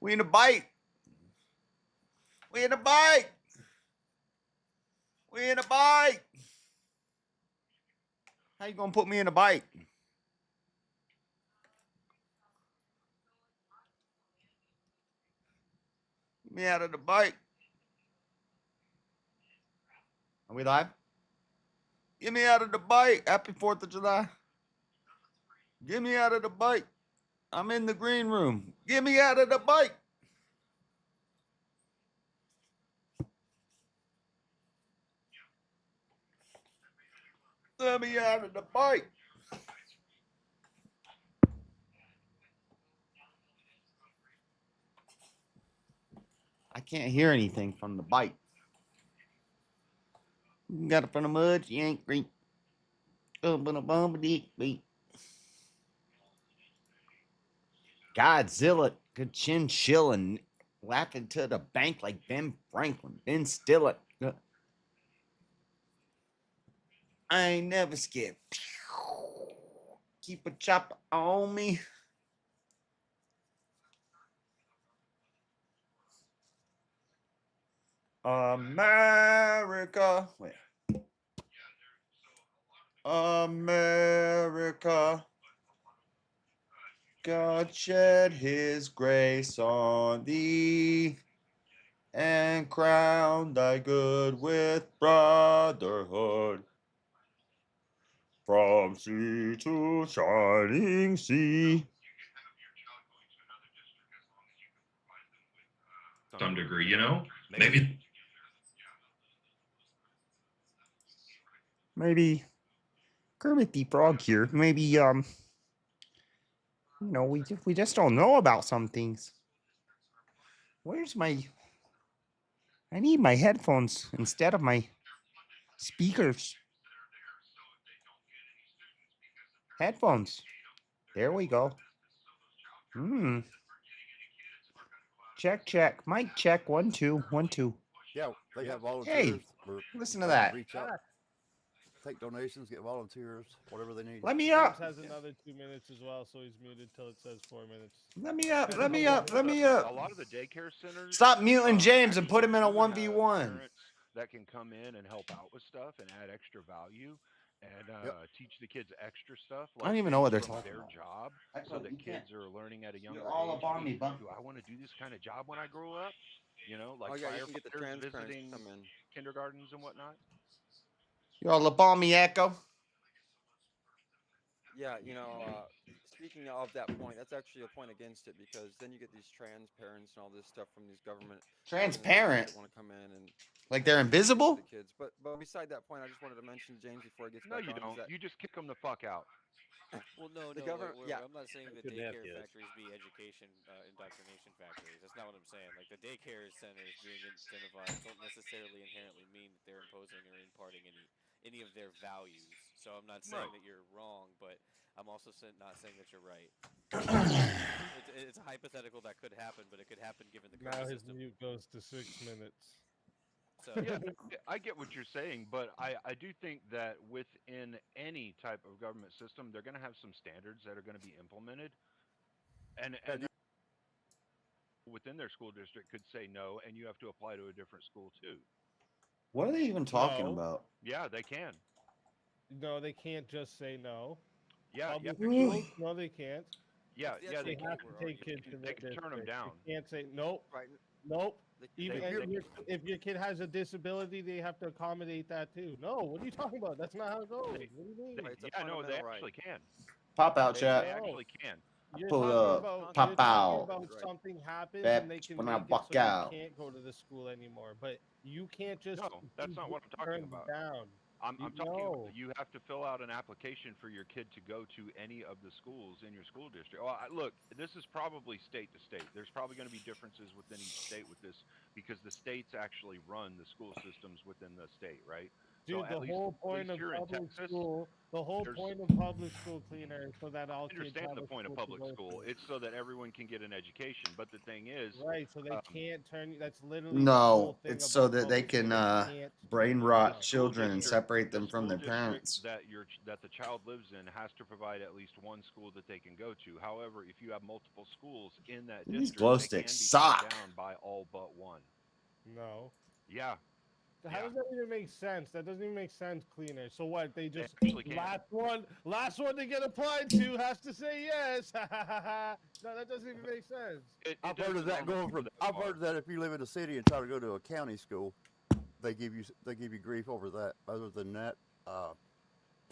We in a bike. We in a bike. We in a bike. How you gonna put me in a bike? Get me out of the bike. Are we live? Get me out of the bike. Happy 4th of July. Get me out of the bike. I'm in the green room. Get me out of the bike. Let me out of the bike. I can't hear anything from the bike. You got it from the mud, you ain't green. Godzilla, good chin chillin', laughing to the bank like Ben Franklin. Ben Stiller. I ain't never scared. Keep a chopper on me. America. Wait. America. God shed his grace on thee and crown thy good with brotherhood. From sea to shining sea. Some degree, you know? Maybe Kermit the Frog here. Maybe we just don't know about some things. Where's my? I need my headphones instead of my speakers. Headphones. There we go. Check, check. Mic check. 1 2 1 2. Yeah, they have volunteers. Hey, listen to that. Reach out, take donations, get volunteers, whatever they need. Let me up. James has another 2 minutes as well, so he's muted till it says 4 minutes. Let me up. Let me up. Let me up. A lot of the daycare centers. Stop muting James and put him in a 1v1. That can come in and help out with stuff and add extra value and teach the kids extra stuff. I don't even know what they're from talking their about. job, so that kids are learning at a younger all age. up on me, bud. Do I want to do this kind of job when I grow up? You know, like you can get the firefighters transparents visiting to come in. kindergartens and whatnot. You're all up on me, Echo. Yeah, speaking of that point, that's actually a point against it because then you get these trans parents and all this stuff from these government Transparent. that want to come in and like they're invisible. The kids, but beside that point, I just wanted to mention James before he gets back on. No, you don't. You just kick them the fuck out. Well, no, the government. I'm not saying that daycare factories be education indoctrination factories. That's not what I'm saying. Like the daycare centers being incentivized don't necessarily inherently mean that they're imposing or imparting any of their values. So I'm not saying that you're wrong, but I'm also not saying that you're right. It's a hypothetical that could happen, but it could happen given the current Now his system. mute goes to 6 minutes. So yeah, I get what you're saying, but I do think that within any type of government system, they're going to have some standards that are going to be implemented, and within their school district could say no, and you have to apply to a different school too. What are they even talking about? Yeah, they can. No, they can't just say no. Yeah, no, they can't. Yeah, they have to take kids to they can turn them down. They can't say nope. Right. Nope. Even if your kid has a disability, they have to accommodate that too. No, what are you talking about? That's not how it goes. What do you mean? Yeah, no, they actually can. Pop out, chat. They actually can. You're Pull talking up. about, Pop you're talking out. about something happens That and they can when make I it buck so out. you can't go to the school anymore. But you can't just No, that's not what I'm talking about. Down. I'm talking about you have to fill out an application for your kid to go to any of the schools in your school district. Well, look, this is probably state to state. There's probably going to be differences within each state with this because the states actually run the school systems within the state, right? Dude, at the least- whole at point least of here in public Texas, school, the whole there's- point of public school cleaner is so that all I kids understand have the a point of school to public go school. to. It's so that everyone can get an education. But the thing is, Right, so they um, can't turn. That's literally the No, whole thing it's so about that they public can school. They can't brain turn you rot down. children and district- separate them the from their school district parents. that the child lives in has to provide at least one school that they can go to. However, if you have multiple schools in that These district, glow they can be sticks shut suck. down by all but one. No. Yeah, How Yeah. does that even make sense? That doesn't even make sense, cleaner. So what? They just actually can. last one to get applied to has to say yes. No, that doesn't even make sense. I've heard of doesn't that going normally from. go that I've far. heard that if you live in a city and try to go to a county school, they give you grief over that. Other than that, I've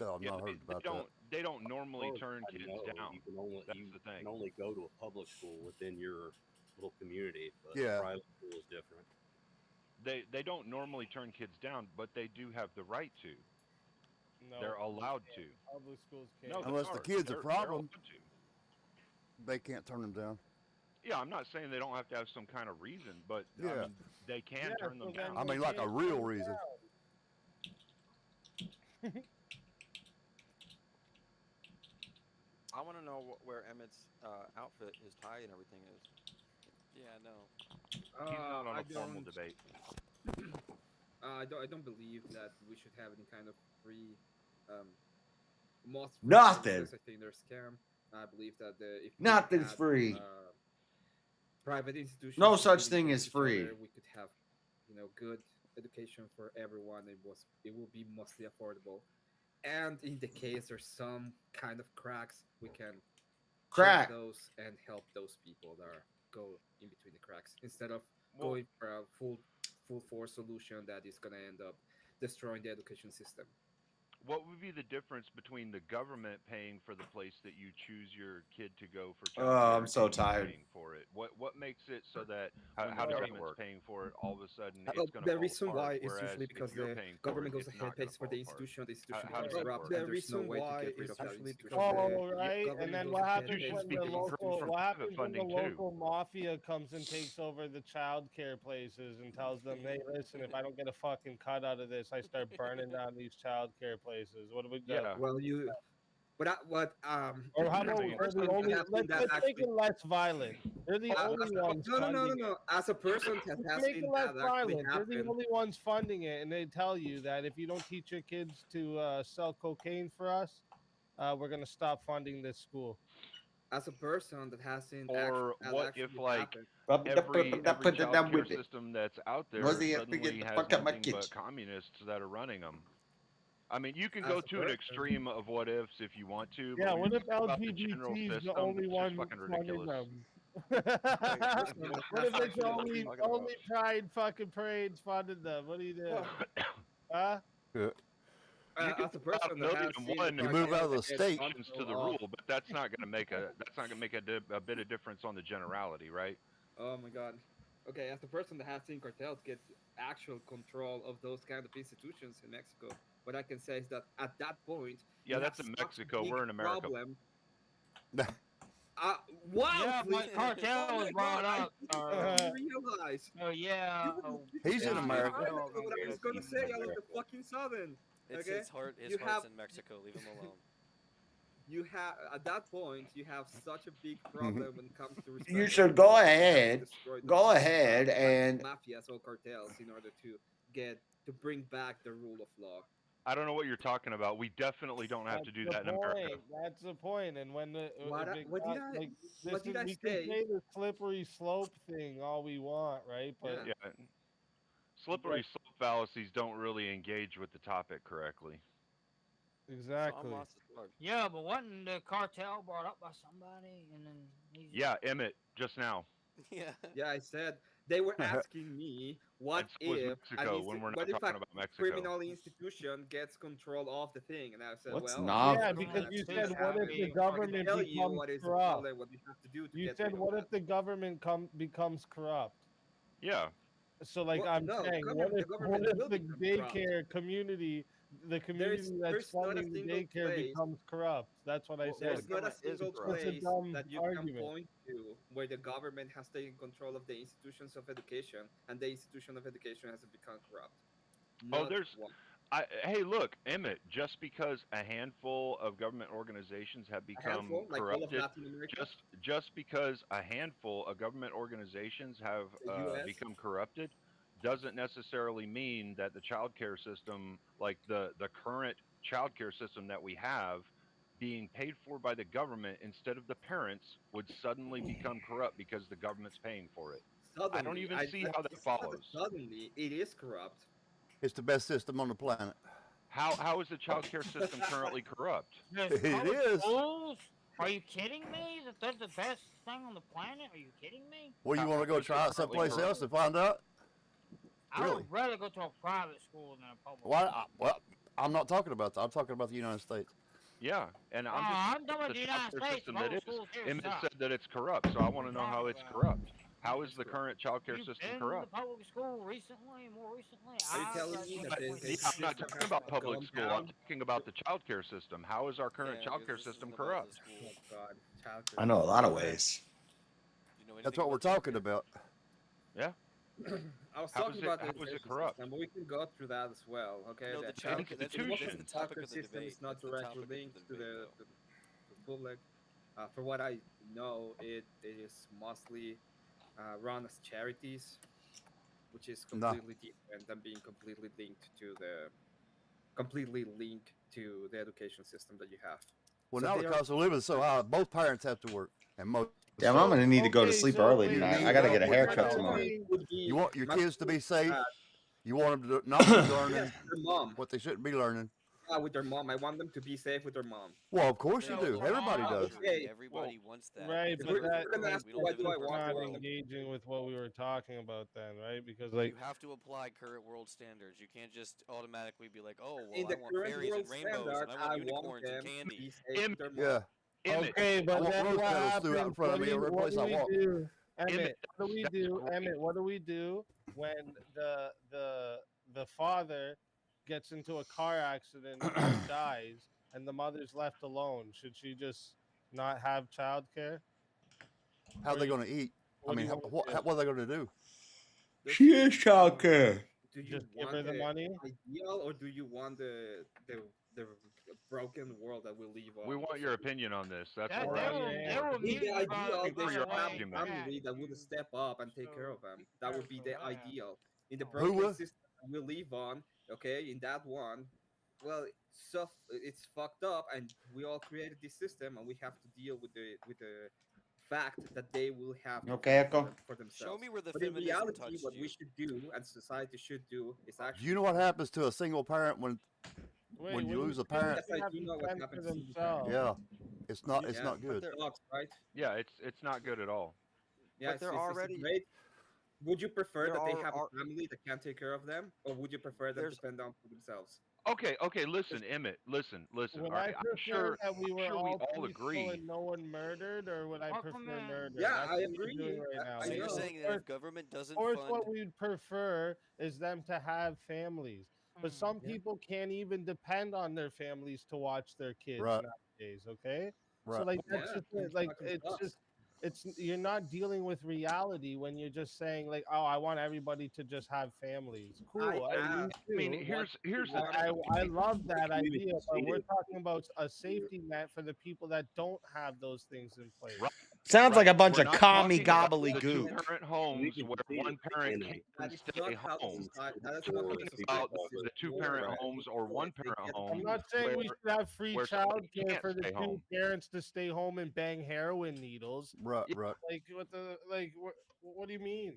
Yeah, not heard about that. they don't normally Well, turn I kids know down. You can only That's the thing. can only go to a public school within your little community, but Yeah. private school is different. They don't normally turn kids down, but they do have the right to. No, They're allowed to. public schools can't. No, they Unless the are. kid's a They're problem. allowed to. They can't turn them down. Yeah, I'm not saying they don't have to have some kind of reason, but I Yeah. mean, they can Yeah, turn so them then down. I mean, like a real reason. I want to know where Emmett's outfit, his tie, and everything is. Yeah, no. He's not on I a formal don't- debate. I don't believe that we should have any kind of free, most free Nothing. services. I think they're scam. I believe that if we Nothing's had, free. Private institutions. No such competing thing against as each other, free. We could have, good education for everyone. It will be mostly affordable. And in the case there's some kind of cracks, we can check Crack. those and help those people that go in between the cracks instead of Well- going for a full force solution that is going to end up destroying the education system. What would be the difference between the government paying for the place that you choose your kid to go for Oh, childcare I'm so and you tired. paying for it? What makes it so that How- when how the does that government's work? paying for it, all of a sudden Uh, it's going to the fall reason apart, why is whereas usually if because you're the paying for government it, goes it's ahead, not gonna pays for fall the apart. institution. The institution how does becomes that corrupt, work? and The there's no reason way to why get rid is of that usually institution. Oh, right. government And then goes what ahead, happens pays when for the the speaking from local private what happens when the funding, too. local mafia comes and takes over the child care places and tells them, hey, listen, if I don't get a fucking cut out of this, I start burning down these child care places. What do we got? Yeah. Well, Or how about I mean, they're the only, let's make it less violent. They're the only ones funding it. no. As a person that has Make it seen less that actually violent. They're the happen, only ones funding it, and they tell you that if you don't teach your kids to sell cocaine for us, we're gonna stop funding this school. as a person that has seen Or that what if actually like happen, every child care system that's out there suddenly has nothing but communists that are running them? I mean, you can As go a to an person- extreme of what ifs if you want to. Yeah, but when what you if think about the general LGBT is the system, only it's one just fucking funding ridiculous. them? personally, What if that's it's actually what only I'm talking about. only Pride fucking parades funded them? What do you do? Huh? You can As a person that has seen one You move out of the state. exceptions to the rule, but that's not going to make a bit of difference on the generality, right? Oh my god. Okay, as a person that has seen cartels get actual control of those kind of institutions in Mexico, what I can say is that at that point, Yeah, you that's have in such a Mexico. big We're in America. Problem. Wow, Yeah, please. but cartel Oh was my brought God, up. I didn't realize. Oh yeah. He's in Yeah, America. I don't know what I was gonna say. I was the fucking southern. It's Okay? his heart. His You heart's have- in Mexico. Leave him alone. You have at that point you have such a big problem when it comes to respect. You should go You have to ahead, destroy go those, ahead like and mafias or cartels in order to bring back the rule of law. I don't know what you're talking about. We definitely don't have to do that in America. That's the point. And when the What if I- it what did got, I- like, what did I we say? can say the slippery slope thing all we want, right? But Yeah. Yeah. Slippery slope fallacies don't really engage with the topic correctly. So exactly. I'm lost as fuck. Yeah, but wasn't the cartel brought up by somebody and then he's Yeah, Emmett, just now. Yeah. Yeah, I said they were asking me what And so was if Mexico when we're not what if talking a about Mexico. criminal institution gets control of the thing, and I said, What's well, not? Yeah, that's because you something said, that what if we the fucking government tell you becomes what is the corrupt? problem, what you have to do to You get said, rid of what that. if the government becomes corrupt? Yeah. So, like, Well, I'm no, saying, the what if government will the become corrupt. daycare community, the community that's there's not a funding the single daycare place- becomes corrupt? That's what I Well, said. There's not a government is single corrupt. It's a place dumb that you argument. can point to where the government has taken control of the institutions of education and the institution of education has become corrupt. Oh, Not there's- one. Hey, look, Emmett. Just because a handful of government organizations have A become handful, like all of corrupted, Latin America, just because a handful of government organizations have the U.S. become corrupted, doesn't necessarily mean that the child care system, like the current child care system that we have, being paid for by the government instead of the parents, would suddenly become corrupt because the government's paying for it. I don't Suddenly, even see how that it's not that follows. suddenly it is corrupt. It's the best system on the planet. How is the child care system currently corrupt? There's It public is. schools? Are you kidding me? That they're the best thing on the planet? Are you kidding me? Well, you How, want to how go is it try it currently someplace corrupt? else to find out? I Really? would rather go to a private school than a public Well, school. well, I'm not talking about that. I'm talking about the United States. Yeah, and I'm just I'm done talking about with the the child United care States. system that Public is. schools here Emmett suck. said that it's corrupt, so I want to know how it's corrupt. How is It's the corrupt. current child care You've system been to corrupt? public school recently, more recently? Are you I telling me that graduated the Yeah, I'm not system talking has about public gone school. I'm down? talking about the child care system. How is our current Yeah, child because care this system isn't about the corrupt? school. Oh God, child care I know a system. lot of ways. You know That's anything what we're about child talking care? about. Yeah. I was How talking is it? about the How is it education corrupt? system, but we can go through that as well. Okay, No, the the child care. That's most of the the Institutions. child topic care of the system debate. is not That's the directly topic of the linked debate, though. to the public. For what I know, it is mostly run as charities, which is No. completely different than being completely linked to the education system that you have. Well, So now they the are cost of living is so high, both parents have to work, and most Damn, I'm gonna need to go to Okay, sleep so early wait, tonight. you I gotta know get a what haircut you're tomorrow. doing. would be You want your my kids to be safe. uh, You want them to not be learning yes, their mom. what they shouldn't be learning. Yeah, with their mom. I want them to be safe with their mom. Well, of course you They do. all Everybody are. does. Okay. Everybody wants that. Right, That's but how the that, world gonna is. ask We you, don't what live do in a I that's want perfect not for world. them? engaging with what we were talking about then, right? Because like You have to apply current world standards. You can't just automatically be like, oh, well, In I the want current fairies world and rainbows, standard, and I want I want unicorns and them to candy. be safe with their mom. Yeah. Emmett, okay, I but want then rose what petals threw out in happens? front of me every What place do I we walk. do, Emmett? Emmett, What do we that's do, right. Emmett? What do we do when the father gets into a car accident and dies, and the mother's left alone? Should she just not have childcare? How are they going to eat? I What do mean, you want to do? what are they going to do? Does She she, is childcare. do you Just give want her the money? ideal, or do you want the broken world that we live on? We want your opinion on this. That's That, what we're they asking will, you they for. will In the immediately ideal, Asking they for should your have a argument. family that would step up and take care of them. That would be the ideal. In the Who broken would? system that we live on, okay, in that one, well, it's fucked up, and we all created this system, and we have to deal with the fact that they will have to Okay, fend Echo. for themselves. Show me where the But in feminism reality, touched what you. we should do and society should do is Do actually. you know what happens to a single parent when Wait, you what lose do a you mean parent? Yes, I they have do to know what fend for happens to single parents. themselves? Yeah, it's not Yeah, good. but sucks, right? Yeah, it's not good at all. Yeah, But they're it's already. great. Would you prefer There that they are, have are a family that can take care of them, or would you prefer them to there's fend on for themselves? Okay, listen, Emmett, listen. Would All I right, prefer that we were I'm sure we all all peaceful agree. and no one murdered, or would I Welcome prefer in. murder? Yeah, That's I what we're agree. doing right now. I so you're know. saying that if government doesn't Of course, fund, what we'd prefer is them to have families. But some Yeah. people can't even depend on their families to watch their kids Right. nowadays. Okay, so Right. like Yeah, that's just it like fucking it's sucks. just it's you're not dealing with reality when you're just saying like, oh, I want everybody to just have families. Cool, I asked I mean, too. here's the one I love that community idea, but we're leader. talking about a safety net for the people that don't have those things in place. right. Sounds like a bunch We're of not commie talking about the gobbledygook. two-parent homes can where see one it parent in can That is stay not how the home. society. That is We're not how the talking society about the system two-parent works. homes or They one-parent get homes I'm not saying we where should have free somebody childcare can't for the stay two home. parents to stay home and bang heroin needles. Right. Yeah. Right. Like what do you mean?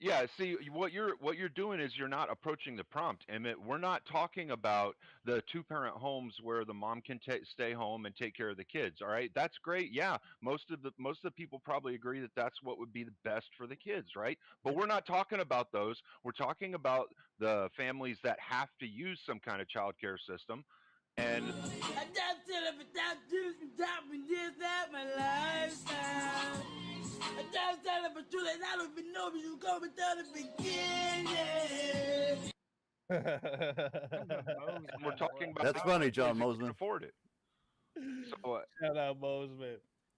Yeah, see what you're doing is you're not approaching the prompt, Emmett. We're not talking about the two-parent homes where the mom can stay home and take care of the kids. All right, that's great. Yeah, most of the people probably agree that that's what would be the best for the kids, right? But we're not talking about those. We're talking about the families that have to use some kind of child care system, and I just did it without juicing, dropping this at my lifestyle. I just did it for truly, and I don't even know if you go without the beginning. we're talking about That's how funny, families John that Mosman. can afford it. So Shout out Bozeman.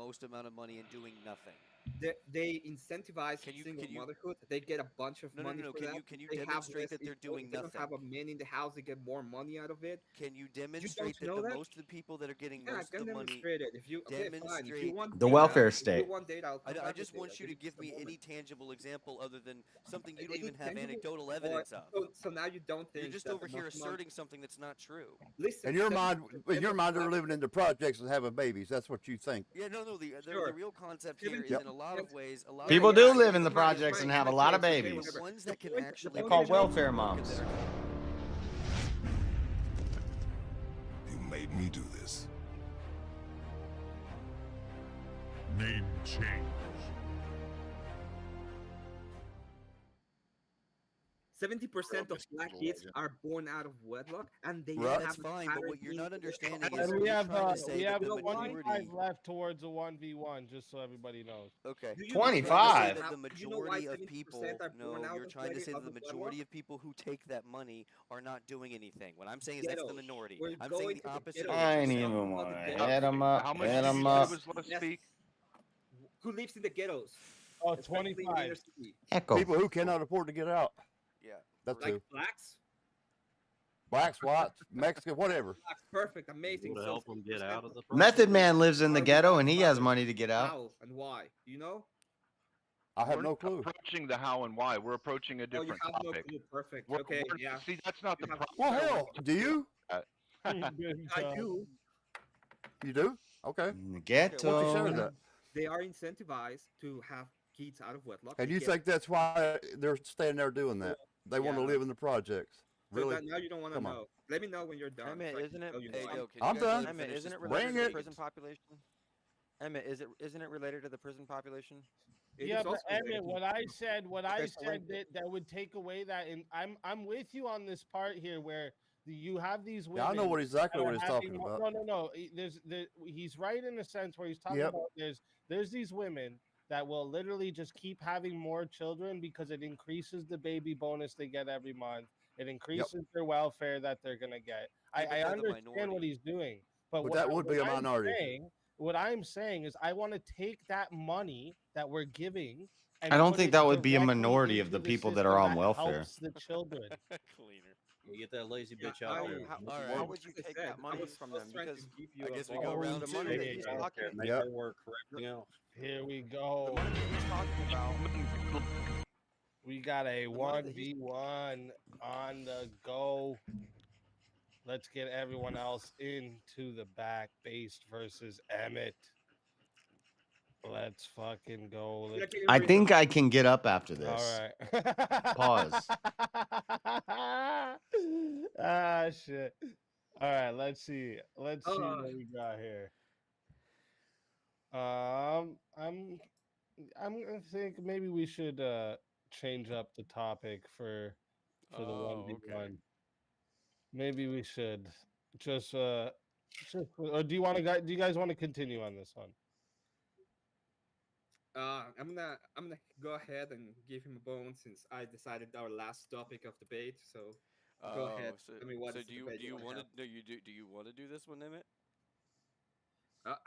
most amount of money and doing nothing. they incentivize Can you single motherhood. They get a bunch of no money no for can that. you They have demonstrate less. that they're If doing they don't nothing? have a man in the house, they get more money out of it. Can you You don't demonstrate that know the that? most of the people that are getting Yeah, I most can of the money demonstrate it. If you okay, fine. If you demonstrate want The data, welfare if you state. want data, I'll come I back with just data. want you to give just a me any moment. tangible example other than something you don't Any even have tangible anecdotal or evidence of. so now you don't You're think just that over the here maximum. asserting something that's not true. Listen, In your mind, 70% they're of living in the projects and having babies. That's what you think. Yeah, no. The sure, real concept here is 70%. in a lot of ways, a lot of People ways. do live in the It's fine, it's projects fine, and it's have a fine, lot of okay, babies. whatever. The ones The that can point- actually the They're point called is- welfare work and moms. that are You made me do this. Name change. 70% of black kids are born out of wedlock, and they Right. That's have a fine, but pattern what you're in not their understanding father. is And we you're have trying to say that the 25 majority. left towards a 1v1, just so everybody knows. Okay. Do you You're know trying to say 25? that the you know why majority of 70% people. are born No, out you're of trying to say that the wedlock? majority of people who take that money are not doing anything. What I'm saying is that's the Ghettos. minority. We're I'm going saying to the the opposite of ghettos. what I you're ain't We're saying. even talking about want the to ghettos. hit them up. How much Hit did you them say up. was left? Yes. Speak. Who lives in the ghettos? Oh, Especially in the 25. inner city. Echo. People who cannot afford to get out. Yeah. That's Like who. blacks? Blacks, whites, Mexicans, whatever. Blacks, perfect, amazing. To So help them get 70% out of the Method project. Man lives in the are ghetto without and he has fathers. money to get out. How and why? Do you know? I have We're no not clue. approaching the how and why. We're approaching a Oh, you different have no topic. clue. Perfect. We're, Okay, we're, yeah. see, that's not You the have- problem. Well, hell, do you? Good I job. do. You do? Okay. In the What's he saying ghetto. that? They are incentivized to have kids out of wedlock. And They you get- think that's why they're staying there doing that? They want to Yeah. live in the projects. So Really? that now you don't want to Come on. know. Let me know when you're done. Emmett, so I can isn't it? tell you Hey, why. yo, can I'm you guys done. let him Emmett, finish isn't this it point? related to Bring the it. prison population? Emmett, isn't it related to the prison population? It Yeah, is but also related Emmett, to- what I said Okay, so said that would take away that, and I'm with you on this part here where you have these women. Yeah, I know exactly that what are he's having talking mo- about. No. He's right in a sense where he's talking Yep. about there's these women that will literally just keep having more children because it increases the baby bonus they get every month. It increases their welfare that they're gonna get. Yeah, but I they're the understand what minority. he's doing, but But that would be a minority. what I'm saying is I want to take that money that we're giving. And I don't put think it that would be a directly minority of into the people that are system on welfare. helps the children. Cleaner. You get that lazy Yeah, bitch out there. I- Make all it right. How work. would you Like I take said, that I money was from just them? trying to Because give you I a guess we ball. go round the two. money that Hey, he's I don't talking, care. Make Yep. it work for everything else. Here we the go. money that he's talking about. We got a money that he's- 1v1 on the go. Let's get everyone else into the back. Based versus Emmett. Let's fucking go. Let's... I think I can get up after this. All right. Pause. Ah, shit. All right, let's see. Let's see what we got here. I'm gonna think maybe we should change up the topic for the 1v1. Maybe we should just or do you guys want to continue on this one? I'm gonna go ahead and give him a bone since I decided our last topic of debate. So go ahead. So, Tell me what so is the do you debate want wanna to do you want to do this one, Emmett? have.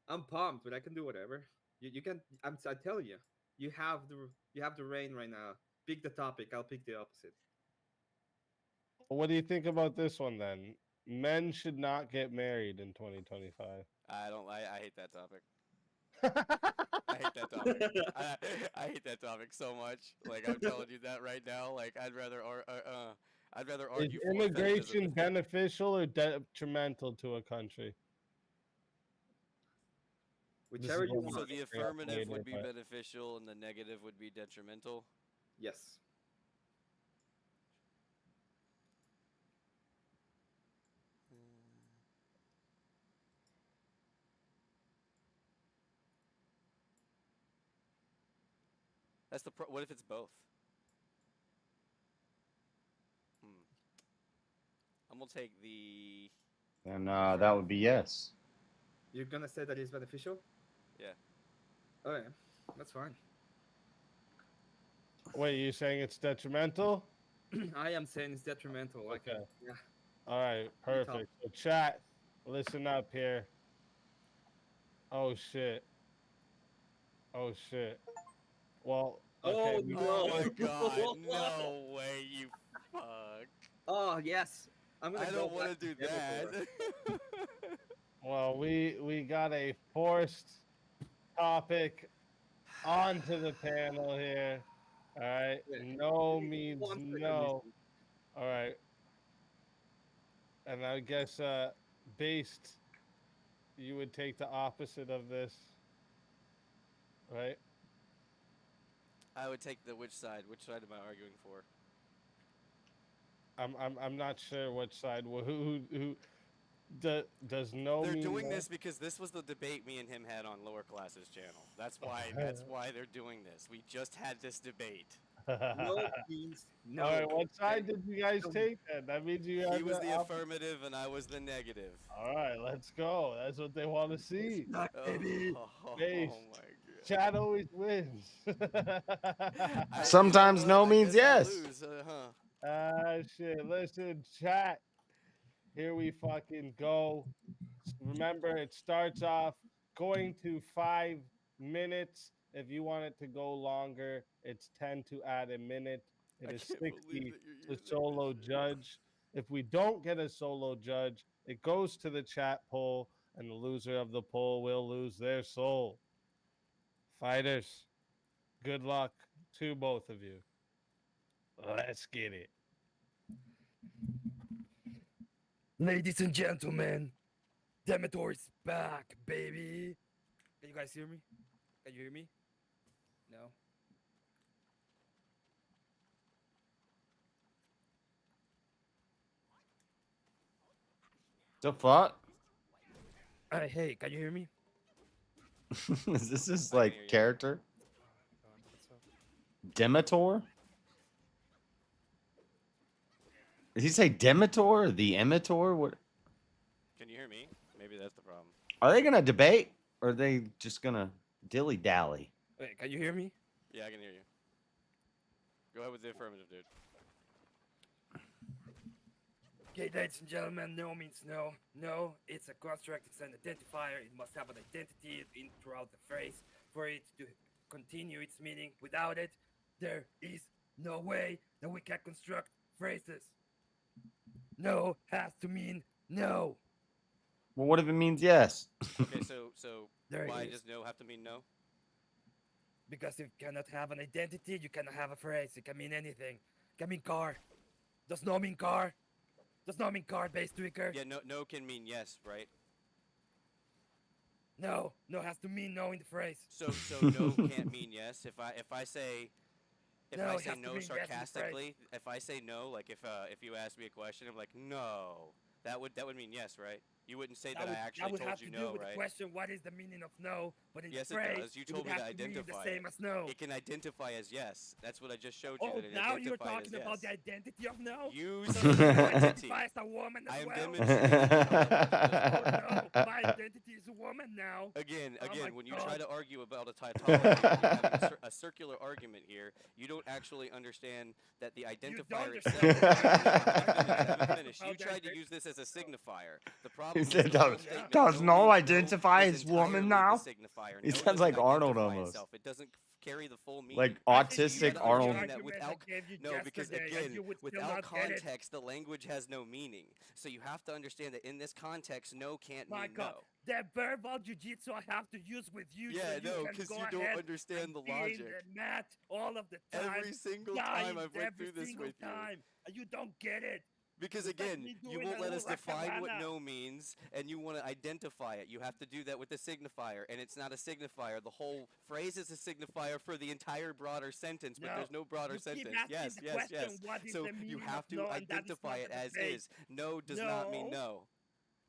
I'm pumped, but I can do whatever. You can. I tell you, you have the reign right now. Pick the topic. I'll pick the opposite. What do you think about this one then? Men should not get married in 2025. I don't. I hate that topic. I hate that topic. I hate that topic so much. Like I'm telling you that right now. Like I'd rather Is argue for immigration feminism. beneficial or detrimental to a country? Whichever is you what want. So the affirmative later, would be but- beneficial and the negative would be detrimental. Yes. That's the what if it's both? I'm gonna take the. And that would be yes. You're gonna say that it's beneficial? Yeah. Okay, that's fine. Wait, you saying it's detrimental? I am saying it's detrimental. Like, Okay. yeah. All right, perfect. So chat, listen up here. Oh shit. Oh shit. Well, okay. Oh We, Oh no! my god, no way, you fuck. Oh yes, I'm gonna I go don't want back to do to Denver. that. well, we got a forced topic onto the panel here. All right. Yeah, No give me means 1 second, no. Missy. All right. And I guess based you would take the opposite of this, right? I would take the which side? Which side am I arguing for? I'm not sure which side. Who does no They're mean doing no? this because this was the debate me and him had on Lower Classes channel. That's why they're doing this. We just had this debate. No means no. All right, what side Okay? did you guys So take then? That means you He had was the the opposite. affirmative and I was the negative. All right, let's go. That's what they want to see. not baby. Base. Oh my god. Chad always wins. Sometimes you know no what? I means guess I'll yes. lose, huh? Ah, shit. Listen, chat. Here we fucking go. Remember, it starts off going to 5 minutes. If you want it to go longer, it's 10 to add a minute. It I is can't believe 60 that you're to using solo this shit. judge. If we don't get a solo judge, it goes to the chat poll, and the loser of the poll will lose their soul. Fighters, good luck to both of you. Let's get it. Ladies and gentlemen, Demetor is back, baby. Can you guys hear me? Can you hear me? No. The fuck? Hey, can you hear me? Is this his I can like hear you. character? What's up? Demetor? Did he say Demetor or the Emitor? What Can you hear me? Maybe that's the problem. are they gonna debate? Or are they just gonna dilly dally? Wait, can you hear me? Yeah, I can hear you. Go ahead with the affirmative, dude. Okay, ladies and gentlemen, no means no. No, it's a construct, it's an identifier. It must have an identity in throughout the phrase for it to continue its meaning. Without it, there is no way that we can construct phrases. No has to mean no. Well, what if it means yes? Okay, so There why it is. does no have to mean no? Because if you cannot have an identity, you cannot have a phrase. It can mean anything. It can mean car. Does no mean car? Does not mean car based tweaker. Yeah, no can mean yes, right? No, no has to mean no in the phrase. So no can't mean yes. If I say No, I it say has to no mean yes in the phrase. sarcastically, if I say no, like if you ask me a question, I'm like no, that would mean yes, right? You wouldn't say that, I actually would told have you to do no, with right? the question, what is the meaning of no? But in Yes, the it phrase, does. You it told would me to have to mean the identify same it. as no. It can identify as yes. That's what I just showed you. Oh, that it now you're identified talking as about yes. the identity of no? Use So the you identity. identify as a woman as I am well? demonstrating. Oh, no, my identity is a woman now. Again, Oh my when you try God. to argue about a tautology, you're having a circular argument here. You don't actually understand that the identifier itself. Let me finish. You tried to use this as a signifier. The problem is said, the whole "Does- statement, does no means identify is as woman entirely now?" the signifier. He No sounds doesn't like Arnold identify almost. itself. It doesn't carry the full meaning. Like I think you autistic had the Arnold. argument Without, I gave you no, because yesterday, and again, you would still without not get it. context, the language has no meaning. So you have to understand that in this context, no can't My mean God, no. the verbal jujitsu I have to use with you. Yeah, so you no, can because go you don't ahead understand and the be in logic. the mat all of the time. Every single dying time I've went every through this single with you. time, and you don't get it. Because It's like again, me you doing won't a let us little define what Havana. no means, and you want to identify it. You have to do that with a signifier, and it's not a signifier. The whole phrase is a signifier for the entire broader sentence, but No, there's no broader you keep sentence. asking Yes, the yes, question, yes. what is So the you meaning have of to no, and that is identify not it the as debate. is. No does not mean no.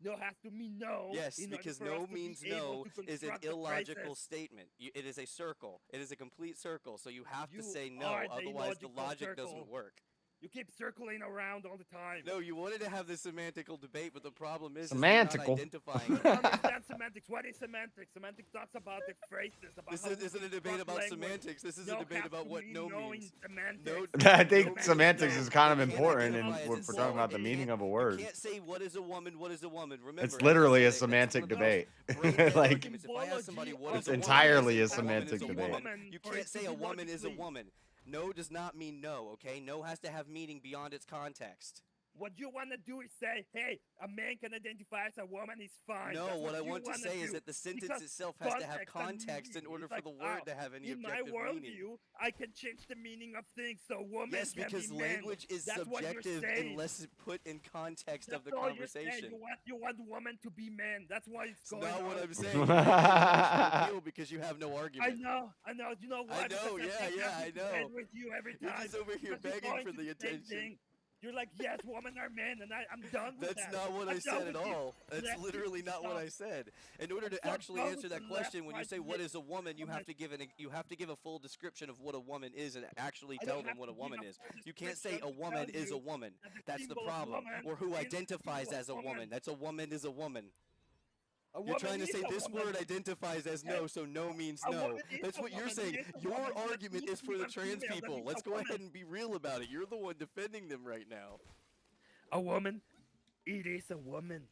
No has to mean no. Yes, in order because for us no to be means able no to is an construct the illogical phrases. statement. It is a circle. It is a complete circle. So you have You to say no, are the otherwise the illogical logic circle. doesn't work. You keep circling around all the time. No, you wanted to have this semantical debate, but the problem is Semantical. you're not identifying. You don't understand semantics. What is semantics? Semantics talks about the phrases. About This how isn't a debate about language. semantics. This is a No debate has about to what mean no no in means. semantics. I No think means semantics no. is kind of You can't important identify if as we're a talking symbol. about the You meaning can't- of a word. You can't say what is a woman, what is a woman. Remember, It's as I literally a said, semantic it's one of debate. those brain-dead Like, arguments. If I ask somebody what it's is a woman, entirely they a say woman is semantic debate. woman. You can't say a woman is a woman. No does not mean no, okay? No has to have meaning beyond its context. What you want to do is say, hey, a man can identify as a woman, is fine. No, That's what I you want to wanna say is do. that the sentence Because itself has to have context and context in meaning. order It's for like, the word to have any in my objective meaning. worldview, I can change the meaning of things. So woman Yes, can because be man. language is That's what you're subjective saying. unless it's put in context That's of the all you're saying. conversation. You want woman to be man. That's why it's It's going not on. what I'm saying. You're making an emotional appeal because you have no I argument. know. You know why? I know, Because yeah, can't yeah, have I this debate know. with you every You're time. just over here Because you're begging going for to the same attention. thing. You're like, yes, women are men, and I'm done with That's that. not what I I'm done said at with you. all. That's Lefty literally not what I stuff. said. In order to I'm actually done answer with that the question, left, when you right, say what mid- is a woman, you have to give a full description of what a woman is and actually I tell don't them have what a to give woman a is. full You can't say a description to woman tell is a you woman. that the That's the symbol of problem. woman Or who is the identifies symbol of as a woman. woman. That's a woman is a woman. A You're woman trying to is say a this woman. word identifies as no, so no means A no. woman is That's a what you're woman. saying. It is a Your woman. That argument means is for the one female. trans That people. means Let's a go woman. ahead and be real about it. You're the one defending them right now. A woman, it is a woman.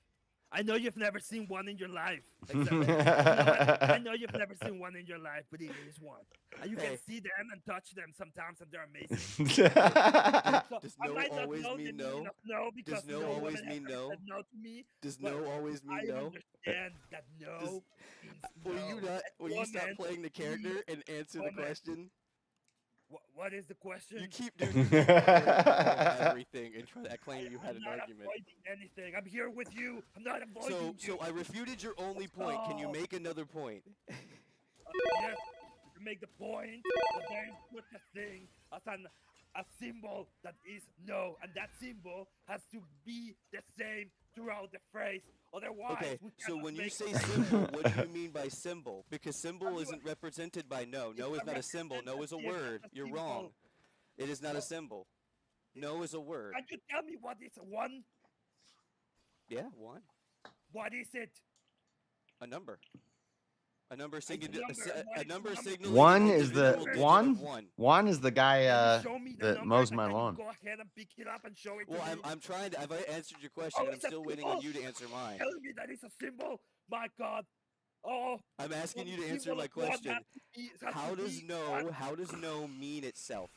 I know you've never seen one in your life. Except, you know what? I know you've never seen one in your life, but it is one. And you Hey. can see them and touch them sometimes, and they're amazing. Does I no might not always know the mean meaning no? of no because Does no no always woman has mean ever no? said no to me. Does but no always mean I no? understand that no Does- means Will no. you not? Will you stop Woman playing the character and answer the woman. question? What is the question? You keep doing everything and try to claim you had I'm an not argument. avoiding anything. I'm here with you. I'm not avoiding So you. I refuted your only point. Can you make another point? Yes, to make the point that there is such a thing as a symbol that is no, and that symbol has to be the same throughout the phrase. Otherwise, Okay, we so cannot when you make say a symbol, what do you mean by symbol? Because symbol isn't represented by no. No It's is not a symbol. No is a representative word. of a You're symbol. wrong. It is not a symbol. No is a word. Can you tell me what is one? Yeah, one. What is it? A number. A number a signaling number, what a is number number? signaling One an is the individual digit of one. one. One is the guy Can you show me the that number, mows and my can you lawn. go ahead and pick it up and show it Well, to me? I'm trying to. I've answered your question, Oh, and I'm it's a still waiting on symbol? you to answer mine. Telling me that it's a symbol? My God. Oh. I'm asking the you to answer symbol my of God has question. to be- has How to does be no? one. How does no mean itself?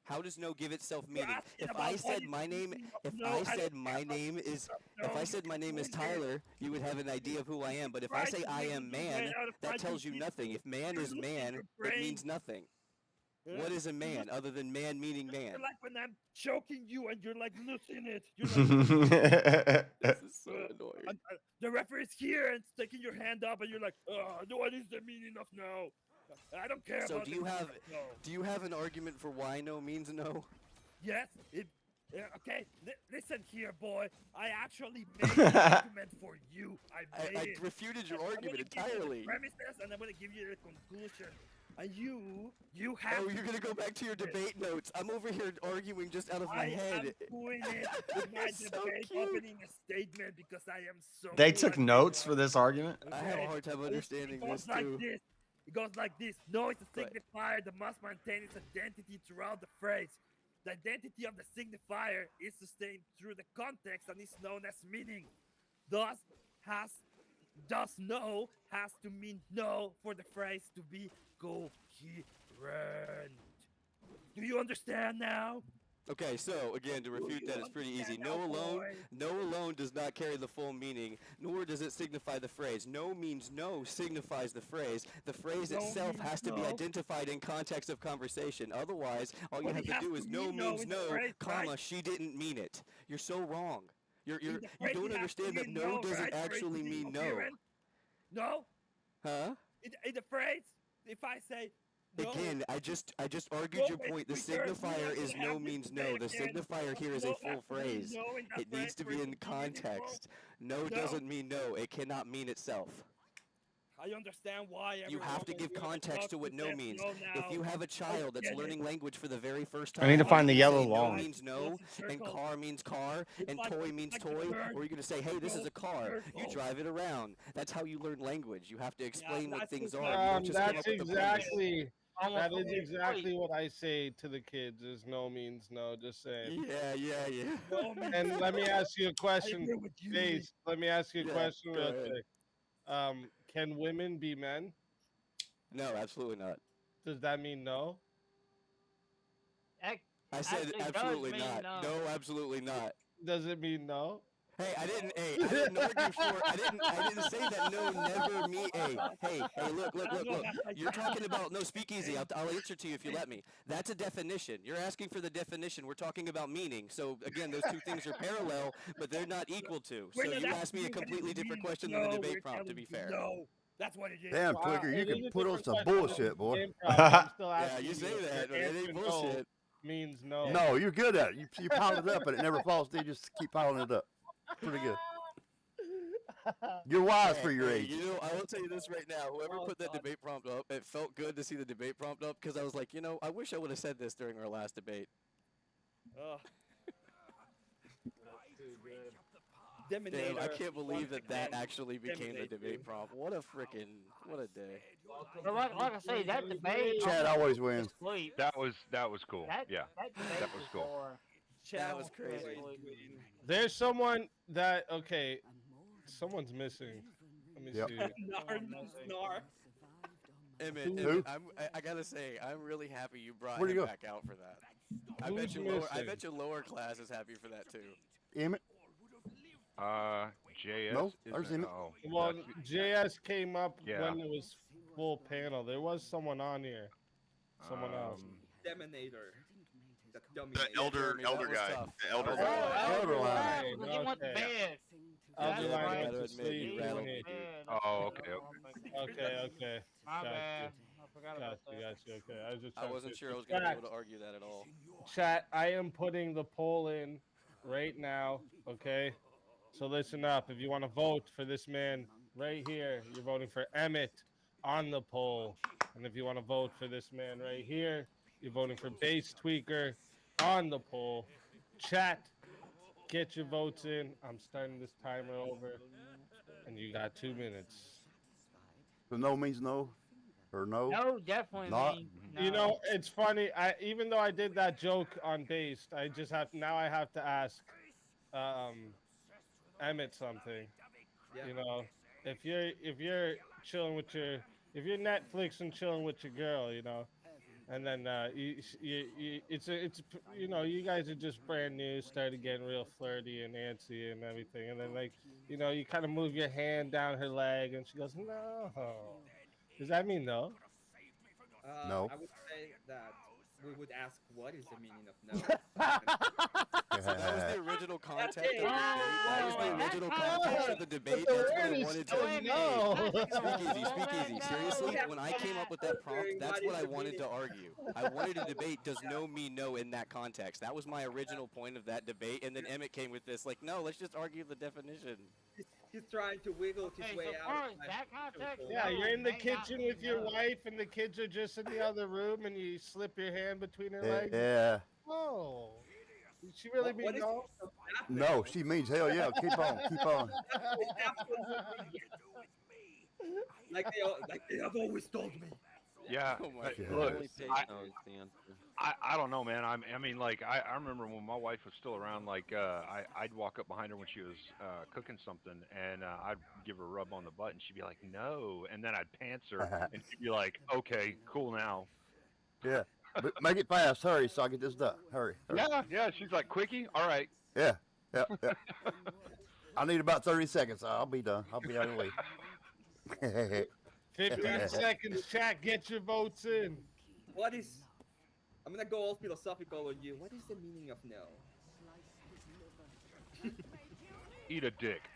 How does no give itself You're meaning? asking If about I what said is my the name, meaning of if no, I I said don't my care about name the is, meaning of if no. I said my name is Go ahead. Tyler, you would have an idea of who I am. But if I Try say to I reason am your way man, out of that fighting tells you people. nothing. If man You're is losing man, your it brain. means nothing. Yeah. What is a You're man losing- other than man meaning man? You're like when I'm choking you and you're like losing it. You're like, This is so annoying. the referee's here and taking your hand up, and you're like, oh, what is the meaning of no? I don't care So about do the you meaning have of no. do you have an argument for why no means no? Yes, okay, listen here, boy. I actually made an argument for you. I made I it. refuted your I'm gonna argument give you the entirely. premises, and I'm gonna give you the conclusion. And you have. Oh, you're gonna go back to your debate notes. I'm over here arguing just out of my I head. am doing it with my You're so debate cute. opening a statement because I am so. They cool took at notes this for one. this argument. I have a hard time It understanding goes this like too. this. It goes like this. No is a Go ahead. signifier that must maintain its identity throughout the phrase. The identity of the signifier is sustained through the context and is known as meaning. Thus no has to mean no for the phrase to be coherent. Do you understand now? Okay, so again, to refute that, it's pretty easy. understand now, No alone does not carry the full meaning, nor does it signify the phrase. No means no signifies the phrase. The phrase No itself means has to be no. identified in context of conversation. Otherwise, all you But have it to has do to is no mean no means in the no, phrase, comma, right? she didn't mean it. You're so wrong. You In the don't phrase, it has to understand that mean no doesn't right, for it to actually be mean no. coherent. No? Huh? In the phrase, if I say no, Again, I just argued no your is point. The reserved. You're signifier not is gonna no have this means no. debate The again. signifier here is No a has full to mean phrase. no in that It needs phrase to for be it in to be meaningful. context. No No. doesn't mean no. It cannot mean itself. I understand why You have to give context to what no means. If you have a child that's learning language for the very first time, I need to find the yellow no long. means no, and car means car, and toy means toy, or you're going to say, hey, this is a car. You drive it around. That's how you learn language. You have to explain what things are. You don't just come That's up with a premise. that is exactly what I say to the kids. Is no means no. Just saying. Yeah. And let me ask you a question, agree with you. Face. Let me ask you a Yeah, question go real ahead. quick. Can women be men? No, absolutely not. Does that mean no? I said absolutely not. No, absolutely not. Does it mean no? Hey, I didn't argue for. I didn't say that. No, never me. Hey, look. You're talking about no. Speak easy. I'll answer to you if you let me. That's a definition. You're asking for the definition. We're talking about meaning. So again, those two things are parallel, but they're not equal to. So you asked me a completely different question than the debate prompt. To be fair. No, that's what it is. Damn, Twicker, you can put on some bullshit, boy. Yeah, you say that, but it ain't bullshit. Means no. No, you're good at it. You pile it up, and it never falls. They just keep piling it up. Pretty good. You're wise for your age. You know, I will tell you this right now. Whoever put that debate prompt up, it felt good to see the debate prompt up because I was like, I wish I would have said this during our last debate. Damn, I can't believe that actually became the debate prompt. What a day. But like I say, that debate. Chad always wins. That was cool. That was cool. That was crazy. There's someone that someone's missing. Let me see. Emmett, I gotta say, I'm really happy you brought him back out for that. I bet you lower class is happy for that too. Emmett? JS. No, there's Emmett. Well, JS came up when it was full panel. There was someone on here. Someone else. Deminator. The elder guy. Tough. The elder guy. Elder line. He went to bed. Elder line went to sleep. Oh, okay. Okay. My bad. I forgot about that. Gotcha. Okay. I wasn't sure I was going to be able to argue that at all. Chat, I am putting the poll in right now, okay? So listen up. If you want to vote for this man right here, you're voting for Emmett on the poll. And if you want to vote for this man right here, you're voting for Base Tweaker on the poll. Chat, get your votes in. I'm starting this timer over. And you got 2 minutes. So no means no? Or no? No, definitely not. No. You know, it's funny. Even though I did that joke on Based, I have to ask Emmett something. Yeah. You know, if you're chilling with if you're Netflix and chilling with your girl, and then you guys are just brand new, started getting real flirty and antsy and everything, and then you kind of move your hand down her leg, and she goes, no. Does that mean no? No. I would say that we would ask, what is the meaning of no? So that was the original context of the debate. That was the original context of the debate. That's what I wanted to Speak easy. Seriously, when I came up with that prompt, that's what I wanted to argue. I wanted to debate does no mean no in that context. That was my original point of that debate. And then Emmett came with this, like, no, let's just argue the definition. He's trying to wiggle his way out. That context, yeah, you're in the kitchen with your wife, and the kids are just in the other room, and you slip your hand between her legs. Yeah. Oh. Did she really mean no? No, she means hell yeah. Keep on. Like they have always told me. Yeah. Oh my Look, God. I don't know, man. I mean, like, I remember when my wife was still around, like, I'd walk up behind her when she was cooking something, and I'd give her a rub on the butt, and she'd be like, no. And then I'd pants her, and she'd be like, okay, cool now. Yeah. But make it fast. Hurry, so I get this done. Hurry. Yeah. She's like, quickie? All right. Yeah. I need about 30 seconds. So I'll be done. I'll be out of the way. 15 seconds, chat. Get your votes in. I'm gonna go all philosophical on you. What is the meaning of no? Eat a dick.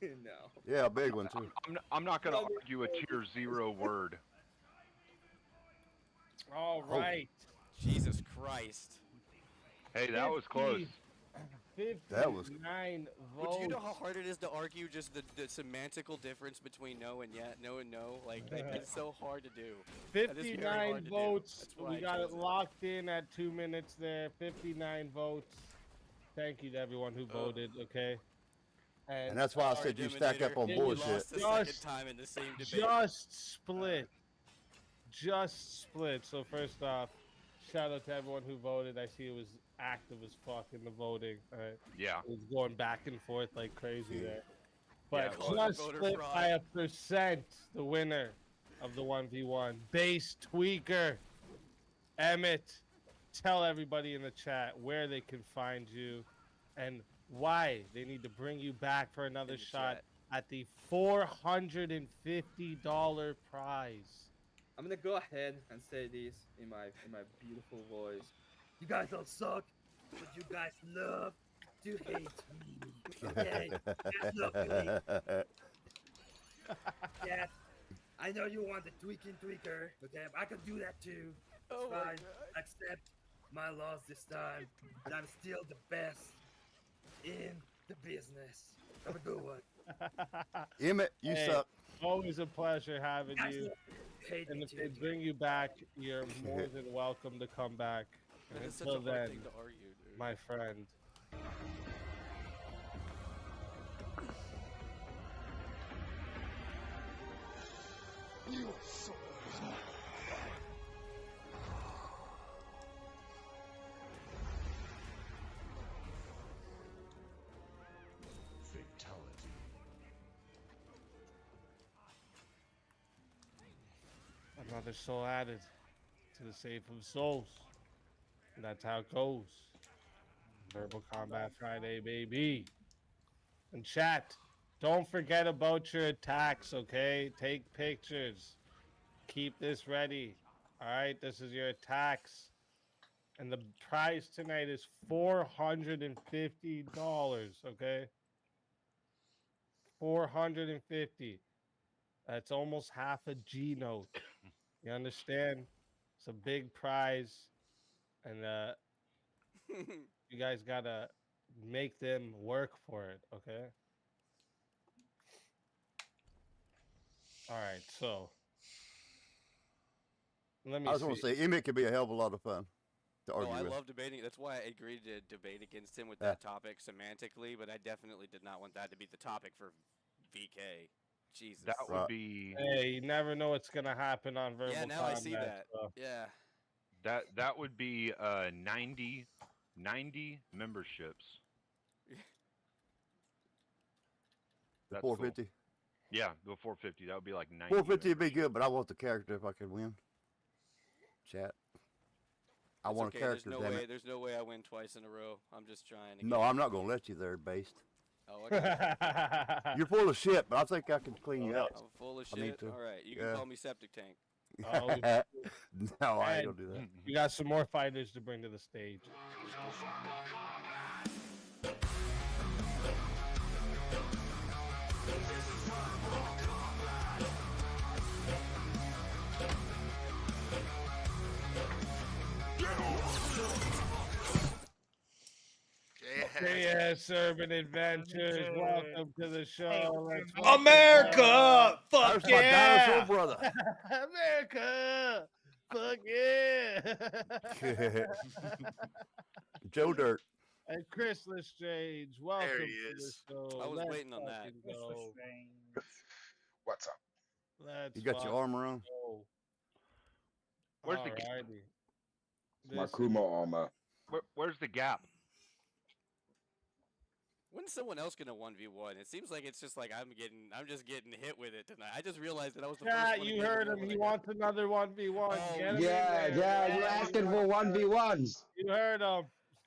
No. Yeah, a big one too. I'm not gonna argue a tier 0 word. All right. Jesus Christ. Hey, that was close. That was 59 But votes. do you know how hard it is to argue just the semantical difference between no and yeah, no and no? Like it's so hard to do. That is very 59 hard to do. votes. That's why We I got chose it locked in at 2 minutes there. 59 votes. Thank you to everyone who voted. Okay. And that's why I said you stack up on You bullshit. lost the second time in the same debate. Just split. Just split. So first off, shout out to everyone who voted. I see it was active as fuck in the voting. Yeah. It was going back and forth like crazy there. Yeah, But it just Voter split fraud. by a percent, the winner of the 1v1. Base Tweaker. Emmett, tell everybody in the chat where they can find you and why they need to bring you back for another shot at the $450 prize. I'm gonna go ahead and say this in my beautiful voice. You guys don't suck, but you guys love to hate me. Okay? That's love to hate. Yes, I know you want the tweaker, okay? I can do that too. Oh It's my fine. Accept my loss this time, but I'm still the best in the business. Have a good one. Emmett, you Hey, suck. Always a pleasure having Guys, you. hate And me if too. they bring you back, you're more than welcome to come back. And That is such until a hard then, thing to argue, dude. my friend. You are so fatality. Another soul added to the Safe of Souls. And that's how it goes. Verbal Combat Friday, baby. And chat, don't forget about your attacks, okay? Take pictures. Keep this ready. All right, this is your attacks. And the prize tonight is $450, okay? 450. That's almost half a G note. You understand? It's a big prize. And you guys gotta make them work for it, okay? All right, so let me I just want to say, Emmett could be a hell of a lot of fun to argue Oh, I with. love debating. That's why I agreed to debate against him with Yeah. that topic semantically, but I definitely did not want that to be the topic for VK. Jesus. That would be Hey, you never know what's gonna happen on verbal Yeah, now combat. I see that. So. Yeah. that would be 90 memberships. That's cool. 450. Yeah, the 450. That would be like 90. 450 would be good, but I want the character if I could win. Chat. I It's want okay. a character. There's no damn way. it. There's no way I win twice in a row. I'm just trying to. No, get- I'm not gonna let you there, based. Oh, okay. You're full of shit, but I think I can clean you out. I'm full of I need shit. to. All right, you can Yeah. call me septic tank. Oh, No, I ain't and gonna do that. You got some more fighters to bring to the stage. Urban Adventures, welcome to the show. Let's welcome America! Fuck There's my yeah! dinosaur brother. America! Fuck yeah! Joe Dirt. And Chris Lestrange, welcome There he to the is. show. I was Let's waiting on that. fucking go. What's up? Let's You got your fucking armor on? go. Where's the Alrighty. My This Kuma armor. Where's the gap? When's someone else gonna 1v1? It seems like it's just like I'm just getting hit with it tonight. I just realized that I was the Yeah, first one. to you get heard the him. one He I wants another 1v1. Get him in Yeah, there. yeah, you're asking for 1v1s. You heard him.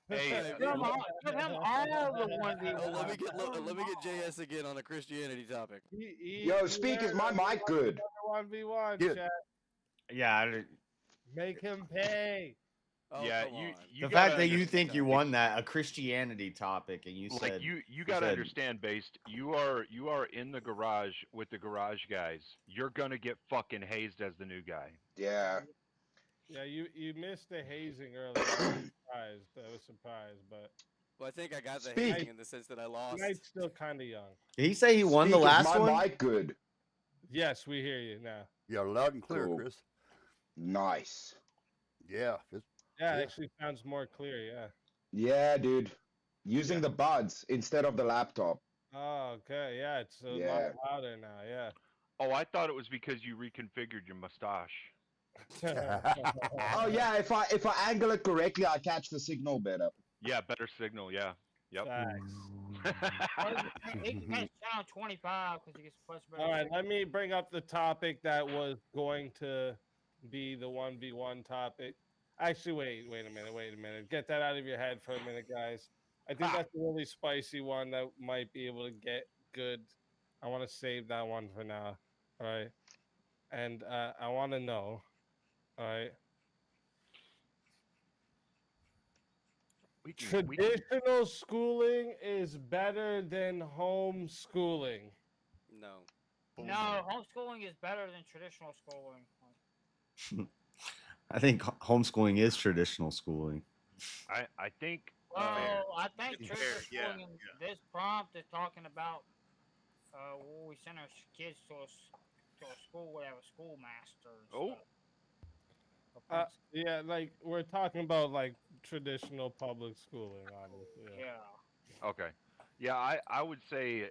Hey, Give him all the 1v1. Oh, let me get JS again on a Christianity topic. Yo, speak, is my mic good? 1v1, Yeah. chat. Yeah, Make him pay. Oh, yeah, come on. you the fact gotta that you understand- think you won that, a Christianity topic, and you like said you gotta said- understand, based. You are in the garage with the garage guys. You're gonna get fucking hazed as the new guy. Yeah. Yeah, you missed the hazing earlier. I was surprised. But Well, I think I got the Speak. hang in the sense that I lost. Knight's still kind of young. Did he say he won the Speak, is last my one? mic good? Yes, we hear you now. You're loud and clear, Cool. Chris. Nice. Yeah. Yeah, it actually sounds more clear. Yeah. Yeah, dude. Using the buds instead of the laptop. Oh, okay. Yeah, it's a Yeah. lot louder now. Yeah. Oh, I thought it was because you reconfigured your mustache. Oh yeah, if I angle it correctly, I catch the signal better. Yeah, better signal. Yeah. Yep. He can catch channel 25 because he gets much better. All right, let me bring up the topic that was going to be the 1v1 topic. Actually, wait a minute. Get that out of your head for a minute, guys. I think that's a really spicy one that might be able to get good. I want to save that one for now. All right. And I want to know. All right. Traditional schooling is better than homeschooling. No. No, homeschooling is better than traditional schooling. I think homeschooling is traditional schooling. I think. Well, I think It's traditional fair, yeah, schooling in this prompt is talking about where we send our kids to a school where they have a schoolmaster. And stuff. Yeah, like we're talking about like traditional public schooling, obviously. Yeah. Okay. Yeah, I would say,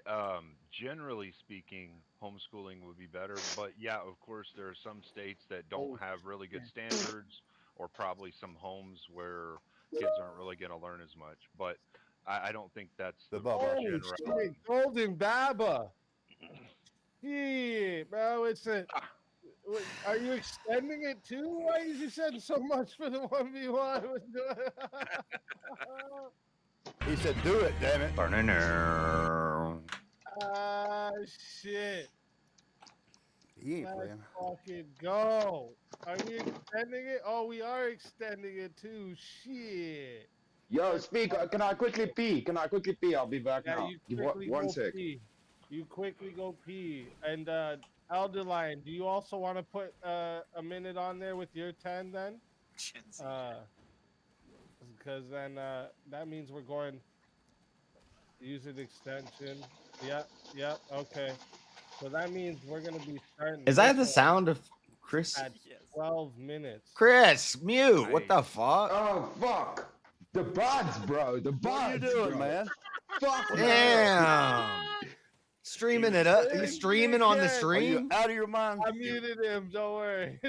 generally speaking, homeschooling would be better. But yeah, of course, there are some states that don't have really good standards, or probably some homes where kids aren't really going to learn as much. But I don't think that's the Oh general. shit, Golden Baba. Yeah, bro, it's a. Are you extending it too? Why is you sending so much for the 1v1? He said, "Do it, damn it." Ah, shit. He ain't Let's playing. fucking go. Are we extending it? Oh, we are extending it too. Shit. Yo, speak. Can I quickly pee? Can I quickly pee? I'll be back Yeah, now. you Give quickly one go sec. pee. You quickly go pee. And Elder Lion, do you also want to put a minute on there with your 10 then? Because then that means we're going use an extension. Yep, okay. So that means we're going to be starting. Is that the this sound of Chris? at 12 minutes. Chris, mute. What the fuck? Oh fuck! The buds, bro. The buds. What are you doing, bro. man? Fuck. Damn. Streaming it up. You streaming on the Are you stream? out of your mind? I muted him. Don't worry.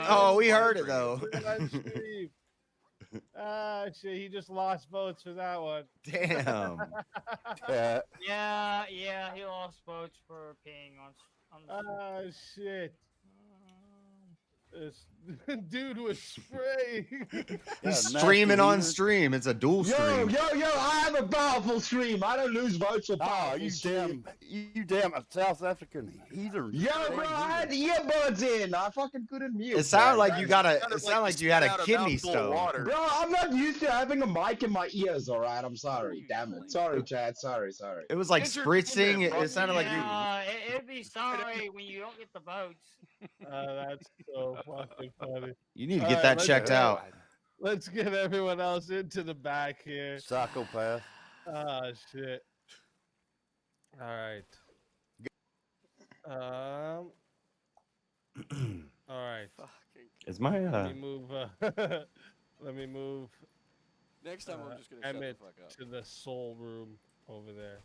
Oh, we heard it though. Ah, shit. He just lost votes for that one. Damn. Yeah. Yeah, he lost votes for peeing on the Ah, shit. This dude was spraying. He's streaming on stream. It's a dual stream. Yo! I have a powerful stream. I don't lose votes for Oh, powerful you stream. damn South African heathen. Yo, bro, I had the earbuds in. I fucking couldn't mute. It sounded man. like you got a. It sounded like you had a kidney stone. Bro, I'm not used to having a mic in my ears. All right, I'm sorry. Damn it. Sorry, Chad. Sorry. It was like spritzing. It sounded like you. It'd be sorry when you don't get the votes. That's so fucking funny. You need to get that checked out. Let's get everyone else into the back here. Psychopath. Ah, shit. All right. All right. Is my Let me move. Let me move. Next time I'm just gonna shut the Emmett fuck up. to the soul room over there.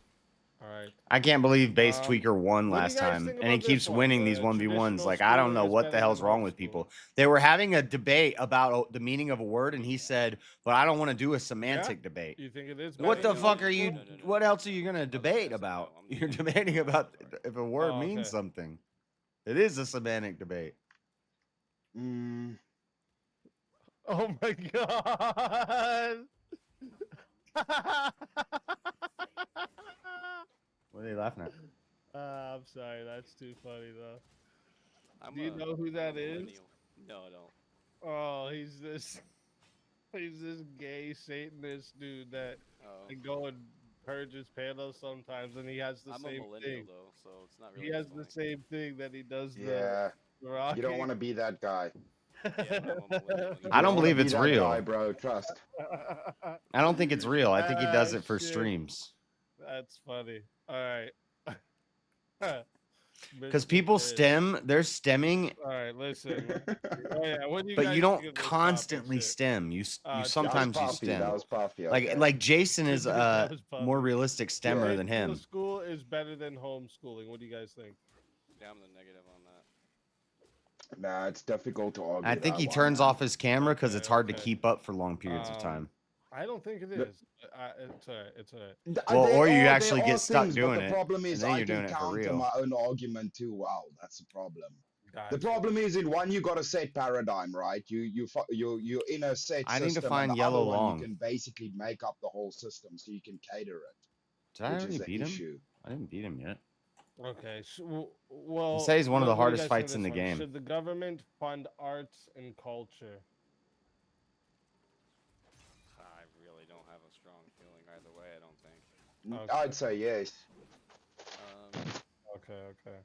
All right. I can't believe Base Tweaker won what do you last guys time, think and he about keeps this one, winning the these 1v1s. traditional Like, I don't schooling know is what the better hell's than wrong with people. They were having a debate about the meaning of a word, and he said, "But I don't want to do a semantic debate." You think it is? What better the than fuck are homeschooling? you? What else are you gonna debate about? You're debating about if a word Oh, means okay. something. It is a semantic debate. Oh my god. What are they laughing at? I'm sorry, that's too funny though. I'm Do you a- know who I'm a that is? millennial. No, I don't. Oh, he's this gay Satanist dude that Oh. can go and purge his panels sometimes, and he has the I'm a same millennial thing. though, so it's not really. He has funny. the same thing that he does Yeah. the Rocky. You don't want to be that guy. I don't wanna believe be it's that real. guy, bro. Trust. I don't think it's real. I think he does it for Shit. streams. That's funny. All right. Because Mr. people Piss. stem, they're stemming, All right, listen. Oh yeah, what do you but guys you think don't of this constantly topic, shit? stem. You That was sometimes you puffy. stem. That was puffy. Like Okay. like Jason is That a was more puffy. realistic stemmer Kids than in the him. school is better than homeschooling. What do you guys think? Yeah, I'm the negative on that. Nah, it's difficult to argue. I think that he one, turns man. off his camera because it's hard to okay. keep up for long periods of time. I don't think it is. It's all right. It's all right. Well, or you there actually are get stuck things, doing but the it, problem and is then I you're can doing it for counter real. my own argument too well. That's the problem. Gotcha. The problem is in one you got a set paradigm, right? You're in a set I need to system, find and the yellow other one long. you can basically make up the whole system, so you can cater it. Did I which already is the beat him? issue. I didn't beat him yet. Okay. So, well, He says he's one of the what do you hardest guys think fights of in this the one? game. Should the government fund arts and culture? I really don't have a strong feeling either way. I don't think. Okay. I'd say yes. Okay.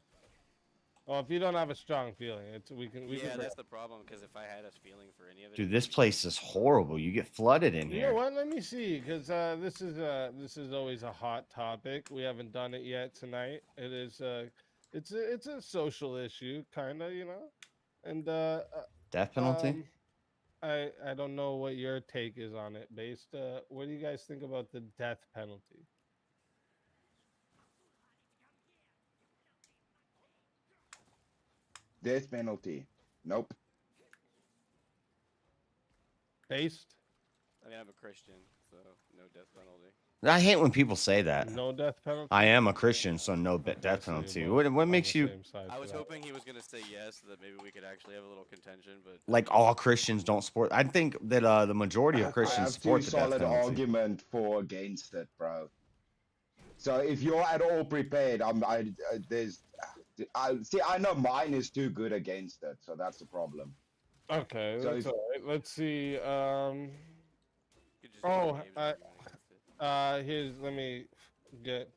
Well, if you don't have a strong feeling, we can. Yeah, that's the problem. Because if I had a feeling for any of it, Dude, this place is horrible. You get flooded in You know here. what? Let me see, because this is always a hot topic. We haven't done it yet tonight. It is it's a social issue, kind of, you know, and Death penalty? I don't know what your take is on it. Based, what do you guys think about the death penalty? Death penalty. Nope. Based? I mean, I'm a Christian, so no death penalty. I hate when people say that. No death penalty. I am a Christian, so no death so you're penalty. both What on makes the you I was hoping he was gonna say yes, so that maybe we could actually have a little contention. But like all Christians don't support? I think that the majority of I Christians have support too the death solid penalty. argument for against it, bro. So if you're at all prepared, I know mine is too good against it, so that's the problem. Okay, So that's if- all right. Let's see. Here's let me get.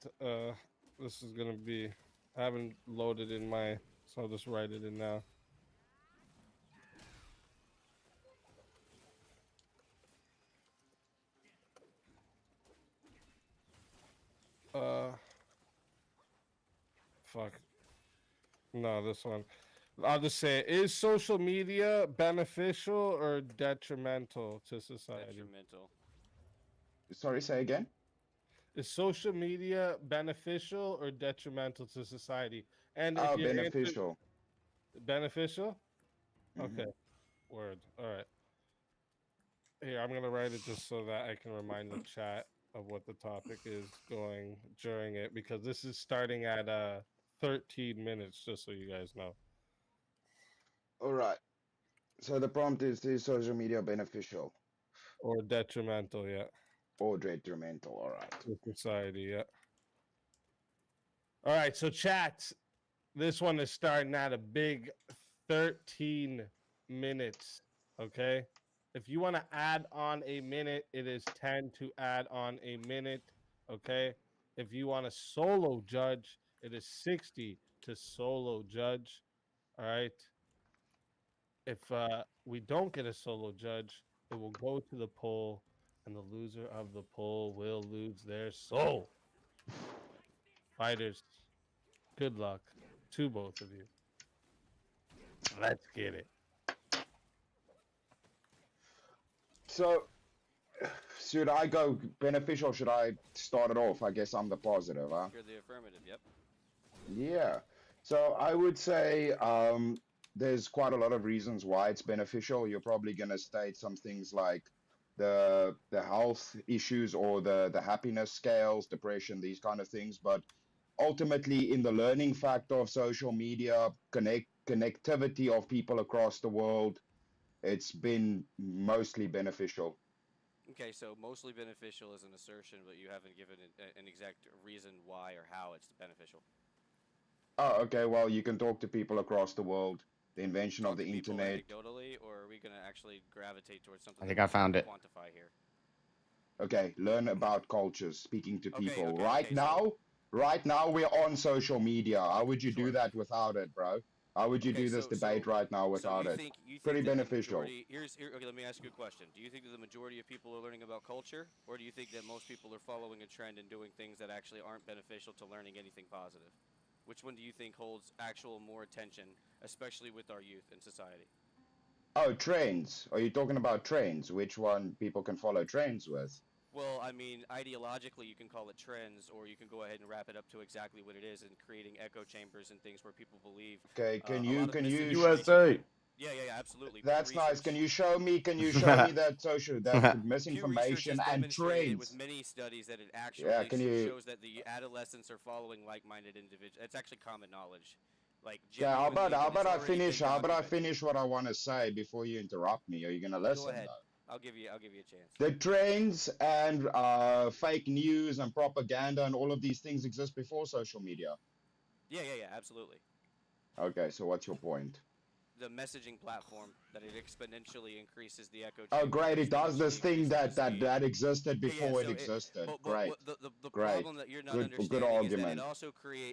This is gonna be. I haven't loaded in my, so I'll just write it in now. Fuck. No, this one. I'll just say, is social media beneficial or detrimental to society? Detrimental. Sorry, say again. Is social media beneficial or detrimental to society? And Oh, if your answer- beneficial. Beneficial? Mhm. Okay. Word. All right. Here, I'm gonna write it just so that I can remind the chat of what the topic is going during it, because this is starting at 13 minutes, just so you guys know. All right. So the prompt is social media beneficial Or detrimental, yeah. or detrimental? All right. To society, yeah. All right, so chat, this one is starting at a big 13 minutes, okay? If you want to add on a minute, it is 10 to add on a minute, okay? If you want to solo judge, it is 60 to solo judge, all right? If we don't get a solo judge, it will go to the poll, and the loser of the poll will lose their soul. Fighters, good luck to both of you. Let's get it. So should I go beneficial? Or should I start it off? I guess I'm the positive, huh? You're the affirmative. Yep. Yeah. So I would say there's quite a lot of reasons why it's beneficial. You're probably going to state some things like the health issues or the happiness scales, depression, these kind of things. But ultimately, in the learning factor of social media, connectivity of people across the world, it's been mostly beneficial. Okay, so mostly beneficial is an assertion, but you haven't given an exact reason why or how it's beneficial. Oh, okay. Well, you can talk to people across the world. The invention of the People internet. anecdotally, or are we going to actually gravitate towards something? I think that I we can found it. Quantify here. Okay, learn about cultures, speaking to people. okay, Right okay, now, we're on social media. How would you do that without it, bro? How would you Okay, do this debate right now without it? Pretty that the beneficial. majority, okay, let me ask you a question. Do you think that the majority of people are learning about culture, or do you think that most people are following a trend and doing things that actually aren't beneficial to learning anything positive? Which one do you think holds actual more attention, especially with our youth in society? Oh, trains. Are you talking about trains? Which one people can follow trains with? Well, I mean, ideologically, you can call it trends, or you can go ahead and wrap it up to exactly what it is, and creating echo chambers and things where people believe. Okay, can a you lot of USA. Yeah, absolutely. That's nice. Can you show me that misinformation and Demonstrated with trends? many studies that it actually Yeah, can you shows that the adolescents are following like-minded individuals. It's actually common knowledge. Like Yeah, how genuinely, about and it's already been how about I documented. finish what I want to say before you interrupt me? Are you gonna Go listen ahead. though? I'll give you a chance. The trains and fake news and propaganda and all of these things exist before social media. Yeah, absolutely. Okay, so what's your point? The messaging platform that it exponentially increases the echo Oh, chamber. great! It does this thing that existed before it existed. Great. The Great. problem that you're not Good understanding is that argument.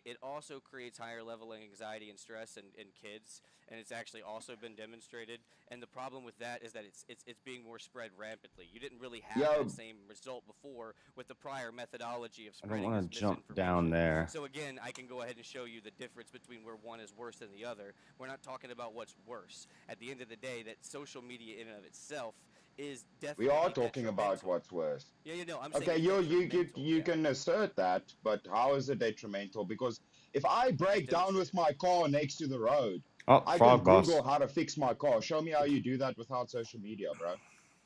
it also creates higher level anxiety and stress in kids, and it's actually also been demonstrated. And the problem with that is that it's being more spread rampantly. You didn't really have that same result before with the prior methodology of I don't spreading want this to jump misinformation. down there. So again, I can go ahead and show you the difference between where one is worse than the other. We're not talking about what's worse. At the end of the day, that social media in and of itself is definitely We are talking about what's worse. Yeah, I'm okay, saying you can assert that, but how is it detrimental? Because if I break down with my car next to the road, Oh, I frog can boss. Google how to fix my car. Show me how you do that without social media, bro.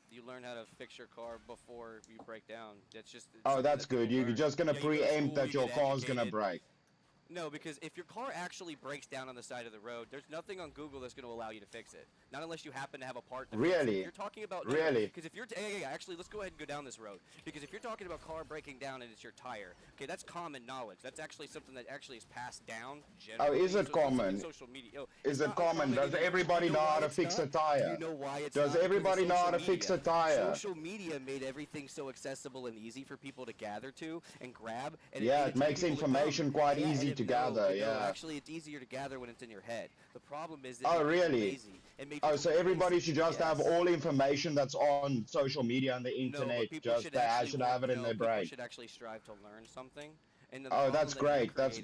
You learn how to fix your car before you break down. That's just. Oh, that's good. You're just gonna preempt that your car's gonna break. No, because if your car actually breaks down on the side of the road, there's nothing on Google that's going to allow you to fix it. Not unless you happen to have a part to fix it. Really? If you're talking about really? Because if you're actually, let's go ahead and go down this road. Because if you're talking about car breaking down and it's your tire, okay, that's common knowledge. That's actually something that actually is passed down. Oh, is it common? Social media. Oh, is it common? Does everybody know how to fix a tire? Do you know why it's Does everybody know how to fix a tire? Social media made everything so accessible and easy for people to gather to and grab. And yeah, it makes information quite easy to gather. Yeah. Actually, it's easier to gather when it's in your head. The problem is that oh, really? Oh, so everybody should just have all information that's on social media and the internet. No, just they should have it in their brain. People should actually strive to learn something. And oh, that's great. That's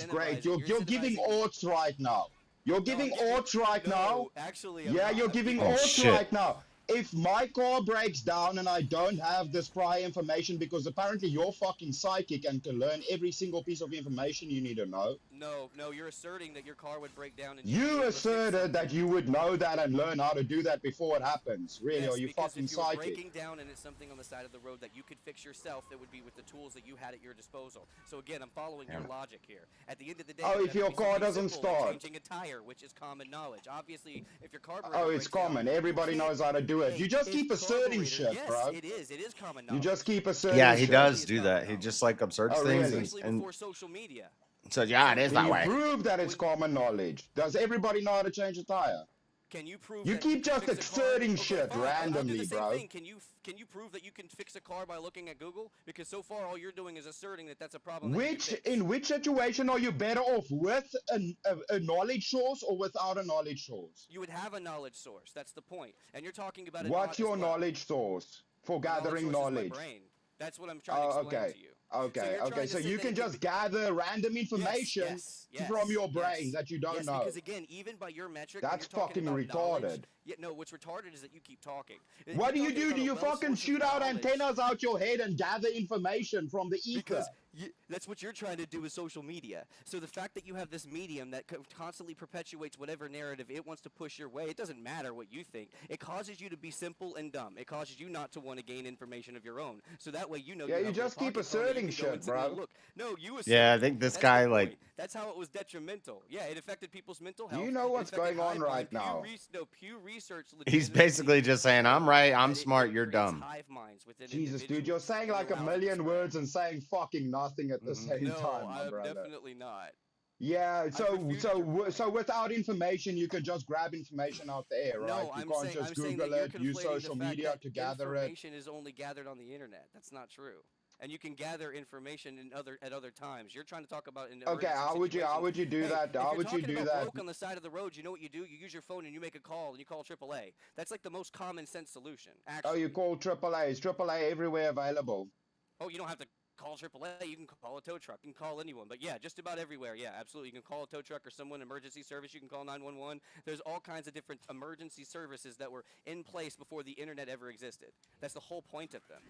great. You're giving odds right now. You're giving odds right now. Actually, yeah, you're giving odds right now. If my car breaks down and I don't have this prior information because apparently you're fucking psychic and can learn every single piece of information you need to know. No, you're asserting that your car would break down. And you asserted that you would know that and learn how to do that before it happens. Really, yes, are you fucking if you were psychic? breaking down and it's something on the side of the road that you could fix yourself, it would be with the tools that you had at your disposal. So again, I'm following your logic here. At the end of the day, oh, if your car doesn't start, changing a tire, which is common knowledge. Obviously, if your car oh, it's common. Everybody knows how to do it. You just keep asserting shit, yes, bro. It is common knowledge. You just keep asserting. Yeah, he shit. does do that. He just like asserts things Especially and before social media. So yeah, it is that way. Can you prove that it's common knowledge? Does everybody know how to change a tire? Can you prove? You that keep you can just fix asserting a car? shit Okay, randomly, I'll do the same bro. thing. Can you prove that you can fix a car by looking at Google? Because so far all you're doing is asserting that that's a problem. In which situation are you better off with a knowledge source or without a knowledge source? You would have a knowledge source. That's the point. And you're talking about. What's your knowledge source for gathering knowledge? That's what I'm trying to explain to you. Okay. So you can just gather random information from your brain that you don't know. Because again, even by your metric, that's fucking retarded. Yeah, no, what's retarded is that you keep talking. What do you do? Do you fucking shoot out antennas out your head and gather information from the ether? Because that's what you're trying to do with social media. So the fact that you have this medium that constantly perpetuates whatever narrative it wants to push your way, it doesn't matter what you think. It causes you to be simple and dumb. It causes you not to want to gain information of your own. So that way you know. Yeah, you just keep asserting shit, bro. Look, no, you assert. Yeah, I think this guy like. That's how it was detrimental. Yeah, it affected people's mental health. Do you know what's going on right now? Pew Research. He's basically just saying, "I'm right, I'm smart, you're dumb." Jesus, dude, you're saying like a million words and saying fucking nothing at the same time, my brother. Definitely not. Yeah, so without information, you can just grab information out there, right? No, you can't just Google it, use social media to gather it. Information is only gathered on the internet. That's not true. and you can gather information at other times. You're trying to talk about an Okay, emergency how would you situation. do Hey, that? if How you're would you talking do about that? broke on the side of the road, you know what you do? You use your phone and you make a call and you call AAA. That's like the most common sense solution. Actually. Oh, you call AAA. Is AAA everywhere available? Oh, you don't have to call AAA. You can call a tow truck. You can call anyone. But yeah, just about everywhere. Yeah, absolutely. You can call a tow truck or someone, emergency service. You can call 911. There's all kinds of different emergency services that were in place before the internet ever existed. That's the whole point of them.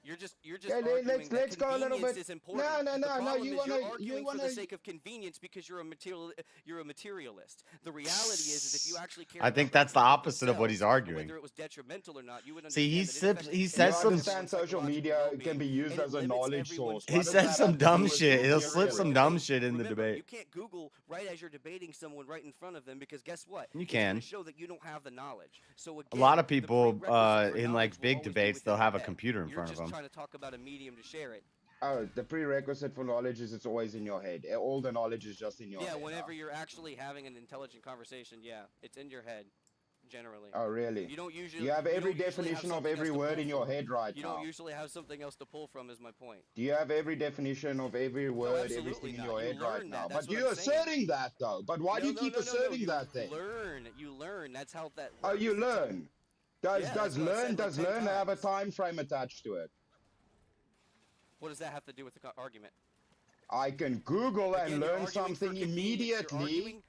You're just arguing that let's go a little convenience bit. is important. No. The problem is You're you're arguing for the sake of convenience because you're a materialist. The reality is if you actually care I think about that's the opposite of what he's arguing. whether it was detrimental or not, you would See, understand he that says some. Understand social media can be used as a knowledge source. He says some dumb shit. He'll slip some dumb shit in the debate. You can't Google right as you're debating someone right in front of them because guess what? You It's can. gonna show that you don't have the knowledge. So A again, lot of the people prerequisite for in knowledge like will big always be debates, within they'll your have a head. computer in You're front of just them. trying to talk about a medium to share it. Oh, the prerequisite for knowledge is it's always in your head. All the knowledge is just in your Yeah, head. whenever you're actually having an intelligent conversation, yeah, it's in your head, generally. Oh, really? You don't usually. You have every don't usually have definition of something else every to word pull in your from. head right You now. don't usually have something else to pull from. Is my point. Do you have every definition of every word, absolutely everything in not. your You head right learn now? that. That's But what you're I'm saying. asserting that though. But why do you keep asserting You that then? You learn. That's how that works. Oh, you learn. Yeah, that's Does what I said, learn like 10 have a time frame attached to it? What does that have to do with the argument? I can Google Again, and you're learn arguing for something convenience. You're immediately.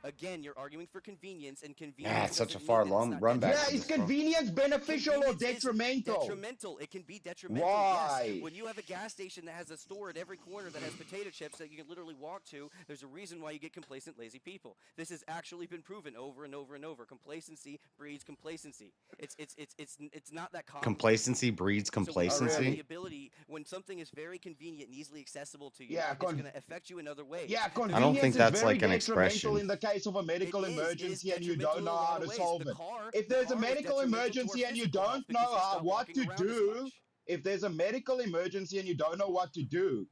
Again, you're arguing for convenience, and convenience. Yeah, it's such a doesn't far mean that it's not run back. Yeah, to is this, bro. convenience beneficial or Convenience is detrimental? Detrimental. It can be detrimental. Why? Yes. When you have a gas station that has a store at every corner that has potato chips that you can literally walk to, there's a reason why you get complacent, lazy people. This has actually been proven over and over and over. Complacency breeds complacency. It's not that common. Complacency breeds So when you have complacency. the ability, when something is very convenient and easily accessible to you, Yeah, it's going to affect you in other ways. Yeah, I don't convenience think is that's very like an detrimental expression. in the case of a medical emergency and you don't know how to solve it. If The there's a car is medical detrimental to our emergency and you physical health don't because know we stop what walking to around as do, much. if there's a medical emergency and you don't know what to do,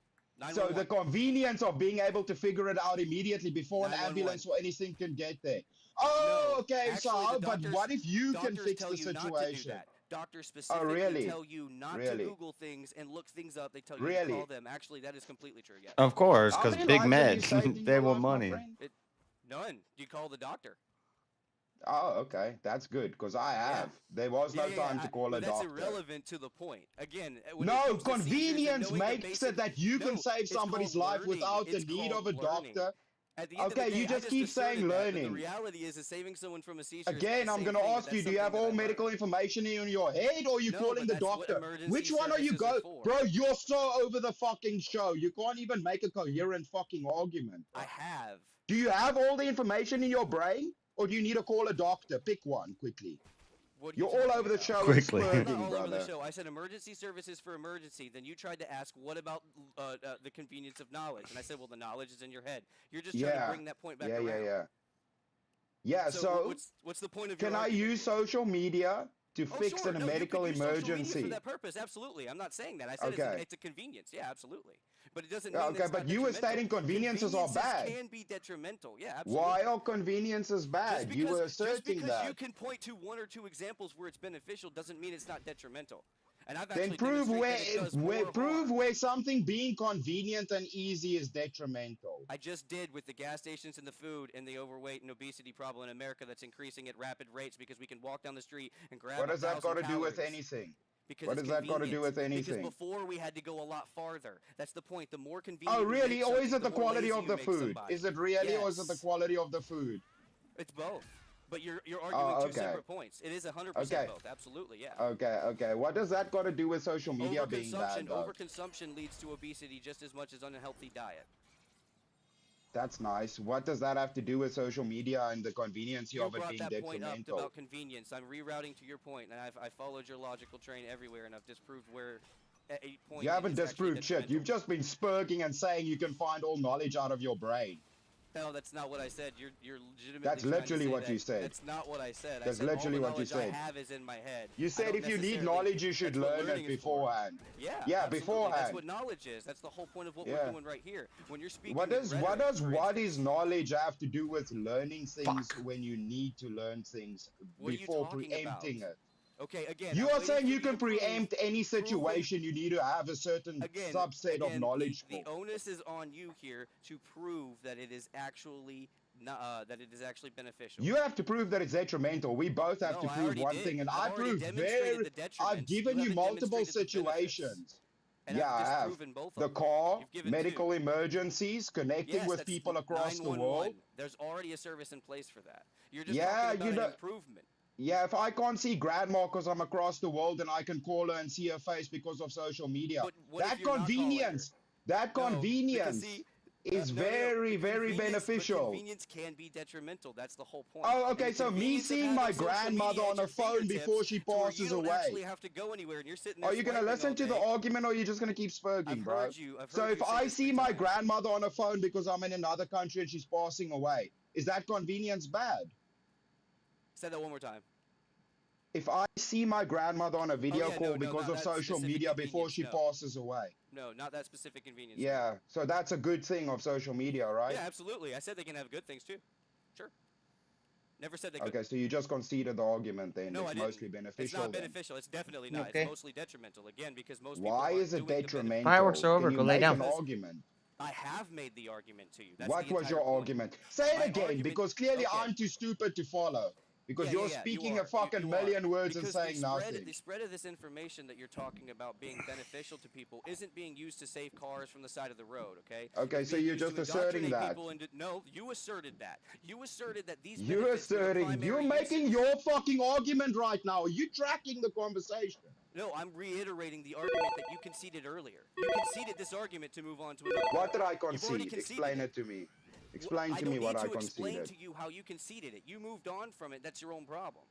so the 911. convenience of being able to figure it out immediately before an 911. ambulance or anything can get there. Oh, No, okay, actually, so, the but doctors- what if you can doctors fix tell the you not to do situation? that. Doctors specifically really? tell you not Really? to Google things and look things up. They tell you to Really? call them. Actually, that is completely true. Yeah. Of course, How because many big lives have you med, saved in they your want life, my money. friend? None. You call the doctor. Oh, okay, that's good, because I have. There was no time to call a but that's doctor. irrelevant to the point. Again, when it No, comes to seizures and convenience knowing the makes basic- it that you No, can save it's somebody's called life learning. without the It's need called of a learning. doctor. At the end Okay, of the day, you just keep asserted saying that, but learning. The reality is saving someone from a seizure. Again, is the I'm same going to thing, but ask you, that's do you have something that all I learned. medical information in your head or are you No, calling but the that's what doctor? emergency Which one are you services go? are for. Bro, you're so over the fucking show. You can't even make a coherent fucking argument. I have. Do you have all the information in your brain or do you need to call a doctor? Pick one quickly. What are You're you all talking over the about? show and Quickly. I'm not spurging, all over the brother. show. I said emergency services for emergency. Then you tried to ask, what about the convenience of knowledge? And I said, well, the knowledge is in your head. You're just trying to bring that point back around. Yeah, so what's the point of your can I argument? use social media to fix sure. a No, medical you could use social media emergency? for that purpose, absolutely. I'm not saying that. I said Okay. it's a convenience. Yeah, absolutely. But it doesn't Yeah, mean okay, that it's but not you were detrimental. stating conveniences are bad. can be detrimental. Yeah, absolutely. Why are conveniences bad? You were Just asserting because that. you can point to one or two examples where it's beneficial doesn't mean it's not detrimental. And I've Then actually prove demonstrated that it does more harm. where something being convenient and easy is detrimental. I just did with the gas stations and the food and the overweight and obesity problem in America that's increasing at rapid rates because we can walk down the street and grab. What does that got to 1,000 do with calories. anything? Because What it's does that got to do with convenience. anything? Because before we had to go a lot farther. That's the point. The more convenient. Oh, you really? make Or is something, it the more quality lazy of you the make food? somebody. Is it really, or is it the Yes. quality of the food? It's both. But you're arguing two okay. separate points. It is 100% Okay. both. Absolutely, yeah. Okay. What does that got to do with social media being bad, though? Overconsumption leads to obesity just as much as unhealthy diet. That's nice. What does that have to do with social media and the convenience You of it brought being that point up detrimental? about convenience. I'm rerouting to your point, and I followed your logical train everywhere, and I've disproved where at a point. You haven't it is actually disproved shit. You've just been spurging and saying you can find all knowledge out of your brain. No, that's not what I said. You're legitimately. That's trying to literally say what that. you said. That's not what I said. That's I said literally all the what you knowledge said. I have is in my head. You I said don't if you need necessarily- knowledge, you should that's what learn learning it is for. beforehand. Yeah, Yeah, absolutely. beforehand. That's what knowledge is. That's the whole point of what Yeah. we're doing right here. When you're speaking. What in does rhetoric, what is knowledge have to do with learning things when you need to learn things What are you before talking preempting about? it? Okay, again, You I'm are waiting saying for you can preempt any proven- situation. You need to have a certain subset of knowledge. The onus is on you here to prove that it is actually beneficial. You have to prove that it's detrimental. We both have No, to I prove already one did. thing, and I've I already proved demonstrated the I've detriments. given You you haven't multiple demonstrated the benefits. situations. And Yeah, I've I have. disproven both The of them. car, You've given medical two. emergencies, connecting Yes, with that's people across the 911. world. There's already a service in place for that. You're just Yeah, talking you about know. an improvement. Yeah, if I can't see grandma because I'm across the world and I can call her and see her face because of social media, But what if that you're not calling her? convenience, that No, convenience because see, is no, very, but very beneficial. Convenience can be detrimental. That's the whole point. Oh, And okay. the So me convenience of seeing my having social grandmother media at on a your phone before fingertips she to where passes you don't away. actually have to go anywhere, and you're sitting there. Are you gonna swiping listen all to the day. argument, or are you just gonna keep spurging, I've bro? heard you. I've So heard if you say I this see 3 my times. grandmother on a phone because I'm in another country and she's passing away, is that convenience bad? Say that one more time. If I see my grandmother on a video yeah, call no, because not of that social specific media before convenience, she no. passes away. No, not that specific convenience. Yeah, so that's a good thing of social media, right? Yeah, absolutely. I said they can have good things too. Sure. Never said they could. Okay, so you just conceded the argument then. No, It's I didn't. mostly beneficial. It's not then. beneficial. It's definitely not. Okay. It's mostly detrimental. Again, because most people Why aren't is it doing the detrimental? Fireworks are over, Can you go lay make down. an argument? I have made the argument to you. That's What the was your entire point. argument? Say it My again, argument- because clearly okay. I'm too stupid to follow. Because Yeah, you're yeah, yeah, you speaking are. a fucking You are. million words and Because saying nothing. The spread of this information that you're talking about being beneficial to people isn't being used to save cars from the side of the road, okay? Okay, It's so being you're used just to asserting indoctrinate that. people no, you asserted that. You asserted that these You're benefits were the asserting, primary you're making uses. your fucking argument right now. Are you tracking the conversation? No, I'm reiterating the argument that you conceded earlier. You conceded this argument to move on to another. What did I You've already concede? conceded Explain it to me. Explain to me what I I don't need to explain conceded. to you how you conceded it. You moved on from it. That's your own problem.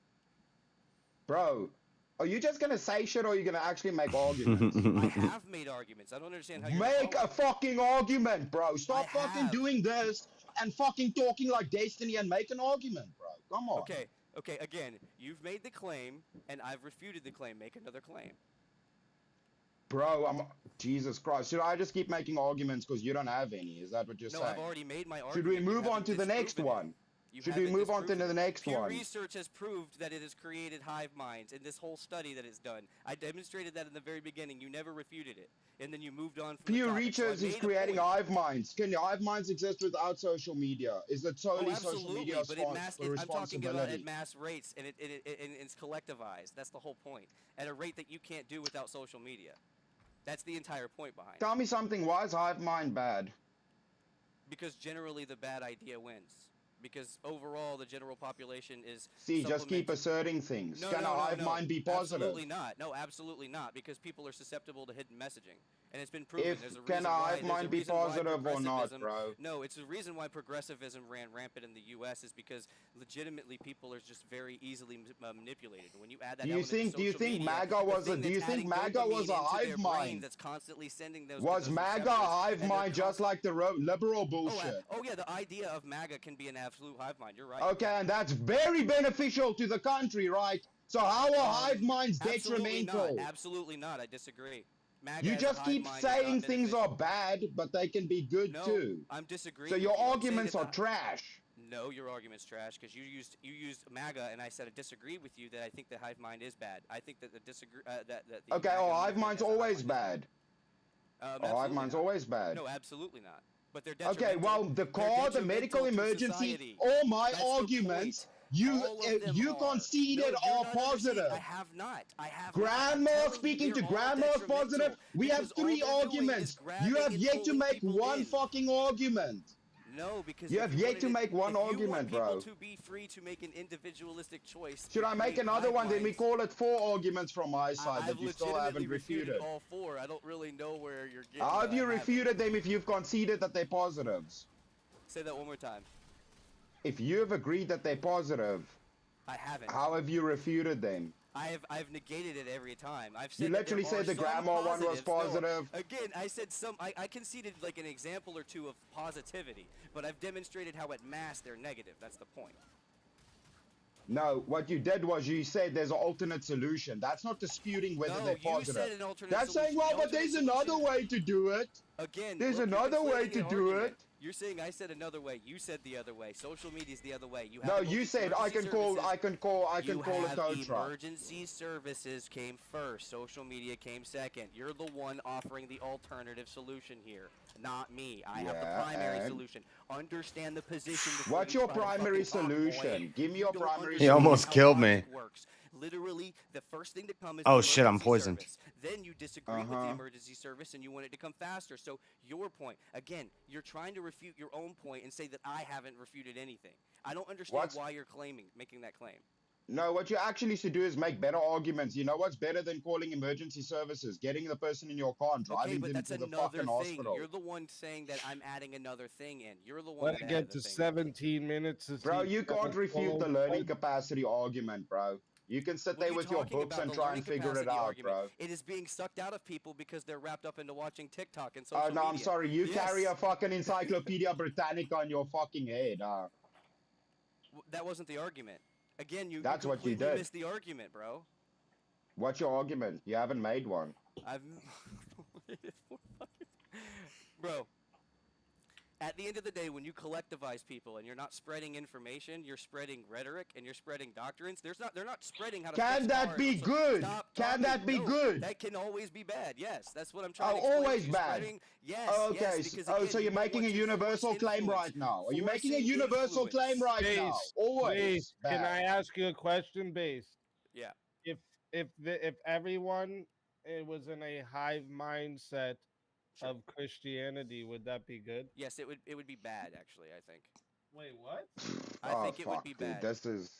Bro, are you just gonna say shit or are you gonna actually make arguments? I have made arguments. I don't understand how you're Make a fucking argument, bro. Stop I fucking have. doing this and fucking talking like Destiny and make an argument, bro. Come on. Okay, again, you've made the claim, and I've refuted the claim. Make another claim. Bro, Jesus Christ. Should I just keep making arguments because you don't have any? Is that what you're saying? No, I've already made my argument. Should we You move on haven't to the next disproven it. one? You Should we haven't move on to disproven the it. next Pew one? research has proved that it has created hive minds in this whole study that it's done. I demonstrated that in the very beginning. You never refuted it, and then you moved on from the Pew topic. research So I is made a creating point. hive minds. Can hive minds exist without social media? Is it solely social Absolutely, media but I'm talking about at mass rates, and it's collectivized. That's the whole point. At a rate that you can't do without social media. That's the entire point behind it. Tell me something. Why is hive mind bad? Because generally the bad idea wins. Because overall the general population is See, just keep asserting things. Can a hive mind be positive? Absolutely not. No, absolutely not. Because people are susceptible to hidden messaging. And it's been proven. There's a Can reason a why, hive there's a mind be reason why positive or not, progressivism- bro? No, it's the reason why progressivism ran rampant in the U.S. is because legitimately people are just very easily manipulated. When you add that Do you element of think social media, MAGA the was a thing do you that's think adding MAGA was dopamine a into their hive brain mind? that's constantly sending those Was those MAGA a receptors, hive and they're mind just like the liberal bullshit? Oh yeah, the idea of MAGA can be an absolute hive mind. You're right. Okay, and that's very beneficial to the country, right? So how are hive minds Absolutely detrimental? not. Absolutely not. I disagree. MAGA You as a just hive keep mind is not saying things beneficial. are bad, but they can be good No, too. I'm disagreeing. So your with you. I'm saying arguments that are the- trash. No, your argument's trash because you used MAGA, and I said I disagree with you that I think the hive mind is bad. I think that the disagree that the Okay, MAGA oh, hive movement mind's as a hive always mind is bad. Oh, hive absolutely mind's not. always bad. No, absolutely not. But they're Okay, detrimental. well, the They're car, the medical detrimental to emergency, society. all my That's the arguments, point. you All of them you are. conceded No, you're are not understanding. positive. I have not. I have Grandma, not. I'm telling speaking you, to they're all grandma's detrimental positive. We have because all 3 they're doing is arguments. You grabbing have and yet to pulling make people one in. fucking argument. No, because You if have you yet wanted to it- make one if you want argument, people bro. to be free to make an individualistic choice. Should I make create another hive one? Then we minds, call it 4 arguments from my side I've that you still legitimately haven't refuted. all 4. I don't really know where you're getting. How have that you I haven't. refuted them if you've conceded that they're positives? Say that one more time. If you have agreed that they're positive, I haven't. how have you refuted them? I've negated it every time. I've said You that literally there are said the some grandma one was positives. No, positive. again, I said some. I conceded like an example or two of positivity, but I've demonstrated how at mass they're negative. That's the point. No, what you did was you said there's an alternate solution. That's not disputing whether No, they're you positive. said an alternate That's saying, solution. well, The but there's alternate another way to do it. Again, There's look, you're another way conflating to an do argument. it. You're saying I said another way. You said the other way. Social media is the other way. You have No, you said I can call a tow truck. Emergency services came first. Social media came second. You're the one offering the alternative solution here, not me. I have the primary solution. Understand the position. What's your primary solution? Give me your primary solution. He almost killed me. Works. Literally, the first thing to come is Oh the shit, I'm emergency poisoned. service. Then you disagree with the emergency service and you want it to come faster. So your point, again, you're trying to refute your own point and say that I haven't refuted anything. I don't understand why you're making that claim. No, what you actually should do is make better arguments. You know what's better than calling emergency services? Getting the person in your car and driving them to the fucking hospital. You're the one saying that I'm adding another thing in. You're the one. Let it get to 17 minutes. Bro, you can't refute the learning capacity argument, bro. You can sit there with your books and try and figure it out, bro. It is being sucked out of people because they're wrapped up into watching TikTok and social media. Oh, no, I'm sorry. You carry a fucking Encyclopedia Britannica on your fucking head. That wasn't the argument. Again, That's what you did. missed the argument, bro. What's your argument? You haven't made one. Bro, at the end of the day, when you collectivize people and you're not spreading information, you're spreading rhetoric and you're spreading doctrines. They're not spreading how to. Can that be good? Can that be good? That can always be bad. Yes, that's what I'm trying to explain. Always bad. Yes. Okay. Yes, because, so you're making a universal claim right now. Are you making a universal claim right now? Always. Can I ask you a question, Base? Yeah. If everyone was in a hive mindset of Christianity, would that be good? Yes, it would be bad, actually, I think. Wait, what? I think it would be bad. This is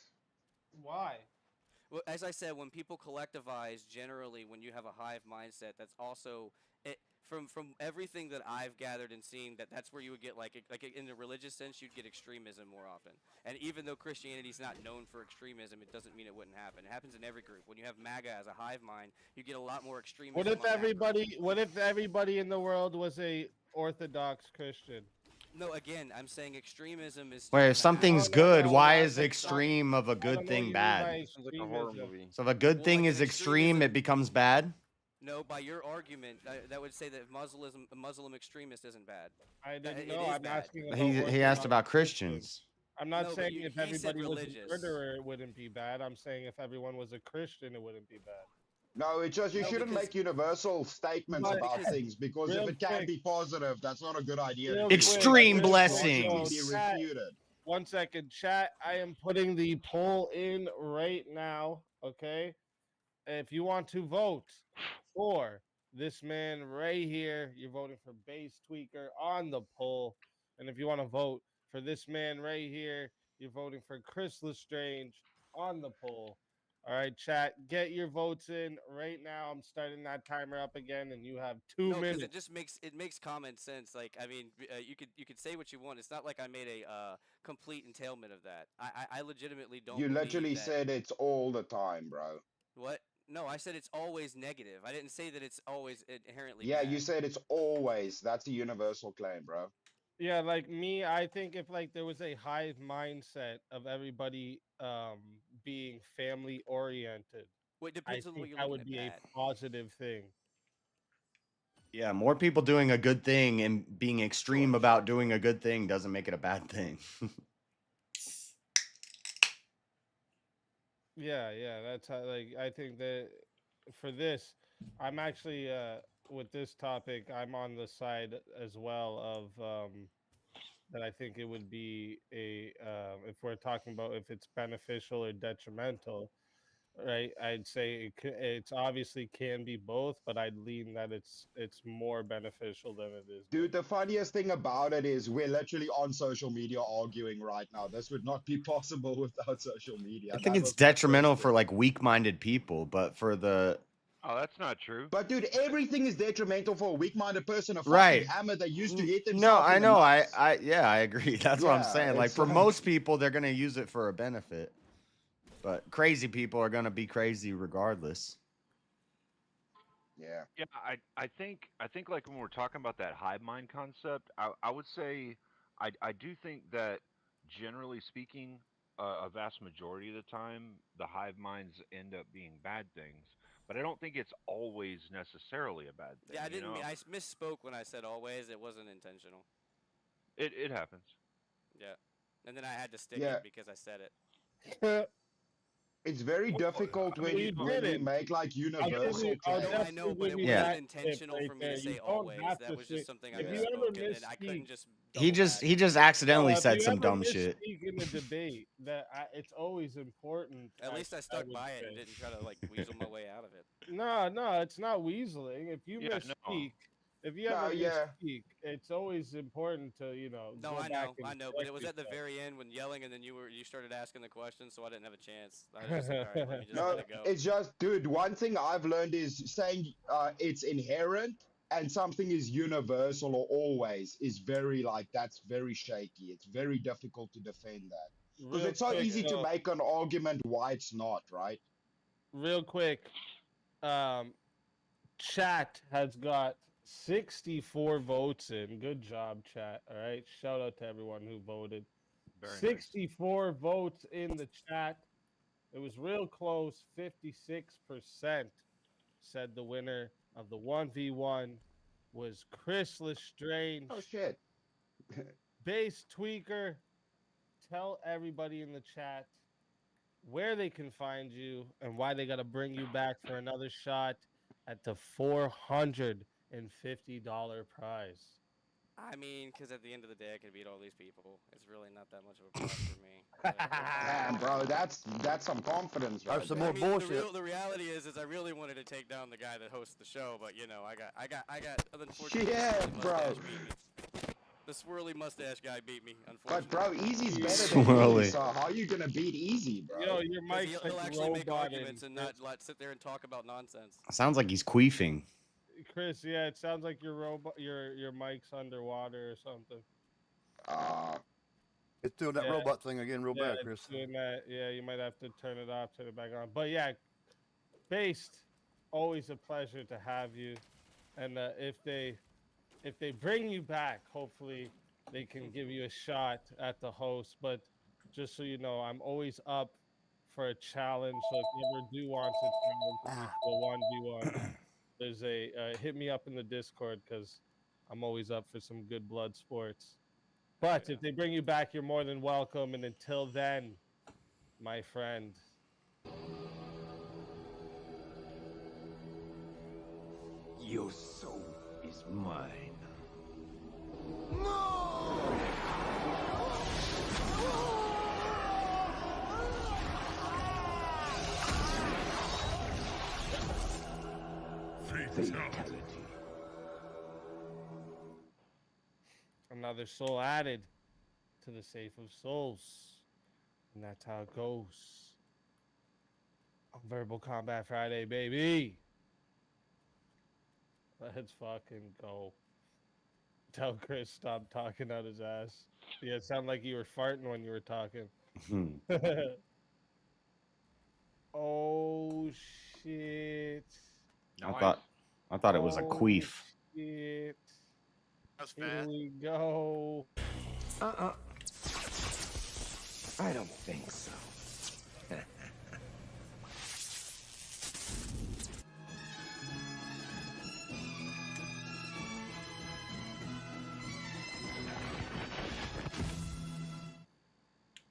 why? Well, as I said, when people collectivize, generally, when you have a hive mindset, that's also from everything that I've gathered and seen, that's where you would get like in the religious sense, you'd get extremism more often. And even though Christianity's not known for extremism, it doesn't mean it wouldn't happen. It happens in every group. When you have MAGA as a hive mind, you get a lot more extremism. What if everybody in the world was a Orthodox Christian? No, again, I'm saying extremism is. Wait, if something's good, why is extreme of a good thing bad? Sounds like a horror movie. So if a good thing is extreme, it becomes bad? No, by your argument, that would say that a Muslim extremist isn't bad. I didn't know. I'm asking. He asked about Christians. I'm not saying if everybody was a murderer, it wouldn't be bad. I'm saying if everyone was a Christian, it wouldn't be bad. No, it's just you shouldn't make universal statements about things because if it can be positive, that's not a good idea. Extreme blessings. One second, chat. I am putting the poll in right now. Okay, if you want to vote for this man right here, you're voting for Base Tweaker on the poll, and if you want to vote for this man right here, you're voting for Chris Lestrange on the poll. All right, chat, get your votes in right now. I'm starting that timer up again, and you have 2 minutes. It just makes common sense. Like, I mean, you could say what you want. It's not like I made a complete entailment of that. I legitimately don't. You literally said it's all the time, bro. What? No, I said it's always negative. I didn't say that it's always inherently. Yeah, bad. you said it's always. That's a universal claim, bro. Yeah, like me, I think if like there was a hive mindset of everybody being family oriented, I think that would be a positive thing. Yeah, more people doing a good thing and being extreme about doing a good thing doesn't make it a bad thing. Yeah, that's how. Like, I think that for this, I'm actually with this topic, I'm on the side as well of that I think it would be a if we're talking about if it's beneficial or detrimental, right? I'd say it's obviously can be both, but I'd lean that it's more beneficial than it is. Dude, the funniest thing about it is we're literally on social media arguing right now. This would not be possible without social media. I think it's detrimental for like weak-minded people, but for the Oh, that's not true. But dude, everything is detrimental for a weak-minded person. A right. fucking hammer that used to hit themselves. No, I know. I agree. That's what I'm saying. Like for like... most people, they're gonna use it for a benefit, but crazy people are gonna be crazy regardless. Yeah. Yeah, I think like when we're talking about that hive mind concept, I would say I do think that generally speaking, a vast majority of the time, the hive minds end up being bad things. But I don't think it's always necessarily a bad thing. Yeah, I didn't mean, I misspoke when I said always. It wasn't intentional. It happens. Yeah, and then I had to stick Yeah. it because I said it. It's very difficult I mean, when you when we didn't. make like I'll give universal you. I'll claims. I know, definitely but give it you Yeah. wasn't that tip intentional right for me there. to say You don't always. have That to was say. just something I If you ever misspoke, and then I couldn't misspeak, just He double just back. he just accidentally if said you some ever dumb shit. misspeak in a debate, it's always important. At least I stuck would by it say. and didn't try to like weasel my way out of it. No, it's not weaseling. If you Yeah, misspeak, if you No, ever yeah. misspeak, it's always important to No, go I back know, and I know, but it correct was at the yourself. very end when yelling, and then you started asking the questions, so I didn't have a chance. I was just like, all right, let me just No, let it go. it's just, dude, one thing I've learned is saying it's inherent and something is universal or always is very like that's very shaky. It's very difficult to defend that because Real it's so quick, easy to make an argument why it's not, right? real quick, um, chat has got 64 votes in. Good job, chat. All right, shout out to everyone who voted. Very nice. 64 votes in the chat. It was real close. 56% said the winner of the 1v1 was Chris Lestrange. Oh shit. Base Tweaker, tell everybody in the chat where they can find you and why they got to bring you back for another shot at the $450 prize. I mean, because at the end of the day, I could beat all these people. It's really not that much of a prize for me. Damn, bro, that's some confidence, right? some there. more bullshit. The reality is I really wanted to take down the guy that hosts the show, but I got unfortunately. Yeah, the bro. mustache beat me. The swirly mustache guy beat me, But unfortunately. bro, Easy's better than Swirly. me, so how you gonna beat Easy, bro? Yo, your 'Cause mic's he'll like actually make robot arguments and not sit there and talk about nonsense. Sounds like he's queefing. Chris, yeah, it sounds like your robot, your mic's underwater or something. It's doing that Yeah. robot thing again real bad, it's Chris. doing that. Yeah, you might have to turn it off, turn it back on. But yeah, Based, always a pleasure to have you. And if they bring you back, hopefully they can give you a shot at the host. But just so you know, I'm always up for a challenge. So if you ever do want to challenge me to a 1v1, there's a hit me up in the Discord because I'm always up for some good blood sports. But if they bring you back, you're more than welcome. And until then, my friend. Your soul is mine. Fatality. Another soul added to the safe of souls. And that's how it goes. On Verbal Combat Friday, baby. Let's fucking go. Tell Chris stop talking out his ass. Yeah, it sounded like you were farting when you were talking. Oh shit. I thought it was a queef. Shit. That's Here fast. we go. I don't think so.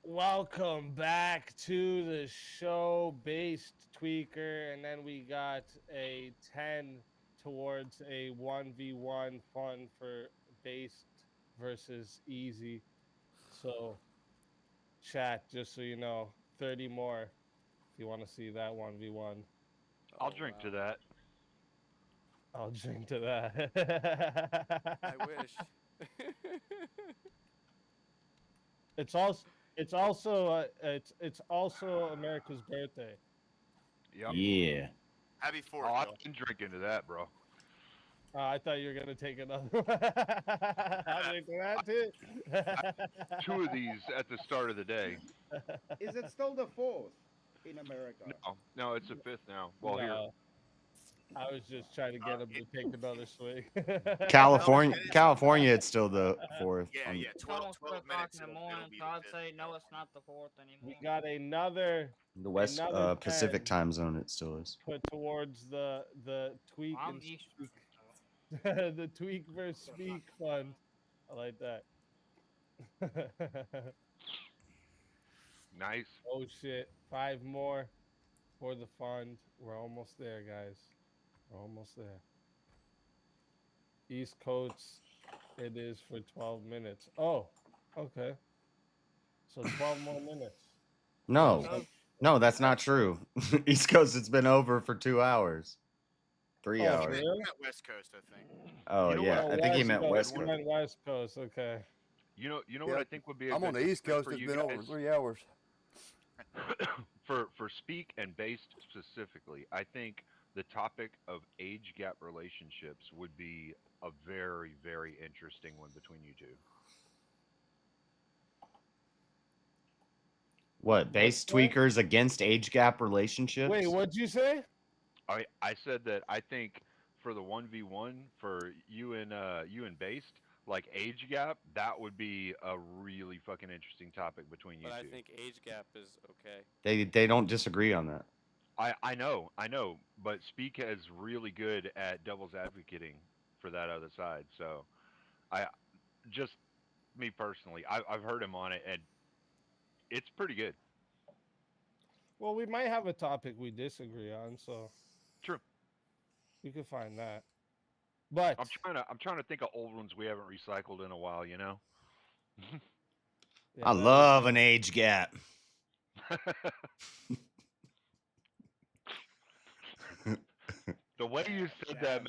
Welcome back to the show, Based Tweaker, and then we got a 10 towards a 1v1 fun for Based versus Easy. So, chat, just so you know, 30 more if you want to see that 1v1. I'll drink to that. I'll drink to that. I wish. It's also America's birthday. Yep. Yeah. Happy 4th. Oh, I've been drinking to that, bro. I thought you were gonna take another one. I'll drink to that too. Two of these at the start of the day. Is it still the 4th in America? No, it's the 5th now. Well, here. No. I was just trying to get him to take another swig. California, it's still the 4th. Yeah, yeah. 12 minutes. In the morning, so I'd say no, it's not the 4th anymore. We got another. The West another Pacific 10 time zone, it still is. put towards the tweak I'm and used to speak. The tweak versus speak fund. I like that. Nice. Oh shit! 5 more for the fund. We're almost there, guys. We're almost there. East Coast, it is for 12 minutes. Oh, okay. So 12 more minutes. No, So- no, that's not true. East Coast, it's been over for 2 hours, 3 Oh, hours. for He real? meant West Coast, I think. Oh You know yeah, what? I think he West meant Coast. West He Coast. meant West Coast. Okay. You know Yeah, what I think would be a I'm good on the East topic Coast. for It's you been over guys? 3 hours. For speak and based specifically, I think the topic of age gap relationships would be a very, very interesting one between you two. What, base tweakers against age gap relationships? Wait, what'd you say? I said that I think for the 1v1 for you and based, like age gap, that would be a really fucking interesting topic between you But I two. think age gap is okay. They don't disagree on that. I know, but Speak is really good at devil's advocating for that other side. So I just me personally, I've heard him on it and it's pretty good. Well, we might have a topic we disagree on, so True. we could find that. But I'm trying to think of old ones we haven't recycled in a while, you know? I love an age gap. The way you said that,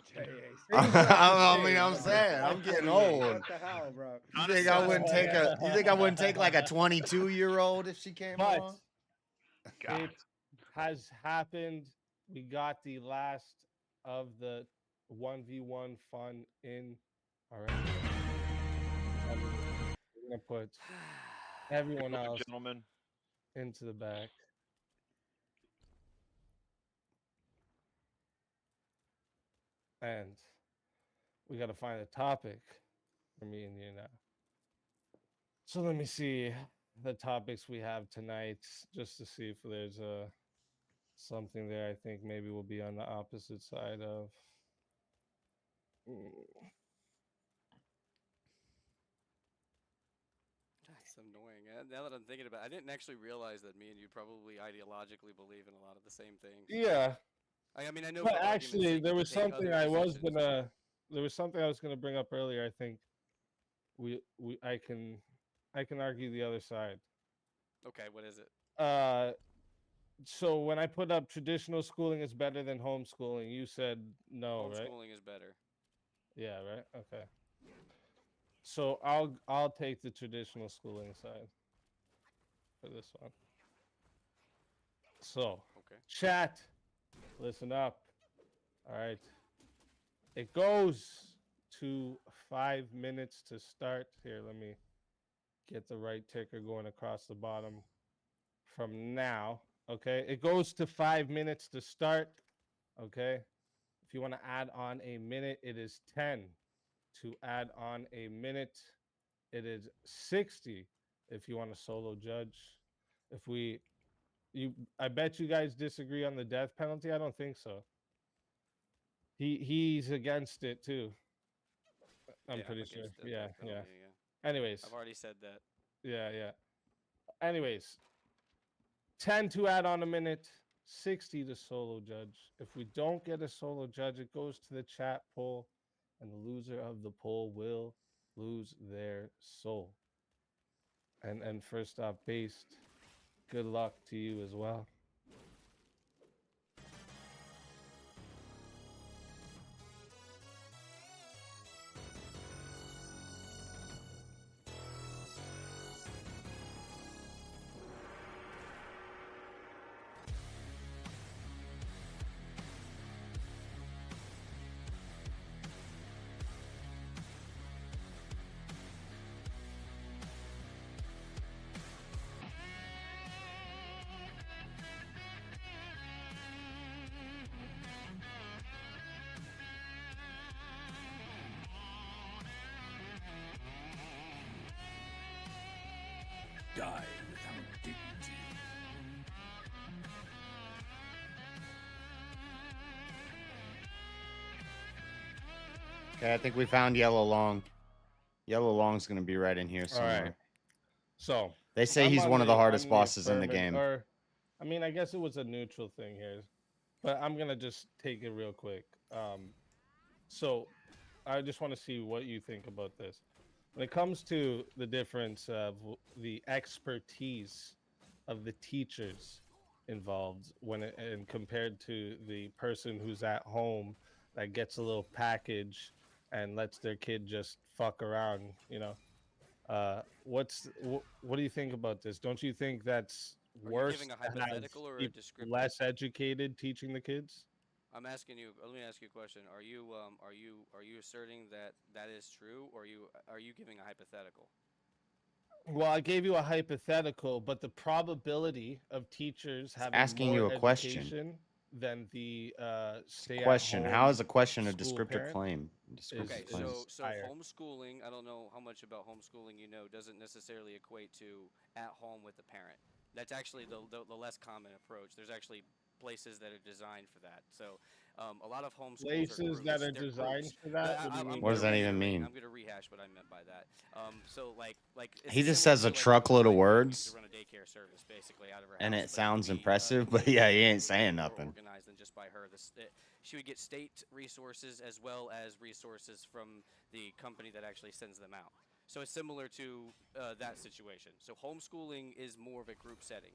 I mean, I'm saying I'm getting old. What the hell, bro? You think I wouldn't take a? You think I wouldn't take like a 22-year-old if she came But along? it has happened. We got the last of the 1v1 fun in. All right. We're gonna put everyone Ladies and else gentlemen, into the back. And we got to find a topic for me and you now. So let me see the topics we have tonight, just to see if there's something there. I think maybe we'll be on the opposite side of. That's annoying. Now that I'm thinking about it, I didn't actually realize that me and you probably ideologically believe in a lot of the same things. Yeah. I mean, I know. But for argument's actually, sake, there you was can take something other I was positions, gonna. There was something I was gonna bring up earlier. I think I can argue the other side. Okay, what is it? So when I put up traditional schooling is better than homeschooling, you said no, right? Homeschooling is better. Yeah, right. Okay. So I'll take the traditional schooling side for this one. So, okay. Chat, listen up. All right. It goes to 5 minutes to start. Here, let me get the right ticker going across the bottom from now. Okay. It goes to 5 minutes to start. Okay. If you want to add on a minute, it is 10. To add on a minute, it is 60. If you want to solo judge. I bet you guys disagree on the death penalty. I don't think so. He's against it too. I'm pretty sure. Yeah. Anyways. I've already said that. Yeah. Anyways. 10 to add on a minute, 60 to solo judge. If we don't get a solo judge, it goes to the chat poll, and the loser of the poll will lose their soul. And first off, Based, good luck to you as well. Die without dignity. Okay, I think we found Yellow Long. Yellow Long's gonna be right in here somewhere. right. So They say I'm he's on one of the hardest on bosses in the affirmative- game. Or, I mean, I guess it was a neutral thing here, but I'm gonna just take it real quick. So I just want to see what you think about this. When it comes to the difference of the expertise of the teachers involved and compared to the person who's at home that gets a little package and lets their kid just fuck around, what do you think about this? Don't you think that's Are you worse giving a to have hypothetical or a people descriptive? less educated teaching the kids? I'm asking you. Let me ask you a question. Are you asserting that that is true, or are you giving a hypothetical? Well, I gave you a hypothetical, but the probability of teachers having asking more you a question. education than the stay Question. at How home is a question a school descriptive parent claim? is Okay, Descriptive claim. so higher. homeschooling. I don't know how much about homeschooling you know. Doesn't necessarily equate to at home with the parent. That's actually the less common approach. There's actually places that are designed for that. So a lot of homeschools Places are groups. that are They're designed groups. for that? What do you mean What by does that even reiterate- mean? I'm going to rehash what I meant by that. So like it's He just similar says to, a like, truckload of my mom used to words, run a daycare service basically out of her and house, it but sounds would be, impressive, but yeah, he ain't saying more nothing. organized than just by her. She would get state resources as well as resources from the company that actually sends them out. So it's similar to that situation. So homeschooling is more of a group setting,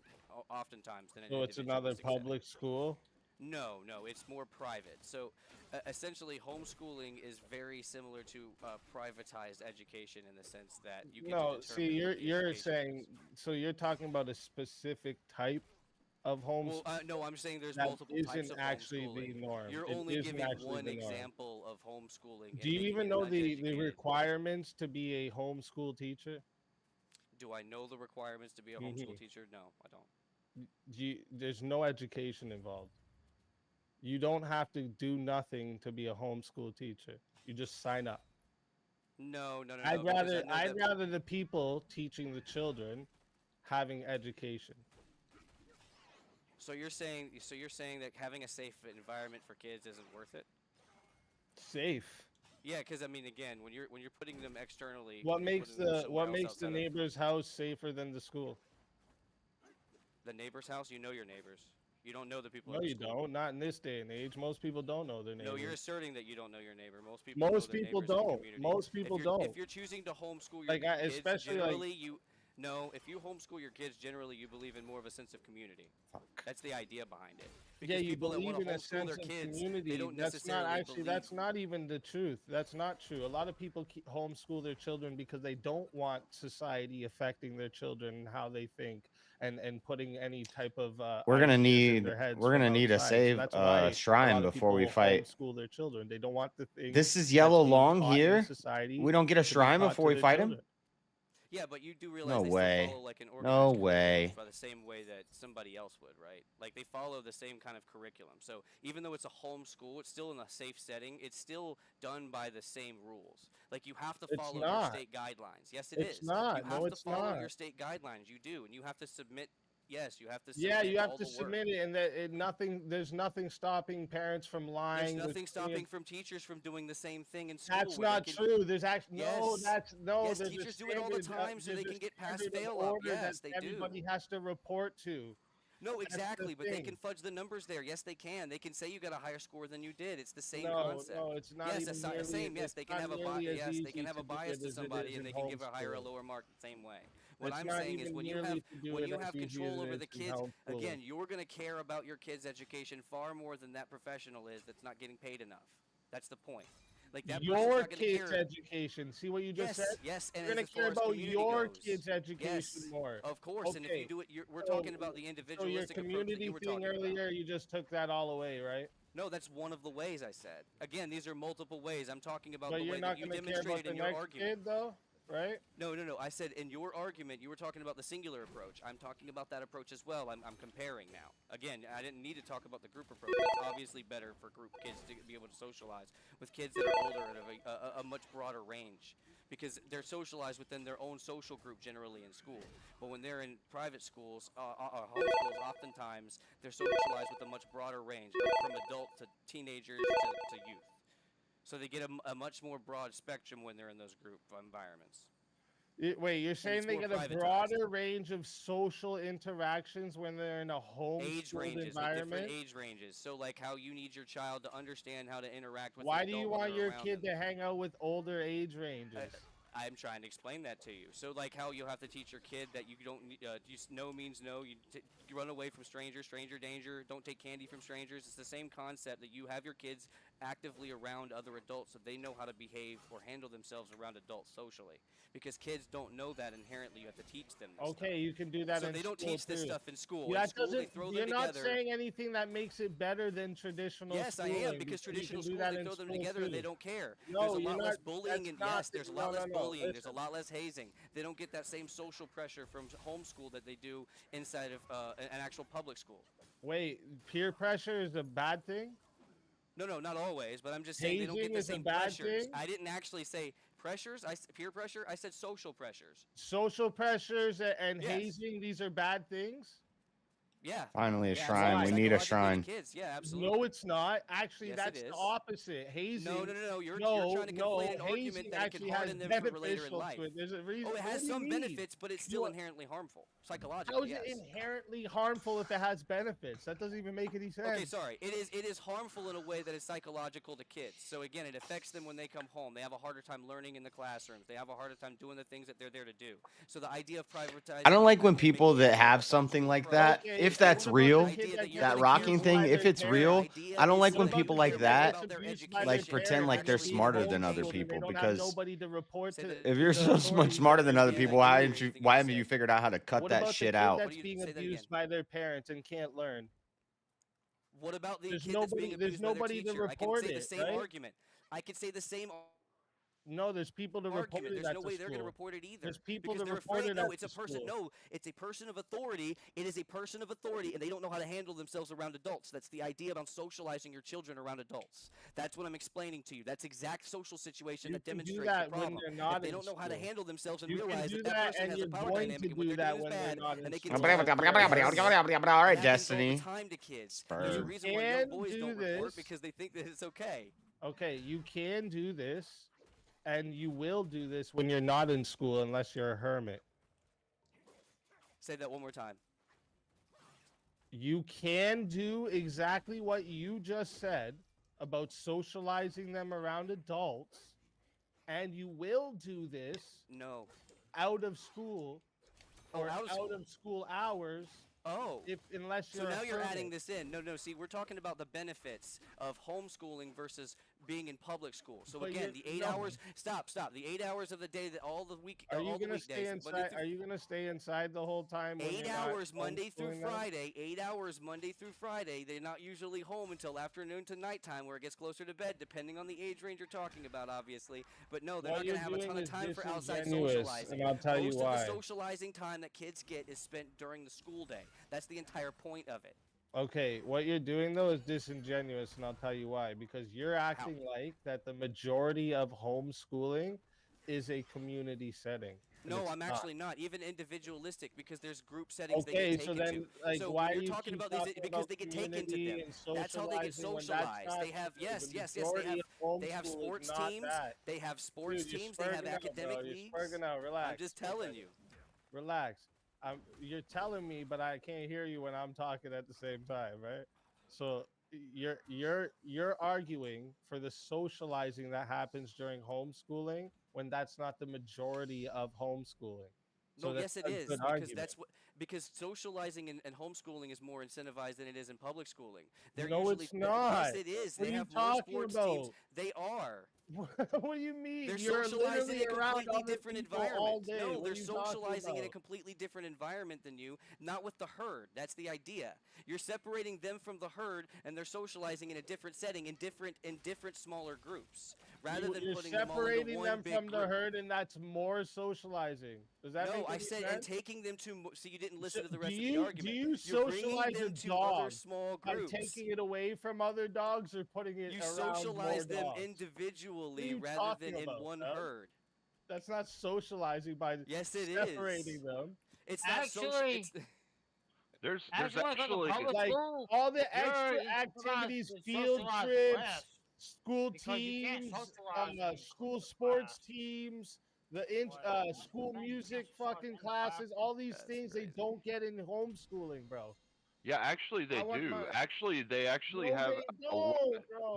oftentimes than an So it's another individualistic setting. public school? No, it's more private. So essentially, homeschooling is very similar to privatized education in the sense that you get No, to see, determine what the you're education saying so you're talking about a specific type of Well, homeschooling. no, I'm saying there's that multiple types isn't of actually homeschooling. the norm. You're It only isn't giving actually one the norm. example of homeschooling. Do and you making even it know an the uneducated- requirements to be a homeschool teacher? Do I know the requirements to be a homeschool teacher? No, I don't. There's no education involved. You don't have to do nothing to be a homeschool teacher. You just sign up. No. I'd because I rather know I'd that- rather the people teaching the children having education. So you're saying that having a safe environment for kids isn't worth it? Safe. Yeah, because I mean, again, when you're putting them externally, What you're makes putting them the somewhere what else makes the outside of neighbor's house safer than the school? the neighbor's house? You know your neighbors. You don't know the people. No, at the you school. don't. Not in this day and age. Most people don't know their neighbors. No, you're asserting that you don't know your neighbor. Most people. know Most their people neighbors in the don't. community. Most people if you're, don't. If you're choosing to homeschool your Like, kids, especially, like- generally if you homeschool your kids, generally you believe in more of a sense of community. That's the idea behind it. Yeah, Because you people that believe want to in a homeschool sense their of kids, community. they don't That's not necessarily actually. believe. That's not even the truth. That's not true. A lot of people homeschool their children because they don't want society affecting their children and how they think and putting any type of We're gonna ideas in need their heads we're from gonna need to outside. So save that's why a shrine lot of before we people fight. homeschool their children. They don't want the thing. This is that's yellow being long taught in here. society We don't get a to be shrine taught before to we their fight him. children. Yeah, but you do realize No they way. still follow like an No organized way. curriculum by the same way that somebody else would, right? Like they follow the same kind of curriculum. So even though it's a homeschool, it's still in a safe setting. It's still done by the same rules. Like you have to It's follow your not. state guidelines. Yes, it It's is. not. You No, have to it's follow not. your state guidelines. You do, and you have to submit. Yes, you have to. Submit Yeah, you have all to the work. submit it, and there's nothing stopping parents from lying. There's nothing plenty of- stopping from teachers from doing the same thing in school. That's where they not can- true. There's actually Yes. Yes, Yes, there's a teachers do it all the standard, time so there's they a can get past standard of fail up. order Yes, that they do. everybody has to report to. No, That's the exactly, but they thing. can fudge the numbers there. Yes, they can. They can say you got a higher score than you did. It's the same No, concept. no, it's not Yes, even it's the nearly- same. Yes, it's they can not have a nearly bias. as Yes, they easy can have to a do bias it to as it somebody, is and in they can give a higher or homeschooling. lower mark the same way. What It's I'm not saying is even when you nearly have to do when it you as have easy control as it over is the in kids, homeschooling. again, you're going to care about your kid's education far more than that professional is that's not getting paid enough. That's the point. Like that person's Your not gonna kid's care. education. See what you just Yes, said? yes, and You're gonna as care far as about community your goes. kid's education Yes, more. of course. And if you Okay, do it, we're so- talking about the So your individualistic approach that community you were thing talking about. earlier, you just took that all away, right? No, that's one of the ways I said. Again, these are multiple ways. I'm talking about But the you're way not that you gonna care about demonstrated the in your next argument. kid, though, right? No. I said in your argument, you were talking about the singular approach. I'm talking about that approach as well. I'm comparing now. Again, I didn't need to talk about the group approach. That's obviously better for group kids to be able to socialize with kids that are older and of a much broader range. Because they're socialized within their own social group generally in school. But when they're in private schools, home schools, oftentimes they're socialized with a much broader range, from adult to teenagers to youth. So they get a much more broad spectrum when they're in those group environments. Wait, you're it's saying they more get a privatized. broader range of social interactions when they're in a Age homeschooled ranges, with environment? different age ranges. So like how you need your child to understand how to interact with Why an do adult you when want they're your around kid them. to hang out with older age ranges? I'm trying to explain that to you. So like how you'll have to teach your kid that you don't no means no. You run away from strangers, stranger danger. Don't take candy from strangers. It's the same concept that you have your kids actively around other adults so they know how to behave or handle themselves around adults socially. Because kids don't know that inherently. You have to teach them this Okay, stuff. you can do that So in they don't school teach this too. stuff in school. Yeah, In that school, they doesn't. throw You're them not together. saying anything that makes it better than traditional Yes, I schooling. am, because traditional you can do schools, that they in throw them school together and they too. don't care. No, There's a you're lot not. less bullying, That's and not. yes, there's a lot less No. bullying. There's a Listen. lot less hazing. They don't get that same social pressure from homeschool that they do inside of an actual public school. Wait, peer pressure is a bad thing? No, not always, but I'm just saying they don't get Hazing the is a same bad pressures. thing? I didn't actually say pressures. Peer pressure. I said social pressures. Social pressures and Yes. hazing, these are bad things? Yeah. Finally, a Yeah, shrine. We need a psychologically to shrine. Kids. Yeah, absolutely. No, it's not. Actually, Yes, that's it the is. opposite. Hazing. No. You're trying to conflate an argument hazing that it can actually has harden them for later in beneficial life. to it. There's a reason. Oh, it What has do you some mean? benefits, but it's still inherently harmful How psychologically. is it Yes. inherently harmful if it has benefits? That doesn't even make any sense. Okay, sorry. It is harmful in a way that is psychological to kids. So again, it affects them when they come home. They have a harder time learning in the classrooms. They have a harder time doing the things that they're there to do. So the idea of privatizing. I don't like when people that have something like that, Okay, if that's what about real, the kid that that gets rocking abused thing, by if their it's real, idea I don't is like so when that people your like kid that about their abused by like their pretend like parents they're and being smarter than other homeschooled and they people don't have because nobody to report to. if you're the so much authorities smarter that than they're other being people, abused. why haven't you figured out how to cut What that about shit the kid out? that's being abused by their parents and can't learn? What about the There's kid that's being nobody. There's abused by their nobody to teacher? I can report say the it, same right? argument. I could say the same No, there's people to report argument. it There's at no the way they're going to school. report it either. There's people because to they're report afraid. it No, at it's the a person. school. No, it's a person of authority. It is a person of authority, and they don't know how to handle themselves around adults. That's the idea about socializing your children around adults. That's what I'm explaining to you. That's exact social situation You that can do demonstrates that the when problem. they're not If they in don't know how to school. handle themselves and You can realize do that that, person and has you're a power going dynamic to and what do they're that doing is when bad, they're not in and they can school. talk All about right, it all the Destiny. time to kids. Spur. There's a You reason why young can boys do don't report this. because they think that it's okay. Okay, you can do this, and you will do this when you're not in school unless you're a hermit. Say that one more time. You can do exactly what you just said about socializing them around adults, and you will do this No. out of school or out of school hours. Oh. Unless you're So a now you're hermit. adding this in. No, see, we're talking about the benefits of homeschooling versus being in public school. So But again, the 8 no. hours. Stop. The 8 hours of the day that all the week. Are all you the gonna stay weekdays, Monday inside? through- Are you gonna stay inside the whole time? when 8 you're not hours Monday through homeschooling them? Friday. 8 hours Monday through Friday. They're not usually home until afternoon to nighttime, where it gets closer to bed, depending on the age range you're talking about, obviously. But no, they're What not going you're to have a ton doing of is time for outside disingenuous, socializing. and I'll tell you Most why. of the socializing time that kids get is spent during the school day. That's the entire point of it. Okay, what you're doing though is disingenuous, and I'll tell you why. Because you're acting like that the majority of homeschooling is a community setting. and No, it's I'm not. actually not. Even individualistic, because there's group settings they Okay, get so taken then, to. like, So why when are you're you talking keep about these, talking because about they get taken to community them. and That's how they get socializing when that's socialized. not They have the yes. They majority have of homeschool is sports not teams. that. They have sports Dude, you're teams. They have spurging out, academic bro. You're leagues. spurging out. Relax. I'm just telling you. Relax. You're telling me, but I can't hear you when I'm talking at the same time, right? So you're arguing for the socializing that happens during homeschooling when that's not the majority of homeschooling. So No, that's yes, it a is good because argument. that's what because socializing and homeschooling is more incentivized than it is in public schooling. They're No, usually it's not. Yes, it is. What They are you have more talking sports about? teams. They are. What do you mean? They're You're socializing literally in a around completely other different people all environment. day. No, What they're are you talking socializing in a about? completely different environment than you, not with the herd. That's the idea. You're separating them from the herd, and they're socializing in a different setting, in different smaller groups, rather than You're putting them all into separating one them big from the group. herd, and that's more socializing. Does that No, make I any said sense? and taking them to. So you didn't listen to the rest do of you the argument. do you You're bringing socialize them a to other dog small by groups. taking it away from other dogs or putting it You around socialize more them dogs? individually What are you rather talking than in about, one Doug? herd. That's not socializing by Yes, it is. separating them. It's not social. Actually, It's, There's actually, like a actually public Like school, all the you're extra incentivized activities, to field socialize trips, less school because you can't teams, socialize in school class. sports teams, school music fucking classes, all these things they don't get in homeschooling, bro. Yeah, actually they I want do. my They actually No, have they a lot don't, bro.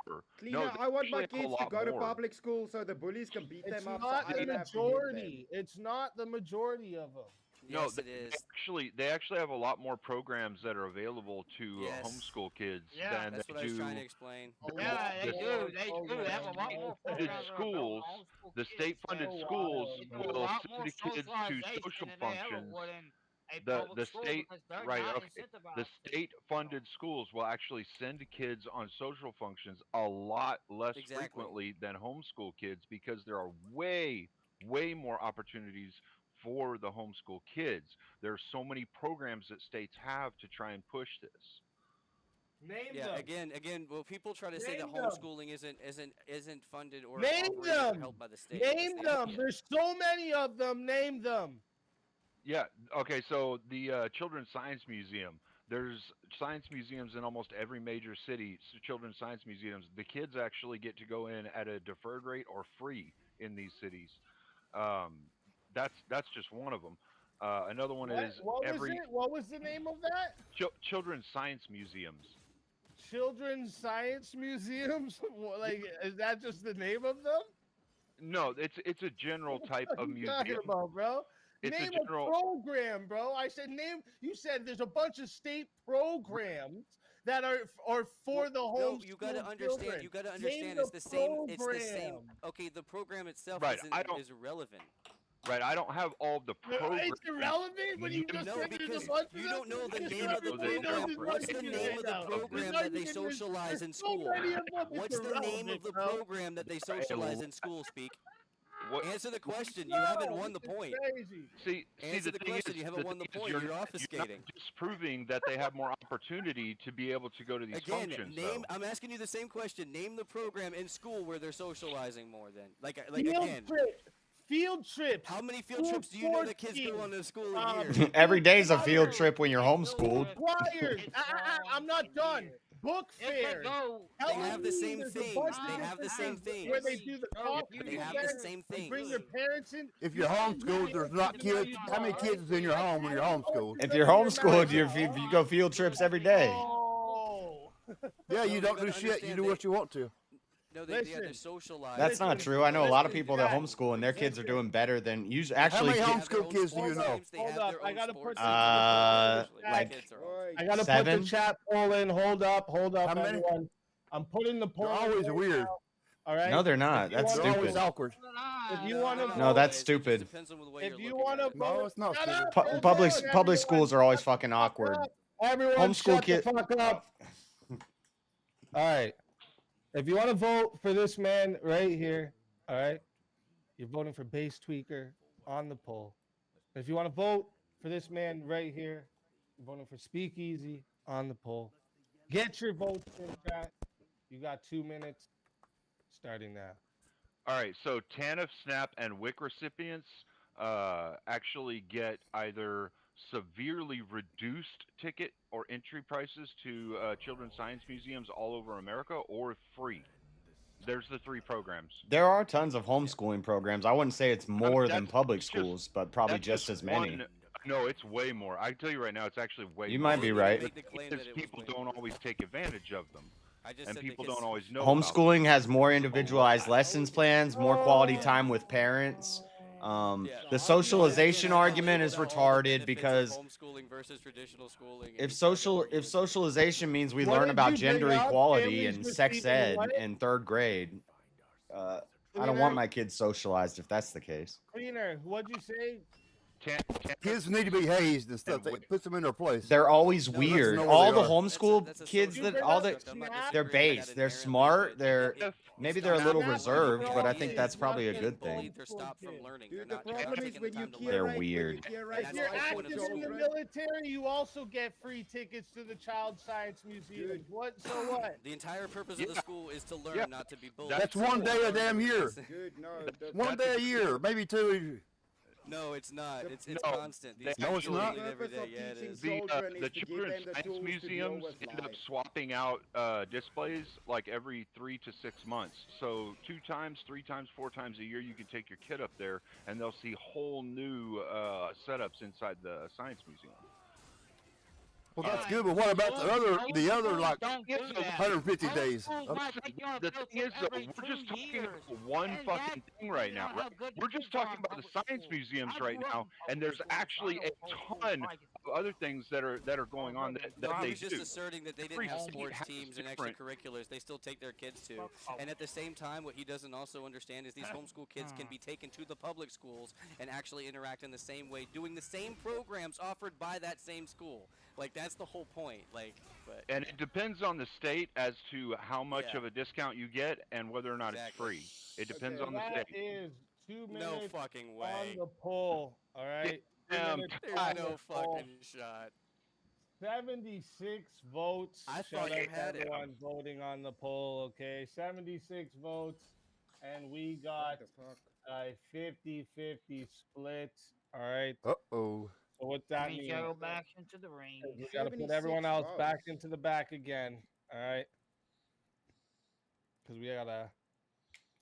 more. cleaner. No, they I want my actually have a kids to lot go to more. public school so the bullies can beat It's them up. So not I the don't have to hit them. majority. It's not the majority of them. No, Yes, it is. they actually have a lot more programs that are available to Yes. homeschool kids Yeah. than That's they what I was do. trying to explain. Yeah, they the- do. They do. They have a lot more funded programs that are schools, available to homeschool the kids. state-funded So schools wild, They do a will lot send more the kids to socialization social than they ever functions. would in a The public school state, because they're right? not Okay, incentivized. the state-funded schools will actually send kids on social functions a lot less Exactly. frequently than homeschool kids because there are way more opportunities for the homeschool kids. There's so many programs that states have to try and push this. Name Yeah, them. again, well, people try to say that Name them. homeschooling isn't funded or Name operated or them. held by the state. Name Yes, they are. them. There's so many of them. Name them. Yeah. Okay. So the Children's Science Museum. There's science museums in almost every major city. Children's science museums. The kids actually get to go in at a deferred rate or free in these cities. That's just one of them. Another one is What was every it? What was the name of that? children's science museums. Children's Science Museums? Like, is that just the name of them? No, it's a general type What of are you talking museum. about, bro? It's Name a general. program, bro. I said name. You said there's a bunch of state programs that are for the home. No, you got to understand. Children. You got to Name understand. It's the same. It's the same. program. Okay, the program itself Right, is irrelevant. Right. I don't have all of the programs. It's irrelevant when you just No, said there's because a bunch of you don't know the Just name of the everybody knows program. it's What's the working name of the right now. program It's that not they even- socialize in there's so school? many of them, it's What's the name of the irrelevant, bro. program that they socialize in school? Speak. What? Answer the question. You haven't won the point. See, Answer the thing question. is- You haven't won the thing is point. You're You're not obfuscating. disproving that they have more opportunity to be able to go to these Again, functions. name. though. I'm asking you the same question. Name the program in school where they're socializing more than like Field again. trip. Field trips. How many field trips do you know that kids go on in school a year? Every day's a field trip when you're homeschooled. Flyers. I'm not done. Book fairs. They have the same There's a things. bunch of They have the different same things things. Where they do the coffee They have the events, same they things. bring your parents in. If you're homeschooled, there's not kids. How many kids is in your home when you're homeschooled? If you're homeschooled, you go field trips every day. Oh. Yeah, you don't do gotta shit. You do what you want to. No, they socialize. That's not true. I know a lot of people that homeschool and their kids are doing better than usually. Actually, How many homeschool kids do you know? Hold up. I gotta put like I gotta put 7. the chat poll in. Hold up, How many? everyone. I'm putting the poll. They're always in weird. now. All right. No, they're not. That's They're always stupid. awkward. If you want to, No, that's stupid. if you want to, No, it's not. Shut stupid. up, Public schools are always fucking awkward. Everyone, Homeschool shut kid. the fuck up. All right. If you want to vote for this man right here, all right, you're voting for Bass Tweaker on the poll. If you want to vote for this man right here, you're voting for Speakeasy on the poll. Get your votes in chat. You got 2 minutes starting now. All right, so TANF, SNAP, and WIC recipients actually get either severely reduced ticket or entry prices to children's science museums all over America, or free. There's the 3 programs. There are tons of homeschooling programs. I wouldn't say it's more than public just- schools, but probably That's just as many. No, it's way more. I can tell you right now, it's actually way You more. might be right. Because people don't always take advantage of them. And people kids- don't always know about them. Homeschooling has more individualized lessons plans, more quality time with parents. The socialization argument is retarded because homeschooling versus traditional schooling. if socialization means we What learn did about you gender bring up? equality Families and sex receiving ed what? in 3rd grade, I don't want my kids socialized if that's the case. Cleaner, what'd you say? Kids need to be hazed and stuff. That puts them in their place. They're always No, weird. that's All not the where they are. homeschool kids that all the they're based. They're smart. They're maybe they're a little reserved, but I think that's probably a good thing. They're stopped from learning. Dude, They're the not problem is taking when the you time to get learn. They're right, weird. when you get right, If you're that's active when in it's the over. military, you also get free tickets to the Child Science Museum. What? So what? The entire purpose of the school is to learn, not to be bullied. That's one day a damn year. Dude, no. One day a year, maybe 2. No, it's not. The- It's No, constant. they These No, it's kids not. change The every purpose day. of Yeah, it teaching is. children the is to give children's them the science tools to museums deal with end up life. swapping out displays like every 3 to 6 months. So 2 times, 3 times, 4 times a year, you can take your kid up there, and they'll see whole new setups inside the science museum. Well, that's Alright, good, but what about the other schools like don't do that. 150 days? Schools might take you on a The field thing trip is, though, every we're 2 just talking years, about one and fucking that's thing right depending now, on right? how good We're your just kids are talking in about the public science school. museums I right grew up now, in public and there's school, so I actually know a what public school ton like. of other things that are going on that No, they he was just do. asserting that they didn't Every have state sports has teams and different. extracurriculars. They still take their kids to. And at the same time, what he doesn't also understand is these homeschool kids can be taken to the public schools and actually interact in the same way, doing the same programs offered by that same school. Like, that's the whole point. Like, but And it depends on the state as to how much Yeah. of a discount you get and whether or not it's Exactly. free. It depends Okay, on the that state. is 2 no minutes fucking on way. the poll. All right, 2 Damn, minutes There's on no the poll. fucking shot. 76 votes. I Shout thought out you to had it. everyone voting on the poll. Okay, 76 votes, and we got What the fuck? a 50-50 split. All right. Uh-oh. So what that Means means? you go back into the ring. We got to put everyone 76 else back votes. into the back again. All right. Because we gotta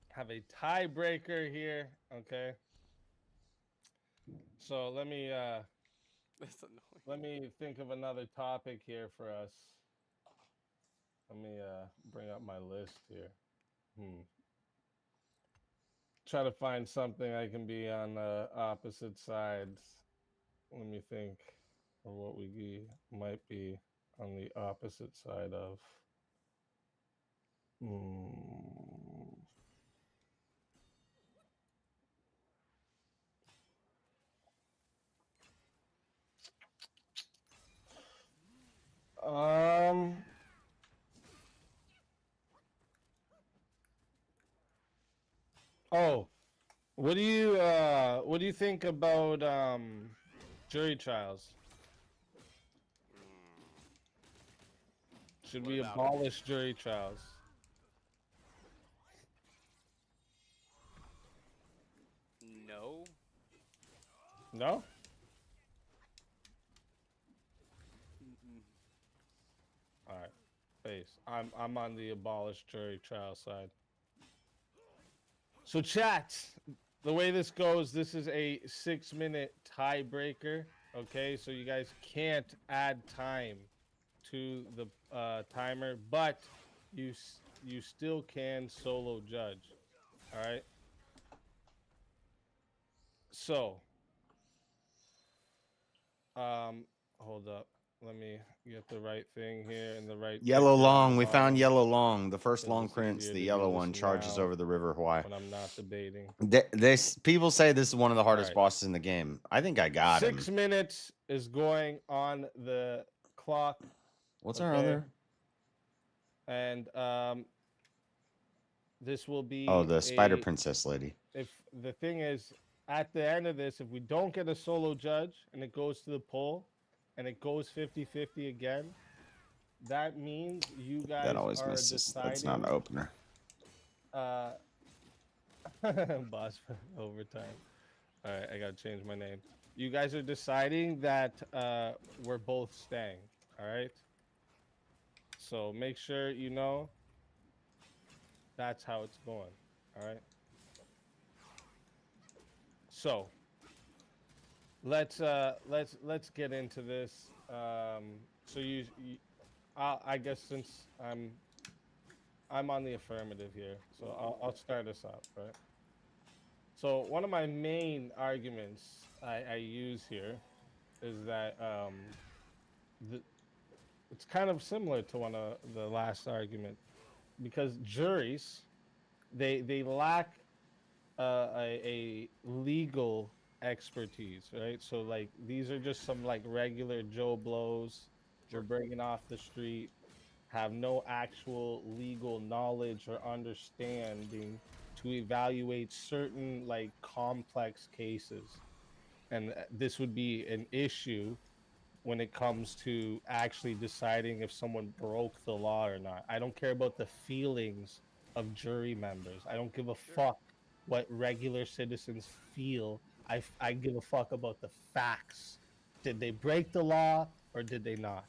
have a tiebreaker here. Okay. So let me That's annoying. let me think of another topic here for us. Let me bring up my list here. Try to find something I can be on opposite sides. Let me think of what we might be on the opposite side of. Oh, what do you think about jury trials? Should we about 'em? abolish jury trials? No. No? All right. Face. I'm on the abolish jury trial side. So chat, the way this goes, this is a 6-minute tiebreaker. Okay, so you guys can't add time to the timer, but you still can solo judge. All right. So, hold up. Let me get the right thing here and the right. Yellow picture on long. the We found bottom. yellow long. The first So long it's prince, easier the to yellow do one, this charges now over the river Hawaii. when I'm not debating. This people say this is one of the hardest Alright. bosses in the game. I think I got him. 6 minutes is going on the clock. What's our other? And this will be. Oh, the spider a- princess lady. If the thing is, at the end of this, if we don't get a solo judge and it goes to the poll, and it goes 50-50 again, that means you guys That always are misses. deciding. That's not an opener. Boss overtime. All right, I gotta change my name. You guys are deciding that we're both staying. All right. So make sure you know. That's how it's going. All right. So let's get into this. So I guess since I'm on the affirmative here, so I'll start us up, right? So one of my main arguments I use here is that it's kind of similar to one of the last argument, because juries they lack a legal expertise, right? So like these are just some like regular Joe Blows we're bringing off the street, have no actual legal knowledge or understanding to evaluate certain like complex cases. And this would be an issue when it comes to actually deciding if someone broke the law or not. I don't care about the feelings of jury members. I don't give a fuck what regular citizens feel I give a fuck about the facts. Did they break the law or did they not?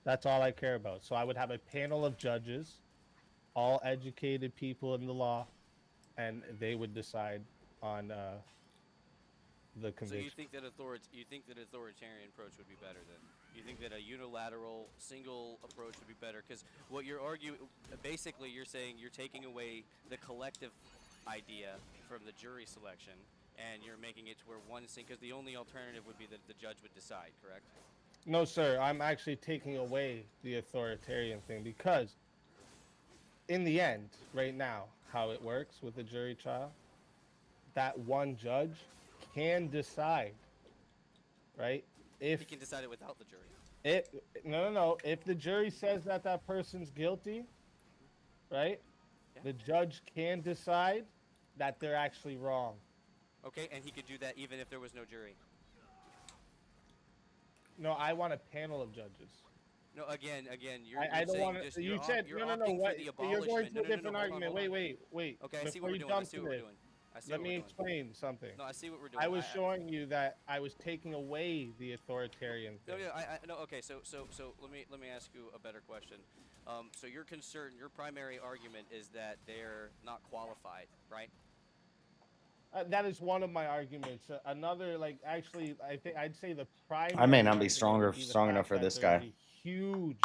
That's all I care about. So I would have a panel of judges, all educated people in the law, and they would decide on the So conviction. you think that authoritarian approach would be better then? You think that a unilateral, single approach would be better? Because what you're arguing, basically, you're saying you're taking away the collective idea from the jury selection, and you're making it to where one thing, because the only alternative would be that the judge would decide, correct? No, sir. I'm actually taking away the authoritarian thing because, in the end, right now, how it works with a jury trial, that one judge can decide, right? If He can decide it without the jury. no. If the jury says that that person's guilty, right? Yeah. The judge can decide that they're actually wrong. Okay, and he could do that even if there was no jury. No, I want a panel of judges. No, again, I don't want to. You said no. What? You're going to a different argument. Wait. Okay, I see Before what we're you doing. I jump see to what we're this, doing. I see let what me we're doing. explain something. No, I see what we're doing. I was showing you that I was taking away the authoritarian thing. No. Okay, so let me ask you a better question. So your concern, your primary argument is that they're not qualified, right? That is one of my arguments. Another, actually, I think I'd say the primary. I may not be argument strong would the enough fact for that this there's guy. a huge.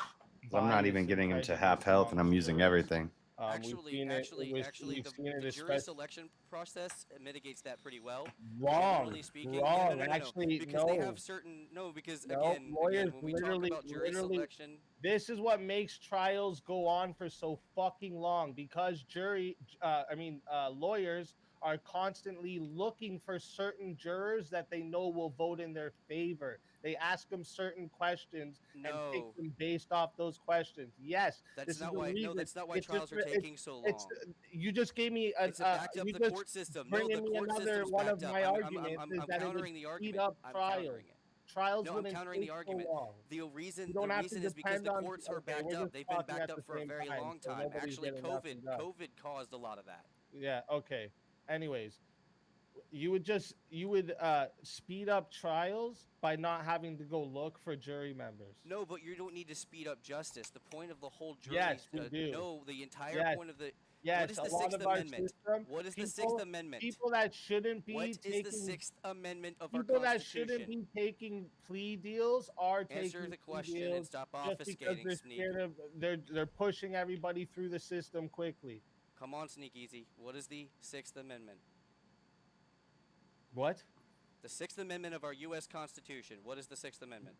I'm not even bias getting and him to prejudice half health, and I'm amongst using jurors. everything. Actually, the jury selection process mitigates that pretty well. Wrong. Generally speaking, Wrong. no. Actually, because no. they have certain because No, again, lawyers when we talk about jury selection, this is what makes trials go on for so fucking long because lawyers are constantly looking for certain jurors that they know will vote in their favor. They ask them certain questions and pick them based off those questions. Yes, that's not why. No, that's not why trials are taking so long. You just gave me it's backed up the court system. No, the court system's one of backed up. my arguments I'm is that it would countering the speed argument. up I'm trials. countering it. Trials No, I'm wouldn't countering the take so argument. long. The reason is because the depend on- courts are okay, backed we're up. just They've been talking backed at up the for a same very time, long so time. nobody's Actually, getting nothing done. COVID caused a lot of that. Yeah. Okay. Anyways, you would speed up trials by not having to go look for jury members. No, but you don't need to speed up justice. The point of the whole jury. Yes, we do. No, the entire point of the. Yes, what is the a lot Sixth of our Amendment? system, What is the Sixth Amendment? People that shouldn't be What is taking the Sixth Amendment of our people that Constitution? shouldn't be taking plea deals are taking Answer the plea question deals and stop just because obfuscating, they're Sneak. scared of they're pushing everybody through the system quickly. Come on, Sneak Easy. What is the Sixth Amendment? What? The Sixth Amendment of our U.S. Constitution. What is the Sixth Amendment?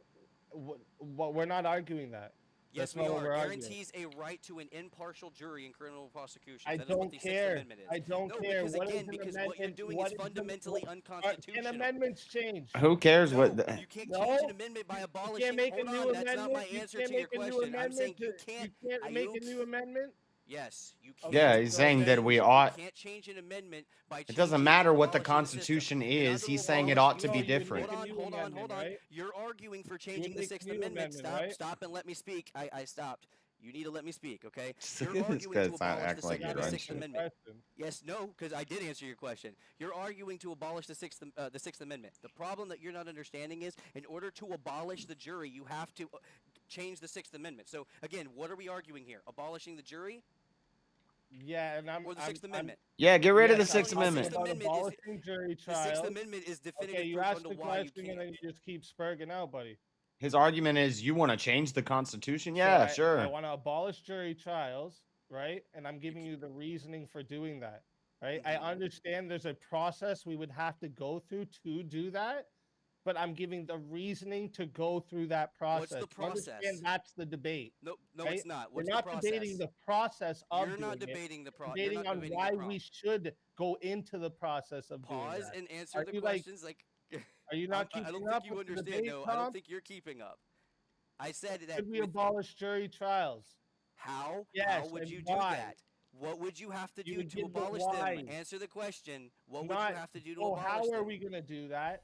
What we're not arguing that. Yes, That's we not what are. we're arguing. Guarantees a right to an impartial jury in criminal prosecutions. I That is what don't the care. Sixth Amendment is. I don't no, care. Because What again, is an because what amendment? you're doing What is is an- fundamentally unconstitutional. Can amendments change? Who cares No, what? you can't change an amendment by abolishing. can't make Hold a new on, that's not my amendment? You answer can't to your make a new question. I'm saying amendment you to- can't. You can't make a new amendment? Yes, you can't. Yeah, he's saying that we ought. You can't change an amendment by. It doesn't matter what the Constitution is. He's saying it ought to be different. Hold on. You're arguing for changing the Sixth Amendment. Stop and let me speak. I stopped. You need to let me speak, okay? You're arguing to abolish the Sixth Amendment. Yes, no, because I did answer your question. You're arguing to abolish the Sixth Amendment. The problem that you're not understanding is, in order to abolish the jury, you have to change the Sixth Amendment. So again, what are we arguing here? Abolishing the jury? Yeah, and or the Sixth Amendment. Yeah, get rid of the Sixth Amendment. Abolishing jury trials. The Sixth Amendment is definitive Okay, you proof asked onto the why you question can't. and then you just keep spurging out, buddy. His argument is, you want to change the Constitution? So Yeah, I sure. want to abolish jury trials, right? And I'm giving you the reasoning for doing that, right? I understand there's a process we would have to go through to do that, but I'm giving the reasoning to go through that process. What's the process? Understand that's the debate. No, right? it's not. We're What's not the process? debating the process of You're not doing it. debating the We're process. You're debating not on debating why the we should go into the process of doing Pause that. and answer Are the you, questions. are you not keeping I don't up think you with the understand. debate, No, I don't Tom? think you're keeping up. I said that. Should we abolish jury trials? How? Yes, How would and you do why? that? What would you have to You do would to give the abolish why. them? Answer the question. What would Not- you have to do to oh, abolish how them? are we going to do that?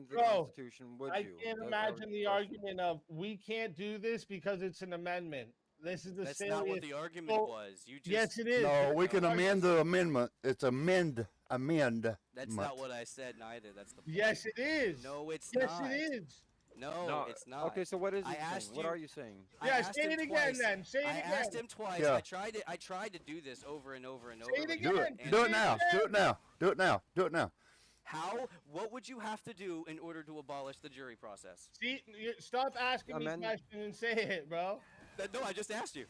amend the Bro, Constitution, would I you? can't That was imagine the the question. argument of we can't do this because it's an amendment. This is the That's silliest. not what the argument was. You just Yes, it is. No, we can No. amend the amendment. It's amend. That's not what I said neither. That's the point. Yes, it is. No, it's yes, not. it is. No, it's not. Okay, so what is he I saying? asked What you- are you saying? I Yeah, asked say him it again twice. then. Say it I again. asked him twice. Yeah. I tried to do this over and over and Say over. it but he again. Do it. didn't Do it answer. now. Do it now. Do it now. Do it now. How? What would you have to do in order to abolish the jury process? See, stop asking me Amend- questions and say it, bro. No, I just asked you.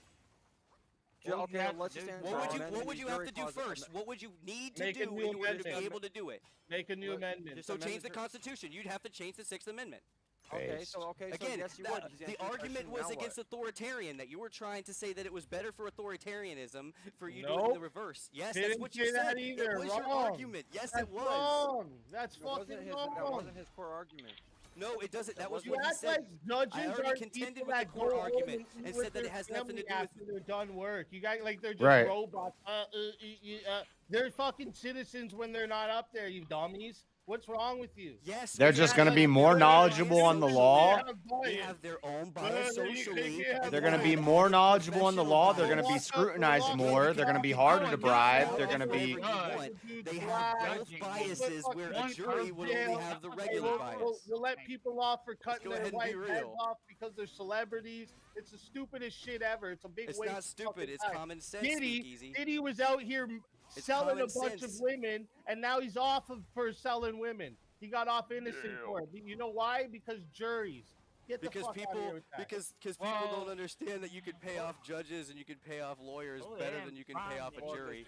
Okay, have let's to just do- answer. What amending would the you have jury to do clause- first? What would you need to Make a do new in order to be amendment. able to do it? Make a new What? amendment. Just So amend change the the- Constitution. You'd have to change the Sixth Amendment. Okay, so Again, yes, you the, would. He's the answering the argument question, was now against what? authoritarian, that you were trying to say that it was better for authoritarianism for you to do it in Nope. the reverse. Yes, Didn't that's what you say that said. either. It was your Wrong. argument. Yes, That's it was. wrong. That's That wasn't fucking his. wrong. That wasn't his core argument. No, it doesn't. That was You what he act said. like judges I already are contended people with the that core go home argument and and eat with said that it their has nothing to family do with. after they're done work. You got like they're just Right. robots. They're fucking citizens when they're not up there. You dummies. What's wrong with you? Yes, They're we just have going to like be more their own knowledgeable bias on the socially. law. They have their own bias socially. They're going to be more knowledgeable on the law. They're going to be scrutinized more. They're going to be harder to bribe. They're going to be. They have both biases where a jury would only have the regular bias. We'll let people off for cutting go their ahead and be wife heads real. off because they're celebrities. It's the stupidest shit ever. It's a big It's waste not of stupid. fucking It's time. common sense, Diddy, Speakeasy. Diddy was out here It's selling a common bunch of sense. women, and now he's off for selling women. He got off innocent Damn. for it. You know why? Because juries. Get the Because fuck out of people, here with that. because people don't understand that you could pay off judges and you could pay off lawyers better than you can pay off a jury.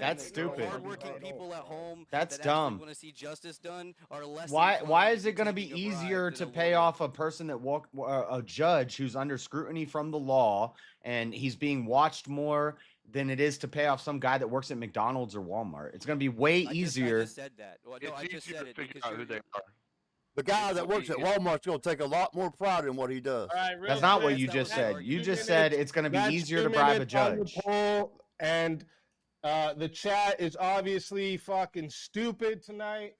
That's stupid. Hardworking people at home That's that dumb. want to see justice done are less. Why inclined is it going to be taking a bribe easier than to a pay lawyer. off a person that a judge who's under scrutiny from the law and he's being watched more than it is to pay off some guy that works at McDonald's or Walmart? It's going to be way I easier. just said that. Well, no, I just said it because out who they are. The guy that works at Walmart's going to take a lot more pride in what he does. All right, real That's not what quick, you that just was said. my You Two just said minutes. it's going to be That's easier 2 to bribe a minutes on the judge. poll, and the chat is obviously fucking stupid tonight.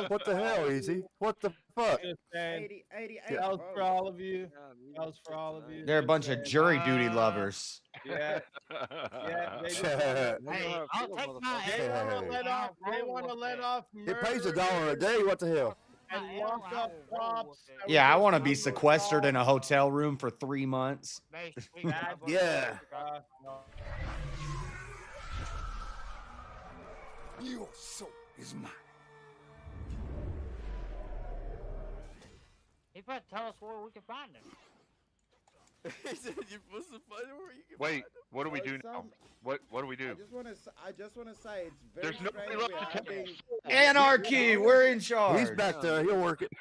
What the hell, Easy? What the fuck? Just saying, 88 that was for votes. all of you. That was for all of you. They're a Just bunch of saying. jury duty lovers. Yeah, yeah. They, just Hey, Hey, I'll take my they want to Hey. let off. They want to let off. it pays $1 a day. What the hell? And lock up cops. that Yeah, I were want to just be doing sequestered in a wrong. hotel room for 3 months. Yeah. No. Your soul is mine. He better tell us where we can find him. He said you're supposed to find where you can Wait, find what do we do It's, now? um, What do we I do? just want to say it's very There's nobody strange left we're to tell. having. Anarchy, we're in charge. He's back there. He'll work it.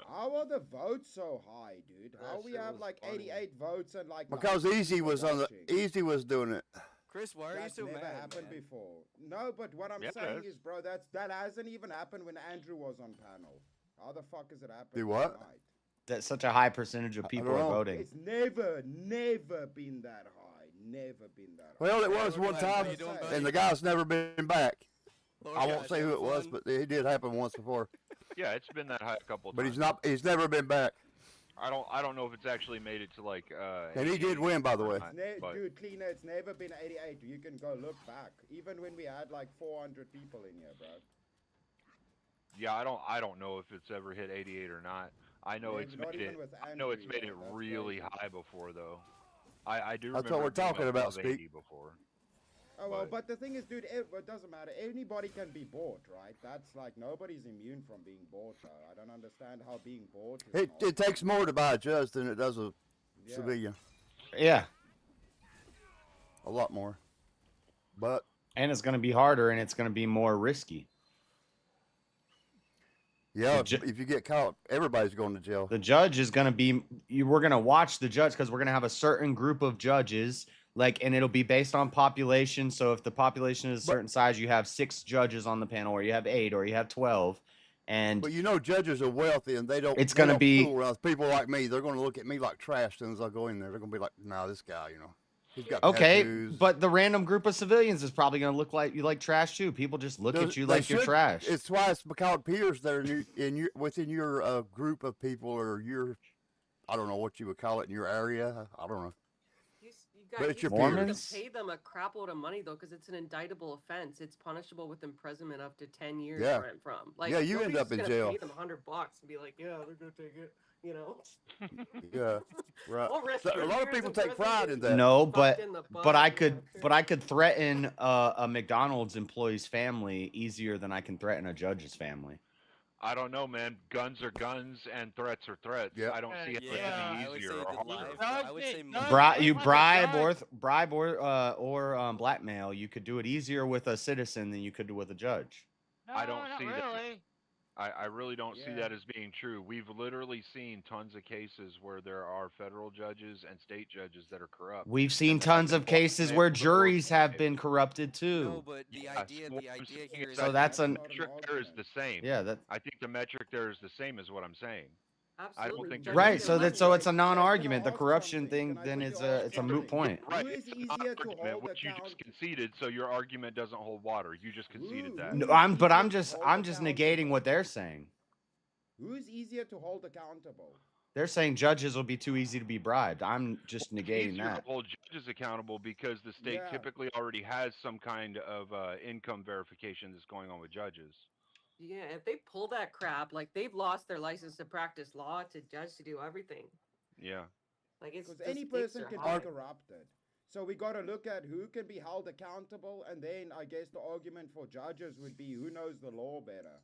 How are the votes so high, dude? How That we shit have was like funny. 88 votes and like Because 90 Easy people was on the. watching? Easy was doing it. Chris, why are you That's so never mad, happened man? before. No, but what I'm Yeah, it saying has. is, bro, that hasn't even happened when Andrew was on panel. How the fuck is it happening? Do what? tonight? That such a high percentage of people don't are know. voting. It's never been that high. Never been that high. Well, it Yeah, was we're one glad. How time, you doing, and buddy? and the guy's never been back. Lord I won't gosh, say who having it was, fun? but it did happen once before. Yeah, it's been that high a couple But times. he's never been back. I don't know if it's actually made it to like. And he did 88 win, by the way. or not, but Dude, Cleaner, it's never been 88. You can go look back. Even when we had like 400 people in here, bro. yeah, I don't know if it's ever hit 88 or not. I know Yeah, it's not made it. even with I know it's Andrew, made it that's really crazy. high before though. I do That's remember. what we're it being talking about, above Speak. 80 before. Oh well, But- but the thing is, dude, it doesn't matter. Anybody can be bought, right? That's like nobody's immune from being bought, though. I don't understand how being bought. Is not- It takes more to buy a judge than it does a Yeah. civilian. Yeah, A lot more. But and it's going to be harder and it's going to be more risky. yeah, The ju- if you get caught, everybody's going to jail. The judge is going to be. We're going to watch the judge because we're going to have a certain group of judges. And it'll be based on population. So if the population is a certain size, you have 6 judges on the panel, or you have 8, or you have 12. And But you know, judges are wealthy, and they don't. It's they gonna don't be- fool around. People like me. They're going to look at me like trash as soon as I go in there. They're going to be like, "Nah, this guy, he's got okay, tattoos." but the random group of civilians is probably going to look like you like trash too. People just look at you They like you're should- trash. It's why it's called peers. They're within your group of people, or your, I don't know what you would call it in your area. I don't know. You But Guys, it's you your still have Mormons? to pay them a crap load of money though, because it's an indictable offense. It's punishable with imprisonment up to 10 years Yeah. where I'm from. Like, Yeah, you end nobody's up in gonna jail. pay them $100 and be like, yeah, they're gonna take it. You know. Yeah, right. We'll risk So, a 10 lot of years people in take prison, pride get in that. No, fucked but in the but butt, I yeah, could okay. but I could threaten a McDonald's employee's family easier than I can threaten a judge's family. I don't know, man. Guns are guns and threats are threats. Yep. I don't see how Yeah, it's I would any easier say or that harder. live. I would say You Like a bribe judge. or blackmail. You could do it easier with a citizen than you could do with a judge. No, I don't not see that. really. I really don't see Yeah. that as being true. We've literally seen tons of cases where there are federal judges and state judges that are corrupt. We've seen and that tons have of been cases blackmailed where or juries have bribed. been corrupted too. No, but the idea what I'm here saying is So I that's think an the metric there is the same. yeah, that I think the metric there is the same as what I'm saying. I don't Absolutely. think Judges there's right. get So money. it's a Can I non-argument. The ask corruption something? thing Can I then quickly is ask it's a something? moot point. Right. Who is It's an easier to argument hold which you account? just conceded, so your argument doesn't hold water. You just conceded that. No, Who is I'm easier to just hold negating accountable? what they're saying. Who's easier to hold accountable? They're saying judges will be too easy to be bribed. I'm just negating Easier to that. hold judges accountable because the state Yeah. typically already has some kind of income verification that's going on with judges. Yeah, if they pull that crap, like they've lost their license to practice law, to judge, to do everything. Yeah. Like it's Because the any stakes person are can high. be corrupted. So we got to look at who can be held accountable, and then I guess the argument for judges would be who knows the law better.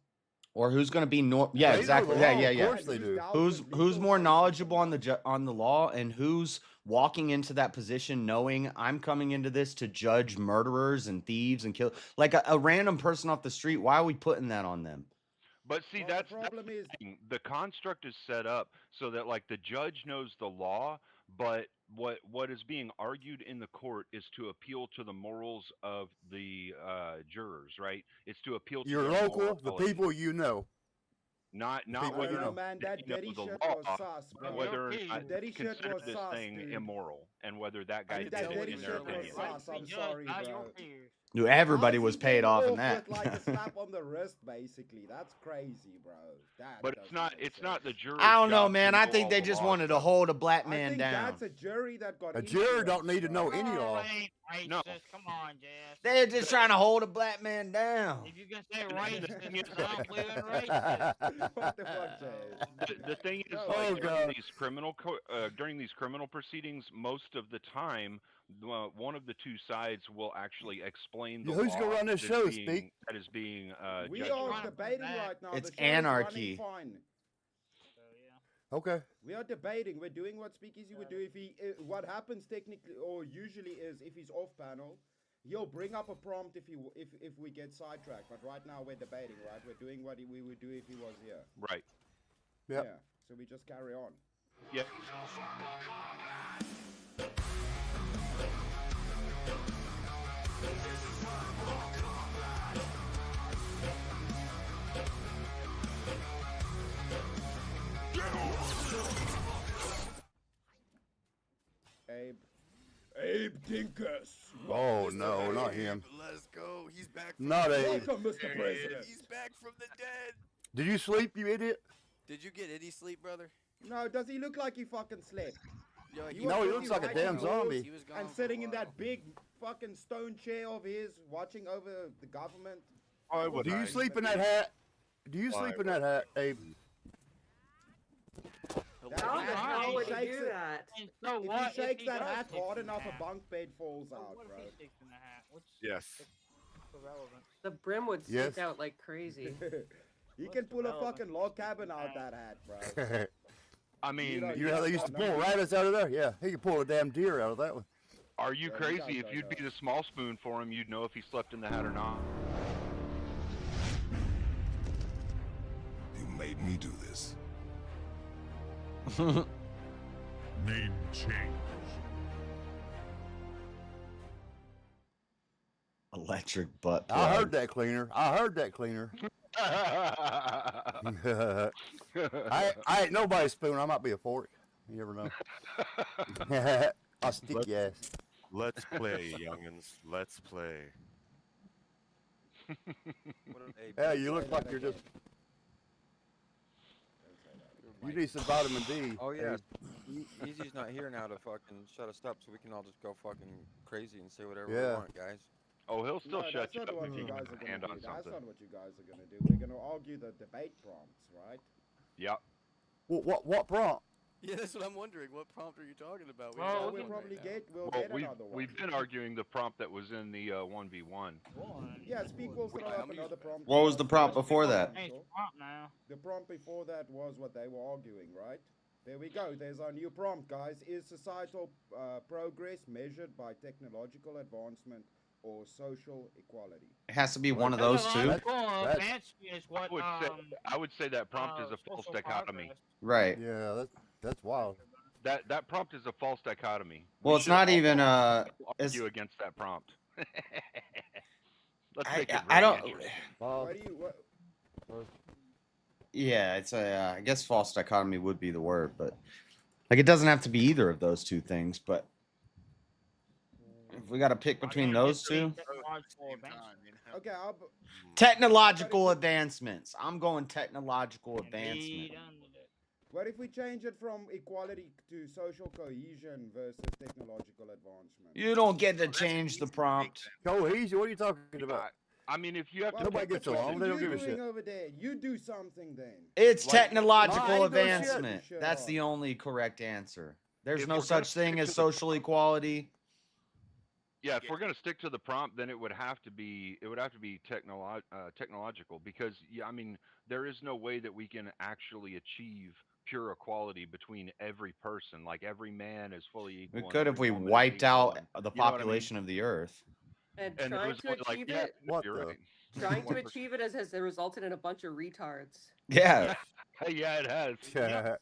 Or who's going to be yeah, They know exactly. the Yeah, law, yeah, of yeah. course they do. dealt Who's with who's legal more cases knowledgeable and on on the law, and who's walking into that position knowing I'm coming into this to judge murderers and thieves and kill like a random person off the street? Why are we putting that on them? But see, Well, that's the problem the is thing. The construct is set up so that like the judge knows the law, but what is being argued in the court is to appeal to the morals of the jurors, right? It's to appeal to Your their local, the morality, people you know. not people I whether don't or know, know. man. not That they know Diddy the shit law, was sus, but bro. whether or Okay. not Diddy they shit consider was this sus, thing dude. immoral, and whether that I guy mean, did that it Diddy in shit their was opinion. sus. I'm sorry, bro. Dude, everybody How is was he paid getting off in off that. with like a slap on the wrist, basically. That's crazy, bro. That But it's doesn't not. make It's not the sense. juror's I don't know, job to man. I know think all they the just law wanted to stuff. hold a black I man think down. that's a jury that got A juror don't influenced, need to know bro. any law. Ain't racist. No. Come on, Jess. They're just trying to hold a black man down. If you can say And the racist, thing is, I like, don't believe in racist. What the fuck, Jay? the thing is, No, Oh, like God. during these criminal proceedings, most of the time, one of the two sides will actually explain the Who's law gonna run this that show, is being, Speak? that is being We judged are on. debating right now. It's The show is running anarchy. fine. So yeah. Okay. We are debating. We're doing what Speakeasy would do if he. What happens technically, or usually, is if he's off panel, he'll bring up a prompt if we get sidetracked. But right now we're debating. Right, we're doing what we would do if he was here. Right. Yep. Yeah. So we just carry on. Yeah. Abe Dinkus. Oh no, not him. Let's go. He's back. Not Abe. Welcome, Mr. President. He's back from the dead. Did you sleep, you idiot? Did you get any sleep, brother? No, does he look like he fucking slept? Yo, He he was No, he busy looks like a writing damn laws zombie. He was gone and for a sitting in while. that big fucking stone chair of his, watching over the government. Why would Do you I? sleep in that hat? Do you sleep in that hat, Abe? How the hell would he shakes do it. that? And so If what he shakes that does hat stick hard in the enough, a hat? bunk bed falls So out, what bro. if he sticks in the hat? What's Yes. the relevance? The brim would stick Yes. out like crazy. He What's can the pull a relevance fucking of log sticking cabin in out the that hat, bro. I mean, know, You know how they used to pull rabbits out of there? Yeah, he could pull a damn deer out of that one. are you Yeah, you crazy? guys If don't you'd be know. the small spoon for him, you'd know if he slept in the hat or not. You made me do this. Name change. Electric butt I plug. heard that cleaner. I heard that cleaner. I ain't nobody's spoon. I might be a fork. You never know. I'll stick your ass. Let's play, youngins. Let's play. Yeah, you look like you're just. You need some vitamin D. Oh yeah. Abe. Easy's not here now to fucking shut us up, so we can all just go fucking crazy and say whatever we Yeah. want, guys. Oh, he'll still No, shut that's you not up what if you you guys get are a gonna hand do. on That's something. not what you guys are gonna do. We're gonna argue the debate prompts, right? Yep. What prompt? Yeah, that's what I'm wondering. What prompt are you talking about? We Well, don't have We'll one probably right now. get we'll Well, get another one. we've been arguing the prompt that was in the 1v1. Yeah, Speak will throw Alright, up I'm another using prompt. What was the prompt before I'm that? Hey, sure. prompt now. The prompt before that was what they were arguing, right? There we go. There's our new prompt, guys. Is societal progress measured by technological advancement or social equality? It has to be one of those two. Technological advancement is what I would say that prompt is a false social dichotomy. progress. Right. Yeah, that's wild. That prompt is a false dichotomy. Well, it's not even argue it's against that prompt. Let's make it I very don't interesting. What do you what? yeah, it's a I guess false dichotomy would be the word, but like it doesn't have to be either of those two things, but if we got to pick between those two, Technological advancement. Okay, technological advancements. I'm going technological advancement. what if we change it from equality to social cohesion versus technological advancement? You don't get to change the prompt. Cohesion? What are you talking about? I mean, if you have to, Nobody gets along. They don't give a shit. Over there? You do something then. It's Like- technological I ain't doing shit. advancement. Shut That's up. the only correct answer. There's If no we're gonna such thing stick as to the social equality. yeah, if we're gonna stick to the prompt, then it would have to be technological because yeah, I mean, there is no way that we can actually achieve pure equality between every person. Like every man is fully equal. We and could if every we woman is wiped equal, out and- the you know what I mean? population of the earth. And And it trying was to only like, achieve yeah, it, What you're the? right. trying to 1%. achieve it has resulted in a bunch of retards. Yeah. Yeah, it has. Yeah.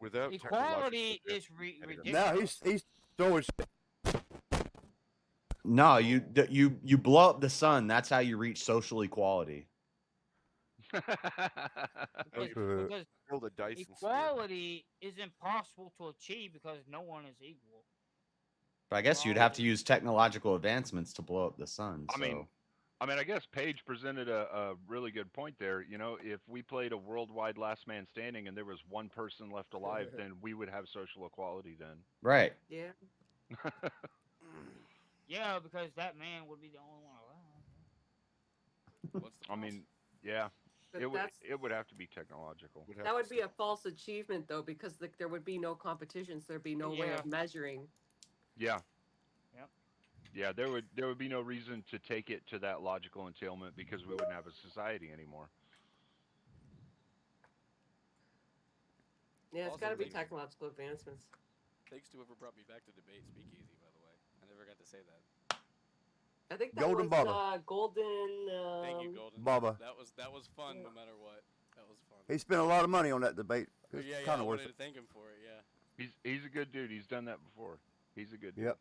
Without Equality is ridiculous. Now he's throwing shit. No, you blow up the sun. That's how you reach social equality. Because Roll the dice and sphere. equality is impossible to achieve because no one is equal. But I guess you'd have to use technological advancements to blow up the sun. I So. mean, I guess Paige presented a really good point there. You know, if we played a worldwide last man standing and there was one person left alive, then we would have social equality then. Right. Yeah. Yeah, because that man would be the only one alive. I mean, yeah, But it would that's- it would have to be technological. That would be a false achievement, though, because there would be no competitions. There'd be no way Yeah. of measuring. Yeah. Yep. Yeah, there would be no reason to take it to that logical entailment because we wouldn't have a society anymore. Yeah, it's Also, got to be thanks- technological advancements. Thanks to whoever brought me back to debate speakeasy, by the way. I never got to say that. I think that Golden was Bubba. Golden. Thank you, Golden. Bubba. That was fun, no matter what. That was fun. He spent a lot of money on that debate. It's Yeah, kind I of worth wanted it. to thank him for it. Yeah. He's a good dude. He's done that before. He's a good dude. Yep.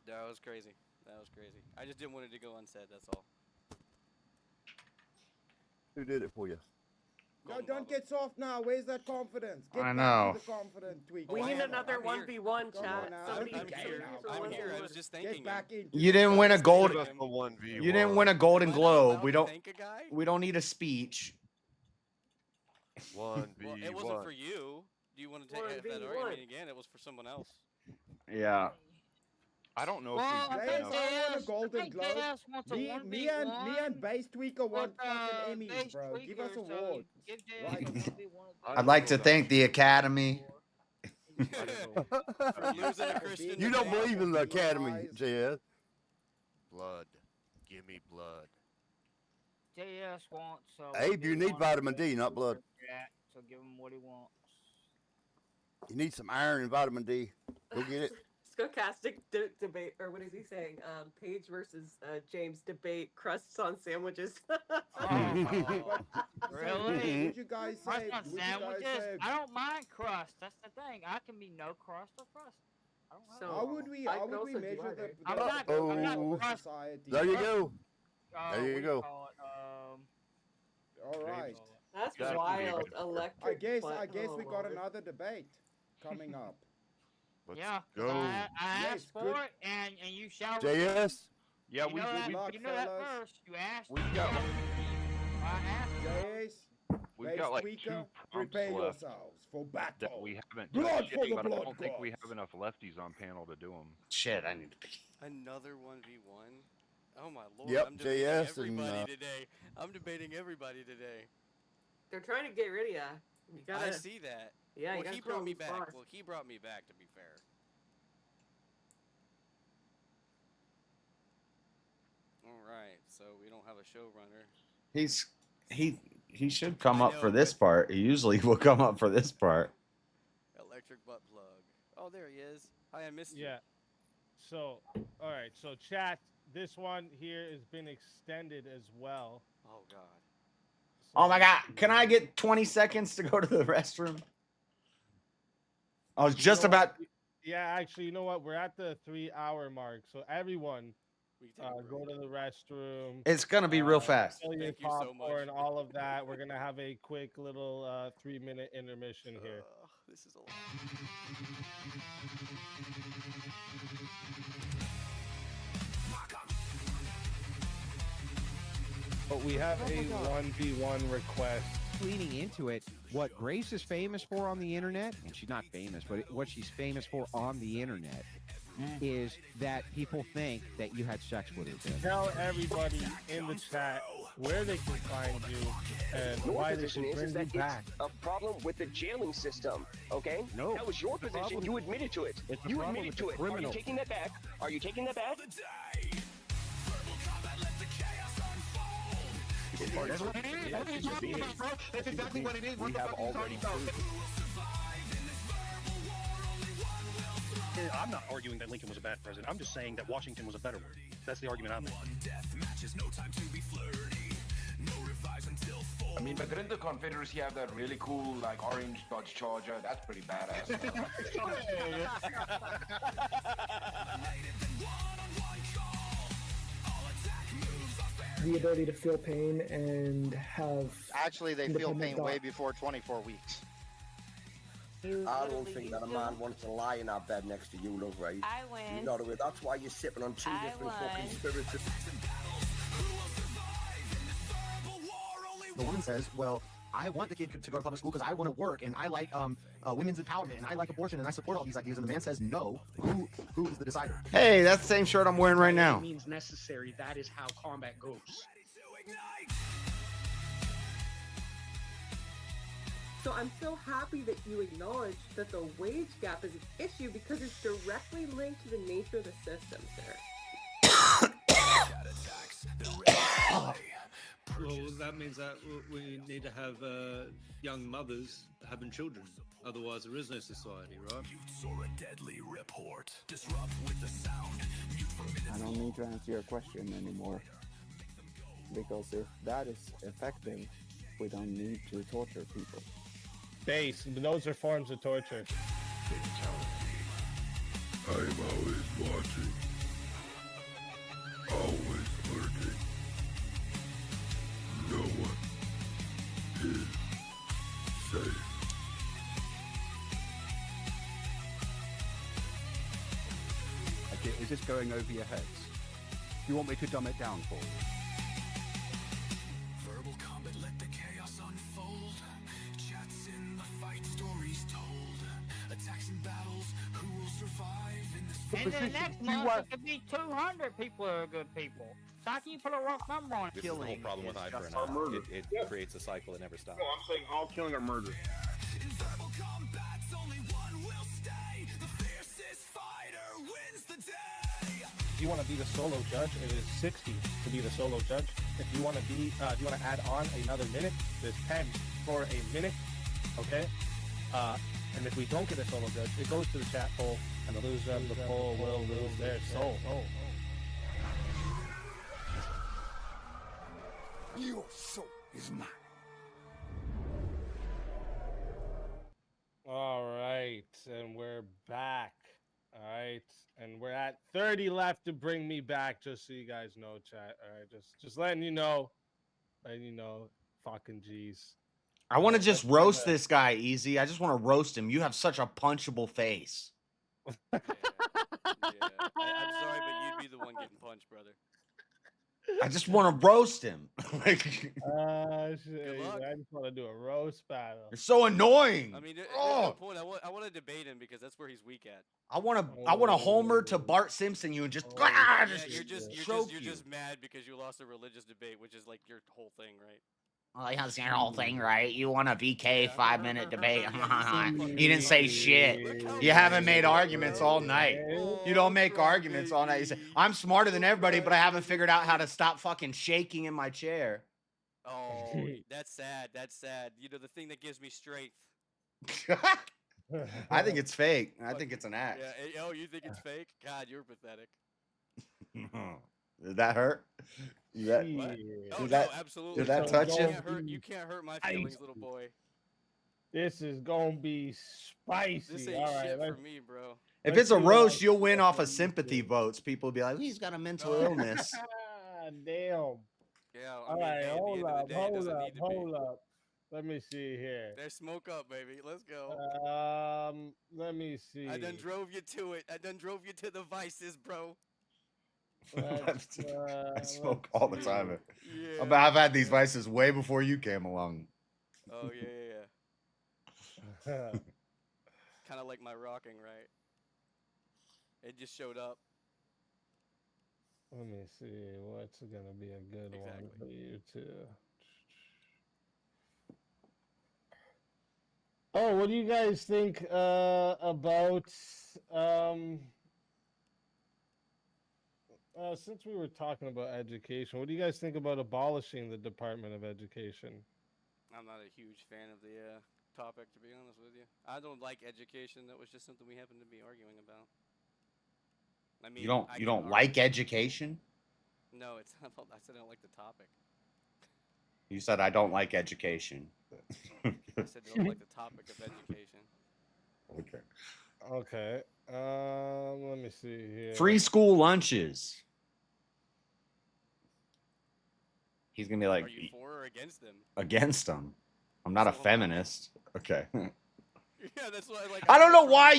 That was crazy. That was crazy. I just didn't want it to go unsaid. That's all. Who did it for you? No, don't get soft now. Where's that confidence? Get I back know. to the confident tweak. We I need am. another I'm here. 1v1 Come chat. on now. Somebody, I'm here. I'm here. I was just thanking Get back him. into You it. didn't win a Give gold. us the 1v1. You didn't win a Golden Am I not Globe. allowed We to don't. thank a guy? We don't need a speech. 1v1. Well, it wasn't for you. Do you want to take that 1v1. argument again? It was for someone else. Yeah. I don't know Well, if I we've Jay, think done I want a JS Golden Globe. wants a Me 1v1 and Base Tweaker want with, fucking Emmys, Base bro. Give us Tweaker, so awards. give JS Right. a 1v1. I'd like to thank the Academy. For losing a Christian You don't debate. believe in the Academy, JS. Blood. Give me blood. JS wants. Abe, you need 1v1 vitamin D, not blood. chat, so give him what he wants. You need some iron and vitamin D. Go get it. Stochastic debate, or what is he saying? Paige versus James debate crusts on sandwiches. Really? Would you guys Crust say? on Would you sandwiches? guys say? I don't mind crust. That's the thing. I can be no crust or crust. I don't have So, How would we? I How could would we also do measure either. the I'm not Uh-oh. crust. society? There you go. What There do you go. call it? All right. That's That's wild. weird. Electric. I guess oh, we got Lord. another debate coming up. Let's Yeah, 'cause go. I Yes, asked for good. it, and you shall. JS. Yeah, You know that, luck, you know that fellas. first. You asked. we you got shall receive. I asked. JS, We've Base got like tweaker, 2 prompts prepare left yourselves for that battle. we haven't Blood touched for yet, the but I blood don't think we gods. have enough lefties on panel to do them. Shit, I need to pee. Another 1v1? Oh my lord, Yep, I'm debating JS and, everybody today. I'm debating everybody today. They're trying to get rid of you. You gotta. I see that. Yeah, you well, gotta he fill brought me these back. spots. Well, he brought me back, to be fair. All right, so we don't have a showrunner. He should come I up for know, this but- part. He usually will come up for this part. Electric butt plug. Oh, there he is. Hi, I missed you. Yeah. So, all right. So, chat. This one here has been extended as well. Oh God. Oh my god, can I get 20 seconds to go to the restroom? I was just You know what? about. Yeah, actually, you know what? We're at the 3-hour mark, so everyone, go to the restroom. It's gonna be real fast. Fill your Thank you so popcorn, all of that. We're gonna have a quick little 3-minute intermission here. This is a lot. But we have a 1v1 request. Leaning into it, what Grace is famous for on the internet, and she's not famous, but what she's famous for on the internet is that people think that you had sex with her. Tim. Tell everybody in the chat where they can find you and Your why they position should is bring that you back. it's a problem with the jailing system, okay? No. That was your The position. problem- You admitted to it. It's a You problem admitted with to the it. Are you criminal. taking that back? Are you taking that back? That's what it is. That's exactly what it is. What the fuck are you talking about? I'm not arguing that Lincoln was a bad president. I'm just saying that Washington was a better one. That's the argument I'm making. I mean, but didn't the Confederacy have that really cool, like, orange Dodge Charger? That's pretty badass. The ability to feel pain and have. Actually, they feel independent pain way thought. before 24 weeks. I don't think that a man wants to lie in our bed next to you, love, right? I win. You know the way. That's why you're sipping on two different fucking spirits. The woman says, well, I want the kid to go to public school because I want to work and I like women's empowerment and I like abortion and I support all these ideas. And the man says, no, who is the decider? Hey, that's the same shirt I'm wearing right now. Means necessary. That is how combat goes. So I'm so happy that you acknowledge that the wage gap is an issue because it's directly linked to the nature of the system, sir. Well, that means that we need to have young mothers having children. Otherwise, there is no society, right? I don't need to answer your question anymore. Because if that is effective, we don't need to torture people. Base, those are forms of torture. I'm always watching. Always lurking. No one is safe. Okay, is this going over your heads? Do you want me to dumb it down for you? Verbal combat, let the chaos unfold. Chats in the fight, stories told. Attacks and battles, who will survive in this And then next month, it could be 200 people who are good people. So how can you put a rough number on it? This is the whole problem with eye for an just murder. eye. It creates a cycle that never stops. No, I'm saying all killing or murder. In verbal combats, only one will stay. The fiercest fighter wins the day. If you want to be the solo judge, it is 60 to be the solo judge. If you want to be, if you want to add on another minute, there's 10 for a minute. Okay. And if we don't get a solo judge, it goes to the chat poll, and the loser of the poll will lose their soul. Your soul is mine. All right, and we're back. All right, and we're at 30 left to bring me back, just so you guys know, chat. All right, just letting you know, fucking G's. I want to just roast this guy, Easy. I just want to roast him. You have such a punchable face. I'm sorry, but you'd be the one getting punched, brother. I just want to roast him. Like, Shit, I just want to do a roast battle. you're so annoying. I mean, there's Oh. no point. I want to debate him because that's where he's weak at. I want to homer to Bart Simpson you and just, Yeah, just you're just mad because you lost a religious debate, which is like your whole thing, right? Oh, that's your whole thing, right? You want a VK 5-minute debate. You didn't say shit. You haven't made arguments all night. You don't make arguments all night. You say, I'm smarter than everybody, but I haven't figured out how to stop fucking shaking in my chair. Oh, that's sad. That's sad. You know, the thing that gives me strength. I think it's fake. I think it's an act. Yeah. Oh, you think it's fake? God, you're pathetic. Did that hurt? Oh, no, absolutely. Did that touch you? You can't hurt my feelings, little boy. This is gonna be spicy. This ain't All right, shit for me, bro. If it's a roast, you'll win off of sympathy votes. People will be like, he's got a mental illness. Damn. Yeah. All right, hold up. Let me see here. There's smoke up, baby. Let's go. Let me see. I done drove you to it. I done drove you to the vices, bro. I smoke all the time. Yeah. I've had these vices way before you came along. Oh, yeah. Kind of like my rocking, right? It just showed up. Let me see what's gonna be a good one for you too. Oh, what do you guys think about since we were talking about education, what do you guys think about abolishing the Department of Education? I'm not a huge fan of the topic, to be honest with you. I don't like education. That was just something we happened to be arguing about. I mean, you don't like education? No, it's not. I said I don't like the topic. You said I don't like education. I said I don't like the topic of education. Okay. Let me see here. Free school lunches. He's gonna be like, are you for or against them? Against them. I'm not a feminist. Okay. Yeah, that's why. Like, I don't know why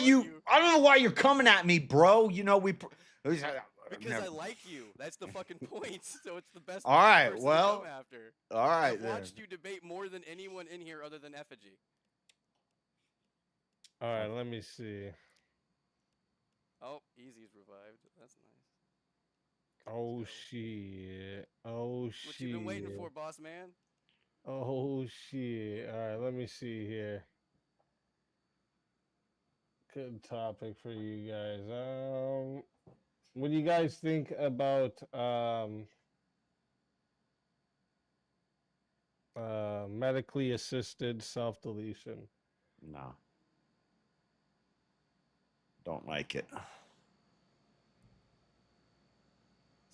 you're coming at me, bro. You know because I like you. That's the fucking point. So it's the best. All right. person Well. to come after. All right. I've watched you debate more than anyone in here other than Effigy. All right. Let me see. Oh, Easy's revived. That's nice. Oh shit. What you been waiting for, boss man? Oh shit. All right. Let me see here. Good topic for you guys. What do you guys think about medically assisted self-deletion? No. Don't like it.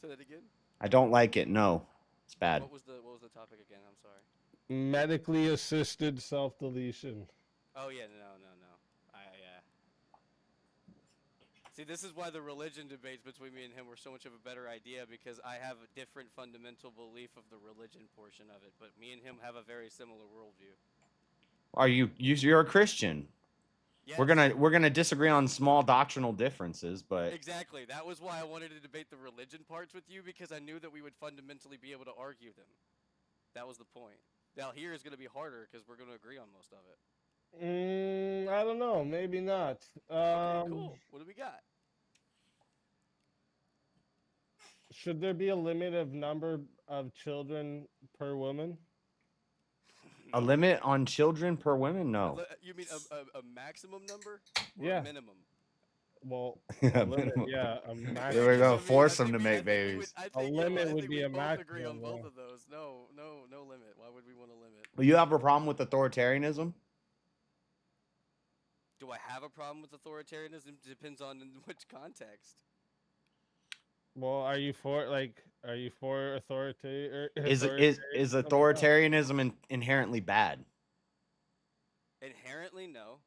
Say that again. I don't like it. No, it's bad. What was the topic again? I'm sorry. Medically assisted self-deletion. Oh yeah, no. See, this is why the religion debates between me and him were so much of a better idea, because I have a different fundamental belief of the religion portion of it, but me and him have a very similar worldview. Are you're a Christian? Yes. We're gonna disagree on small doctrinal differences, but exactly. That was why I wanted to debate the religion parts with you, because I knew that we would fundamentally be able to argue them. That was the point. Now here is going to be harder because we're going to agree on most of it. I don't know. Maybe not. Okay, cool. What do we got? Should there be a limit of number of children per woman? a limit on children per woman? No. You mean a maximum number? Or Yeah. A minimum. Well, Yeah, a limit, minimum. yeah, a There we go. maximum. Force them to make babies. A limit would be a both agree on maximum. both Yeah. of those. No limit. Why would we want a limit? Well, you have a problem with authoritarianism? Do I have a problem with authoritarianism? Depends on in which context. Well, are you for authority? Is authoritarianism inherently bad? Inherently, no.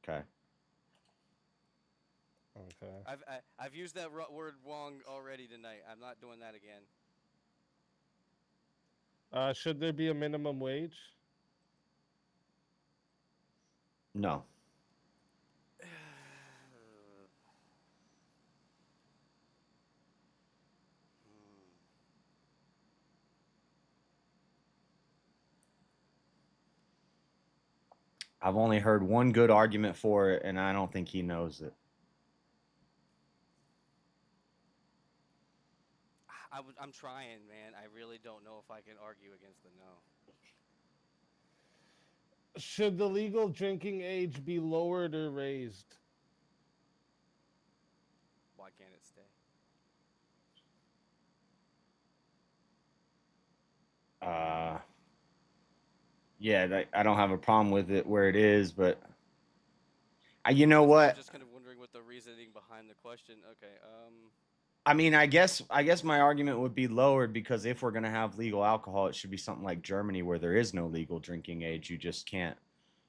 Okay. Okay. I've used that word wrong already tonight. I'm not doing that again. Should there be a minimum wage? No. I've only heard one good argument for it, and I don't think he knows it. I'm trying, man. I really don't know if I can argue against the no. Should the legal drinking age be lowered or raised? Why can't it stay? Yeah, I don't have a problem with it where it is, but you know what? I'm just kind of wondering what the reasoning behind the question. Okay. I mean, I guess my argument would be lowered because if we're gonna have legal alcohol, it should be something like Germany where there is no legal drinking age. You just can't.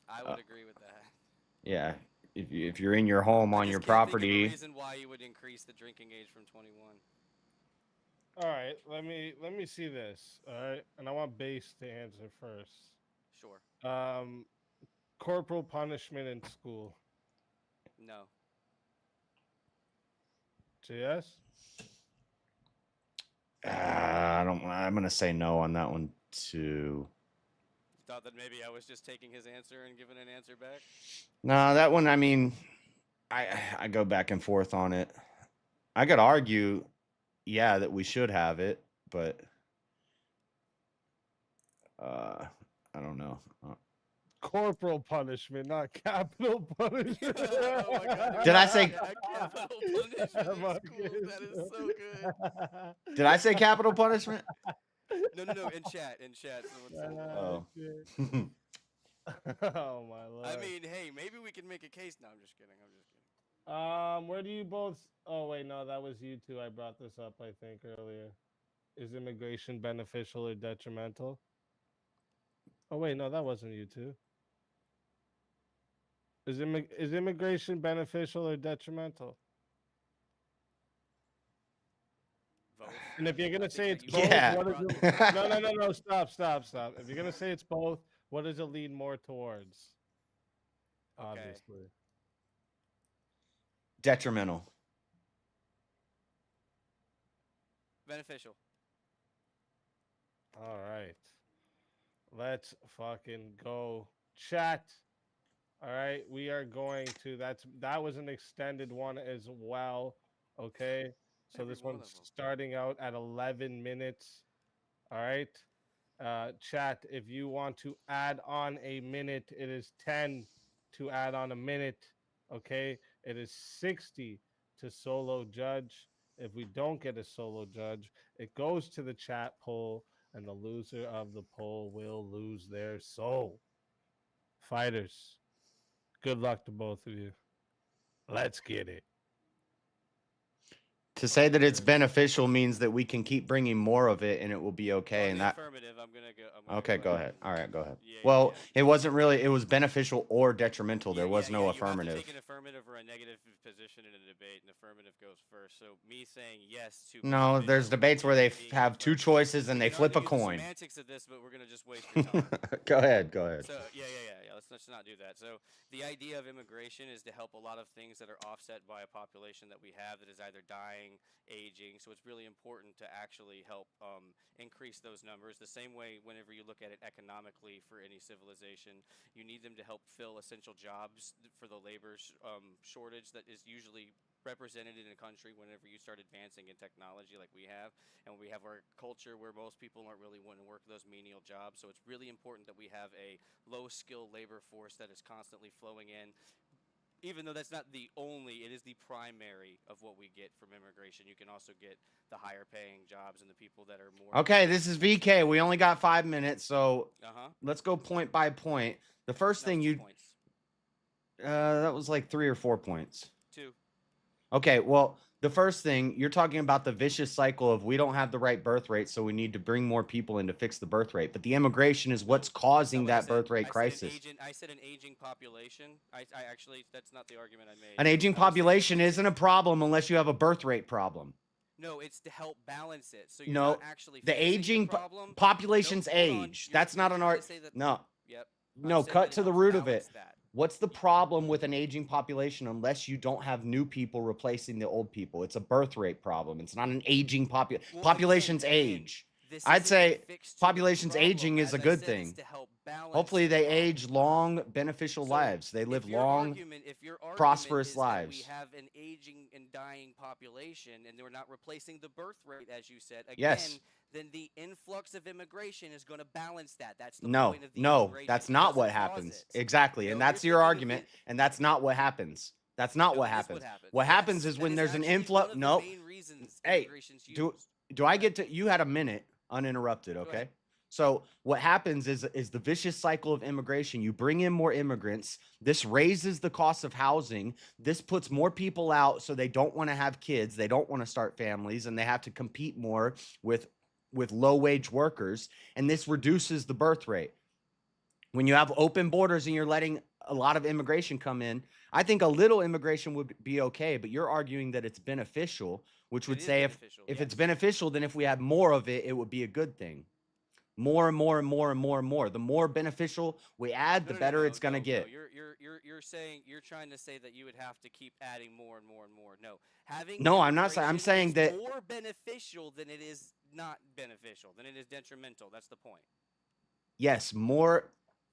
I would agree with that. Yeah, if you're in your home on your Can't think of a property. reason why you would increase the drinking age from 21. All right, let me see this. All right, and I want Base to answer first. Sure. Corporal punishment in school. No. So yes. I'm gonna say no on that one too. You thought that maybe I was just taking his answer and giving an answer back? No, that one. I mean, I go back and forth on it. I could argue, yeah, that we should have it, but I don't know. Corporal punishment, not capital punishment. Oh my God, Did I say capital punishment in schools? That is so good. Did I say capital punishment? No. In chat. Oh. Oh my lord. I mean, hey, maybe we can make a case. No, I'm just kidding. Where do you both? Oh wait, no, that was you two. I brought this up, I think, earlier. Is immigration beneficial or detrimental? Oh wait, no, that wasn't you two. Is immigration beneficial or detrimental? Both. And if you're gonna say it's both, Yeah. what is it? No, stop. If you're gonna say it's both, what does it lean more towards? Okay. Obviously. Detrimental. Beneficial. All right. Let's fucking go. Chat. All right. We are going to that was an extended one as well. Okay. So this one's starting out at 11 minutes. All right. Chat, if you want to add on a minute, it is 10 to add on a minute. Okay. It is 60 to solo judge. If we don't get a solo judge, it goes to the chat poll, and the loser of the poll will lose their soul. Fighters, good luck to both of you. Let's get it. To say that it's beneficial means that we can keep bringing more of it and it will be okay. On And the that. affirmative, I'm gonna go. Okay, go ahead. All right, go ahead. Yeah, Well, yeah. it wasn't really. It was beneficial or detrimental. There was no You have to affirmative. take an affirmative or a negative position in a debate, and affirmative goes first. So me saying yes to No, there's debates where they being have two choices and they can flip a argue the coin. semantics of this, but we're gonna just waste your time. Go ahead. So yeah. Let's not do that. So the idea of immigration is to help a lot of things that are offset by a population that we have that is either dying, aging. So it's really important to actually help increase those numbers. The same way, whenever you look at it economically for any civilization, you need them to help fill essential jobs for the labor shortage that is usually represented in a country whenever you start advancing in technology like we have, and we have our culture where most people aren't really wanting to work those menial jobs. So it's really important that we have a low skill labor force that is constantly flowing in. Even though that's not the only, it is the primary of what we get from immigration. You can also get the higher paying jobs and the people that are more. Okay, this is VK. We only got 5 minutes, so Uh-huh. let's go point by point. The first thing you, that was like 3 or 4 points. 2. Okay, well, the first thing you're talking about the vicious cycle of we don't have the right birth rate, so we need to bring more people in to fix the birth rate. But the immigration is what's causing that birth rate crisis. I said an aging population. I actually, that's not the argument I made. An aging population isn't a problem unless you have a birth rate problem. No, it's to help balance it. So you're No, not actually the fixing aging problem. population's Nope, hold on. age. You're That's not trying an to art. say that- No. Yep. No, saying cut that to it the helps root of it. balance that. What's the problem with an aging population unless you don't have new people replacing the old people? It's a birth rate problem. It's not an aging Well, population's again, age. This I'd isn't a say fix to the population's problem. aging is As a I good said, thing. it's to help balance Hopefully the they problem. age long, beneficial lives. They live If your long, argument, if your argument prosperous is that lives. we have an aging and dying population and we're not replacing the birth rate, as you said, again, Yes. then the influx of immigration is going to balance that. That's the No, point of the no, immigration. that's It not doesn't what cause happens. it. Exactly. No, And you're that's your thinking of argument. And that's not what happens. That's not No, what it is happens. what happens. What happens Yes, is that when is there's an actually one influx. of the No. main reasons Hey, immigration's do used. I get to? You had a minute uninterrupted. Go Okay. ahead. So what happens is the vicious cycle of immigration. You bring in more immigrants. This raises the cost of housing. This puts more people out, so they don't want to have kids. They don't want to start families, and they have to compete more with low wage workers. And this reduces the birth rate. When you have open borders and you're letting a lot of immigration come in, I think a little immigration would be okay. But you're arguing that it's beneficial, which would say if it's beneficial, then if we had more of it, it would be a good thing. More and more and more and more and more. The more beneficial we add, the better it's gonna get. You're saying, you're trying to say that you would have to keep adding more and more and more. No, having No, I'm not saying. I'm immigration saying is that. more beneficial than it is not beneficial, than it is detrimental. That's the point. Yes, more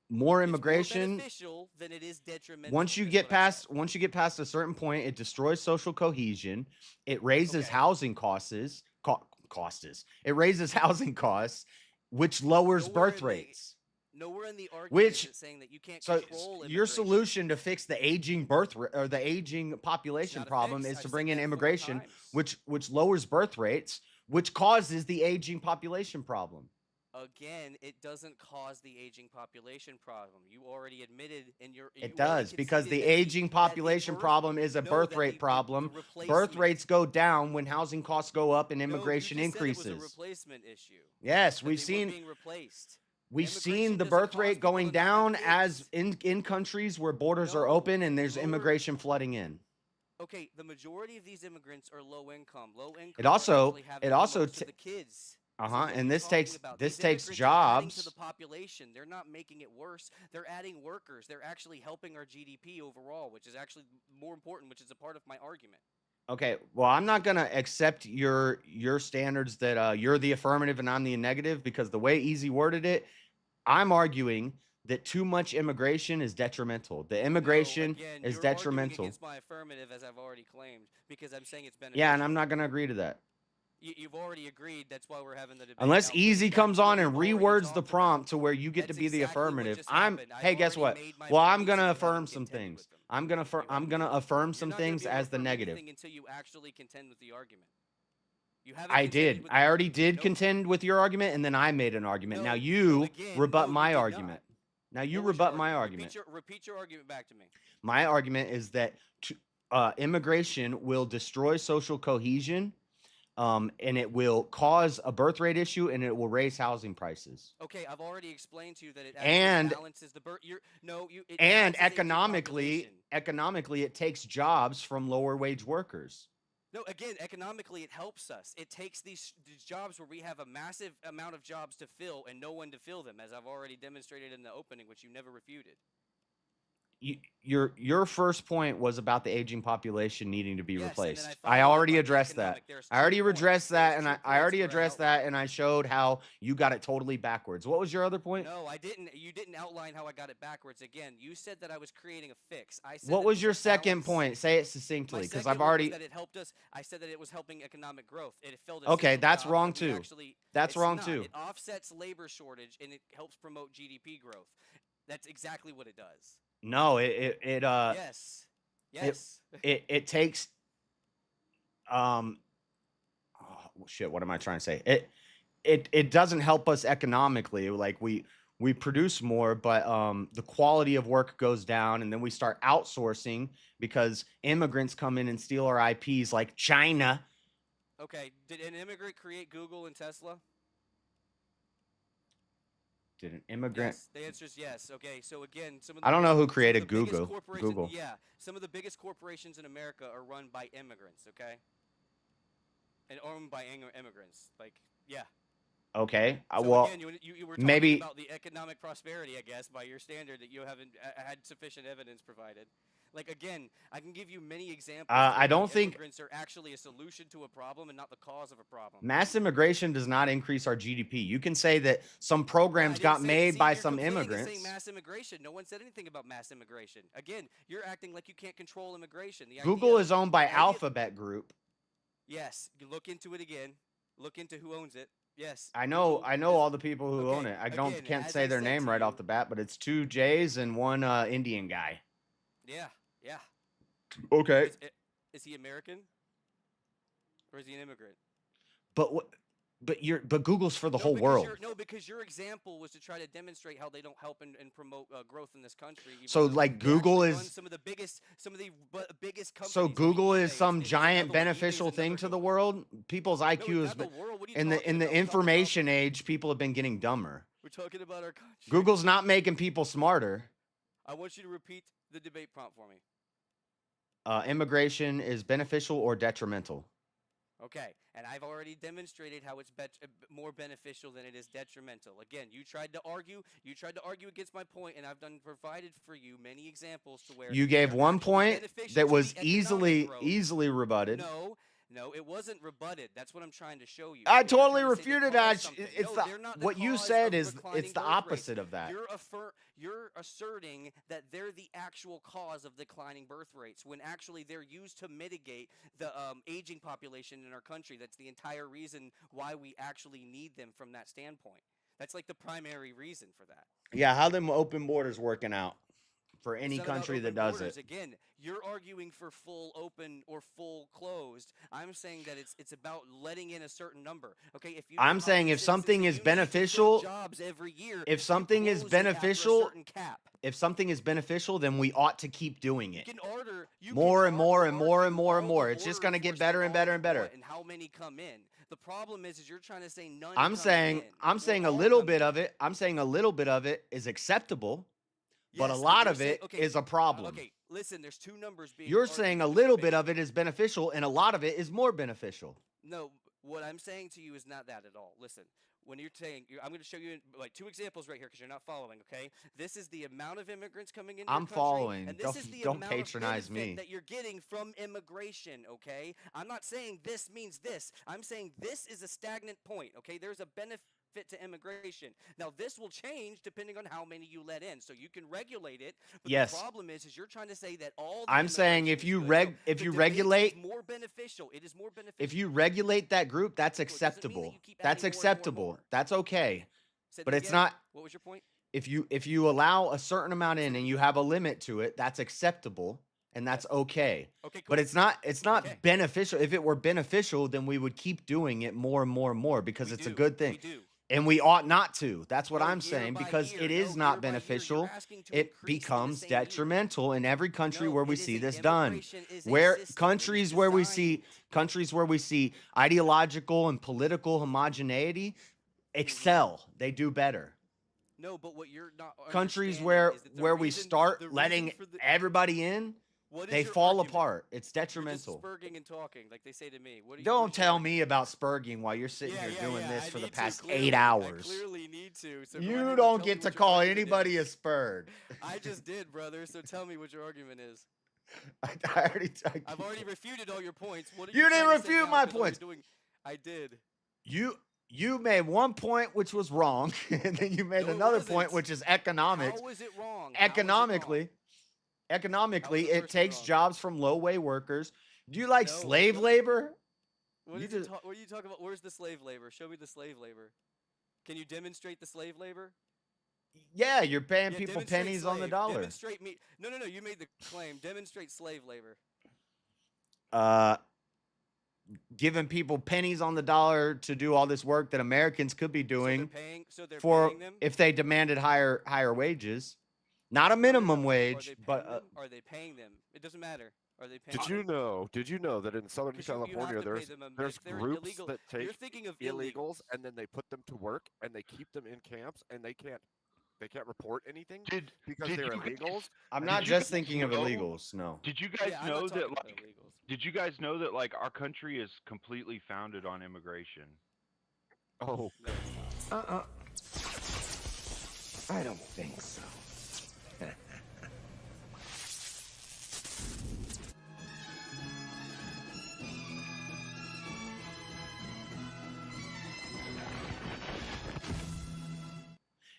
More immigration. beneficial than it is detrimental. Once you get past a certain point, it destroys social cohesion. It raises housing costs. It raises housing costs, which lowers birth rates. Nowhere in the argument Which is it saying that you can't so control your immigration. solution to fix the aging birth or the aging population problem is to bring in immigration, which lowers birth rates, which causes the aging population problem. Again, it doesn't cause the aging population problem. You already admitted in your. It does, because the aging population problem is a birth rate problem. Birth rates go down when housing costs go up and immigration increases. It was a replacement issue. Yes, that we've they were seen. being replaced. We've seen the birth rate going down as in countries where borders are open and there's immigration flooding in. Okay, the majority of these immigrants are low income. Low income. It also most of the kids. and this takes These takes immigrants are adding to jobs. the population. They're not making it worse. They're adding workers. They're actually helping our GDP overall, which is actually more important, which is a part of my argument. Okay, well, I'm not gonna accept your standards that you're the affirmative and I'm the negative, because the way Easy worded it, I'm arguing that too much immigration is detrimental. The immigration is You're detrimental. arguing against my affirmative, as I've already claimed, because I'm saying it's beneficial. Yeah, and I'm not gonna agree to that. You've already agreed. That's why we're having the debate. Unless now. Easy That's comes what on and we've already rewords the talked prompt to where you get to That's be the exactly what affirmative. just I'm happened. I've hey, guess what? already made my Well, I'm points gonna and affirm haven't some contended things. with them. I'm gonna affirm some You're not gonna things be able to as the affirm negative. anything until you actually contend with the argument. You haven't I contended did. with I the already argument. did Nope. contend with your argument, and then I made an argument. Now you rebut my argument. Now you What was your rebut my argument. Repeat your argument back to me. My argument is that immigration will destroy social cohesion, and it will cause a birth rate issue, and it will raise housing prices. Okay, I've already explained to you that it And- actually balances the birth. It And balances aging economically, population. it takes jobs from lower wage workers. No, again, economically, it helps us. It takes these jobs where we have a massive amount of jobs to fill and no one to fill them, as I've already demonstrated in the opening, which you never refuted. Your first point was about the aging population needing to be Yes, and then replaced. I I followed up already by the addressed that. economic. There's I already two points. addressed that, There's and two I already points for addressed that, and I showed how you got it totally backwards. What was your other point? No, I didn't. You didn't outline how I got it backwards. Again, you said that I was creating a fix. I said What that was it your a second balance. point? Say it My succinctly, because second I've one was already. that it helped us. I said that it was helping economic growth. It filled Okay, essential that's jobs wrong that we too. actually- That's it's wrong not. too. It offsets labor shortage and it helps promote GDP growth. That's exactly what it does. No, Yes. Yes. it takes oh, shit, what am I trying to say? It doesn't help us economically. Like we produce more, but the quality of work goes down, and then we start outsourcing because immigrants come in and steal our IPs like China. Okay. Did an immigrant create Google and Tesla? Did an immigrant? Yes. The answer is yes. Okay. So again, some of I don't know who some of created the biggest Google. corporations- Google. Yeah. Some of the biggest corporations in America are run by immigrants. Okay. And owned by immigrants. Like, yeah. Okay. So Well, again, you were talking maybe about the economic prosperity, I guess, by your standard that you haven't had sufficient evidence provided. Like again, I can give you many examples. I don't think immigrants are actually a solution to a problem and not the cause of a problem. mass immigration does not increase our GDP. You can say that some programs got made by some immigrants. Saying mass immigration. No one said anything about mass immigration. Again, you're acting like you can't control immigration. The Google idea is owned by the idea- Alphabet Group. Yes, you look into it again. Look into who owns it. Yes. I know all the people who own it. I can't say their name right off the bat, but it's 2 J's and 1 Indian guy. Yeah, yeah. Okay. Is he American? Or is he an immigrant? But what? But Google's for the whole world. Because your example was to try to demonstrate how they don't help and promote growth in this country. So like Google is some of the biggest companies. So Google is some giant beneficial thing to the world. People's IQ is in the information age. People have been getting dumber. We're talking about our country. Google's not making people smarter. I want you to repeat the debate prompt for me. Immigration is beneficial or detrimental. Okay, and I've already demonstrated how it's more beneficial than it is detrimental. Again, you tried to argue against my point, and I've provided for you many examples to where you gave one point that was easily rebutted. No, it wasn't rebutted. That's what I'm trying to show you. I totally refuted that. What you said is it's the opposite of that. You're asserting that they're the actual cause of declining birth rates when actually they're used to mitigate the aging population in our country. That's the entire reason why we actually need them from that standpoint. That's like the primary reason for that. Yeah, how them open borders working out for any country that does it. Again, you're arguing for full open or full closed. I'm saying that it's about letting in a certain number. Okay, I'm saying if something is beneficial, jobs every year, if something is beneficial, then we ought to keep doing it. More and more and more and more and more. It's just going to get better and better and better. And how many come in? The problem is you're trying to say none. I'm saying a little bit of it. I'm saying a little bit of it is acceptable. But a lot of it is a problem. Okay, listen, there's 2 numbers being You're saying a little bit of it is beneficial and a lot of it is more beneficial. No, what I'm saying to you is not that at all. Listen, when you're saying, I'm going to show you like 2 examples right here because you're not following, okay? This is the amount of immigrants coming into I'm country, following. And this is the don't amount patronize of me. that you're getting from immigration, okay? I'm not saying this means this. I'm saying this is a stagnant point, okay? There's a benefit to immigration. Now this will change depending on how many you let in, so you can regulate it. But yes. The problem is you're trying to say that all. I'm saying if you regulate, more beneficial. It is more beneficial. If you regulate that group, that's acceptable. That's acceptable. That's okay. But it's not. What was your point? If you allow a certain amount in and you have a limit to it, that's acceptable. And that's okay. Okay, cool. But it's not beneficial. If it were beneficial, then we would keep doing it more and more and more because it's a good thing. We do. And we ought not to. That's what I'm saying, because it is not beneficial. It becomes detrimental in every country where we see this done. Where countries where we see ideological and political homogeneity excel. They do better. No, but what you're not countries where we start letting everybody in, they fall apart. It's detrimental. You're just spurging and talking, like they say to me. Don't tell me about spurging while you're sitting here doing this for the past 8 hours. I clearly need to. So you don't get to call anybody a spurred. I just did, brother. So tell me what your argument is. I've already refuted all your points. What are you didn't refute my points. I did. You made one point which was wrong, and then you made another point which is economic. How was it wrong? Economically, it takes jobs from low-wage workers. Do you like slave labor? What are you talking about? Where's the slave labor? Show me the slave labor. Can you demonstrate the slave labor? Yeah, you're paying people pennies on the dollar. Demonstrate me. No. You made the claim. Demonstrate slave labor. Giving people pennies on the dollar to do all this work that Americans could be doing if they demanded higher wages. Not a minimum wage, but are they paying them? It doesn't matter. Are they paying? Did you know that in Southern California there's groups that take illegals and then they put them to work and they keep them in camps and they can't report anything because they're illegals? I'm not just thinking of illegals. No. Did you guys know that Did you guys know that our country is completely founded on immigration? Oh. No, it's not. I don't think so.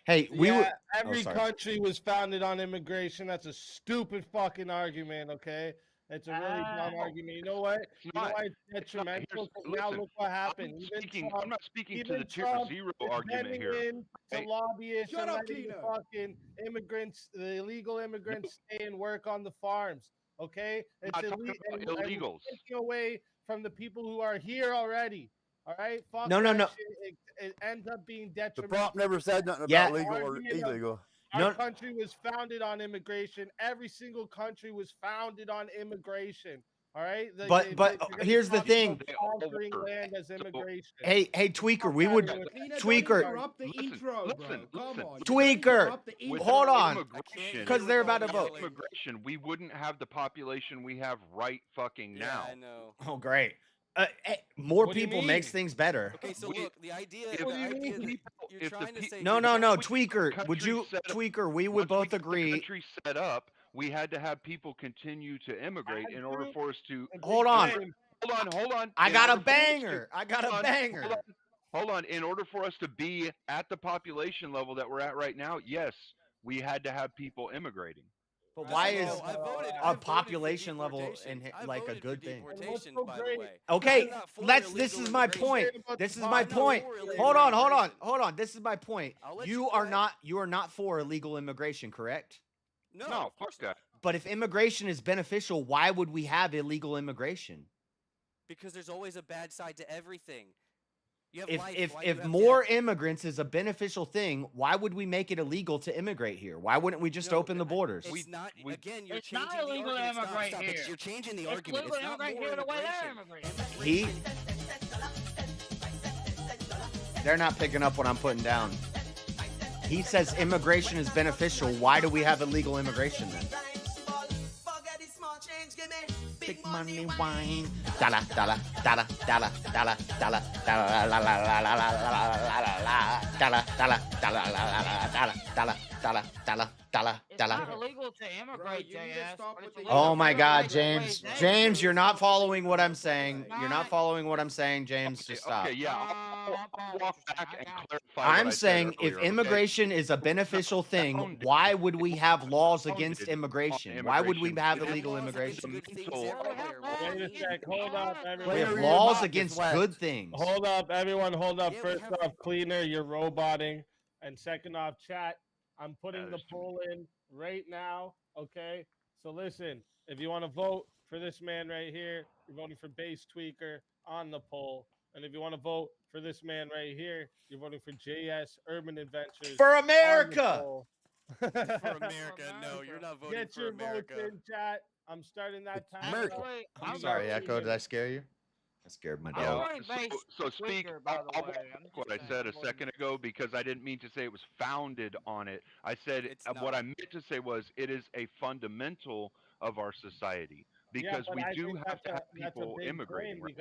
Hey, every country was founded on immigration. That's a stupid fucking argument, okay? It's a really dumb argument. You know what? You know why it's detrimental? Now look what happened. I'm not speaking to the tier 0 argument here. To lobbyists and letting the fucking immigrants, the illegal immigrants, stay and work on the farms. Okay, it's illegals. Taking away from the people who are here already. All right, fuck no. It ends up being detrimental. The prop never said nothing about legal or illegal. Our country was founded on immigration. Every single country was founded on immigration. All right. But here's the thing. Land as immigration. Hey, Tweaker, we would Tweaker. Tweaker, hold on, because they're about to vote. Immigration, we wouldn't have the population we have right fucking now. I know. Oh, great. More people makes things better. Okay, so look, the idea that you're trying to say. No, Tweaker. Would you, Tweaker? We would both agree. The country set up, we had to have people continue to immigrate in order for us to. Hold on. I got a banger. Hold on. In order for us to be at the population level that we're at right now, yes, we had to have people immigrating. But why is a population level in like a good thing? Okay, this is my point. Hold on. This is my point. You are not for illegal immigration, correct? No, fuck that. But if immigration is beneficial, why would we have illegal immigration? Because there's always a bad side to everything. If more immigrants is a beneficial thing, why would we make it illegal to immigrate here? Why wouldn't we just open the borders? It's not. Again, you're it's changing not illegal the argument. to immigrate Stop. here. You're changing the argument. It's legal to immigrate here the way they're immigrating. They're not picking up what I'm putting down. He says immigration is beneficial. Why do we have illegal immigration then? Big money wine. Dollar, dollar, dollar, dollar, dollar, dollar, dollar, la la la la la la la la dollar. It's not illegal to immigrate, JS. Oh my God, James. James, you're not following what I'm saying. You're not following what I'm saying, James. Just stop. Okay, yeah. I'll walk back and clarify. I'm saying if immigration is a beneficial thing, why would we have laws against immigration? Why would we have illegal immigration? Wait a sec. Hold up, everyone. We have laws against good things. Hold up, everyone. Hold up. First off, Cleaner, you're roboting. And second off, chat, I'm putting the poll in right now. Okay? So listen, if you want to vote for this man right here, you're voting for Base Tweaker on the poll. And if you want to vote for this man right here, you're voting for JS Urban Adventures. For America! For America, no, you're not voting Get for your America. votes in, chat. I'm starting that time. America. I'm sorry, Echo. Did I scare you? I scared my dog. So speak. I'll what I said a second ago because I didn't mean to say it was founded on it. I said what I meant to say was it is a fundamental of our society. Because we do have to have people immigrating. Right?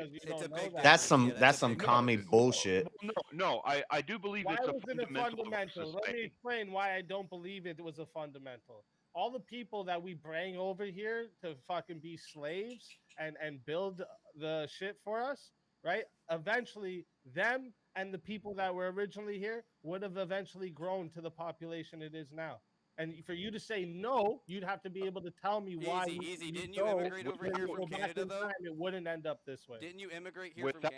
That's some commie bullshit. No, I do believe it's a fundamental. Let me explain why I don't believe it was a fundamental. All the people that we bring over here to fucking be slaves and build the shit for us, right? Eventually, them and the people that were originally here would have eventually grown to the population it is now. And for you to say no, you'd have to be able to tell me why. Easy. Didn't you immigrate over here from Canada, though? It wouldn't end up this way. Didn't you immigrate here from Canada?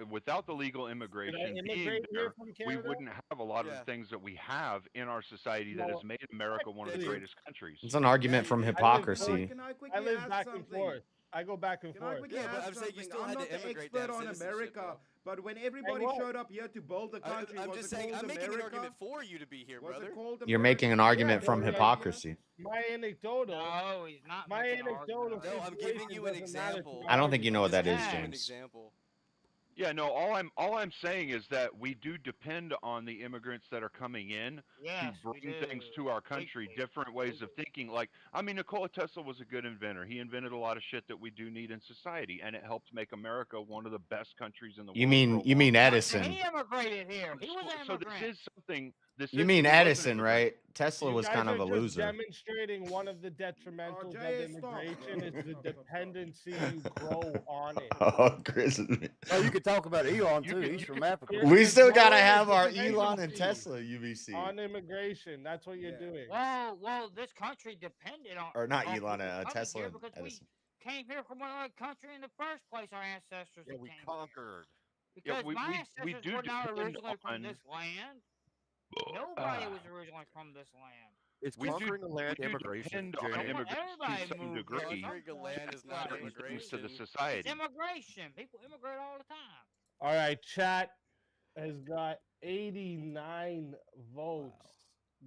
Without the legal immigration being there, we wouldn't have a lot of the things that we have in our society that has made America one of the greatest countries. It's an argument from hypocrisy. I live back and forth. I go back and forth. Yeah, but I'm saying you still had to immigrate to have citizenship, though. But when everybody showed up here to build the country, I'm just saying, I'm making an argument for you to be here, brother. You're making an argument from hypocrisy. My anecdotal. No, he's not. My anecdotal. No, I'm giving you an example. I don't think you know what that is, James. Yeah, no. All I'm saying is that we do depend on the immigrants that are coming in Yes, to bring things to our country, different ways of thinking. Like, I mean, Nikola Tesla was a good inventor. He invented a lot of shit that we do need in society, and it helped make America one of the best countries in the world. You mean Edison? He immigrated here. He was an immigrant. So this is something. You mean Edison, right? Tesla was kind of a loser. Demonstrating one of the detrimentals of immigration is the dependency you grow on it. Oh, Chris. Oh, you could talk about Elon too. He's from Africa. We still gotta have our Elon and Tesla UVC on immigration. That's what you're doing. Well, this country depended on or not Elon, Tesla. Because we came here from another country in the first place. Our ancestors. Yeah, we conquered. Because my ancestors were not originally from this land. Nobody was originally from this land. It's conquering the land immigration. On immigrants to some degree. Conquering the land is not immigration. To the society. It's immigration. People immigrate all the time. All right, chat has got 89 votes.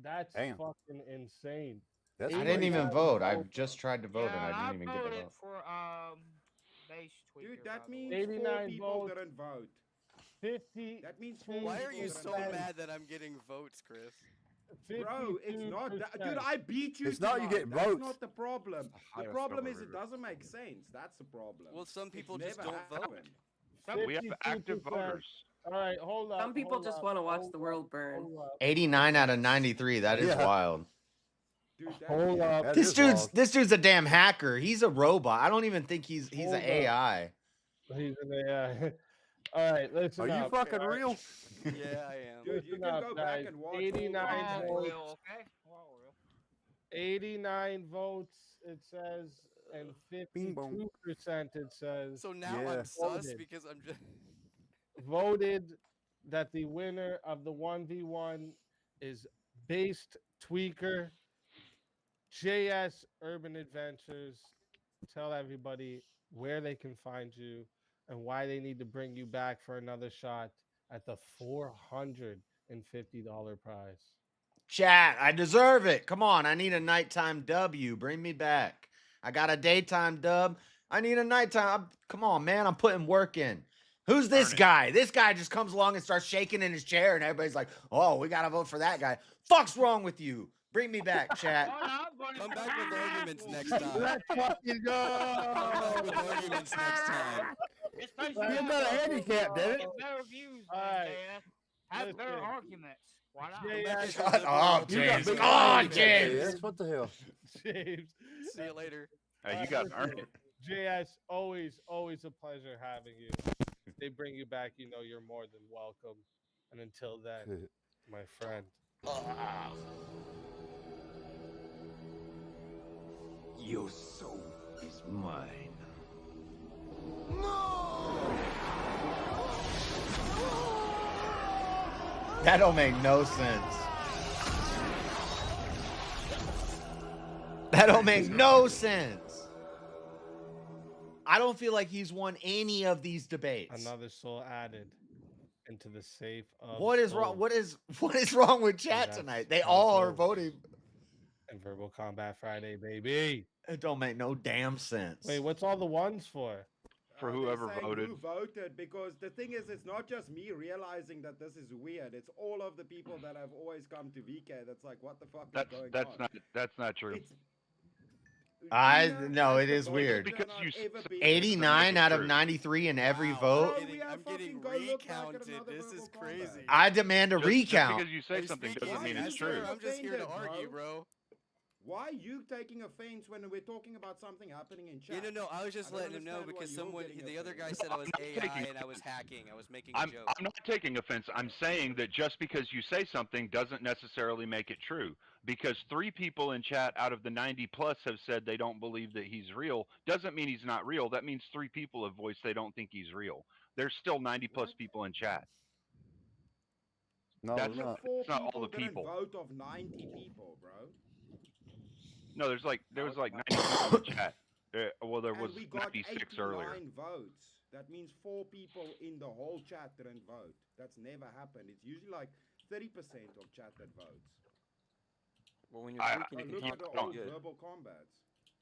That's fucking insane. I didn't even vote. I just tried to vote and I didn't even get to vote. For base tweaker, dude, that means 89 4 people votes. didn't vote. 50. That means 4 Why are you people so didn't vote. mad that I'm getting votes, Chris? Bro, it's not that. Dude, I beat you. It's not you tonight. get That's votes. not the problem. The problem is it doesn't make sense. That's the problem. Well, some people It's just never don't vote. happened. We have active voters. All right, hold on. Some people just want to watch the world burn. 89 out of 93. That is wild. Dude, Hold up. This dude's a damn hacker. He's a robot. I don't even think he's an AI. He's an AI. All right, listen. Are you up. fucking real? Yeah, I am. Dude, you Listen can up, go guys. back and watch. 89 votes. Okay. 89 votes. It says, and 52% it says. So now I'm sus because I'm just voted that the winner of the 1v1 is Based Tweaker. JS Urban Adventures. Tell everybody where they can find you and why they need to bring you back for another shot at the $450 prize. Chat, I deserve it. Come on, I need a nighttime W. Bring me back. I got a daytime dub. I need a nighttime. Come on, man. I'm putting work in. Who's this guy? This guy just comes along and starts shaking in his chair, and everybody's like, oh, we got to vote for that guy. Fuck's wrong with you? Bring me back, chat. come back with arguments next time. Let's fucking go. Come back with arguments next time. You got a handicap, did it? Better views, All right. have better arguments. Why not? JS, Shut up, James. Oh, James. What the hell? James. See you later. You got to earn it. JS, always a pleasure having you. If they bring you back, you know you're more than welcome. And until then, my friend. Your soul is mine. That don't make no sense. That don't make no sense. I don't feel like he's won any of these debates. Another soul added into the safe of What is wrong? What is wrong with chat tonight? They all are voting. And Verbal Combat Friday, baby. It don't make no damn sense. Wait, what's all the ones for? For whoever They're saying voted. Who voted? Because the thing is, it's not just me realizing that this is weird. It's all of the people that have always come to VK. That's like, what the fuck is going on? That's not true. No, it is weird. Because you 89 out of 93 in every vote. I'm getting recounted. This is crazy. I demand a recount. Just because you say something doesn't mean it's true. I'm just here to argue, bro. Why are you taking offense when we're talking about something happening in chat? No. I was just letting him know because the other guy said I was AI and I was hacking. I was making a joke. I'm not taking offense. I'm saying that just because you say something doesn't necessarily make it true. Because 3 people in chat out of the 90 plus have said they don't believe that he's real. Doesn't mean he's not real. That means 3 people have voiced they don't think he's real. There's still 90 plus people in chat. No, That's not. not all the people. Vote of 90 people, bro. No, there was like 90 people in chat. There was we got 96 earlier. 89 votes. That means 4 people in the whole chat didn't vote. That's never happened. It's usually like 30% of chat that votes. Well, when you're looking look at the old verbal combats.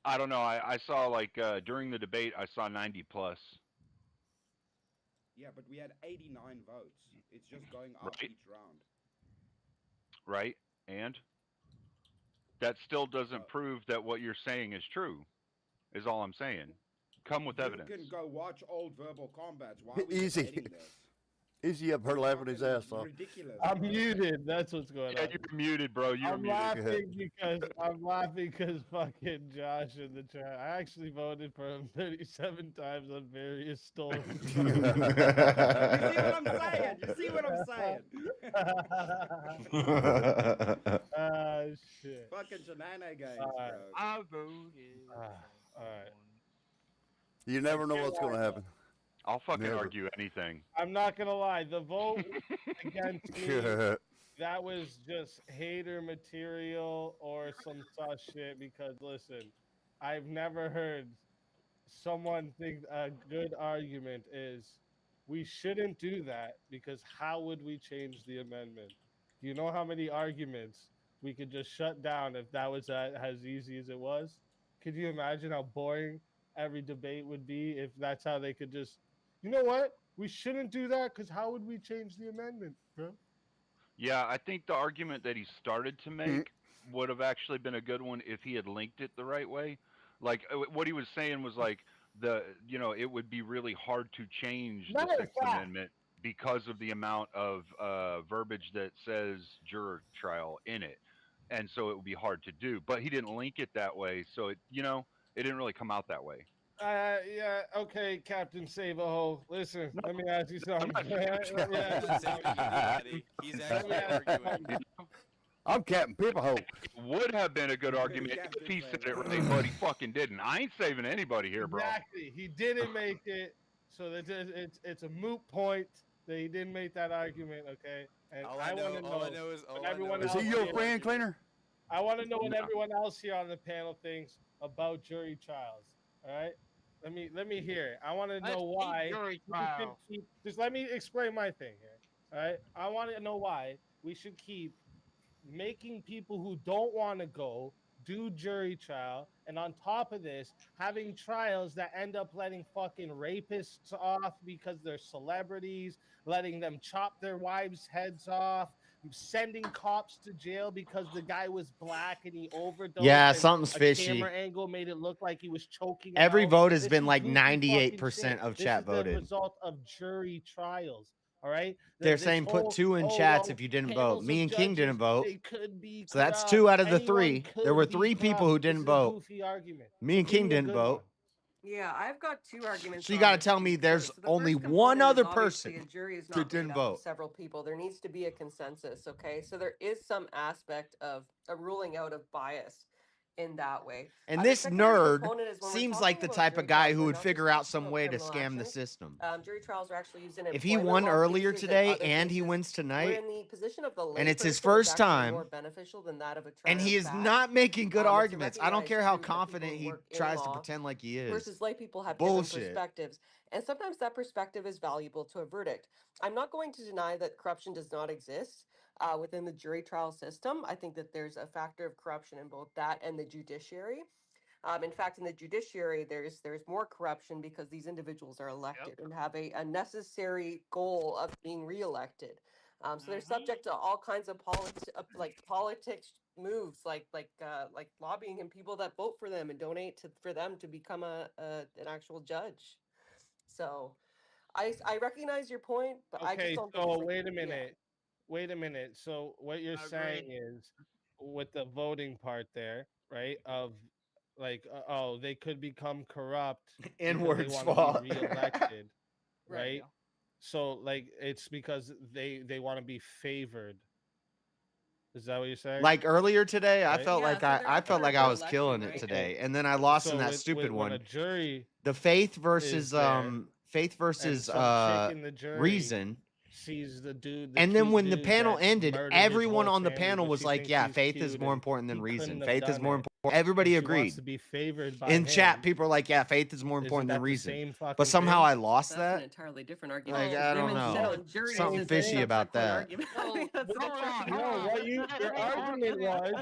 I don't know. I saw like during the debate, I saw 90 plus. Yeah, but we had 89 votes. It's just going up each round. Right, and that still doesn't prove that what you're saying is true. Is all I'm saying. Come with evidence. You can go watch old verbal combats. Why are we Easy. debating this? Easy up her laughing his ass off. Ridiculous. I'm muted. That's what's going on. Yeah, you're muted, bro. You're I'm muted. I'm laughing because fucking Josh in the chat. I actually voted for him 37 times on various stories. You see what I'm saying? You see what I'm saying? Shit. Fucking shenanigans, bro. I voted. All right. You never know what's going to happen. I'll fucking Never. argue anything. I'm not gonna lie. The vote against me, that was just hater material or some such shit. Because listen, I've never heard someone think a good argument is we shouldn't do that because how would we change the amendment? Do you know how many arguments we could just shut down if that was as easy as it was? Could you imagine how boring every debate would be if that's how they could just, you know what? We shouldn't do that because how would we change the amendment, bro? Yeah, I think the argument that he started to make would have actually been a good one if he had linked it the right way. Like what he was saying was like it would be really hard to change the Sixth Amendment because of the amount of verbiage that says juror trial in it. And so it would be hard to do. But he didn't link it that way, so it didn't really come out that way. Yeah, okay, Captain Save-A-Ho. Listen, let me ask you something. I'm Captain People-Ho. It would have been a good argument if he said it right, but he fucking didn't. I ain't saving anybody here, bro. Exactly. He didn't make it, so that it's a moot point that he didn't make that argument, okay? And I want to know. Is he your friend, Cleaner? I want to know what everyone else here on the panel thinks about jury trials. All right, let me hear it. I want to know why. Just let me explain my thing here. All right, I want to know why we should keep making people who don't want to go do jury trial, and on top of this, having trials that end up letting fucking rapists off because they're celebrities, letting them chop their wives' heads off, sending cops to jail because the guy was black and he overdosed. Yeah, something's fishy. Camera angle made it look like he was choking. Every vote has been like 98% of chat voted. The result of jury trials. All right. They're saying put 2 in chats if you didn't vote. Me and King didn't vote. So that's 2 out of the 3. There were 3 people who didn't vote. Me and King didn't vote. Yeah, I've got 2 arguments. So you got to tell me there's only one other person who didn't vote. Several people. There needs to be a consensus, okay? So there is some aspect of a ruling out of bias in that way. And this nerd seems like the type of guy who would figure out some way to scam the system. Jury trials are actually used in if he won earlier today and he wins tonight, and it's his first time, and he is not making good arguments, I don't care how confident he tries to pretend like he is. Versus lay people have different perspectives. And sometimes that perspective is valuable to a verdict. I'm not going to deny that corruption does not exist within the jury trial system. I think that there's a factor of corruption in both that and the judiciary. In fact, in the judiciary, there's more corruption because these individuals are elected and have a necessary goal of being reelected. So they're subject to all kinds of politics moves, like lobbying and people that vote for them and donate for them to become an actual judge. So I recognize your point, but I just don't think wait a minute. Wait a minute. So what you're saying is with the voting part there, right? Of like, they could become corrupt and words fall reelected, right? So like it's because they want to be favored. Is that what you're saying? Like earlier today, right? I felt like I was killing it today, and then I lost in that stupid one. A jury, the faith versus reason. Sees the dude, and then when the panel ended, everyone on the panel was like, "Yeah, faith is more important than reason. Faith is more important." Everybody She agreed. wants to be favored by In him. chat, people are like, "Yeah, faith is more Isn't important that than the reason." same fucking But somehow thing? I lost That's an that. entirely different argument. Like, because I don't women sit know. on juries Something is a fishy about subsequent that. argument. That's a different- No, what your argument was.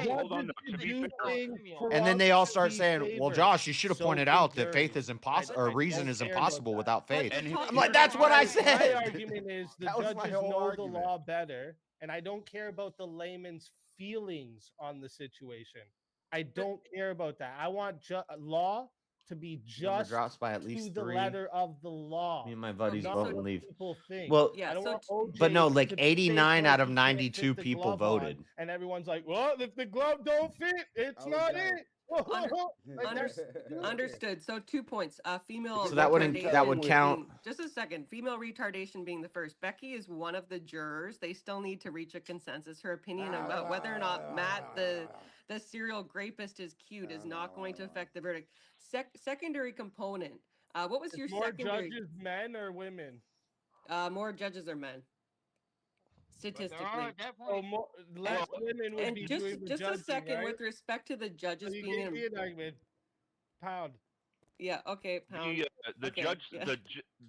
Hold on. judges do things for And then us they all to start be saying, "Well, favored. Josh, you should have So pointed can out that faith juries. is impossible, I or reason don't is care about impossible that. without faith." But I'm like, "That's what I My said." argument is the That was my judges whole know argument. the law better, and I don't care about the layman's feelings on the situation. I don't care about that. I want law to be Number just drops by at to least the 3. letter of the law. Me and my buddies not vote what and leave. people think. Well, I don't want OJ but no, like to 89 think out of he can't 92 fit the people glove on, voted. and everyone's like, "Well, if the glove don't fit, it's not it." Like, that's Understood. So 2 points. Female So that would retardation count. being- just a second. Female retardation being the first. Becky is one of the jurors. They still need to reach a consensus. Her opinion about whether or not Matt, the serial rapist, is cute is not going to affect the verdict. Secondary component. What was Is your more secondary? judges men or women? More judges are men. Statistically. So less women would and be just doing the just judging, a second right? with respect to the judges So you being gave me an argument. Pound. Yeah. Okay. Pound. The Okay, judge, yeah.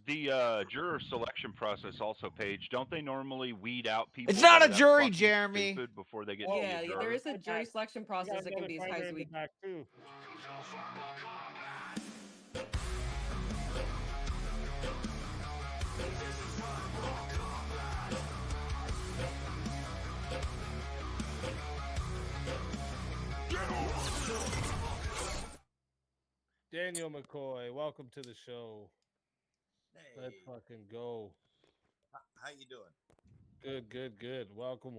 the juror selection process also, Paige. Don't they normally weed out people? It's not that a are jury, fucking Jeremy. stupid before they get Yeah, to be a there juror? is a jury selection process that can be as high as a week. Back too. Daniel McCoy, welcome to the show. Hey. Let's fucking go. How you doing? Good. Welcome.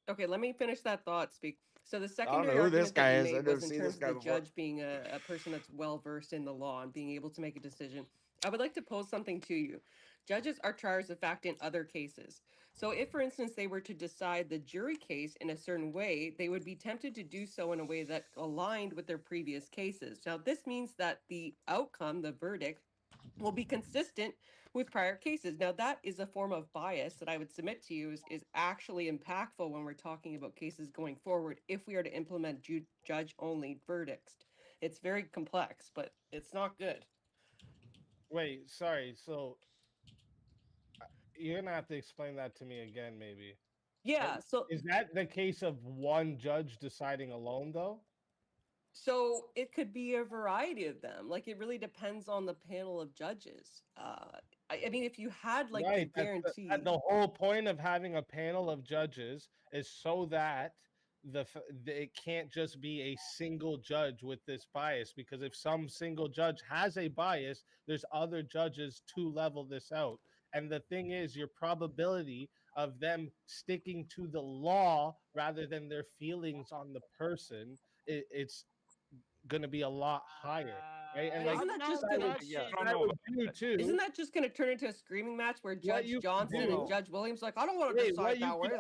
Okay, let me finish that thought. Speak. So the know secondary who this argument guy that is. you I've made never was in seen terms this guy of the before. judge being a person that's well versed in the law and being able to make a decision. I would like to pose something to you. Judges are triers of fact in other cases. So if, for instance, they were to decide the jury case in a certain way, they would be tempted to do so in a way that aligned with their previous cases. Now, this means that the outcome, the verdict, will be consistent with prior cases. Now, that is a form of bias that I would submit to you is actually impactful when we're talking about cases going forward if we are to implement judge-only verdicts. It's very complex, but it's not good. Wait, sorry. So you're gonna have to explain that to me again, maybe. Yeah. So is that the case of one judge deciding alone, though? So it could be a variety of them. Like it really depends on the panel of judges. I mean, if you had like Right. the guarantee, The whole point of having a panel of judges is so that it can't just be a single judge with this bias, because if some single judge has a bias, there's other judges to level this out. And the thing is, your probability of them sticking to the law rather than their feelings on the person, it's going to be a lot higher, right? And like, isn't that just isn't that just going to turn into a screaming match where Judge Johnson and Judge Williams like, I don't want to decide that way.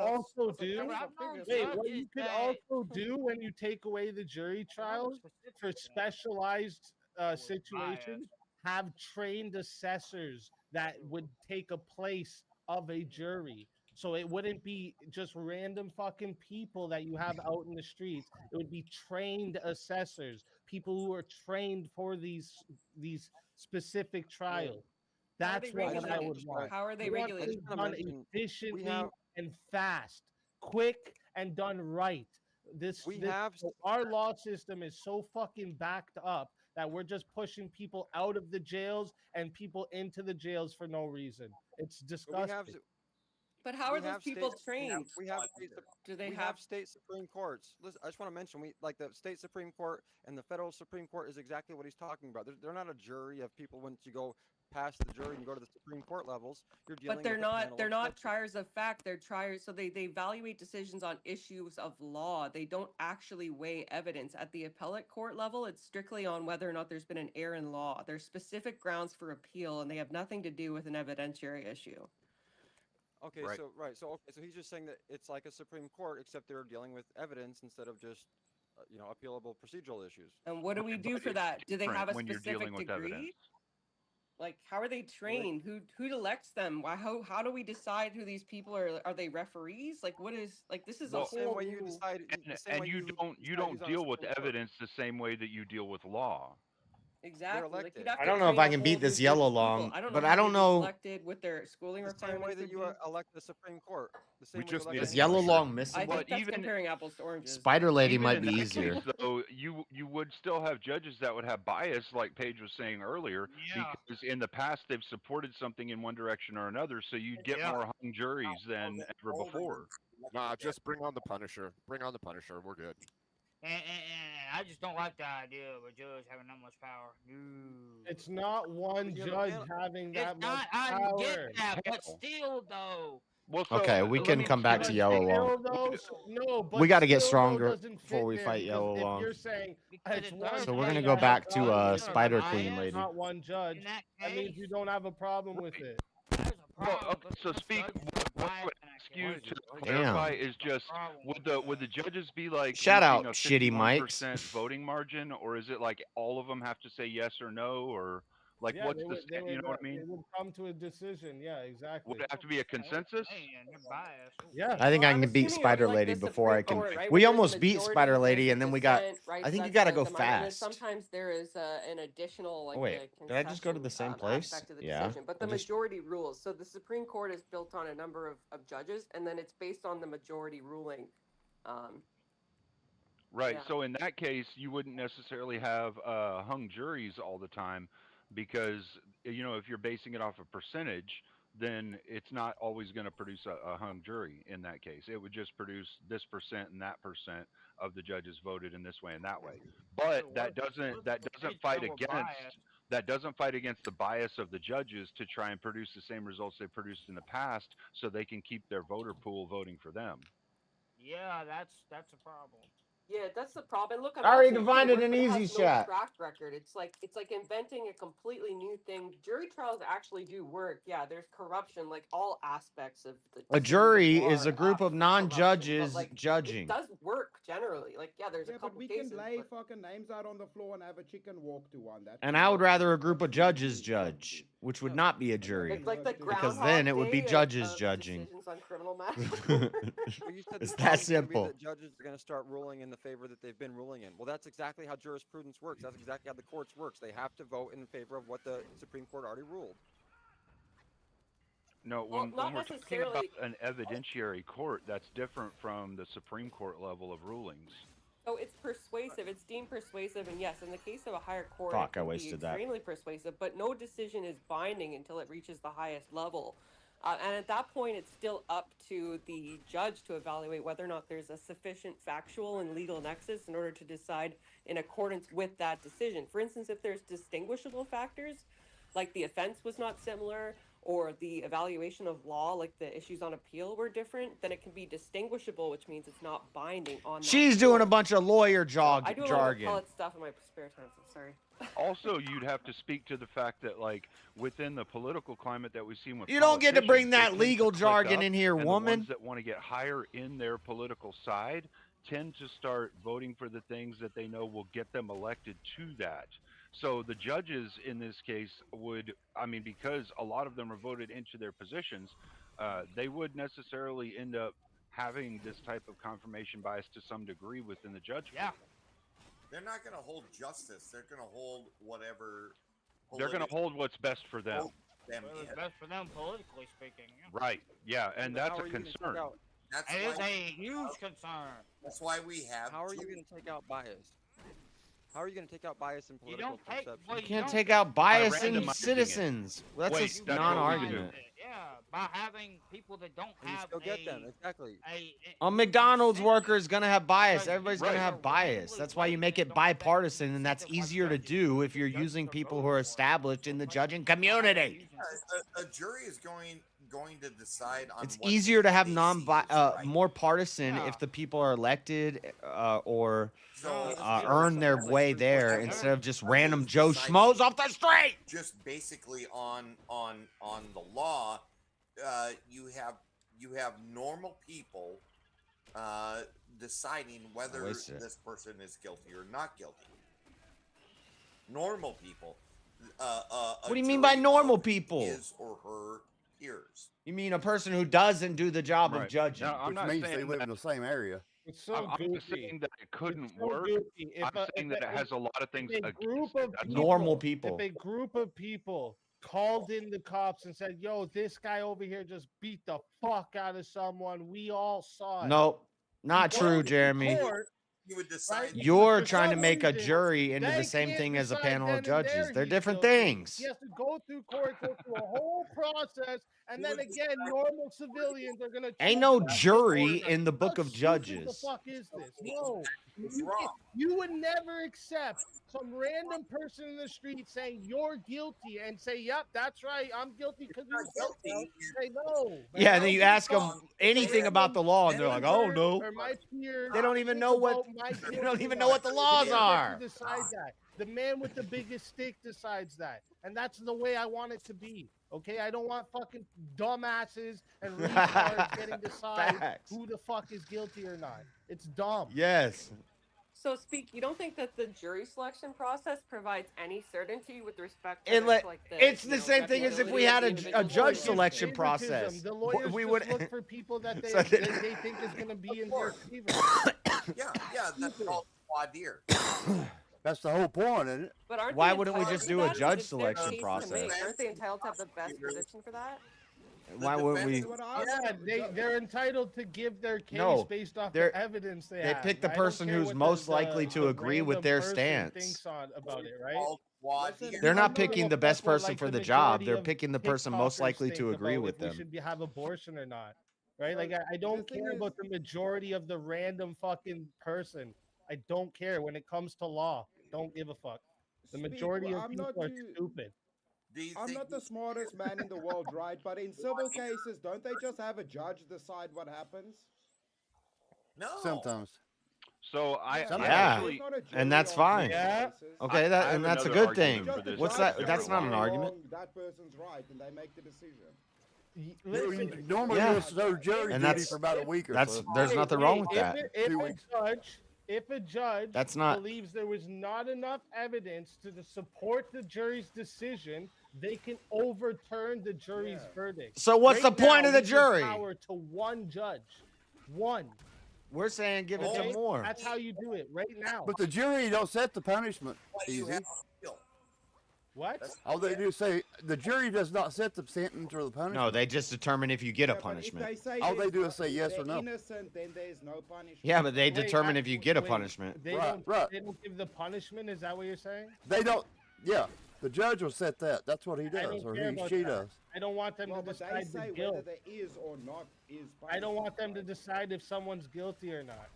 What you could also do when you take away the jury trials for specialized situations, have trained assessors that would take a place of a jury. So it wouldn't be just random fucking people that you have out in the streets. It would be trained assessors, people who are trained for these specific trials. That's what I would want. How are they regulated? Done efficiently and fast, quick and done right. Our law system is so fucking backed up that we're just pushing people out of the jails and people into the jails for no reason. It's disgusting. But how are those people trained? Do they have state Supreme Courts? Listen, I just want to mention, like the state Supreme Court and the federal Supreme Court is exactly what he's talking about. They're not a jury of people. Once you go past the jury and you go to the Supreme Court levels, you're dealing. But they're not triers of fact. They're triers, so they evaluate decisions on issues of law. They don't actually weigh evidence. At the appellate court level, it's strictly on whether or not there's been an error in law. There's specific grounds for appeal, and they have nothing to do with an evidentiary issue. Okay, so he's just saying that it's like a Supreme Court, except they're dealing with evidence instead of just, appealable procedural issues. And what do we do for that? Do they have a specific degree? Like, how are they trained? Who elects them? Why? How do we decide who these people are? Are they referees? Like, what is like? This is a whole way you new- decide. And you don't deal with evidence the same way that you deal with law. Exactly. Like, you'd have I to don't know if train I a can whole beat new this group of yellow people. long, I don't but know I how don't they'd be know. selected, what their schooling The same way requirements that would you be. elect the Supreme Court. The same We way just you need elect Is any yellow other- long missing? I think But that's even- comparing apples to oranges. Spider Lady Even might in be that easier. case, though, you would still have judges that would have bias, like Paige was saying earlier, because in the past they've supported something in one direction or another, so you'd get more hung juries than ever before. Nah, just bring on the Punisher. Bring on the Punisher. We're good. And I just don't like the idea of a judge having that much power. No. It's not one judge having that much I power. get that, but still, though. Well, Okay, we can come back to yellow long. No, but We got to get still, though, stronger doesn't before fit we there, fight because yellow if long. you're saying it's one So we're judge gonna go that back has to all Spider the Queen bias, lady. Not one judge. That means you don't have a problem with it. Well, okay, so speak. What I would ask you to clarify is just would the judges be like Shout out, using a shitty mics. 51% voting margin, or is it like all of them have to say yes or no, or like Yeah, what's they the would, they you know what I They mean? would come to a decision. Yeah, exactly. Would it have to be a consensus? Yeah. I think I I'm can beat assuming Spider like Lady the before I Supreme can. Court, right, We where there's a almost beat majority Spider Lady, against and then we got. dissent, right? I think you That's got to go the margin. And then fast. sometimes there is an additional like Oh, wait, a did I just go to the concession, same place? aspect of the Yeah. decision. But the I just- majority rules. So the Supreme Court is built on a number of judges, and then it's based on the majority ruling. Right. Yeah. So in that case, you wouldn't necessarily have hung juries all the time, because if you're basing it off a percentage, then it's not always going to produce a hung jury. In that case, it would just produce this percent and that percent of the judges voted in this way and that way. But that doesn't fight against the bias of the judges to try and produce the same results they produced in the past, so they can keep their voter pool voting for them. Yeah, that's a problem. Yeah, that's the problem. Look, I'm I already actually defined it work in that easy has no chat. track record. It's like inventing a completely new thing. Jury trials actually do work. Yeah, there's corruption, like all aspects of the. A jury decisions is a are group of non-judges like, judging. It does work generally. Like, yeah, there's a couple but we cases. can lay fucking names out on the floor and have a chicken walk to one. That And I would rather a group of judges judge, which would not be a jury, like the because Groundhog then it would be Day judges of judging. decisions on criminal matters. Well, you said It's the that problem's gonna be simple. that judges are going to start ruling in the favor that they've been ruling in. Well, that's exactly how jurisprudence works. That's exactly how the courts works. They have to vote in favor of what the Supreme Court already ruled. No, when we're talking about an evidentiary court, that's different from the Supreme Court level of rulings. So it's persuasive. It's deemed persuasive, and yes, in the case of a higher court, Fuck, it can I wasted be that. extremely persuasive. But no decision is binding until it reaches the highest level, and at that point, it's still up to the judge to evaluate whether or not there's a sufficient factual and legal nexus in order to decide in accordance with that decision. For instance, if there's distinguishable factors, like the offense was not similar, or the evaluation of law, like the issues on appeal were different, then it can be distinguishable, which means it's not binding on that She's doing a court. bunch of lawyer I do a lot of jargon. appellate stuff in my spare time, so sorry. Also, you'd have to speak to the fact that, like, within the political climate that we've seen with You don't get to bring politicians, that they tend to legal click jargon up, in here, and woman. The ones that want to get higher in their political side tend to start voting for the things that they know will get them elected to that. So the judges in this case would, because a lot of them are voted into their positions, they would necessarily end up having this type of confirmation bias to some degree within the judge. Yeah. They're not going to hold justice. They're going to hold whatever. They're going to hold what's best for them. What's best for them, politically speaking. Yeah. Right. Yeah, and that's a concern. It is a huge concern. That's why we have. How are you going to take out bias? How are you going to take out bias in political perception? You can't take out bias in citizens. Well, that's Wait, a that's non-argument. Yeah, by having people that don't have go get them, exactly. A McDonald's worker is gonna have bias. Everybody's gonna have bias. That's why you make it bipartisan, and that's easier to do if you're using people who are established in the judging community. A jury is going to decide on. It's what easier to have right. more partisan if the people are elected or earn their way there instead of just random Joe Schmoes off the street. Just basically on the law, you have normal people deciding whether this person is guilty or not guilty. Normal people. What do you mean by normal people? His or her peers. You mean a person who doesn't do the job of Right. judging? No, I'm Which not means they saying live that. in the same area. It's so I'm not goofy. saying that it couldn't It's so work. goofy. I'm saying that it has a lot of things If a against group it. of That's people, Normal people. If a group of people called in the cops and said, "Yo, this guy over here just beat the fuck out of someone," we all saw it. Nope, not You true, go to Jeremy. court, You would decide. You're For trying to some make a reason, jury into they the same can't thing as a decide panel then of and judges. there They're he's different guilty. things. He has to go through court, go through a whole process, and then again, normal civilians are gonna. Ain't choose no that jury order. in the book How of stupid Judges. The fuck is this? No, you would never accept some random person in the street saying you're guilty and say, "Yep, that's right, I'm guilty because you're guilty." Say no. man, Yeah, and I then you don't ask give a them fuck. anything about the law, and they're like, "Oh no." Or my peers They don't even think know what. about my They guilt don't or even know not. what the laws They get are. to decide that. The man with the biggest stick decides that, and that's the way I want it to be. Okay, I don't want fucking dumbasses and retards getting to decide Facts. who the fuck is guilty or not. It's dumb. Yes. So, you don't think that the jury selection process provides any certainty with respect to It's this, the same thing as if we had a judge selection process. The lawyers We just would look for people that they, So they think is going to be in their favor. Yeah, that's called voir dire. That's the whole point, isn't it? But aren't Why they wouldn't we entitled just to do a that? judge It's their selection case to process? make. Aren't they entitled to have the best position for that? Why wouldn't we? Yeah, they're entitled to give their case No, based off they're- the evidence they They have. pick the I don't person care who's what most likely to agree with random their person stance. thinks about it, right? They're I not don't give picking a the best fuck what, person like, for the the job. majority They're of picking the person most TikTokers likely to think agree about with if we them. should have abortion or not, right? Like I don't care about the majority of the random fucking person. I don't care when it comes to law. Don't give a fuck. The majority of people are stupid. I'm not the smartest man in the world, right? But in civil cases, don't they just have a judge decide what happens? No. Sometimes. So I Yeah, and that's fine. Yeah. Okay, I and have that's a another good thing. argument for this. What's that? That's not an argument. That person's right, and they make the decision. Normally, Yeah. there's no jury And duty that's- for about a week or That's so. there's nothing wrong with that. If a judge That's not- believes there was not enough evidence to support the jury's decision, they can overturn the jury's verdict. So what's the point now, of the we give jury? Power to one judge, one. We're saying give it Okay? to more. That's how you do it right now. But the jury don't set the punishment. You Easy. have appeal. What? All they do is say the jury does not set the sentence or the punishment. No, they just determine if you get a But if punishment. they say All they there's do is say yes they're or no. innocent, then there's no punishment. Yeah, but they Wait, determine if you get a punishment. They Right, don't. They don't give the punishment. Is that what you're saying? They don't. Yeah, the judge will set that. That's what he I does, don't or care about she that. does. I don't want them Well, to but they decide say the whether guilt. there is or not is punishment. I don't want them to decide if someone's guilty or not.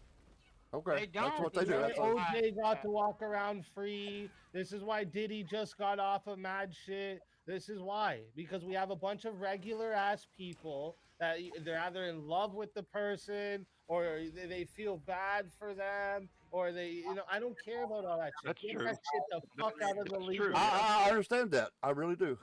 Okay, that's what they do. Right? That's all. OJ got to walk around free. This is why Diddy just got off of mad shit. This is why. Because we have a bunch of regular ass people that they're either in love with the person or they feel bad for them or they, I don't care about all that shit. That's Get true. that shit the fuck out of the That's league. true. I understand that. I really do.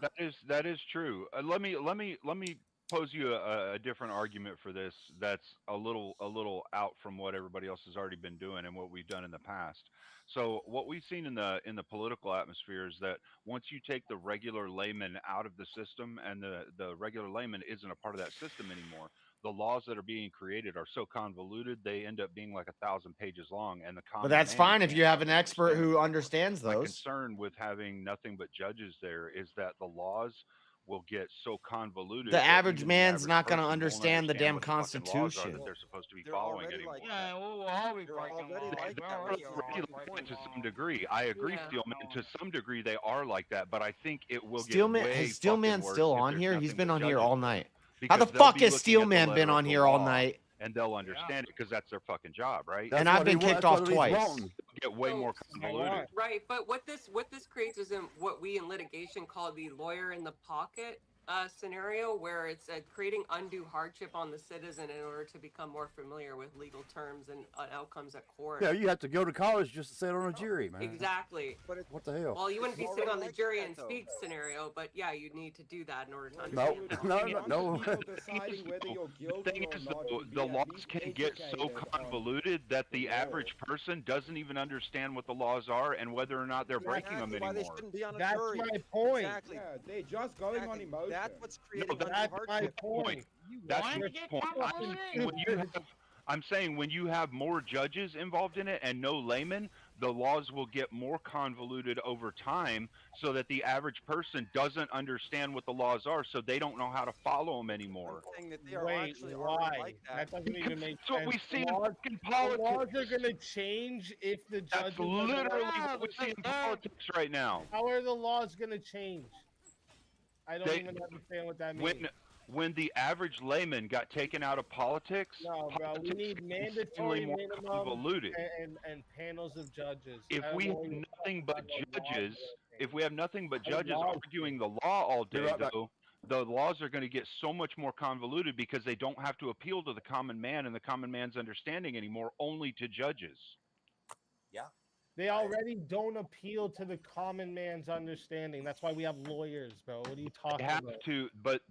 That is true. Let me pose you a different argument for this. That's a little out from what everybody else has already been doing and what we've done in the past. So what we've seen in the political atmosphere is that once you take the regular layman out of the system and the regular layman isn't a part of that system anymore, the laws that are being created are so convoluted they end up being like 1,000 pages long. And the But that's fine if you have an expert who understands My those. concern with having nothing but judges there is that the laws will get so convoluted. The that average even man's not person gonna won't understand the damn what fucking laws are Constitution. that they're supposed to be following anymore. Yeah, we'll always break them all. That's really the point to some degree. I agree, Steelman. To some degree, they are like that, but I think it will get Steelman, way is Steelman fucking still worse if on there's here? He's nothing been but on here judges all there. night. How Because the they'll fuck be has looking at the Steelman letter been of on the here all law, night? and they'll understand it because that's their fucking job, right? And I've been kicked off twice. It'll get way more convoluted. Right, but what this creates is what we in litigation call the lawyer in the pocket scenario where it's creating undue hardship on the citizen in order to become more familiar with legal terms and outcomes at court. Yeah, you have to go to college just to sit on a jury, man. Exactly. What the hell? Well, you wouldn't be sitting on the jury and speech scenario, but yeah, you'd need to do that in order to understand. No. Deciding whether you're The guilty thing or is, not, though, to be the at laws least can get so educated convoluted that the average person doesn't even understand what the laws are and whether or not they're breaking them Why anymore. they shouldn't be on a That's jury. my point. Exactly. Yeah, they're just going on emotion. That's what's No, creating that's undue my hardship. point. That's want my to get point. convoluted? I'm saying when you have more judges involved in it and no laymen, the laws will get more convoluted over time so that the average person doesn't understand what the laws are, so they don't know how to follow them anymore. I'm saying that they are Wait, actually why? already like that. That doesn't even make That's what sense. we see in laws, fucking the laws politics. are going to change if the judges. That's literally what we see in politics right now. How are the laws going to change? I don't even understand what that means. When the average layman got taken out of politics, No, bro, we need mandatory more minimum convoluted. and panels of judges. If we have nothing but judges, arguing the law all day, though, the laws are going to get so much more convoluted because they don't have to appeal to the common man and the common man's understanding anymore, only to judges. Yeah. They already don't appeal to the common man's understanding. That's why we have lawyers, bro. What are you talking about? They have to, but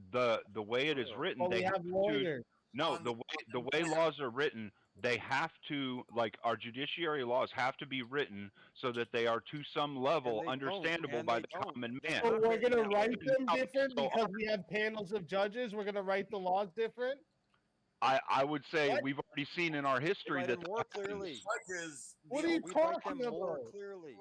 the way it is written, Well, they we have lawyers. No, the way laws are written, they have to, like, our judiciary laws have to be written so that they are to some level understandable by the common man. So we're gonna write them different because we have panels of judges. We're gonna write the laws different. I would say we've already seen in our history that more clearly. What are you talking about? More clearly.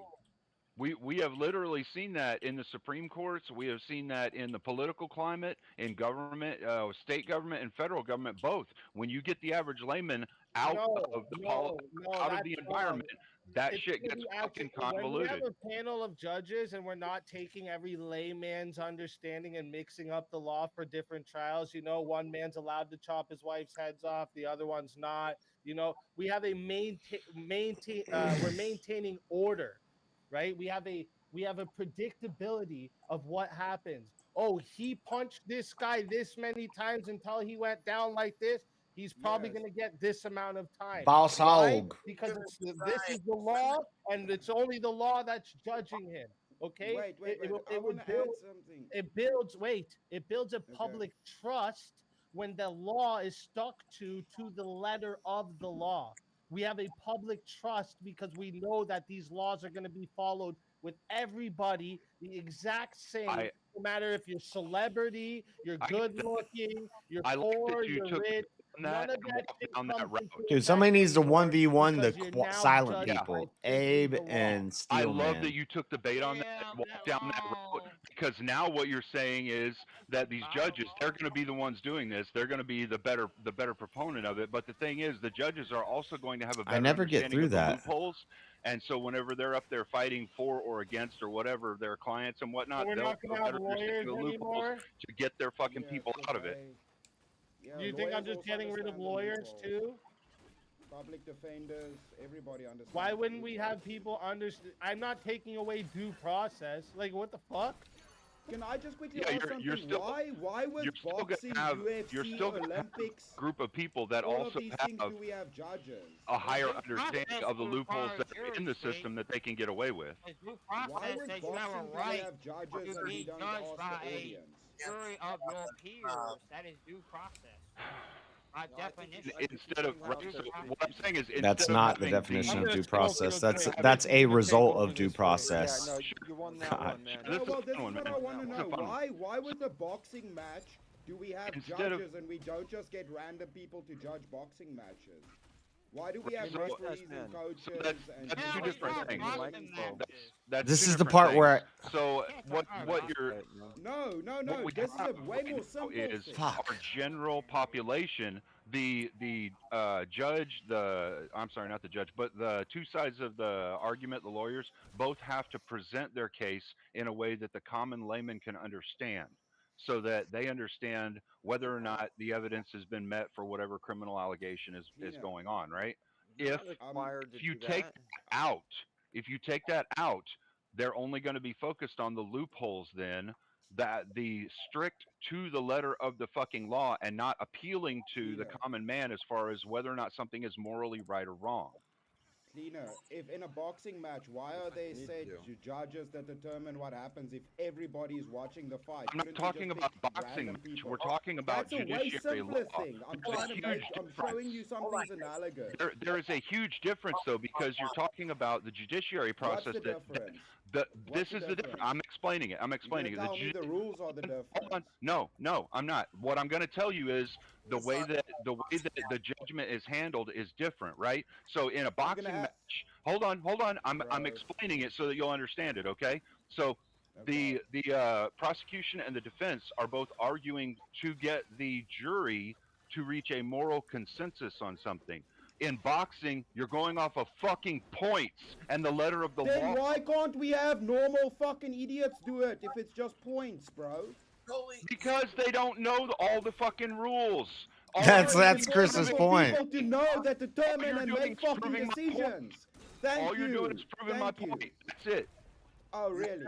We have literally seen that in the Supreme Courts. We have seen that in the political climate, in government, state government, and federal government, both. When you get the average layman out of the environment, that shit gets fucking convoluted. When we have a panel of judges and we're not taking every layman's understanding and mixing up the law for different trials, you know, one man's allowed to chop his wife's heads off, the other one's not. You know, we have a we're maintaining order. Right? We have a predictability of what happens. Oh, he punched this guy this many times until he went down like this. He's probably going to get this amount of time. Boss hog. Because this is the law, and it's only the law that's judging him. Okay? Wait. It builds a public trust when the law is stuck to the letter of the law. We have a public trust because we know that these laws are going to be followed with everybody the exact same, no matter if you're celebrity, you're good looking, you're poor, you're rich. None of that on that route. Dude, somebody needs to 1v1 the silent people. Abe and I Steelman. love that you took the bait on that and walked down that road, because now what you're saying is that these judges, they're going to be the ones doing this. They're going to be the better proponent of it. But the thing is, the judges are also going to have a better I never get understanding through of the that. loopholes. And so whenever they're up there fighting for or against or whatever their clients and whatnot, we're they'll not going to have lawyers the loopholes anymore? to get their fucking people out of it. Do you think I'm just getting rid of lawyers too? Public defenders, everybody understands. Why wouldn't we have people understand? I'm not taking away due process. Like, what the fuck? Can I just quickly ask something? Why was boxing, UFC, Olympics, group of people that all also of these things, do we have judges? A higher understanding of the loopholes that are in the system that they can get away with. Why would boxing, do we have judges and we don't ask the audience? Jury of your peers. That is due process. By definition. Instead of what I'm saying is that's not the definition of due process. That's a result of due process. Yeah, no, you won that one, man. This is what I want to know. Why with the boxing match do we have judges and we don't just get random people to judge boxing matches? Why do we have referees and coaches? That's two different things. This is the part where. So what you're no. This is a way more simple. Is our general population, the judge, I'm sorry, not the judge, but the two sides of the argument, the lawyers, both have to present their case in a way that the common layman can understand, so that they understand whether or not the evidence has been met for whatever criminal allegation is going on, right? If you take that out, they're only going to be focused on the loopholes then that the strict to the letter of the fucking law and not appealing to the common man as far as whether or not something is morally right or wrong. Cleaner, if in a boxing match, why are they said judges that determine what happens if everybody is watching the fight? I'm not talking about boxing match. We're talking about That's judiciary a way simpler law. thing. I'm showing you something's analogous. There is a huge difference, though, because you're talking about the judiciary process. What's the difference? This is the difference. I'm explaining it. Tell me the rules are the difference. Hold on. No, I'm not. What I'm going to tell you is the way that the judgment is handled is different, right? So in a boxing match, hold on. I'm explaining it so that you'll understand it. Okay. So the prosecution and the defense are both arguing to get the jury to reach a moral consensus on something. In boxing, you're going off of fucking points and the letter of the law. Then why can't we have normal fucking idiots do it if it's just points, bro? Because they don't know all the fucking rules. That's Chris's point. People to know that determine and make fucking decisions. All you're doing is proving my point. That's it. Oh, really?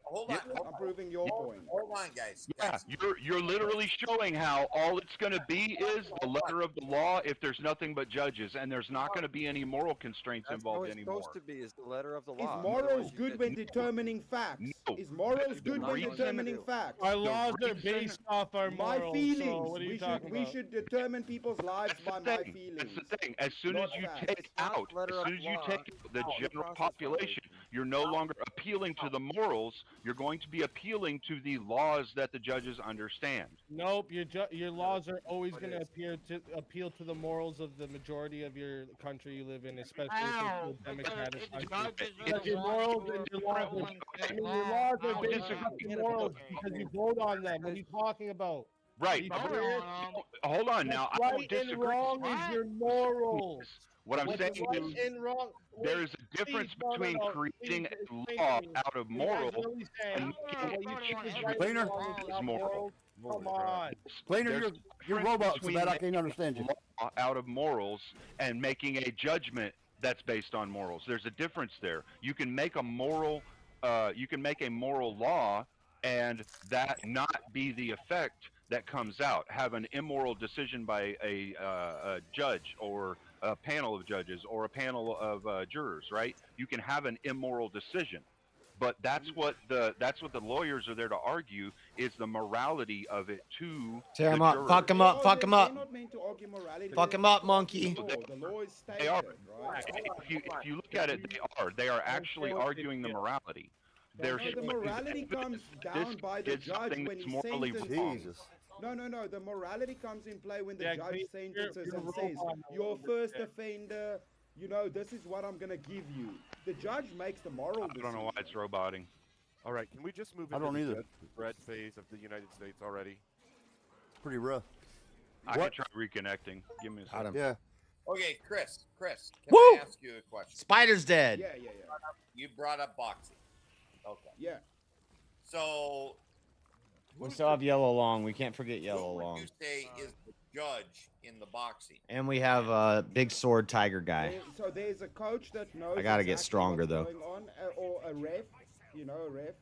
Hold on. I'm proving your point. Hold on, guys. Yeah, you're literally showing how all it's going to be is the letter of the law if there's nothing but judges, and there's not going to be any moral constraints involved anymore. That's supposed to be is the letter of the law. Is morals good when determining facts? No. Is morals good when determining facts? Our laws are based off our morals. My feelings. So what are you talking we should determine people's lives by my feelings. That's the thing. As soon as you take out the general population, you're no longer appealing to the morals. You're going to be appealing to the laws that the judges understand. Nope, your laws are always going to appeal to the morals of the majority of your country you live in, especially if it's a democratic country. Your morals and your laws are based on morals because you vote on them. What are you talking about? Right. Hold on now. I don't disagree. And wrong is your morals. What I'm saying is there is a difference between creating a law out of morals and making Cleaner. moral. Come on. Cleaner, you're robot, so that I can't understand you. Out of morals and making a judgment that's based on morals. There's a difference there. You can make a moral law and that not be the effect that comes out. Have an immoral decision by a judge or a panel of judges or a panel of jurors, right? You can have an immoral decision, but that's what the lawyers are there to argue is the morality of it to tear him up, fuck him up, fuck him up, fuck him up, monkey. They are. If you look at it, they are actually arguing the morality. The morality comes down by the judge when he sentences. No. The morality comes in play when the judge sentences and says, "Your first offender, this is what I'm gonna give you." The judge makes the moral decision. I don't know why it's roboting. All right, can we just move into the red phase of the United States already? It's pretty rough. I can try reconnecting. Give me a second. Yeah. Okay, Chris, can Woo! I ask you a question? Spider's dead. Yeah. You brought up boxing. Okay. Yeah. So we still have Yellow Long. We can't forget Yellow who would Long. you say is the judge in the boxing? And we have a big sword tiger guy. So there's a coach that knows. I gotta get stronger though. Going on, or a ref, a ref,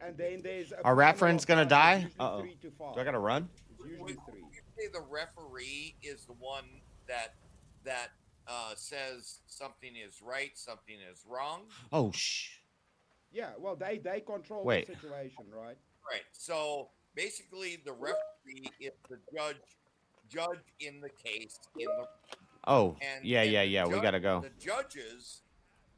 and then there's our reference gonna die. Uh-oh. 3 to 5. Do I gotta run? It's usually 3. Would you say the referee is the one that says something is right, something is wrong? Oh shh. Yeah, well, they control the situation, right? Right. So basically, the referee is the judge in the case. Oh, and yeah. We gotta go. The judges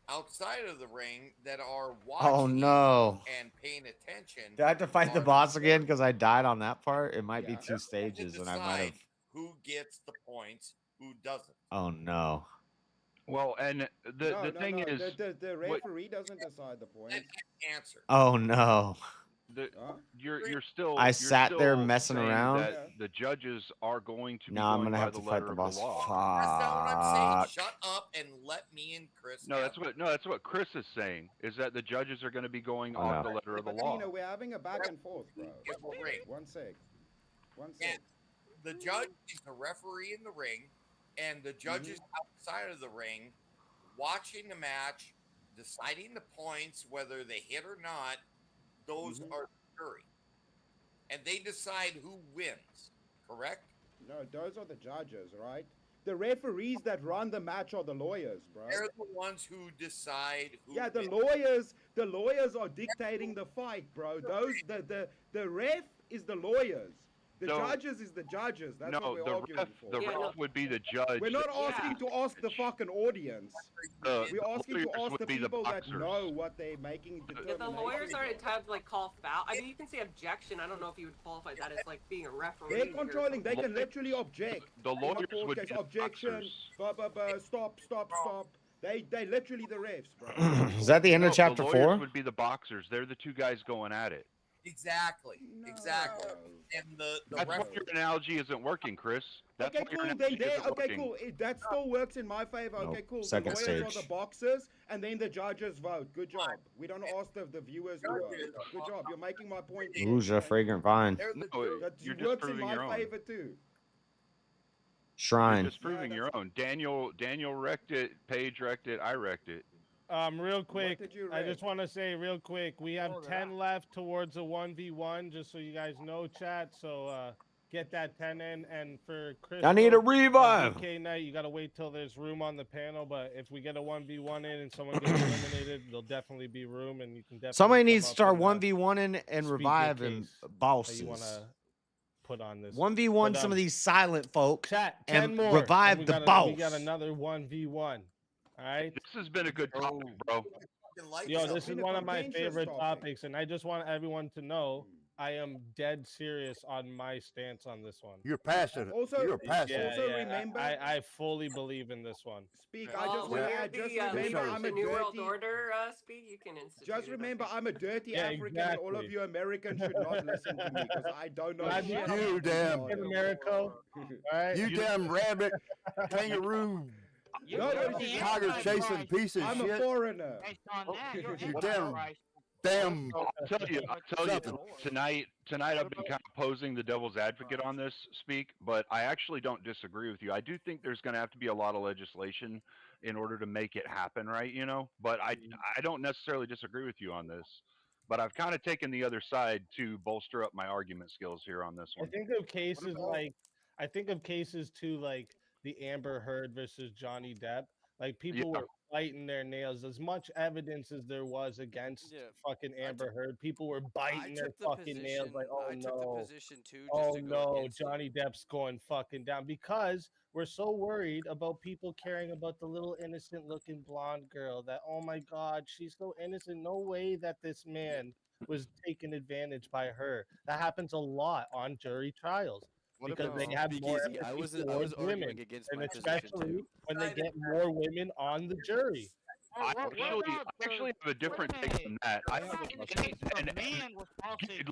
outside of the ring that are Oh watching no. and paying attention. Do I have to fight the boss again because I died on that part? It might be 2 stages, and I might have. Who gets the points? Who doesn't? Oh no. Well, and the thing is, the referee doesn't decide the points. Answer. Oh no. You're still. I sat there messing around. That the judges are going to. No, I'm gonna have to fight the boss. That's not what I'm saying. Shut up and let me and Chris. That's what Chris is saying. Is that the judges are going to be going on the letter of the law? We're having a back and forth, bro. One sec. And the judge is the referee in the ring, and the judges outside of the ring, watching the match, deciding the points, whether they hit or not. Those are the jury. and they decide who wins. Correct? No, those are the judges, right? The referees that run the match are the lawyers, bro. They're the ones who decide who Yeah, wins. the lawyers are dictating the fight, bro. The ref is the lawyers. The judges is the judges. That's what we're arguing for. The ref would be the judge. We're not asking to ask the fucking audience. We're asking to ask the people that know what they're making determinations. Yeah, the lawyers aren't entitled to like call foul. I mean, you can say objection. I don't know if you would qualify that as like being a referee. They're controlling. They can literally object. The lawyers would be objection. Stop. They literally the refs, bro. Is that the end of chapter the 4? Would be the boxers. They're the two guys going at it. Exactly. And the That's why your analogy isn't working, Chris. That's okay, cool. Cool. That still works in my favor. Nope. Okay, cool. Second the lawyers stage. are the boxers, and then the judges vote. Good job. We don't ask the viewers to vote. Good job. You're making my point. Who's a fragrant vine? That you're just works in proving my your own. favor too. Shrine. You're just proving your own. Daniel wrecked it. Paige wrecked it. I wrecked it. Real quick, I just want to say real quick, we have 10 left towards a 1v1, just so you guys know, chat. So get that 10 in, and for Chris, I need a revive. Okay, night, you gotta wait till there's room on the panel. But if we get a 1v1 in and someone gets eliminated, there'll definitely be room, and you can definitely. Somebody needs to start 1v1 and revive and bosses. You wanna put on this 1v1 some of these silent folk chat, and more. revive And the boss. We got another 1v1. All right. This has been a good topic, bro. Yo, this is one of my favorite topics, and I just want everyone to know I am dead serious on my stance on this one. You're passionate. You're passionate. Remember, I fully believe in this one. Speak. I just want to add. Just remember, I'm a New World dirty. Order speak. You can institute. Just remember, I'm a dirty African, and all of you Americans should not listen to me because I don't know shit. You damn America. Right? You damn rabbit, kangaroo. Tiger chasing piece of I'm shit. a foreigner. You damn. I'll tell you, tonight I've been kind of posing the devil's advocate on this speak, but I actually don't disagree with you. I do think there's going to have to be a lot of legislation in order to make it happen, right? You know, but I don't necessarily disagree with you on this. But I've kind of taken the other side to bolster up my argument skills here on this one. I think of cases too, like the Amber Heard versus Johnny Depp. Like people were biting their nails. As much evidence as there was against fucking Amber Heard, people were biting their fucking nails. Like, oh no, Johnny Depp's going fucking down, because we're so worried about people caring about the little innocent looking blonde girl. That, oh my God, she's so innocent. No way that this man was taken advantage by her. That happens a lot on jury trials. Because they have more I was women, arguing against and my especially position too. when they get more women on the jury. I actually have a different take on that. I have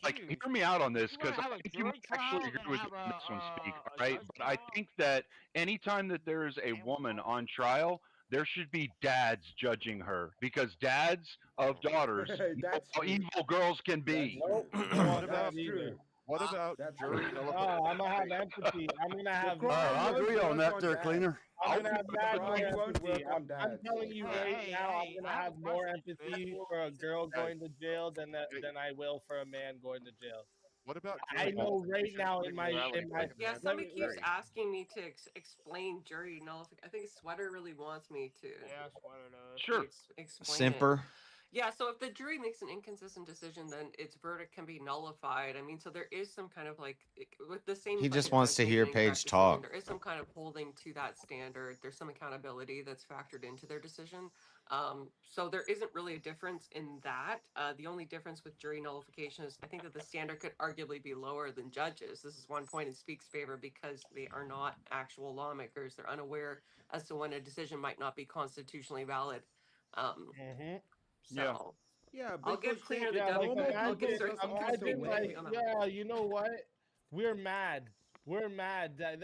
hear me out on this, because I think you actually agree with me on this one, Speak, right? But I think that anytime that there is a woman on trial, there should be dads judging her, because dads of daughters know how evil girls can be. What about jury Oh, I'm gonna have empathy. I'm gonna have. I agree on that, there, cleaner. I'm gonna have mad more empathy. I'm telling you right now, I'm gonna have more empathy for a girl going to jail than I will for a man going to jail. What about? I know right now in my yeah. Somebody keeps asking me to explain jury nullification. I think Sweater really wants me to. Yeah, Sweater does. Sure. Explain Simper. it. Yeah, so if the jury makes an inconsistent decision, then its verdict can be nullified. I mean, so there is some kind of like, with the same. He just wants to hear Paige talk. There is some kind of holding to that standard. There's some accountability that's factored into their decision. So there isn't really a difference in that. The only difference with jury nullification is I think that the standard could arguably be lower than judges. This is one point in Speak's favor because they are not actual lawmakers. They're unaware as to when a decision might not be constitutionally valid. So, I'll give Cleaner the devil. Yeah, you know what? We're mad. We're mad that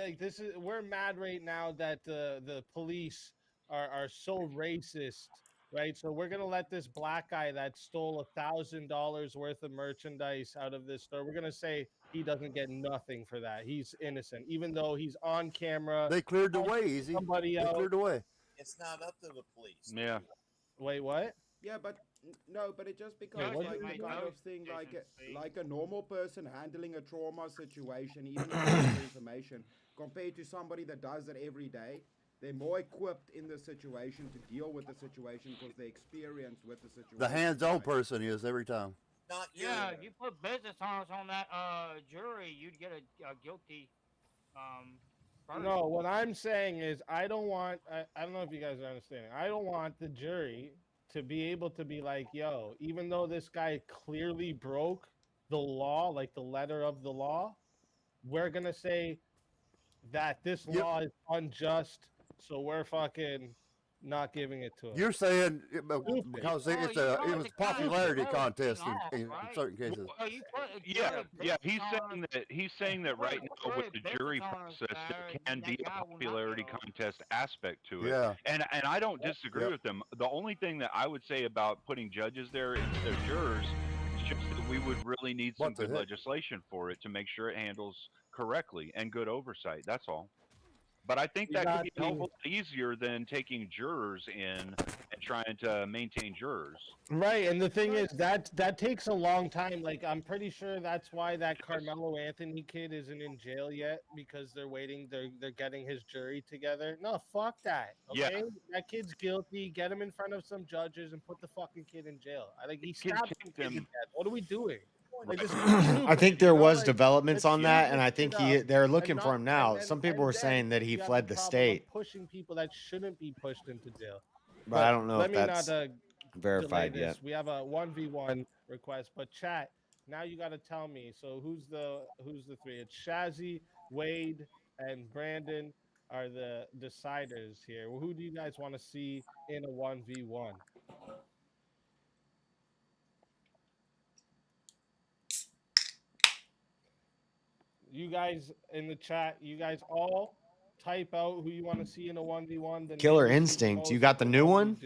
we're mad right now that the police are so racist, right? So we're gonna let this black guy that stole $1,000 worth of merchandise out of this store. We're gonna say he doesn't get nothing for that. He's innocent, even though he's on camera. They cleared the way, Easy. Somebody they else. cleared the way. It's not up to the police. Yeah. Wait, what? Yeah, but No, but it just becomes like the kind of thing like a normal person handling a trauma situation, even with information, compared to somebody that does it every day. They're more equipped in the situation to deal with the situation because they're experienced with the situation. The hands-on person is every time. Yeah, if you put business owners on that jury, you'd get a guilty. No, what I'm saying is I don't want. I don't know if you guys are understanding. I don't want the jury to be able to be like, yo, even though this guy clearly broke the law, like the letter of the law, we're gonna say that this law is unjust, so we're fucking not giving it to him. You're saying because it was a popularity contest in certain cases. Yeah. He's saying that right now with the jury process, there can be a popularity contest aspect to it. Yeah. And I don't disagree with them. The only thing that I would say about putting judges there instead of jurors is just that we would really need some good legislation for it to make sure it handles correctly and good oversight. That's all. But I think that could be a lot easier than taking jurors in and trying to maintain jurors. Right, and the thing is that takes a long time. Like, I'm pretty sure that's why that Carmelo Anthony kid isn't in jail yet, because they're waiting. They're getting his jury together. No, fuck that. Okay, Yeah. That kid's guilty. Get him in front of some judges and put the fucking kid in jail. He stabbed some kid to death. What are we doing? Like, this is stupid, I think there was developments on that, and I think they're looking for him now. Some people were saying that he fled the state. Pushing people that shouldn't be pushed into jail. But I don't know if that's verified yet. We have a 1v1 request, but chat, now you got to tell me. So who's the three? It's Shazzy, Wade, and Brandon are the deciders here. Who do you guys want to see in a 1v1? You guys in the chat, you guys all type out who you want to see in a 1v1. Killer Instinct. You got the new one?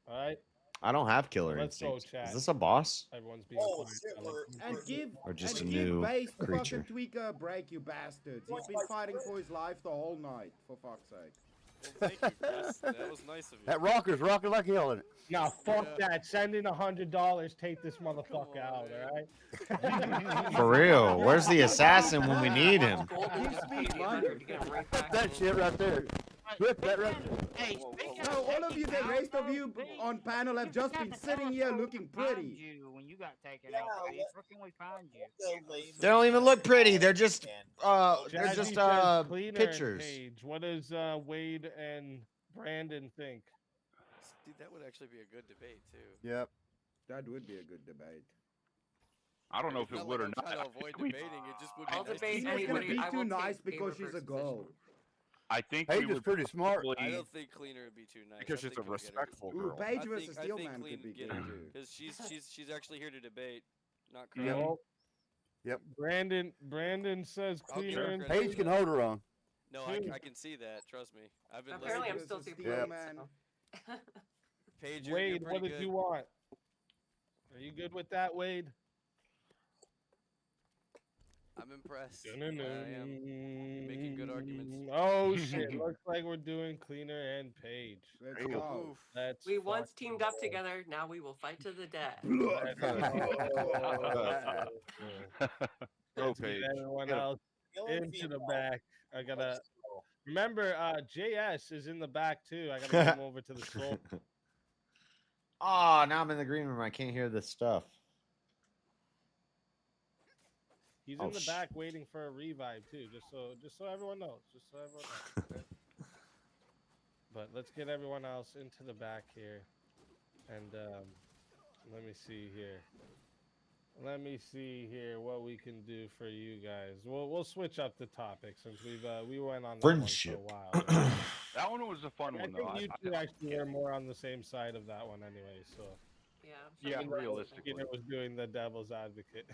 All right. I don't have Killer Let's go, Instinct. chat. Is this a boss? Everyone's being quiet. Or just a new creature? Fucking Tweaker a break, you bastards. He's been fighting for his life the whole night, for fuck's sake. Well, thank you, Chris. That was nice of you. That rocker's rocking like hell in it. Nah, fuck that. Send in $100. Take this motherfucker out, all right? For real. Where's the assassin when we need him? That shit right there. Whip that right there. No, all of you, the rest of you on panel have just been sitting here looking pretty. When you got taken out, where can we find you? They don't even look pretty. They're just pictures. What does Wade and Brandon think? Dude, that would actually be a good debate too. Yep. That would be a good debate. I don't know if it would or not. Trying to avoid debating, it just would be I'll nice debate to She's anybody. gonna be I too will nice take because favor she's a versus girl. I think Paige we is would pretty smart. I don't think Cleaner would be too nice. Because she's a respectful girl. Paige versus Steelman Clean could be get good her, too. because she's actually here to debate, not Yep. cry. Yep. Brandon says Cleaner. Paige can hold her own. No, I can see that. Trust me. I've been Apparently, I'm listening. still Yeah. super. Paige, Wade, you're what did pretty you good. want? Are you good with that, Wade? I'm impressed. I am. You're making good arguments. Oh shit! Looks like we're doing Cleaner and Paige. Let's go. We once teamed up together. Now we will fight to the death. Go, Paige. Everyone else into the back. I gotta remember. JS is in the back too. I gotta come over to the scroll. Oh, now I'm in the green room. I can't hear this stuff. He's in the back waiting for a revive too. Just so everyone knows. But let's get everyone else into the back here, and let me see here. Let me see here what we can do for you guys. We'll switch up the topic since we went on that Friendship. one for a while. That one was a fun one, though. I think you two actually are more on the same side of that one anyway. So yeah, realistically, it was doing the devil's advocate.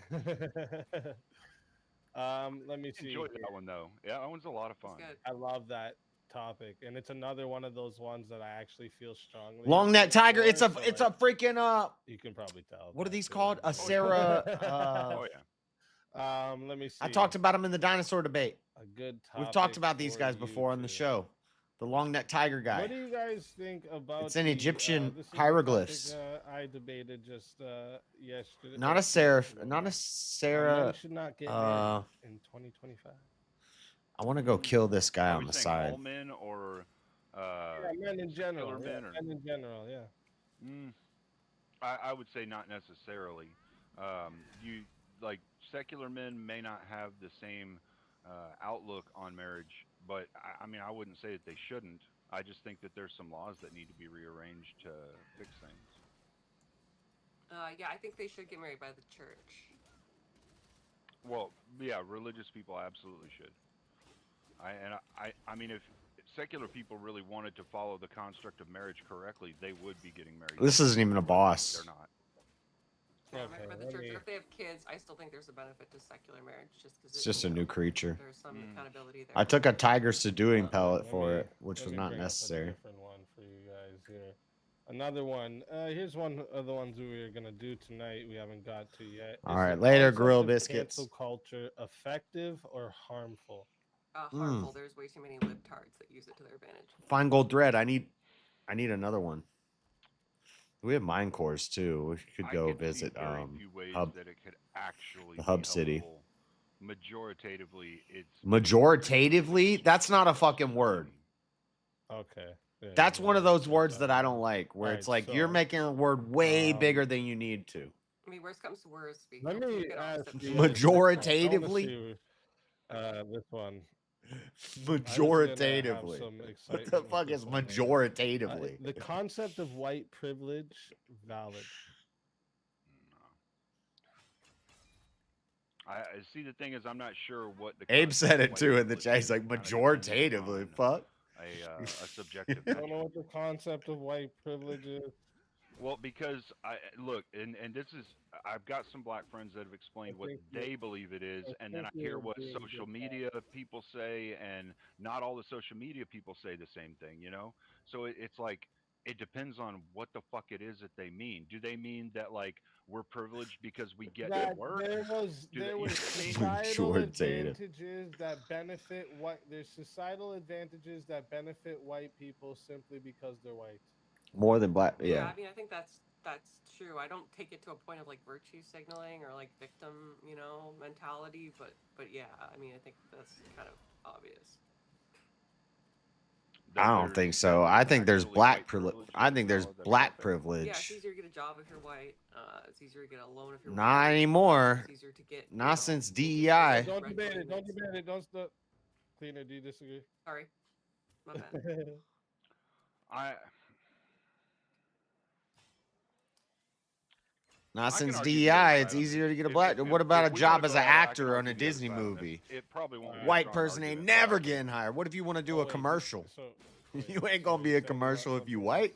Let me see. Enjoyed that one though. Yeah, that one's a lot of fun. I love that topic, and it's another one of those ones that I actually feel strongly. Long neck tiger. It's a for, it's a freaking You can probably tell. What are these called? A Sarah. Oh yeah. Let me see. I talked about them in the dinosaur debate. A good topic. We've talked about these guys before on the show. The long neck tiger guy. What do you guys think about? It's an Egyptian this is hieroglyphs. The topic, I debated just yesterday. Not a seraph. Not a Sarah. Men should not get married in 2025. I want to go kill this guy on the saying side. all men or men in general. Men or... Men in general, yeah. I would say not necessarily. You like secular men may not have the same outlook on marriage, but I mean I wouldn't say that they shouldn't. I just think that there's some laws that need to be rearranged to fix things. Yeah, I think they should get married by the church. Well, yeah, religious people absolutely should. I mean, if secular people really wanted to follow the construct of marriage correctly, they would be getting married. This isn't even a boss. They're not. Yeah, married by the church. And if they have kids, I still think there's a benefit to secular marriage, just because it's just a new creature. There's some accountability there. I took a tiger subduing pellet for it, which was not bring up necessary. A different one for you guys here. Another one. Here's one of the ones we were gonna do tonight. We haven't got to yet. All right, later, grill biscuits. Cancel culture effective or harmful? Harmful. There's way too many libtards that use it to their advantage. Fine gold thread. I need another one. We have mine cores too. We could go visit Hub. The Hub City. Majoritatively, it's majoritatively. That's not a fucking word. Okay. Yeah, that's one of those words that I don't like, where it's like you're making a word way bigger than you need to. I mean, worst comes to worst. Let me ask majoritatively. This one. Majoritatively. What the fuck is majoritatively? The concept of white privilege valid. I see. The thing is, I'm not sure what the. Abe said it too in the chat. He's like majoritatively. Fuck. A subjective. I don't know what the concept of white privilege is. Well, because look, and this is, I've got some black friends that have explained what they believe it is, and then I hear what social media people say, and not all the social media people say the same thing, you know? So it's like, it depends on what the fuck it is that they mean. Do they mean that, like, we're privileged because we get to work? There was societal advantages that benefit there's societal advantages that benefit white people simply because they're white. More than black, yeah. I mean, I think that's true. I don't take it to a point of like virtue signaling or like victim, mentality, but yeah, I mean, I think that's kind of obvious. I don't think so. I think there's black privilege. I think there's black privilege. Yeah, it's easier to get a job if you're white. It's easier to get a loan if you're not white. anymore. It's easier to get. Not since DEI. Don't debate it. Don't debate it. Don't stop. Cleaner, do you disagree? Sorry, my bad. Not since DEI, it's easier to get a black. What about a job as an actor on a Disney movie? It probably won't. White person ain't never getting hired. What if you want to do a commercial? You ain't gonna be a commercial if you white.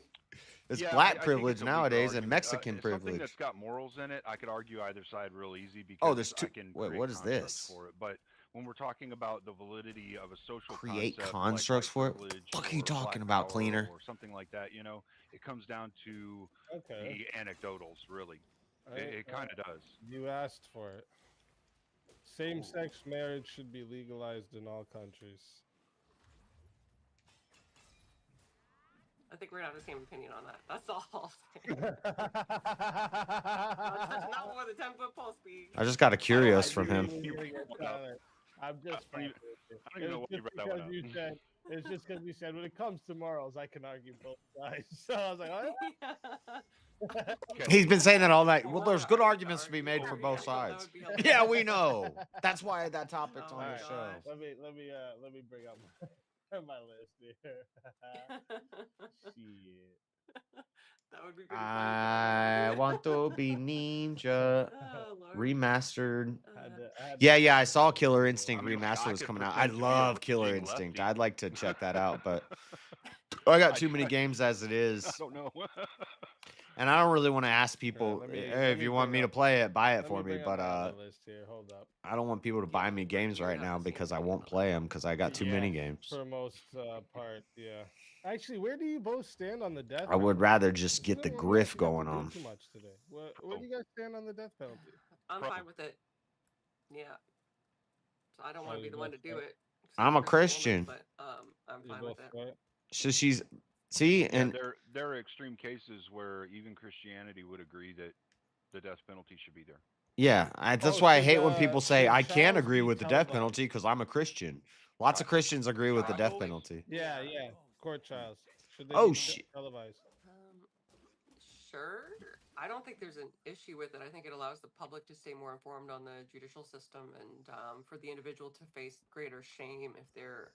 It's black privilege nowadays and Mexican privilege. Something that's got morals in it, I could argue either side real easy because oh, there's two. Wait, what is this? For it. But when we're talking about the validity of a social create concept, constructs for it, what the fuck are you talking about, cleaner? Or something like that, it comes down to the anecdotals, really. It kind of does. You asked for it. Same-sex marriage should be legalized in all countries. I think we're gonna have the same opinion on that. That's all. That's not more than 10-foot pole speed. I just got a curious from him. I'm just. I don't even know what you read that one out. It's just because you said when it comes to morals, I can argue both sides. So I was like, oh. He's been saying that all night. Well, there's good arguments to be made for both sides. Yeah, we know. That's why that topic's on the show. Let me bring up my list here. Shit. That would be pretty I want to be Ninja remastered. Yeah, I saw Killer Instinct remastered was coming out. I love Killer Instinct. I'd like to check that out, but I got too many games as it is. I don't know. And I don't really want to ask people, hey, if you want me to play it, buy it for me. But Hold up. I don't want people to buy me games right now because I won't play them because I got too many games. For most part, yeah. Actually, where do you both stand on the death? I would rather just get the griff going on. Too much today. Where do you guys stand on the death penalty? I'm fine with it. Yeah. So I don't want to be the one to do it. I'm a Christian. But I'm fine with it. So she's and there are extreme cases where even Christianity would agree that the death penalty should be there. Yeah, that's why I hate when people say I can't agree with the death penalty because I'm a Christian. Lots of Christians agree with the death penalty. Yeah, court trials. Should they be televised? Sure. I don't think there's an issue with it. I think it allows the public to stay more informed on the judicial system and for the individual to face greater shame if they're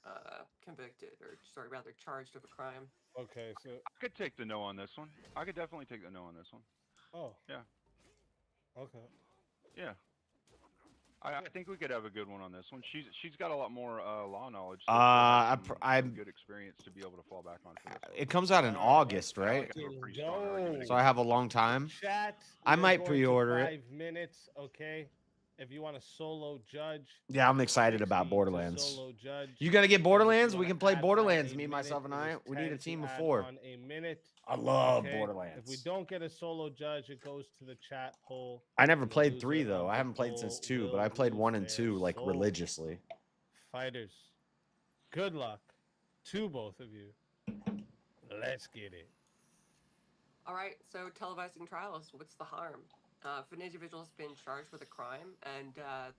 convicted or, rather charged of a crime. Okay, so I could take the no on this one. I could definitely take the no on this one. Oh. Yeah. Okay. Yeah. I think we could have a good one on this one. She's got a lot more law knowledge. I'm good experience to be able to fall back on for this one. It comes out in August, right? So I have a long time. Chat, I might pre-order it. 5 minutes, okay? If you want a solo judge. Yeah, I'm excited about Borderlands. You gonna get Borderlands? We can play Borderlands. Me, myself, and I. We need a team of 4. A minute. I love Borderlands. If we don't get a solo judge, it goes to the chat poll. I never played 3 though. I haven't played since 2, but I played 1 and 2 like religiously. Fighters, good luck to both of you. Let's get it. All right, so televising trials, what's the harm? If an individual has been charged with a crime and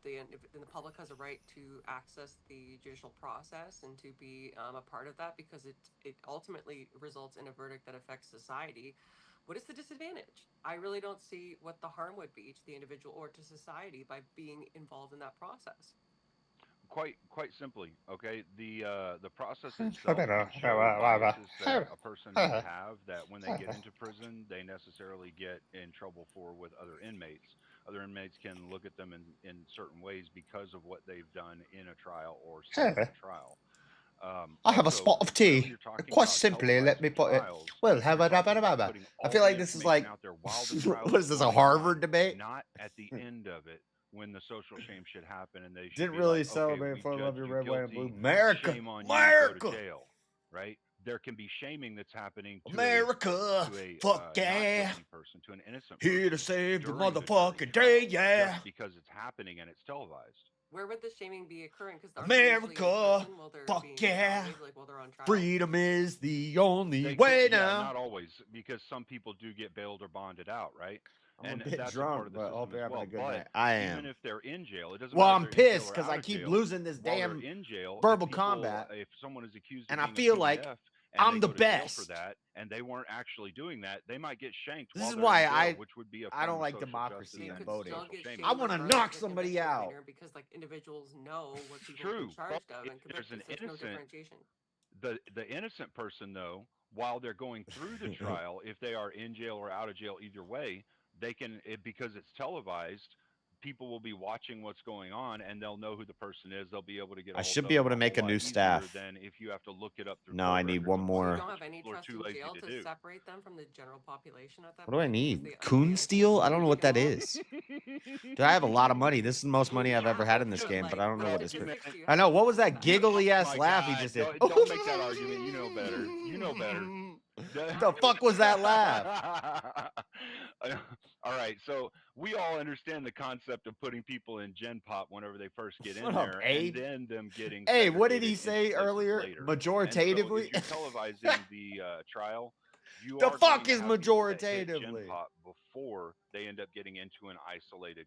the public has a right to access the judicial process and to be a part of that because it ultimately results in a verdict that affects society, what is the disadvantage? I really don't see what the harm would be to the individual or to society by being involved in that process. Quite simply, okay. The process itself that a person may have that when they get into prison, they necessarily get in trouble for with other inmates. Other inmates can look at them in certain ways because of what they've done in a trial or a trial. I have a spot of tea. Quite simply, let me put it. Well, how about that? I feel like this is like, what is this, a Harvard debate? Not at the end of it, when the social shame should happen, and they should didn't be really like, celebrate okay, for love your red, white, and blue. guilty, America, shame on America, you, go to jail, right? There can be shaming that's happening to America, fuck yeah, person, to an innocent here person to save the during motherfucking day, yeah. just because it's happening and it's televised. Where would the shaming be occurring? Because America, fuck yeah, freedom is the only way now. Not always, because some people do get bailed or bonded out, right? I'm a bit drunk, but hope you're having a good night. I am. Even if they're in jail, it doesn't well, matter I'm pissed because I keep losing this damn in jail, verbal combat. If someone is accused, and of I feel like I'm the best for that, and they weren't actually doing that, they might get shanked. This is why which would be I don't like democracy and voting. I want to knock somebody out because like individuals know what people are charged of, and there's an no differentiation. The innocent person, though, while they're going through the trial, if they are in jail or out of jail, either way, they can, because it's televised, people will be watching what's going on, and they'll know who the person is. They'll be able to get. I should be able to make a new staff. Than if you have to look it up through. No, I need one more. You don't have any trust in jail to separate them from the general population at that point? What do I need? Coon steel? I don't know what that is. Dude, I have a lot of money. This is the most money I've ever had in this game, but I don't know what this is. I know. What was that giggly ass laugh he just did? Don't make that argument. You know better. You know better. The fuck was that laugh? All right, so we all understand the concept of putting people in Gen Pop whenever they first get in there, and then them getting. Hey, what did he say earlier? Majoritatively. So if you're televising the trial. The fuck is majoritatively? Gen Pop before they end up getting into an isolated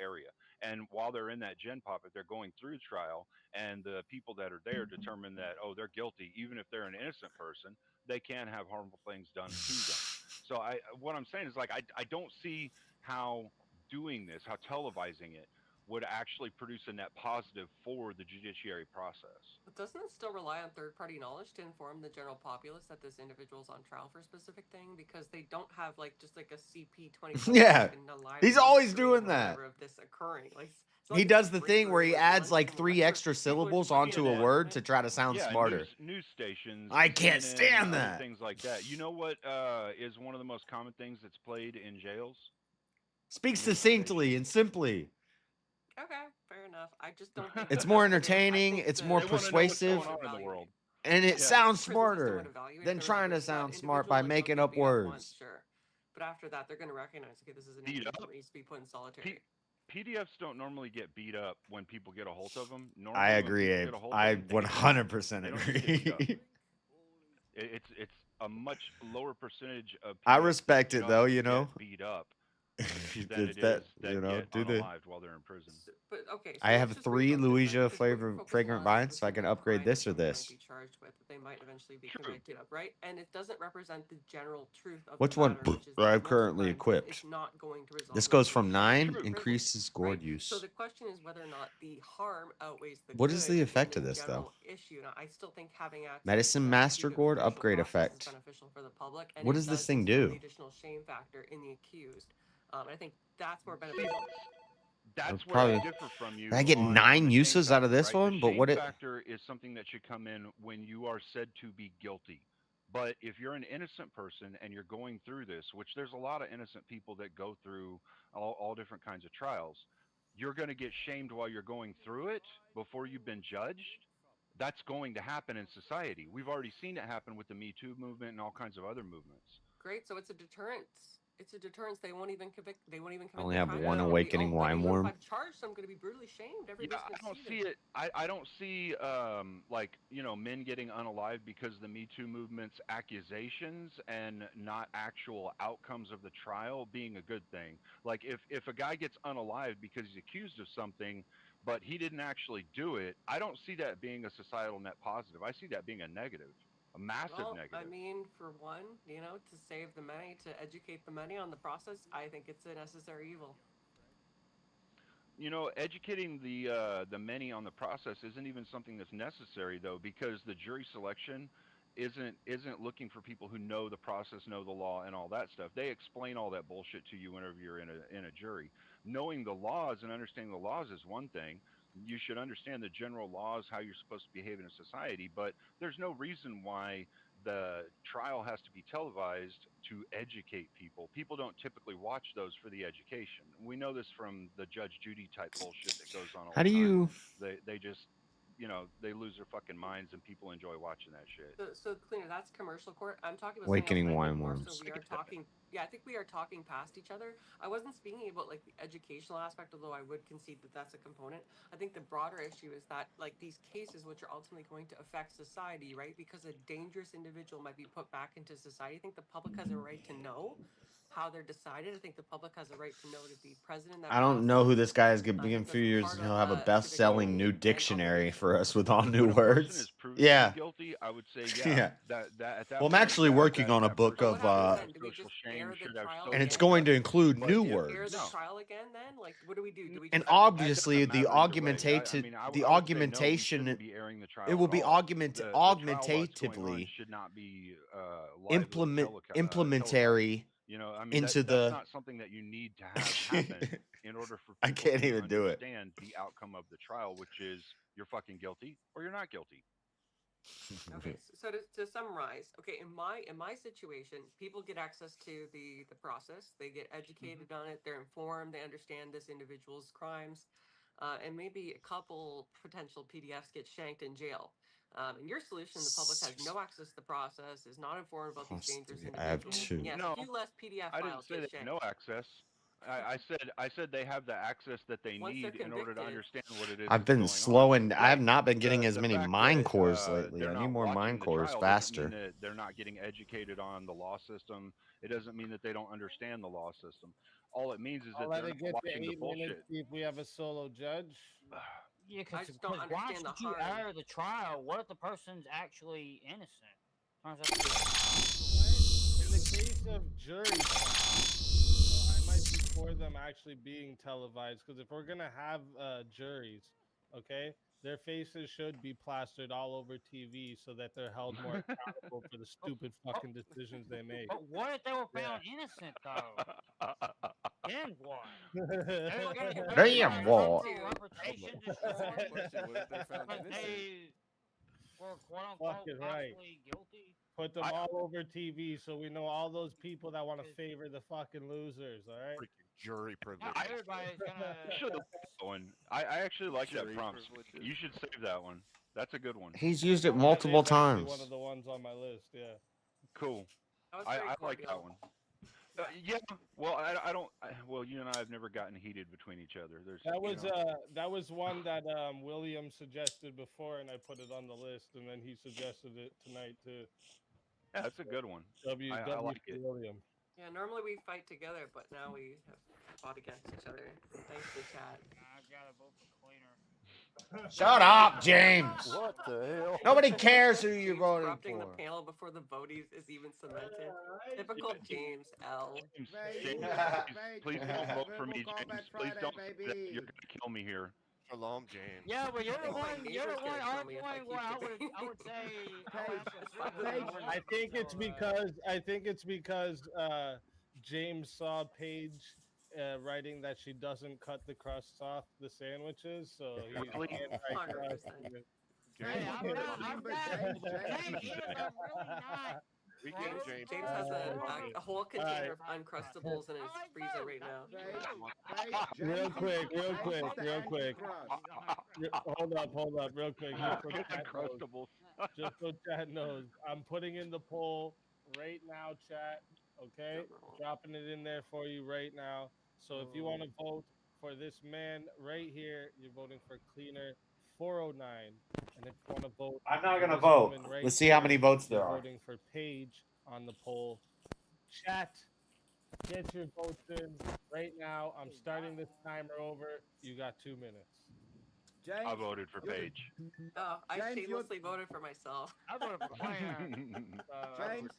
area. And while they're in that Gen Pop, if they're going through trial and the people that are there determine that, oh, they're guilty, even if they're an innocent person, they can have harmful things done to them. So what I'm saying is, like, I don't see how doing this, how televising it, would actually produce a net positive for the judiciary process. But doesn't it still rely on third-party knowledge to inform the general populace that this individual's on trial for a specific thing? Because they don't have like just like a CP 20. Yeah, he's always doing that. Of this occurring, like he does the thing where he adds like 3 extra syllables onto a word to try to sound smarter. News stations. I can't stand that. Things like that. You know what is one of the most common things that's played in jails? Speak succinctly and simply. Okay, fair enough. I just don't think it's more entertaining, it's more persuasive, and it sounds smarter than trying to sound smart by making up words. Sure. But after that, they're going to recognize, okay, this is an individual that needs to be put in solitary. PDFs don't normally get beat up when people get a hold of them. I agree, Abe. I 100% agree. It's a much lower percentage of I PDFs respect it though, you get know. beat up than It's it that, is that you know, get do the. unalived while they're in prison. But okay, I so have let's just 3 refocus, right? Louisa Just focus fragrant on vines, so I can specific upgrade crime this that or someone might this. be charged with, that they might eventually be convicted of, right? And it doesn't represent the general truth of Which the one matter, which is I have that most currently crimes, equipped? it's not going to resolve. This in goes being from charged 9, in prison, increases gourd right? So use. the question is whether or not the harm outweighs the What good is the effect in of the this though? general issue. Now, I still think having access Medicine to Master the Gourd judicial upgrade process effect. is beneficial for the public, and What it does this does thing instill do? the additional shame factor in the accused. I think that's more beneficial. That's where Probably. I differ from you. I get on 9 the uses shame out of this factor, right? one, The but shame what it? factor is something that should come in when you are said to be guilty. But if you're an innocent person and you're going through this, which there's a lot of innocent people that go through all different kinds of trials, you're going to get shamed while you're going through it before you've been judged. That's going to happen in society. We've already seen it happen with the Me Too movement and all kinds of other movements. Great, so it's a deterrence. It's a deterrence. They won't even convict. They won't even I commit only the have crime. one They'll be, awakening but wine even if worm. I'm charged, I'm going to be brutally shamed. Everybody's I going don't to see it. I don't see like men getting unalived because of the Me Too movement's accusations and not actual outcomes of the trial being a good thing. Like if a guy gets unalived because he's accused of something, but he didn't actually do it, I don't see that being a societal net positive. I see that being a negative, a massive negative. I mean, for one, to save the money, to educate the money on the process, I think it's a necessary evil. Educating the many on the process isn't even something that's necessary though, because the jury selection isn't looking for people who know the process, know the law, and all that stuff. They explain all that bullshit to you whenever you're in a jury. Knowing the laws and understanding the laws is one thing. You should understand the general laws, how you're supposed to behave in a society, but there's no reason why the trial has to be televised to educate people. People don't typically watch those for the education. We know this from the Judge Judy type bullshit that goes on all How the do time. you? They just they lose their fucking minds and people enjoy watching that shit. So Cleaner, that's commercial court. I'm talking about Awakening something else. wine More worms. so we are talking. Yeah, I think we are talking past each other. I wasn't speaking about like the educational aspect, although I would concede that that's a component. I think the broader issue is that like these cases, which are ultimately going to affect society, right? Because a dangerous individual might be put back into society. I think the public has a right to know how they're decided. I think the public has a right to know to be present in that I don't process. know who this guy is going to be in a few years. And he'll have a best-selling new dictionary for us with all new words. Yeah. Guilty, I would say yeah. That Well, I'm actually working on a book of, and it's going to include new words. Air the trial again, then? Like, what do we do? Do we? And obviously, the augmentation, it will be augmentatively should not be implementary. Into that's not something that you need to have happen in order for people I can't to even do it. understand the outcome of the trial, which is you're fucking guilty or you're not guilty. Okay, so to summarize, okay, in my situation, people get access to the process. They get educated on it. They're informed. They understand this individual's crimes, and maybe a couple potential PDFs get shanked in jail. In your solution, the public has no access to the process, is not informed about these dangerous individuals. I have 2. Yes, No, a few less PDF I files didn't say get they shanked. have no access. I said they have the access that they need in order to understand what it is. I've been slowing. I have not been getting as many mine cores lately. I need more mine cores faster. They're not getting educated on the law system. It doesn't mean that they don't understand the law system. All it means is that they're not watching the bullshit. See if we have a solo judge. Yeah, I just don't why understand should the you harm. air the trial? What if the person's actually innocent? In the case of jury trials, I might be for them actually being televised, because if we're gonna have juries, okay, their faces should be plastered all over TV so that they're held more accountable for the stupid fucking decisions they make. But what if they were found innocent though? Then what? Damn what? Reputation destroyed. They were quote unquote possibly guilty. Put them all over TV so we know all those people that want to favor the fucking losers. All right. Freaking jury privilege. Everybody's gonna. I actually like that prompt. You should save that one. That's a good one. He's used it multiple times. One of the ones on my list. Yeah. Cool. I like that one. Yeah. Well, I don't. Well, you and I have never gotten heated between each other. That was one that William suggested before, and I put it on the list, and then he suggested it tonight too. Yeah, that's a good one. I like it. William. Yeah, normally we fight together, but now we have fought against each other. Thanks to chat. I gotta vote for cleaner. Shut up, James. What the hell? Nobody cares who you're James voting corrupting for. the panel before the vote is even cemented. Typical James L. James, please don't vote for me, James. Please don't say that. You're gonna kill me here. Shalom, James. Yeah, but you're the think my one. You're neighbor's the one gonna kill me if I arguing keep where debating. I would say. I think it's because James saw Paige writing that she doesn't cut the crusts off the sandwiches, so he's anti-crust. Hey, I'm We get it, James. James has a whole container of Uncrustables in his freezer right now. Real quick. Hold up, real quick. Just so chat knows, I'm putting in the poll right now, chat. Okay, dropping it in there for you right now. So if you want to vote for this man right here, you're voting for Cleaner 409. And if you want to vote, I'm not gonna this vote. woman right Let's see how many votes there you're are. voting for Paige on the poll. Chat, get your votes in right now. I'm starting this timer over. You got 2 minutes. James, I voted for Paige. Oh, I shamelessly voted for myself. I voted for Cleaner. James,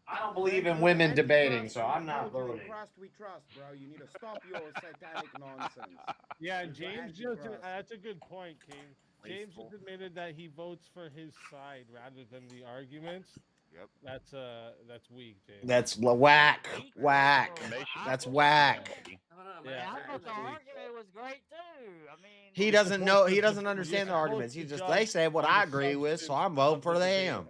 I don't believe in women debating, so I'm not voting. We trust, bro. You need to stop your satanic nonsense. Yeah, James just that's a good point, King. James just admitted that he votes for his side rather than the arguments. Yep. That's weak, James. That's whack. That's whack. Yeah, I thought the argument was great too. I mean, He doesn't know. He doesn't understand the arguments. He just they say what I agree with, so I'm voting for them.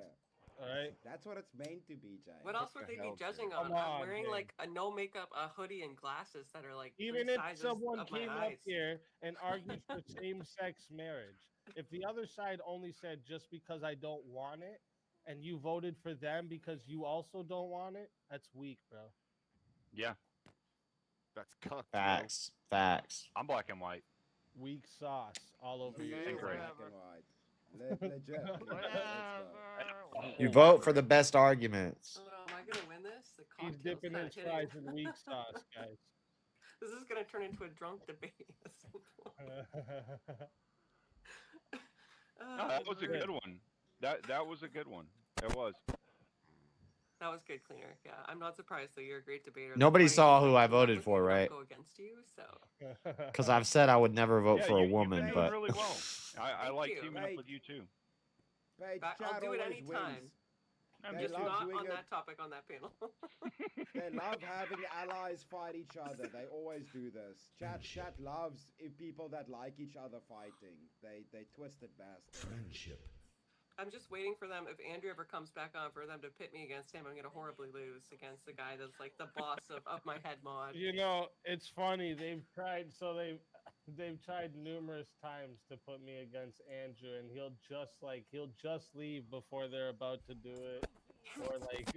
All right. That's what it's meant to be, James. What else would they be judging on? I'm wearing like a no makeup, a hoodie, and glasses that are like even three if sizes someone of my came up eyes. here and argued for same-sex marriage, if the other side only said just because I don't want it, and you voted for them because you also don't want it, that's weak, bro. Yeah. That's cuck. Facts. Facts. I'm black and white. Weak sauce all over you. Great. You vote for the best arguments. Am I gonna win this? The He's dipping his fries in weak sauce, guys. This is gonna turn into a drunk debate at some point. No, that was a good one. That was a good one. It was. That was good, Cleaner. Yeah, I'm not surprised though. You're a great debater. Nobody saw who I voted for, right? Go against you, so. Because I've said I would never vote for a woman, but really well. I like teaming up with you too. I'll do it anytime. I'm just not on that topic on that panel. They love having allies fight each other. They always do this. Chat loves people that like each other fighting. They twisted bastards. Friendship. I'm just waiting for them. If Andrew ever comes back on, for them to pit me against him, I'm gonna horribly lose against the guy that's like the boss of my head mod. You know, it's funny. They've tried numerous times to put me against Andrew, and he'll just leave before they're about to do it, or like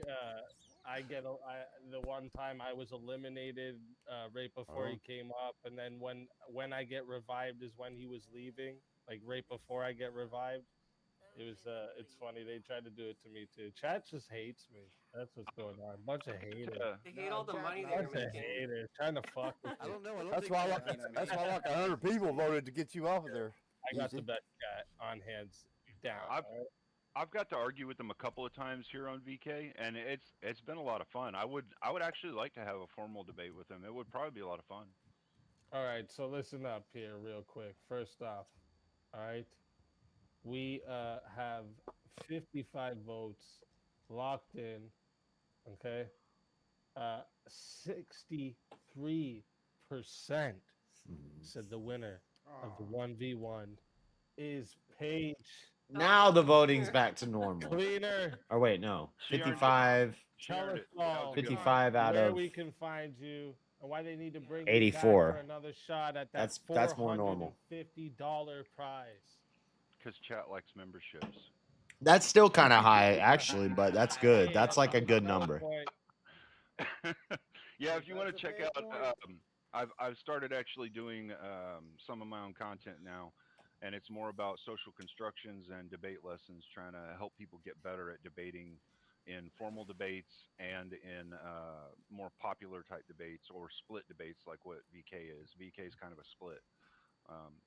the one time I was eliminated right before he came up, and then when I get revived is when he was leaving, like right before I get revived. It's funny. They tried to do it to me too. Chat just hates me. That's what's going on. Bunch of haters. They hate all the money they're Bunch of making. haters trying to fuck with I don't know. That's why like 100 people voted to get you off of there. I got the best guy on hands down. I've got to argue with them a couple of times here on VK, and it's been a lot of fun. I would actually like to have a formal debate with them. It would probably be a lot of fun. All right, so listen up here real quick. First off, all right, we have 55 votes locked in. Okay, 63% said the winner of the 1v1 is Paige. now the voting's back to normal. Cleaner. Oh wait, no, 55. Tell us all 55 out where of we can find you and why they need to bring 84. you back for another shot at that That's more normal. $450 prize. Because chat likes memberships. That's still kind of high, actually, but that's good. That's like a good number. Yeah, if you want to check out, I've started actually doing some of my own content now, and it's more about social constructions and debate lessons, trying to help people get better at debating in formal debates and in more popular type debates or split debates like what VK is. VK is kind of a split.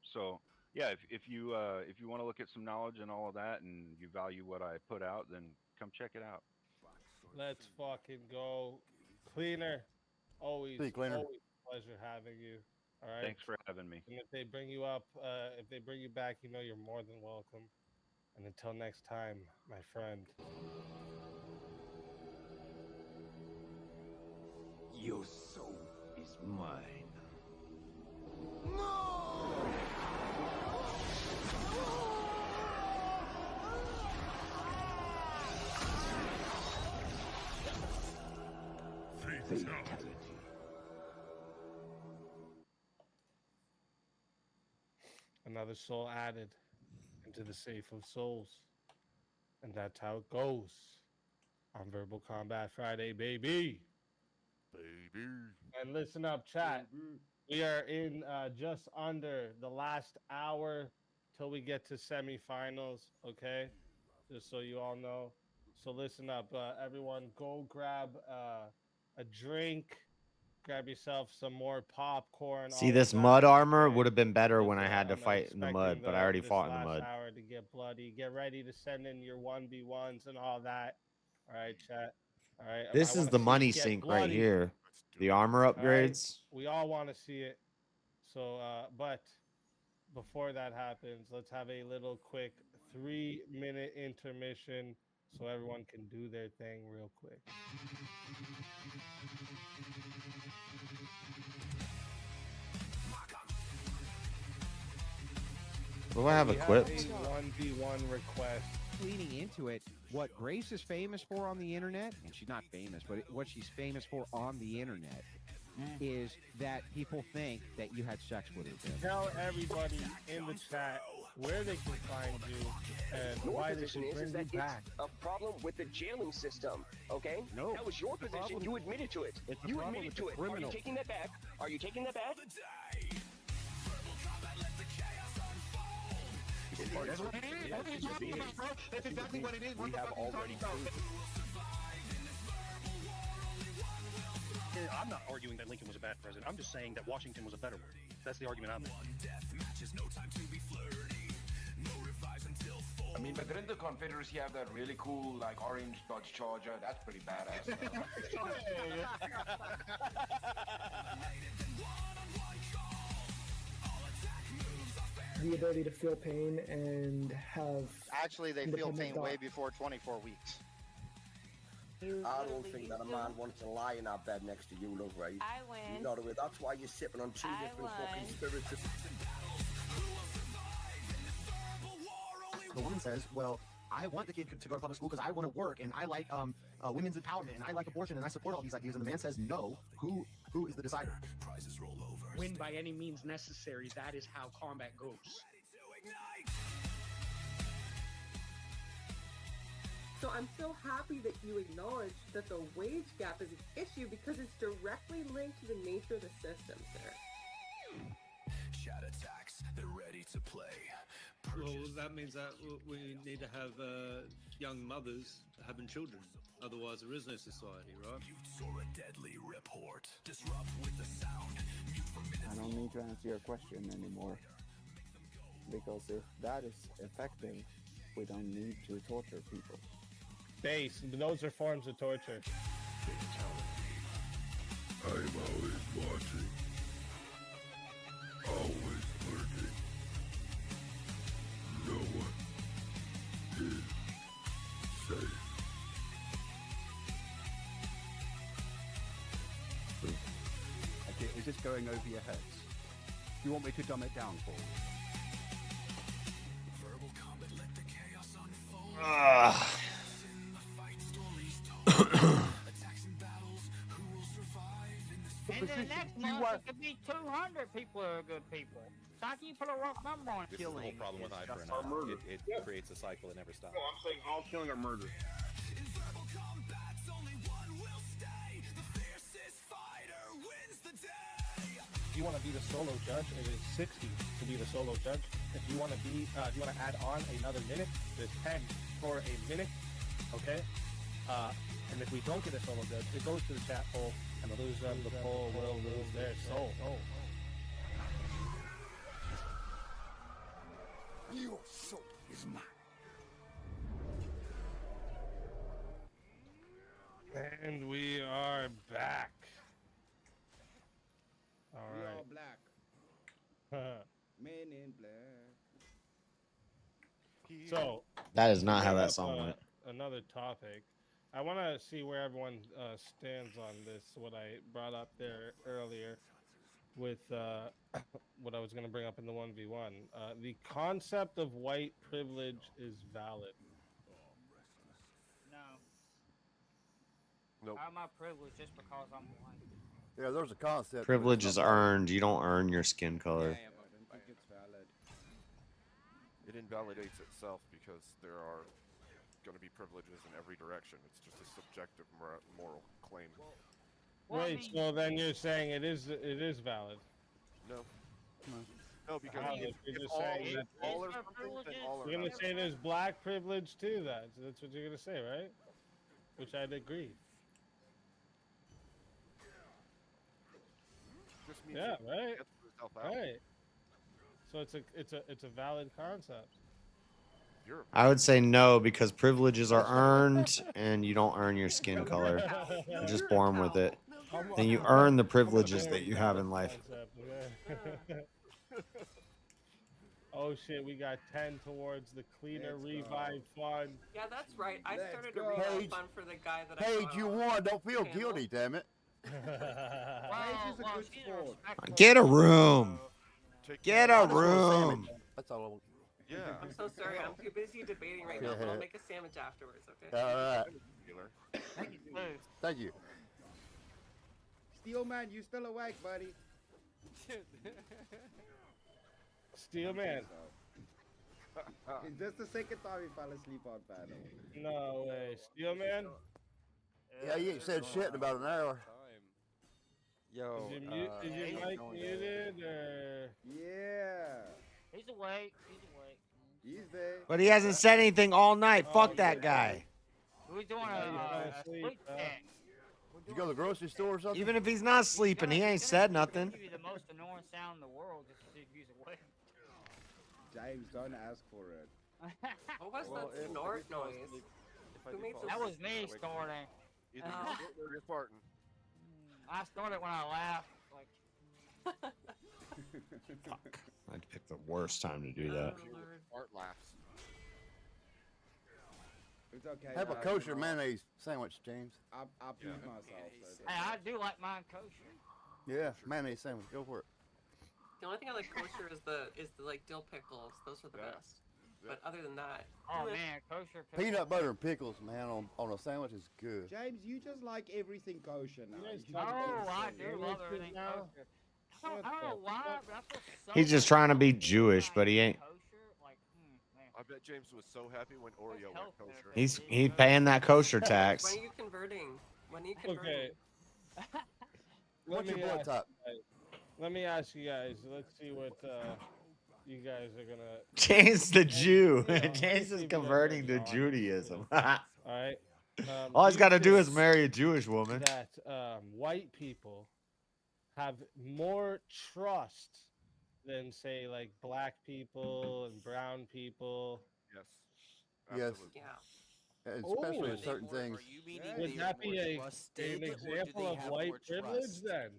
So yeah, if you want to look at some knowledge and all of that, and you value what I put out, then come check it out. Let's fucking go, Cleaner. Always, Cleaner. always a pleasure having you. All right. Thanks for having me. And if they bring you up, if they bring you back, you know you're more than welcome. And until next time, my friend. Your soul is mine. Fatality. Another soul added into the safe of souls. And that's how it goes on Verbal Combat Friday, baby. Baby. And listen up, chat. We are in just under the last hour till we get to semifinals, okay? Just so you all know. So listen up, everyone. Go grab a drink. Grab yourself some more popcorn. See, this mud armor would have been better when I had to fight in the mud, but I already fought in the mud. Hour to get bloody. Get ready to send in your 1v1s and all that. All right, chat. All right. This is the money sink right here. The armor upgrades. Right? We all want to see it. So, but before that happens, let's have a little quick 3-minute intermission so everyone can do their thing real quick. What do I have equipped? 1v1 request. Leading into it, what Grace is famous for on the internet, and she's not famous, but what she's famous for on the internet is that people think that you had sex with her. Tell everybody in the chat where they can find you and why they should bring you back. A problem with the jailing system, okay? No. That was your position. You admitted to it. You admitted to it. Are you taking that back? Are you taking that back? That's exactly what it is. We have already proved. I'm not arguing that Lincoln was a bad president. I'm just saying that Washington was a better one. That's the argument I'm making. I mean, but didn't the Confederacy have that really cool, like, orange Dodge Charger? That's pretty badass. The ability to feel pain and have... Actually, they feel pain way before 24 weeks. I don't think that a man wants to lie in our bed next to you, Love Ray. I win. You know the way. That's why you're sipping on two different fucking spirits. The woman says, well, I want the kid to go to public school because I want to work, and I like women's empowerment, and I like abortion, and I support all these ideas. And the man says, no. Who is the decider? Win by any means necessary. That is how combat goes. So I'm so happy that you acknowledge that the wage gap is an issue because it's directly linked to the nature of the system, sir. Chat attacks, they're ready to play. Well, that means that we need to have young mothers having children. Otherwise, there is no society, right? Or a deadly report. Disrupt with the sound. I don't need to answer your question anymore. Because if that is effective, we don't need to torture people. Base, those are forms of torture. I'm always watching. Always lurking. No one is safe. Okay, is this going over your heads? Do you want me to dumb it down for you? Verbal combat, let the chaos unfold. And then next month, it could be 200 people who are good people. So how can you put a rough number on it? This is the whole problem with Eye for an Eye. It creates a cycle that never stops. No, I'm saying all killing are murder. In verbal combat, only one will stay. The fiercest fighter wins the day. If you want to be the solo judge, it is 60 to be the solo judge. If you want to be, if you want to add on another minute, there's 10 for a minute. Okay. And if we don't get a solo judge, it goes to the chat poll, and the loser of the poll will lose their soul. Your soul is mine. And we are back. All We right. are black. Men in black. So That is not to how bring that up, song went. Another topic. I want to see where everyone stands on this. What I brought up there earlier with what I was going to bring up in the 1v1. The concept of white privilege is valid. No. Nope. I'm not privileged just because I'm white. Yeah, there's a concept. Privilege is earned. You don't earn your skin color. I don't think it's valid. It invalidates itself because there are going to be privileges in every direction. It's just a subjective moral claim. Wait, so then you're saying it is valid? No. No, because Valid. You're if just all, saying that all are something, then all are you're gonna valid. say there's black privilege too. That's what you're gonna say, right? Which I'd agree. Just means Yeah, you right. get yourself out. Right. So it's a valid concept. I would say no because privileges are earned and you don't earn your skin color. You're just born with it. And you earn the privileges that you have in life. Oh shit, we got 10 towards the cleaner revive fund. Yeah, that's right. I Let's started go. a revive Paige. fund for the guy that I Paige, brought you on won. Don't feel panel. guilty, damn it. Get a room. Get a room. That's all. Yeah. I'm so sorry. I'm too busy debating right now, but I'll make a sandwich afterwards, okay? All right. Thank you. Steel man, you still awake, buddy? Steel man. Is this the second time you fell asleep on panel? No way. Steel man? Yeah, you ain't said shit in about an hour. Yo. Is your mic muted or? Yeah. He's awake. He's awake. He's there. But he hasn't said anything all night. Fuck that guy. We're doing a sleep check. Did you go to the grocery store or something? Even if he's not sleeping, he ain't said nothing. Give you the most annoying sound in the world just to see if he's awake. James, don't ask for it. What was that snort noise? Who made That was me snorting. Either you snort or you're farting. I snorted when I laughed. Like. Fuck. I'd pick the worst time to do that. Fart laughs. It's okay. Have a kosher mayonnaise sandwich, James. I peed myself. So Hey, I do like mine kosher. Yeah, mayonnaise sandwich. Go for it. The only thing I like kosher is the like dill pickles. Those are the best. But other than that, Oh man, kosher pickles. Peanut butter and pickles, man, on a sandwich is good. James, you just like everything kosher now. Oh, I do love everything kosher. I don't know why, but I feel so He's just trying to be Jewish, but he ain't. I bet James was so happy when Oreo went kosher. He's paying that kosher tax. when are you converting? When are you converting? Okay. What's your blood type? Let me ask you guys. Let's see what you guys are gonna. James the Jew. Yeah, James is converting to Judaism. All right. All he's got to do think is marry a Jewish woman. That white people have more trust than say like black people and brown people. Yes. Yes. Yeah. And especially Ooh. in certain things. Would that be an example of white privilege then?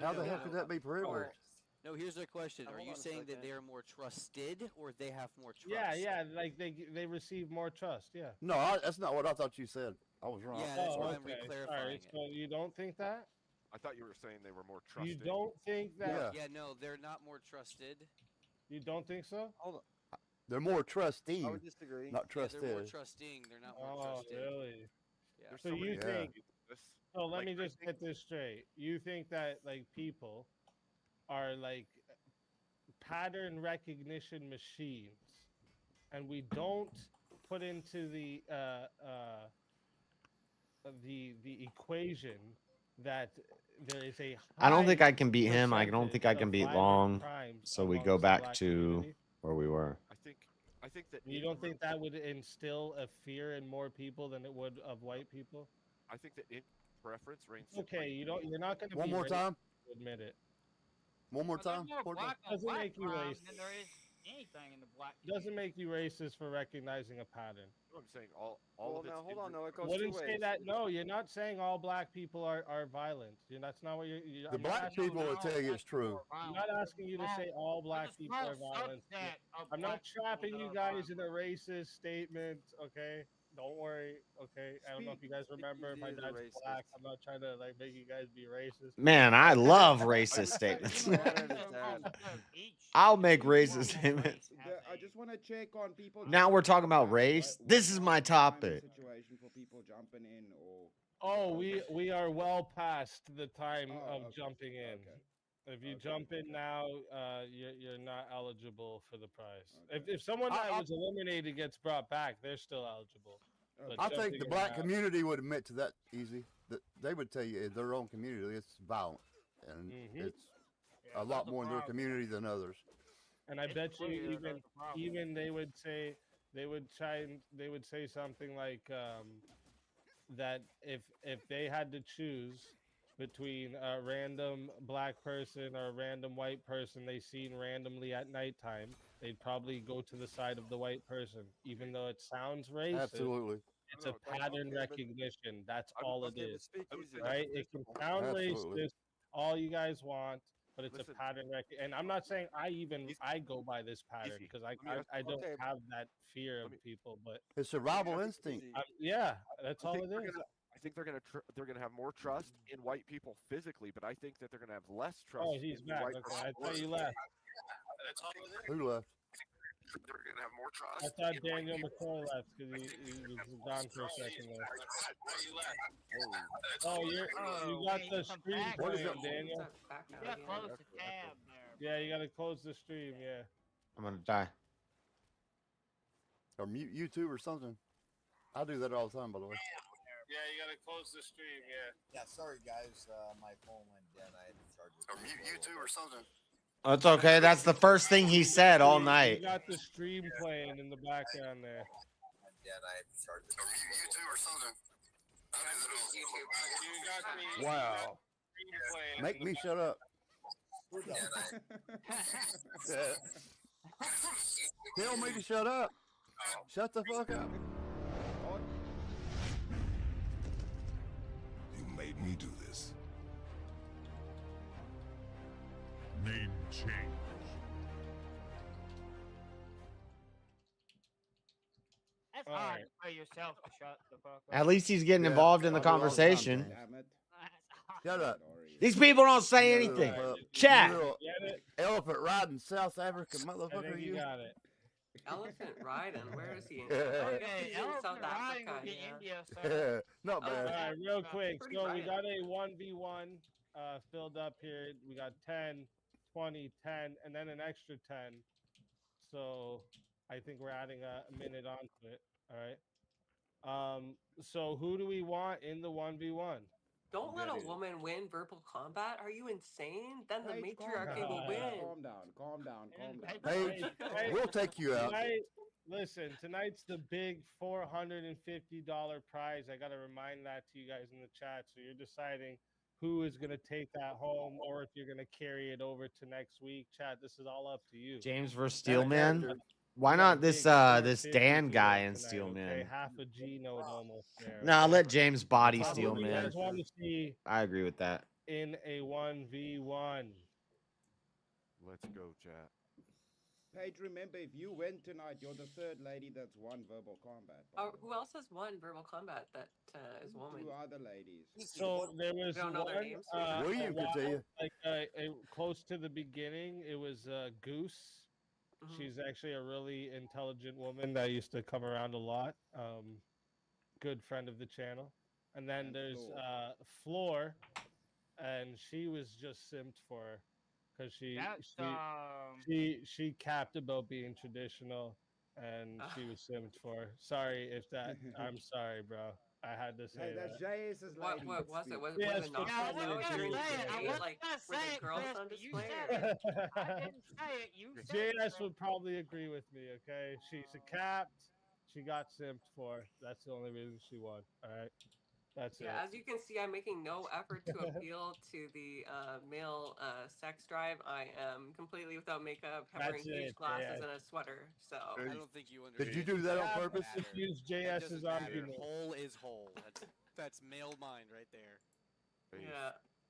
How the hell could that be privilege? No, here's the question. Are you saying that they are more trusted or they have more trust? Yeah, like they receive more trust. Yeah. No, that's not what I thought you said. I was wrong. Yeah, that's why I'm okay. re-clarifying All right, it. so you don't think that? I thought you were saying they were more trusted. You don't think that? Yeah, no, they're not more trusted. You don't think so? Hold on. They're more trusting. I would disagree. Not Yeah, trusted. they're more trusting. They're not more trusted. Really? Yeah. So you think? So let Like, me just get this straight. You think that like people are like pattern recognition machines, and we don't put into the equation that there is a. I don't think high I can beat him. I don't think I can percentage beat of Long. violent crimes So we amongst go the back black to community. where we were. I think that You don't think that would instill a fear in more people than it would of white people? I think that in preference reigns Okay, supreme. you're not going to One be more racist time. to admit it. One more Well, there's time. more Porter. black on Doesn't black make you crime racist. than there is anything in the black. Doesn't make you racist for recognizing a pattern. I'm saying all Well, of it's now hold on. in- No, it goes Wouldn't two say ways. that. No, you're not saying all black people are violent. That's not what you're The I'm not black asking people you- will tell you it's true. I'm not asking you to say all black people are violent. I'm not trapping you guys in a racist statement, okay? Don't worry, okay? I don't know if you guys remember my is a dad's racist. black. I'm not trying to like make you guys be racist. Man, I love racist statements. I'll make racist statements. I just want to check on people. Now we're talking about race. This is my topic. Situation for people jumping in or. Oh, we are well past the time of jumping in. If you jump in now, you're not eligible for the prize. If someone that was eliminated gets brought back, they're still eligible. But I think jumping the in black now- community would admit to that easy. That they would tell you in their own community it's violent, and it's a lot more in their community than others. And I bet you even they would say they would say something like that if they had to choose between a random black person or a random white person they seen randomly at nighttime, they'd probably go to the side of the white person, even though it sounds racist. Absolutely. It's a pattern recognition. That's all it is, right? It can Absolutely. sound Absolutely. racist, all you guys want, but it's a pattern and I'm not saying I go by this pattern because I don't have that fear of people, but It's survival instinct. yeah, that's all it is. I think they're gonna have more trust in white people physically, but I think that they're gonna have less trust. Oh, he's in back. White Okay, I people thought you left. Who left? They're gonna have more trust. I thought Daniel McCoy left because he was gone for a second there. Oh, you got the stream playing, Daniel. Yeah, close the tab there. Yeah, you gotta close the stream. Yeah. I'm gonna die. Or mute YouTube or something. I do that all the time, by the way. Yeah, you gotta close the stream. Yeah. Yeah, sorry guys, my phone went dead. I had to charge it. Or mute YouTube or something. That's okay. That's the first thing he said all night. You got the stream playing in the background there. Dead. I had to charge it. Or mute YouTube or something. You Wow. Make me shut up. Tell me to shut up. Shut the fuck up. You made me do this. Name change. That's hard for yourself to shut the fuck up. At least he's getting involved in the conversation. Shut up. These people don't say anything. Chat. Elephant riding South Africa, motherfucker. You got it. Elephant riding. Where is he? Okay, He's in South elephant riding Africa. will get Yeah. India, sir. Not All bad. right, real quick. Pretty So we bright. got a 1v1 filled up here. We got 10, 20, 10, and then an extra 10. So I think we're adding a minute onto it. All right. So who do we want in the 1v1? Don't let a woman win verbal combat. Are you insane? Then the matriarchy will win. Calm down. Hey, we'll take you out. Listen, tonight's the big $450 prize. I got to remind that to you guys in the chat. So you're deciding who is going to take that home or if you're going to carry it over to next week. Chat, this is all up to you. James versus Steelman. Why not this Dan guy in Steelman? Okay, half a G note almost there. Nah, let James body Who do you Steelman. guys want to see I agree with that. in a 1v1? Let's go, chat. Paige, remember, if you win tonight, you're the third lady that's won verbal combat. Who else has won verbal combat that is woman? Two other ladies. So there was We don't know their one, names. William could tell you. like close to the beginning. It was Goose. She's actually a really intelligent woman that used to come around a lot. Good friend of the channel. And then there's Floor, and she was just simped for her because she capped about being traditional, and she was simped for her. Sorry if that. I'm sorry, bro. I had to say Hey, that's JS's lady. What was it? Was Yes, it not? Yeah, I was No, gonna during say it. I the was like gonna were say the it, girls Chris, on but you display? said it. I didn't say it. You said it. JS Chris. would probably agree with me. Okay, she's a capped. She got simped for. That's the only reason she won. All right, that's Yeah, it. as you can see, I'm making no effort to appeal to the male sex drive. I am completely without makeup, wearing That's huge it, glasses JS. and a sweater. So I don't think you understand. Did you do that on Yeah, purpose? just use That JS's doesn't matter. argument. Whole is whole. That's male mind right there. yeah.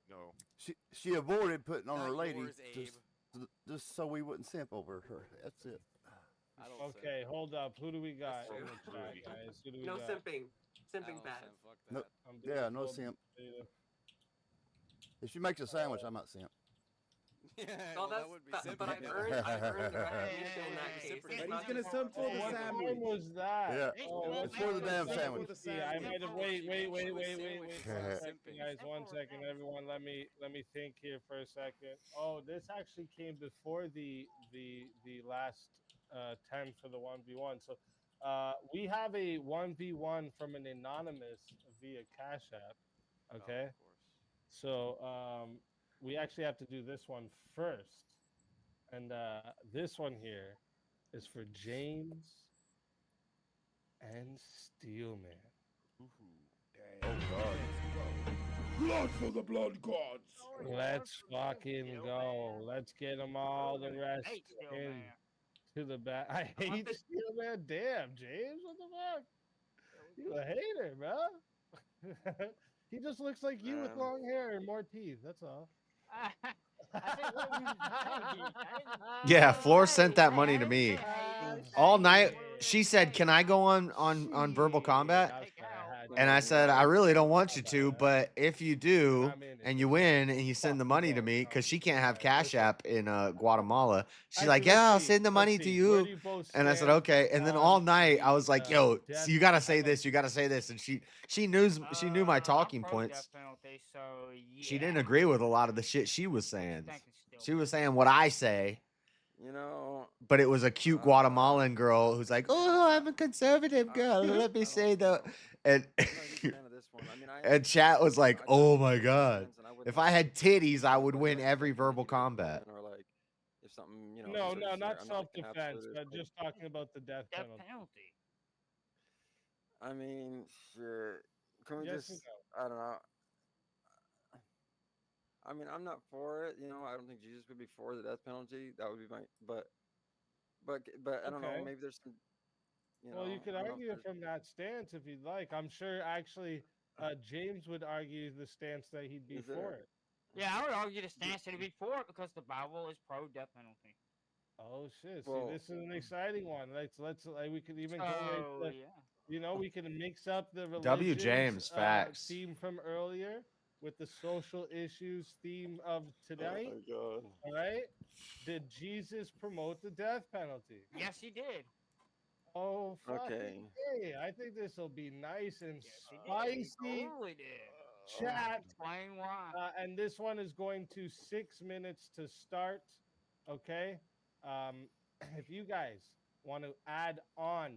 No. She avoided putting on Not her lady yours, Abe. just so we wouldn't simp over her. That's it. I don't Okay, hold up. Who do we got That's in the so chat, groovy. guys? Who do we No got? simping. I Simping don't bad. simp, fuck No, that. I'm doing yeah, no full simp. data. If she makes a sandwich, I might simp. Yeah, Well, that that's would be but simping. I've earned the recognition in that case. But It's he's not gonna just- simp for the What sandwich. time was that? Yeah, Oh, it's for the damn Simp sandwich. for the Yeah, I sandwich. might have. Wait, Yeah. one second, guys. 1 second, everyone. Let me think here for a second. Oh, this actually came before the last 10 for the 1v1. So, we have a 1v1 from an anonymous via Cashapp. Okay. Of course. So, we actually have to do this one first, and this one here is for James and Steelman. Oh God. Blood for the blood gods. Let's fucking go. Let's get them all the rest Hate Steel in Man. to the back. I hate Steelman. Damn, James, what the fuck? You a hater, bro. He just looks like you with long hair and more teeth. That's all. Yeah, Floor sent that money to me. All night she said, "Can I go on verbal combat?" And I said, "I really don't want you to, but if you do and you win and you send the money to me, because she can't have Cash App in Guatemala, she's like, yeah, I'll send the money to you." And I said, "Okay." And then all night I was like, "Yo, so you gotta say this, you gotta say this." And she knew my talking points. Penalty, so She didn't agree with a lot of the shit she was saying. She was saying what I say. You know, But it was a cute Guatemalan girl who's like, "Oh, I'm a conservative girl. Let me say the," and and chat was like, "Oh my god, if I had titties, I would win every verbal combat." or like if something, you know. No, sort of not I'm like an self-defense, absolutist, but like, just talking about the death death penalty. penalty. I mean, sure. Can we Yes just? or I don't know. I mean, I'm not for it. You know, I don't think Jesus would be for the death penalty. That would be my. But I don't know. Okay. Maybe there's some. You Well, you know, could I don't know if argue there's- from that stance if you'd like. I'm sure actually James would argue the stance that he'd be Is there- for it. Yeah, I would argue the stance that it'd be for it because the Bible is pro death penalty. Oh shit! Well- See, this is an exciting one. Let's like we could even go So, right to, yeah. you know, we can mix up the W. religions, James, facts. theme from earlier with the social issues theme of tonight. Oh my god. All right. Did Jesus promote the death penalty? Yes, he did. Oh, fucking Okay. hey, I think this will be nice and He spicy. totally did. Chat. Explain why. And this one is going to 6 minutes to start. Okay. If you guys want to add on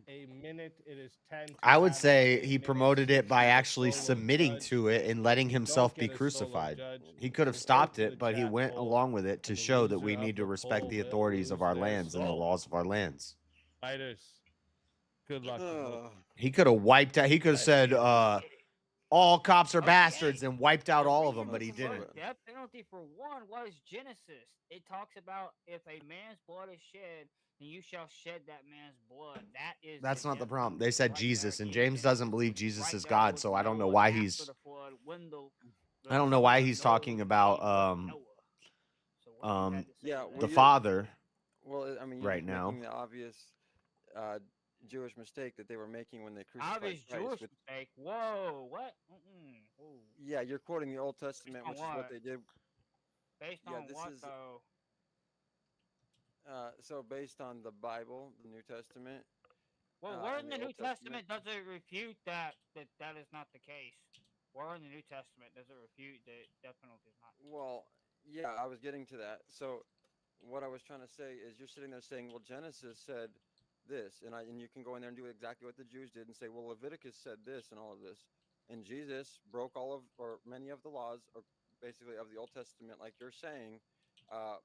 a minute, it is 10. to I would add say on a he minute promoted to it by the actually solo submitting judge. to it and letting If you don't himself be get a solo crucified. judge, He could have vote stopped for the it, but he chat went poll, along with it to and the show that loser we of need to the respect poll the will authorities of lose our their lands and the soul. laws of our lands. Fighters, good luck. to both. He could have wiped out. He could have said, "All cops are bastards," and wiped out all of them, but he didn't. Death penalty for one was Genesis. It talks about if a man's blood is shed, then you shall shed that man's blood. That is. That's not the death problem. penalty They said right Jesus, there and in James Genesis. doesn't believe Jesus Right is there God, with so I don't know Noah why after he's. the flood, when I don't know why he's talking about Yeah. the Father. Well, I mean, you're right just now. making the obvious Jewish mistake that they were making when they crucified Obvious Christ. Jewish with- mistake. Whoa, what? Whoa. Yeah, you're quoting the Old Testament, on which is what what? they did. Based Yeah, on this what is- though? So based on the Bible, the New Testament. Well, where in and the New Old Testament does it refute that is not the case? Where in the New Testament does it refute that death penalty is not? Well, yeah, I was getting to that. So, what I was trying to say is, you're sitting there saying, "Well, Genesis said this, and you can go in there and do exactly what the Jews did and say, well, Leviticus said this and all of this, and Jesus broke all of or many of the laws, or basically of the Old Testament, like you're saying,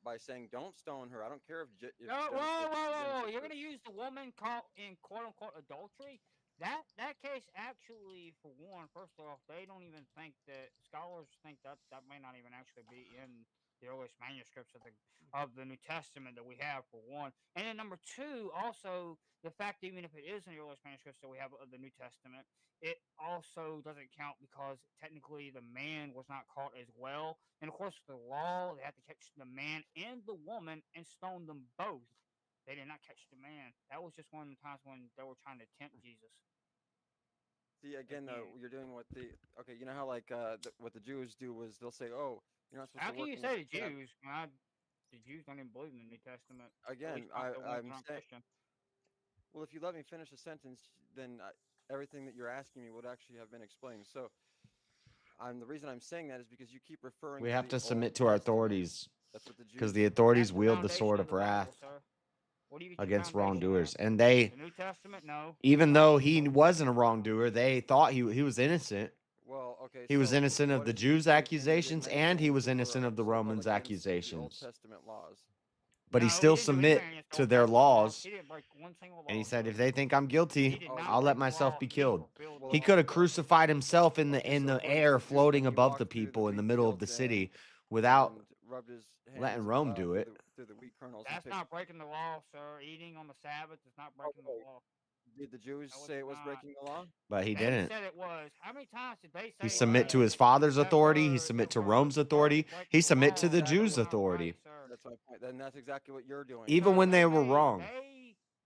by saying, don't stone her. I don't care if whoa! You're gonna use the woman caught in quote unquote adultery. That case actually, for one, first off, they don't even think that scholars think that may not even actually be in the earliest manuscripts of the New Testament that we have, for one. And then number two, also the fact that even if it is in the earliest manuscripts that we have of the New Testament, it also doesn't count because technically the man was not caught as well. And of course, the law, they had to catch the man and the woman and stone them both. They did not catch the man. That was just one of the times when they were trying to tempt Jesus. See, again, though, you're doing what the okay. You know how like what the Jews do was they'll say, "Oh, you're not supposed How to can work." you say the Jews? The Jews don't even believe in the New Testament. Again, I'm saying. Well, if you let me finish a sentence, then everything that you're asking me would actually have been explained. So, the reason I'm saying that is because you keep referring. We have to the submit Old to our Testament. authorities That's what the because Jews the do. authorities wield the sword of wrath against wrongdoers, and they. The New Testament, no. Even though he wasn't a wrongdoer, they thought he was innocent. Well, okay. He was so innocent of what the is it Jews' that you accusations, did and he mention was who were innocent of the so-called Romans' against the accusations. Old Testament laws? But he No, still he didn't do submit anything against the to Old their Testament laws. laws. He didn't break one single law. And he said, sir. if they think I'm He guilty, did not I'll let break the myself law. be He killed. fulfilled He the could law. have crucified himself in the Okay, so according to air, the Jews, floating when he above walked the through the people in the wheat middle of fields the city, and without rubbed his letting hands, Rome do it. through the wheat kernels. That's not breaking the law, sir. Eating on the Sabbath is not breaking the law. Did the Jews No, say it's it was not. breaking the law? But he They didn't. said it was. How many times did they say He it submit to was? his father's Yes, authority. He sir. submit to Sir, Rome's sir, authority. breaking He the submit law. to the That Jews' is not authority. right, sir. That's my point. Then that's exactly what you're doing. Even Sir, when they were wrong.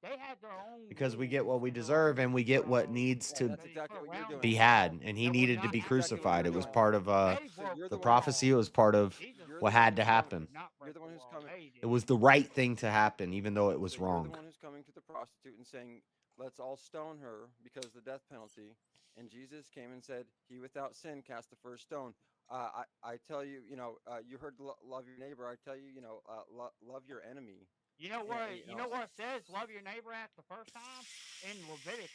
They had their own Because we get rules what we and their deserve own and we get what laws needs Yeah, to that's exactly what you're doing. be the had. law And he that was needed to not be actually crucified. It was law. part of They So broke you're the the prophecy. It was part of Jesus what the one had to who's coming- happen. did not break You're the one who's law. coming. They It did. was the right thing to happen, even though it was So you're wrong. the one who's coming to the prostitute and saying, "Let's all stone her because of the death penalty." And Jesus came and said, "He without sin cast the first stone." I tell you, you heard love your neighbor. I tell you, love your enemy. You know what it says? Love your neighbor at the first time in Leviticus.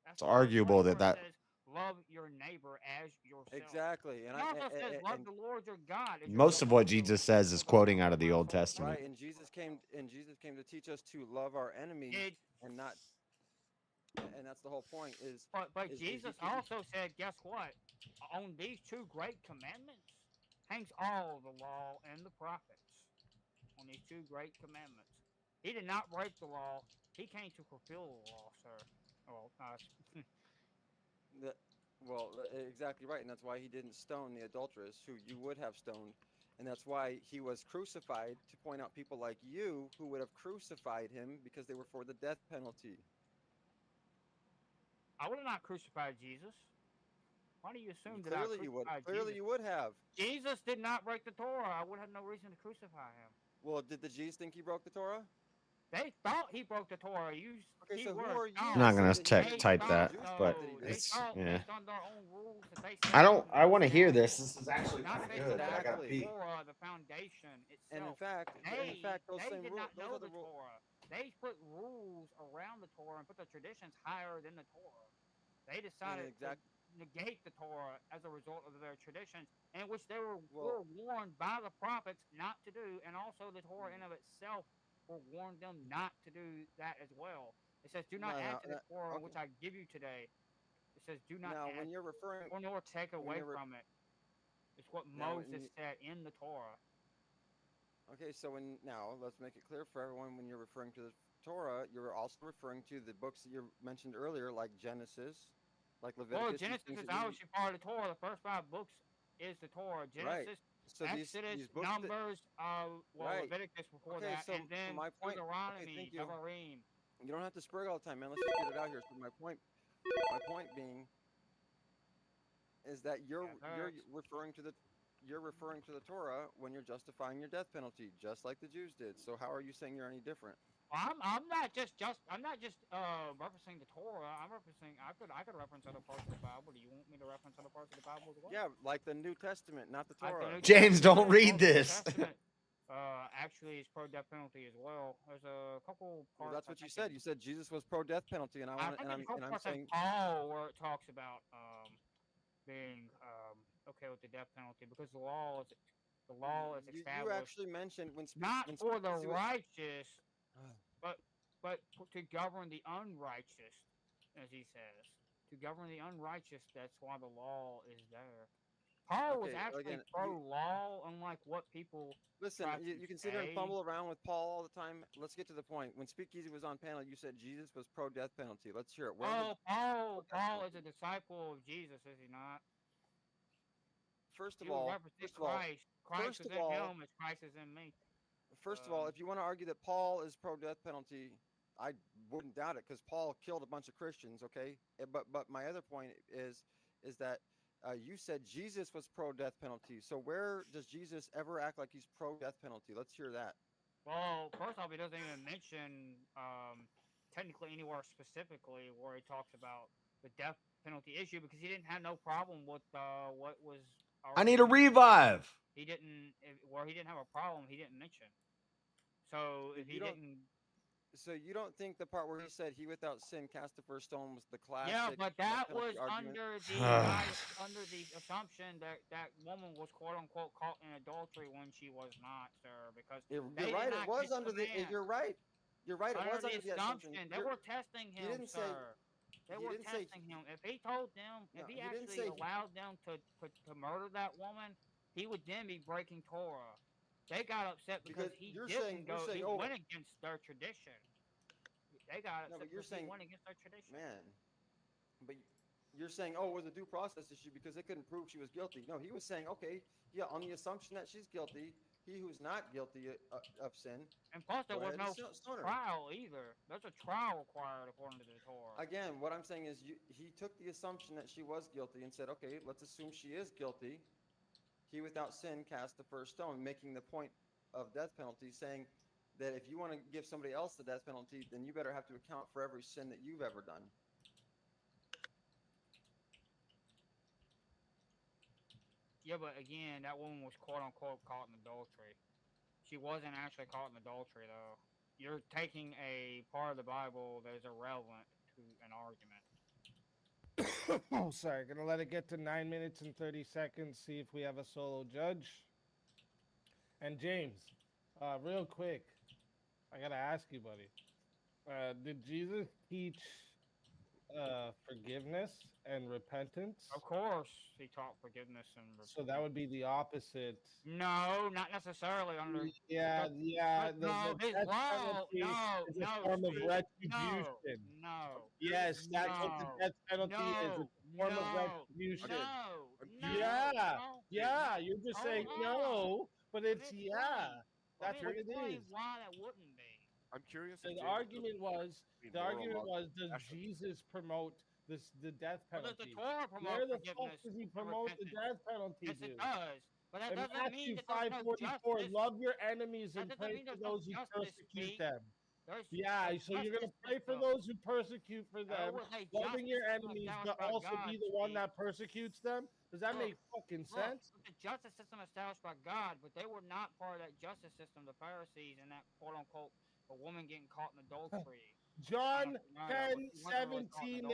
That's It's the first arguable place that where that. it says, love your neighbor as yourself. Exactly. And It also says, love the Lord your God. As Most of yourself what also. Jesus says is quoting out of the Old Testament. Right, and Jesus came to teach us to love our enemies and not. And that's the whole point. But is Jesus you keep- also said, guess what? On these two great commandments hangs all the law and the prophets. On these two great commandments. He did not break the law. He came to fulfill the law, sir. Well, exactly right, and that's why he didn't stone the adulteress, who you would have stoned, and that's why he was crucified to point out people like you who would have crucified him because they were for the death penalty. I would have not crucified Jesus. Why do you assume that I Clearly you would. crucified Clearly Jesus? you would have. Jesus did not break the Torah. I would have no reason to crucify him. Well, did the Jews think he broke the Torah? They thought he broke the Torah. Okay, so who are you? I'm not gonna type that, but it's yeah. I want to hear this. This is actually kind of good. I gotta pee. Torah, the foundation itself. And in fact, those they same did rules, not know those are the the rules. Torah. They put rules around the Torah and put the traditions higher than the Torah. They decided to negate the Torah as a result of their traditions, in which they were warned by the prophets not to do, and also the Torah in of itself will warn them not to do that as well. It says, "Do not add to the Torah which I give you today." It says, "Do not add when you're referring, or nor take away from it." It's what Moses said in the Torah. Okay, so now let's make it clear for everyone: when you're referring to the Torah, you're also referring to the books that you mentioned earlier, like Genesis, like Leviticus. Well, Genesis is obviously part of the Torah. The first 5 books is the Torah. Genesis, So Exodus, these books Numbers, Leviticus before that, so and then my point, Deuteronomy, Devarim. You don't have to spurg all the time, man. Let's just get it out here. So my point being is that you're referring to the Torah when you're justifying your death penalty, just like the Jews did. So how are you saying you're any different? I'm not just referencing the Torah. I'm referencing. I could reference other parts of the Bible. Do you want me to reference other parts of the Bible as well? Yeah, like the New Testament, not the Torah. James, don't read this. actually is pro death penalty as well. There's a couple Well, parts. that's what you said. You said Jesus was pro death penalty, and I want think and there's a couple I'm parts in saying Paul where it talks about being okay with the death penalty because the law is you established actually mentioned when not when for the Speakeasy was- righteous, but to govern the unrighteous, as he says, to govern the unrighteous. That's why the law is there. Paul was Okay, actually again, pro-law, unlike what people listen. try You to can sit here and say. fumble around with Paul all the time. Let's get to the point. When Speakeasy was on panel, you said Jesus was pro death penalty. Let's hear it. Where was Paul is a disciple of Jesus, is he not? First of He would all, represent Christ. Christ is in him as Christ is in me. First of all, if you want to argue that Paul is pro death penalty, I wouldn't doubt it because Paul killed a bunch of Christians. Okay, but my other point is that you said Jesus was pro death penalty. So where does Jesus ever act like he's pro death penalty? Let's hear that. Well, first off, he doesn't even mention technically anywhere specifically where he talks about the death penalty issue because he didn't have no problem with what was. I need a revive. He didn't. Where he didn't have a problem, he didn't mention. So if he didn't. So you don't think the part where he said he without sin cast the first stone was the classic? Yeah, but that was argument? under the assumption that that woman was quote unquote caught in adultery when she was not, sir. Because you're right. It was under the. You're right. You're right. It was under the assumption. They were testing him, didn't say, sir. They were testing him. If he told them, if he actually allowed them to murder that woman, he would then be breaking Torah. They got upset because he didn't go. He went against their tradition. They got upset because he went against their tradition. Man, but you're saying, oh, it was a due process issue because they couldn't prove she was guilty. No, he was saying, okay, yeah, on the assumption that she's guilty, he who's not guilty of sin. And plus, there was no trial either. There's a trial required according to the Torah. Again, what I'm saying is he took the assumption that she was guilty and said, okay, let's assume she is guilty. He without sin cast the first stone, making the point of death penalty, saying that if you want to give somebody else the death penalty, then you better have to account for every sin that you've ever done. Yeah, but again, that woman was quote unquote caught in adultery. She wasn't actually caught in adultery, though. You're taking a part of the Bible that is irrelevant to an argument. Oh, sorry. Gonna let it get to 9 minutes and 30 seconds. See if we have a solo judge. And James, real quick, I gotta ask you, buddy. Did Jesus teach forgiveness and repentance? Of course, he taught forgiveness and repentance. So that would be the opposite. No, not necessarily. Yeah. No, his law. Is a form of retribution. No. Yes, that's what the death penalty is. It's a form of retribution. Yeah. You're just saying no, but it's That's what it is. Why that wouldn't be? I'm curious. So the argument was, does Jesus promote the death penalty? Well, does the Torah promote Where the forgiveness fuck does he promote the death penalty? Yes, it does. But that doesn't mean that there's no 5:44, justice. love your enemies and pray for those who persecute them. So you're going to pray for those who persecute for them, loving your enemies, but also be the one that persecutes them? Does that make fucking sense? The justice system established by God, but they were not part of that justice system, the Pharisees, and that quote-unquote a woman getting caught in adultery. John 10, 17,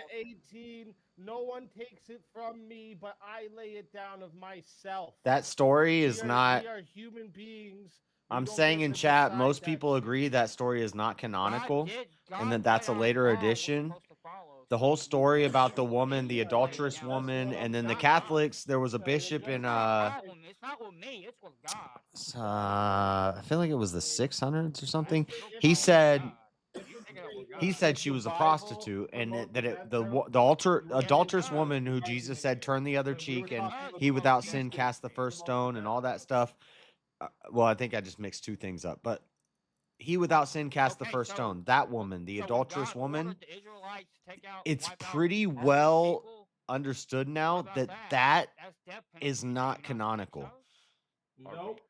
18. No one takes it from me, but I lay it down of myself. That story is not. We are human beings. I'm saying in chat, most people agree that story is not canonical, and that that's a later addition. The whole story about the woman, the adulterous woman, and then the Catholics. There was a bishop in It's not with me. It's with God. I feel like it was the 600s or something. He said she was a prostitute, and the adulterous woman who Jesus said turn the other cheek, and he without sin cast the first stone, and all that stuff. Well, I think I just mixed two things up, but he without sin cast the first stone. That woman, the adulterous woman, it's pretty well understood now that is not canonical. Nope.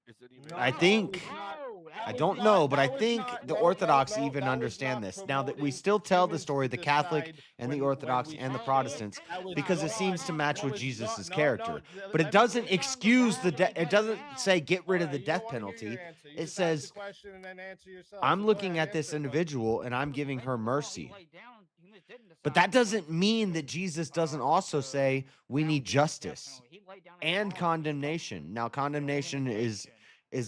Is it even? I think I don't know, but I think the Orthodox even that was understand not this. Now that we promoting still tell the humans story, to the Catholic decide and the when Orthodox we and the should kill. Protestants, That was because it God. seems to match That with was Jesus' God. character. But let it me doesn't finish. excuse the it doesn't say get rid of the You don't death wanna hear your penalty. answer. You It just ask the says question and then answer yourself. I'm So go looking ahead, at this answer, bud. individual and I'm giving her mercy. But that doesn't mean that Jesus doesn't also say we need justice and condemnation. Now, condemnation is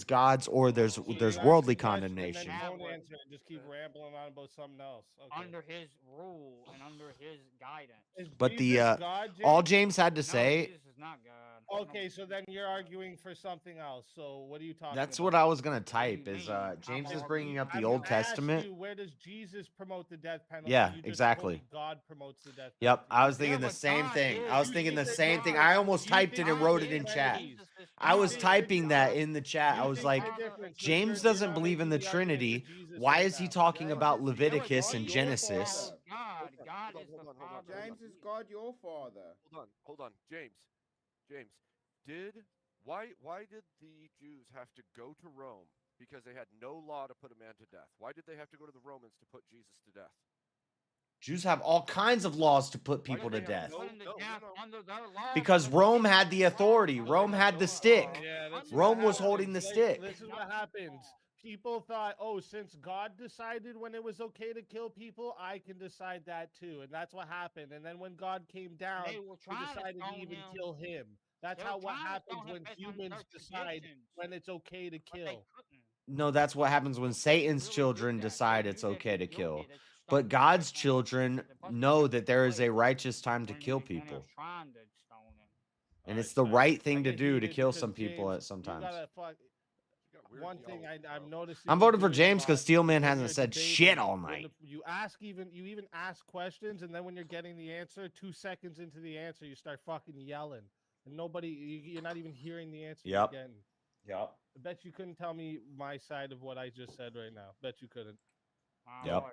God's, or there's So you worldly ask the question and condemnation. then don't answer it. Just keep rambling on about something else. Okay. Under his rule and under his guidance. Is But the Jesus God, all James? James had to No, say, Jesus is not God. Okay, so then you're arguing for something else. So what are you talking that's about? what I was gonna type. Is James is bringing up the Old Testament. You, where does Jesus promote the death penalty? Yeah, You just exactly. told me God promotes the death penalty. Yep, I was thinking the same thing. I was thinking the same thing. I almost typed it and wrote it in chat. I was typing that in the chat. I was like, James doesn't believe in the Trinity. Why is he talking about Leviticus and Genesis? James is God your father. Hold on, James, why did the Jews have to go to Rome? Because they had no law to put a man to death. Why did they have to go to the Romans to put Jesus to death? Jews have all kinds of laws to put people to death. Because Rome had the authority. Rome had the stick. Rome was holding the stick. This is what happens. People thought, oh, since God decided when it was okay to kill people, I can decide that too. And that's what happened. And then when God came down, he decided to even kill him. That's how what happens when humans decide when it's okay to kill. No, that's what happens when Satan's children decide it's okay to kill. But God's children know that there is a righteous time to kill people. And it's the right thing to do to kill some people at sometimes. One thing I'm noticing. I'm voting for James because Steelman hasn't said shit all night. You even ask questions, and then when you're getting the answer, 2 seconds into the answer, you start fucking yelling, and you're not even hearing the answer. Yep. Again. Yep. I bet you couldn't tell me my side of what I just said right now. Bet you couldn't. Yep.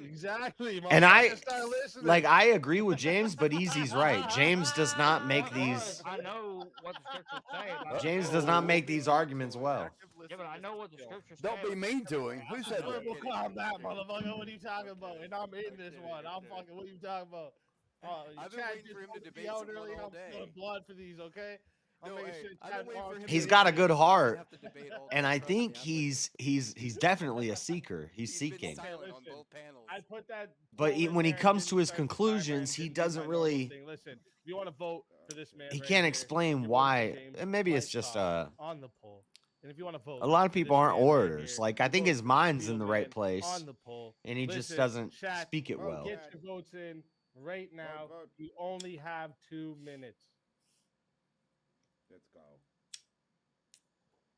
Exactly. And I agree with James, but Easy's right. James does not make these. I know what the scriptures say. James does not make these arguments well. Yeah, but I know what the scriptures say. Don't be mean to him. Who said that? Calm down, motherfucker. What are you talking about? And I'm in this one. I'm fucking. What are you talking about? I've been waiting for him to debate someone all day. I'm blood for these, okay? No, hey, I've been waiting for him He's to got a debate good someone. We heart, have to debate all and day, I trust think me. he's definitely a seeker. He's He's been seeking. silent on both panels. I put that. But poll in when he there and comes didn't to his start the timer conclusions, and he didn't do doesn't my normal really. thing. Listen, if you want to vote for this man, He right can't here, explain you vote for why. James And maybe it's White just Top on the poll. And if you want to vote, a lot of people this aren't man right orators. here, Like I you think vote his for mind's Steel in the Man right place, on the poll. and he just Listen, doesn't chat, speak it well. Get your votes in right now. You only have 2 minutes. Let's go.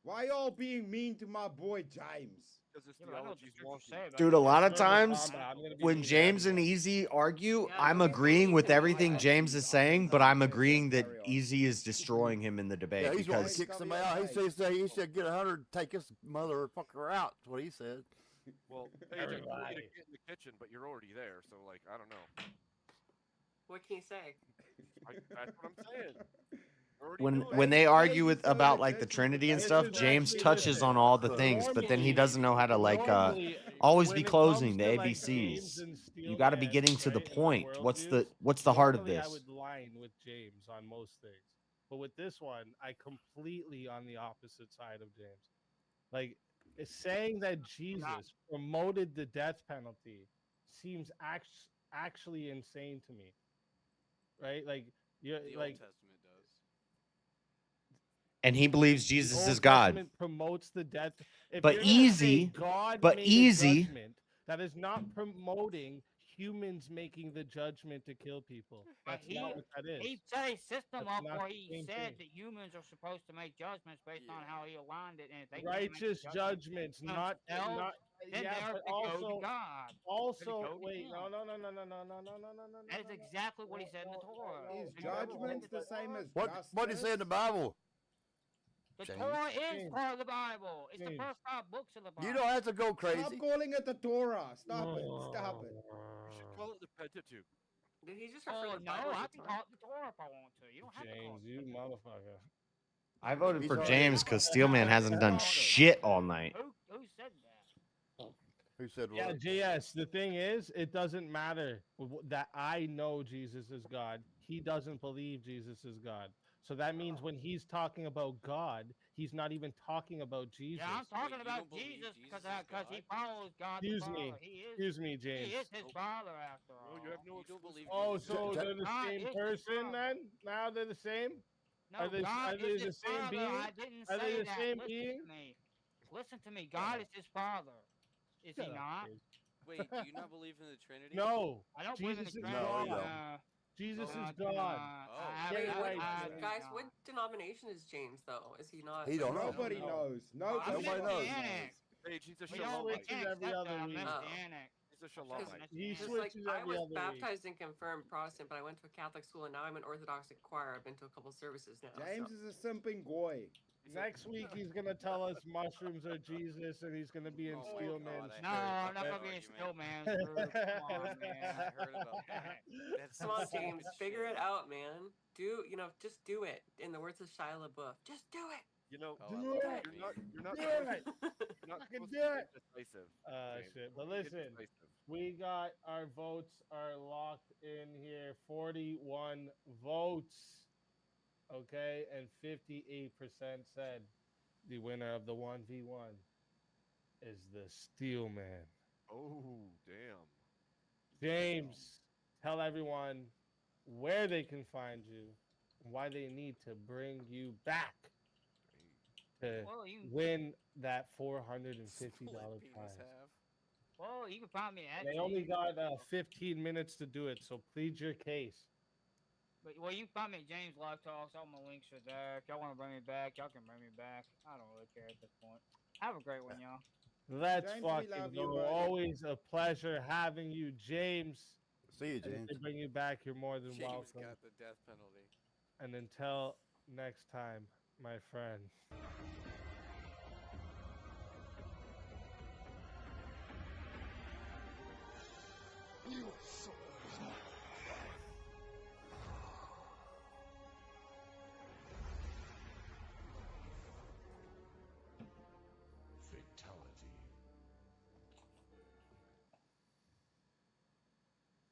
Why y'all being mean to my boy James? Because his theology's wonky. Dude, a lot of times when James and Easy argue, I'm agreeing with everything James is saying, but I'm agreeing that Easy is destroying him in the debate Yeah, he's going to because kick somebody out. He said get 100, take this motherfucker out. That's what he said. Well, hey, you want me to get in the kitchen, but you're already there, so like I don't know. What can you say? That's what I'm saying. when they argue about like the Trinity and stuff, James touches on all the things, but then he doesn't know how to like always be closing the ABCs. You got to be getting to the point. What's the heart of this? I would line with James on most things, but with this one, I completely on the opposite side of James. Like it's saying that Jesus promoted the death penalty seems actually insane to me, right? Like you're like. And he believes Jesus Old is God. Testament promotes the death. If But you're gonna say Easy, God but made a Easy. judgment, that is not promoting humans making the judgment to kill people. That's not what that is. He set a system That's up not where the he same said thing. that humans are supposed to make judgments based on how he aligned it, and if they can't make Righteous judgments, not themselves, then yeah, they have but to go also to God. also Go to wait, him. no. That is exactly what he said in the Torah. Is judgment the same as What did he say in the Bible? The James. Torah is part of the Bible. It's the first 5 books of the Bible. You don't have to go crazy. Stop calling it the Torah. Stop it. Stop it. You should call it the Pentateuch. Did he just Oh refer to the no, Bible as I the can Torah? call it the Torah if I want to. You don't have to call James, it. you motherfucker. I voted for James because Steelman hasn't done shit all night. Who said that? Who said what? Yeah, JS. The thing is, it doesn't matter that I know Jesus is God. He doesn't believe Jesus is God. So that means when he's talking about God, he's not even talking about Jesus. Yeah, I'm talking about Jesus because he follows God the Father. Excuse me, James. He is his father after all. You have no don't believe Oh, Jesus so is they're the God same is his person father. then? Now they're the same? No, Are they God is the his same father. being? I didn't Are say they the that. same Listen being? to me. Listen to me. God is his father. Is he not? Wait, do you not believe in the Trinity? No. I don't believe in the Jesus is Trinity. God. Jesus No, is I do God. not. Get it right, Guys, what denomination is James though? Is he not? He don't know. Nobody knows. Nobody knows. Hey, he's a We don't Shalomite. switches every other week. He's a Shalomite. He Just like switches I every was other baptized and confirmed Protestant, but I went to a Catholic school and now I'm an Orthodox choir. I've been to a couple services now. James so. is a simping goy. Next week he's gonna tell us mushrooms are Jesus, and he's gonna be in Steelman's. No, I'm not gonna be in Steelman's group. Come on, man. I heard about that. Come on, James, figure it out, man. Just do it. In the words of Shia LaBeouf, just do it. You know, Do it. you're not Do supposed it. you're not Fucking supposed do to be it. decisive. Shit. But Get listen, decisive. we got our votes are locked in here. 41 votes. Okay, and 58% said the winner of the 1v1 is the Steelman. Oh, damn. James, tell everyone where they can find you, and why they need to bring you back to win that $450 prize. Well, you can find me at. They only got 15 minutes to do it, so plead your case. Well, you can find me at James Live Talks. All my links are there. If y'all want to bring me back, y'all can bring me back. I don't really care at this point. Have a great one, y'all. Let's James, we fucking love go. you, buddy. Always a pleasure having you, James. See you, And James. if they bring you back, you're more than James welcome. got the death penalty. And until next time, my friend.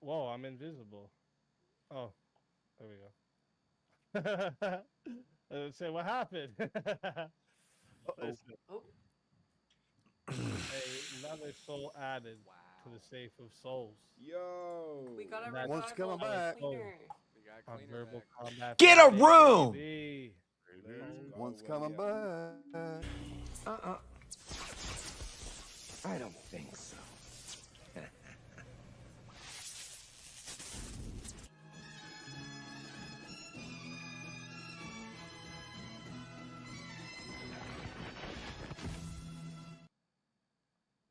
Whoa, I'm invisible. Oh, there we go. Let's say what happened. Listen. Another soul added to the safe of souls. Yo. We got a One's coming back. We got On verbal back. combat. Get a room! Baby. One's coming back. I don't think so.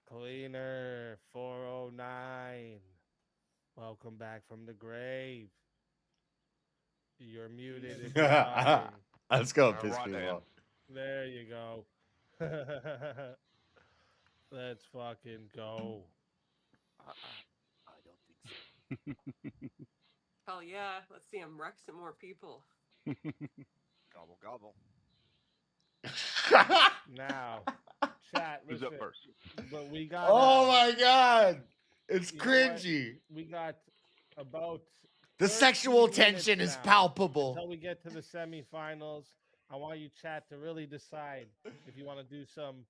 Cleaner 409. Welcome back from the grave. You're muted. If you're talking. That's gonna piss me off. There you go. Let's fucking go. I don't think so. Hell yeah, let's see him wreck some more people. Gobble, gobble. Now, chat. Who's listen, up first? But we got. Oh my god, it's you know what? cringy. We got about. The 13 sexual minutes tension is now palpable. Until we get to the semifinals, I want you chat to really decide if you want to do some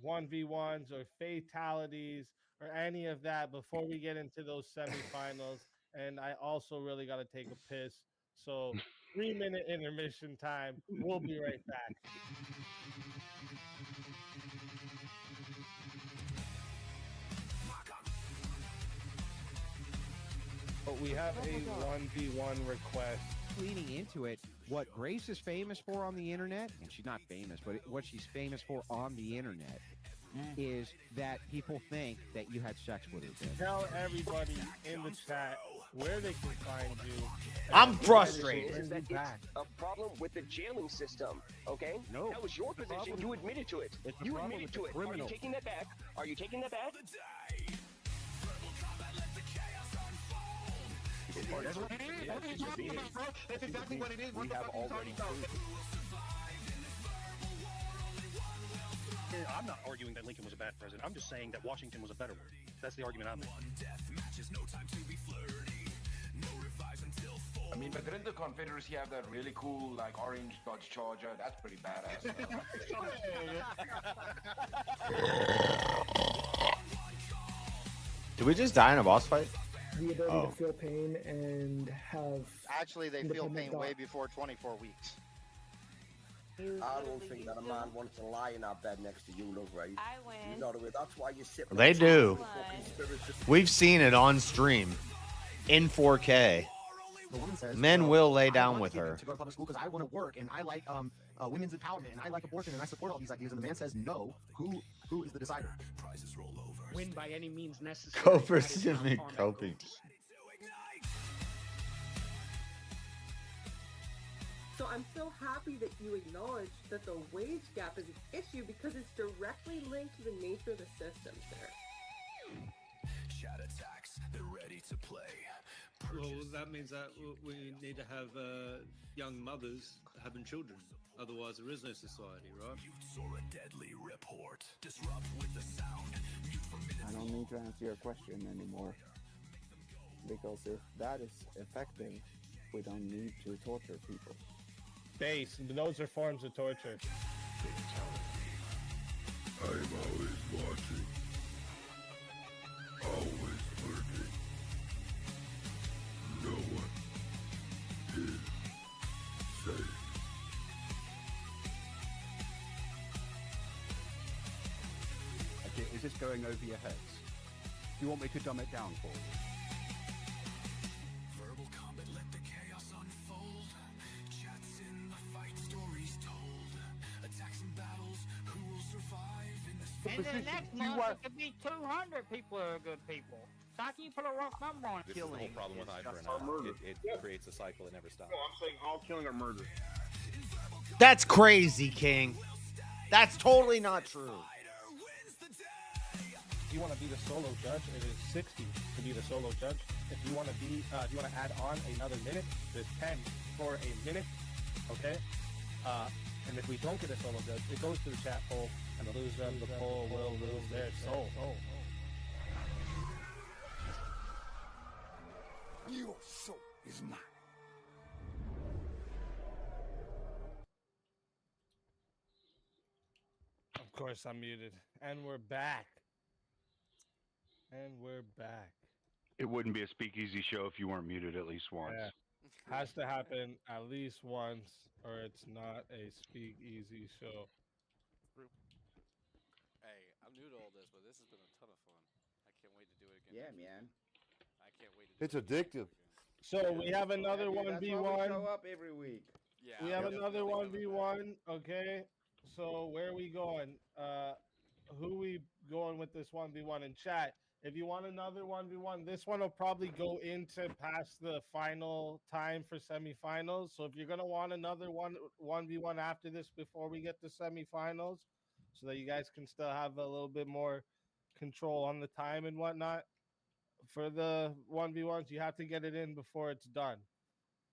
1v1s or fatalities or any of that before we get into those semifinals. And I also really got to take a piss. So 3-minute intermission time. We'll be right back. But we have a 1v1 request. Leaning into it, what Grace is famous for on the internet, and she's not famous, but what she's famous for on the internet is that people think that you had sex with her. Tell everybody in the chat where they can find you. I'm frustrated. Is that it's a problem with the jailing system, okay? No. That was your position. You admitted to it. It's a You problem admitted with to the it. Are you criminal. taking that back? Are you taking that back? That's what it is. That's exactly what it is. We have already proven. I'm not arguing that Lincoln was a bad president. I'm just saying that Washington was a better one. That's the argument I'm making. I mean, but didn't the Confederacy have that really cool, like, orange Dodge Charger? That's pretty badass. Did we just die in a boss fight? The ability to feel pain and have. Actually, they feel pain way before 24 weeks. I don't think that a man wants to lie in our bed next to you, love, right? I win. You know the way. That's why you sit. They do. We've seen it on stream in 4K. Men will lay down with her. To go to public school because I want to work and I like women's empowerment and I like abortion and I support all these ideas. And the man says no. Who is the decider? Win by any means necessary. Go for civic coping. So I'm so happy that you acknowledge that the wage gap is an issue because it's directly linked to the nature of the system, sir. Chat attacks, they're ready to play. Well, that means that we need to have young mothers having children. Otherwise, there is no society, right? Or a deadly report. Disrupt with the sound. I don't need to answer your question anymore. Because if that is affecting, we don't need to torture people. Base. Those are forms of torture. I'm always watching. Always lurking. No one is safe. Okay, is this going over your heads? Do you want me to dumb it down for you? Verbal combat, let the chaos unfold. Chats in the fight, stories told. Attacks and battles, who will survive in this And then next month it could be 200 people who are good people. So how can you put a rough number on it? This is the whole problem with eye for an eye. It creates a cycle that never stops. No, I'm saying all killing or murder. That's crazy, King. That's totally not true. If you want to be the solo judge, it is 60 to be the solo judge. If you want to be, if you want to add on another minute, there's 10 for a minute. Okay. And if we don't get a solo judge, it goes to the chat poll, and the loser of the poll will lose their soul. Your soul is mine. Of course, I'm muted. And we're back. And we're back. It wouldn't be a speakeasy show if you weren't muted at least once. Yeah. Has to happen at least once, or it's not a speakeasy show. Hey, I'm new to all this, but this has been a ton of fun. I can't wait to do it again. Yeah, man. I can't wait to It's addictive. So we have another 1v1. Show up every week. Yeah, we have another 1v1. Okay. So where are we going? Who we going with this 1v1 in chat? If you want another 1v1, this one will probably go into past the final time for semifinals. So if you're gonna want another 1v1 after this before we get to semifinals, so that you guys can still have a little bit more control on the time and whatnot. For the 1v1s, you have to get it in before it's done,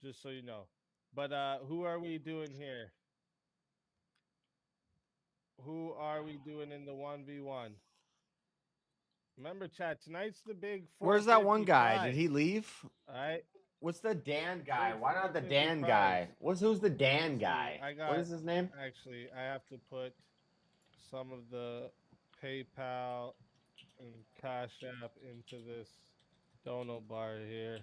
just so you know. But who are we doing here? Who are we doing in the 1v1? Remember, chat, tonight's the big. Where's that one guy? Did he leave? All right. What's the Dan guy? Why not the Dan guy? Who's the Dan guy? What is his name? Actually, I have to put some of the PayPal and Cashapp into this dono bar here.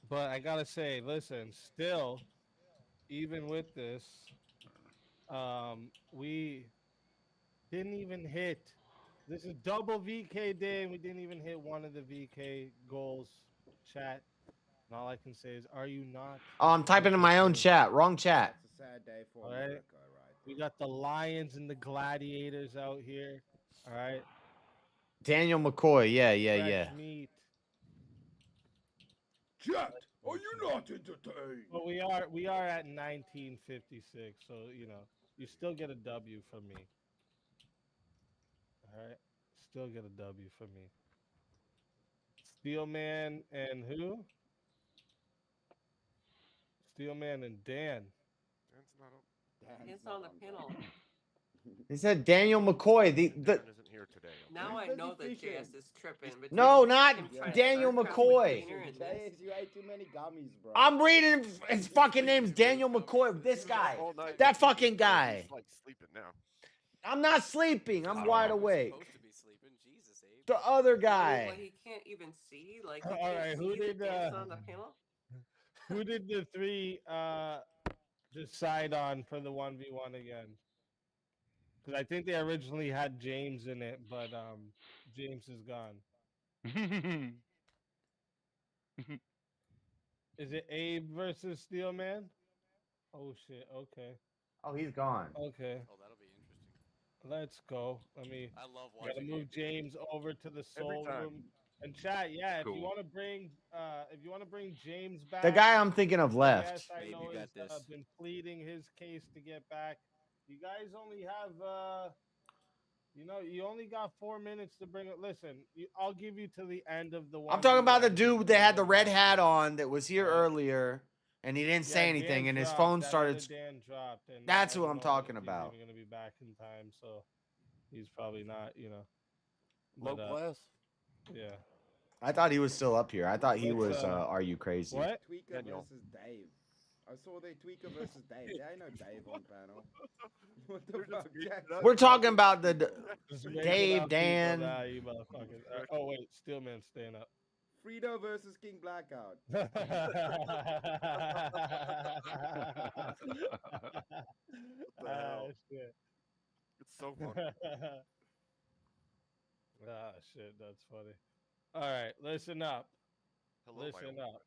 But I gotta say, listen, still, even with this, we didn't even hit. This is double VK day, and we didn't even hit one of the VK goals. Chat. And all I can say is, are you not? Oh, I'm typing in my own chat. Wrong chat. It's a sad day for All right. America, right? We got the Lions and the Gladiators out here. All right. Daniel McCoy. Yeah. Fresh meat. Chat, are you not entertained? Well, we are at 1956, so you know you still get a W from me. All right, still get a W from me. Steelman and who? Steelman and Dan. Dan's not up. It's on the panel. He said Daniel McCoy. The isn't here today. Now I know that JS is tripping. between No, not him trying to Daniel start McCoy. container and this. JS, you ate too many gummies, bro. I'm reading his fucking name's Daniel McCoy. This guy. That fucking guy. He's like sleeping now. I'm not sleeping. I'm wide awake. Supposed to be sleeping. Jesus, Abe. The other Like guy. he can't even see. Like he All can't right, see who his did dance on the panel. who did the three decide on for the 1v1 again? Because I think they originally had James in it, but James is gone. Is it Abe versus Steelman? Oh shit. Okay. Oh, he's gone. Okay. Oh, that'll be interesting. Let's go. Let me. I love Gotta watching. move James over to the soul time. room and chat. Yeah, Cool. if you want to bring James back. The guy I'm thinking of Yes, left. I Babe, know you got he's this. been pleading his case to get back. You guys only have you only got 4 minutes to bring it. Listen, I'll give you to the end of the one. I'm talking about the dude that had the red hat on that was here earlier, and he didn't say anything, and his phone started. Dan dropped, and That's I who don't I'm know talking if about. He's even gonna be back in time, so he's probably not. Low But, class. Yeah. I thought he was still up here. I thought he Let's, was. Are you crazy? What? Tweaker Daniel. versus Dave. I saw they Tweaker versus Dave. There ain't no Dave on panel. What the fuck, Jackson? We're talking about the Just make it Dave, up, Dan. people. Nah, you motherfuckers. Oh wait, Steelman's staying up. Frito versus King Blackout. Ah, shit. It's so funny. Ah, shit, that's funny. All right, listen up. Hello, my Listen old up.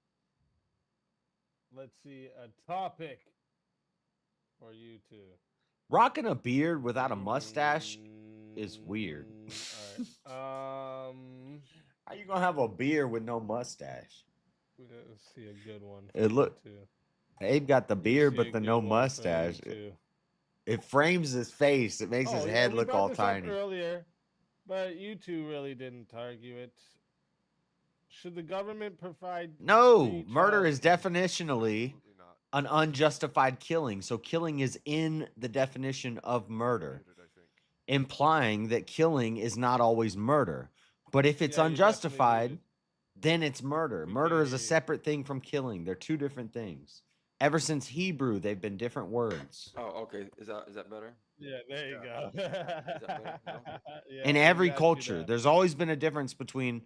Let's see a topic for you two. Rocking a beard without a mustache is weird. All right. How you gonna have a beard with no mustache? Let's see a good one. It look. Abe got the beard, see but a the good no one for you mustache. two. It frames his face. It makes his yeah, head we look brought all this up tiny. earlier, but you two really didn't argue it. Should the government provide? No, free murder child is definitionally an unjustified killing. So killing is in the definition of murder, implying that killing is not always murder. But if it's Yeah, you definitely unjustified, then it's murder. Murder is a separate thing from killing. They're two different things. Ever since Hebrew, they've been different words. Oh, okay. Is that better? Yeah, there you go. Is that better? No? Yeah, In we every got you culture, there. there's always been a difference between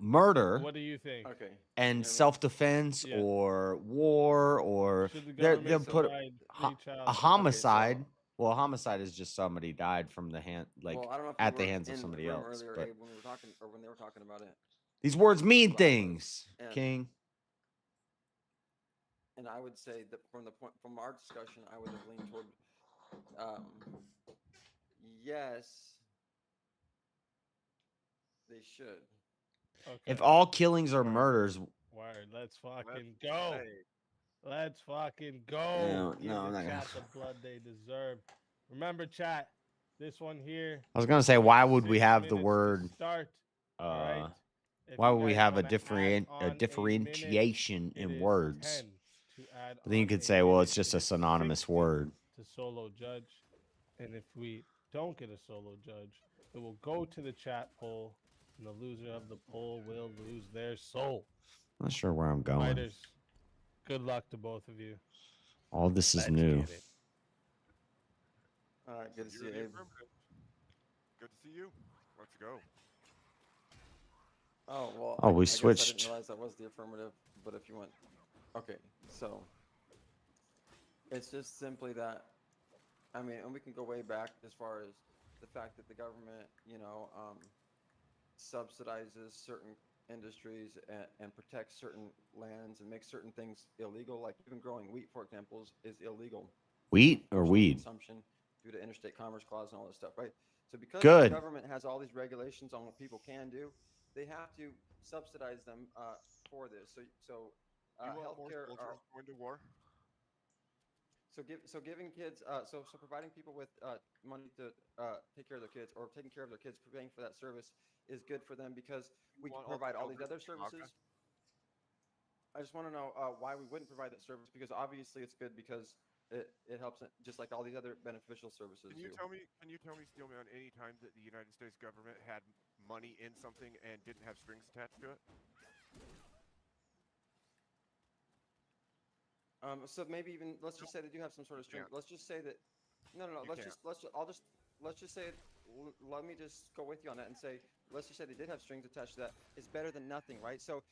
murder What do you think? Okay. and self-defense Yeah. or war, or Should the they'll government put provide a free child a homicide. Well, a homicide is just somebody died from the hand, like Well, I don't know if at you the were hands of in somebody the room else. earlier, But Abe, when we were talking, or when they were talking about it. these words mean things, And- King. And I would say that from our discussion, I would have leaned toward yes, they should. Okay. If all killings are murders, Word, let's fucking go. Let's fucking go. No, Give no, the I'm not chat the blood they deserve. Remember, chat, this one here. I was gonna say, why would we 6 have the minutes to word? Start. Alright? If Why you would we guys have a wanna add on a differentiation minute, it in is words? 10 to add But then you on could a say, well, minute, it's just it a is synonymous 60 word. to solo judge. And if we don't get a solo judge, it will go to the chat poll, and the loser of the poll will lose their soul. Not sure where I'm going. Fighters, good luck to both of you. All this is Let's new. get it. All right, good to see you, You're the Abe. affirmative. Good to see you. Let's go. Oh well. Oh, we I guess I switched. didn't realize that was the affirmative. But if you went, okay, so it's just simply that. I mean, and we can go way back as far as the fact that the government, subsidizes certain industries and protects certain lands and makes certain things illegal. Like even growing wheat, for example, is illegal. Wheat or weed? Consumption due to interstate commerce clause and all this stuff, right? So because Good. the government has all these regulations on what people can do, they have to subsidize them for this. So You want more healthcare. soldiers going to war? So giving kids, so providing people with money to take care of their kids, or taking care of their kids, paying for that service is good for them because we can want all the provide all these children? other services. Okay. I just want to know why we wouldn't provide that service, because obviously it's good because it helps just like all these other beneficial services Can you do. tell me? Can you tell me, Steelman, any time that the United States government had money in something and didn't have strings attached to it? So maybe even let's just say they do have some sort of string. Let's just say that. No. Let's just say. Let me just go with you on that and say. Let's just say they did have strings attached to that. It's better than nothing, right? So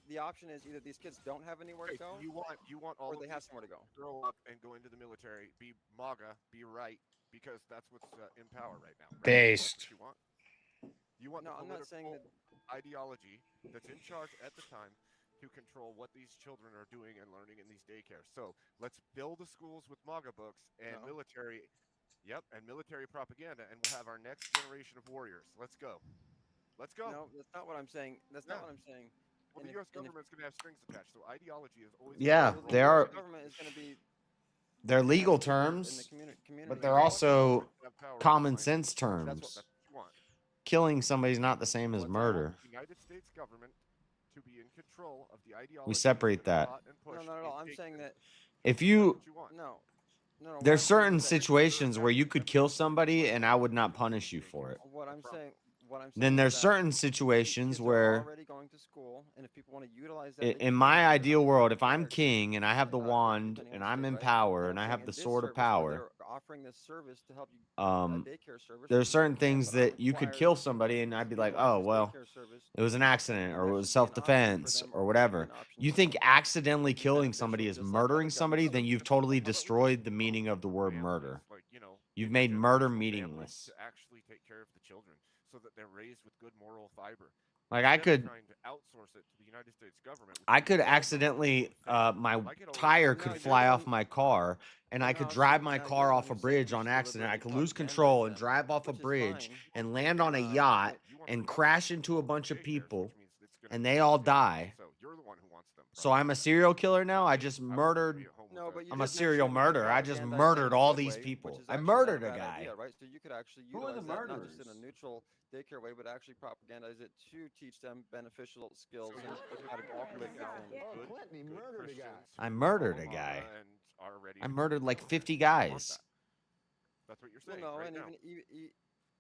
the option is either these kids don't have anywhere to go. You want all or of they have these somewhere to go. Grow up and go into the military, be MAGA, be right, because that's what's in power right now. Right? Based. That's what you want. No, I'm not saying that ideology that's in charge at the time to control what these children are doing and learning in these daycares. So let's build the schools with MAGA books and military. Yep, and military propaganda, and we'll have our next generation of warriors. Let's go. Let's go. No, that's not what I'm saying. That's not what I'm saying. Well, the U.S. government's going to have strings attached, so ideology is always. Yeah, they are. Government is going to be. They're legal terms, but they're also common sense terms. Killing somebody is not the same as murder. United States government to be in control of the ideology. We separate that. No, not at all. I'm saying that. If you, no. there's certain situations where you could kill somebody and I would not punish you for it. What I'm saying. Then there's certain situations where, already going to school, and if people want to utilize that, in my ideal world, if I'm king and I have the wand and I'm in power and I have the sword of power, offering this service to help you, daycare service, there's certain things that you could kill somebody and I'd be like, oh, well, it was an accident or it was self-defense or whatever. You think accidentally killing somebody is murdering somebody, then you've totally destroyed the meaning of the word murder. You've made murder meaningless. To actually take care of the children, so that they're raised with good moral fiber. Like I could Trying to outsource it to the United States government. I could accidentally, my tire could fly off my car, and I could drive my car off a bridge on accident. I could lose control and drive off a bridge and land on a yacht and crash into a bunch of people, and they all die. So I'm a serial killer now? I just murdered... I'm a serial murderer. I just murdered all these people. I murdered a guy. Idea, right? So you could actually utilize that not just in a neutral daycare way, but actually propagandize it to teach them beneficial skills and how to operate their family. I murdered a guy. I murdered like 50 guys. That's what you're saying. Well, no, right and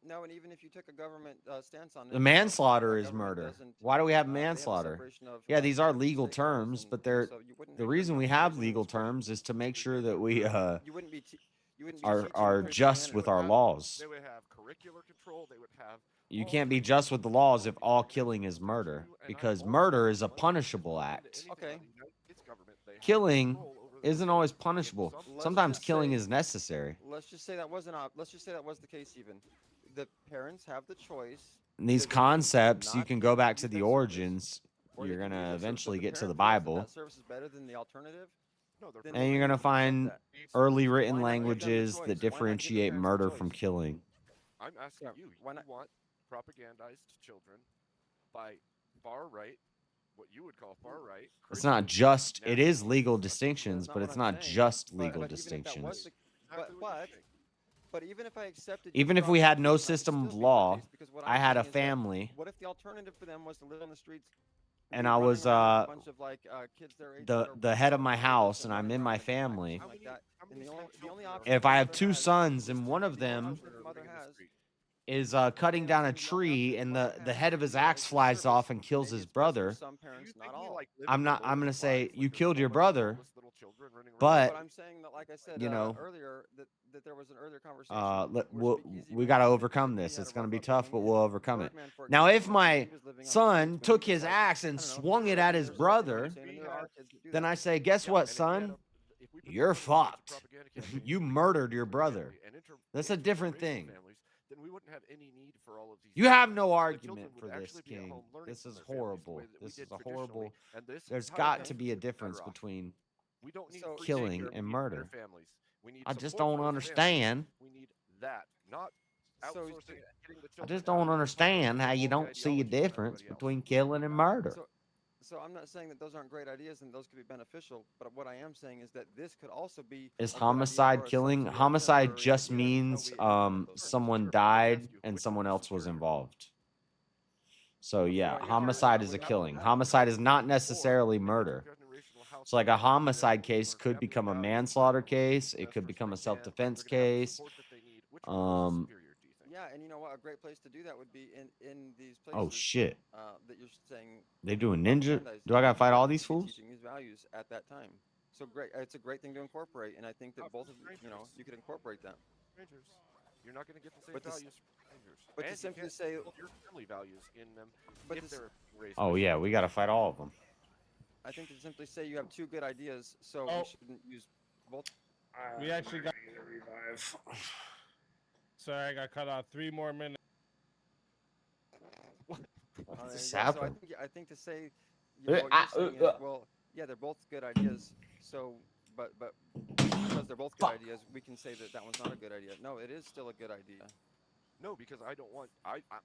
now. and even if you took a government stance on it, The manslaughter is murder. Why do we have manslaughter? Yeah, these are legal terms, but they're the reason we have legal terms is to make sure that we are just with our laws. They would have curricular control. They would have. You can't be just with the laws if all killing is murder, because murder is a punishable act. Okay. Killing isn't always punishable. Sometimes killing is necessary. Let's just say that wasn't. Let's just say that was the case. Even the parents have the choice. And these concepts, you can go back to the origins. You're gonna eventually get to the Bible, That service is better than the alternative. and you're gonna find early written languages that differentiate murder from killing. I'm asking you. Why not? You want propagandized children by far right, what you would call far right. It's not just. It is legal distinctions, but it's not just legal distinctions. But even if I accepted, Even if we had no system of law, I had a family, what if the alternative for them was to live on the streets? and I was the head of my house, and I'm in my family. If I have two sons, and one of them is cutting down a tree, and the head of his axe flies off and kills his brother, I'm gonna say you killed your brother, but I'm saying that, like I said earlier, that there was an earlier conversation. we got to overcome this. It's gonna be tough, but we'll overcome it. Now, if my son took his axe and swung it at his brother, then I say, guess what, son? You're fucked. You murdered your brother. That's a different thing. Then we wouldn't have any need for all of these. You have no argument for this, King. This is horrible. This is a horrible. There's got to be a difference between killing and murder. I just don't understand. We need that, not outsourcing. I just don't understand how you don't see a difference between killing and murder. So I'm not saying that those aren't great ideas and those could be beneficial, but what I am saying is that this could also be. Is homicide killing? Homicide just means someone died and someone else was involved. So yeah, homicide is a killing. Homicide is not necessarily murder. So like a homicide case could become a manslaughter case. It could become a self-defense case. Yeah, and you know what? A great place to do that would be in these places. Oh shit. That you're saying. They doing ninja? Do I gotta fight all these fools? Teaching these values at that time. So great. It's a great thing to incorporate, and I think that both of you know, you could incorporate that. Strangers. You're not going to get the same But to s- values from strangers. but to And you simply can't say- build your family values in them But if to s- they're raised. Oh yeah, we gotta fight all of them. I think to simply say you have two good ideas, so Oh. we shouldn't use both. We actually got revive. Sorry, I got cut off. 3 more minutes. There just you go. So happened? I think to say, you know, what you're saying is, well, yeah, they're both good ideas. So, but because they're both good ideas, we can say that that one's not a good idea. No, it is still a good idea. No, because I don't want.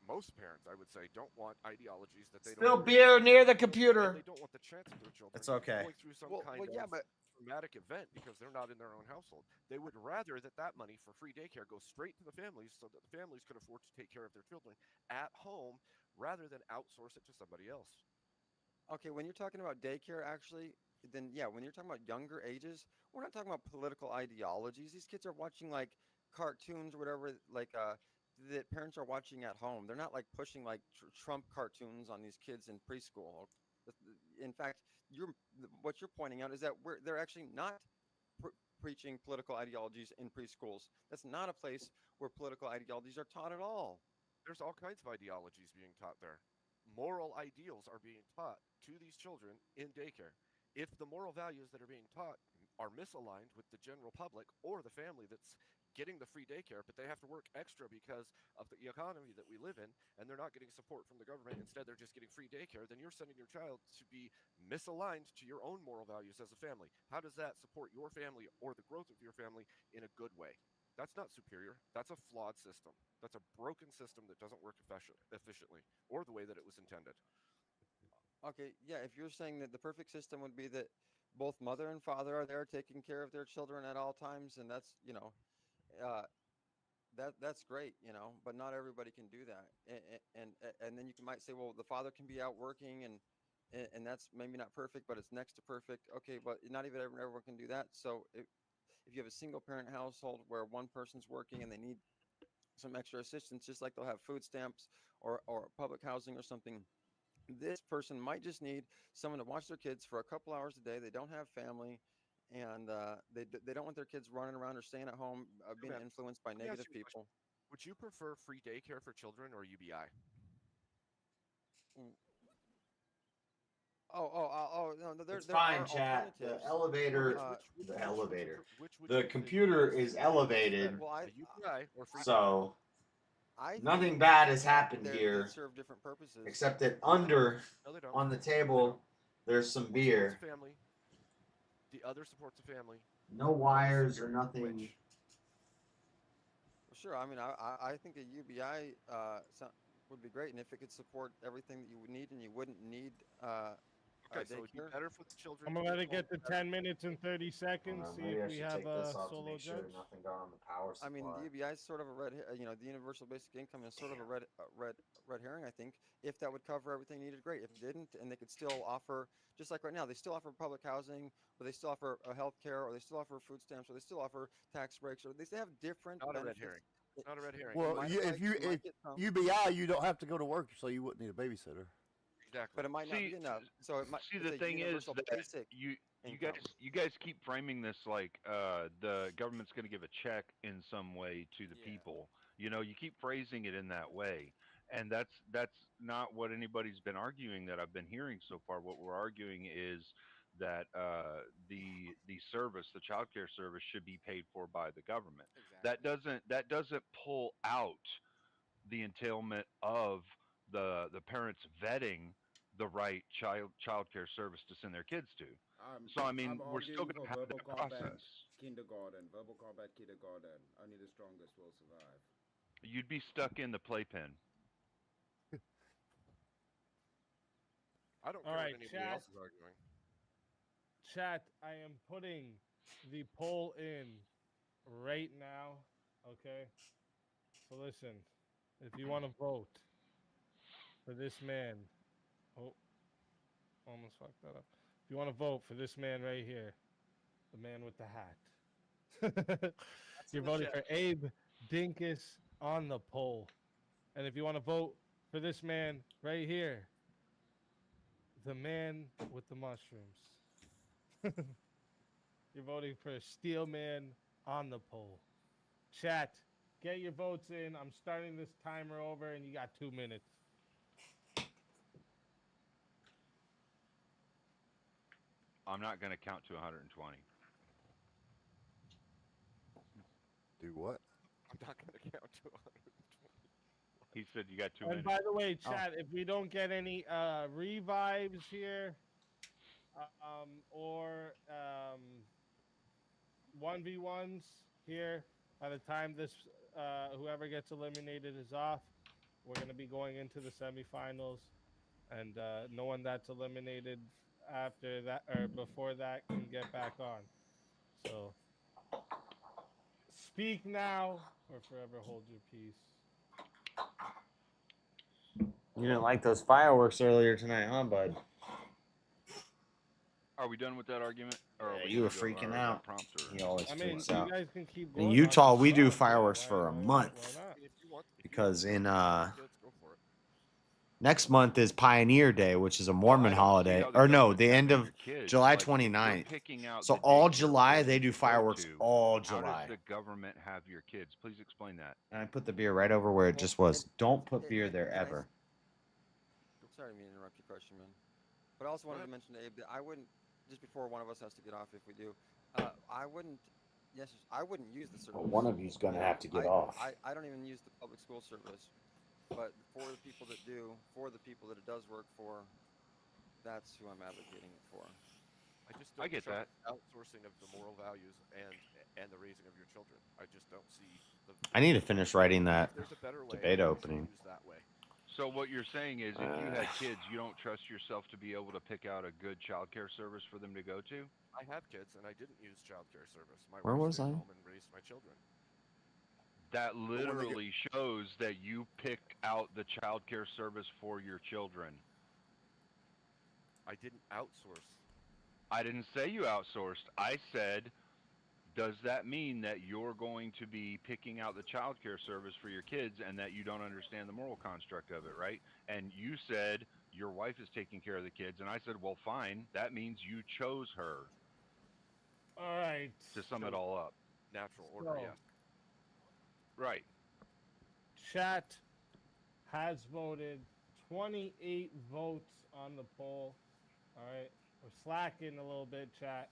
Most parents, I would say, don't want ideologies that they Spill don't. beer near the And computer. they don't want the chance of their children It's okay. going through some kind of traumatic event because they're not in their own household. They would rather that money for free daycare goes straight to the families so that the families could afford to take care of their children at home rather than outsource it to somebody else. Okay, when you're talking about daycare, actually, then yeah, when you're talking about younger ages, we're not talking about political ideologies. These kids are watching like cartoons or whatever, like that parents are watching at home. They're not like pushing like Trump cartoons on these kids in preschool. In fact, what you're pointing out is that they're actually not preaching political ideologies in preschools. That's not a place where political ideologies are taught at all. There's all kinds of ideologies being taught there. Moral ideals are being taught to these children in daycare. If the moral values that are being taught are misaligned with the general public or the family that's getting the free daycare, but they have to work extra because of the economy that we live in, and they're not getting support from the government, instead they're just getting free daycare, then you're sending your child to be misaligned to your own moral values as a family. How does that support your family or the growth of your family in a good way? That's not superior. That's a flawed system. That's a broken system that doesn't work efficiently or the way that it was intended. Okay, yeah, if you're saying that the perfect system would be that both mother and father are there taking care of their children at all times, and that's, you know, that's great, you know, but not everybody can do that. And then you might say, well, the father can be out working, and that's maybe not perfect, but it's next to perfect. Okay, but not even everyone can do that. So if you have a single parent household where one person's working and they need some extra assistance, just like they'll have food stamps or public housing or something, this person might just need someone to watch their kids for a couple hours a day. They don't have family, and they don't want their kids running around or staying at home being influenced by Let me ask negative you a question. people. Would you prefer free daycare for children or UBI? No, there It's there fine, are chat. The alternatives. elevator. Which The would you elevator. which would The you computer prefer is elevated. Well, a UBI or free So I nothing think bad has that happened they here, serve different purposes. except that No, they don't. under No, they don't. on the No, they table don't. there's some One beer. supports a family. The other supports a family. No One is wires or superior. nothing. Which? Well, sure. I mean, I think a UBI would be great, and if it could support everything that you would need, and you wouldn't need Okay, so it'd be daycare. better for the children. I'm to gonna get get to home 10 minutes and 30 seconds. See maybe if I we should have take a this off to solo make sure judge. nothing got on the power supply. I mean, the UBI is sort of a you know, the universal basic income is sort of a red herring. I think if that would cover everything needed, great. If it didn't, and they could still offer, just like right now, they still offer public housing, or they still offer health care, or they still offer food stamps, or they still offer tax breaks, or they still have different Not a red benefits. herring. Not a red herring. Well, if UBI, you don't have to go to work, so you wouldn't need a babysitter. Exactly. But it might not be enough. So it might. See, it's the a thing is universal that basic you income. guys keep framing this like the government's going to give a check in some way to the people. You know, you keep phrasing it in that way, and that's not what anybody's been arguing that I've been hearing so far. What we're arguing is that the service, the child care service, should be paid for by the government. That doesn't pull out the entailment of the parents vetting the right child care service to send their kids to. So I mean, we're still going to have that process. Kindergarten, verbal combat kindergarten. Only the strongest will survive. You'd be stuck in the playpen. I don't All care right, what anybody chat. else is arguing. Chat, I am putting the poll in right now. Okay. So listen, if you want to vote for this man, oh, almost fucked that up. If you want to vote for this man right here, the man with the hat, you're voting for Abe Dinkus on the poll. And if you want to vote for this man right here, the man with the mushrooms, you're voting for Steel Man on the poll. Chat, get your votes in. I'm starting this timer over, and you got 2 minutes. I'm not going to count to 120. Do what? I'm not going to count to 120. He said you got 2 And minutes. by the way, chat, if we don't get any revives here, or 1v1s here, by the time this whoever gets eliminated is off, we're going to be going into the semifinals, and no one that's eliminated after that or before that can get back on. So speak now or forever hold your peace. You didn't like those fireworks earlier tonight, huh, bud? Are we done with that argument? Or are Yeah, we you were gonna go, freaking or out. prompt, or... He always I mean, freaks you out. guys can keep going In on Utah, this we do stuff. fireworks Why- for a why month. not? If you want, Because in kids, go for it. next month is Pioneer Day, which is a Mormon I don't see holiday. how the Or no, government's the end having of your kids. July Like, if you're 29th. picking out So the all daycare July for they them do to go fireworks to, all How July. does the government have your kids? Please explain that. And I put the beer right over where it just was. Don't put beer there and I ever. Sorry to interrupt your question, man. But I also wanted to mention to Abe that I wouldn't, just before one of us has to get off if we do, I wouldn't use the service. Well, one of you's gonna have to get off. I don't even use the public school service. But for the people that do, for the people that it does work for, that's who I'm advocating it for. I get trust that. outsourcing of the moral values and the raising of your children. I just don't see the. I need to finish writing that If there's a better way, debate I would opening. choose that way. So what you're saying is, if you had kids, you don't trust yourself to be able to pick out a good child care service for them to go to? I have kids, and I didn't use child care service. My Where wife was stayed I? home and raised my children. That literally shows that you picked out the child care service for your children. I didn't outsource. I didn't say you outsourced. I said, does that mean that you're going to be picking out the child care service for your kids and that you don't understand the moral construct of it, right? And you said your wife is taking care of the kids, and I said, well, fine. That means you chose her. All right. To sum it all up. Natural order, yes. Right. Chat has voted 28 votes on the poll. All right. We're slacking a little bit, chat.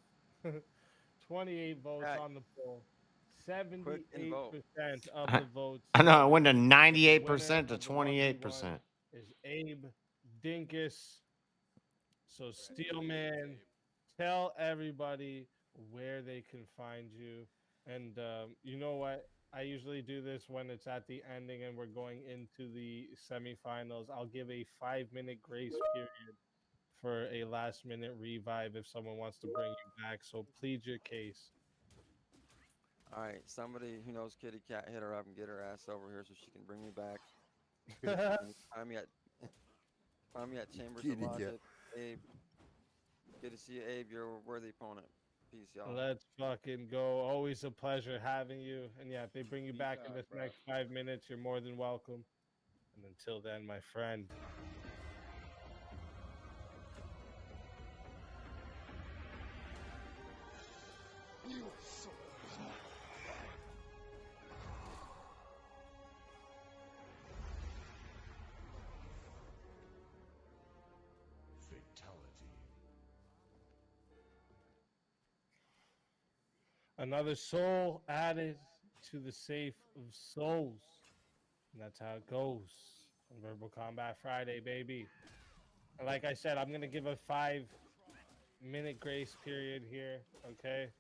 28 votes on the poll. 78% of the votes. I know, it went to the 98% to winner of the 28%. is Abe Dinkus. So Steelman, tell everybody where they can find you. And you know what? I usually do this when it's at the ending and we're going into the semifinals. I'll give a 5-minute grace period for a last-minute revive if someone wants to bring you back. So plead your case. All right, somebody who knows Kitty Cat, hit her up and get her ass over here so she can bring me back. I'm at Chambers of Logic. Abe, good to see you, Abe. You're a worthy opponent. Peace, y'all. Let's fucking go. Always a pleasure having you. And yeah, if they bring you back in this next 5 minutes, you're more than welcome. And until then, my friend. Another soul added to the safe of souls. And that's how it goes on Verbal Combat Friday, baby. And like I said, I'm going to give a 5-minute grace period here, okay?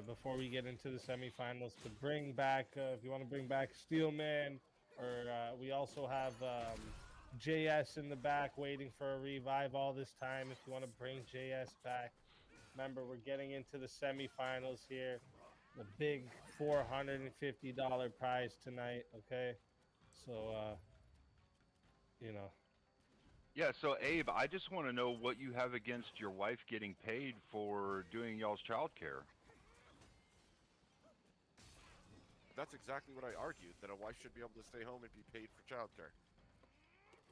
Before we get into the semifinals to bring back, if you want to bring back Steelman, or we also have JS in the back waiting for a revive all this time. If you want to bring JS back. Remember, we're getting into the semifinals here. The big $450 prize tonight, okay? So, you know, Yeah, so Abe, I just want to know what you have against your wife getting paid for doing y'all's childcare. That's exactly what I argued, that a wife should be able to stay home and be paid for childcare.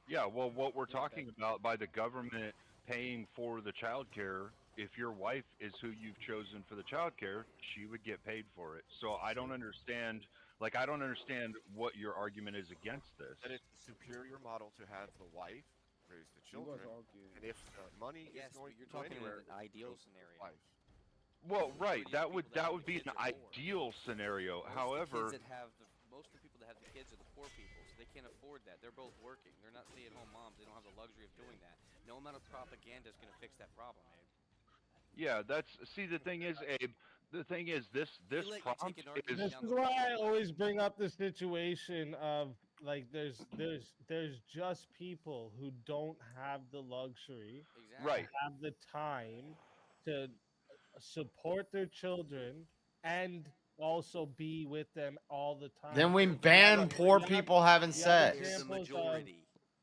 Yeah, well, what we're talking about by the government paying for the childcare, if your wife is who you've chosen for the childcare, she would get paid for it. So I don't understand, I don't understand what your argument is against this. And it's a superior model to have the wife raise the children, and if the money is going you're to go talking in anywhere, an ideal scenario. wife. Well, right, that would be kids an are poor. ideal scenario. However, Most of the people that have the kids are the poor people, so they can't afford that. They're both working. They're not stay-at-home moms. They don't have the luxury of doing that. No amount of propaganda is going to fix that problem, Abe. yeah, the thing is, Abe. The thing is, this prompt is. This is why I always bring up the situation of like there's just people who don't have the luxury, Right, have the time to support their children and also be with them all the time. Then we You have- ban poor you have- people having you have sex. examples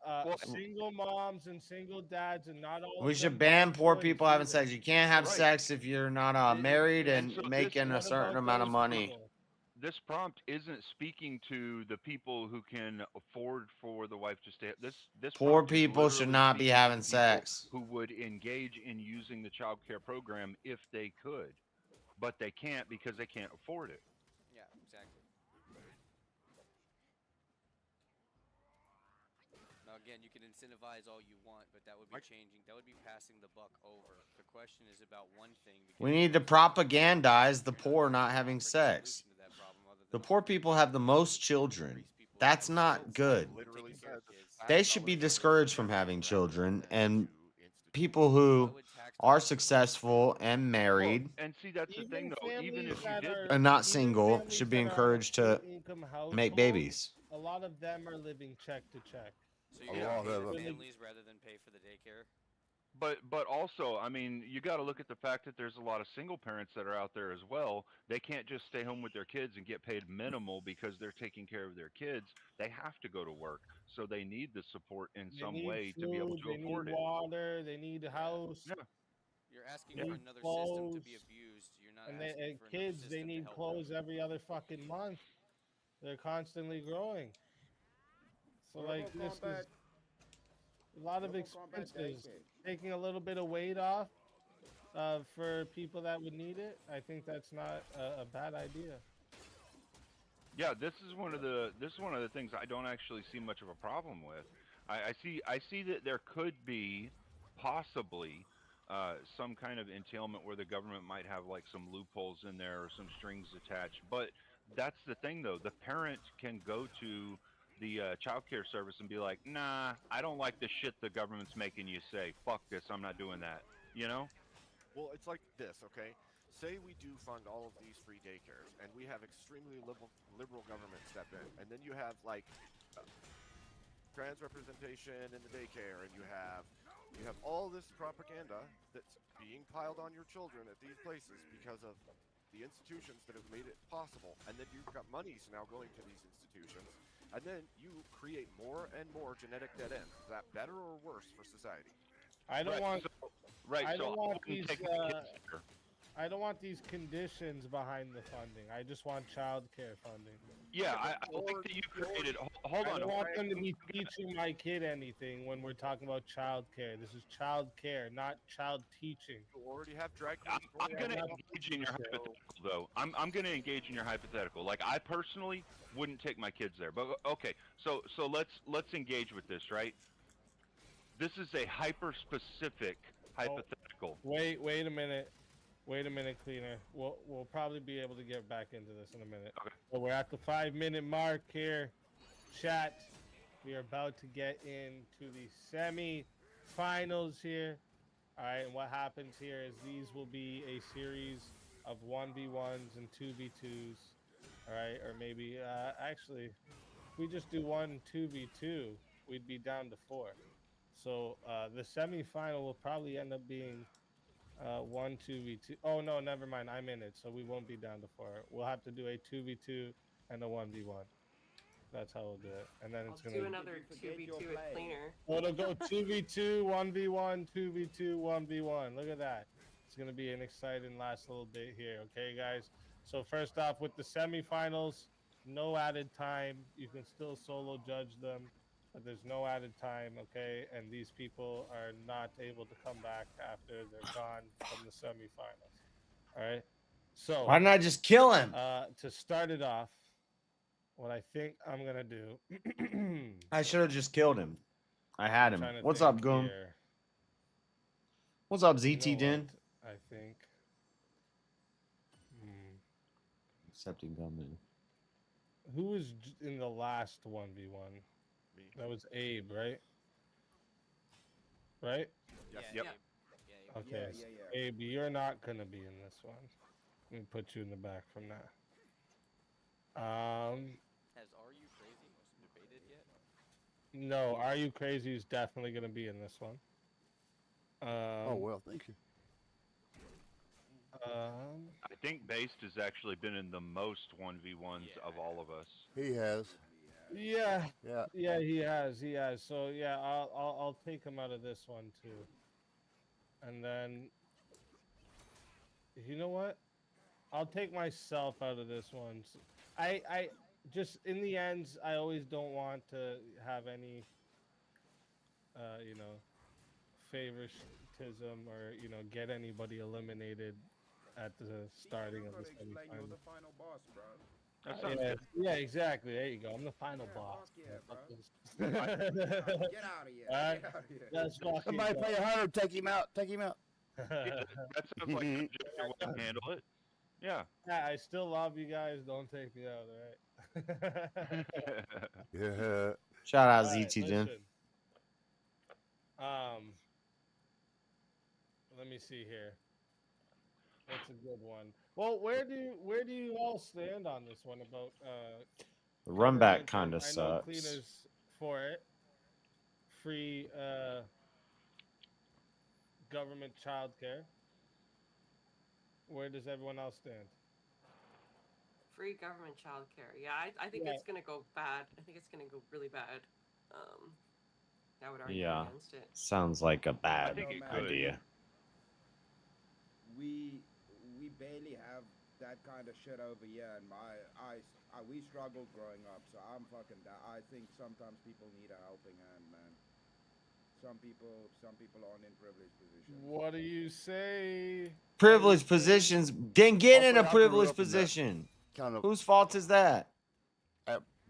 of, single moms and single dads, and not all. We of should them ban have poor choice people having either. sex. You can't have sex if you're not married and so this- making a What certain about amount of those money. people? This prompt isn't speaking to the people who can afford for the wife to stay. This Poor prompt is people should literally not be speaking to having people sex. who would engage in using the child care program if they could, but they can't because they can't afford it. Yeah, exactly. Now, again, you can incentivize all you want, but that would be changing. That would be passing the buck over. The question is about one thing. We need to propagandize the poor not having sex. The poor people have the most children. That's not good. They should be discouraged from having children, and people who are successful and married And see, that's the thing, though. Even if you did, and not single should be encouraged to make babies. A lot of them are living check to check. So you're going to pay the families rather than pay for the daycare? but also, I mean, you got to look at the fact that there's a lot of single parents that are out there as well. They can't just stay home with their kids and get paid minimal because they're taking care of their kids. They have to go to work, so they need the support in They some need way food, to be able to they afford need it. water, they need a house. Yeah. You're asking They for need another system to be clothes. abused. You're not And asking for another kids, system they to need help clothes every other fucking month. They're constantly growing. So like this is a lot of expenses. Taking a little bit of weight off for people that would need it, I think that's not a bad idea. Yeah, this is one of the things I don't actually see much of a problem with. I see that there could be possibly some kind of entailment where the government might have like some loopholes in there or some strings attached. But that's the thing, though. The parent can go to the child care service and be like, "Nah, I don't like the shit the government's making you say. Fuck this. I'm not doing that." You know? Well, it's like this, okay? Say we do fund all of these free daycares, and we have extremely liberal government step in, and then you have like trans representation in the daycare, and you have all this propaganda that's being piled on your children at these places because of the institutions that have made it possible, and then you've got monies now going to these institutions, and then you create more and more genetic dead ends. Is that better or worse for society? I don't want. I don't want these. take my kids there. I don't want these conditions behind the funding. I just want child care funding. Yeah, I like that you created. Hold on. I don't want them to be teaching my kid anything when we're talking about child care. This is child care, not child teaching. You already have drag. I'm going to engage in your hypothetical, though. I'm going to engage in your hypothetical. Like, I personally wouldn't take my kids there, but okay. So let's engage with this, right? This is a hyper-specific hypothetical. Wait a minute. Wait a minute, Cleaner. We'll probably be able to get back into this in a minute. Okay. So we're at the 5-minute mark here. Chat. We are about to get into the semi-finals here. All right, and what happens here is these will be a series of 1v1s and 2v2s. All right, or maybe actually, if we just do 2v2, we'd be down to 4. So the semi-final will probably end up being 1-2v2. Oh no, never mind. I'm in it, so we won't be down to 4. We'll have to do a 2v2 and a 1v1. That's how we'll do it. And then it's I'll gonna do another 2v2 with cleaner. Well, it'll go 2v2, 1v1, 2v2, 1v1. Look at that. It's going to be an exciting last little bit here. Okay, guys? So first off, with the semifinals, no added time. You can still solo judge them, but there's no added time, okay? And these people are not able to come back after they're gone from the semifinals. All right? So Why didn't I just kill him? To start it off, what I think I'm going to do... I should have just killed him. I had him. What's up, Goom? What's up, ZT Din? I think. Accepting gunman. Who was in the last 1v1? Me. That was Abe, right? Right? Yes. Yep. Okay. Yeah. Abe, you're not going to be in this one. Let me put you in the back from that. Has Are You Crazy debated yet? No, Are You Crazy is definitely going to be in this one. Oh, well, thank you. I think Based has actually been in the most 1v1s of all of us. He has. Yeah. Yeah. Yeah, he has. He has. So yeah, I'll take him out of this one too. And then, you know what? I'll take myself out of this one. I just in the ends, I always don't want to have any, you know, favoritism or get anybody eliminated at the starting of the semifinals. You're the final boss, bro. Yeah, exactly. There you go. I'm the final boss. Yeah, bro. Get out of here. Get out of here. That's fucking. Somebody pay 100. Take him out. Take him out. That sounds like an objective way to handle it. Yeah. Yeah, I still love you guys. Don't take me out, all right? Yeah. Shout out All right, ZT Din. listen. Let me see here. That's a good one. Well, where do you all stand on this one about The run back government? kind of I know sucks. Cleaner's for it. Free government childcare. Where does everyone else stand? Free government childcare. Yeah, I think it's gonna go bad. I think it's gonna go really bad. I would argue against it. Sounds like a bad think it could. idea. We barely have that kind of shit over here, and we struggled growing up, so I'm fucking down. I think sometimes people need a helping hand, man. Some people aren't in privileged positions. What do you say? Privileged positions. Then get in a I grew privileged up in that position. Kind of. Whose fault is that?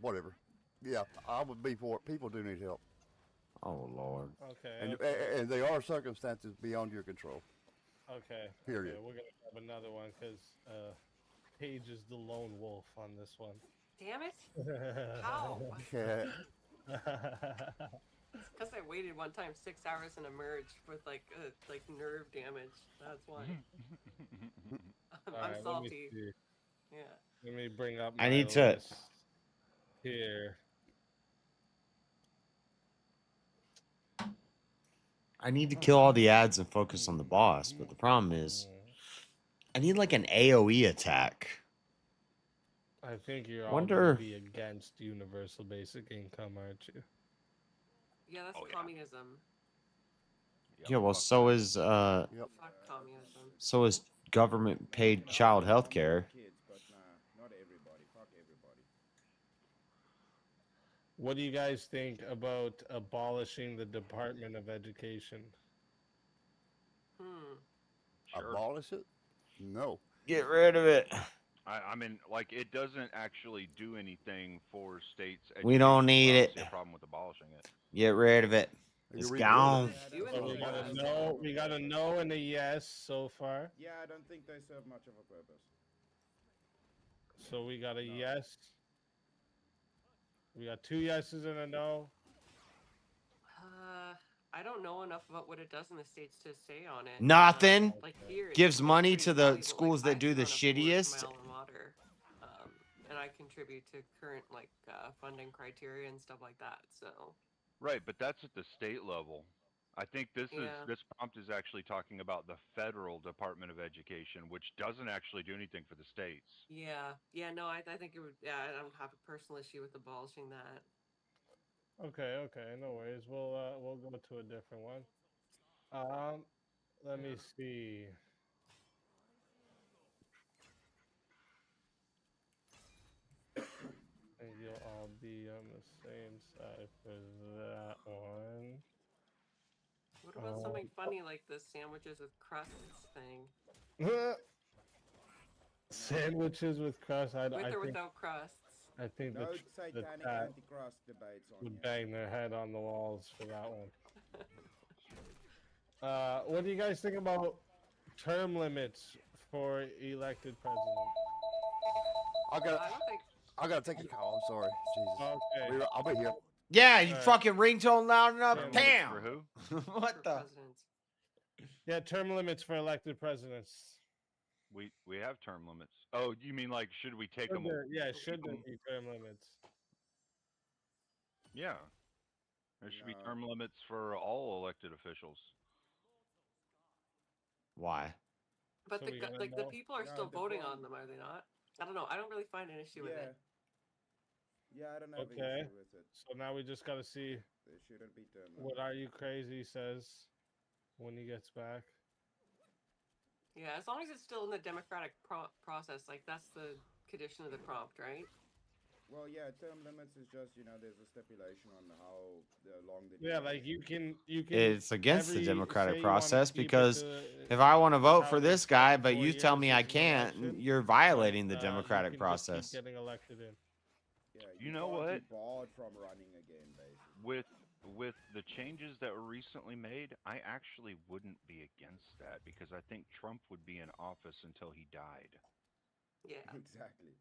Whatever. Yeah, I would be for it. People do need help. Oh Lord. Okay. And there are circumstances beyond your control. Okay. Period. Okay, we're gonna have another one because Paige is the lone wolf on this one. Damn it! How? Yeah. It's because I waited one time 6 hours and emerged with like nerve damage. That's why. I'm Alright, salty. Let me see. Yeah. Let me bring up. I my need to. list here. I need to kill all the ads and focus on the boss, but the problem is, I need like an AOE attack. I think you're all Wonder- gonna be against universal basic income, aren't you? Yeah, that's communism. Yeah, well, so is Fuck communism. so is government paid child health care. Kids, but nah, not everybody. Fuck everybody. What do you guys think about abolishing the Department of Education? Abolish it? No. Get rid of it. I mean, like, it doesn't actually do anything for states. We don't education, need so I it. don't see a problem with abolishing it. Get rid of it. It's gone. So we got a no. We got a no and a yes so far. Yeah, I don't think they serve much of a purpose. So we got a yes. We got 2 yeses and a no. I don't know enough about what it does in the States to say on it. Nothing. Like here, Gives it's money pretty to the valuable. schools Like, that do the I support my shittiest. alma mater, and I contribute to current funding criteria and stuff like that. So Right, but that's at the state level. I think this Yeah. this prompt is actually talking about the federal Department of Education, which doesn't actually do anything for the states. Yeah. Yeah. No, I think it would. Yeah, I don't have a personal issue with abolishing that. Okay, okay, no worries. We'll go to a different one. Let me see. And you'll all be on the same side for that one. What about something funny like the sandwiches with crusts thing? Sandwiches with crust. With or think, without crusts? I think No the satanic chat anti-crust debates on would here. bang their head on the walls for that one. What do you guys think about term limits for elected president? I gotta take a call. I'm sorry. Jesus. Okay. I'll be here. Yeah, you fucking ringtone loud enough. Term Damn. For who? What the? Yeah, term limits for elected presidents. We have term limits. Oh, you mean like should we take them? Yeah, should there be term limits? Yeah, there should be term limits for all elected officials. But So the people are still voting on them, are they not? I don't know. I don't really find an issue with it. Yeah, I don't have an Okay. issue with it. So now we just gotta see There shouldn't be term what Are You Crazy says when he gets back. Yeah, as long as it's still in the democratic process, like that's the condition of the prompt, right? Well, yeah, term limits is just there's a stipulation on how long the like you can. It's against the democratic say you wanna process keep it because to if I want to vote how for it this is guy, every but 4 you tell years me there's I an can't, election, you're violating the you democratic can just keep process. getting elected in. Yeah, You know can't what? be barred from running again, basically. With the changes that were recently made, I actually wouldn't be against that because I think Trump would be in office until he died. Yeah. Exactly.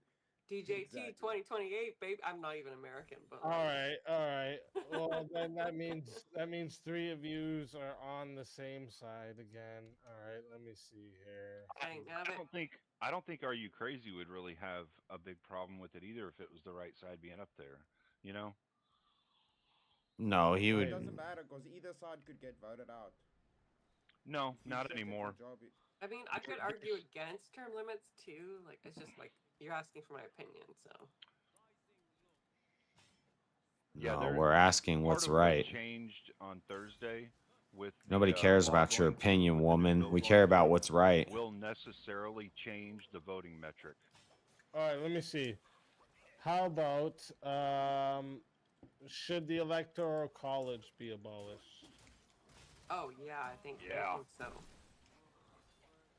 DJT 2028, babe. I'm not even American, but All right. Well, then that means 3 of yous are on the same side again. All right, let me see here. I don't think Are You Crazy would really have a big problem with it either if it was the right side being up there. You know? No, he would. It doesn't matter because either side could get voted out. No, not anymore. I mean, I could argue against term limits too. Like, it's just like you're asking for my opinion, so. Yeah, No, we're asking what's right. Changed on Thursday with Nobody cares about your opinion, woman. We care about what's right. Will necessarily change the voting metric. All right, let me see. How about should the electoral college be abolished? Oh yeah, I think so.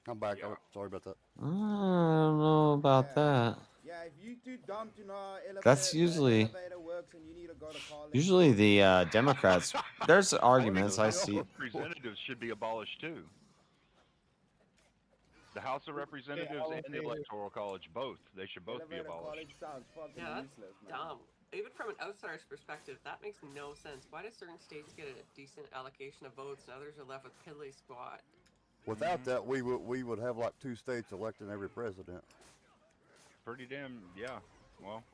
I'm back. Oh, sorry about that. I don't know about that. Yeah, if you too dumb to know That's usually elevator works and you need to go to college. usually the Democrats. There's arguments I see. Representatives should be abolished too. The House of Representatives and the Electoral College, both. They should both be abolished. Sounds fucking useless, man. Dumb. Even from an outsider's perspective, that makes no sense. Why do certain states get a decent allocation of votes and others are left with piddly squat? Without that, we would have like 2 states electing every president. Pretty damn, yeah. Well,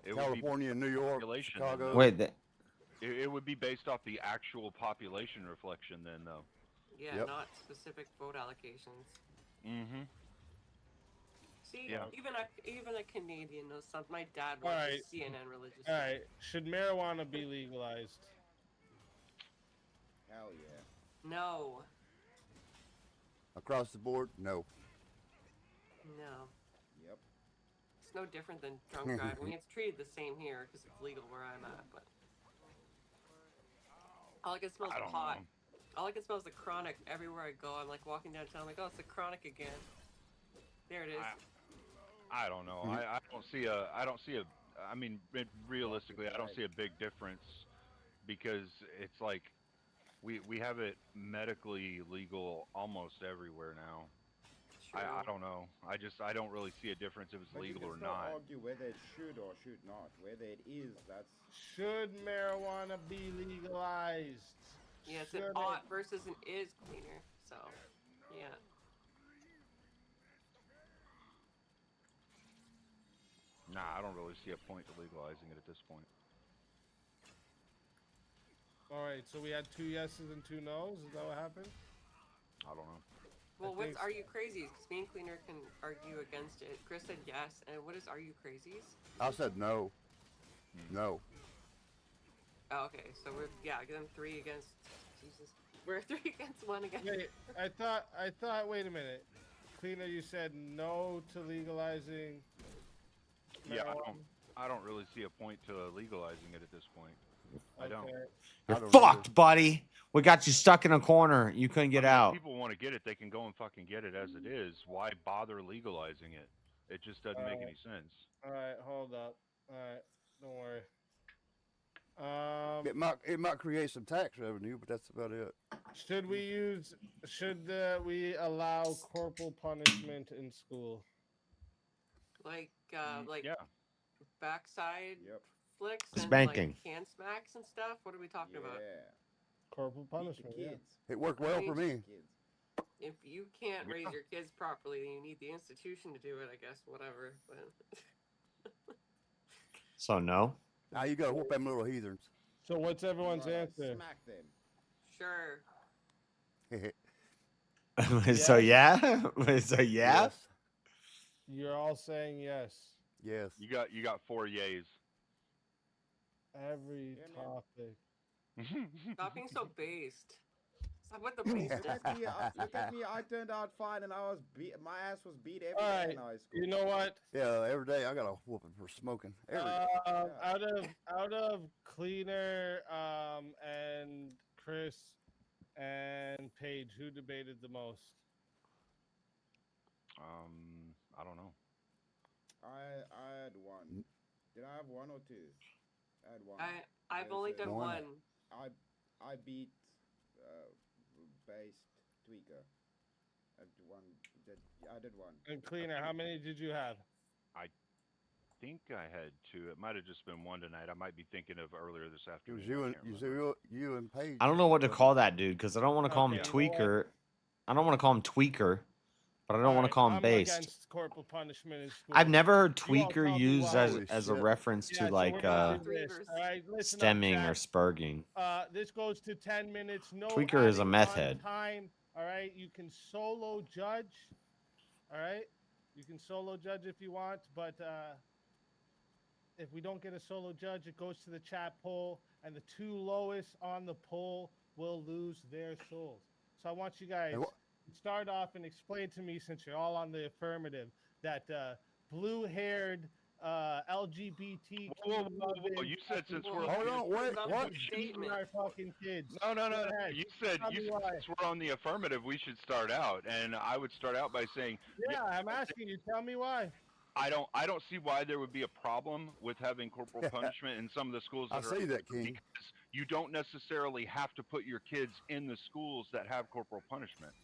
it California, would be New York, population, Chicago. Wait, it would be based off the actual population reflection then, though. Yeah, not specific vote allocations. Mm-hmm. See, even a Canadian knows something. My dad watches CNN religiously. All right, should marijuana be legalized? Hell yeah. No. Across the board, no. No. Yep. It's no different than drunk driving. I mean, it's treated the same here because it's legal where I'm at, but all I can smell is pot. All I can smell is the chronic everywhere I go. I'm like walking downtown, I'm like, oh, it's the chronic again. There it is. I don't know. I don't see a. I mean, realistically, I don't see a big difference because it's like we have it medically legal almost everywhere now. I don't know. I don't really see a difference if it's legal or not. Argue whether it should or should not. Whether it is, that's. Should marijuana be legalized? Yeah, it's an ought versus an is cleaner. So, yeah. Nah, I don't really see a point to legalizing it at this point. All right, so we had 2 yeses and 2 nos. Is that what happened? I don't know. Well, what's Are You Crazies? Because me and Cleaner can argue against it. Chris said yes, and what is Are You Crazies? I said no. No. Oh, okay, so we're then 3 against. Jesus, we're 3 against 1 against. Wait, I thought. Wait a minute, Cleaner, you said no to legalizing. Yeah, marijuana? I don't really see a point to legalizing it at this point. I don't. You're fucked, buddy. We got you stuck in a corner. You couldn't get out. If people want to get it, they can go and fucking get it as it is. Why bother legalizing it? It just doesn't make any sense. All right, hold up. All right, don't worry. It might create some tax revenue, but that's about it. Should we allow corporal punishment in school? Like backside flicks and Spanking. like hand smacks and stuff. What are we talking about? Corporal punishment. Yeah. It worked well for me. If you can't raise your kids properly, then you need the institution to do it. I guess whatever. But So no. Now you gotta whoop them little heathens. So what's everyone's answer? Smack them. Sure. So yeah. So yeah. Yes. You're all saying yes. Yes. You got 4 yays. Every topic. Stop being so based. Stop with the based. Look at me. I turned out fine, and my ass was beat every day in high school. You know what? Yeah, every day I got a whooping for smoking. Every day. Out of Cleaner and Chris and Paige, who debated the most? I don't know. I had 1. Did I have 1 or 2? I had 1. I've only done 1. I beat based tweaker. I did 1. And Cleaner, how many did you have? I think I had 2. It might have just been 1 tonight. I might be thinking of earlier this It afternoon. was you and Paige. I don't know what to call that dude because I don't want to call him tweaker. I don't want to call him tweaker, but I don't want to call him based. Against corporal punishment in school. I've never heard tweaker used as a reference to like stemming or spurging. This goes to 10 minutes. No Tweaker is a adding meth on head. Time. All right, you can solo judge. All right, you can solo judge if you want, but if we don't get a solo judge, it goes to the chat poll, and the 2 lowest on the poll will lose their souls. So I want you guys to start off and explain to me, since you're all on the affirmative, that blue-haired LGBT. Whoa, you said since we're hold on, what? Our fucking kids. No. You said since we're on the affirmative, we should start out, and I would start out by saying. Yeah, I'm asking you. Tell me why. I don't see why there would be a problem with having corporal punishment in some of the schools. I see that, King. Because you don't necessarily have to put your kids in the schools that have corporal punishment.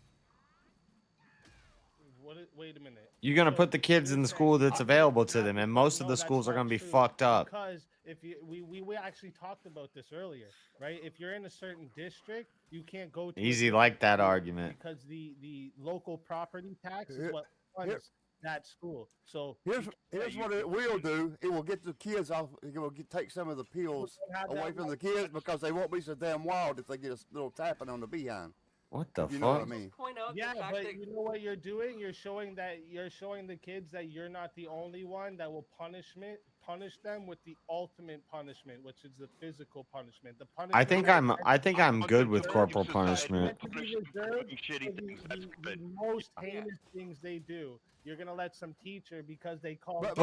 Wait a minute. You're gonna put the kids in the school that's available to them, and most of the schools are gonna be fucked up. Because if we actually talked about this earlier, right? If you're in a certain district, you can't go to Easy like that argument. because the local property tax is what funds that school. So here's what it will do. It will get the kids off. It will take some of the pills away from the kids because they won't be so damn wild if they get a little tapping on the behind. What the You fuck? know what I mean? Yeah, but you know what you're doing? You're showing the kids that you're not the only one that will punish them with the ultimate punishment, which is the physical punishment. The punishment I think I'm good with corporal punishment. The most heinous things they do. You're gonna let some teacher because they call. But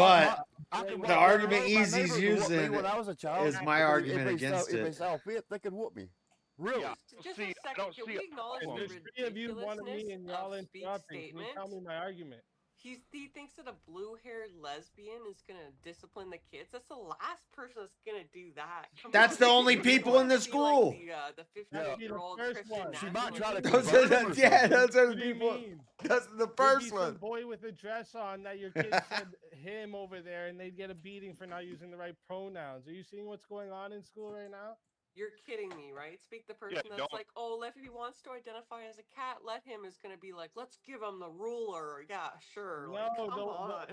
the argument Easy's using when I was a child, is my argument against If they it. saw fit, they could whoop me. Really? Just a second, can we acknowledge the There's 3 of you wanted me and y'all ridiculousness of Speak's interrupting. Can you statement? tell me my argument? He thinks that a blue-haired lesbian is gonna discipline the kids. That's the last person that's gonna do that. Come That's on. the only people in the school. The 50-year-old Christian She might try to. Those are the people. That's the first Some one. boy with a dress on that your kid said him over there, and they'd get a beating for not using the right pronouns. Are you seeing what's going on in school right now? You're kidding me, right? Speak the person that's like, oh, if he wants to identify as a cat, let him is going to be like, let's give him the ruler. Yeah, sure. No, like,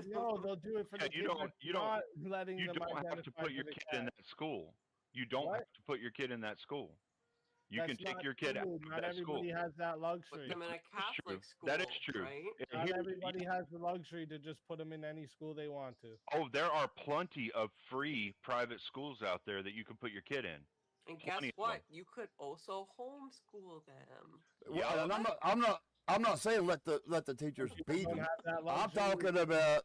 they'll do it for the kids. You don't letting them have to identify put your for the kid cat. in that school. You don't have to put your kid in that school. You can take your kid out of Not that school. everybody has that luxury. I'm in a Catholic school. That is true. Right? Not everybody has the luxury to just put them in any school they want to. Oh, there are plenty of free private schools out there that you can put your kid in. And guess what? You could also homeschool them. Well, and I'm not saying let the teachers beat them. I'm talking about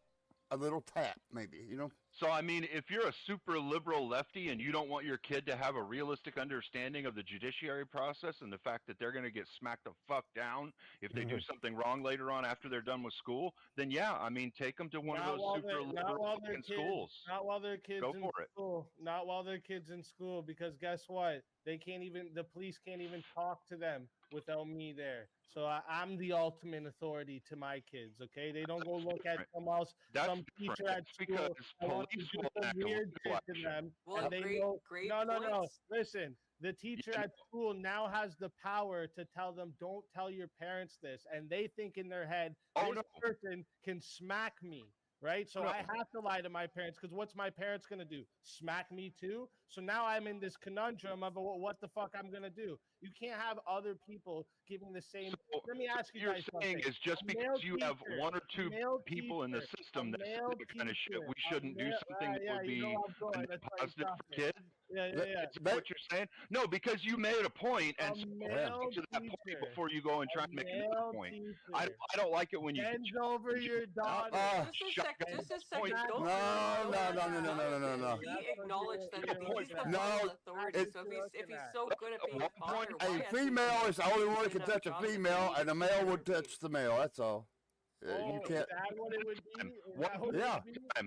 a little tap, maybe, you know. So I mean, if you're a super liberal lefty and you don't want your kid to have a realistic understanding of the judiciary process and the fact that they're going to get smacked the fuck down if they do something wrong later on after they're done with school, then yeah, I mean, take them to one of those super liberal fucking schools. Not while their kids Go in for it. school. Not while their kids in school, because guess what? The police can't even talk to them without me there. So I'm the ultimate authority to my kids. Okay, they don't go look at some teacher at school. Police will act weird shit to them. And they know, no. Listen, the teacher at school now has the power to tell them, don't tell your parents this. And they think in their head, this person can smack me. Right? So I have to lie to my parents because what's my parents going to do? Smack me too? So now I'm in this conundrum of what the fuck I'm going to do. You can't have other people giving the same. Let me ask you guys something. You're saying is just because you have one or two people in the system that's that kind of shit, we shouldn't do something that would be positive for kids? Yeah. Is that what you're saying? No, because you made a point and so to that point before you go and try and make another point. I don't like it when you bend over your daughter. Just a second. No. He acknowledged that he's the moral authority. So if he's so good at being a father, a female is the only one that can touch a female, and a male would touch the male. That's all. You can't. Is that what it would be?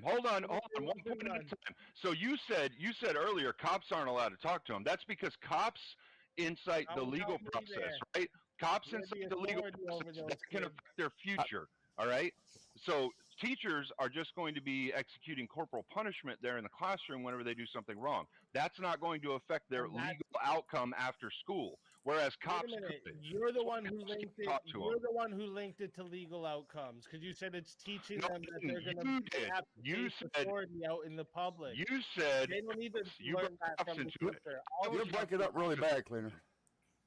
Hold on. One point at a time. So you said earlier cops aren't allowed to talk to them. That's because cops incite the legal process, right? Cops incite the legal process that can affect their future. All right. So teachers are just going to be executing corporal punishment there in the classroom whenever they do something wrong. That's not going to affect their legal outcome after school. Whereas cops, you're the one who linked it. You're the one who linked it to legal outcomes because you said it's teaching them that they're going to have authority out in the public. You said they don't need to learn that from the teacher. You're breaking up really bad, Cleaner.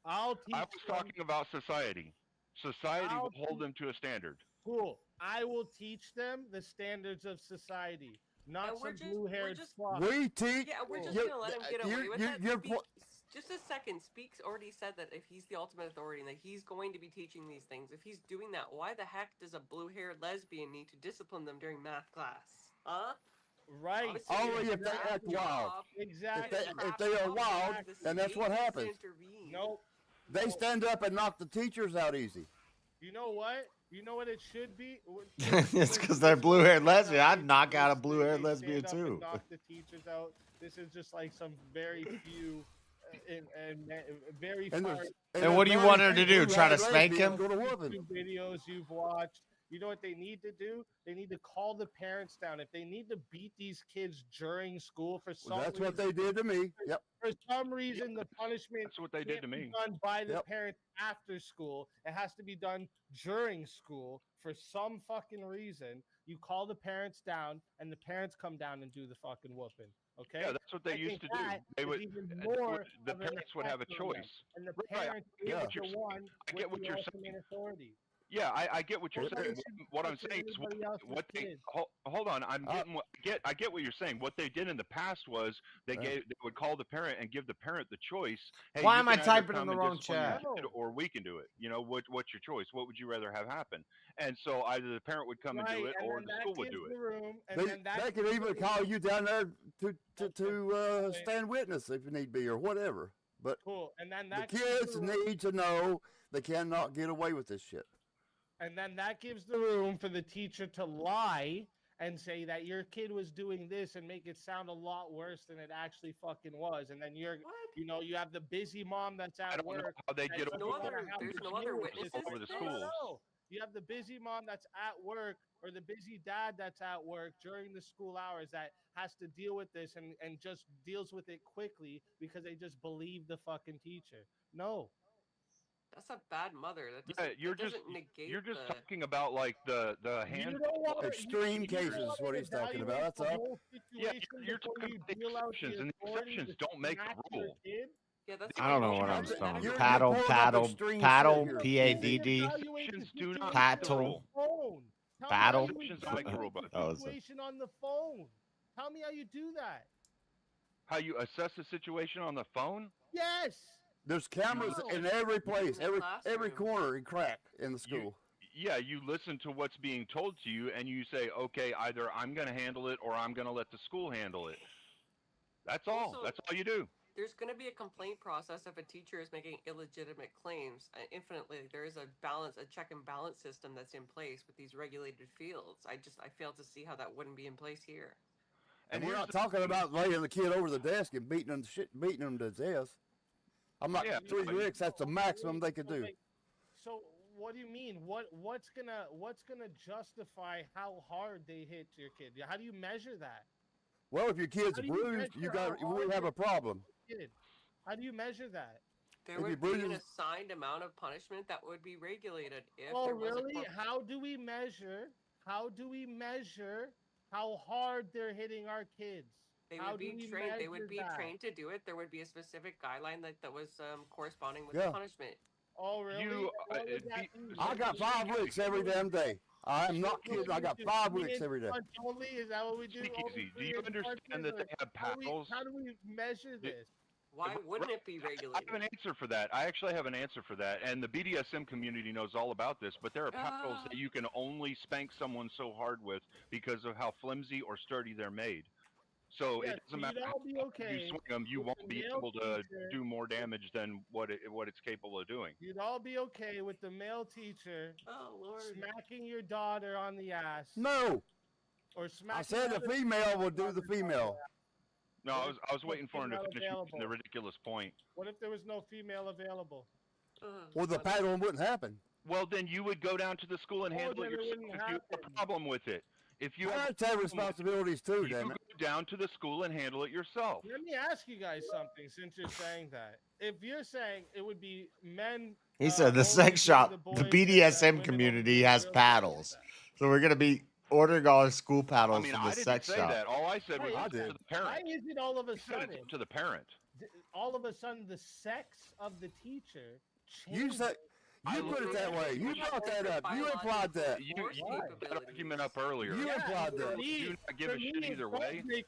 I was talking about society. Society will hold them to a standard. Cool. I will teach them the standards of society, not some blue-haired fuck. We teach. Yeah, we're just gonna let him get away with that. Just a second. Speaks already said that if he's the ultimate authority and that he's going to be teaching these things, if he's doing that, why the heck does a blue-haired lesbian need to discipline them during math class? Huh? Right. Only if they act wild. Exactly. If they are wild, then that's what happens. Nope. They stand up and knock the teachers out easy. You know what? You know what it should be? It's because they're blue-haired lesbian. I'd knock out a blue-haired lesbian too. Knock the teachers out. This is just like some very few and very far. And what do you want her to do? Try to spank him? Videos you've watched. You know what they need to do? They need to call the parents down. If they need to beat these kids during school for some reason, what they did to me. Yep. For some reason, the punishment that's what they did to me. Done by the parents after school. It has to be done during school for some fucking reason. You call the parents down, and the parents come down and do the fucking whooping. Okay. Yeah, that's what they used to do. They would. The parents would have a choice. And the parents is the one with the ultimate authority. Yeah, I get what you're saying. What I'm saying is what they hold on. I get what you're saying. What they did in the past was they would call the parent and give the parent the choice. Hey, why am I typing in the wrong chat? Or we can do it. You know what's your choice? What would you rather have happen? And so either the parent would come and do it, or the school would do it. They could even call you down there to stand witness if you need be or whatever. But the kids need to know they cannot get away with this shit. And then that gives the room for the teacher to lie and say that your kid was doing this and make it sound a lot worse than it actually fucking was. And then you have the busy mom that's at work. I don't know how they get there's no other witnesses over the schools. No. You have the busy mom that's at work or the busy dad that's at work during the school hours that has to deal with this and just deals with it quickly because they just believe the fucking teacher. No. That's a bad mother. That doesn't negate. You're just talking about like the handful of extreme cases is what he's talking about. That's all. Yeah, you're talking about the exceptions, and the exceptions don't make the rule. Yeah, that's I don't know what I'm You're- spelling. you're Paddle, pulling up paddle, extreme paddle, shit here. P-A-D-D. Evaluate the Do not situation make the Paddle. rule. phone. Tell Battle? me how you Exceptions don't make the rule, evaluate bud. the situation on the phone. Tell me how you do that. How you assess the situation on the phone? Yes. There's cameras in every place, every corner and crack in the school. Yeah, you listen to what's being told to you, and you say, okay, either I'm going to handle it or I'm going to let the school handle it. That's all. Also, That's all you do. There's going to be a complaint process if a teacher is making illegitimate claims. Infinitely, there is a check and balance system that's in place with these regulated fields. I fail to see how that wouldn't be in place here. And we're not talking about laying the kid over the desk and beating them to death. I'm like 3 weeks. That's the maximum they could do. So what do you mean? What's gonna justify how hard they hit your kid? How do you measure that? Well, if your kid's bruised, we have a problem. How do you measure that? There would be an assigned amount of punishment that would be regulated if Oh, there was really? How do we measure how hard they're hitting our kids? They would be trained. They would be trained to do it. There would be a specific guideline that was corresponding with the punishment. Oh, really? I got 5 weeks every damn day. I'm not kidding. I got 5 weeks every day. Only? Is that what we do? Easy. Do you understand that they have paddles? How do we measure this? Why wouldn't it be regulated? I have an answer for that. I actually have an answer for that. And the BDSM community knows all about this, but there are paddles that you can only spank someone so hard with because of how flimsy or sturdy they're made. So it doesn't matter how you swing them, you won't be able to do more damage than what it's capable of doing. You'd all be okay with the male teacher smacking your daughter on the ass. No. Or smacking I said the female will do the female. No, I was waiting for him to finish making the ridiculous point. What if there was no female available? Well, the paddle wouldn't happen. Well, then you would go down to the school and handle it yourself if you have a problem with it. If you have responsibilities too, damn it. You go down to the school and handle it yourself. Let me ask you guys something since you're saying that. If you're saying it would be men... He said the sex shop, the BDSM community has paddles. So we're going to be ordering all our school paddles from the sex shop. I didn't say that. All I said was to the parent. Why is it all of a sudden... to the parent. All of a sudden, the sex of the teacher changes. You put it that way. You brought that up. You implied that. You brought that argument up earlier. You implied that. You not give a shit either way. You make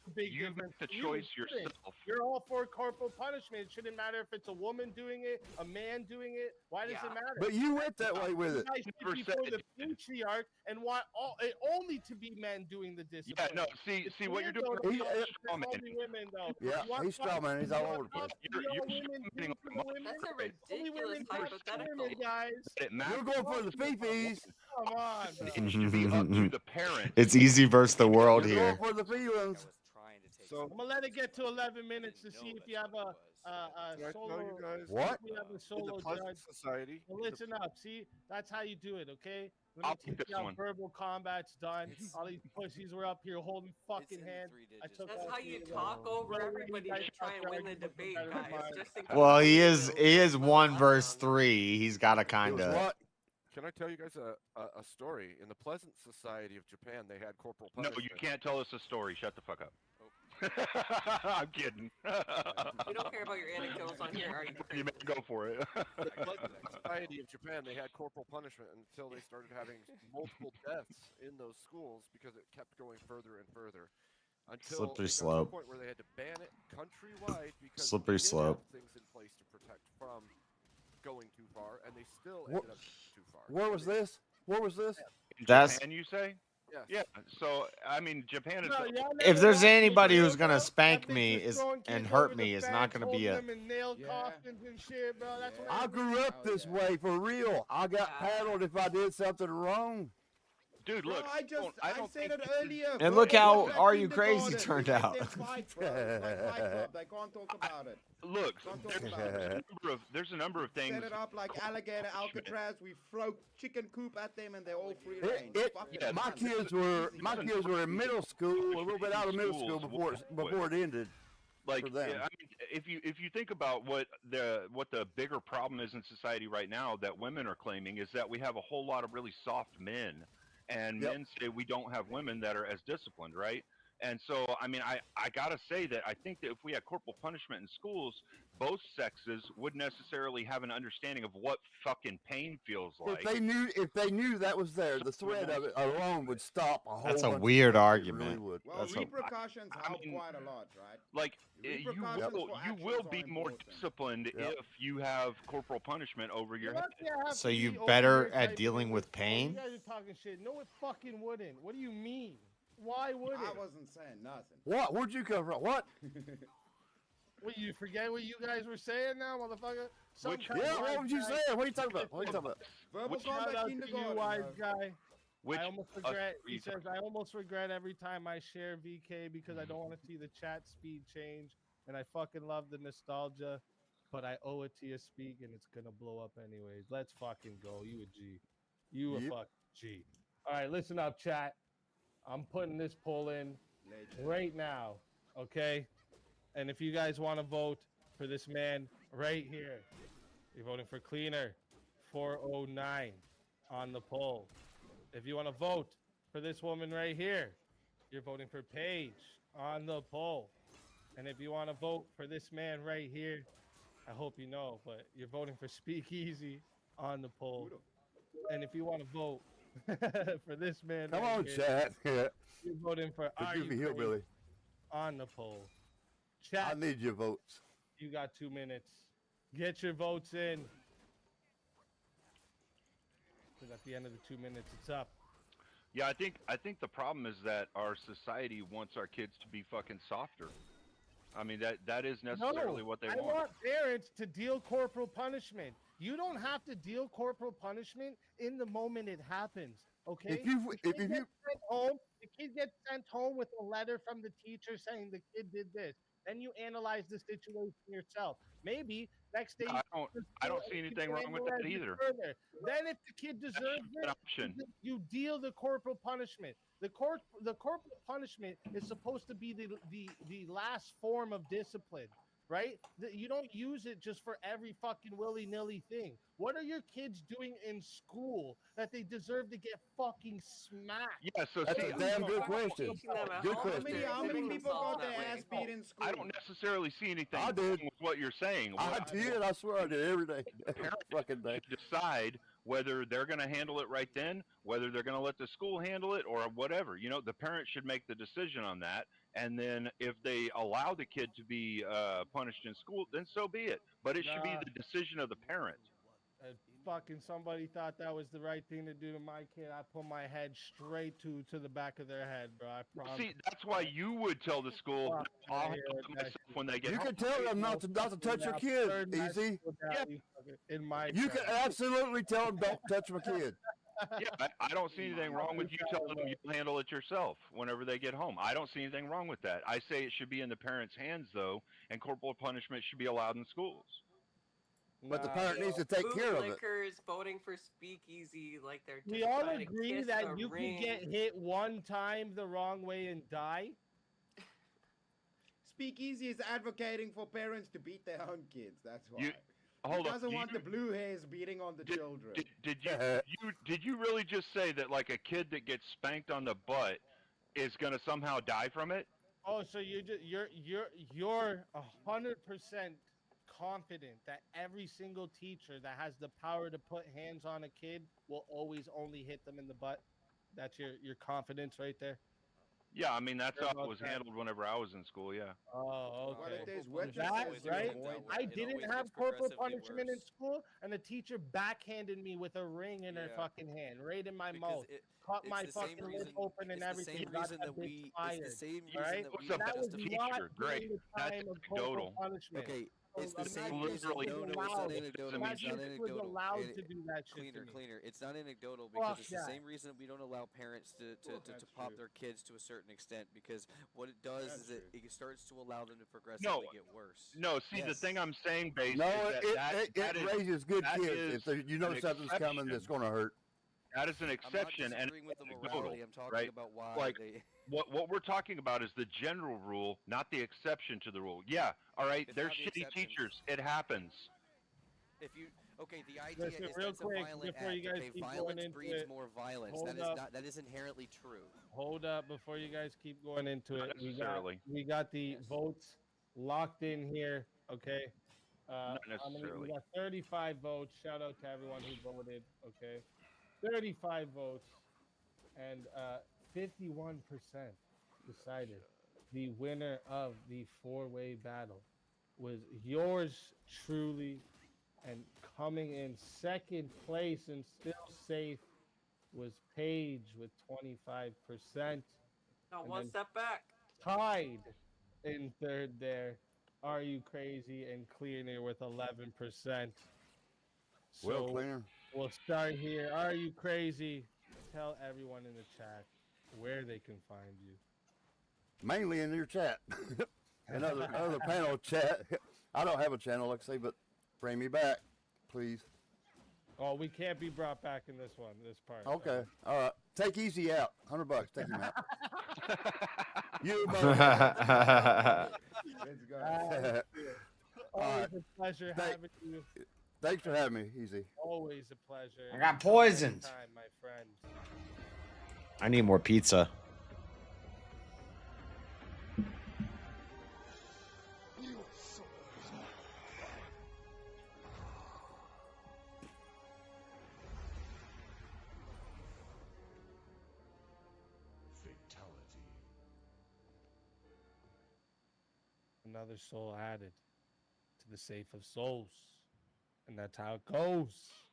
the choice yourself. You're all for corporal punishment. It shouldn't matter if it's a woman doing it, a man doing it. Why does it matter? But you went that way with it. Before the patriarch and want only to be men doing the discipline. Yeah, no. See what you're doing. Yeah, he's strong, man. He's all over the place. That's a ridiculous hypothetical. You're going for the fifis. Come on. It should be up to the parent. It's easy versus the world You're here. going for the feelings. So I'm gonna let it get to 11 minutes to see if you have a solo. What? We have a solo judge. Society. Well, listen up. See, that's how you do it. Okay. I'll Let me take teach this you how one. verbal combat's done. All these pussies were up here holding fucking hands. That's how you talk over everybody to try and win the debate, guys. Just in Well, he is 1 verse 3. He's got to kind of. Can I tell you guys a story? In the Pleasant Society of Japan, they had corporal No, punishment. you can't tell us a story. Shut the fuck up. I'm kidding. We don't care about your anecdotes on here, are you? You may go for it. The Pleasant Society of Japan, they had corporal punishment until they started having multiple deaths in those schools because it kept going further and further. Until Slippery it got to slope. the point where they had to ban it countrywide because Slippery they did slope. have things in place to protect from going too far, and they still ended up too far. Where was this? Where was this? That's- Japan, you say? Yes. Yeah. So I mean, Japan is. If there's anybody who's gonna spank me and hurt me, it's not gonna be a. I grew up this way for real. I got paddled if I did something wrong. Dude, look. I said it earlier. And bro. look how Let Are You people Crazy go on it. turned Let out. them fight, bro. It's like Fight Club. They can't talk about it. Look, Can't talk about it. there's a number of things. Set it up like alligator Alcatraz. We throw chicken coop at them, and they're all free range. Fuck it, My man. kids were in middle school, a little bit out of middle school before it ended. Like, for them. I mean, if you think about what the bigger problem is in society right now that women are claiming is that we have a whole lot of really soft men, and men say we don't have women that are as disciplined, right? And so, I mean, I gotta say that I think that if we had corporal punishment in schools, both sexes would necessarily have an understanding of what fucking pain feels like. If they knew that was there, the threat of it alone would stop a whole. That's a bunch weird of argument. It really would. Well, repercussions help quite a lot, right? Like Repercussions you will be more disciplined if you have corporal punishment over your head. So you better at dealing with You pain? guys are talking shit. No, it fucking wouldn't. What do you mean? Why would it? I wasn't saying nothing. What? Where'd you come from? What? What, you forget what you guys were saying now, motherfucker? What was you saying? What are you talking about? What are you talking about? Verbal Shout combat out to kindergarten. you, wise guy. Which I almost regret. He says, I almost regret every time I share VK because I don't want to see the chat speed change, and I fucking love the nostalgia, but I owe it to you, Speak, and it's gonna blow up anyways. Let's fucking go. You a G. You a fucking G. All right, listen up, chat. I'm putting this poll in right now, okay? And if you guys want to vote for this man right here, you're voting for Cleaner 409 on the poll. If you want to vote for this woman right here, you're voting for Paige on the poll. And if you want to vote for this man right here, I hope you know, but you're voting for Speakeasy on the poll. And if you want to vote for this man, Come right on, here, chat. you're voting for Are Forgive You me, hillbilly. Crazy on the poll. Chat. I need your votes. You got 2 minutes. Get your votes in. Because at the end of the 2 minutes, it's up. Yeah, I think the problem is that our society wants our kids to be fucking softer. I mean, that is necessarily what they I want parents to deal corporal punishment. You don't have to deal corporal punishment in the moment it happens. Okay? The kid gets sent home with a letter from the teacher saying the kid did this. Then you analyze the situation yourself. Maybe next day I don't see anything wrong with that either. Further. Then if the kid deserves it, you deal the corporal punishment. The corporal punishment is supposed to be the last form of discipline, right? You don't use it just for every fucking willy-nilly thing. What are your kids doing in school that they deserve to get fucking smacked? Yeah, so that's a damn good question. Good question. How many people got their ass beat in school? I don't necessarily see anything I wrong did. with what you're saying. I did. I swear I did every day. Fucking day. Decide whether they're going to handle it right then, whether they're going to let the school handle it, or whatever. You know, the parents should make the decision on that. And then if they allow the kid to be punished in school, then so be it. But it should be the decision of the parent. Fucking somebody thought that was the right thing to do to my kid. I put my head straight to the back of their head, bro. I promise. See, that's why you would tell the school, I'll handle it myself when they get You home. can tell them not to touch your kid, Easy. In my You can absolutely tell them don't touch my kid. Yeah, I don't see anything wrong with you telling them you'll handle it yourself whenever they get home. I don't see anything wrong with that. I say it should be in the parents' hands, though, and corporal punishment should be allowed in schools. But the parent needs to take care of it. Bootlickers voting for Speakeasy like they're just We all trying to agree kiss that a you ring. can get hit one time the wrong way and die. Speakeasy is advocating for parents to beat their own kids. That's why. Hold he on, doesn't want the blue hairs beating on the children. Did you really just say that like a kid that gets spanked on the butt is gonna somehow die from it? Oh, so you're 100% confident that every single teacher that has the power to put hands on a kid will always only hit them in the butt? That's your confidence right there? Yeah, I mean, that's how it was handled whenever I was in school, yeah. Oh, okay. Well, if there's That, witnesses, right? avoid I didn't have corporal punishment in school, and the teacher backhanded me with a ring in her fucking hand, right in my mouth. Caught my fucking lip open and everything. Got that bitch fired, right? That was not Great. the time of corporal punishment. Okay, it's the same reason. reason. No, it's not anecdotal. It's not was anecdotal. allowed to do that shit to me. Cleaner. It's not anecdotal because Fuck it's the that. same reason we don't allow parents to pop their kids to a certain extent, because what it does is it starts to allow them to progressively get worse. No, see, the thing I'm saying, Base, No, is that it raises good that kids. is If you know an something's coming that's going to hurt. That is an exception and with the anecdotal, morality. I'm talking right? about why like, they... what we're talking about is the general rule, not the exception to the rule. Yeah, all right, It's there's not the shitty exception. teachers. It happens. If you Okay, the idea Listen, is real that's a quick, violent before you act. guys Okay, keep going violence into breeds it, more violence. hold up. That is inherently true. Hold up before you guys keep going into Not it. necessarily. We got the votes locked in here. Okay. Not How many? We necessarily. got 35 votes. Shout out to everyone who voted. Okay. 35 votes, and 51% decided the winner of the four-way battle was yours truly, and coming in second place and still safe was Paige with 25%. Now And one then step back. tied in third there, Are You Crazy and Cleaner with 11%. Well, So Cleaner. we'll start here. Are you crazy? Tell everyone in the chat where they can find you. Mainly in your chat. and other panel chat. I don't have a channel, like I say, but bring me back, please. Oh, we can't be brought back in this one, this part. Okay. All right. Take Easy out. $100. Take him out. You Let's go. Always a pleasure having you. Thanks for having me, Easy. Always a pleasure. I got poisoned. Anytime, my friend. I need more pizza. Another soul added to the safe of souls. And that's how it goes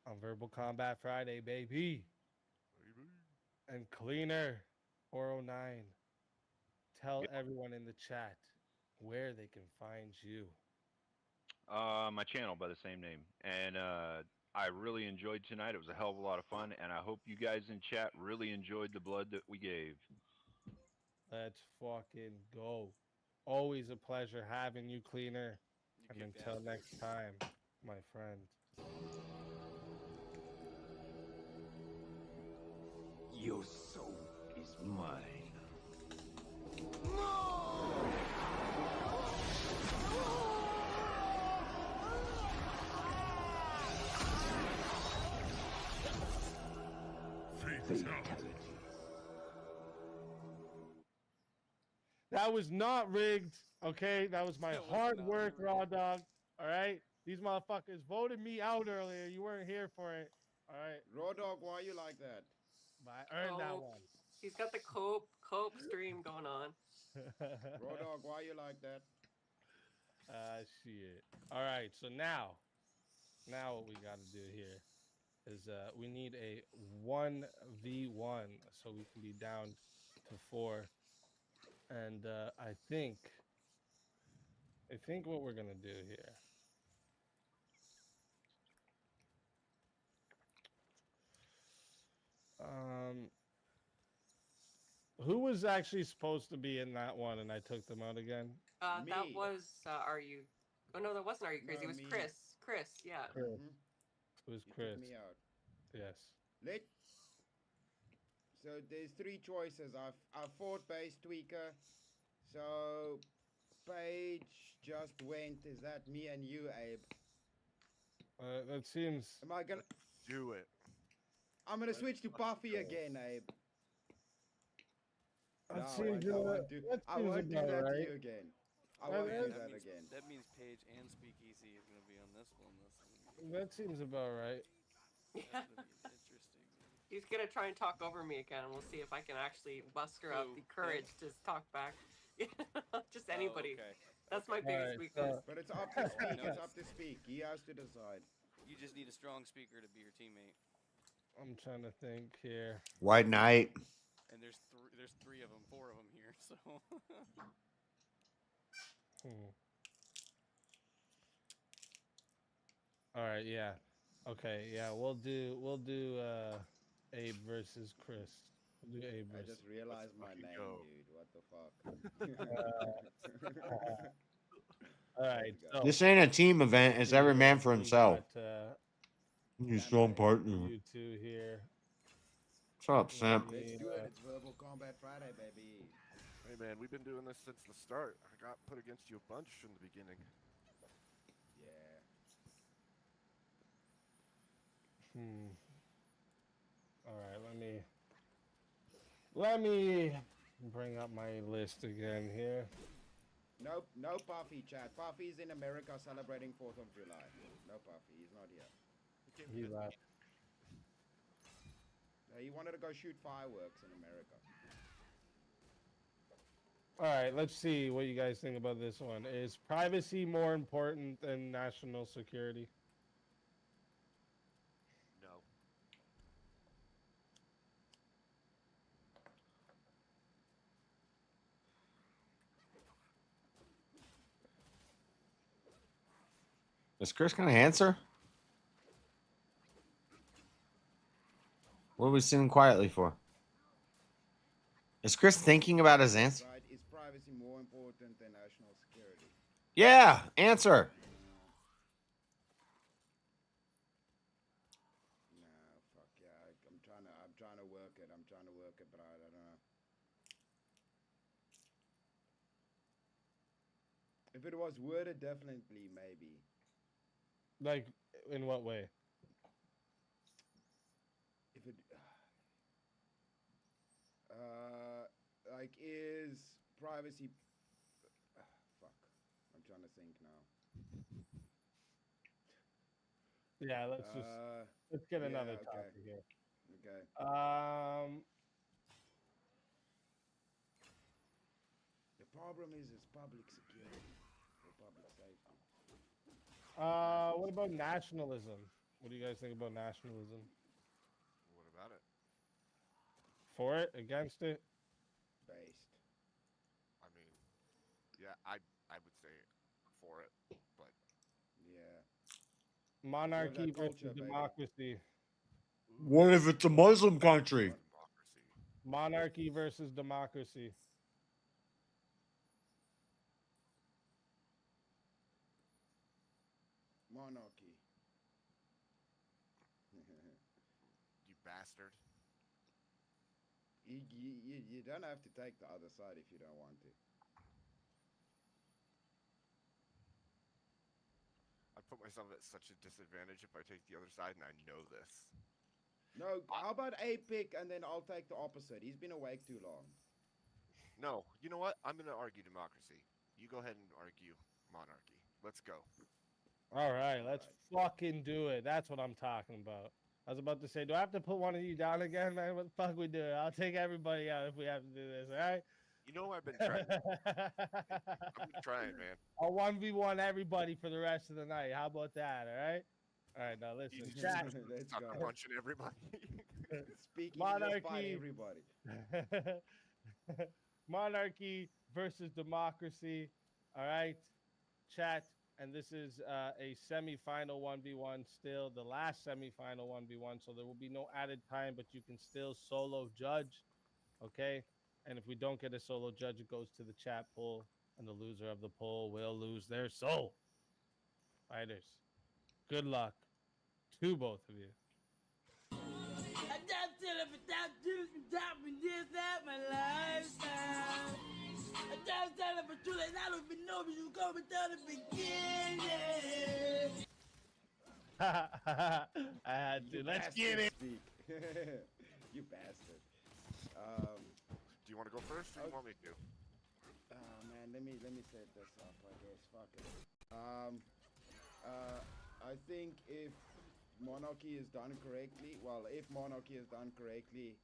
on Verbal Combat Friday, baby. And Cleaner 409, tell everyone in the chat where they can find you. My channel by the same name. And I really enjoyed tonight. It was a hell of a lot of fun, and I hope you guys in chat really enjoyed the blood that we gave. Let's fucking go. Always a pleasure having you, Cleaner. And until next time, my friend. Your soul is mine. That was not rigged, okay? That was my hard work, Raw Dog. All right? These motherfuckers voted me out earlier. You weren't here for it. All right? Raw Dog, why you like that? I earned that one. He's got the cope stream going on. Raw Dog, why you like that? Shit. All right, so now what we got to do here is we need a 1v1 so we can be down to 4. And I think what we're gonna do here. Who was actually supposed to be in that one, and I took them out again? That was Are You? Oh no, that wasn't Are You Crazy. It was me. Chris. Chris, yeah. Chris. It was You Chris. took me out. Yes. So there's 3 choices. I fought Base Tweaker. So Paige just went. Is that me and you, Abe? That seems. Am I gonna do it? I'm gonna switch to Puffy again, Abe. That No, seems, I won't do that about to right. you again. I won't do that again. That means Paige and Speakeasy is going to be on this one. That seems about right. Yeah. He's gonna try and talk over me again, and we'll see if I can actually muster up the courage to talk back. Just anybody. okay. That's my biggest weakness. But it's up to speak. It's up to speak. He has to decide. You just need a strong speaker to be your teammate. I'm trying to think here. White Knight. And there's 3 of them, 4 of them here, so. All right, yeah. Okay, yeah, we'll do Abe versus Chris. We'll do Abe I versus just realized my name, dude. What the fuck? All right. So This ain't a team event. It's every man for himself. He's strong partner. You two here. What's up, Simp? Let's do it. It's Verbal Combat Friday, baby. Hey man, we've been doing this since the start. I got put against you a bunch in the beginning. Yeah. All right, let me bring up my list again here. Nope, no Puffy, chat. Puffy's in America celebrating 4th of July. No Puffy, he's not here. He left. He wanted to go shoot fireworks in America. All right, let's see what you guys think about this one. Is privacy more important than national security? No. Is Chris gonna answer? What are we sitting quietly for? Is Chris thinking about his answer? Right, is privacy more important than national security? Yeah, answer. Nah, fuck yeah. I'm trying to work it. But I don't know. If it was worded, definitely, maybe. Like, in what way? If it, like, is privacy? Fuck, I'm trying to think now. Yeah, let's get another topic here. Okay. The problem is public security or public safety. What about nationalism? What do you guys think about nationalism? What about it? For it? Against it? Based. I mean, yeah, I would say for it, but yeah. Monarchy versus democracy. What if it's a Muslim country? Monarchy versus democracy. Monarchy. You bastard. You don't have to take the other side if you don't want to. I put myself at such a disadvantage if I take the other side, and I know this. No, how about a pick and then I'll take the opposite? He's been awake too long. No, you know what? I'm going to argue democracy. You go ahead and argue monarchy. Let's go. All right, let's fucking do it. That's what I'm talking about. I was about to say, do I have to put one of you down again, man? What the fuck we do? I'll take everybody out if we have to do this, all right? You know I've been trying. I've been trying, man. I'll 1v1 everybody for the rest of the night. How about that, all right? All right, now listen. Chat. Let's Stop go. punching everybody. Speaking Monarchy. fight everybody. Monarchy versus democracy. All right, chat. And this is a semi-final 1v1 still, the last semi-final 1v1. So there will be no added time, but you can still solo judge. Okay. And if we don't get a solo judge, it goes to the chat poll, and the loser of the poll will lose their soul. Fighters, good luck to both of you. I just said if without juice and topping this out my lifestyle. I just said if it's too late, I don't even know if you go without the beginning. I had to. Let's get it. You bastard. Do you want to go first, or do you want me to? Man, let me set this up. I guess. Fuck it. I think if monarchy is done correctly, if monarchy is done correctly,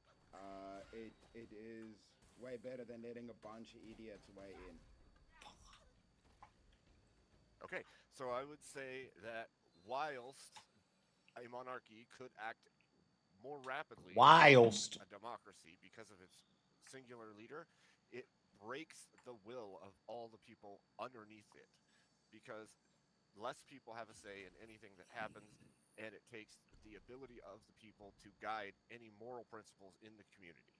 it is way better than letting a bunch of idiots weigh in. Okay, so I would say that whilst a monarchy could act more rapidly Whilst than a democracy because of its singular leader, it breaks the will of all the people underneath it, because less people have a say in anything that happens, and it takes the ability of the people to guide any moral principles in the community.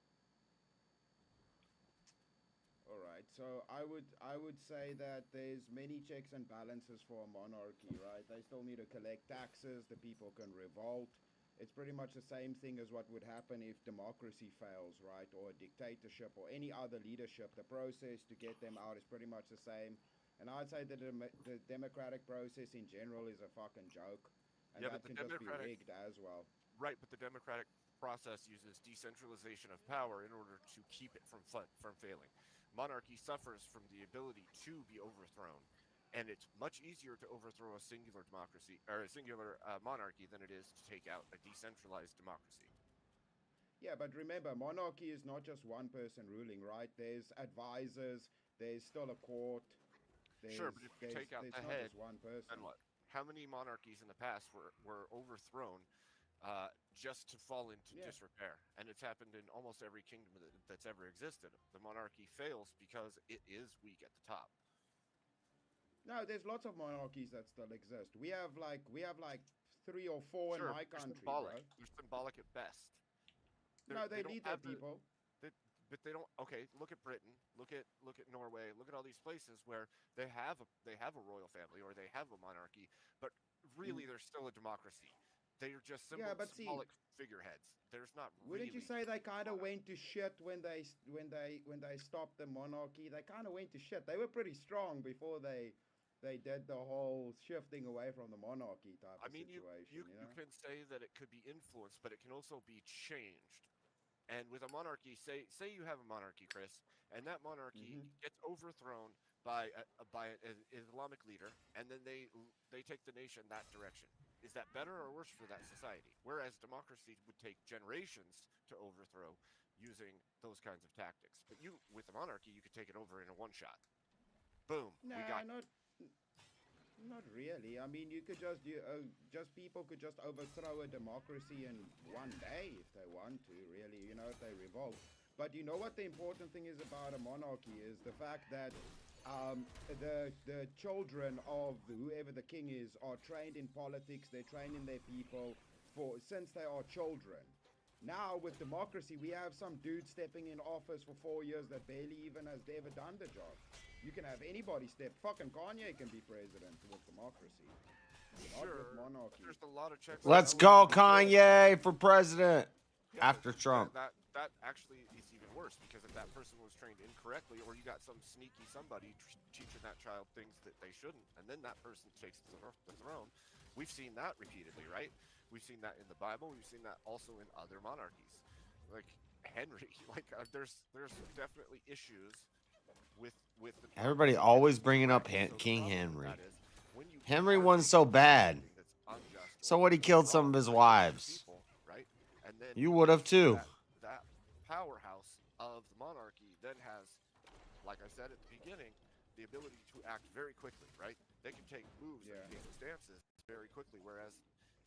All right, so I would say that there's many checks and balances for a monarchy, right? They still need to collect taxes, the people can revolt. It's pretty much the same thing as what would happen if democracy fails, right? Or a dictatorship or any other leadership. The process to get them out is pretty much the same. And I'd say that the democratic process in general is a fucking joke. And that can just be rigged as well. Right, but the democratic process uses decentralization of power in order to keep it from failing. Monarchy suffers from the ability to be overthrown, and it's much easier to overthrow a singular democracy or a singular monarchy than it is to take out a decentralized democracy. Yeah, but remember, monarchy is not just one person ruling, right? There's advisors, there's still a court. Sure, but if you take out the head, just one person. then what? How many monarchies in the past were overthrown just to fall into disrepair? And it's happened in almost every kingdom that's ever existed. The monarchy fails because it is weak at the top. No, there's lots of monarchies that still exist. We have like 3 or 4 in my country. Symbolic. They're symbolic at best. They lead their people. But they don't. Okay, look at Britain. Look at Norway. Look at all these places where they have a royal family or they have a monarchy, but really they're still a democracy. They are just symbolic figureheads. There's not. Wouldn't you say they kind of went to shit when they stopped the monarchy? They kind of went to shit. They were pretty strong before they did the whole shifting away from the monarchy type of situation. You can say that it could be influenced, but it can also be changed. And with a monarchy, say you have a monarchy, Chris, and that monarchy gets overthrown by an Islamic leader, and then they take the nation that direction. Is that better or worse for that society? Whereas democracy would take generations to overthrow using those kinds of tactics. But with a monarchy, you could take it over in a one shot. Boom. Not really. I mean, you could people could just overthrow a democracy in one day if they want to, really, if they revolt. But you know what the important thing is about a monarchy is the fact that the children of whoever the king is are trained in politics, they're trained in their people since they are children. Now, with democracy, we have some dude stepping in office for 4 years that barely even has ever done the job. You can have anybody step. Fucking Kanye can be president with democracy. Not with monarchy. There's a lot of checks. Let's go, Kanye, for president after Trump. That actually is even worse because if that person was trained incorrectly, or you got some sneaky somebody teaching that child things that they shouldn't, and then that person takes the throne. We've seen that repeatedly, right? We've seen that in the Bible. We've seen that also in other monarchies, like Henry. There's definitely issues with the everybody always bringing up King Henry. Henry wasn't so bad. So what? He killed some of his wives. Right? And then you would have too. That powerhouse of the monarchy then has, like I said at the beginning, the ability to act very quickly. Right? They can take moves and take stances very quickly, whereas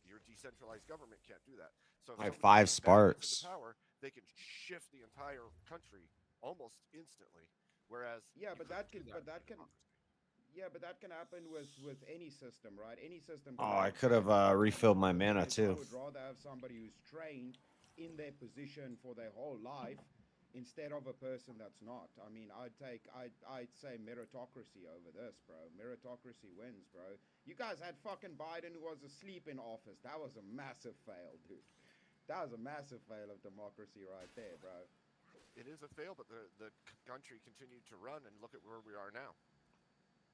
your decentralized government can't do that. So like 5 sparks. Power, they can shift the entire country almost instantly. Whereas but that can happen with any system, right? Any system. Oh, I could have refilled my mana too. I would rather have somebody who's trained in their position for their whole life instead of a person that's not. I mean, I'd say meritocracy over this, bro. Meritocracy wins, bro. You guys had fucking Biden who was asleep in office. That was a massive fail, dude. That was a massive fail of democracy right there, bro. It is a fail, but the country continued to run, and look at where we are now.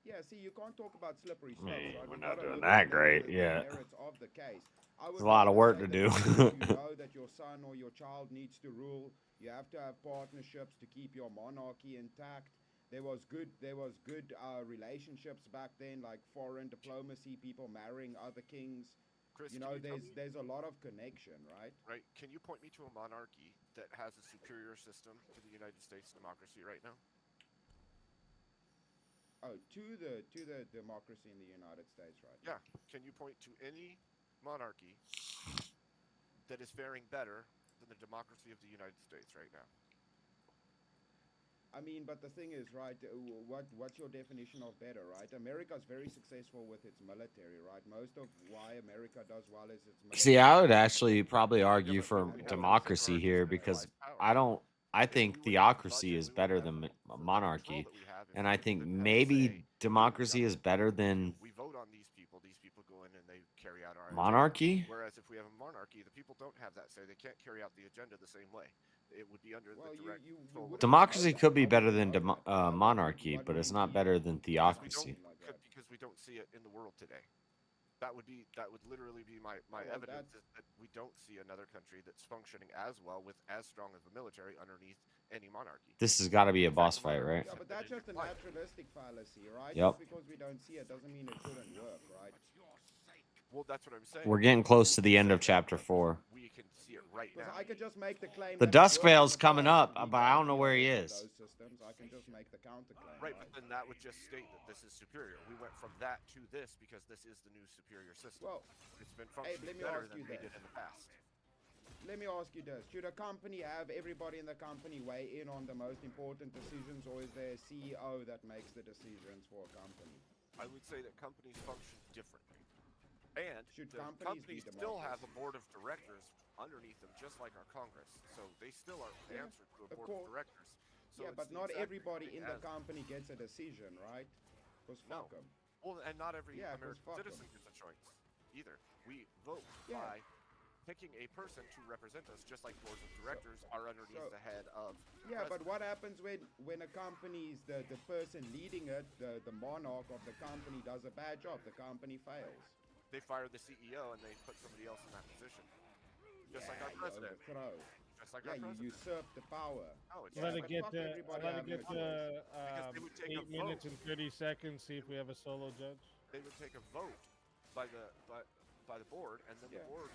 Yeah, see, you can't talk about slippery slope. Right? We're not doing that great yet. Of the case. There's a lot of work to do. You know that your son or your child needs to rule. You have to have partnerships to keep your monarchy intact. There was good relationships back then, like foreign diplomacy, people marrying other kings. Chris, there's a lot of connection, right? Right. Can you point me to a monarchy that has a superior system to the United States democracy right now? Oh, to the democracy in the United States right now. Yeah. Can you point to any monarchy that is faring better than the democracy of the United States right now? I mean, but the thing is, right, what's your definition of better, right? America's very successful with its military, right? Most of why America does well is its military. See, I would actually probably argue for democracy here because I think theocracy is better than monarchy. And I think maybe democracy is better than we vote on these people go in and they carry out our monarchy. Whereas if we have a monarchy, the people don't have that say. They can't carry out the agenda the same way. It would be under the direct control. Democracy could be better than monarchy, but it's not better than theocracy. Because we don't see it in the world today. That would literally be my evidence is that we don't see another country that's functioning as well with as strong of a military underneath any monarchy. This has got to be a boss fight, right? Yeah, but that's just a naturalistic fallacy, right? Yep. Just because we don't see it doesn't mean it shouldn't work, right? Well, that's what I'm saying. We're getting close to the end of chapter 4. We can see it right now. I could just make the claim. The Duskvale's coming up, but I don't know where he is. Those systems, I can just make the counterclaim. Right, but then that would just state that this is superior. We went from that to this because this is the new superior system. Well, it's been functioning better than they did in the past. Let me ask you this: should a company have everybody in the company weigh in on the most important decisions, or is there a CEO that makes the decisions for a company? I would say that companies function differently. And should the companies still have a board of directors underneath them, just like our Congress. So they still are answered to a board of directors. So yeah, but not everybody in the company gets a decision, right? Because fuck them. Well, and not every American citizen gets a choice either. We vote by picking a person to represent us, just like boards of directors are underneath the head of. Yeah, but what happens when a company's the person leading it, the monarch of the company, does a bad job? The company fails. They fire the CEO and they put somebody else in that position. Just like our president. Just like our president. You usurp the power. Oh, it's Let it get to 8 minutes and 30 seconds. See if we have a solo judge. They would take a vote by the board, and then the board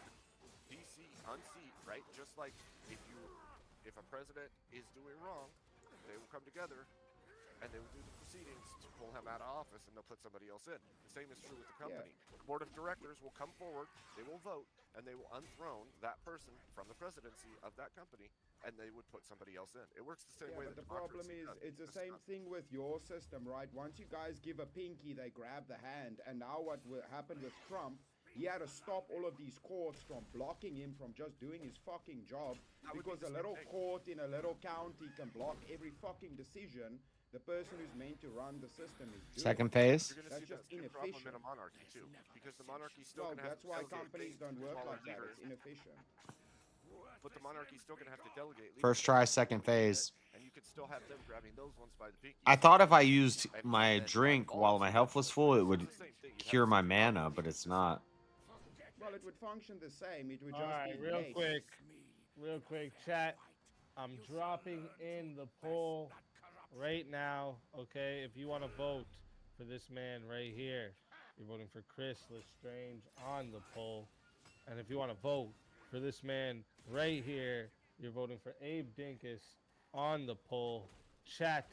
unseat, right? Just like if a president is doing wrong, they will come together and they will do the proceedings to pull him out of office, and they'll put somebody else in. The same is true with the company. The board of directors will come forward, they will vote, and they will unthrone that person from the presidency of that company, and they would put somebody else in. It works the same way. But the problem is, it's the same thing with your system, right? Once you guys give a pinky, they grab the hand, and now what happened with Trump? He had to stop all of these courts from blocking him from just doing his fucking job, because a little court in a little county can block every fucking decision the person who's meant to run the system is doing. Second phase. That's just inefficient. In a monarchy too, because the monarchy still that's why companies don't work like that. It's inefficient. But the monarchy's still gonna have to delegate. First try, second phase. And you could still have them grabbing those ones by the pinky. I thought if I used my drink while my health was full, it would cure my mana, but it's not. Well, it would function the same. It would just Alright, real quick, chat. I'm dropping in the poll right now, okay? If you want to vote for this man right here, you're voting for Chris Lestrange on the poll. And if you want to vote for this man right here, you're voting for Abe Dinkus on the poll. Chat,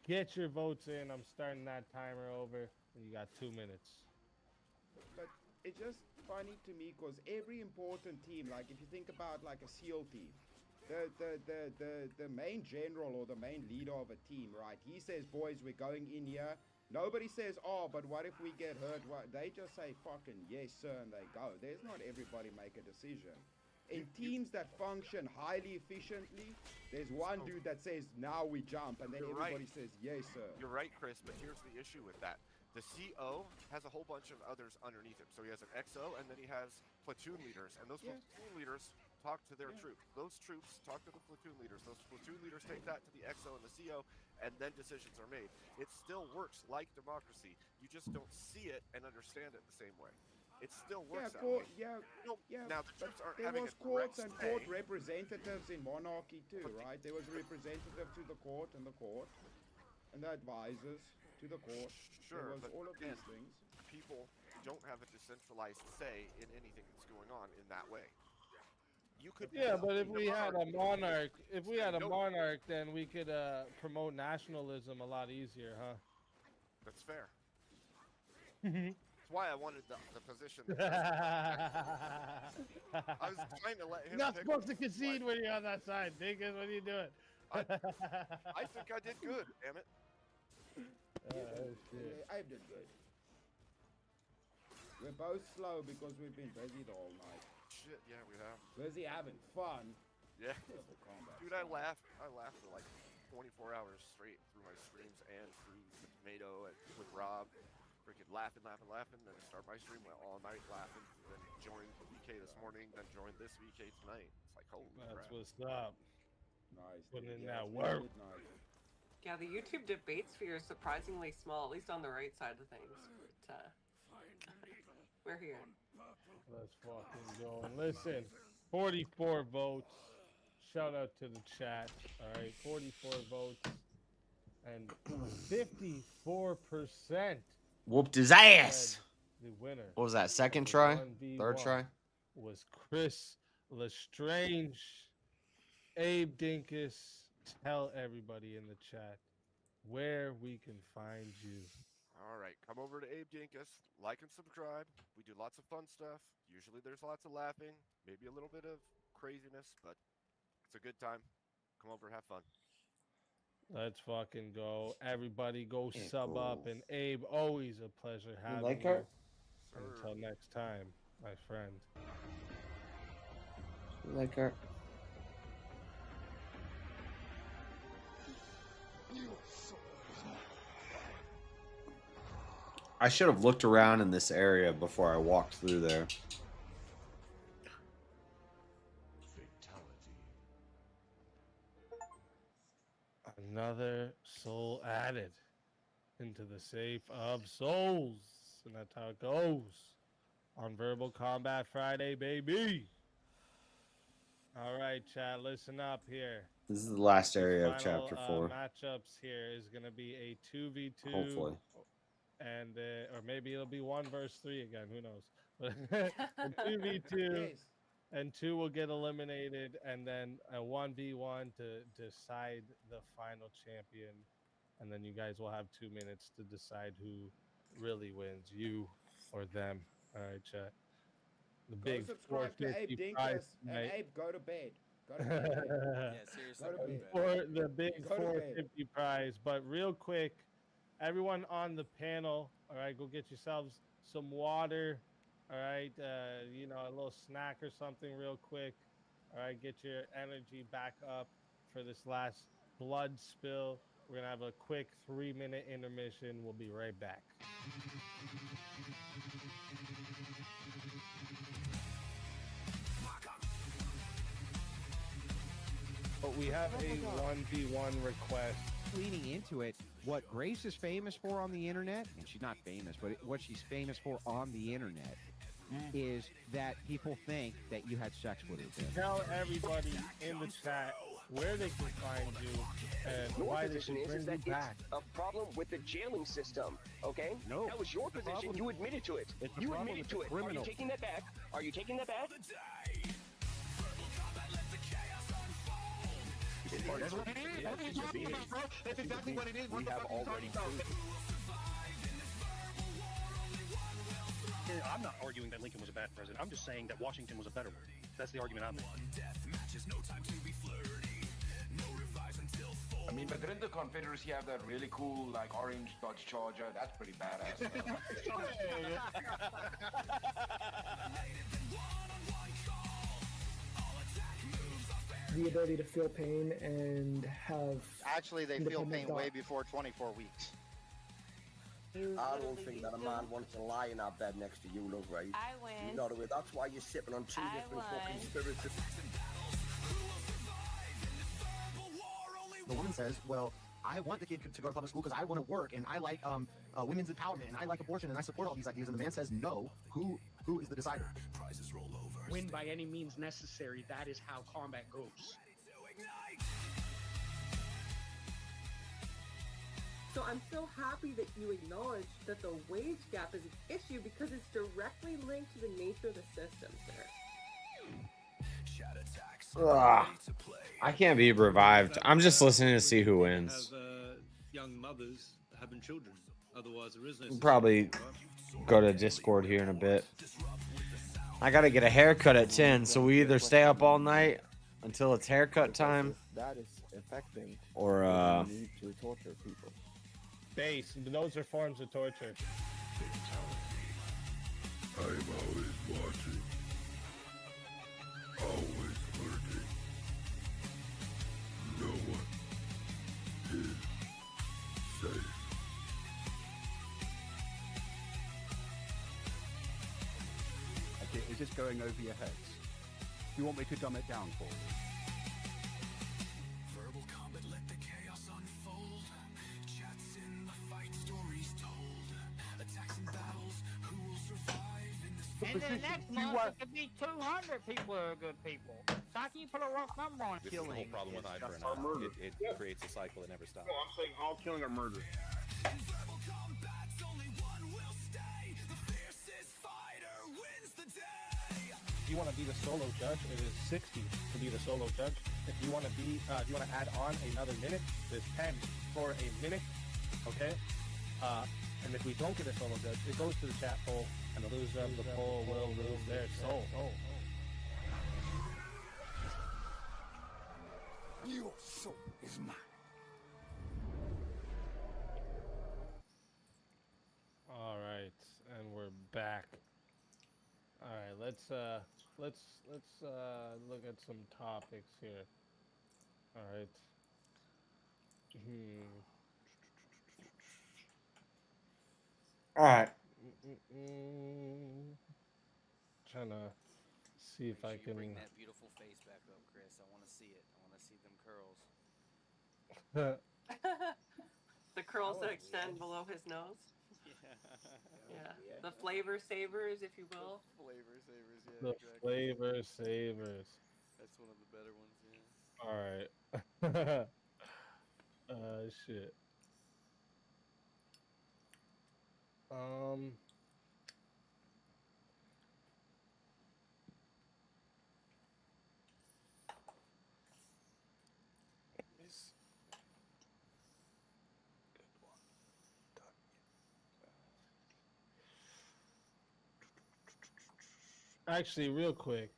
get your votes in. I'm starting that timer over, and you got 2 minutes. But it's just funny to me because every important team, like if you think about like a SEAL team, the main general or the main leader of a team, right? He says, boys, we're going in here. Nobody says, oh, but what if we get hurt? What? They just say, fucking yes, sir, and they go. There's not everybody make a decision. In teams that function highly efficiently, there's one dude that says, now we jump, and then everybody says, yes, sir. You're right, Chris, but here's the issue with that. The CO has a whole bunch of others underneath him. So he has an XO, and then he has platoon leaders, and those platoon leaders talk to their troops. Those troops talk to the platoon leaders. Those platoon leaders take that to the XO and the CO, and then decisions are made. It still works like democracy. You just don't see it and understand it the same way. It still works that way. Now the troops aren't there having was a direct courts and say. court representatives in monarchy too, right? There was a representative to the court and the advisors to the court. Sure, there was but all of these things. People don't have a decentralized say in anything that's going on in that way. You could but if we had a monarch, then we could promote nationalism a lot easier, huh? That's fair. That's why I wanted the position. I was trying to let him. You're not supposed to concede when you're on that side, Dinkus. What are you doing? I think I did good, damn it. I did good. We're both slow because we've been busy the whole night. Shit, yeah, we have. Busy having fun. Yeah. Dude, I laughed for like 24 hours straight through my streams and through the tomato and with Rob. Freaking laughing, then start my stream all night laughing, then joined VK this morning, then joined this VK tonight. It's like, holy crap. That's what's up. Nice. Putting in that work. Yeah, the YouTube debate sphere is surprisingly small, at least on the right side of things. But, We're here. Let's fucking go. And listen, 44 votes. Shout out to the chat. All right, 44 votes. And 54% Whooped his ass. the winner. What was that? Second try? Third try? Was Chris Lestrange. Abe Dinkus. Tell everybody in the chat where we can find you. All right, come over to Abe Dinkus, like and subscribe. We do lots of fun stuff. Usually there's lots of laughing, maybe a little bit of craziness, but it's a good time. Come over, have fun. Let's fucking go. Everybody go sub up. And Abe, always a pleasure having you. Like her? Until next time, my friend. Like her. I should have looked around in this area before I walked through there. Another soul added into the safe of souls. And that's how it goes on Verbal Combat Friday, baby. All right, chat, listen up here. This is the last area of Final, chapter 4. Matchups here is going to be a 2v2. Hopefully. And or maybe it'll be 1 versus 3 again. Who knows? But a 2v2, and 2 will get eliminated, and then a 1v1 to decide the final champion. And then you guys will have 2 minutes to decide who really wins, you or them. All right, chat. The big subscribe to Abe 450 Dinkus prize and tonight. Abe, go to bed. Go to bed. Yeah, seriously. Go to bed. For the big Go to bed. 450 prize. But real quick, everyone on the panel, all right, go get yourselves some water, all right, you know, a little snack or something real quick, all right, get your energy back up for this last blood spill. We're gonna have a quick 3-minute intermission. We'll be right back. But we have a 1v1 request. Leaning into it, what Grace is famous for on the internet, and she's not famous, but what she's famous for on the internet is that people think that you had sex with her. Tell everybody in the chat where they can find you and Your why they position should is bring that you back. it's a problem with the jailing system, okay? No. That was your position. problem- You admitted to it. It's a You problem admitted with to the it. Are you criminal. taking that back? Are you taking that back? That's what it is. That's exactly what it is. We have already proven. I'm not arguing that Lincoln was a bad president. I'm just saying that Washington was a better one. That's the argument I'm making. I mean, but didn't the Confederacy have that really cool, like, orange Dodge Charger? That's pretty badass. The ability to feel pain and have... Actually, they feel independent pain thought. way before 24 weeks. I don't think that a man wants to lie in our bed next to you, love, right? I win. You know the way. That's why you're sipping on 2 I different won. fucking spirits. The woman says, well, I want the kid to go to public school because I want to work and I like women's empowerment and I like abortion and I support all these ideas. And the man says, no. Who is the decider? Win by any means necessary. That is how combat goes. So I'm so happy that you acknowledge that the wage gap is an issue because it's directly linked to the nature of the system, sir. Ugh. I can't be revived. I'm just listening to see who wins. Have young mothers having children. Otherwise, there is no. We'll probably go to Discord here in a bit. I gotta get a haircut at 10, so we either stay up all night until it's haircut time, That is affecting. or We need to torture people. Base. Those are forms of torture. I'm always watching. Always lurking. No one is safe. Okay, is this going over your heads? Do you want me to dumb it down for you? Verbal combat, let the chaos unfold. Chats in the fight, stories told. Attacks and battles, who will survive in the position. next Do you month want? it could be 200 people who are good people. So how can you put a rough number on it? This is the whole problem with eye for an eye. It creates a cycle that never stops. No, I'm saying all killing are murder. If you want to be the solo judge, it is 60 to be the solo judge. If you want to be, if you want to add on another minute, there's 10 for a minute. Okay. And if we don't get a solo judge, it goes to the chat poll, and the loser of the poll will lose their soul. Your soul is mine. All right, and we're back. All right, let's look at some topics here. All right. All right. Trying to see if I can Bring that beautiful face back up, Chris. I want to see it. I want to see them curls. The curls that extend below his nose. Yeah. The flavor savers, if you will. Flavor savers, yeah. The exactly. flavor savers. That's one of the better ones, yeah. All right. Shit. Actually, real quick.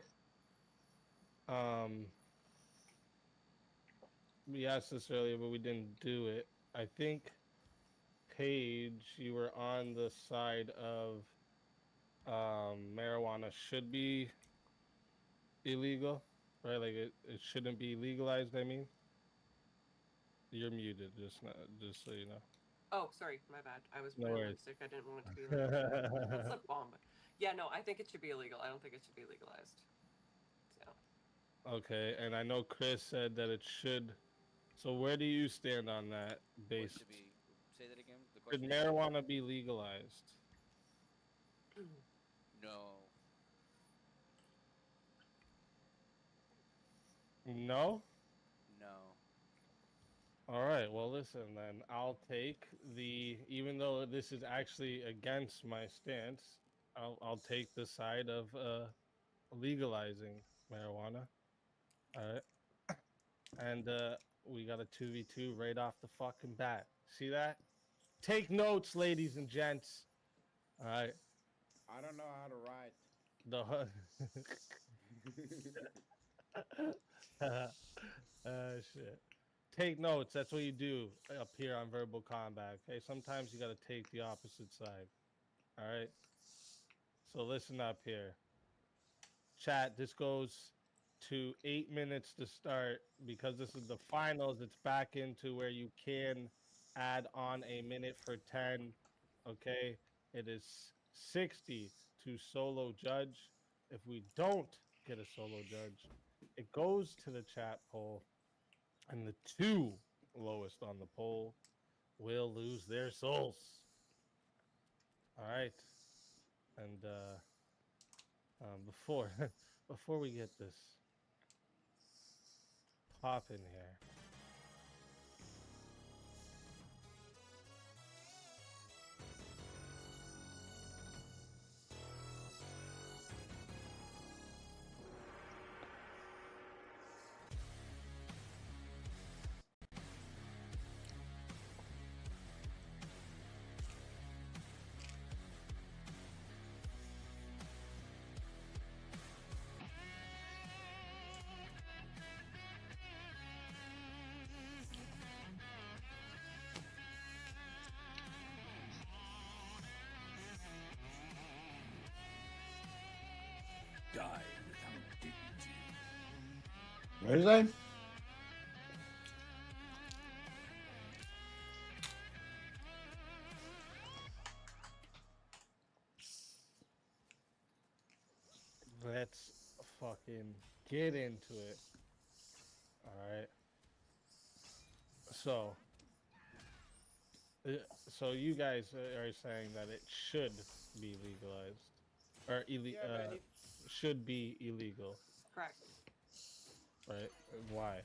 We asked this earlier, but we didn't do it. I think, Paige, you were on the side of marijuana should be illegal, right? Like it shouldn't be legalized. I mean, you're muted. Just so you know. Oh, sorry, my bad. I was No pouring worries. lipstick. I didn't want it to be illegal. That's lip balm. But yeah, no, I think it should be illegal. I don't think it should be legalized. So. Okay, and I know Chris said that it should. So where do you stand on that? Based. Say that again. The Should question. marijuana be legalized? No. No? No. All right, well, listen, then. I'll take even though this is actually against my stance, I'll take the side of legalizing marijuana. All right. And we got a 2v2 right off the fucking bat. See that? Take notes, ladies and gents. All right. I don't know how to write. Shit. Take notes. That's what you do up here on Verbal Combat. Okay. Sometimes you got to take the opposite side. All right. So listen up here. Chat. This goes to 8 minutes to start because this is the finals. It's back into where you can add on a minute for 10. Okay. It is 60 to solo judge. If we don't get a solo judge, it goes to the chat poll, and the two lowest on the poll will lose their souls. All right. And before we get this pop in here. Die without dignity. What is that? Let's fucking get into it. All right. So you guys are saying that it should be legalized. or man, should be illegal, Correct. right? Why?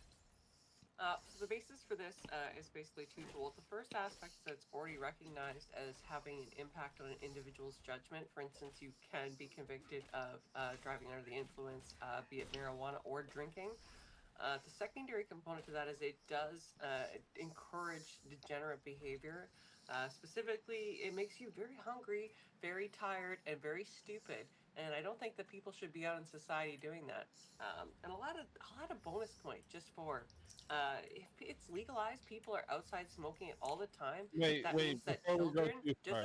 So the basis for this is basically twofold. The first aspect is that it's already recognized as having an impact on an individual's judgment. For instance, you can be convicted of driving under the influence, be it marijuana or drinking. The secondary component to that is it does encourage degenerate behavior. Specifically, it makes you very hungry, very tired, and very stupid. And I don't think that people should be out in society doing that. And a lot of bonus points just for if it's legalized, people are outside smoking it all the time. Wait, That wait, means that before we go children, too far.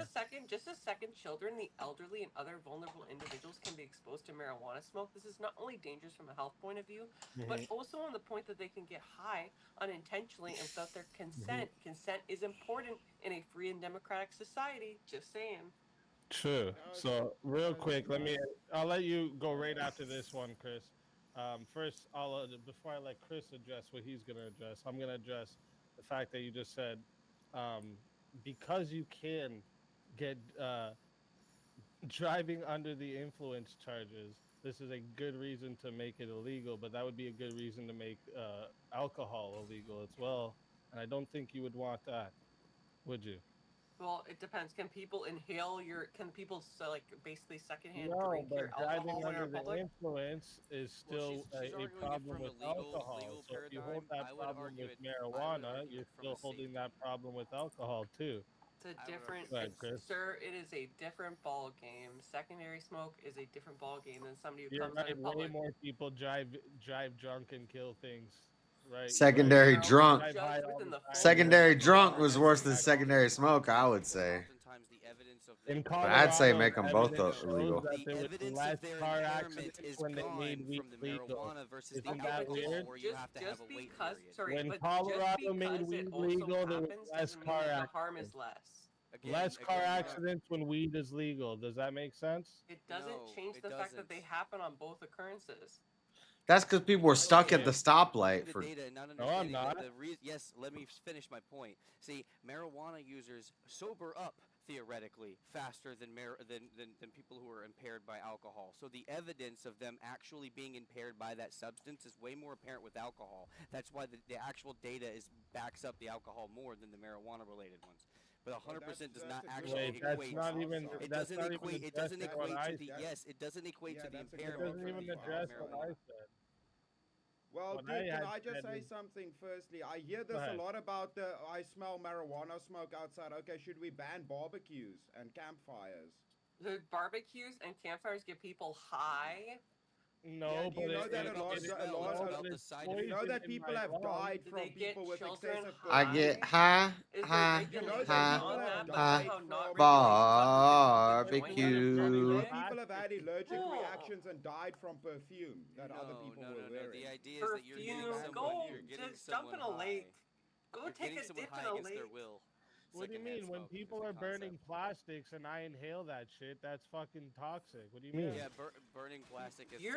just a second, children, the elderly, and other vulnerable individuals can be exposed to marijuana smoke. This is not only dangerous from a health point of view, but also on the point that they can get high unintentionally and without their consent. Consent is important in a free and democratic society. Just saying. True. So real quick, I'll let you go right after this one, Chris. First, before I let Chris address what he's gonna address, I'm gonna address the fact that you just said because you can get driving under the influence charges. This is a good reason to make it illegal, but that would be a good reason to make alcohol illegal as well. And I don't think you would want that, would you? Well, it depends. Can people inhale your? Can people basically secondhand No, drink but your alcohol driving when you're under in the public? influence is still she's a arguing it problem from with a legal alcohol. So if you hold paradigm. that I would problem argue with it. I would marijuana, argue you're it from still a holding safety. that problem with alcohol too. It's a different, Go ahead, Chris. sir. It is a different ball game. Secondary smoke is a different ball game than somebody who You're comes out right. in Way public. more people drive drunk and kill things. Right. Secondary They're drunk. also judged within the full Secondary scope of drunk law. was worse than secondary smoke, I would say. In But I'd say Colorado, make them both evidence shows illegal. that there was evidence less of their car impairment accidents is when they gone made weed from the legal. marijuana versus the Isn't that alcohol, weird? where you have to have a wait period. When Just Colorado made because weed it also legal, there was happens less doesn't mean car that the harm accidents. is less. Less car accidents when weed is legal. Does that make sense? It doesn't change the fact that they happen on both occurrences. That's because people were stuck at the stoplight for. Data and not No, I'm understanding not. yes, let me finish my point. See, marijuana users sober up theoretically faster than people who are impaired by alcohol. So the evidence of them actually being impaired by that substance is way more apparent with alcohol. That's why the actual data backs up the alcohol more than the marijuana related ones. But 100% does not actually equate. It doesn't equate. It doesn't equate to the It doesn't equate to the impairment. It doesn't even address what I said. Well, What dude, I can had I just said say is- something firstly? I hear Go this a ahead. lot about I smell marijuana smoke outside. Okay, should we ban barbecues and campfires? The barbecues and campfires get people high. No, Yeah, do but you know it- that it- a lot, it- a it- lot, it's you know that poison in people my have lungs. died Do from they get people with children excessive. I get high, Is there high, regulation high, on that? But high, somehow not You know barbecue. people have had allergic reactions and died from perfume that other people were wearing. The idea is that you're getting Perfume. someone. Go You're getting just jump in a someone lake. high. Go You're take getting a someone dip high in a against their lake. will. What do you mean? When people are burning plastics and I inhale that shit, that's fucking toxic. What do you mean? Yeah, burning plastic is. You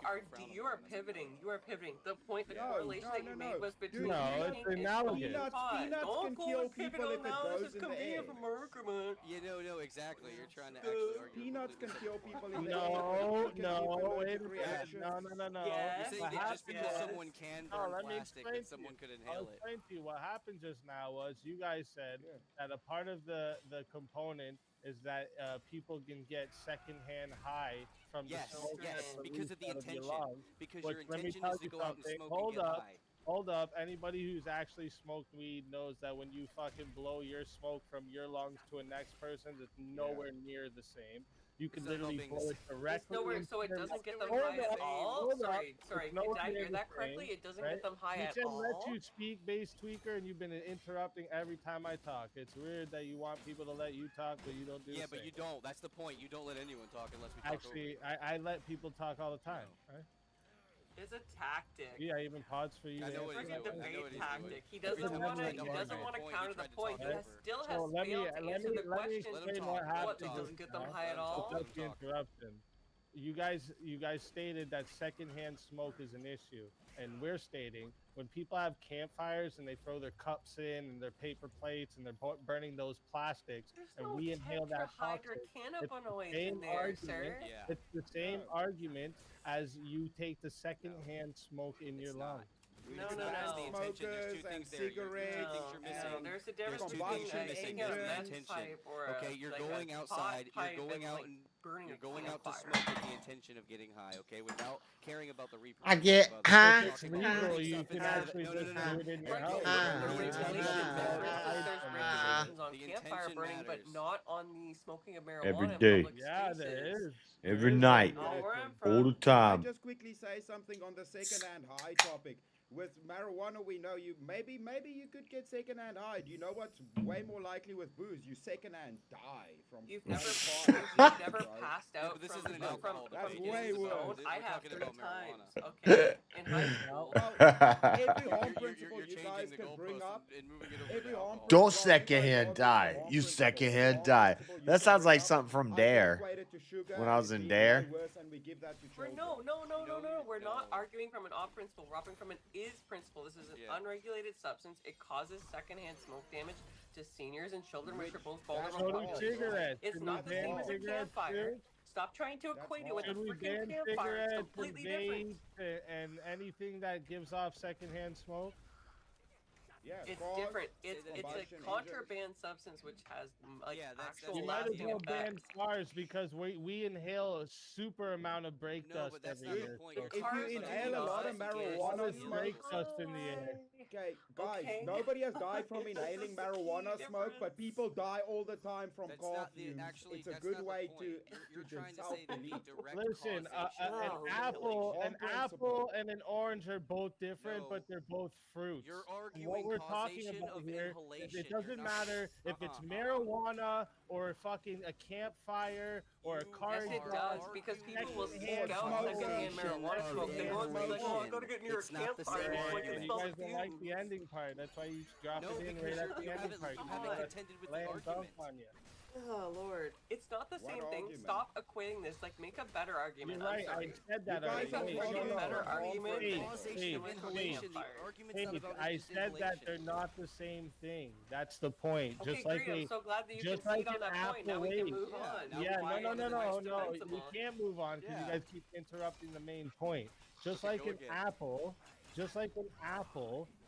are pivoting. You are pivoting. The point, the correlation that you made was between No, it's drinking and analogous. smoking pot. Peanuts Don't can go kill and pivot people on if it now. goes This is in the convenient air. for America, man. You know, exactly. You're trying to actually argue. Peanuts can kill people in the No, air. no, wait a minute. reactions. No. Yes. You're saying that just because Yes. someone can No, burn let me plastic, explain that to someone you. could I'll inhale it. explain to you what happened just now was you guys said that a part of the component is that people can get secondhand high from Yes, the smoke yes, that's because of the released out your intention. lungs. Because Which, your let me intention tell is to you go out and something. smoke Hold and get up. high. Hold up. Anybody who's actually smoked weed knows that when you fucking blow your smoke from your lungs to a next person's, it's nowhere near the same. You can It's not literally being blow it It's directly. nowhere, so it into their doesn't get them Hold high up, at all. hold up. Sorry, It's did nowhere I near hear the that correctly? same, It doesn't right? get them high You at can all. let you speak, base tweaker, and you've been interrupting every time I talk. It's weird that you want people to let you talk, but you don't do Yeah, the but same. you don't. That's the point. You don't let anyone talk unless we talk Actually, I let people talk all the time. Right? It's a tactic. Yeah, I even pause for you. I to know what answer he's that doing. I know Debate what he's tactic. doing. He Every doesn't time want to. you He tried to doesn't argue want to a point, counter you the tried to point. talk He over. still has So let me failed to answer the let me question. explain talk, what let him happened talk. What just doesn't get them now. high at all? Let him Without being talk. interruption. you guys stated that secondhand smoke is an issue, and we're stating when people have campfires and they throw their cups in and their paper plates and they're burning those plastics, and we inhale that toxic. It's the same argument. It's the same argument as you take the secondhand smoke in your lungs. No. Smokers and cigarettes. There's a difference between combustion taking engine. a vent pipe or Okay, you're like going a outside. hot You're going pipe out and, and burning you're a going out to campfire. smoke with the intention of getting high. Okay, without caring about the I repercussions. get of others. high. We're It's talking about legal. burning You stuff can inside of actually it. just do it in your house. There's regulations on campfire burning, but not on the smoking of marijuana Every in day. public Yeah, spaces. there is. Every night. All the Can I time. just quickly say something on the secondhand high topic? With marijuana, we know you maybe you could get secondhand high. Do you know what's way more likely with booze? You secondhand die from. You've never passed out This from, isn't an alcohol That's debate. This way is about- worse. this- I we're have talking 3 about times. marijuana. Okay, in high school. Every harm principle You're you changing guys the can bring goalpost up. and moving it over Every to harm alcohol. Don't secondhand die. You secondhand die. That sounds like something from Dare. When I was in Dare. No. We're not arguing from an off principle. We're arguing from an is principle. This is an unregulated substance. It causes secondhand smoke damage to seniors and children, which are both vulnerable. So do populations. cigarettes. It's Should not we the same ban as a cigarettes campfire. too? Stop trying to equate it with a Should we freaking ban campfire. It's cigarettes and completely different. vape and anything that gives off secondhand smoke? Yeah, It's different. It's a contraband substance which has like actual You might as lasting well ban effects. cars because we inhale a super amount of brake dust every year. If you inhale a lot of marijuana smoke, brake dust in the air. Okay, guys, nobody has died from inhaling marijuana smoke, but people die all the time from car fumes. It's a good way to self-believe. Listen, an apple and an orange are both different, but they're both fruits. You're And arguing what we're talking causation about of here is inhalation. it doesn't You're not- matter if it's marijuana or fucking a campfire or a car Yes, it exhaust. does, because people will seek Secondhand out smoke secondhand marijuana smoke. They won't be like, oh, I gotta get near a It's not the campfire. same so I can You smell guys the don't like fumes. the ending part. That's why you drop No, it in because right at you the ending haven't- part. you haven't contended with the Laying argument. dunk on you. Oh Lord, it's not the What same thing. argument? Stop equating this. Like, make a better argument. You're right. I'm sorry. I said that You guys already. Make a are freaking better argument. Hey, than Causation hey, of with the inhalation. The campfire. argument's Hey, not about I just said that inhalation. they're not the same thing. That's the point. Okay, Just like great. I'm a, so glad that you just concede like on an that point. Now we can apple move weight. on. Now Yeah, why no, is it no. defensible? We can't move on because you Yeah. guys keep interrupting the main point. Just Okay, like go an again. apple,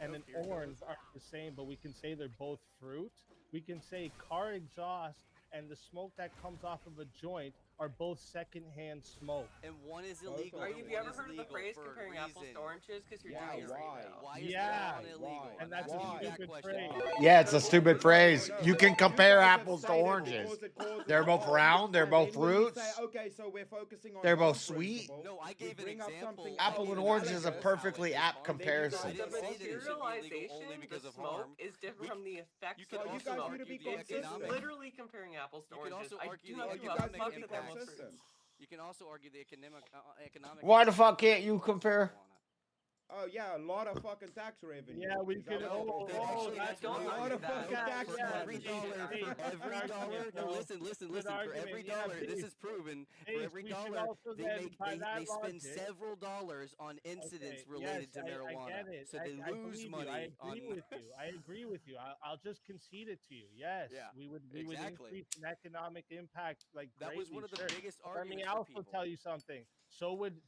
and an orange are the same, but we can say they're both fruit. We can say car exhaust and the smoke that comes off of a joint are both secondhand smoke. And one is illegal. Have and you one ever is heard of the legal phrase for a comparing apples reason. to oranges? Because you're Yeah, doing it right why? now. Why is Yeah. marijuana illegal? And that's I'm a asking you that stupid question. phrase. Yeah, it's a stupid phrase. You can compare apples to Stated oranges. because it causes They're both harm, round, they're and both then when you fruits. say, okay, so we're focusing on They're both harm sweet. principle, No, I we gave an bring up example. something Apple else and in orange is a analogous. perfectly apt The comparison. say that it should be illegal materialization, only the because of smoke, harm. is different from the effects You can of you the guys smoke. need to be the It's consistent. literally comparing apples to You can oranges. also I argue do the not You give guys a need to fuck be that they're both consistent. fruits. You can also argue the economic. Why the fuck can't you compare? Oh yeah, a lot of fucking tax revenue. Yeah, we Is that could. what Oh, you're saying? Actually, that's don't a argue lot of that. fucking tax For every revenue. dollar, no, listen, Good for every argument, yeah, dollar, this please. is proven. Please, For every we should dollar, also they then, make by that they spend logic- several dollars on incidents related to marijuana. I get it. So they I lose believe money you. I on. agree with you. I agree with you. I'll just concede it to you. Yes, Yeah, we would exactly. increase in economic impact like That was greatly, one of the sure. biggest But let me arguments for also people. tell you something. So would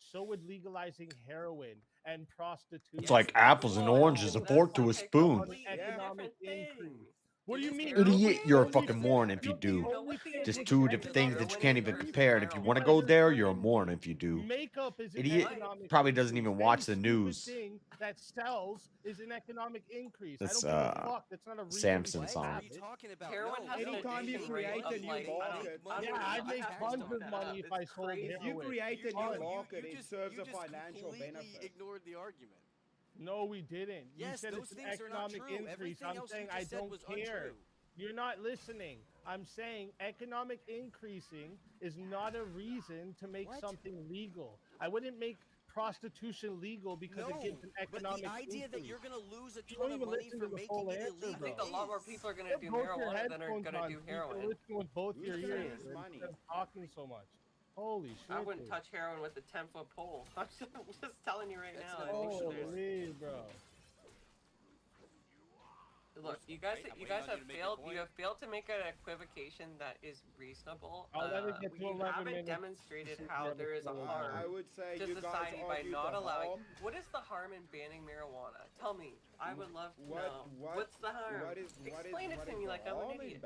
legalizing heroin and prostitution. It's like apples and oranges, a fork to a spoon. An economic increase. What do you mean? Idiot, you're a fucking moron if you do. Just two different things that you can't even compare. And if you want to go there, you're a moron if you do. Makeup is an Idiot economic probably doesn't increase. even watch the Any news. stupid thing that sells is an economic increase. That's, I don't give a fuck. That's not a reason Samson to song. have What are you it. talking about? Heroin No, has an Anytime you addictive create rate a of new like, market, Yeah, I'd make tons of money if I It's sold crazy. if heroin. you create a Fun. new market, it serves you a just financial completely benefit. ignored the argument. No, we didn't. You Yes, said those it's an things are not economic true. increase. Everything I'm else you saying just I said don't was care. untrue. You're not listening. I'm saying economic increasing is not a reason to make What? something legal. I wouldn't make prostitution legal because No, it gives an but economic the idea increase. that you're going to lose a You ton don't of even money listen for to the making full it answer, I illegal. think a lot more people are going to Get do both your marijuana than are headphones going to on. do You can heroin. listen with both Who's your saying ears it's instead money? of talking so much. Holy shit! I wouldn't dude. touch heroin with a 10-foot pole. I'm just telling you right now. I think that there's. Holy, bro. Look, you guys have failed. You have failed to make an equivocation that is reasonable. I'll let it get to You 11 haven't minutes. demonstrated how there is a harm I would say to you guys society by argued not the allowing. harm. What is the harm in banning marijuana? Tell me. I would love to know. What- What's the harm? Explain it to me like I'm an idiot.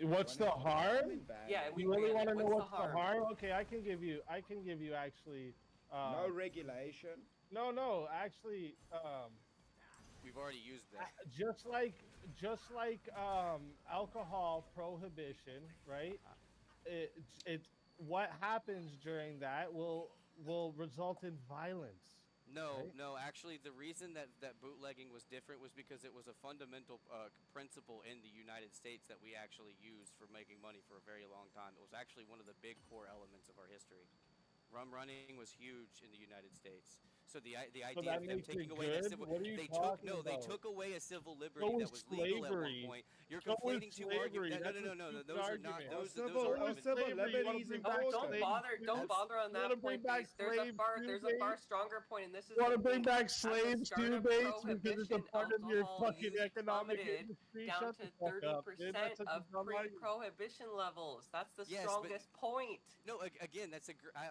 What's the harm? Yeah, we You really want to know what's what's the harm? Okay, I can give you actually. No regulation. No, actually. We've already used that. Just like alcohol prohibition, right? It what happens during that will result in violence. No, right? no. Actually, the reason that bootlegging was different was because it was a fundamental principle in the United States that we actually used for making money for a very long time. It was actually one of the big core elements of our history. Rum running was huge in the United States. So the idea of them taking away that civil, they took away a civil liberty that was legal at one point. You're conflating two arguments. No. Those are not those arguments. Don't bother on that point. Please. There's a far stronger point, and this is. You want to bring back slaves too, Bates, because it's a part of your fucking economic industry. Down Shut to the fuck up, dude. 30% of pre-prohibition levels. That's the strongest point. No, again,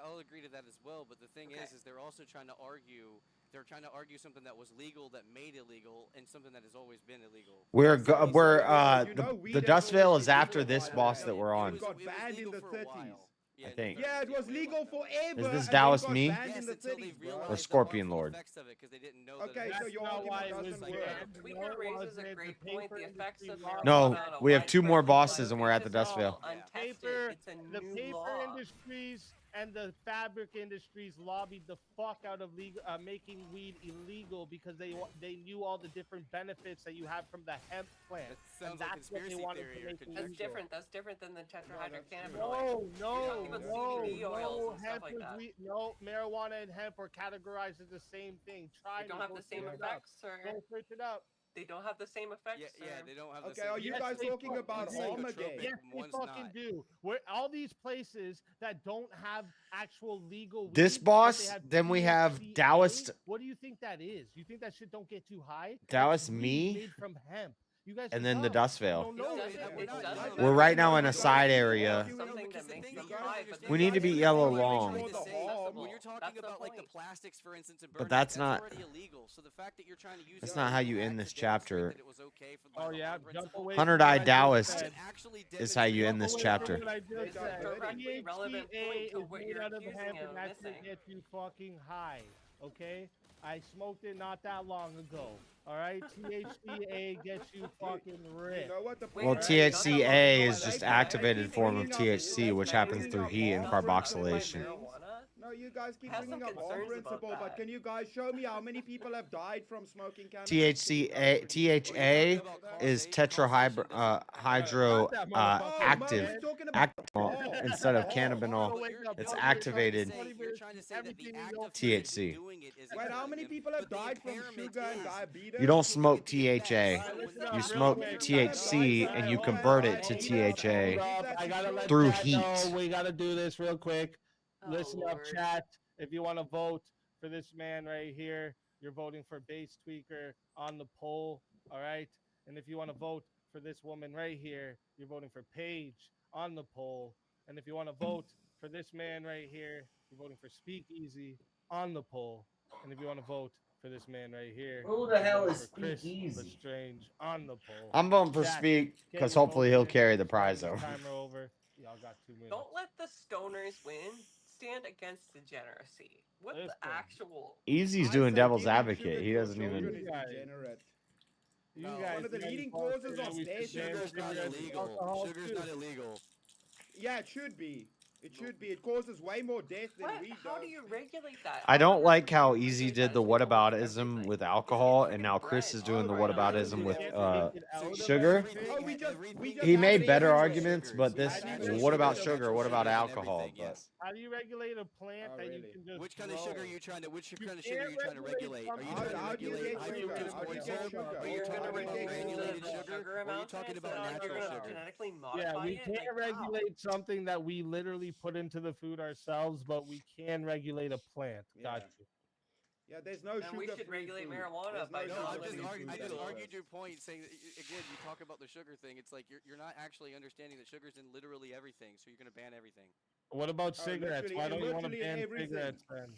I'll agree to that as well. But the thing is they're also trying to argue. They're trying to argue something that was legal that made illegal, and something that has always been illegal. The Dust Veil is after this boss that we're on. It got banned in the 30s. I think. Yeah, it was legal forever. Is this and Dallas it got me? banned in the 30s, bro. Or Scorpion Lord? Okay, so your argument doesn't work. Tweaker raises a great point. The effects of No, marijuana we have 2 more widespread bosses and we're at the Dust Veil. untested. It's a The new paper law. industries and the fabric industries lobbied the fuck out of making weed illegal because they knew all the different benefits that you have from the hemp plant. Sounds like conspiracy theory. That's different. That's different than the tetrahydrocannabinoid. No, You're talking about CBD oils and stuff hemp like is that. no, marijuana and hemp are categorized as the same thing. Try They don't have the same effects, sir. Go search it up. They don't have the same effects, sir. Yeah, they don't have the Okay, same. are you guys talking about harm again? Yes, they fucking do. Where all these places that don't have actual legal. This weed, but boss, they have then we have THCA, Taoist. What do you think that is? You think that shit don't get too high? Taoist That's weed me? made from hemp. You guys And are then the dumb. Dust Veil. You don't know it. We're right now in a side area. Something that makes them high, but We need to be yellow long. When you're talking about like the plastics, for instance, and But that's not. already illegal. So the fact that you're trying to use That's not how you end this chapter. Oh yeah, jump away. Hunter from Die what I just Taoist said. is how you end this chapter. What I just said. directly relevant point to THCA what is you're made out of accusing hemp, of and that's to missing. get you fucking high. Okay, I smoked it not that long ago. All right, THCA gets you fucking rich. Well, THCA is just activated form of THC, which happens through heat and carboxylation. No, you guys keep Have some bringing up harm concerns about principle, but that. can you guys show me how many people have died from smoking cannabis? THA is tetrahydro active instead of cannabinol. It's activated THC. Wait, how many people have died from sugar and diabetes? You don't smoke THA. You smoke THC and you convert it to THA I gotta let through Chad heat. know. We gotta do this real quick. Listen up, chat. If you want to vote for this man right here, you're voting for Base Tweaker on the poll. All right. And if you want to vote for this woman right here, you're voting for Paige on the poll. And if you want to vote for this man right here, you're voting for Speakeasy on the poll. And if you want to vote for this man right here, Who the you're hell voting is for Chris Speakeasy? Lestrange on the poll. I'm voting for Chat, Speak get because your hopefully votes he'll in. carry the prize over. Timer over. Y'all got 2 minutes. Don't let the stoners win. Stand against degeneracy. What the actual? Easy's doing devil's advocate. He doesn't even. Degenerate. You guys, One of the leading causes of death. Sugar's not illegal. Sugar's not illegal. Yeah, it should be. It should be. It causes way more death than weed does. How do you regulate that? I don't like how Easy did the whataboutism with alcohol, and now Chris is doing the whataboutism with sugar. Oh, we just He made better arguments, but this, what about sugar? What about alcohol? But How do you regulate a plant that you can just Which kind of grow? sugar are you trying to? Which kind of sugar are you trying to regulate? Are you How trying to do you regulate get hydrocarbon sugar? How do you get cortisol? sugar? Are you How talking do you about get granulated sugar? sugar? Or are you talking about natural You're gonna sugar? genetically Yeah, modify we it? can't Like, how? regulate something that we literally put into the food ourselves, but we can regulate a plant. Got you. Yeah, there's no And we should sugar-free regulate food. marijuana There's by no not sugar-free letting food I just anywhere. argued your point, saying that, again, you talk about the sugar thing. It's like you're not actually understanding that sugar's in literally everything, so you're going to ban everything. What about cigarettes? literally- Why don't you want to literally ban everything. cigarettes then?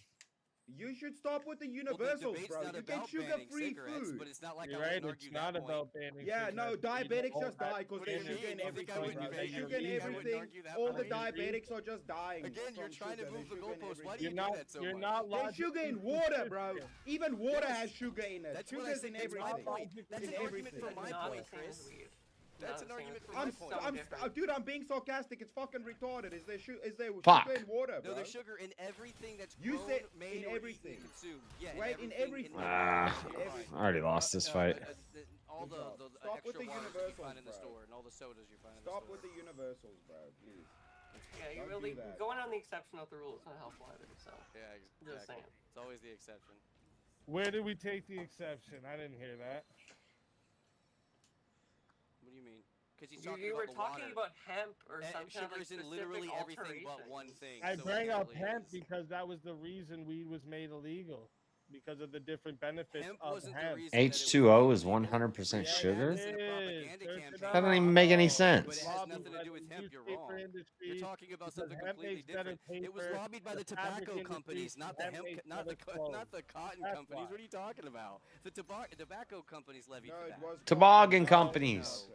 You should stop with the Well, universals, the debate's bro. not You about get banning sugar-free cigarettes, food. but it's not like You're I right. wouldn't It's argue not that about point. banning Yeah, no, cigarettes. diabetics just That- die because What do there's you sugar in mean? You think I everything, wouldn't bro. debate There's you? sugar in You think I wouldn't everything. argue that All the point? diabetics are just dying. Again, you're from trying to sugar. move the There's sugar in goalposts. Why do everything. you do that so You're much? not There's sugar in logically water, bro. consistent. Even water Yes. has sugar in it. That's what I Sugar's said. in That's my everything. point. That's In an argument everything. for my Not point, the same as Chris. weed. That's Not an the same argument as for weed. my I'm, point. dude, I'm being sarcastic. It's fucking retarded. Is there Fuck. sugar in water, bro? No, there's sugar in everything that's You grown, said made, in or everything. eaten, consumed. Yeah, Right, in everything. I already lost this fight. All the Stop with extra the waters that you find universals, in the bro. store and all the sodas you find in the Stop store. with the universals, bro. Please. Yeah, you Don't really do that. going on the exception of the rule is not helpful either. So Yeah, just exactly. saying. It's always the exception. Where did we take the exception? I didn't hear that. What do you mean? Because he's talking You were about the talking water. about hemp or some kind of like Sugar's in specific literally everything but alteration. one thing. I so bring up apparently it hemp is. because that was the reason weed was made illegal, because of the different benefits Hemp of wasn't the hemp. reason that it was H2O is illegal. 100% Yeah, sugar? this is a propaganda campaign. That doesn't even make any But sense. it has nothing to do with hemp. You're wrong. You're talking about something completely different. It was lobbied by the tobacco companies, not the hemp, not the cotton companies. What are you talking about? The tobacco companies levied for that. Toboggan companies.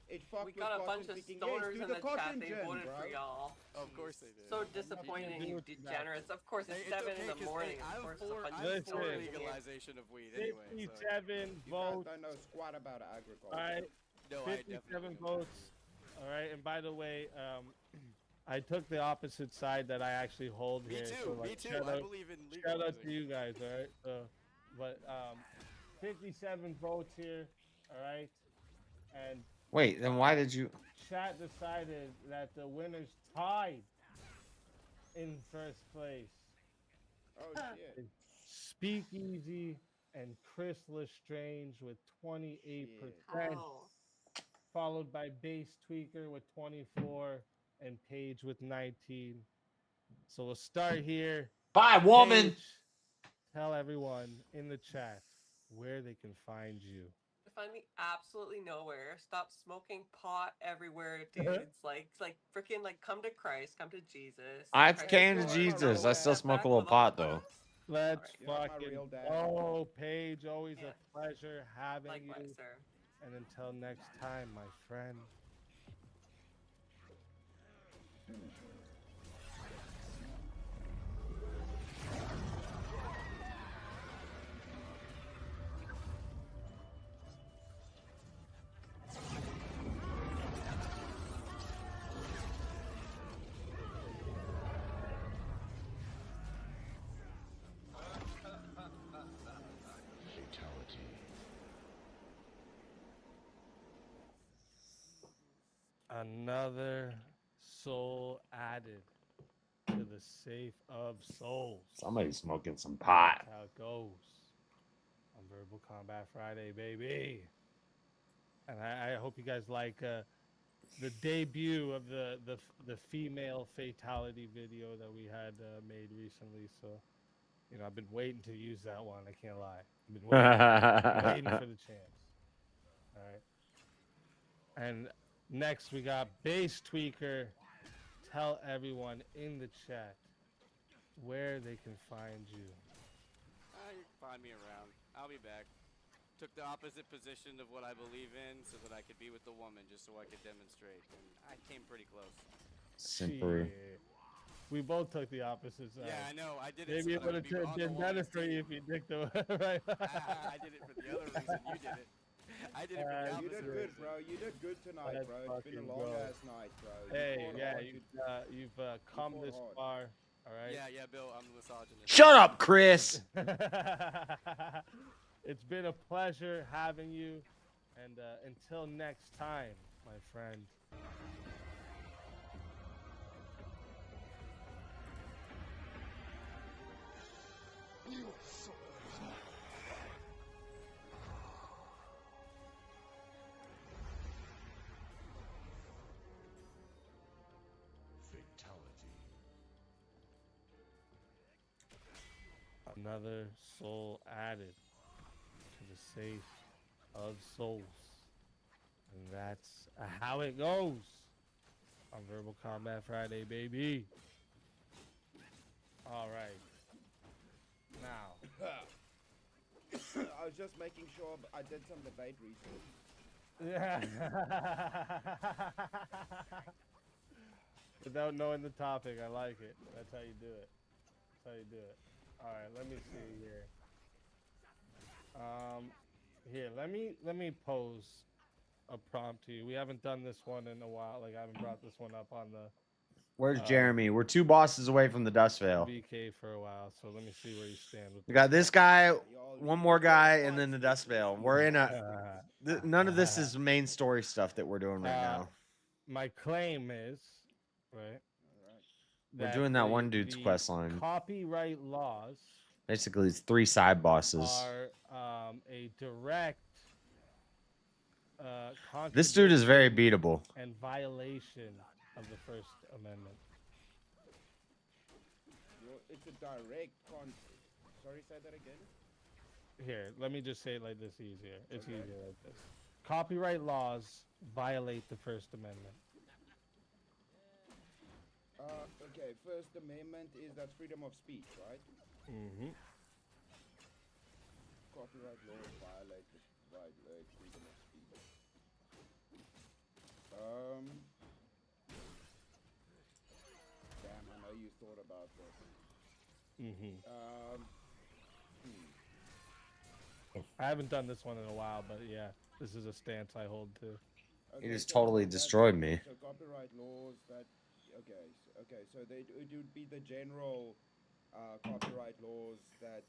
It fucked We with got a cotton bunch of picking. stoners Yes, in do the the chat. cotton They gin, voted bro. for y'all. Of course they did. So disappointing, you degenerates. Of course, it's 7 in the morning. Of course, it's a bunch I'm of for stoners. legalization of weed anyway. 57 You votes. guys don't know squat about agriculture. All right, No, I 57 definitely don't. votes. All right, and by the way, I took the opposite side that I actually hold Me here. too, so, like, me too. shout I out- believe in Shout out legalizing. to you guys, all right? So, but 57 votes here, all right? And Wait, then why did you? chat decided that the winners tied in first place. Oh shit. Speakeasy and Chris Lestrange with 28%, How? followed by Bass Tweaker with 24 and Paige with 19. So we'll start here. Bye, woman. Paige, tell everyone in the chat where they can find you. Find me absolutely nowhere. Stop smoking pot everywhere, dudes. Like freaking like come to Christ, come to Jesus. I've Christ came to is Jesus. I still smoke back a little with pot though. Let's You're not my fucking real dad. go, Paige. Always Yeah. a pleasure having Likewise, you. sir. And until next time, my friend. Another soul added to the safe of souls. Somebody's smoking some pot. That's how it goes on Verbal Combat Friday, baby. And I hope you guys like the debut of the female fatality video that we had made recently. So, you know, I've been waiting to use that one. I can't lie. I've been waiting for the chance. All right. And next we got Bass Tweaker. Tell everyone in the chat where they can find you. You can find me around. I'll be back. Took the opposite position of what I believe in so that I could be with the woman, just so I could demonstrate. And I came pretty close. Simper. Shit. We both took the opposite side. Yeah, I know. I did it. Maybe it so that I would could be have on been the better woman's for you if you picked the right. I did it for the other reason. You did it. I did it for the You opposite did good, reason. bro. You did good tonight, Let's bro. It's been a fucking long go. ass night, bro. You Hey, fought yeah, hard. you've come fought this hard. far. All right. Yeah, Bill. I'm the misogynist. Shut up, Chris. It's been a pleasure having you, and until next time, my friend. Fatality. Another soul added to the safe of souls. And that's how it goes on Verbal Combat Friday, baby. All right. Now. I was just making sure I did some debate research. Yeah. Without knowing the topic, I like it. That's how you do it. That's how you do it. All right, let me see here. Here, let me pose a prompt to you. We haven't done this one in a while. Like I haven't brought this one up on the Where's Jeremy? We're 2 bosses away from the Dust Veil. VK for a while, so let me see where you stand with We got this guy, one more guy, and then the Dust Veil. We're in a. None of this is main story stuff that we're doing right now. My claim is, right? We're doing that one dude's quest line. Copyright laws. Basically, it's 3 side bosses. Are a direct This dude is very beatable. And violation of the First Amendment. It's a direct Sorry, say that again? Here, let me just say it like this easier. It's easier like this. Copyright laws violate the First Amendment. Okay, First Amendment is that freedom of speech, right? Mm-hmm. Copyright laws violate freedom of speech. Damn, I know you thought about this. Mm-hmm. I haven't done this one in a while, but yeah, this is a stance I hold too. He just totally destroyed me. So copyright laws that, okay, so it would be the general copyright laws that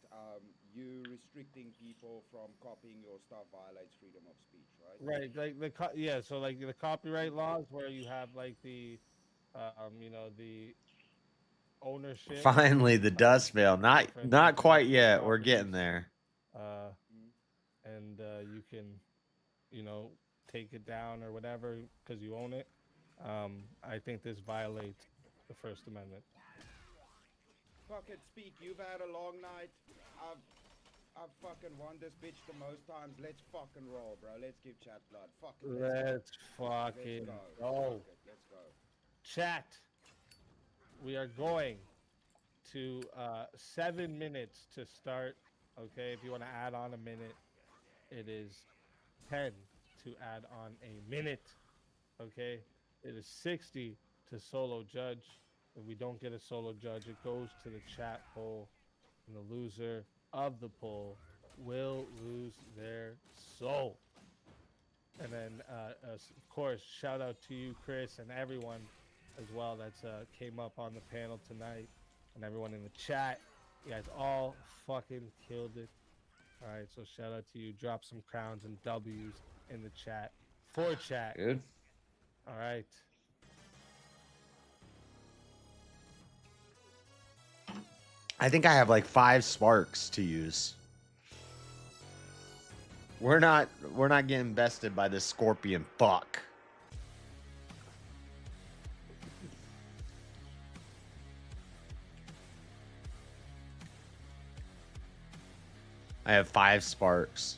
you restricting people from copying your stuff violates freedom of speech, right? Right, like so like the copyright laws where you have like the, the ownership. Finally, the Dust Veil. Not quite yet. We're getting there. And you can, take it down or whatever because you own it. I think this violates the First Amendment. Fuck it, speak. You've had a long night. I've fucking won this bitch the most times. Let's fucking roll, bro. Let's give chat blood. Fuck it. Let's fucking go. Let's go. Chat. We are going to 7 minutes to start. Okay, if you want to add on a minute, it is 10 to add on a minute. Okay, it is 60 to solo judge. If we don't get a solo judge, it goes to the chat poll, and the loser of the poll will lose their soul. And then, of course, shout out to you, Chris, and everyone as well that's came up on the panel tonight, and everyone in the chat. You guys all fucking killed it. All right, so shout out to you. Drop some crowns and W's in the chat for chat. Good. All right. I think I have like 5 sparks to use. We're not getting bested by this scorpion fuck. I have 5 sparks.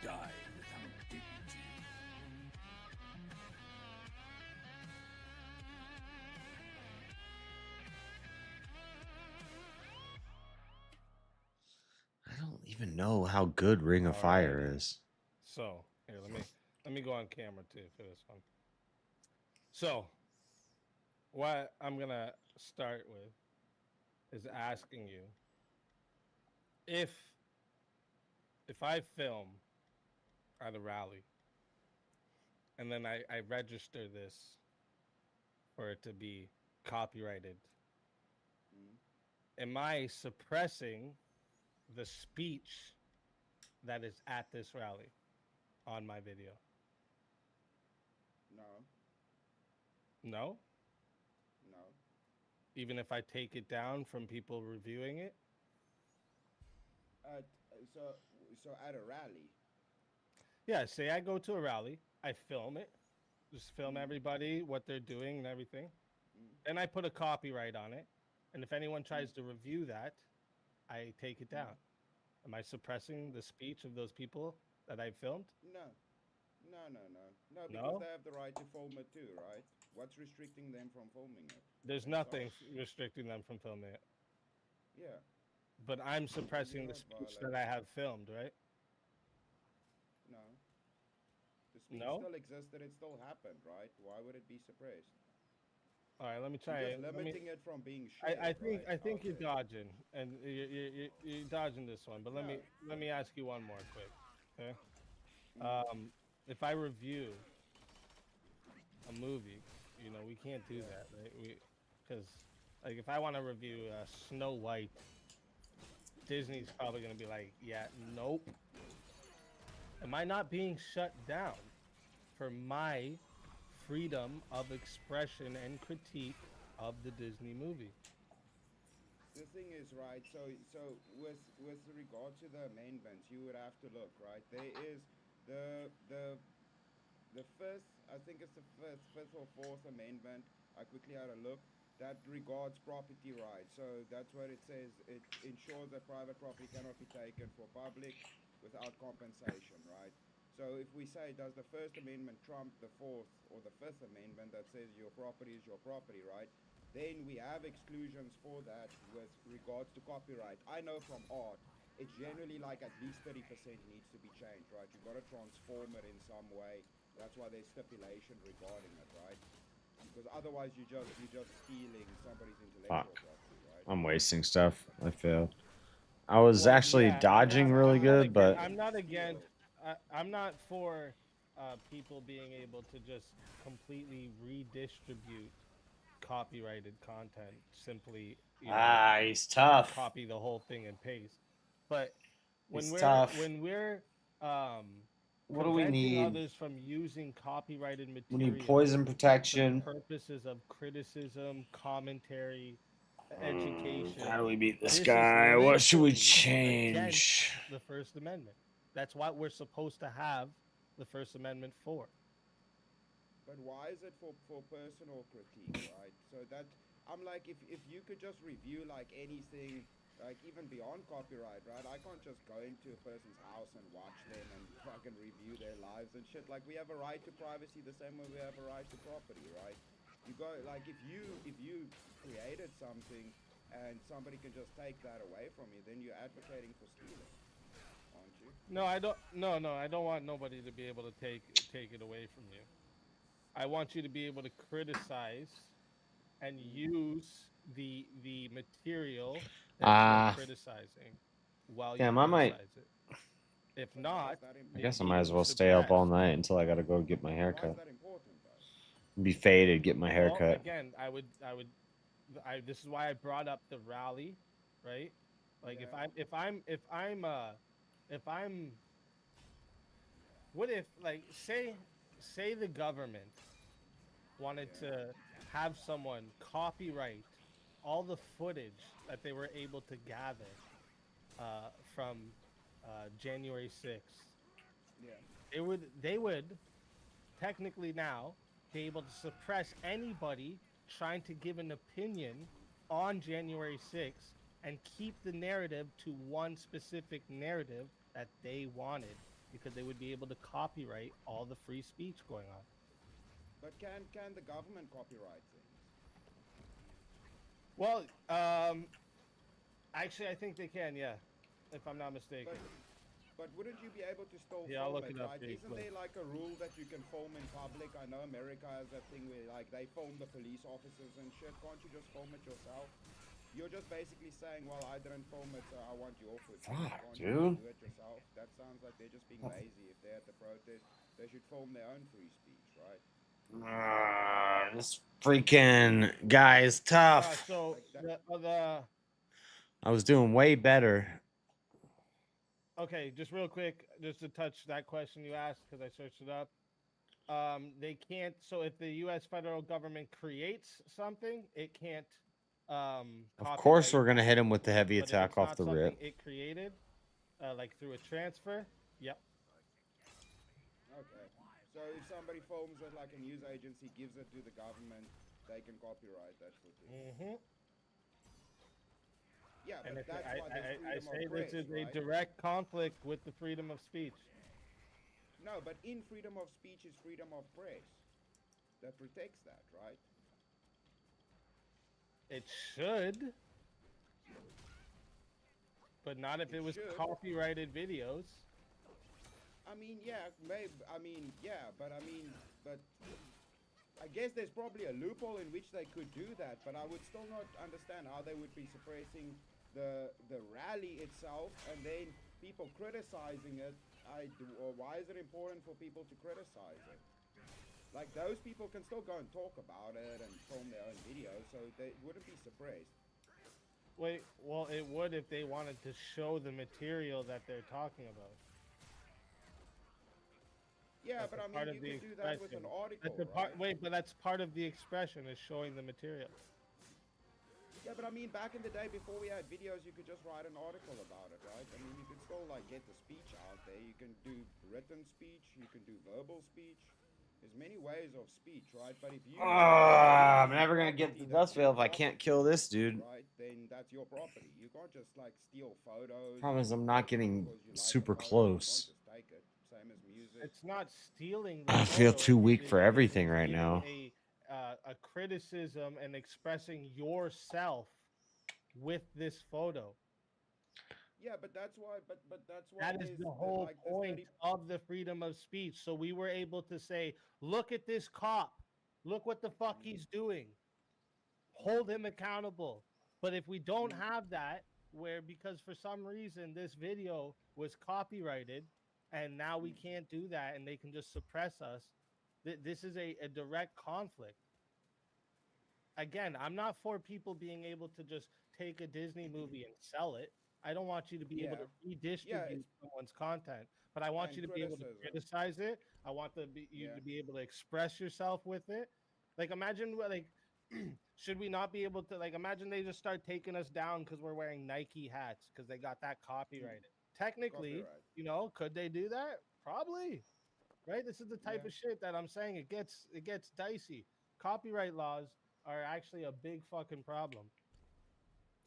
Die without dignity. I don't even know how good Ring of Fire is. So here, let me go on camera too for this one. So what I'm gonna start with is asking you if I film at a rally and then I register this for it to be copyrighted, am I suppressing the speech that is at this rally on my video? No. No? No. Even if I take it down from people reviewing it? So at a rally. Yeah, say I go to a rally, I film it, just film everybody, what they're doing and everything. Then I put a copyright on it. And if anyone tries to review that, I take it down. Am I suppressing the speech of those people that I filmed? No, because No? they have the right to film it too, right? What's restricting them from filming it? There's nothing restricting them from filming it. Yeah. But I'm suppressing You're the not speech that violating. I have filmed, right? No. The speech No? still existed. It still happened, right? Why would it be suppressed? All right, let me try You're it. just Let me- limiting it from being shared. I think right? I think you're Okay. dodging, and you're dodging this one. But let No. me ask you one more quick. Okay. Mm. If I review a movie, you know, we can't do that, right? Because like if I want to review Snow White, Disney's probably gonna be like, yeah, nope. Am I not being shut down for my freedom of expression and critique of the Disney movie? The thing is, right, so with regard to the amendments, you would have to look, right? There is the fifth, I think it's the fifth or fourth amendment. I quickly had a look. That regards property rights. So that's what it says. It ensures that private property cannot be taken for public without compensation, right? So if we say, does the First Amendment trump the Fourth or the Fifth Amendment that says your property is your property, right? Then we have exclusions for that with regards to copyright. I know from art, it's generally like at least 30% needs to be changed, right? You've got to transform it in some way. That's why there's stipulation regarding it, right? Because otherwise you're just stealing somebody's intellectual property, right? I'm wasting stuff. I failed. I was actually dodging really good, but I'm not against. I'm not for people being able to just completely redistribute copyrighted content. Simply, you know, he's tough. Copy the whole thing and paste. But when He's we're tough. What do we preventing need? others from using copyrighted We material need poison protection. for purposes of criticism, commentary, education. How do we beat this is guy? What should we literally change? against the First Amendment. That's what we're supposed to have the First Amendment for. But why is it for personal critique, right? So that I'm like, if you could just review like anything, like even beyond copyright, right? I can't just go into a person's house and watch them and fucking review their lives and shit. Like we have a right to privacy the same way we have a right to property, right? You go like if you created something and somebody can just take that away from you, then you're advocating for stealing, aren't you? No, I don't. No, I don't want nobody to be able to take it away from you. I want you to be able to criticize and use the material that you're criticizing while you Damn, I might. criticize it. If not, I guess I might as well stay up all night until I gotta go get my haircut. Be faded, get my haircut. Well, again, this is why I brought up the rally, right? Like if I'm what if like say the government wanted to have someone copyright all the footage that they were able to gather from January 6th. Yeah. They would technically now be able to suppress anybody trying to give an opinion on January 6th and keep the narrative to one specific narrative that they wanted, because they would be able to copyright all the free speech going on. But can the government copyright things? Well, actually, I think they can, yeah, if I'm not mistaken. But wouldn't you be able to still I'll film look it, it up right? really Isn't quick. there like a rule that you can film in public? I know America has that thing where like they film the police officers and shit. Can't you just film it yourself? You're just basically saying, well, I didn't film it, so I want your footage. Fuck, Can't you dude. just do it yourself? That sounds like they're just being lazy. If they're at the protest, they should film their own free speech, right? This freaking guy is tough. So I was doing way better. okay, just real quick, just to touch that question you asked, because I searched it up. They can't. So if the U.S. federal government creates something, it can't. Of course, we're gonna hit him with the heavy But if attack it's off not the something rip. it created, like through a transfer. Yep. Okay. So if somebody films it like a news agency, gives it to the government, they can copyright that footage. Mm-hmm. Yeah, And but if that's why there's I freedom say of press, this is a right? direct conflict with the freedom of speech. No, but in freedom of speech is freedom of press. That protects that, right? It should, but not if it was should. copyrighted videos. I mean, yeah, maybe. I mean, yeah, but I guess there's probably a loophole in which they could do that. But I would still not understand how they would be suppressing the rally itself, and then people criticizing it. Or why is it important for people to criticize it? Like, those people can still go and talk about it and film their own videos, so they wouldn't be suppressed. Wait, well, it would if they wanted to show the material that they're talking about. Yeah, That's but I a part mean, of you the could do that with an expression. article, That's a right? wait, but that's part of the expression is showing the material. Yeah, but I mean, back in the day, before we had videos, you could just write an article about it, right? I mean, you could still, like, get the speech out there. You can do written speech. You can do verbal speech. There's many ways of speech, right? But if you... I'm never going to get the dust veil if I can't kill this dude. Right, then that's your property. You can't just, like, steal photos. Problem is I'm not getting super close. Just take it. Same as music. It's not stealing. The I feel photo, too weak it's for everything right giving now. A criticism and expressing yourself with this photo. Yeah, but that's why. But that's why. That is the whole point of the freedom of speech. So we were able to say, "Look at this cop. Look what the fuck he's doing. Hold him accountable." But if we don't have that, where because for some reason this video was copyrighted, and now we can't do that, and they can just suppress us, this is a direct conflict. Again, I'm not for people being able to just take a Disney movie and sell it. I don't want you to be able to redistribute someone's content, but I want you to be able to criticize it. I want you to be able to express yourself with it. Like, imagine should we not be able to, like, imagine they just start taking us down because we're wearing Nike hats because they got that copyrighted. Technically, could they do that? Probably. Right? This is the type of shit that I'm saying. It gets dicey. Copyright laws are actually a big fucking problem.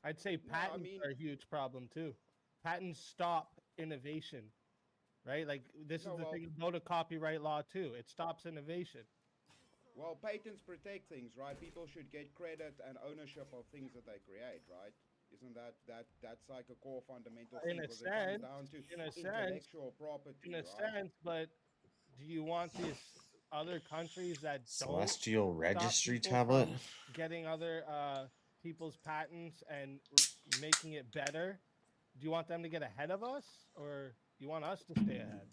I'd say patents are a huge problem too. Patents stop innovation, right? Like, this is the thing about a copyright law too. It stops innovation. Well, patents protect things, right? People should get credit and ownership of things that they create, right? Isn't that's like a core fundamental thing? In a Because it comes down to intellectual property, in a right? sense, but do you want these other countries that Celestial don't Registry stop people tablet? from getting other people's patents and making it better? Do you want them to get ahead of us, or you want us to stay ahead?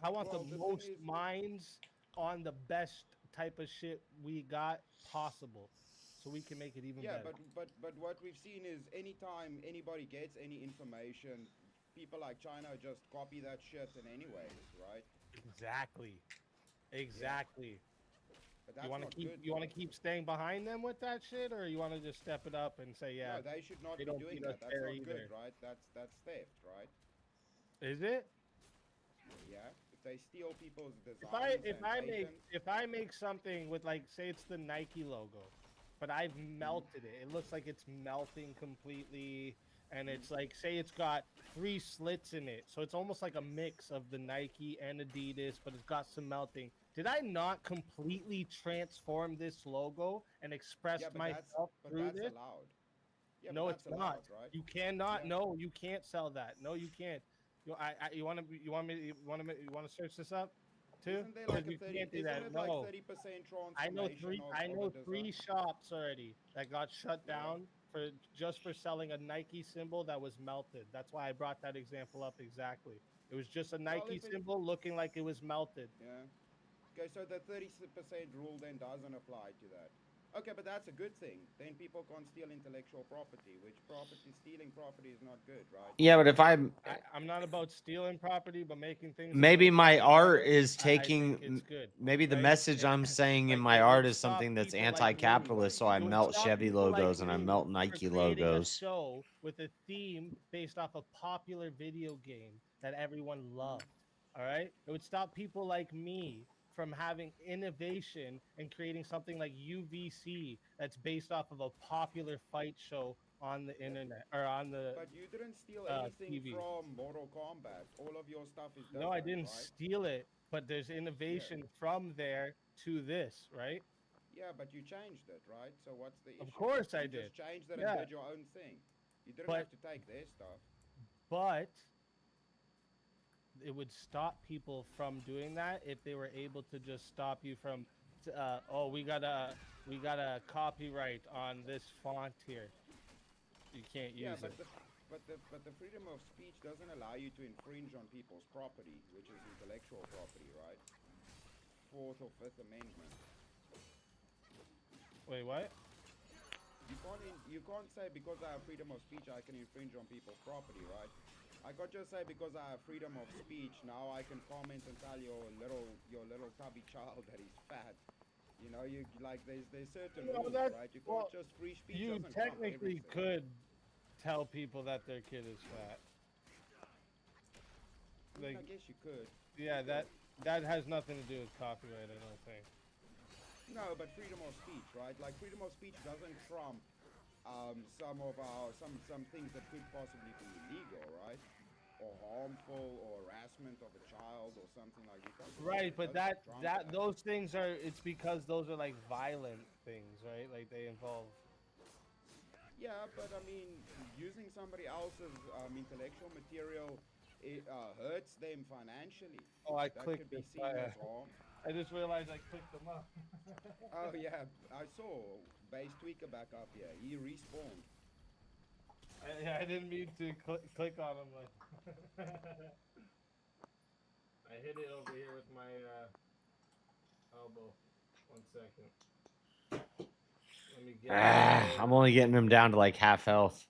I want the most minds on the best type of shit we got possible, so we can make it even better. But what we've seen is anytime anybody gets any information, people like China just copy that shit in anyways, right? Exactly. But that's You want to not keep good, you want to keep staying behind them with that shit, or you want to just step it up and say, yeah, No, they should not they be don't doing beat us that. That's there not either. good, right? That's theft, right? Is it? Yeah. If they steal people's designs If I make something with, like, say it's the Nike logo, but I've melted it. It looks like it's melting completely, and it's like, say it's got 3 slits in it, so it's almost like a mix of the Nike and Adidas, but it's got some melting. Did I not completely transform this logo and express myself through this? Allowed. Yeah, No, but it's that's not. allowed, right? You cannot. No, you can't sell that. No, you can't. You want to search this up too? Isn't there like you a 30, can't do isn't that. it No. like 30% transformation I know of a three design? shops already that got shut down for selling a Nike symbol that was melted. That's why I brought that example up exactly. It was just a Nike symbol looking like it was melted. Yeah. Okay, so the 30% rule then doesn't apply to that. Okay, but that's a good thing. Then people can't steal intellectual property, which stealing property is not good, right? Yeah, but if I'm not about stealing property, but making things. a Maybe little my better, art is I taking. think it's good. Maybe the right? message I'm saying in Like, my it art would is stop something that's people like me. anti-capitalist, so I It would melt stop Chevy people like logos and I me melt for Nike creating logos. a show with a theme based off a popular video game that everyone loved. All right, it would stop people like me from having innovation and creating something like UVC that's based off of a popular fight show on the internet or on the But you didn't steal anything TV. from Mortal Kombat. All of your stuff is different, No, I didn't right? steal it, but there's innovation from there to this, right? Yeah, but you changed it, right? So what's the issue? Of course I You did. just changed it Yeah. and did your own thing. You didn't But- have to take their stuff. But it would stop people from doing that if they were able to just stop you from, oh, we got a copyright on this font here. You can't use Yeah, it. but the freedom of speech doesn't allow you to infringe on people's property, which is intellectual property, right? Fourth or Fifth Amendment. Wait, what? You can't say because I have freedom of speech I can infringe on people's property, right? I can't just say because I have freedom of speech now I can comment and tell your little tubby child that he's fat. You know, you like there's certain No, rules, that's- right? You well, can't just free speech. You doesn't trump technically everything. could tell people that their kid is fat. I mean, I guess you could. Yeah, that has nothing to do with copyright, I don't think. No, but freedom of speech, right? Like freedom of speech doesn't trump some things that could possibly be illegal, right? Or harmful, or harassment of a child, or something like that. Right, but Doesn't trump that. those things are, it's because those are like violent things, right? Like they involve. Yeah, but I mean, using somebody else's intellectual material, it hurts them financially. Oh, I that clicked could be this. seen as harm. I just realized I clicked them up. Oh yeah, I saw Base Tweaker back up here. He respawned. I didn't mean to click on them. Like, I hit it over here with my elbow. 1 second. Let me get. I'm only getting them down to like half health.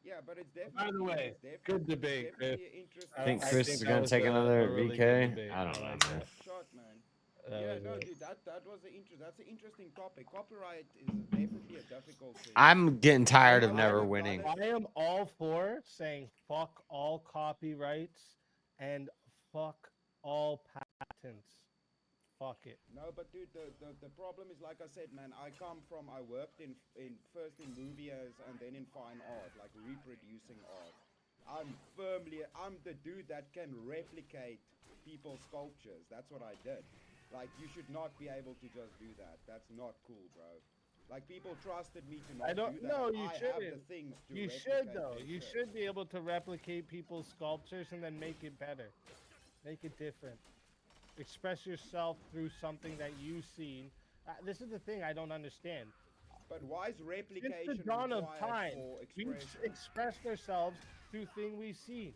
Yeah, but it's definitely. By the way, good debate, Chris. I think I Chris think is that gonna was take a another really good VK. debate. I don't know. like Man. that. Shot, man. That Yeah, was no, it. dude, that's an interesting topic. Copyright is definitely a difficult thing. I'm getting tired of never winning. I am all for saying fuck all copyrights and fuck all patents. Fuck it. No, but dude, the problem is, like I said, man, I worked in first in movies and then in fine art, like reproducing art. I'm the dude that can replicate people's sculptures. That's what I did. Like, you should not be able to just do that. That's not cool, bro. Like, people trusted me to not I don't. do that. No, you I shouldn't. have the things to You replicate should though. their You shit. should be able to replicate people's sculptures and then make it better, make it different. Express yourself through something that you've seen. This is the thing I don't understand. But why is replication Since the dawn of required time, for we've expression? expressed ourselves through things we've seen.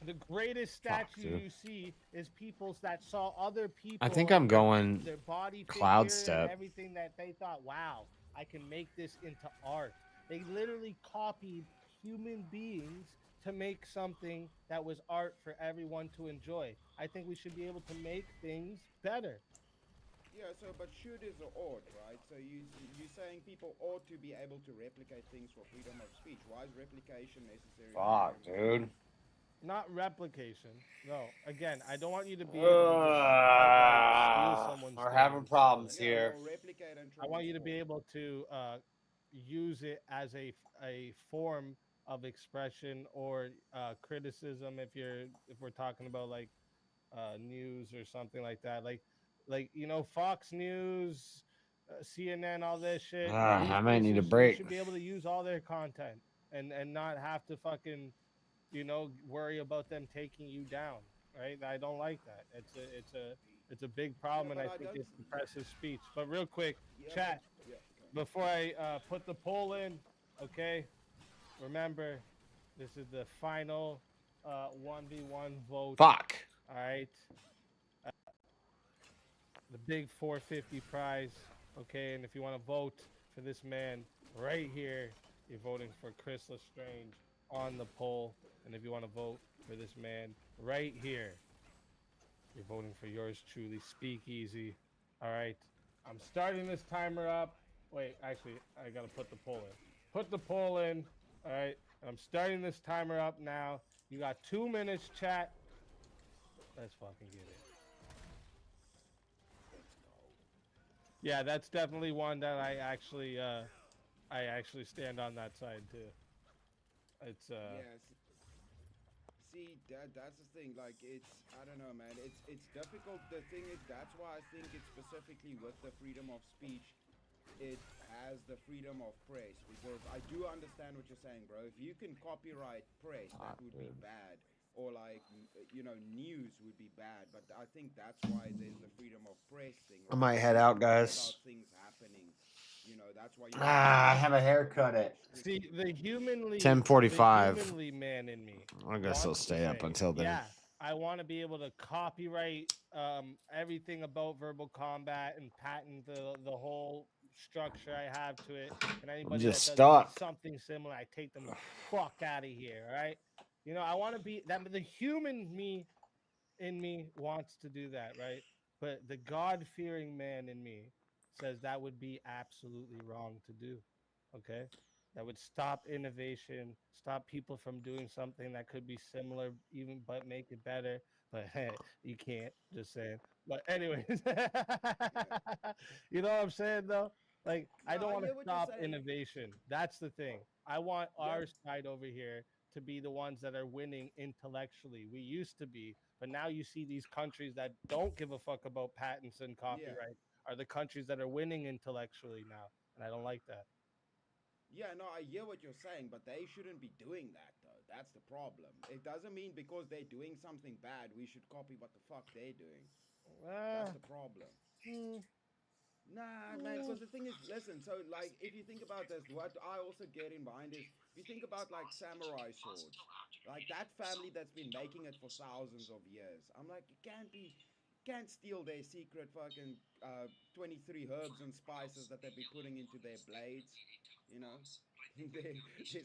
The greatest statue dude. you see is people that saw other people. I think I'm going their body cloud figure step. and everything that they thought, wow, I can make this into art. They literally copied human beings to make something that was art for everyone to enjoy. I think we should be able to make things better. Yeah, so but should is an art, right? So you saying people ought to be able to replicate things for freedom of speech. Why is replication necessary? Fuck, dude. Not replication. No. Again, I don't want you to be able to just steal someone's We're thing having and problems steal it. here. Or replicate and I want you to be able to use it as a form of expression or criticism if we're talking about like news or something like that. Like you know, Fox News, CNN, all this shit. I might need a places, break. You should be able to use all their content and not have to fucking, you know, worry about them taking you down. Right? I don't like that. It's a big problem, Yeah, and but I I think don't- it suppresses speech. But real quick, Yeah, chat. but- yeah, okay. Before I put the poll in, okay? Remember, this is the final 1v1 vote. Fuck. All right. The big 450 prize, okay? And if you want to vote for this man right here, you're voting for Chris Lestrange on the poll. And if you want to vote for this man right here, you're voting for yours truly, Speakeasy. All right. I'm starting this timer up. Wait, actually, I got to put the poll in. Put the poll in. All right. And I'm starting this timer up now. You got 2 minutes, chat. Let's fucking get it. Yeah, that's definitely one that I actually stand on that side too. It's Yes. See, that's the thing. Like, it's I don't know, man. It's difficult. The thing is, that's why I think it's specifically with the freedom of speech, it has the freedom of press, because I do understand what you're saying, bro. If you can copyright press, that would be bad. Or like, news would be bad. But I think that's why there's the freedom of press thing. I Right? might You head can out, write guys. about things happening. That's why. I have a haircut at see the humanly 10:45. man in me. I guess I'll wants to stay up say, until then. yeah, I want to be able to copyright everything about verbal combat and patent the whole structure I have to it. And anybody that just does stuck. something similar, I take them the fuck out of here. All right. I want to be that. The human me in me wants to do that, right? But the God-fearing man in me says that would be absolutely wrong to do. Okay? That would stop innovation, stop people from doing something that could be similar, even but make it better. But hey, you can't. Just saying. But anyways, you know what I'm saying though? Like, I don't want to stop innovation. That's the thing. I want our side over here to be the ones that are winning intellectually. We used to be, but now you see these countries that don't give a fuck about patents and copyright are the countries that are winning intellectually now, and I don't like that. Yeah, no, I hear what you're saying, but they shouldn't be doing that, though. That's the problem. It doesn't mean because they're doing something bad, we should copy what the fuck they're doing. That's the problem. Nah, man, because the thing is, listen, so, like, if you think about this, what I also get in mind is, if you think about, like, samurai swords, like, that family that's been making it for thousands of years, I'm like, you can't steal their secret fucking 23 herbs and spices that they've been putting into their blades, their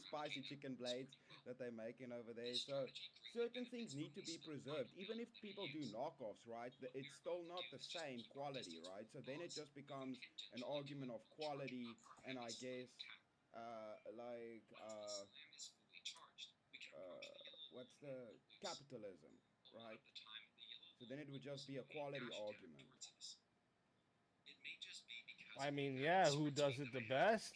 spicy chicken blades that they're making over there. So certain things need to be preserved. Even if people do knockoffs, right, it's still not the same quality, right? So then it just becomes an argument of quality and I guess what's the capitalism, right? So then it would just be a quality argument. I mean, yeah, who does it the best?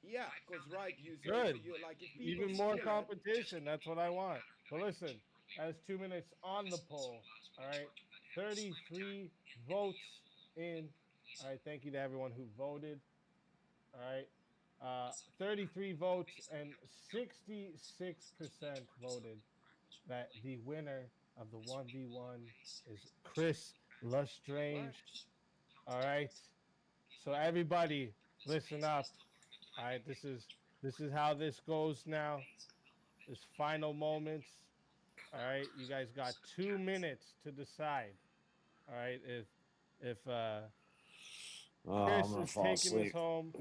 Yeah, because right, Good. So you're like, if people Even more steal competition. That's what I want. But listen, that's 2 minutes on the poll. All right, 33 votes in. All right, thank you to everyone who voted. All right, 33 votes and 66% voted that the winner of the 1v1 is Chris Lestrange. All right. So everybody, listen up. All right, this is how this goes now. This final moments. All right, you guys got 2 minutes to decide. All right, if Chris is taking this home,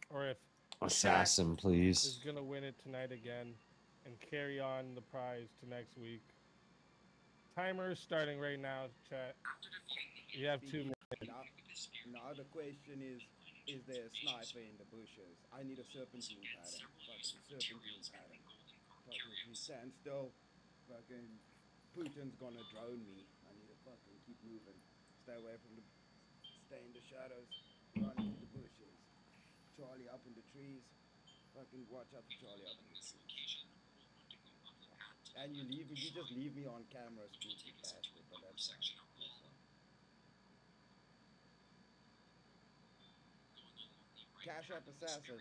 or if Assassin, please. is gonna win it tonight again and carry on the prize to next week. Timer is starting right now, chat. You have 2 minutes. Now the question is there a sniper in the bushes? I need a serpentine pattern. Fucking serpentine pattern. Fucking if you stand still, fucking Putin's gonna drone me. I need to fucking keep moving. Stay away from stay in the shadows. Run into the bushes. Charlie up in the trees. Fucking watch out for Charlie up in the trees. And you just leave me on camera, spooky bastard, but that's fine. That's fine. Cashapp assassin.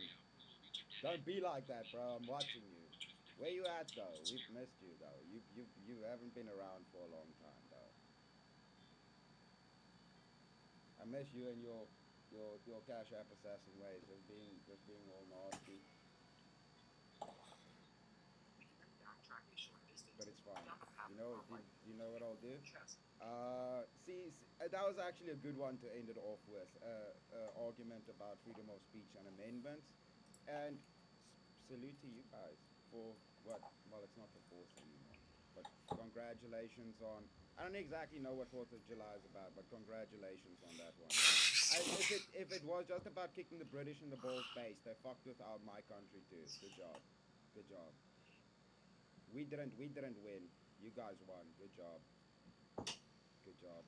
Don't be like that, bro. I'm watching you. Where you at though? We've missed you though. You haven't been around for a long time though. I miss you and your Cashapp assassin ways. Just being all nasty. But it's fine. You know what I'll do? That was actually a good one to end it off with. Argument about freedom of speech and amendments. And salute to you guys for What? Well, it's not the 4th anymore. But congratulations on. I don't exactly know what 4th of July is about, but congratulations on that one. If it was just about kicking the British in the balls base, they fucked with my country too. Good job. Good job. We didn't win. You guys won. Good job. Good job.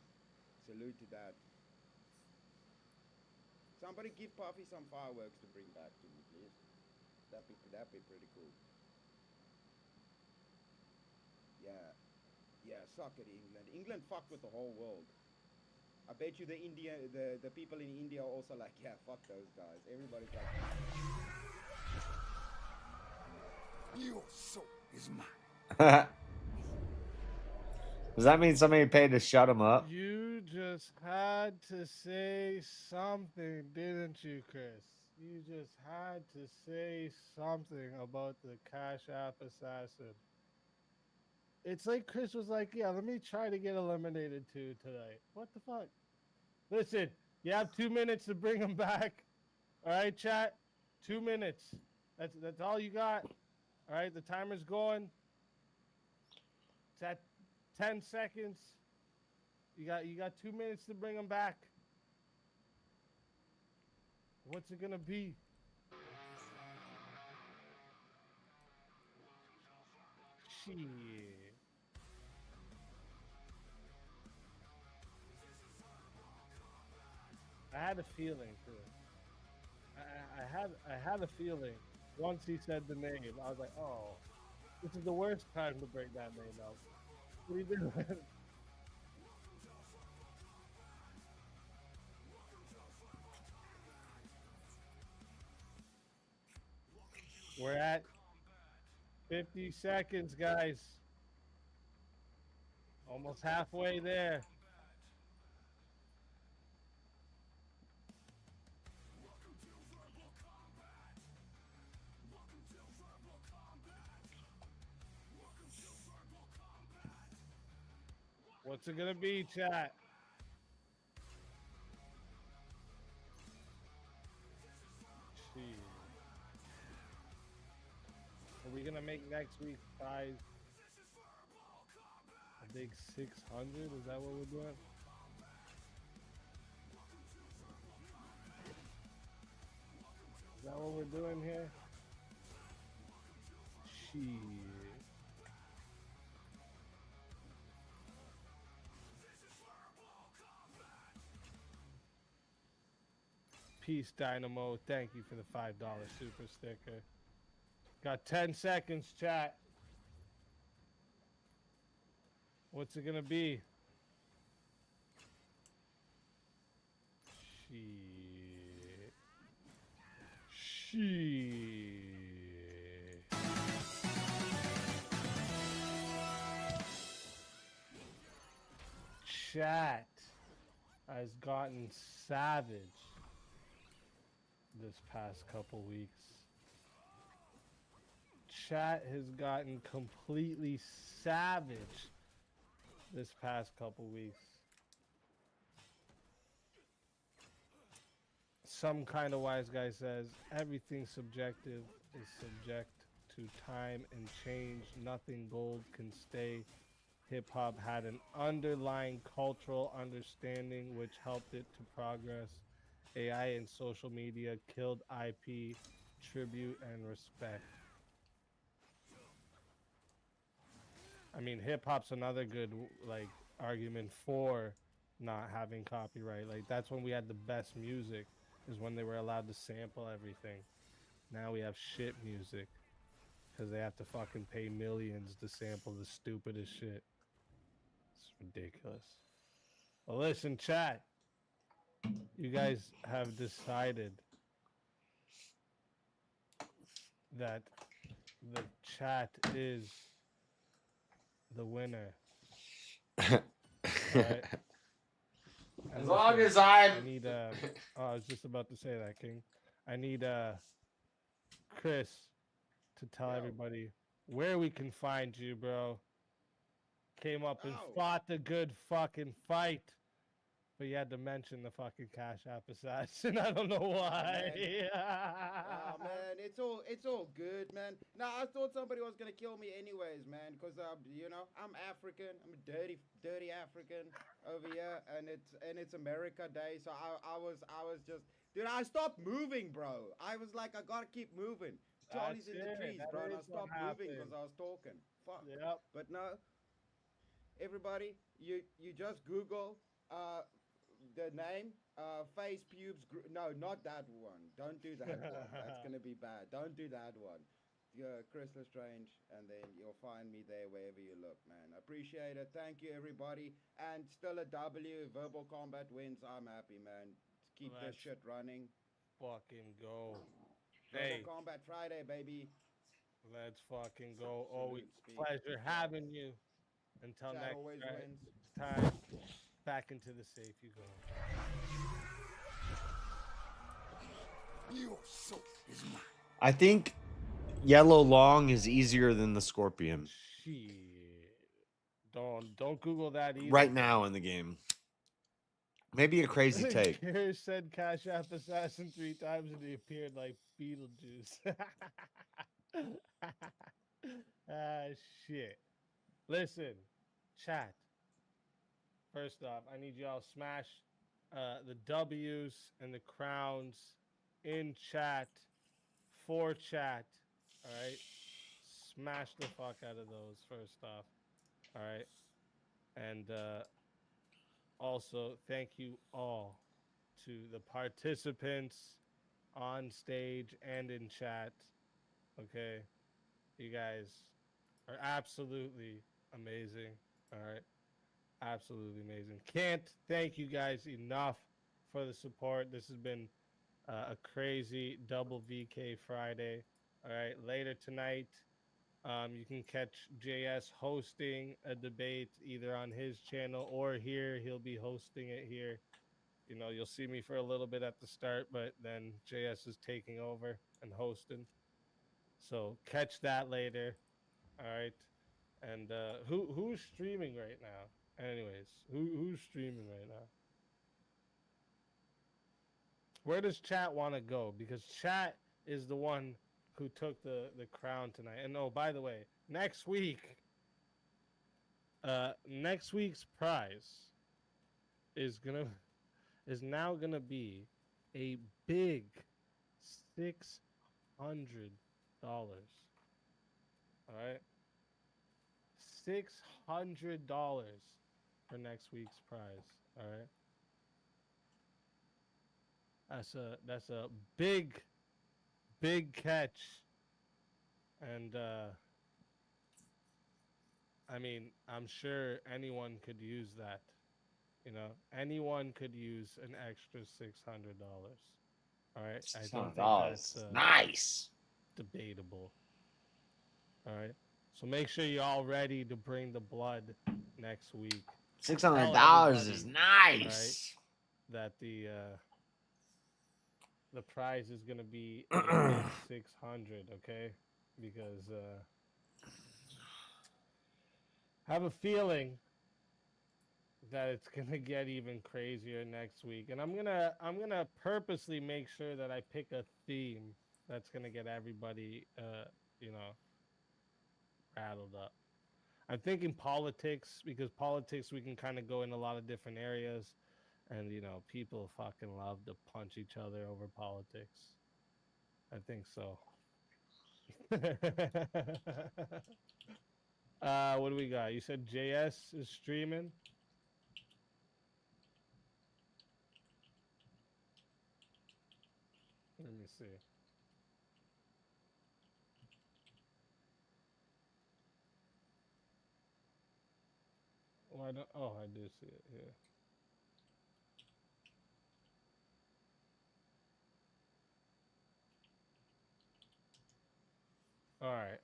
Salute to that. Somebody give Puffy some fireworks to bring back to me, please. That'd be pretty cool. Yeah. Yeah, suck it, England. England fucked with the whole world. I bet you the people in India are also like, yeah, fuck those guys. Everybody's like, your soul is mine. Does that mean somebody paid to shut him up? You just had to say something, didn't you, Chris? You just had to say something about the Cashapp assassin. It's like Chris was like, yeah, let me try to get eliminated too tonight. What the fuck? Listen, you have 2 minutes to bring him back. All right, chat? 2 minutes. That's all you got. All right, the timer's going. It's at 10 seconds. You got 2 minutes to bring him back. What's it gonna be? Shit. I had a feeling too. I had a feeling once he said the name. I was like, oh, this is the worst time to bring that name up. What are you doing? We're at 50 seconds, guys. Almost halfway there. What's it gonna be, chat? Jeez. Are we gonna make next week's prize a big 600? Is that what we're doing? Is that what we're doing here? Shit. Peace, Dynamo. Thank you for the $5 super sticker. Got 10 seconds, chat. What's it gonna be? Shit. Shit. Chat has gotten savage this past couple weeks. Chat has gotten completely savage this past couple weeks. Some kind of wise guy says everything subjective is subject to time and change. Nothing gold can stay. Hip-hop had an underlying cultural understanding which helped it to progress. AI and social media killed IP, tribute, and respect. I mean, hip-hop's another good argument for not having copyright. Like, that's when we had the best music, is when they were allowed to sample everything. Now we have shit music because they have to fucking pay millions to sample the stupidest shit. It's ridiculous. Well, listen, chat. You guys have decided that the chat is the winner. Right? As long as I need I was just about to say that, King. I need Chris to tell everybody where we can find you, bro. Came up and fought the good fucking fight But you had to mention the fucking Cash App assassin. I don't know why. Oh man, it's all good, man. Nah, I thought somebody was gonna kill me anyways, man, because you know, I'm African. I'm a dirty African over here, and it's America Day, so I was just, dude, I stopped moving, bro. I was like, I gotta keep moving. Charlie's in the trees, bro, and I stopped moving because I was talking. Fuck. Yep. But no, everybody, you just Google the name, face pubes. No, not that one. Don't do that one. That's gonna be bad. Don't do that one. Chris Lestrange, and then you'll find me there wherever you look, man. Appreciate it. Thank you, everybody. And still a W. Verbal Combat wins. I'm happy, man. Keep this shit running. Fucking go. Verbal Hey. Combat Friday, baby. Let's fucking go. Always Speak. pleasure having you. Until Chat next always wins. time, back into the safe you go. Your soul is mine. I think yellow long is easier than the scorpion. Shit. Don't Google that either. Right now in the game. Maybe a crazy take. Kara said Cash App Assassin 3 times and he appeared like Beetlejuice. Shit. Listen, chat. First off, I need y'all smash the W's and the crowns in chat for chat. All right. Smash the fuck out of those first off. All right. And also, thank you all to the participants on stage and in chat. Okay. You guys are absolutely amazing. All right. Absolutely amazing. Can't thank you guys enough for the support. This has been a crazy double VK Friday. All right. Later tonight, you can catch JS hosting a debate either on his channel or here. He'll be hosting it here. You know, you'll see me for a little bit at the start, but then JS is taking over and hosting. So catch that later. All right. And who's streaming right now? Anyways, who's streaming right now? Where does chat want to go? Because chat is the one who took the crown tonight. And oh, by the way, next week's prize is now gonna be a big $600. All right. $600 for next week's prize. All right. That's a big catch. And I mean, I'm sure anyone could use that. You know, anyone could use an extra $600. All right. I don't think that's nice. Debatable. All right. So make sure you're all ready to bring the blood next week. $600 is nice. Right, that the prize is gonna be a big 600, okay? Because I have a feeling that it's gonna get even crazier next week, and I'm gonna purposely make sure that I pick a theme that's gonna get everybody, you know, rattled up. I'm thinking politics, because politics we can kind of go in a lot of different areas, and you know, people fucking love to punch each other over politics. I think so. What do we got? You said JS is streaming? Let me see. Why don't? Oh, I do see it here. All right.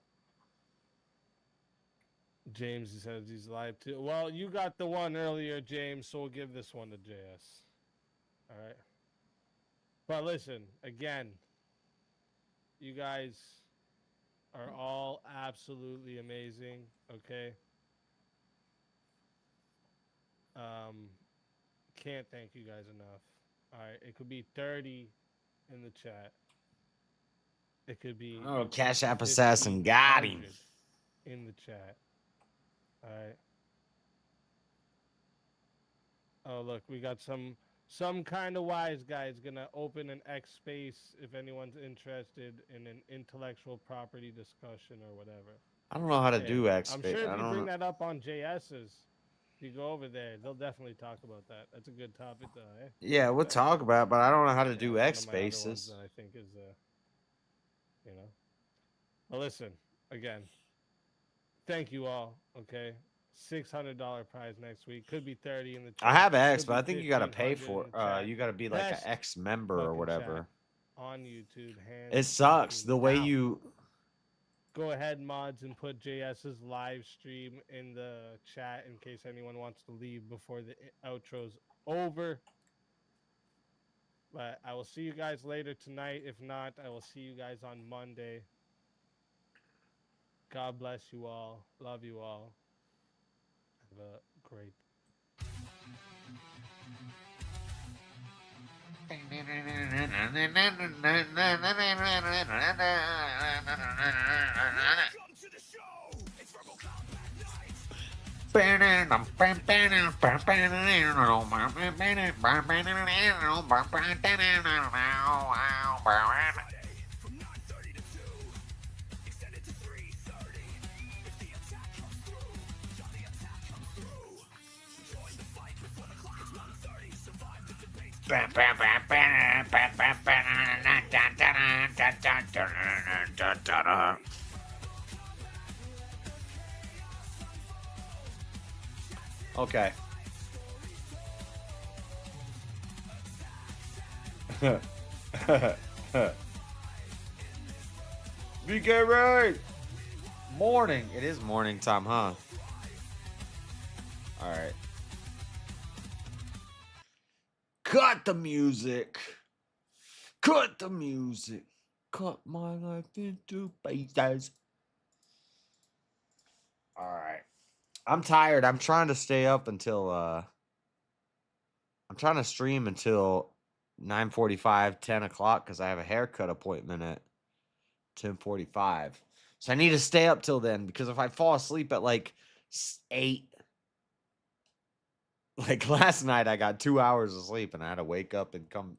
James says he's live too. Well, you got the one earlier, James, so we'll give this one to JS. All right. But listen, again, you guys are all absolutely amazing, okay? can't thank you guys enough. All right, it could be 30 in the chat. It could be Oh, Cash App Assassin got him 1,500 in the chat. All right. Oh, look, we got some kind of wise guy is gonna open an X space if anyone's interested in an intellectual property discussion or whatever. I don't know how to Hey, do X I'm space. sure I if you don't bring know. that up on JS's, if you go over there, they'll definitely talk about that. That's a good topic, though. Eh? Yeah, we'll talk about it, but I don't know how to do It's X one of my other ones spaces. that I think is, you know. Well, listen, again, thank you all. Okay, $600 prize next week. Could be 30 in the chat. I have X, Could but I be think you got to pay 1,500 for. in the chat. You got to be like an Best X member or fucking whatever. chat on YouTube. Hands It sucks fucking the way down. you. Go ahead, mods, and put JS's live stream in the chat in case anyone wants to leave before the outro's over. But I will see you guys later tonight. If not, I will see you guys on Monday. God bless you all. Love you all. Have a great Okay. BK Ray! Morning. It is morning time, huh? Alright. Cut the music. Cut the music. Cut my life into pieces. Alright. I'm tired. I'm trying to stay up until I'm trying to stream until 9:45, 10 o'clock because I have a haircut appointment at 10:45. So I need to stay up till then because if I fall asleep at like 8, like last night I got 2 hours of sleep and I had to wake up and come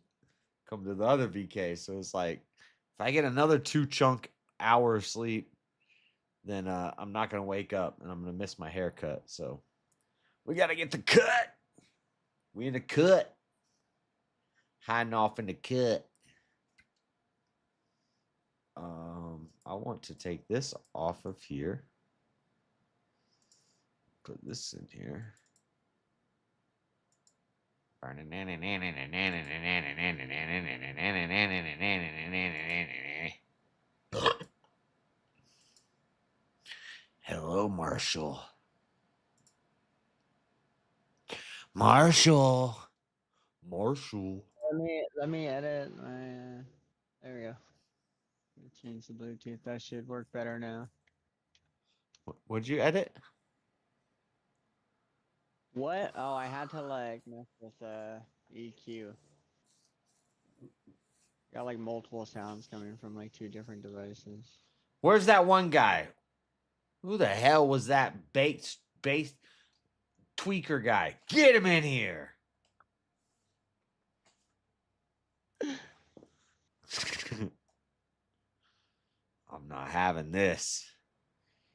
to the other VK. So it's like if I get another 2 chunk hours sleep, then I'm not gonna wake up and I'm gonna miss my haircut. So we gotta get the cut. We in the cut. Hiding off in the cut. I want to take this off of here. Put this in here. Hello, Marshall. Marshall. Let me edit my. There we go. Change the Bluetooth. That should work better now. What'd you edit? What? Oh, I had to like mess with EQ. Got like multiple sounds coming from like 2 different devices. Where's that one guy? Who the hell was that bass tweaker guy? Get him in here. I'm not having this.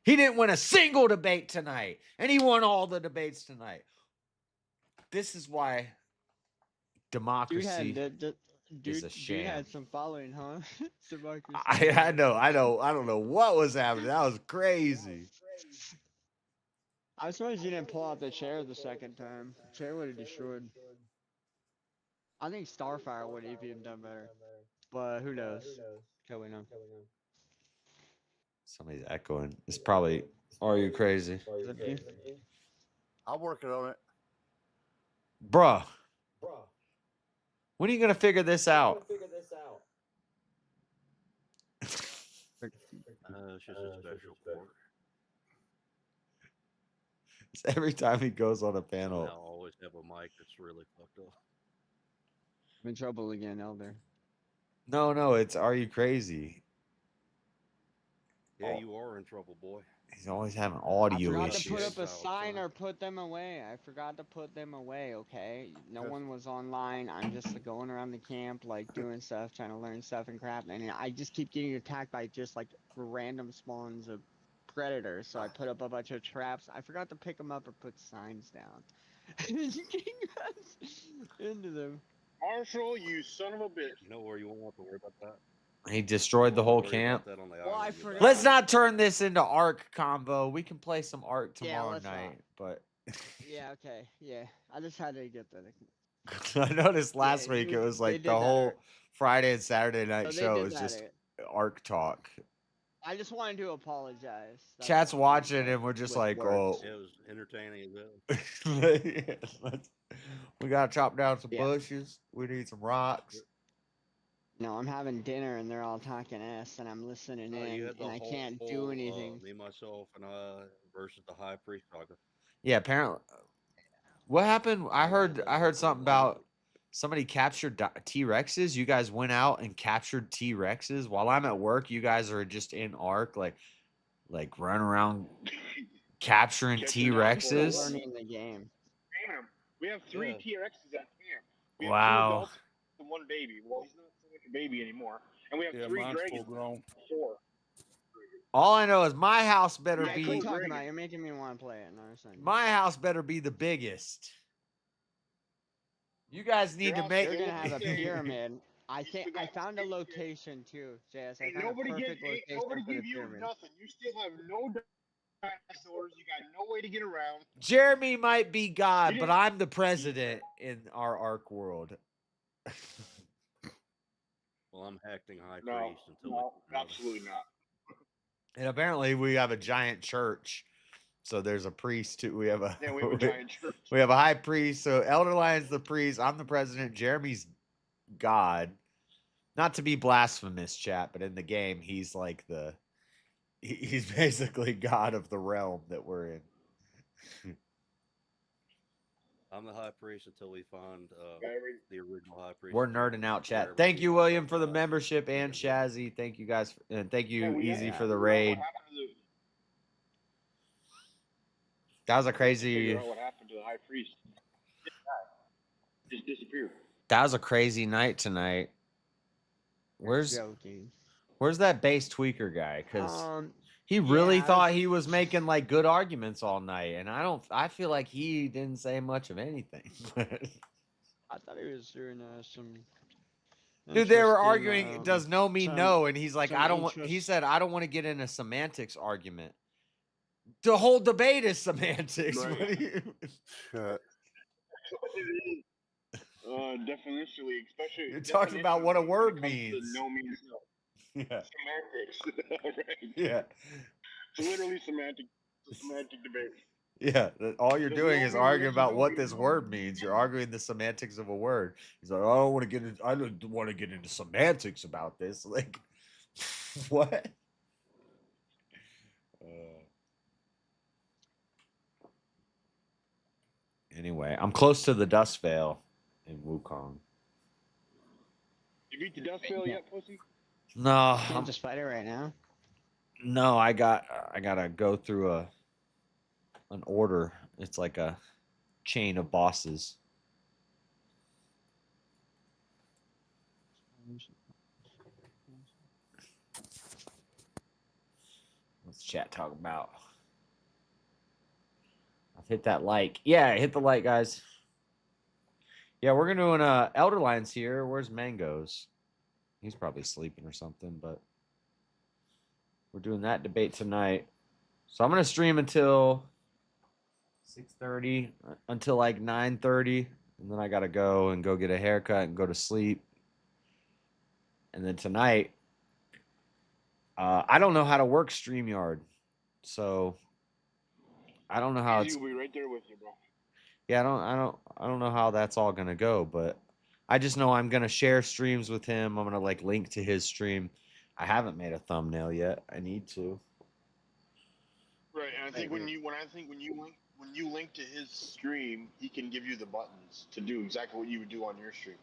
He didn't win a single debate tonight, and he won all the debates tonight. This is why democracy is a sham. Dude had some following, huh? Democracy. I don't know what was happening. That was crazy. I'm surprised you didn't pull out the chair the second time. The chair would have destroyed. I think Starfire would have even done better. But who knows? Can we know? Somebody's echoing. It's probably, are you crazy? I'm working on it. Bruh. When are you going to figure this out? It's just a special port. Every time he goes on a panel. Now always have a mic that's really fucked up. I'm in trouble again, Elder. No, it's Are You Crazy? Yeah, you are in trouble, boy. He's always having I audio forgot to issues. put up a sign or put them away. I forgot to put them away, okay? No one was online. I'm just going around the camp, like, doing stuff, trying to learn stuff and crap. And I just keep getting attacked by just, like, random spawns of predators. So I put up a bunch of traps. I forgot to pick them up or put signs down. Into them. Marshall, you son of a bitch. You know where you won't have to worry about that. He destroyed the whole Worry camp. about that on the Well, I island. forgot. Let's not turn this into Ark convo. We can play some Ark tomorrow let's not. night, but Yeah, okay. Yeah. I just had to get that. I noticed last Yeah, week it was they like did the that whole ear- Friday and Saturday night they show did was that just ear- Ark talk. I just wanted to apologize. That's Chat's all. watching and we're just With like, words. oh, It was entertaining as hell. we gotta chop down some Yeah. bushes. We need some rocks. No, I'm having dinner and they're all talking S and I'm listening You in had the and I whole, can't do anything. me, myself, and I versus the High Priest saga. Yeah, apparently. What happened? I heard something about somebody captured T-Rexes. You guys went out and captured T-Rexes while I'm at work. You guys are just in Ark, like running around capturing T-Rexes. Learning the game. Damn. We have 3 T-Rexes at camp. We have 2 Wow. adults and 1 baby. Well, he's not so much a baby anymore. And we have 3 dragons. 4. All I know is my house better Yeah, be. quit talking about it. You're making me want to play it. No, it's not. My house better be the biggest. You guys need to make. You're gonna have a pyramid. I found a location too, JS. I found a perfect location Nobody for the give you pyramid. nothing. You still have no dinosaurs. You got no way to get around. Jeremy might be God, but I'm the president in our Ark world. Well, I'm acting High Priest until No, absolutely not. And apparently we have a giant church. So there's a priest too. We have a giant church. We have a high priest. So Elder Lion's the priest. I'm the president. Jeremy's God. Not to be blasphemous, chat, but in the game, he's like he's basically God of the realm that we're in. I'm the High Priest until we find the original High Priest. We're nerding out, chat. Thank you, William, for the membership, and Shazzy. Thank you guys, and thank you, Easy, for the raid. That was a crazy. What happened to the High Priest? Just disappeared. That was a crazy night tonight. Where's that bass tweaker guy? Because he really thought he was making like good arguments all night, and I feel like he didn't say much of anything. I thought he was doing some. Dude, they were arguing. Does no mean no? And he's like, some I don't want. He said, I don't want to get in a semantics argument. The whole debate is semantics. Right. What do you? Definitionally, especially. You're talking about what a word means. No means no. Yeah. Semantics. Right. Yeah. It's literally semantic debate. Yeah, all you're There's doing no is meaning, arguing there's about no what meaning. this word means. You're arguing the semantics of a word. He's like, I don't want to get into semantics about this. Like, what? Anyway, I'm close to the Dust Veil in Wukong. You beat the Dust Veil yet, pussy? No, I'm just fighting right now. No, I gotta go through an order. It's like a chain of bosses. What's chat talking about? I've hit that like. Yeah, hit the like, guys. Yeah, we're gonna do an Elder Lion's here. Where's Mangoes? He's probably sleeping or something, but we're doing that debate tonight. So I'm gonna stream until 6:30, until like 9:30, and then I gotta go get a haircut and go to sleep. And then tonight, I don't know how to work StreamYard, so I don't know how it's. We'll be right there with you, bro. Yeah, I don't know how that's all gonna go, but I just know I'm gonna share streams with him. I'm gonna like link to his stream. I haven't made a thumbnail yet. I need to. Right, and I think when you link to his stream, he can give you the buttons to do exactly what you would do on your stream.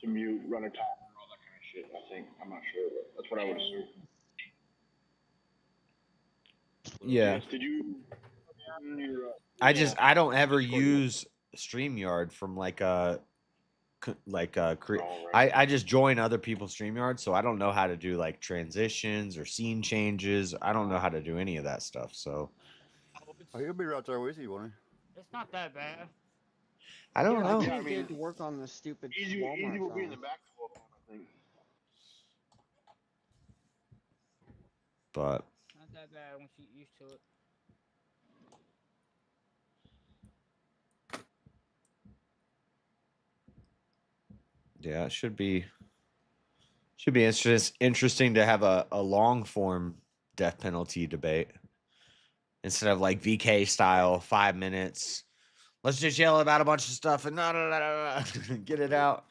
To mute, run a timer, all that kind of shit. I think I'm not sure, but that's what I would assume. Yeah. Yes, did you? Your, I don't ever use StreamYard from I just join other people's StreamYard, so I don't know how to do like transitions or scene changes. I don't know how to do any of that stuff. So he'll be right there with you, won't he? It's not that bad. I don't know. I can't get it to work on the stupid Walmart will be in phone. the basketball phone, I think. But Not that bad once you get used to it. yeah, it should be interesting to have a long form death penalty debate instead of like VK style 5 minutes. Let's just yell about a bunch of stuff and get it out.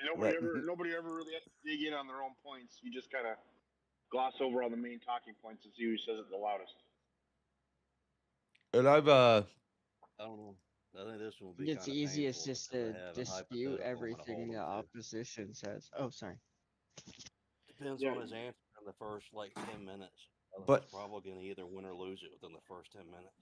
And nobody ever really has to dig in on their own points. You just kind of gloss over all the main talking points and see who says it the loudest. And I've I don't know. I think this will be. It's easiest just to dispute everything the opposition says. Oh, sorry. Depends on his answer in the first like 10 minutes. But he's probably going to either win or lose it within the first 10 minutes.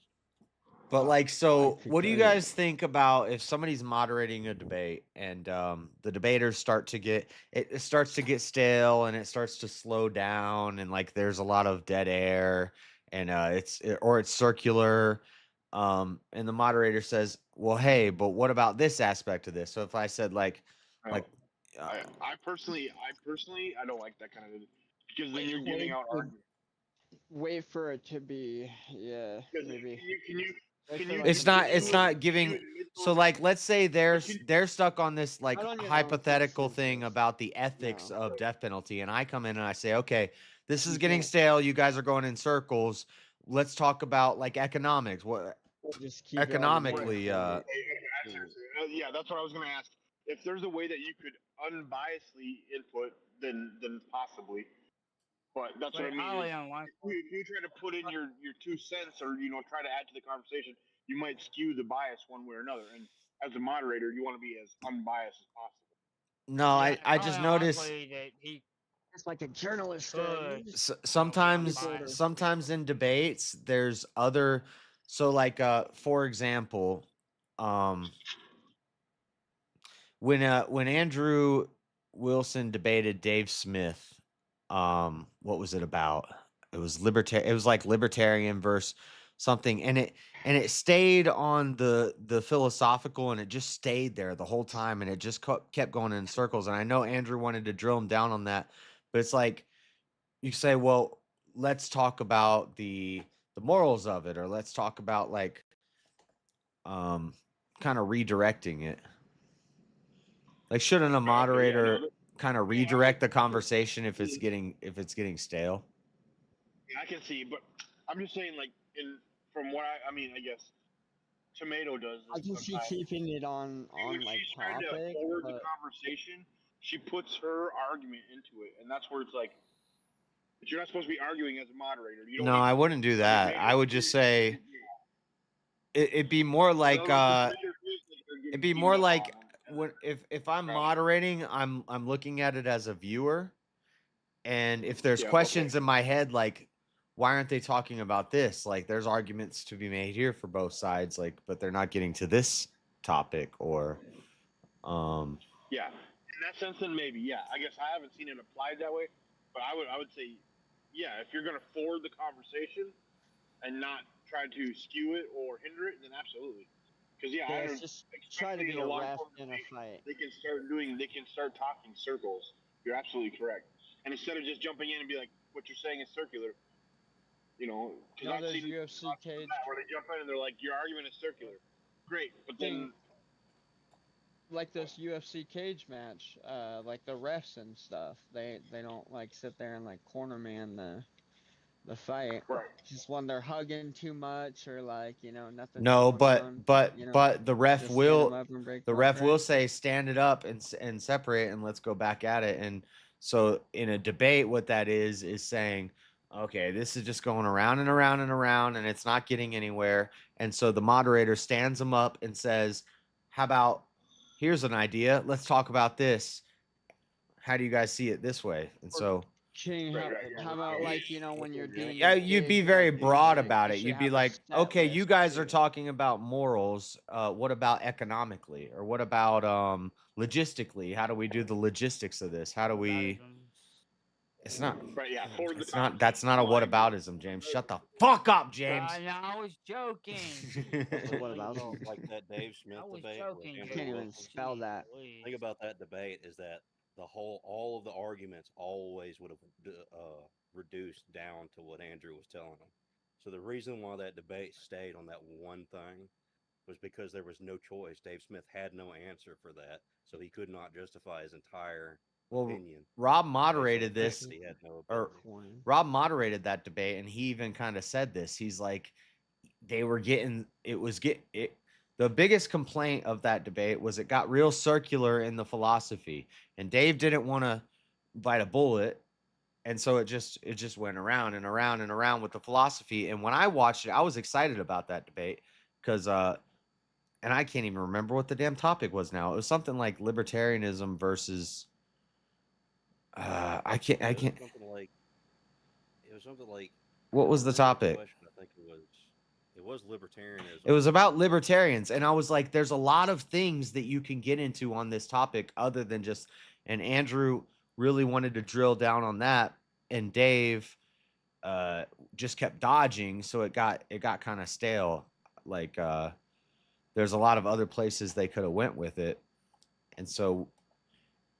But like, so what do you guys think about if somebody's moderating a debate and the debaters start to get it starts to get stale and it starts to slow down and like there's a lot of dead air and it's circular, and the moderator says, well, hey, but what about this aspect of this? So if I said I personally I don't like that kind of, because then you're giving out arguments. Wait for it to be, maybe. It's not giving. So like, let's say they're stuck on this like hypothetical thing about the ethics of death penalty, and I come in and I say, okay, this is getting stale. You guys are going in circles. Let's talk about like economics. What economically? Yeah, that's what I was going to ask. If there's a way that you could unbiasedly input, then possibly. But that's what I mean. If you try to put in your 2 cents or try to add to the conversation, you might skew the bias one way or another. And as a moderator, you want to be as unbiased as possible. No, I just noticed. It's like a journalist. Sometimes in debates, there's other. So like, for example, when Andrew Wilson debated Dave Smith. What was it about? It was like libertarian versus something, and it stayed on the philosophical, and it just stayed there the whole time, and it just kept going in circles. And I know Andrew wanted to drill him down on that, but it's like you say, well, let's talk about the morals of it, or let's talk about like kind of redirecting it. Like, shouldn't a moderator kind of redirect the conversation if it's getting stale? Yeah, I can see, but I'm just saying, like, from what I mean, I guess Tomato does this. I can see keeping it on like she's trying topic. to forward the conversation. She puts her argument into it, and that's where it's like, but you're not supposed to be arguing as a moderator. You don't. No, I wouldn't do that. I would just say it'd be more like if I'm moderating, I'm looking at it as a viewer, and if there's questions in my head like, why aren't they talking about this? Like, there's arguments to be made here for both sides, like, but they're not getting to this topic, or yeah, in that sense, then maybe, yeah. I guess I haven't seen it applied that way, but I would say, yeah, if you're gonna forward the conversation and not try to skew it or hinder it, then absolutely. Because I don't just try to be a ref in a fight. They can start talking circles. You're absolutely correct. And instead of just jumping in and be like, what you're saying is circular, because I've seen UFC cage where they jump in and they're like, your argument is circular. Great, but then like this UFC cage match, like the refs and stuff, they don't like sit there and like corner man the fight. Right. Just when they're hugging too much or like nothing. No, but the ref will say stand it up and separate and let's go back at it. And so in a debate, what that is saying, okay, this is just going around and around and around, and it's not getting anywhere. And so the moderator stands him up and says, how about, here's an idea. Let's talk about this. How do you guys see it this way? And so King, how about like when you're being yeah, you'd be very broad about it. should You'd be have a like, set okay, you list, guys are too. talking about morals. What about economically? Or what about logistically? How do we do the logistics of this? How do we? It's not. Right, yeah. For the It's not. That's not a whataboutism, James. Shut the fuck up, James. No, I was joking. What about like that Dave Smith I was debate? joking, with I can't Andrew even Wilson? spell that. Thing about that debate is that all of the arguments always would have reduced down to what Andrew was telling them. So the reason why that debate stayed on that one thing was because there was no choice. Dave Smith had no answer for that, so he could not justify his entire opinion. Rob moderated based this, on the fact that he had no or ability. Rob moderated that debate, and he even kind of said this. He's like, they were getting it. The biggest complaint of that debate was it got real circular in the philosophy, and Dave didn't want to bite a bullet, and so it just went around and around and around with the philosophy. And when I watched it, I was excited about that debate because and I can't even remember what the damn topic was now. It was something like libertarianism versus I can't It was something like what was the topic? I think it was libertarianism. It was about libertarians, and I was like, there's a lot of things that you can get into on this topic other than just, and Andrew really wanted to drill down on that, and Dave just kept dodging, so it got kind of stale. Like there's a lot of other places they could have went with it. And so,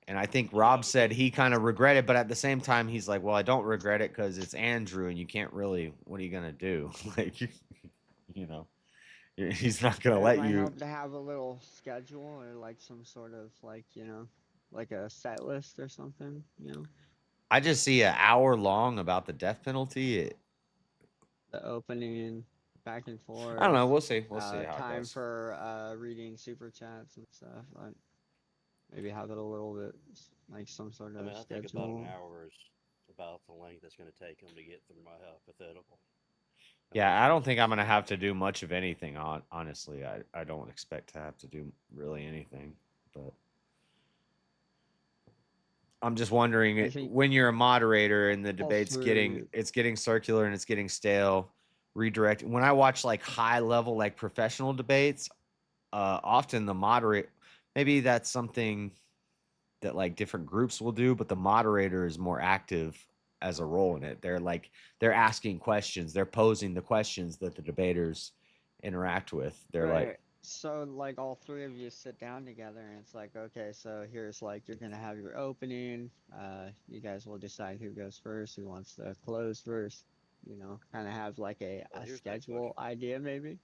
and I think Rob said he kind of regretted, but at the same time, he's like, well, I don't regret it because it's Andrew, and you can't really, what are you going to do? Like, he's not going to let might you. help to have a little schedule or like some sort of like, like a set list or something, I just see an hour long about the death penalty. The opening, back and forth. I don't know. We'll see. We'll see how it time goes. for reading super chats and stuff. Like maybe have it a little bit like some sort of I schedule. think about an hour is about the length it's going to take him to get through my hypothetical. Yeah, I don't think I'm going to have to do much of anything, honestly. I don't expect to have to do really anything, but I'm just wondering when you're a moderator and the debate's getting circular and it's getting stale, redirect. When I watch like high level, like professional debates, often the moderate, maybe that's something that like different groups will do, but the moderator is more active as a role in it. They're asking questions, they're posing the questions that the debaters interact with. They're like, so like all three of you sit down together and it's like, okay, so here's like you're gonna have your opening, you guys will decide who goes first, who wants to close first, kind of have like a schedule idea maybe.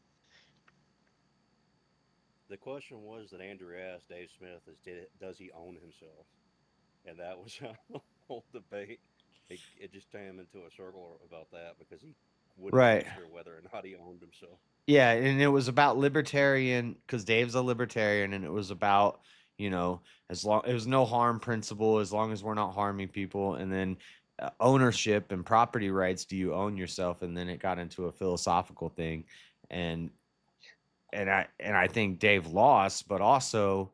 The question was that Andrew asked Dave Smith is does he own himself? And that was how the whole debate it just turned him into a circle about that because he wouldn't answer whether or not he owned himself. Yeah, and it was about libertarian because Dave's a libertarian, and it was about it was no harm principle as long as we're not harming people, and then ownership and property rights. Do you own yourself? And then it got into a philosophical thing, and I think Dave lost, but also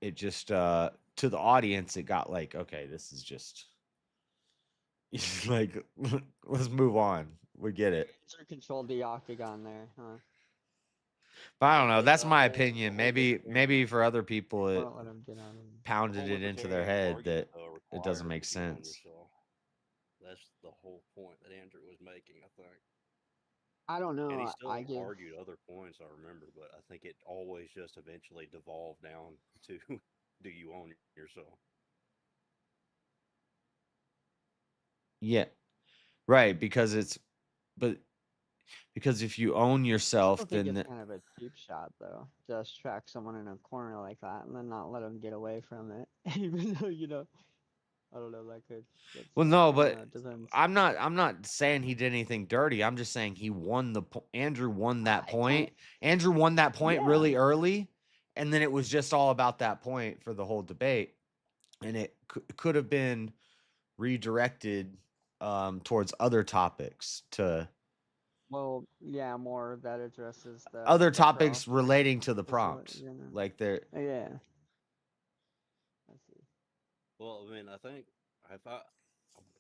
it just to the audience it got like, okay, this is just like let's move on. We get it. Controlled the octagon there, huh? But I don't know. That's my opinion. Maybe for other people it pounded it into their head that it doesn't make sense. That's the whole point that Andrew was making, I think. I don't know. And he still argued other points, I remember, but I think it always just eventually devolved down to do you own yourself? Yeah. Right, because if you own yourself, I think then it's kind of a cheap shot, though. Just track someone in a corner like that and then not let them get away from it, even though I don't know, that could. Well, no, but I'm not saying he did anything dirty. I'm just saying he won Andrew won that point. Andrew won that point really early, and then it was just all about that point for the whole debate, and it could have been redirected towards other topics to Well, yeah, more that addresses the other the topics prompt. relating to the Is what, prompt. you know. Like they're Yeah. I see. Well, I mean, I think if I'm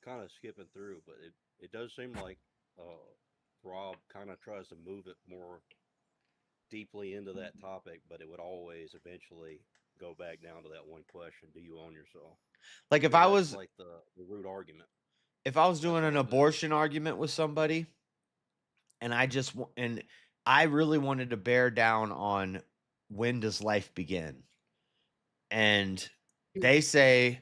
kind of skipping through, but it does seem like Rob kind of tries to move it more deeply into that topic, but it would always eventually go back down to that one question: do you own yourself? like if So I that's was like the root argument. if I was That's doing an all it is. abortion argument with somebody, and I really wanted to bear down on when does life begin, and they say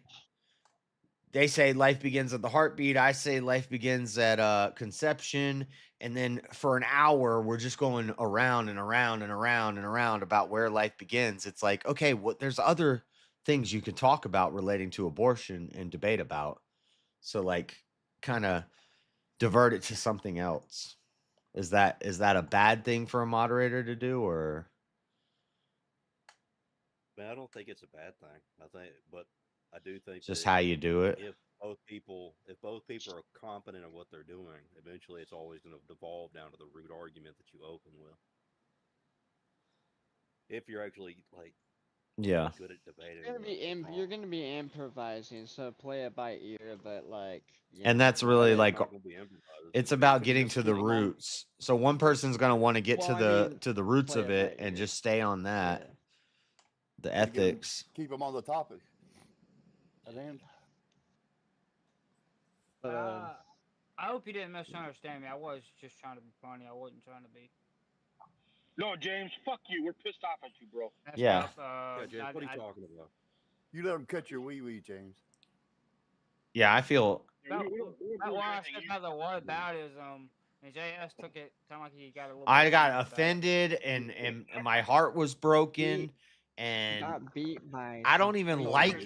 life begins at the heartbeat. I say life begins at conception, and then for an hour we're just going around and around and around and around about where life begins. It's like, okay, what there's other things you can talk about relating to abortion and debate about. So like kind of divert it to something else. Is that a bad thing for a moderator to do, or Man, I don't think it's a bad thing. But I do think just that how you do it? if both people are competent at what they're doing, eventually it's always going to devolve down to the root argument that you open with. If you're actually like Yeah. good at debating, You're gonna be improvising, so play it by ear. But like, you And know, that's really it's like not gonna be improvised. it's about It's getting just to the keeping on- roots. So one person's going to want to get Well, to I the mean, to the roots play of it it by and ear. just stay on that. Yeah. The You get 'em- ethics. keep them on the topic. At the end. But I hope you didn't misunderstand me. I was just trying to be funny. I wasn't trying to be. No, James, fuck you. We're pissed off at you, bro. Yeah. Yeah, James, what are you talking about? You let them cut your wee wee, James. Yeah, I feel Well, I said about the whataboutism, and JS took it kind of like he got a little. I got offended about it. offended and my heart was broken and got beat by. I don't even like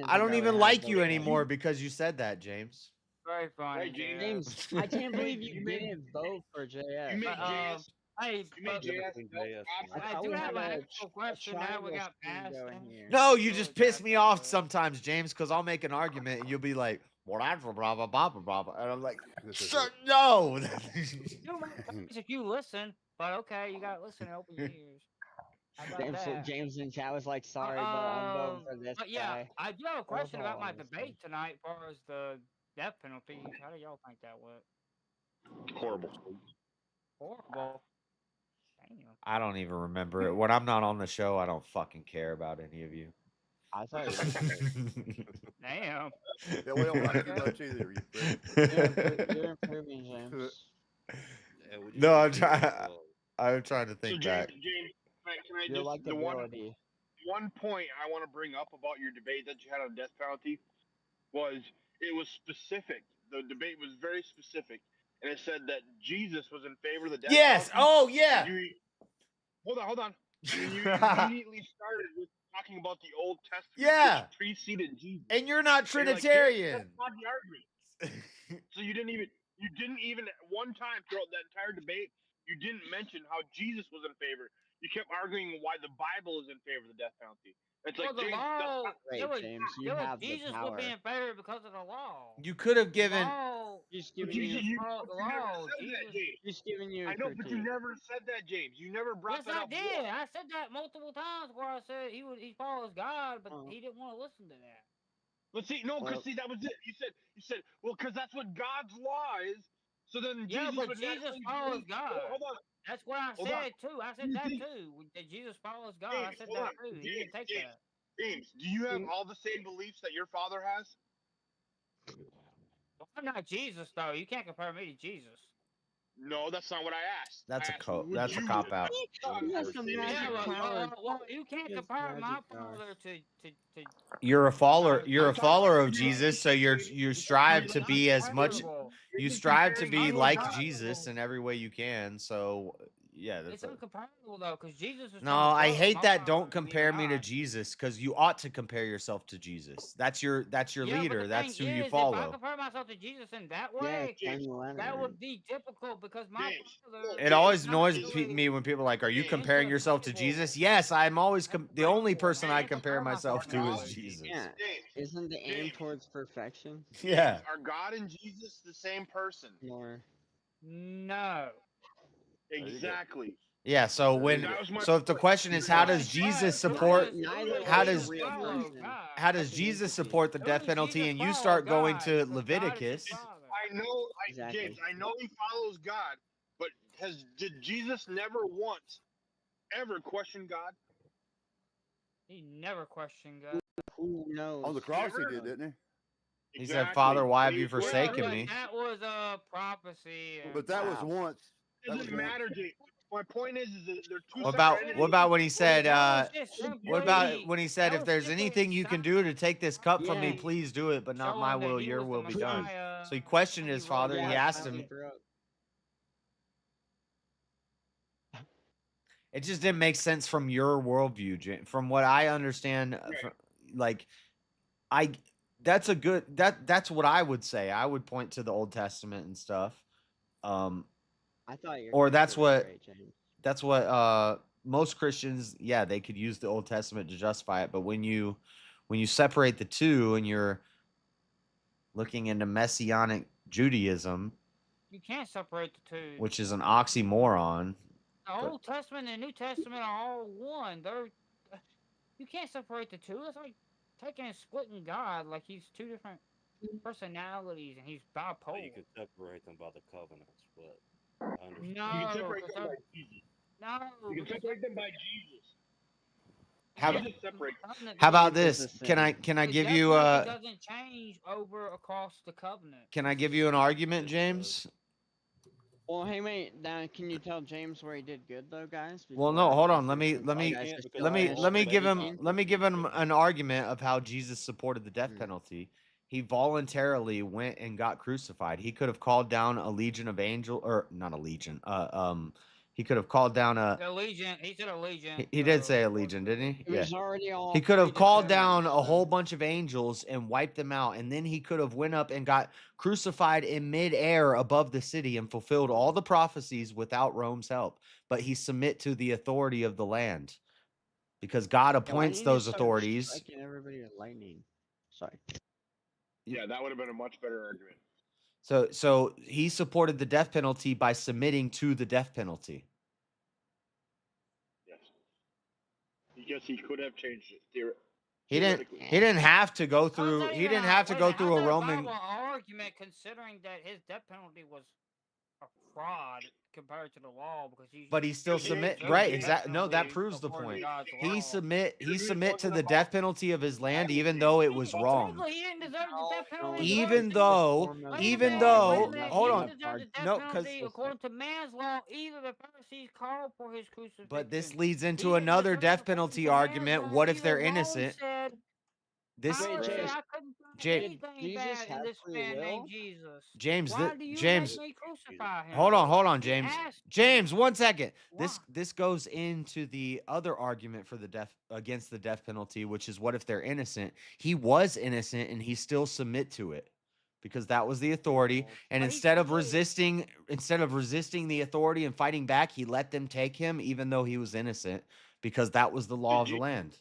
I don't even like you anymore because you said that, James. Very funny, James, I can't believe you didn't vote for JS. You made JS. Hey, You made JS. I do have an actual question now. We got past. No, you just piss me off sometimes, James, because I'll make an argument and you'll be like, well, that's blah blah blah blah blah, and I'm like, shut no. If you listen, but okay, you gotta listen and open your ears. How about that? James in chat was like, sorry, but I'm voting for this But yeah, guy. I do have a question about my Overall, debate tonight, as far as the death penalty. How do y'all think that went? Horrible. Horrible. Damn. I don't even remember it. When I'm not on the show, I don't fucking care about any of you. I thought you Damn. Yeah, we don't like you much either. You're improving, James. No, I'm trying to think So back. James, can I Your just the likability. one point I want to bring up about your debate that you had on death penalty was it was specific. The debate was very specific, and it said that Jesus was in favor of the death Yes. penalty. Oh yeah. Hold on. And you immediately started with talking about the Old Testament, Yeah. which preceded Jesus. And you're not And you're like, Trinitarian. that's not the argument. So you didn't even one time throughout that entire debate, you didn't mention how Jesus was in favor. You kept arguing why the Bible is in favor of the death penalty. It's like, Well, the James, law. James, you have the Jesus power. would be in favor because of the law. You could have given. He's But giving you. you the never law. said that, James. He's giving you. I know, but you never said that, James. You never brought Yes, that I up. did. I said that multiple times where I said he follows God, but he didn't want to listen to that. But see, no, because that was it. You said, well, because that's what God's law is. So then Yeah, Jesus but would Jesus naturally follows believe- God. Hold on. That's what I Hold on. said too. I said that too. That Jesus follows God. I James, said hold that on. too. He didn't take James, that. James, do you have all the same beliefs that your father has? Well, I'm not Jesus though. You can't compare me to Jesus. No, that's not what I asked. That's I a asked, cop. would That's a you- cop out. Yeah, well, you can't compare my father to. You're a follower. You're a follower of Jesus, so you strive to be as much. You strive to be like Jesus in every way you can. So Yeah, that's It's incomparable though, because Jesus is no. trying to I tell us, hate my that. Father Don't is compare me to God. Jesus, because you ought to compare yourself to Jesus. That's your Yeah, but leader. the That's thing who you is, if I follow. compare myself to Jesus in that Yeah, way, James that Leonard. would be difficult because my Father It is always not annoys really me when people are like, "Are you comparing into the yourself to Bible. Jesus?" Yes, I'm always the only person I I compare compare myself myself to to is God. Jesus. Yeah. Isn't the aim James, towards perfection? Yeah. Are God and Jesus the same person? More. No. Exactly. Yeah. So when That was my so if the point. question is how does Jesus support Neither how was a does real person. how does That's an Jesus entity. support the death penalty and you start going to Leviticus? I know, Exactly. James. I know he follows God, but did Jesus never once ever question God? He never questioned God. Who knows? On the cross he did, didn't he? He said, "Father, why have you Yeah, forsaken but me?" that was a prophecy. But that was once. It doesn't matter, James. My point is that they're two What separate about entities. what about when he said what about simply- when he said if there's anything you can do to take this cup from me, Yeah. please do it, but not my showing that will, he your was the will be done. Messiah, So he questioned he his rose father. He from asked the him. dead. It just didn't make sense from your worldview, from what I understand. Like, I that's a good that's what I would say. I would point to the Old Testament and stuff. I thought your Or answer that's was what great, James. that's what most Christians, yeah, they could use the Old Testament to justify it. But when you separate the two and you're looking into Messianic Judaism, You can't separate the two. which is an oxymoron. The Old Testament and New Testament are all one. You can't separate the two. It's like taking and splitting God, like he's two different personalities and he's bipolar. You could separate them by the covenants, but I understand. No, You can separate because them by Jesus. no, You can separate them by Jesus. How, Jesus separates. how about this? Can I The give death you penalty doesn't change over across the covenant. can I give you an argument, James? Well, hey, mate, now can you tell James where he did good though, guys? Well, no, hold on. Let me give him an argument of how Jesus supported the death penalty. He voluntarily went and got crucified. He could have called down a legion of angels, or not a legion. He could have called down a. The legion. He said a legion. He did say a legion, didn't he? It was already all He could have called predetermined, down a whole bunch of angels and wiped them out, and then he could have went up and got crucified in midair above the city and fulfilled all the prophecies without Rome's help. But he submit to the authority of the land, because God appoints those authorities. Striking everybody with lightning. Sorry. Yeah, that would have been a much better argument. So he supported the death penalty by submitting to the death penalty. Yes. Yes, he could have changed it. He didn't have to go through. He didn't have to go through a Roman. Argument considering that his death penalty was a fraud compared to the law because But he still submit, right? Exactly. No, that proves the point. He submit to the death penalty of his land, even though it was wrong. He didn't deserve the death penalty. Even though, hold on, no, because according to man's law, either the Pharisees called for his crucifixion. But this leads into another death penalty argument. What if they're innocent? This James, hold on, James, 1 second. This goes into the other argument for the against the death penalty, which is what if they're innocent? He was innocent and he still submit to it because that was the authority. And instead of resisting the authority and fighting back, he let them take him, even though he was innocent, because that was the law of the land.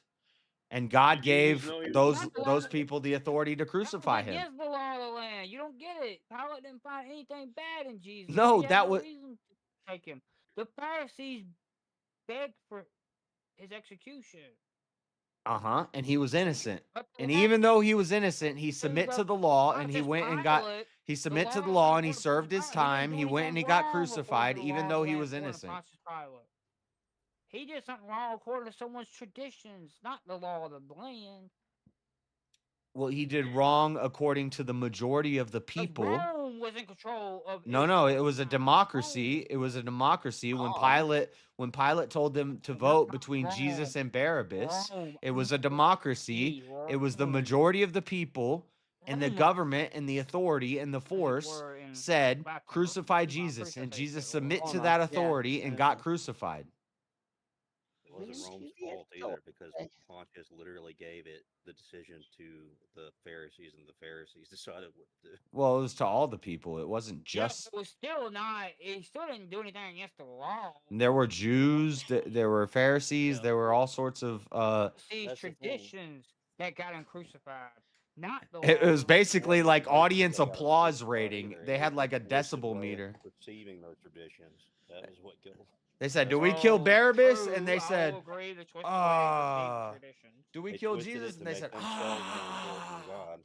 And God gave those people the authority to crucify him. Against the law of the land. You don't get it. Pilate didn't find anything bad in Jesus. No, He had that was reason to take him. The Pharisees begged for his execution. And he was innocent. And even though he was innocent, he submit to the law and he went and he submit to the law and he served his time. He went and he got crucified, even though he was innocent. He did something wrong according to someone's traditions, not the law of the land. Well, he did wrong according to the majority of the people. Rome was in control of. No, it was a democracy. It was a democracy when Pilate told them to vote between Jesus and Barabbas. It was a democracy. It was the majority of the people and the government and the authority and the force said, black people, crucify I'm Jesus, pretty sure and they Jesus said, submit Oh, to no, that yeah, authority and yeah. got crucified. It wasn't Rome's fault either because Pontius literally gave it the decision to the Pharisees, and the Pharisees decided what to do. Well, it was to all the people. It wasn't Yeah, just. it was still not. He still didn't do anything against the law. There were Jews, there were Pharisees, there were all sorts of. These traditions that got him crucified, not the It law. was basically like audience They got applause crucified rating. either. They It had was like a the twisted decibel way of meter. perceiving those traditions. That was what killed them. They said, "Do we kill Barabbas?" And they I said, will agree. The twisted way of perceiving traditions. "Do we They kill twisted Jesus?" it And to they make said, themselves more important than God.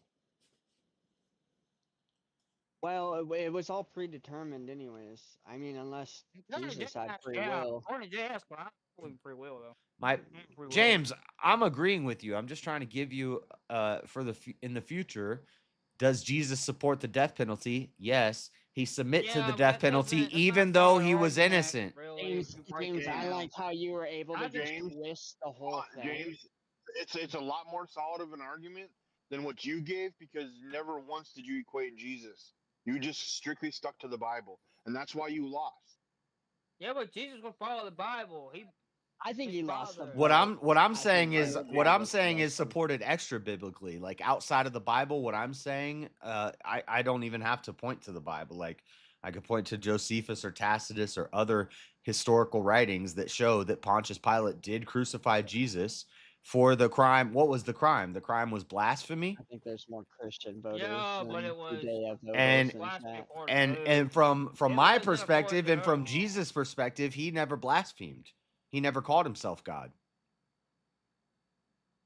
Well, it was all predetermined, anyways. I mean, unless Jesus had free will. According to Jazz, but I don't believe in free will though. My Free will. James, I'm agreeing with you. I'm just trying to give you in the future, does Jesus support the death penalty? Yes. He submit to the death penalty even though he was innocent. James, I like how you were able to just James, twist the whole thing. James, it's a lot more solid of an argument than what you gave because never once did you equate Jesus. You just strictly stuck to the Bible, and that's why you lost. Yeah, but Jesus would follow the Bible. I think he lost the What I'm saying think is supported extra biblically. Like outside of the Bible, what I'm saying, I don't even have to point to the Bible. Like I could point to Josephus or Tacitus or other historical writings that show that Pontius Pilate did crucify Jesus for the crime. What was the crime? The crime was blasphemy. I think there's more Christian voters but than it was Judea voters And than that. and from my perspective and from Jesus' perspective, he never blasphemed. He never called himself God.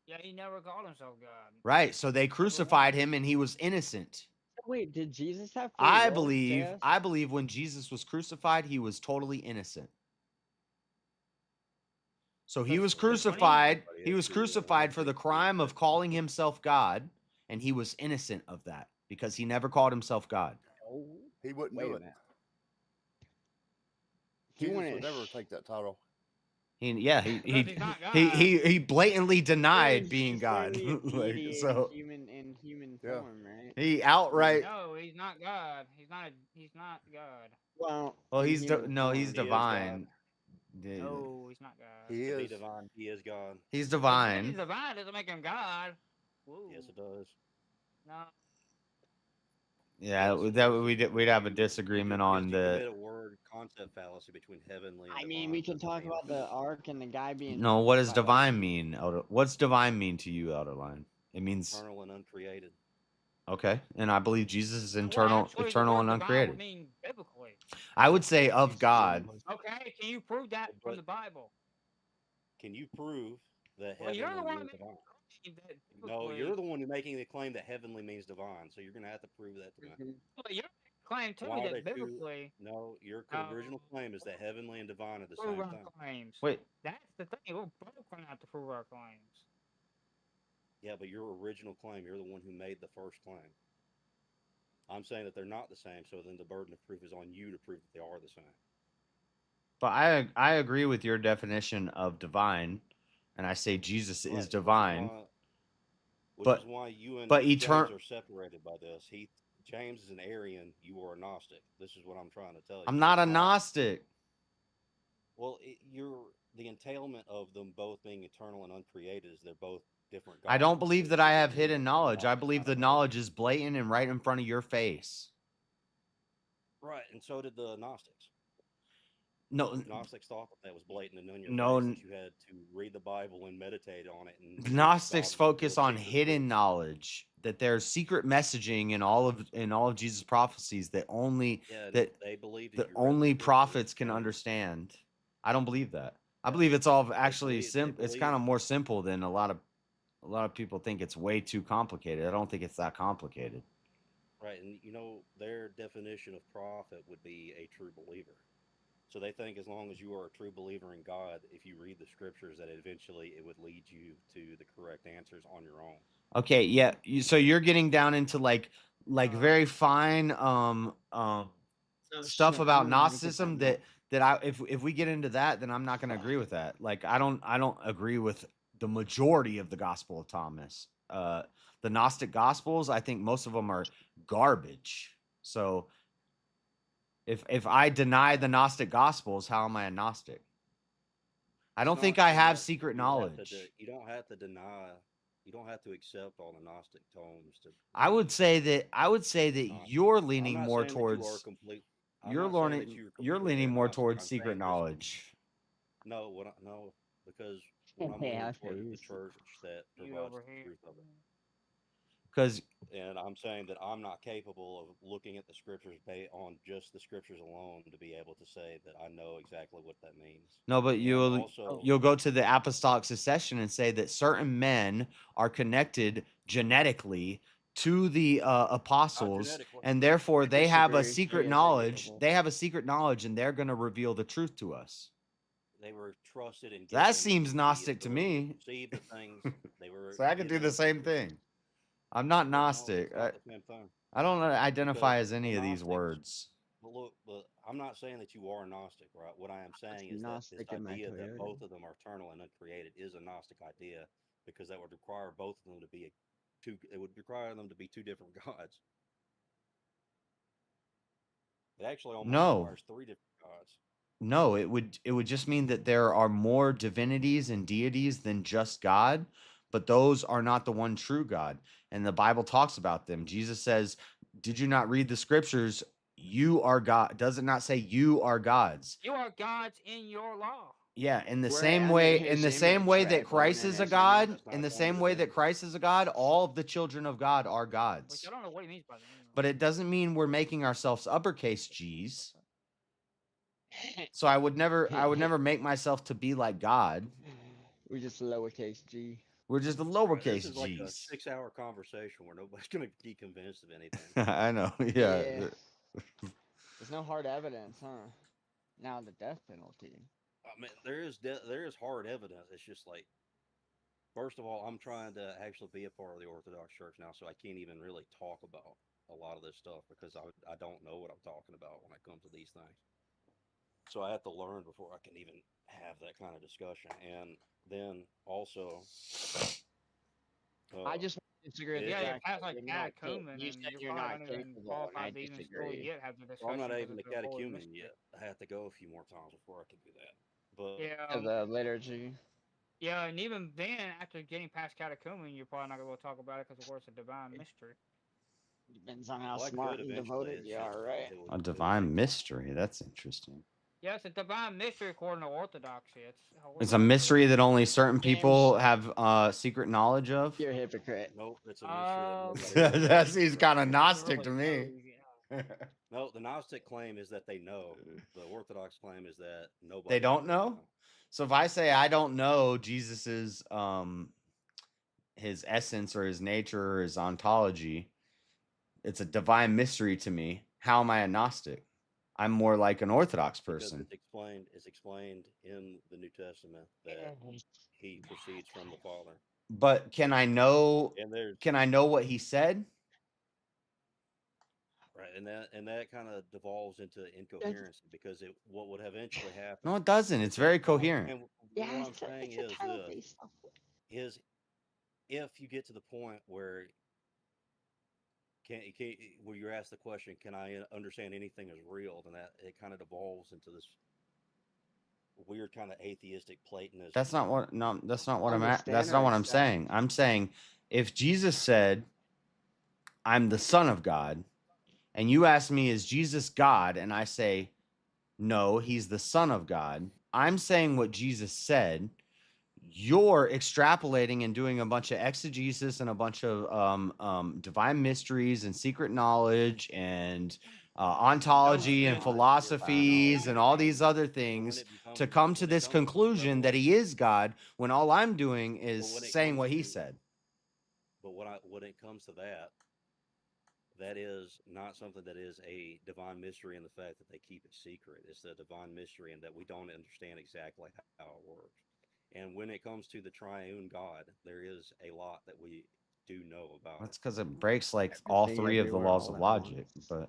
Yeah, he never called himself God. Right. So they crucified him and he was innocent. Wait, did Jesus have free I will, JS? believe when Jesus was crucified, he was totally innocent. So he was crucified. He was crucified for the crime of calling himself God, and he was innocent of that because he never called himself God. He wouldn't Wait do a it. minute. Jesus would never take that title. He blatantly denied being God. Like, so in human form, right? he outright. No, he's not God. He's not God. Well, he's in human form. he's divine. No, he's not God. He is divine. He is God. He's divine. He's divine doesn't make him God. Whoa. Yes, it does. No. Yeah, we'd have a disagreement on You the. commit a word concept fallacy between heavenly and I mean, divine. we can talk about the ark and the guy being. No, what does divine mean? What's divine mean to you, Outerline? It means eternal and uncreated. Okay, and I believe Jesus is eternal and uncreated. Mean biblically. I would say of God. Okay, can you prove that from the Bible? Can you prove that Well, you're the heavenly one means divine? No, you're the one who's making the claim that heavenly means divine, so you're going to have to prove that to me. Well, your claim too Why are that they biblically. No, your original claim is that heavenly and divine are the prove same our thing. claims. Wait. That's the thing. We're both going to have to prove our claims. Yeah, but your original claim, you're the one who made the first claim. I'm saying that they're not the same, so then the burden of proof is on you to prove that they are the same. But I agree with your definition of divine, and I say Jesus is divine. Which is why you and James are separated by this. James is an Arian. You are a Gnostic. This is what I'm trying to tell you. I'm not a Gnostic. Well, the entailment of them both being eternal and uncreated is they're both different gods. I don't believe that I have hidden knowledge. I believe the knowledge is blatant and right in front of your face. Right, and so did the Gnostics. No, Gnostics thought that was blatant and on your face, that you had to read the Bible and meditate on it. And Gnostics focus on hidden knowledge, that there's secret messaging in all of Jesus' prophecies that only they believe that only prophets can understand. I don't believe that. I believe it's all actually simple. It's kind of more simple than a lot of people think. It's way too complicated. I don't think it's that complicated. Right, and their definition of prophet would be a true believer. So they think as long as you are a true believer in God, if you read the scriptures, that eventually it would lead you to the correct answers on your own. Okay, yeah. So you're getting down into like very fine stuff about Gnosticism that if we get into that, then I'm not going to agree with that. Like I don't agree with the majority of the Gospel of Thomas. The Gnostic Gospels, I think most of them are garbage. So If I deny the Gnostic Gospels, how am I a Gnostic? I don't It's think not I so have much secret you have to knowledge. you don't have to deny. You don't have to accept all the Gnostic tomes to. I would say that Gnostic. you're I'm leaning not more saying that you are towards complete. I'm you're not saying that learning you're you're completely leaning more agnostic. towards I'm secret saying this. knowledge. No, no, because what I'm Yeah, leaning I towards is feel the church that You provides over the here. truth of it. Because And I'm saying that I'm not capable of looking at the scriptures on just the scriptures alone to be able to say that I know exactly what that means. no, but And you'll go to the apostolic succession and say that certain men are connected genetically to the apostles, genetically. and therefore I they have a disagree. secret He is knowledge. debatable. They have a secret knowledge, and they're going to reveal the truth to us. They were trusted and given That seems the Gnostic to ability me. to perceive the things they were So I can do given the same to. thing. I'm not But no, Gnostic. it's not the same thing. I don't identify Because as any the of these Gnostics, words. but I'm not saying that you are Gnostic, right? What I am saying is that this Gnostic in my idea that Toyota. both of them are eternal and uncreated is a Gnostic idea, because that would require both of them to be two. It would require them to be two different gods. It actually almost No. requires three different gods. No, it would just mean that there are more divinities and deities than just God, but those are not the one true God. And the Bible talks about them. Jesus says, "Did you not read the scriptures? You are God." Does it not say you are gods? You are gods in your law. Yeah, in the We're same under way, his in the same image, way right? that Born Christ in is a his God, image. in the same way that Christ is a God, all of the children of God are Which gods. I don't know what he means by that. But it doesn't mean we're making ourselves uppercase G's. So I would never make myself to be like God. We're just lowercase g. We're just the This lowercase is like a G's. 6-hour conversation where nobody's going to be convinced of anything. I know. Yeah. There's no hard evidence, huh? Now the death penalty. I mean, there is hard evidence. It's just like, first of all, I'm trying to actually be a part of the Orthodox Church now, so I can't even really talk about a lot of this stuff because I don't know what I'm talking about when it comes to these things. So I have to learn before I can even have that kind of discussion. And then also, I just disagree with the you fact pass that like you're not catechumen, you and said you're you're probably not not even capable, and I qualified to even still disagree. yet have the well, I'm discussion. not because even a it's a holy catechumen mystery. yet. I have to go a few more times before I can do that. But Yeah. The liturgy. Yeah, and even then, after getting past catechumen, you're probably not going to be able to talk about it because, of course, it's a divine mystery. Depends on how Well, I smart could and eventually. devoted It's you just are, right? A divine mystery. That's interesting. Yeah, it's a divine mystery according to Orthodoxy. It's a mystery that only certain people have secret knowledge of. You're a hypocrite. Nope, it's a mystery that nobody That seems kind of Gnostic to me. No, the Gnostic claim is that they know. The Orthodox claim is that nobody. They don't know. So if I say I don't know Jesus's his essence or his nature or his ontology, it's a divine mystery to me. How am I a Gnostic? I'm more like an Orthodox person. Because it's explained in the New Testament that he proceeds from the Father. But can I know? Can I know what he said? Right, and that kind of devolves into incoherence because what would eventually happen. No, it doesn't. It's very coherent. And what I'm saying is if you get to the point where where you're asked the question, can I understand anything is real? Then that it kind of devolves into this weird kind of atheistic Platonism. That's not what. No, that's not what I'm at. That's not what I'm saying. I'm saying if Jesus said, "I'm the Son of God," and you ask me, "Is Jesus God?" and I say, "No, he's the Son of God." I'm saying what Jesus said. You're extrapolating and doing a bunch of exegesis and a bunch of divine mysteries and secret knowledge and ontology and philosophies and all these other things to come to this conclusion that he is God, when all I'm doing is saying what he said. But when it comes to that is not something that is a divine mystery in the fact that they keep it secret. It's a divine mystery in that we don't understand exactly how it works. And when it comes to the triune God, there is a lot that we do know about. That's because it breaks like all three of the laws of logic. But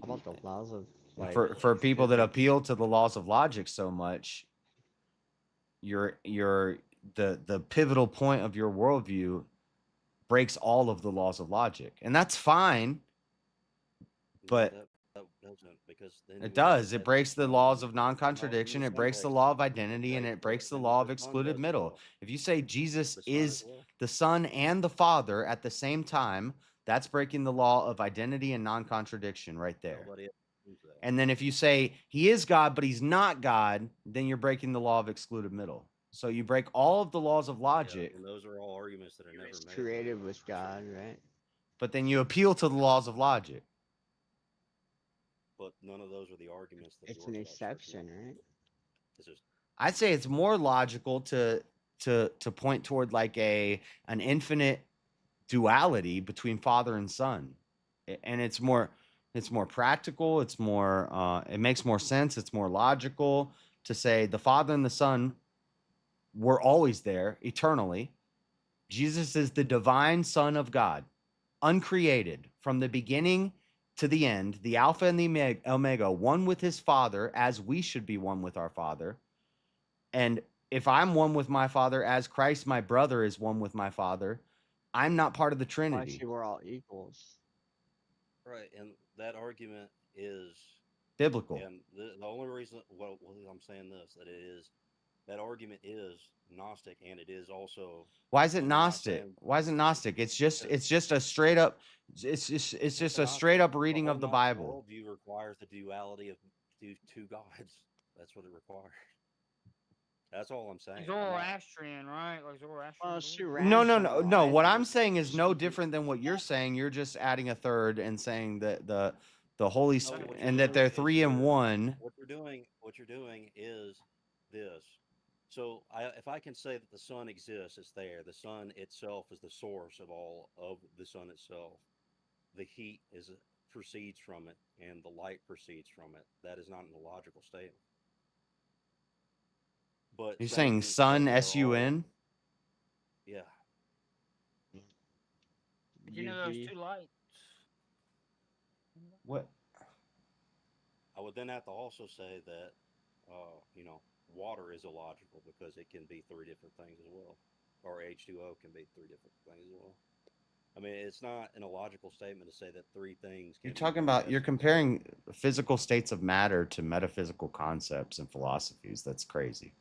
about the laws of for people that appeal to the laws of logic so much, the pivotal point of your worldview breaks all of the laws of logic, and that's fine. But doesn't, because then It you also does. It have breaks the Son. laws of How do non-contradiction. the It Son breaks the breaks law them? of identity, and Okay, it well, breaks the then law the of Son excluded does as middle. well. If you say Jesus The Son as is well. the Son and the Father at the same time, that's breaking the law of identity and non-contradiction right there. Nobody else believes that. And then if you say he is God, but he's not God, then you're breaking the law of excluded middle. So you break all of the laws of Yeah, logic, and those are all arguments that are never made. Created with God, right? but then you appeal to the laws of logic. But none of those are the arguments that It's the an Orthodox Church exception, makes. right? It's just I'd say it's more logical to point toward like an infinite duality between father and son. And it's more practical, it's more it makes more sense, it's more logical to say the Father and the Son were always there eternally. Jesus is the divine Son of God, uncreated from the beginning to the end, the Alpha and the Omega, one with his Father, as we should be one with our Father. And if I'm one with my Father, as Christ, my brother, is one with my Father, I'm not part of the Trinity. Actually, we're all equals. right, and that argument is Biblical. And the only reason, well, I'm saying this, that it is that argument is Gnostic, and it is also. Why is it and I'm not Gnostic? saying- Why is it Gnostic? It's just a straight up it's just a straight up reading of the Bible. Worldview requires the duality of two gods. That's what it requires. That's all I'm saying. Zoroastrian, right? Like Zoroastrian. No. What I'm saying is no different than what you're saying. You're just adding a third and saying that the Holy Spirit and that they're three in one. What you're doing is this. So if I can say that the sun exists, it's there. The sun itself is the source of all of the sun itself. The heat proceeds from it, and the light proceeds from it. That is not an illogical statement. But You're saying sun, S-U-N? Yeah. Did you know there's two lights? What? I would then have to also say that, water is illogical because it can be three different things as well, or H2O can be three different things as well. I mean, it's not an illogical statement to say that three things. You're comparing physical states of matter to metaphysical concepts and philosophies. That's crazy.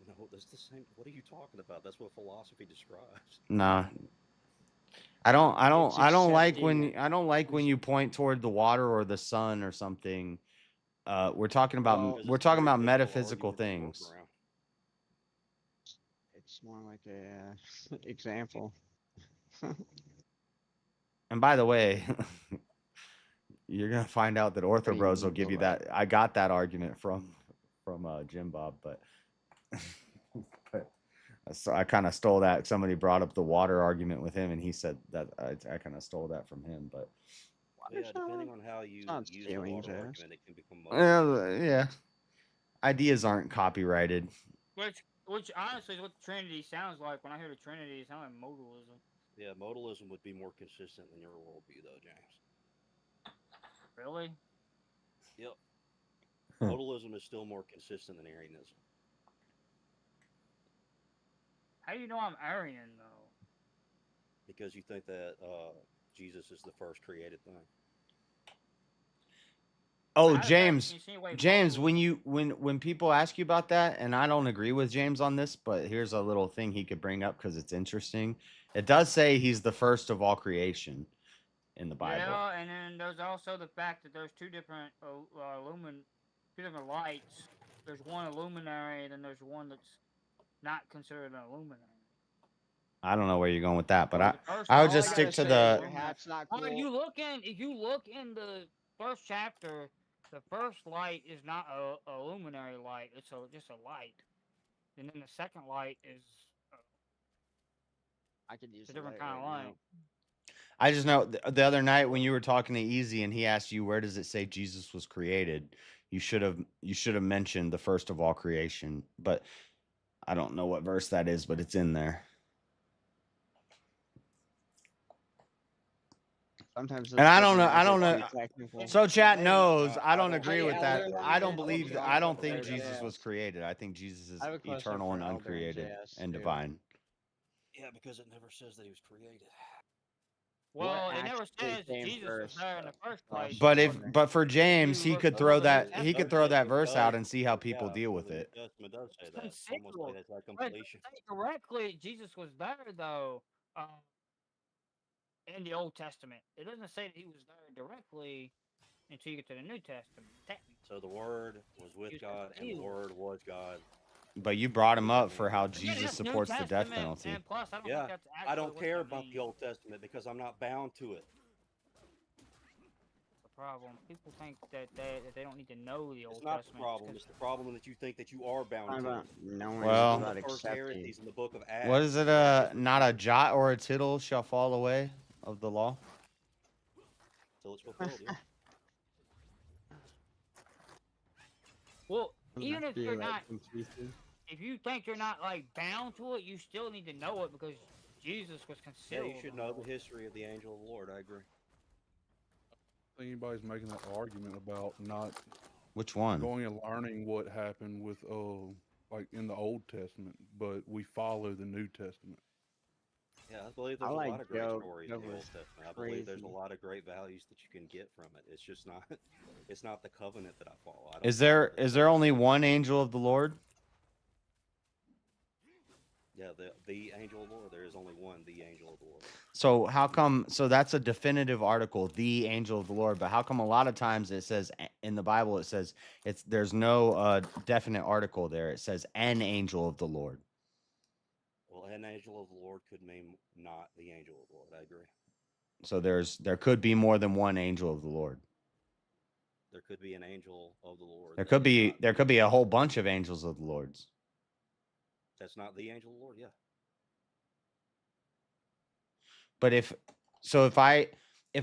No, that's the same. What are you talking about? That's what philosophy describes. Nah. I don't like when you point toward the water or the sun or something. We're talking about metaphysical things. It's more like a example. And by the way, you're gonna find out that Orthobros will give you that. I got that argument from Jim Bob, but so I kind of stole that. Somebody brought up the water argument with him, and he said that I kind of stole that from him. But yeah, depending on how you use the water argument, it can become. Yeah, ideas aren't copyrighted. Which honestly is what the Trinity sounds like. When I hear the Trinity, it sounds like modalism. Yeah, modalism would be more consistent than your worldview, though, James. Really? Yep. Modalism is still more consistent than Arianism. How do you know I'm Aryan, though? Because you think that Jesus is the first created thing. Oh, James, when people ask you about that, and I don't agree with James on this, but here's a little thing he could bring up because it's interesting. It does say he's the first of all creation in the Bible. Yeah, and then there's also the fact that there's two different lights. There's one illuminary, and then there's one that's not considered an illuminary. I don't know where you're going with that, but I would just stick to the. If you look in the first chapter, the first light is not a luminary light; it's just a light, and then the second light is I could use a different kind of light. I just know the other night when you were talking to Easy and he asked you where does it say Jesus was created, you should have mentioned the first of all creation, but I don't know what verse that is, but it's in there. Sometimes and I don't know. So chat knows I don't agree with that. I don't think Jesus was created. I think Jesus is eternal and uncreated and divine. Yeah, because it never says that he was created. Well, it never actually says came Jesus was first, there in the first place. But for James, he could throw that verse out does, and see how people yeah, deal well, with the New it. Testament does say that. Almost Considerable. like it's like But it completion. doesn't say directly Jesus was there though. In the Old Testament, it doesn't say that he was there directly until you get to the New Testament. So the Word was with God, and the Word was God. But you brought him up for how Yeah, Jesus that's New supports the death Testament, penalty. and plus, I don't Yeah, think that's actually I don't what care that about means. the Old Testament because I'm not bound to it. The problem. People think that they don't need to know the Old It's not Testament. the problem. It's the problem that you think that you are bound to it. Well, One of the first heresies in the book of Acts. what is it? Not a jot or a tittle shall fall away of the law. Till it's fulfilled. Yeah. Well, even if you're not, completed. if you think you're not like bound to it, you still need to know it because Jesus was Yeah, considered. you should know the history of the angel of the Lord. I agree. I think anybody's making that argument about not Which one? going and learning what happened with like in the Old Testament, but we follow the New Testament. Yeah, I believe there's a lot of great stories in the Old Testament. I believe there's a lot of great values that you can get from it. It's just not, it's not the covenant that I follow. Is there only one angel of the Lord? Yeah, the angel of the Lord. There is only one, the angel of the Lord. So how come? So that's a definitive article, the angel of the Lord. But how come a lot of times it says in the Bible it says there's no definite article there. It says an angel of the Lord. Well, an angel of the Lord could mean not the angel of the Lord. I agree. So there could be more than one angel of the Lord. There could be an angel of the Lord. There could be a whole bunch of angels of the Lord's. That's not the angel of the Lord. Yeah. But if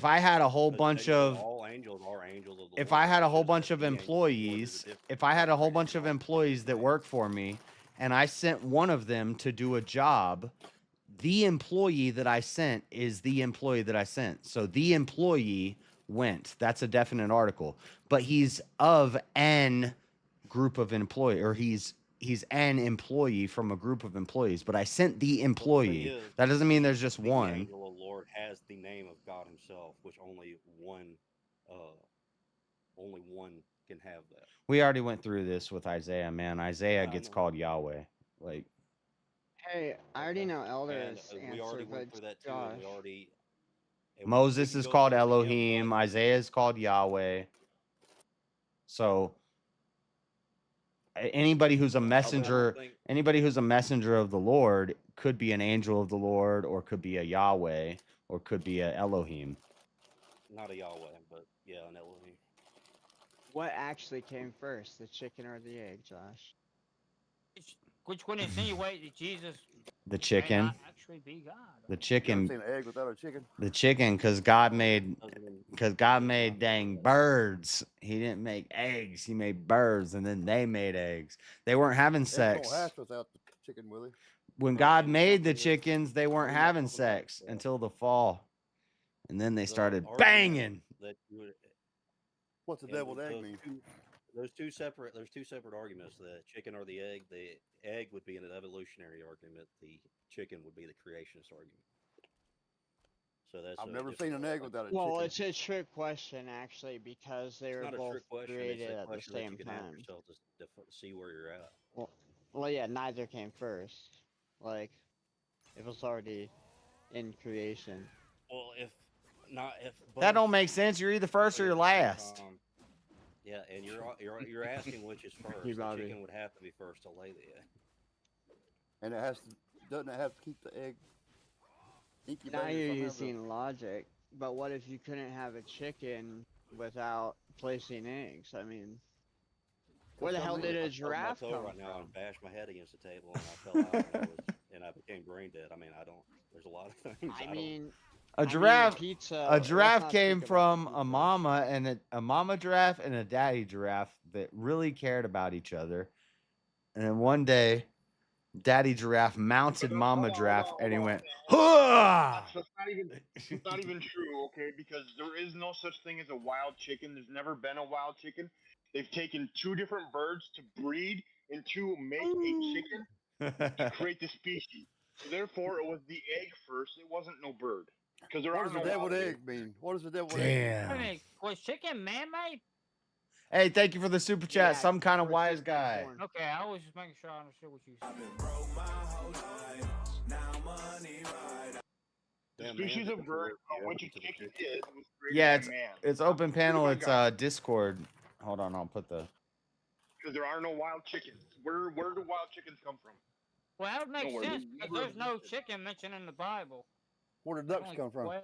I had a whole bunch of all angels are angels of the if Lord. I had a It's whole just bunch that of the angel of the Lord is a employees, different if I had a whole bunch of employees that work for me, and I sent one of them to do a job, the employee that I sent is the employee that I sent. So the employee went. That's a definite article. But he's of an group of employee, or he's an employee from a group of employees. But I sent the employee. That doesn't mean there's just the one. angel of the Lord has the name of God Himself, which only one can have that. We already went through this with Isaiah, man. Isaiah gets called Yahweh. Like, Hey, I already know Elder's we already answer, went but through that too, Josh. and we already. Moses is called Elohim. Isaiah is called Yahweh. So anybody who's a messenger, of the Lord could be an angel of the Lord, or could be a Yahweh, or could be a Elohim. Not a Yahweh, but yeah, an Elohim. What actually came first, the chicken or the egg, Josh? Which would insinuate that Jesus The chicken. may not actually be God. The chicken. You ever seen an egg without a chicken? The chicken, because God made dang birds. He didn't make eggs. He made birds, and then they made eggs. They weren't having sex. Eggs don't hatch without the chicken, Willie. When God made the chickens, they weren't having sex until the fall, and then they started banging. What's the deviled egg mean? There's two separate arguments. The chicken or the egg. The egg would be an evolutionary argument. The chicken would be the creationist argument. So that's. I've never seen an egg without a chicken. Well, it's a trick question actually, because they were both created at the same you can time. ask yourself to see where you're at. Well, yeah, neither came first. Like, it was already in creation. Well, that don't make sense. You're either first or you're last. Yeah, and you're asking which is first. The chicken would have to be first to lay the egg. And doesn't it have to keep the egg incubated? Now you're using logic, but what if you couldn't have a chicken without placing eggs? I mean, where the hell did a giraffe come right now and bashed my head against the table and I fell out and I became brain dead. I mean, there's a lot of things. I mean, a giraffe came from a mama giraffe and a daddy giraffe that really cared about each other. And then one day, daddy giraffe mounted mama giraffe and he went, "Hurrah!" That's not even true, okay? Because there is no such thing as a wild chicken. There's never been a wild chicken. They've taken two different birds to breed and to make a chicken to create the species. So therefore, it was the egg first. It wasn't no bird. Because there What are does no the deviled wild egg mean? What does the deviled egg mean? I mean, was chicken man-made? Hey, thank you for the super chat. Yeah, Some kind of or wise just guy. corn. Okay, I was just making sure I understood what you said. The Damn, species man, of that's bird weird. from which a chicken is was created Yeah, by man. it's open panel. by It's God. Discord. Hold on, I'll put the. Because there are no wild chickens. Where do wild chickens come from? Well, that would make Nowhere. sense They because never there's no existed. chicken mentioned in the Bible. Where did There's ducks only come from? quail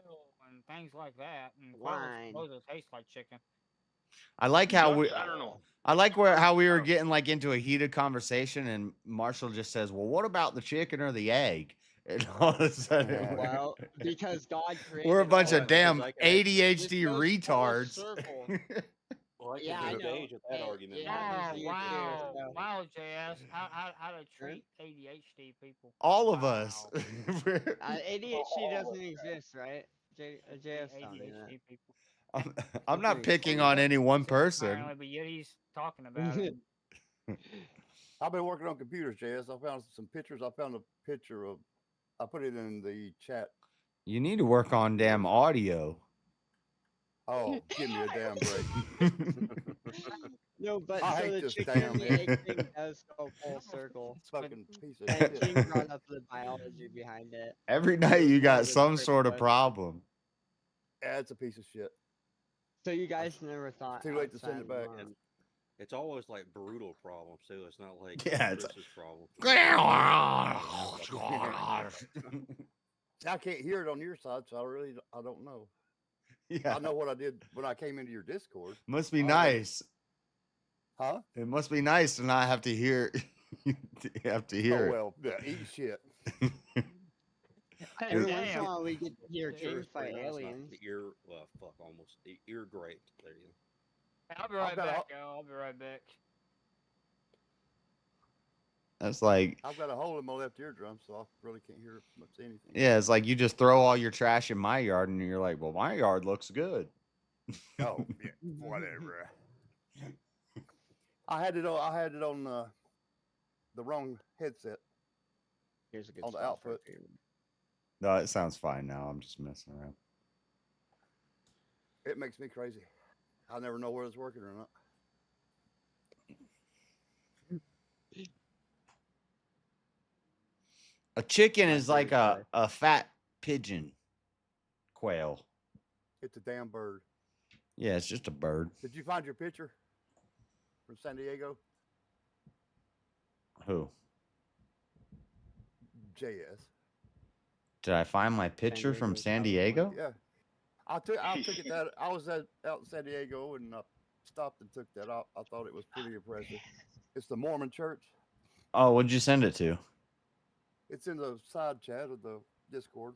and things like that, and quail Wine. supposed to taste like chicken. I like how we. Ducks? I don't know. I like how we were getting like into a heated conversation, and Marshall just says, "Well, what about the chicken or the egg?" And all of a sudden, Well, because God created. we're a bunch all of it. damn Because ADHD This goes full retards. circle. Well, I Yeah, can I know. engage with that argument. It happens Oh to you too. wow, So. wow, JS, how to treat ADHD people? All of us. ADHD doesn't exist, right? JS telling me that. ADHD people. I'm not picking on any one person. Apparently, but yet he's talking about it. I've been working on computers, JS. I found some pictures. I found a picture of. I put it in the chat. You need to work on damn audio. Oh, give me a damn break. No, but I so hate the this chicken damn and the egg thing does go full circle. fucking piece of And shit. King brought up the biology behind it. Every night you got That's some pretty sort of good. problem. Yeah, it's a piece of shit. So you guys never thought Too late to send outside it back. the norm. It's always like brutal problems too. It's not like Yeah, it's Chris's problem. I can't hear it on your side, so I don't know. Yeah. I know what I did when I came into your Discord. Must be I was- nice. Huh? It must be nice to not have to hear. You have to hear Oh it. well, yeah, eat shit. Every once in a while we get to hear King fight Pretty nice not aliens. the ear, well, fuck, almost ear graped. There you go. I'll be right got a- back, y'all. I'll be right back. That's like, I've got a hole in my left eardrum, so I really can't hear much anything. yeah, it's like you just throw all your trash in my yard, and you're like, well, my yard looks good. Oh, yeah, whatever. I had it on the wrong headset Here's a good on the spot output. for it. No, it sounds fine now. I'm just messing around. It makes me crazy. I never know whether it's working or not. A chicken is like a fat pigeon quail. It's a damn bird. Yeah, it's just a bird. Did you find your picture from San Diego? Who? JS. Did I find my picture from San Diego? Yeah. I took it that I was out in San Diego and stopped and took that out. I thought it was pretty impressive. It's the Mormon church. Oh, what'd you send it to? It's in the side chat of the Discord.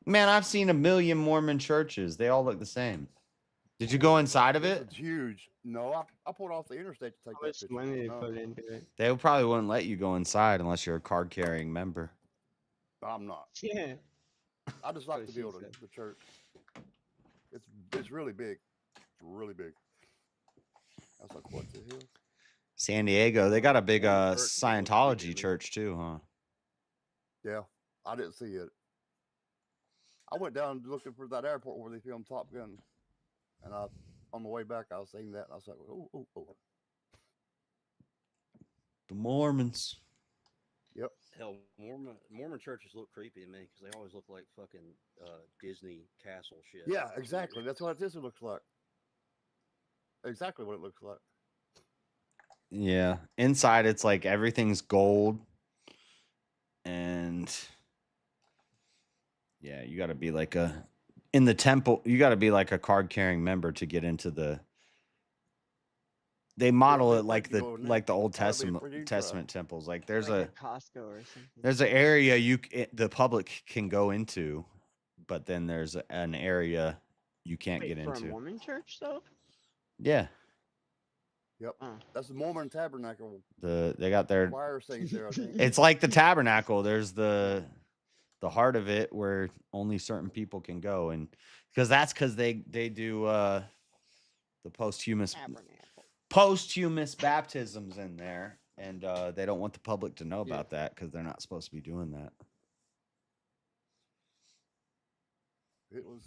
Man, I've seen a million Mormon churches. They all look the same. Did you go inside of it? It's huge. No, I pulled off the interstate to take that picture. Money to No, put into it. They probably wouldn't let you go inside unless you're a card-carrying member. I'm not. Yeah. I just like So the she building, said. the church. It's really big. It's really big. I was like, what the hell? San Diego, they got a big church, Scientology church too, huh? Yeah, I didn't see it. I went down looking for that airport where they filmed Top Gun, and on the way back I was seeing that, and I was like, oh. The Mormons. Yep. Hell, Mormon churches look creepy to me because they always look like fucking Disney castle shit. Yeah, exactly. That's what this looks like. Exactly what it looks like. Yeah. Inside it's like everything's gold. And yeah, you gotta be like in the temple, you gotta be like a card carrying member to get into the. They model it like the Old Testament temples. Like there's Like a Costco or something. there's an area the public can go into, but then there's an area you can't Wait, get for into. a Mormon church though? Yeah. Yep. That's the Mormon Tabernacle. They got their choir sings there, I think. It's like the tabernacle. There's the heart of it where only certain people can go, and because they do the posthumous baptisms in there, and they don't want the public to know about that because they're not supposed to be doing that. It was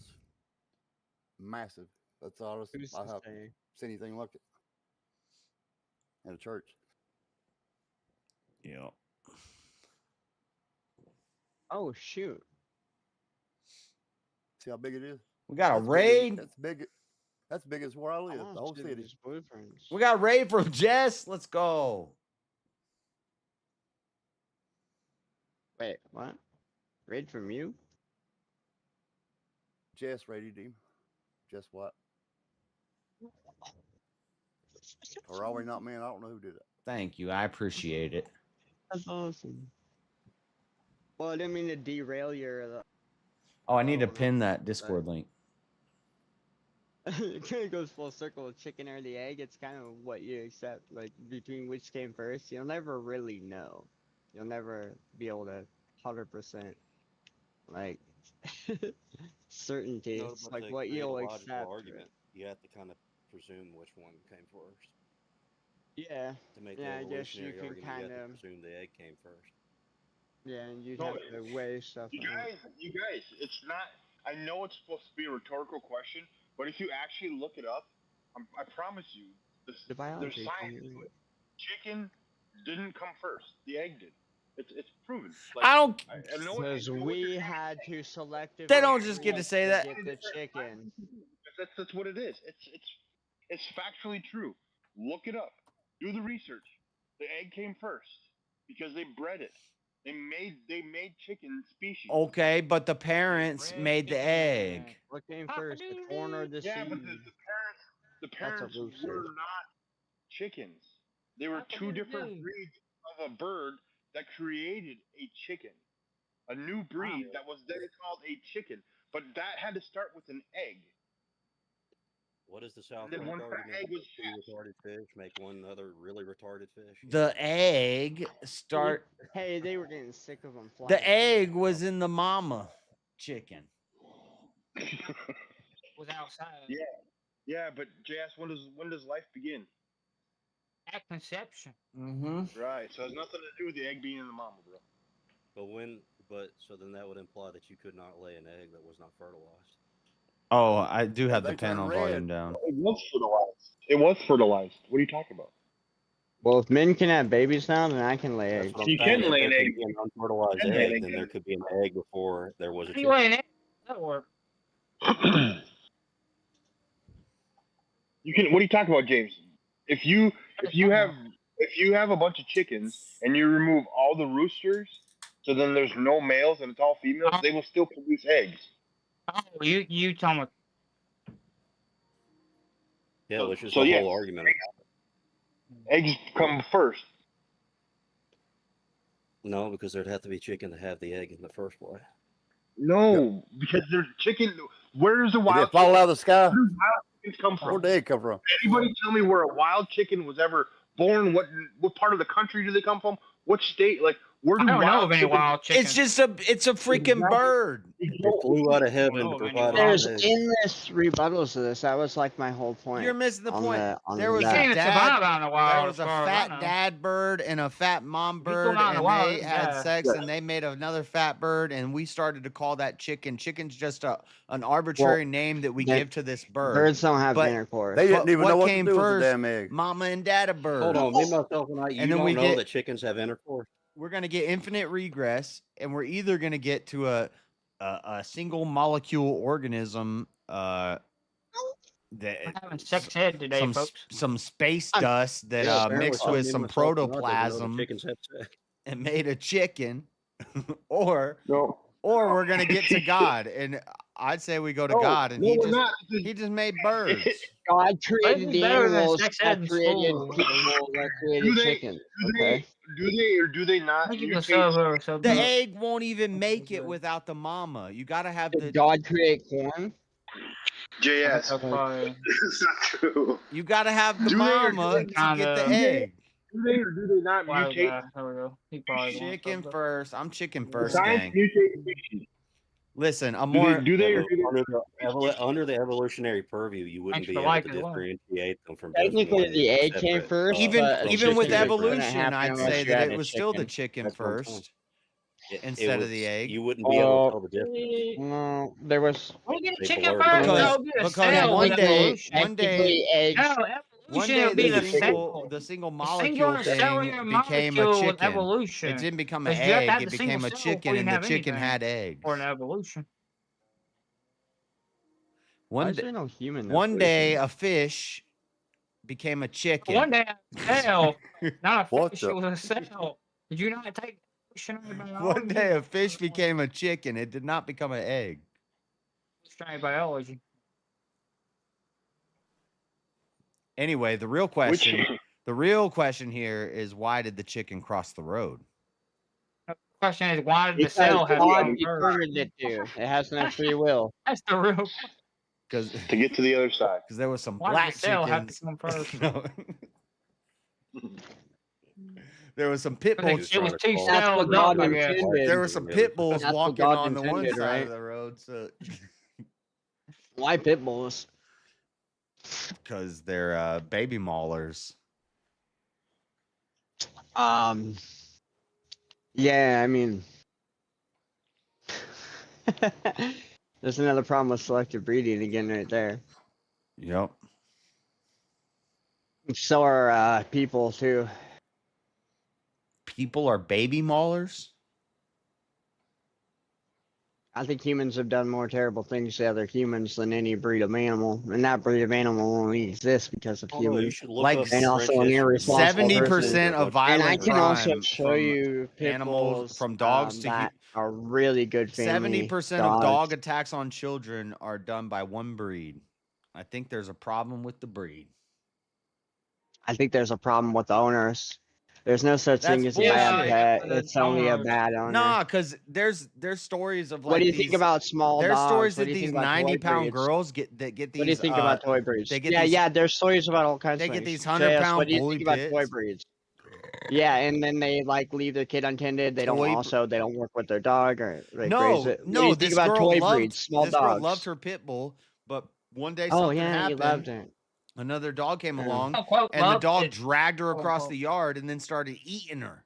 massive. That's all I have seen anything like it in a church. Yeah. Oh shoot! See how big it is? We got a That's raid. That's big. That's big as where I live. The whole city. We got a raid from Jess. Let's go. Wait, what? Raid from you? Jess raided him. Jess what? Or always not me, and I don't know who did it. Thank you. I appreciate it. That's awesome. Well, I didn't mean to derail your. Oh, I need to pin that Discord link. It kind of goes full circle with chicken or the egg. It's kind of what you accept, like between which came first. You'll never really know. You'll never be able to 100% like certainty. No, It's but like to what create a you'll logical accept. argument, you have to kind of presume which one came first. Yeah. To make Yeah, the I guess you evolutionary can argument, kind you have of. to presume the egg came first. Yeah, and you'd No, have to weigh stuff You out. guys, it's not. I know it's supposed to be a rhetorical question, but if you actually look it up, I promise you, there's biology science to it. Chicken didn't come first. The egg did. It's proven. I don't. Because we had to selectively. They don't just get to say that. Get the chicken. That's what it is. It's factually true. Look it up. Do the research. The egg came first because they bred it. They made chicken species. Okay, but the parents made the egg. What came first, the corn or the Yeah, seed? but the parents were not chickens. They were two different breeds of a bird that created a chicken. A new breed that was then called a chicken. But that had to start with an egg. What is the South then Park once that argument? egg was Two retarded fish make one other really retarded fish. The egg start. Hey, they were getting sick of them flying. The egg was in the mama chicken. Was outside. Yeah, but JS, when does life begin? At conception. Mm-hmm. Right. So it has nothing to do with the egg being in the mama, bro. So then that would imply that you could not lay an egg that was not fertilized. Oh, I do have the panel volume down. It was fertilized. It was fertilized. What are you talking about? Well, if men can have babies now, then I can lay eggs. You can lay an egg. An unfertilized egg, then there could be an egg before there was a chicken. Lay an egg. That work. You can. What are you talking about, James? If you have a bunch of chickens and you remove all the roosters, so then there's no males and it's all females, they will still produce eggs. Oh, you talking about? Yeah, which is the whole argument. Eggs come first. No, because there'd have to be chicken to have the egg in the first place. No, because there's chicken. Where's the wild? Did it fall out of the sky? Where do wild chickens come from? Where'd the egg come from? Anybody tell me where a wild chicken was ever born? What part of the country do they come from? What state? Like, where do I don't know of any chickens? wild chickens. It's a freaking bird. It flew out of heaven to provide There's eggs. endless rebuttals to this. That was like my whole point. You're missing the on point. on There was that. a survive out in the wild, there was as a far as I fat know. dad bird and a fat mom go bird, out in the and wild, they had yeah. sex, and they made another fat bird, and we started to call that chicken. Chicken's just an arbitrary name that we give to this bird. Birds don't have But intercourse. They didn't even know what to came do with first? the damn egg. Mama and dada bird. Hold on, me, myself, and I. You And then don't we know get- that chickens have intercourse. We're gonna get infinite regress, and we're either gonna get to a single molecule organism that We're having sex ed today, folks. some space dust that apparently mixed some with me, some myself, and I didn't know that protoplasm chickens have sex. and made a chicken, or No. we're gonna get to God, and I'd say we go to No, God, and no, he we're just not. he just made birds. God created the better than animals. sex God ed in created school. people. God created chicken. Okay. Do they or do they not? Thank you mutate? so The good. egg won't even make it without the mama. You gotta have the Did God create corn? JS. So far. It's not true. you gotta have the Do they or do mama they to not? get the Kinda. egg. Do they or do they not Wild mutate? guy. There we go. He probably won't. Chicken first. I'm chicken first, Science gang. mutate species. Listen, I'm Do more. they, do they or do they? Under the evolutionary purview, you wouldn't Thanks be for able liking to as well. differentiate them from. just Technically, one the egg came separate, first. Even but even with chicken was gonna evolution, happen I'd unless say you that had it a was still the chicken. chicken That's what I'm saying. first. instead of the egg. You wouldn't be able to tell the difference. No, there was. We get a They chicken blurred first, it out. so it'll be a cell one with day, evolution. one day, eggs. No, one evolution day will be the the single single molecule and thing cellular became a molecule with chicken. evolution. It didn't become an Because you have to egg. have It the single became a cell chicken, before you and can the have chicken anything had eggs. for an evolution. Why is there no human? One day, a fish became a chicken. One day, a cell, not a What fish, the- it was a cell. Did you not take evolutionary biology? One day, a fish became a chicken. It did not become an egg. Evolutionary biology. Anyway, the real question here is, why did the chicken cross the road? The question is, why did the Because cell have God come first? determined it to. It has no free will. That's the real question. Because to get to the other side. Because there was some Why black did the cell have chickens. to come first? No. There was some pit bulls. It was two That's cells what God up, I guess. intended. There were some pit bulls That's what walking God on the one intended, side right? of the road, so Why pit bulls? because they're baby maulers. Yeah, I mean, there's another problem with selective breeding again, right there. Yep. So are people too. People are baby maulers. I think humans have done more terrible things to other humans than any breed of animal, and that breed of animal only exists because of Oh, no, you humans. should look Like up And also French an history. irresponsible 70% of and I violent can also crime show from you pit animals, bulls, from dogs to that are really good family 70% of dog attacks on children are done by one breed. I think there's a problem with the breed. I think there's a problem with the owners. There's no such thing That's as a bad bullshit. pet. It's only a bad owner. Nah, because there's stories of like What do you these, think about small there's dogs? stories What that do you these think about toy 90-pound breeds? girls get these. What do you think about toy breeds? They get Yeah, these, yeah. There's stories about all kinds they of get things. these JS, 100-pound what do you bully think about toy pits. breeds? Yeah, and then they like leave the kid untended. They don't work with their dog or like raise it. What do you think This about girl toy loved breeds? Small this dogs. girl loved her pit bull, but one day Oh something yeah, you happened. loved it. Another dog came Yeah. along, Quote, and the loved dog it. dragged her Quote, across unquote. the yard and then started eating her.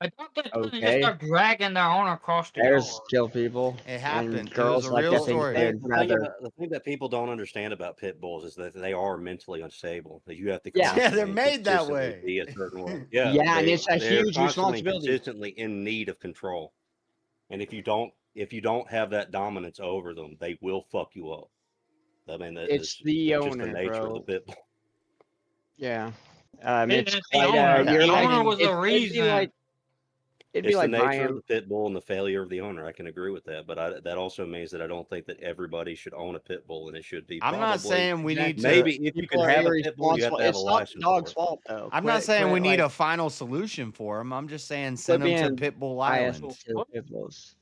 A dog just doesn't just Okay. start dragging their owner across the There's yard. kill people. It happened. And It was girls a like real to think story. they'd rather. The thing that people don't understand about pit bulls is that they are mentally unstable. That you have to Yeah. Yeah, they're constantly made that consistently way. be a certain way. Yeah, and it's a they're huge constantly responsibility. Consistently in need of control, and if you don't have that dominance over them, they will fuck you up. I mean, It's the just the owner, nature of the bro. pit bull. Yeah. It's It's the quite owner. you're The like, owner was the it'd be reason. like it'd be It's the like nature of buying. the pit bull and the failure of the owner. I can agree with that, but that also means that I don't think that everybody should own a pit bull, and it should be. I'm not saying we need to. Maybe if you can People are have a pit bull, you have irresponsible. to have a It's not the license. dog's fault though. I'm not saying we need like, a final solution for them. I'm just saying quit send them to being Pitbull biased Island. to pit bulls.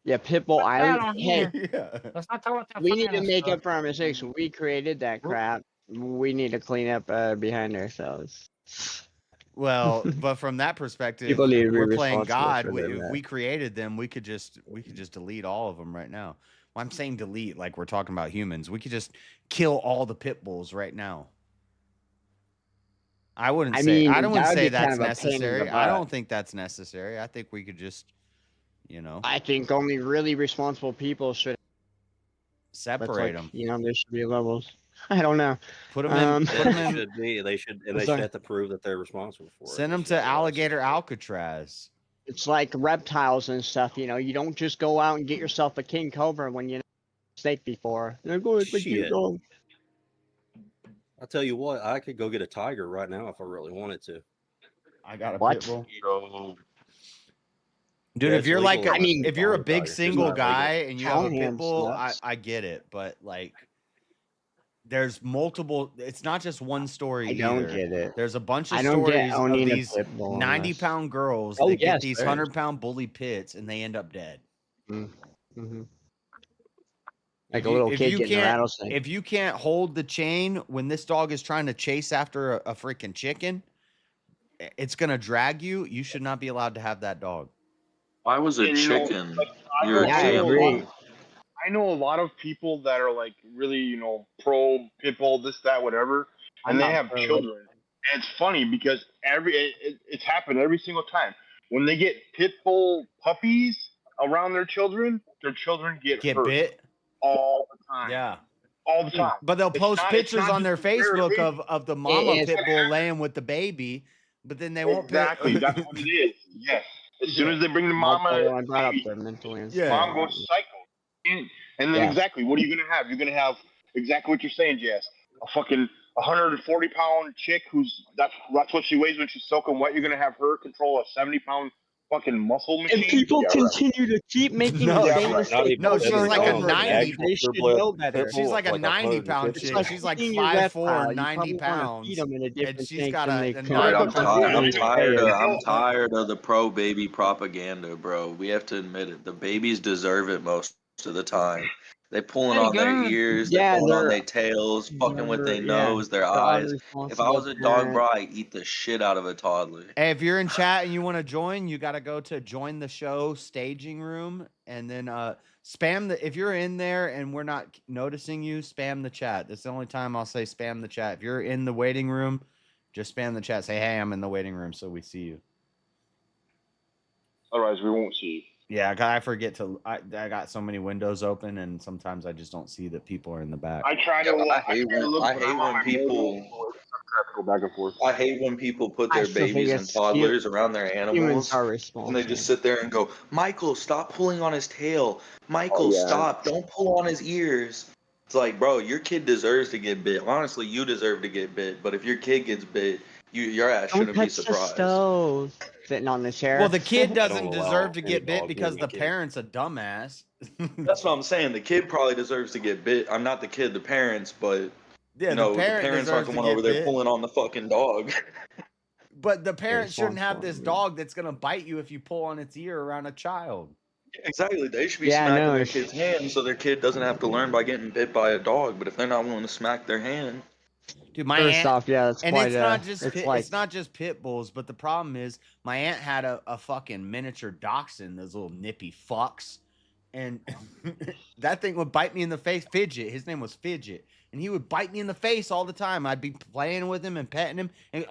Yeah, Pitbull Put that Island. on Hey, here. Yeah. Let's not talk about that. we need to finance make stuff. up for our mistakes. We created that crap. We need to clean up behind ourselves. Well, but from that perspective, People need to be we're playing responsible God. for their If mess. we created them, we could just delete all of them right now. Well, I'm saying delete like we're talking about humans. We could just kill all the pit bulls right now. I I wouldn't mean, say that would say be that's kind of a pain in the necessary. I butt. don't think that's necessary. I think we could just, I think only really responsible people should. But separate like, them. you know, there should be levels. I don't know. Put them in. Put them They in. should be. They should Sorry. have to prove that they're responsible for it. Send them to Alligator Alcatraz. It's like reptiles and stuff. You know, you don't just go out and get yourself a king cobra when you know snake before. They're going to Shit. dog. I'll tell you what, I could go get a tiger right now if I really wanted to. I got a What? pit bull. Yo, Dude, Yeah, if it's you're like, legal in if you're a California, big it's just single not legal. guy and you have a pit Callingham's bull, nuts. I get it, but like, there's multiple. It's not just one story I don't either. get it. There's a bunch of I don't get stories of owning a these pit bull unless- 90-pound girls Oh, that get yes, these there is. 100-pound bully pits and they end up dead. Mm-hmm. If Like a you- little if kid you getting a can't- rattlesnake. If you can't hold the chain when this dog is trying to chase after a freaking chicken, it's gonna drag you. You should not be allowed to have that dog. Why was a And, you know, chicken like, I your know- I I know a lot agree. of- I know a lot of people that are like really, pro pit bull, this, that, whatever, I'm and they not have pro. children. And it's funny because it's happened every single time. when they get pit bull puppies around their children get hurt bit all the time. Yeah. All the time. But they'll post pictures on their just a rare Facebook occasion. of the mama It's pit gonna bull laying with the baby, but then they won't Exactly, that's what it is. Yes. As soon as they bring the mama, I brought up baby, the mentally mom goes psycho. And then exactly, what are you gonna have? You're gonna have exactly what you're saying, Jess. A fucking 140-pound chick that's what she weighs when she's soaking wet. You're gonna have her control a 70-pound fucking muscle machine. And people Yeah, continue to keep making No, the she's same like- mistake. no, she's over and like a over again. 90 They should know better. She's like a 90-pound chick. Like She's like feeding your 5'4", reptile. You 90 probably wanna pounds. feed 'em in a And different she's tank got than a, they a come Dude, out. I'm tired of the pro baby propaganda, bro. We have to admit it. The babies deserve it most of the time. They pulling on their ears, they're pulling on their tails, fucking with their nose, their eyes. If I was a dog, bro, I'd eat the shit out of a toddler. Hey, if you're in chat and you want to join, you got to go to join the show staging room and then spam if you're in there and we're not noticing you, spam the chat. That's the only time I'll say spam the chat. If you're in the waiting room, just spam the chat. Say, hey, I'm in the waiting room so we see you. Otherwise, we won't see you. Yeah, 'cause I forget to. I got so many windows open, and sometimes I just don't see that people are in the back. I try to. I hate when people. Go back and forth. I hate when people put I their still think babies and it's toddlers around their humans animals, are and responsible. they just sit there and go, "Michael, stop pulling on his tail. Michael, stop! Don't pull on his ears." It's like, bro, your kid deserves to get bit. Honestly, you deserve to get bit. But if your kid gets bit, your ass Don't shouldn't be touch the surprised. stove. Sitting on the chair. Well, the kid doesn't Don't allow deserve to any get bit dog because being a the kid. parent's a dumbass. That's what I'm saying. The kid probably deserves to get bit. I'm not the kid, the parents, but Yeah, you know, the parent parents aren't deserves the to one over get there bit. pulling on the fucking dog. But the parent shouldn't have this dog that's gonna bite you if you pull on its ear around a child. Exactly. They should be Yeah, I smacking know. their kid's hand so their kid doesn't have to learn by getting bit by a dog. But if they're not willing to smack their hand, Dude, my First aunt, off, yeah, it's and quite it's not just it's pit, like it's not just pit bulls, but the problem is my aunt had a fucking miniature dachshund, those little nippy fucks, and that thing would bite me in the face. Fidget, his name was Fidget, and he would bite me in the face all the time. I'd be playing with him and petting him, and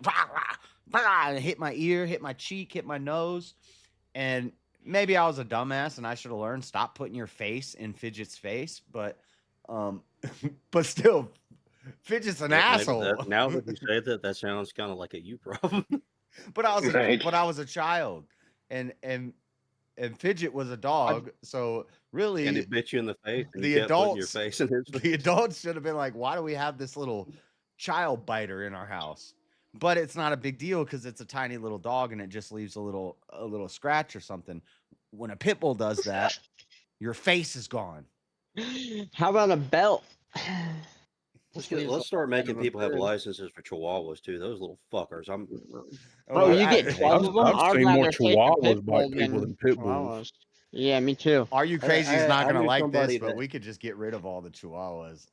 and hit my ear, hit my cheek, hit my nose, and maybe I was a dumbass and I should have learned stop putting your face in Fidget's face, but but still. Fidget's an asshole. Now that you say that sounds kind of like a you problem. But I was a child, and Fidget was a dog. So really, and it bit you in the face. And the you kept putting your adults, face in his face. the adults should have been like, "Why do we have this little child biter in our house?" But it's not a big deal because it's a tiny little dog, and it just leaves a little scratch or something. When a pit bull does that, your face is gone. How about a belt? Let's start making people have licenses for chihuahuas too. Those little fuckers. Bro, you get 12 of them. I've seen more chihuahuas pit bite bull people than pit bulls. Yeah, me too. Are You Crazy is not I gonna knew like somebody this, but that- we could just get rid of all the chihuahuas.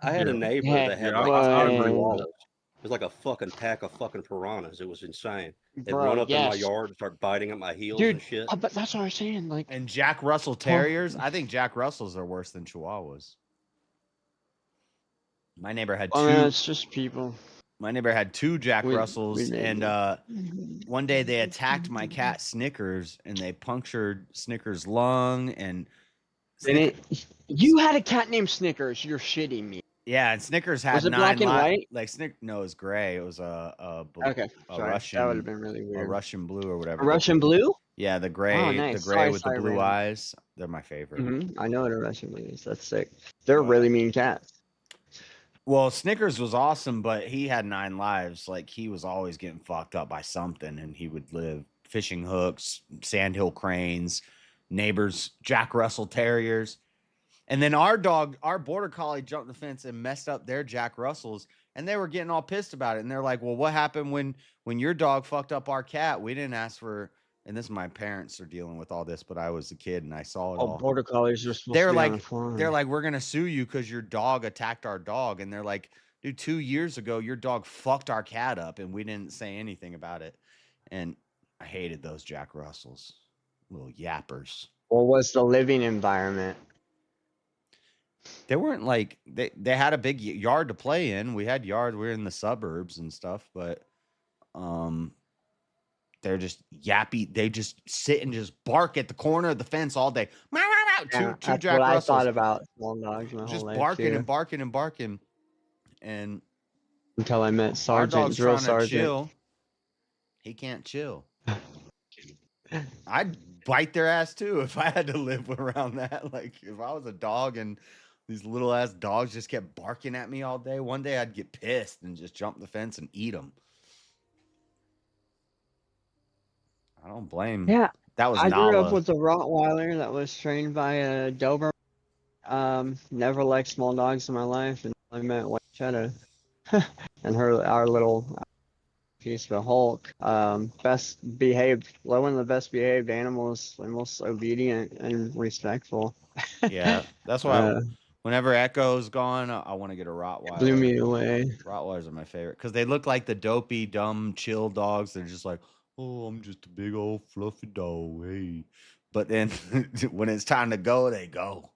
I had a neighbor that had like 10 chihuahuas. It was like a fucking pack of fucking piranhas. It was insane. They'd Bro, run up in my yes. yard and start biting at my heels Dude, and shit. but that's what I was saying. Like, And Jack Russell Terriers, I think Jack Russells are worse than Chihuahuas. My neighbor had two. it's just people. My neighbor had two Jack We- Russells, we and named one day they attacked my cat Snickers, and they punctured Snickers' lung. And You had a cat named Snickers. You're shitting me. yeah, and Snickers had Was it 9 black and white? Like No, it was gray. It was a Okay, sorry. Russian. That would have been really A weird. Russian blue or whatever. A Russian blue? Yeah, the gray, Oh, nice. the gray Sorry, with the blue random. eyes. They're my favorite. I know what a Russian blue is. That's sick. They're really mean cats. Well, Snickers was awesome, but he had 9 lives. Like, he was always getting fucked up by something, and he would live fishing hooks, sandhill cranes, neighbors, Jack Russell Terriers. And then our border collie jumped the fence and messed up their Jack Russells, and they were getting all pissed about it. And they're like, well, what happened when your dog fucked up our cat? We didn't ask for... And this, my parents are dealing with all this, but I was a kid and I saw it all. Border collies are supposed They're to be on like, a farm. they're like, we're gonna sue you because your dog attacked our dog. And they're like, dude, 2 years ago, your dog fucked our cat up, and we didn't say anything about it. And I hated those Jack Russells, little yappers. What was the living environment? They weren't like they had a big yard to play in. We had yards. We were in the suburbs and stuff, but they're just yappy. They just sit and just bark at the corner of the fence all day. Yeah, Two that's Jack what I Russells. thought about small dogs my whole Just life barking too. and barking and barking. And Until I met our Sergeant, dog's Drill trying to Sergeant. chill. He can't chill. I'd bite their ass too if I had to live around that. Like if I was a dog and these little ass dogs just kept barking at me all day, one day I'd get pissed and just jump the fence and eat them. I don't blame. Yeah, that was I grew up Nala. with a Rottweiler that was trained by a Doberman. Never liked small dogs in my life, and I met White Cheddar and our little piece of a Hulk. Best behaved, one of the best behaved animals, and most obedient and respectful. Yeah, that's why whenever Echo's gone, I want to get a Rottweiler. Blew me away. Rottweilers are my favorite because they look like the dopey, dumb, chill dogs. They're just like, oh, I'm just a big old fluffy dog, hey. But then when it's time to go, they go.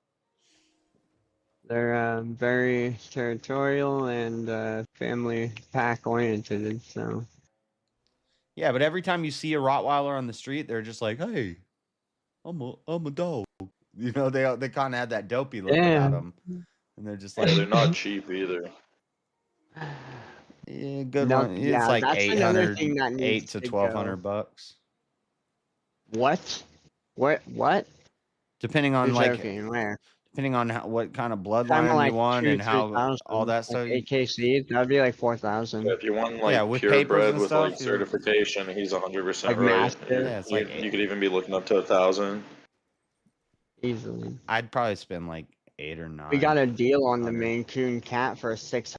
They're very territorial and family pack oriented. So yeah, but every time you see a Rottweiler on the street, they're just like, hey, I'm a dog. You know, they kind of have that dopey look about them, and they're just like, they're not cheap either. Yeah, good one. It's yeah, like that's another 800, thing that needs $800 to to $1,200 go. bucks. What? Depending on You're like, joking, where? depending on what kind of I'm bloodline like you want and how 2,000-3,000, all that like stuff. 8KC, that'd be like 4,000. If you want like Yeah, with papers purebred and with stuff, like you're- certification, he's 100% Like right. mastiff. Yeah, it's like you could even be looking up to 1,000. Easily. I'd probably spend like 8 or 9. We got a deal on the Maine Coon cat for 600.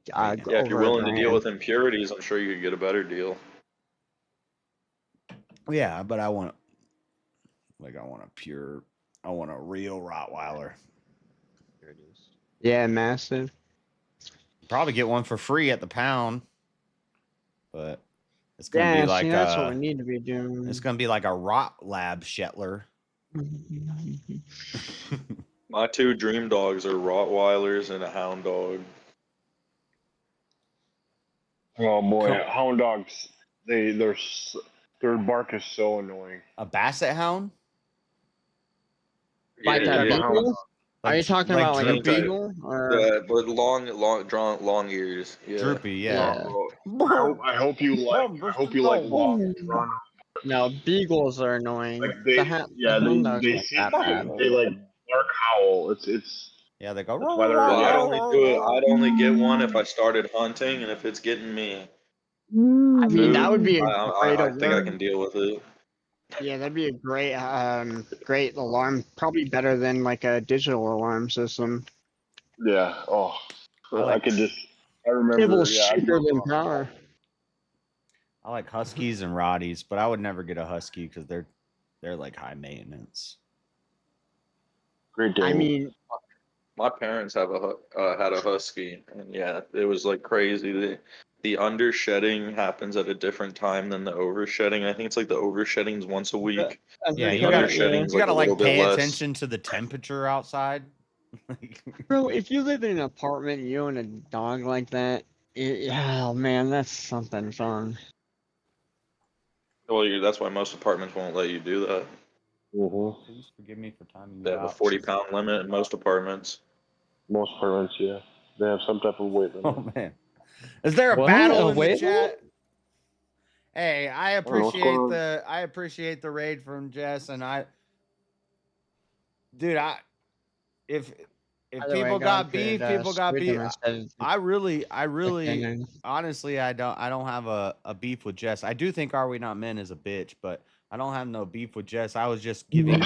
Yeah, if you're willing to deal with impurities, I'm sure you could get a better deal. Yeah, but I want a real Rottweiler. Here it is. Yeah, massive. Probably get one for free at the pound, but it's gonna Yeah, be like see, that's what we need to be doing. It's gonna be like a Rott Lab Shetler. My 2 dream dogs are Rottweilers and a Hound Dog. Oh boy, hound dogs! Their bark is so annoying. A Basset Hound? Like Yeah, a yeah. beagle? Are you talking about like a beagle? Or... but long ears. Yeah. Droopy, yeah. I hope you like long Toronto. No, beagles are annoying. Like they like bark howl. It's yeah, they go. But I'd only get one if I started hunting, and if it's getting me. I mean, that would be a great I think I can deal with it. Yeah, that'd be a great great alarm. Probably better than like a digital alarm system. Yeah. Oh, I remember. Cable's cheaper than power. I like Huskies and Rotties, but I would never get a Husky because they're like high maintenance. Great day. I mean, my parents have had a Husky, and yeah, it was like crazy. The undershedding happens at a different time than the overshedding. I think it's like the overshedding's once a week. Yeah, you gotta like pay attention to the temperature outside. Bro, if you live in an apartment and you own a dog like that, oh man, that's something fun. Well, that's why most apartments won't let you do that. Please forgive me for timing. They have a 40-pound limit in most apartments. Most apartments, yeah, they have some type of weight limit. Oh man, is there a battle in the chat? Hey, I appreciate the raid from Jess, and if people got beef, people got beef. I really, honestly, I don't have a beef with Jess. I do think Are We Not Men is a bitch, but I don't have no beef with Jess. I was just giving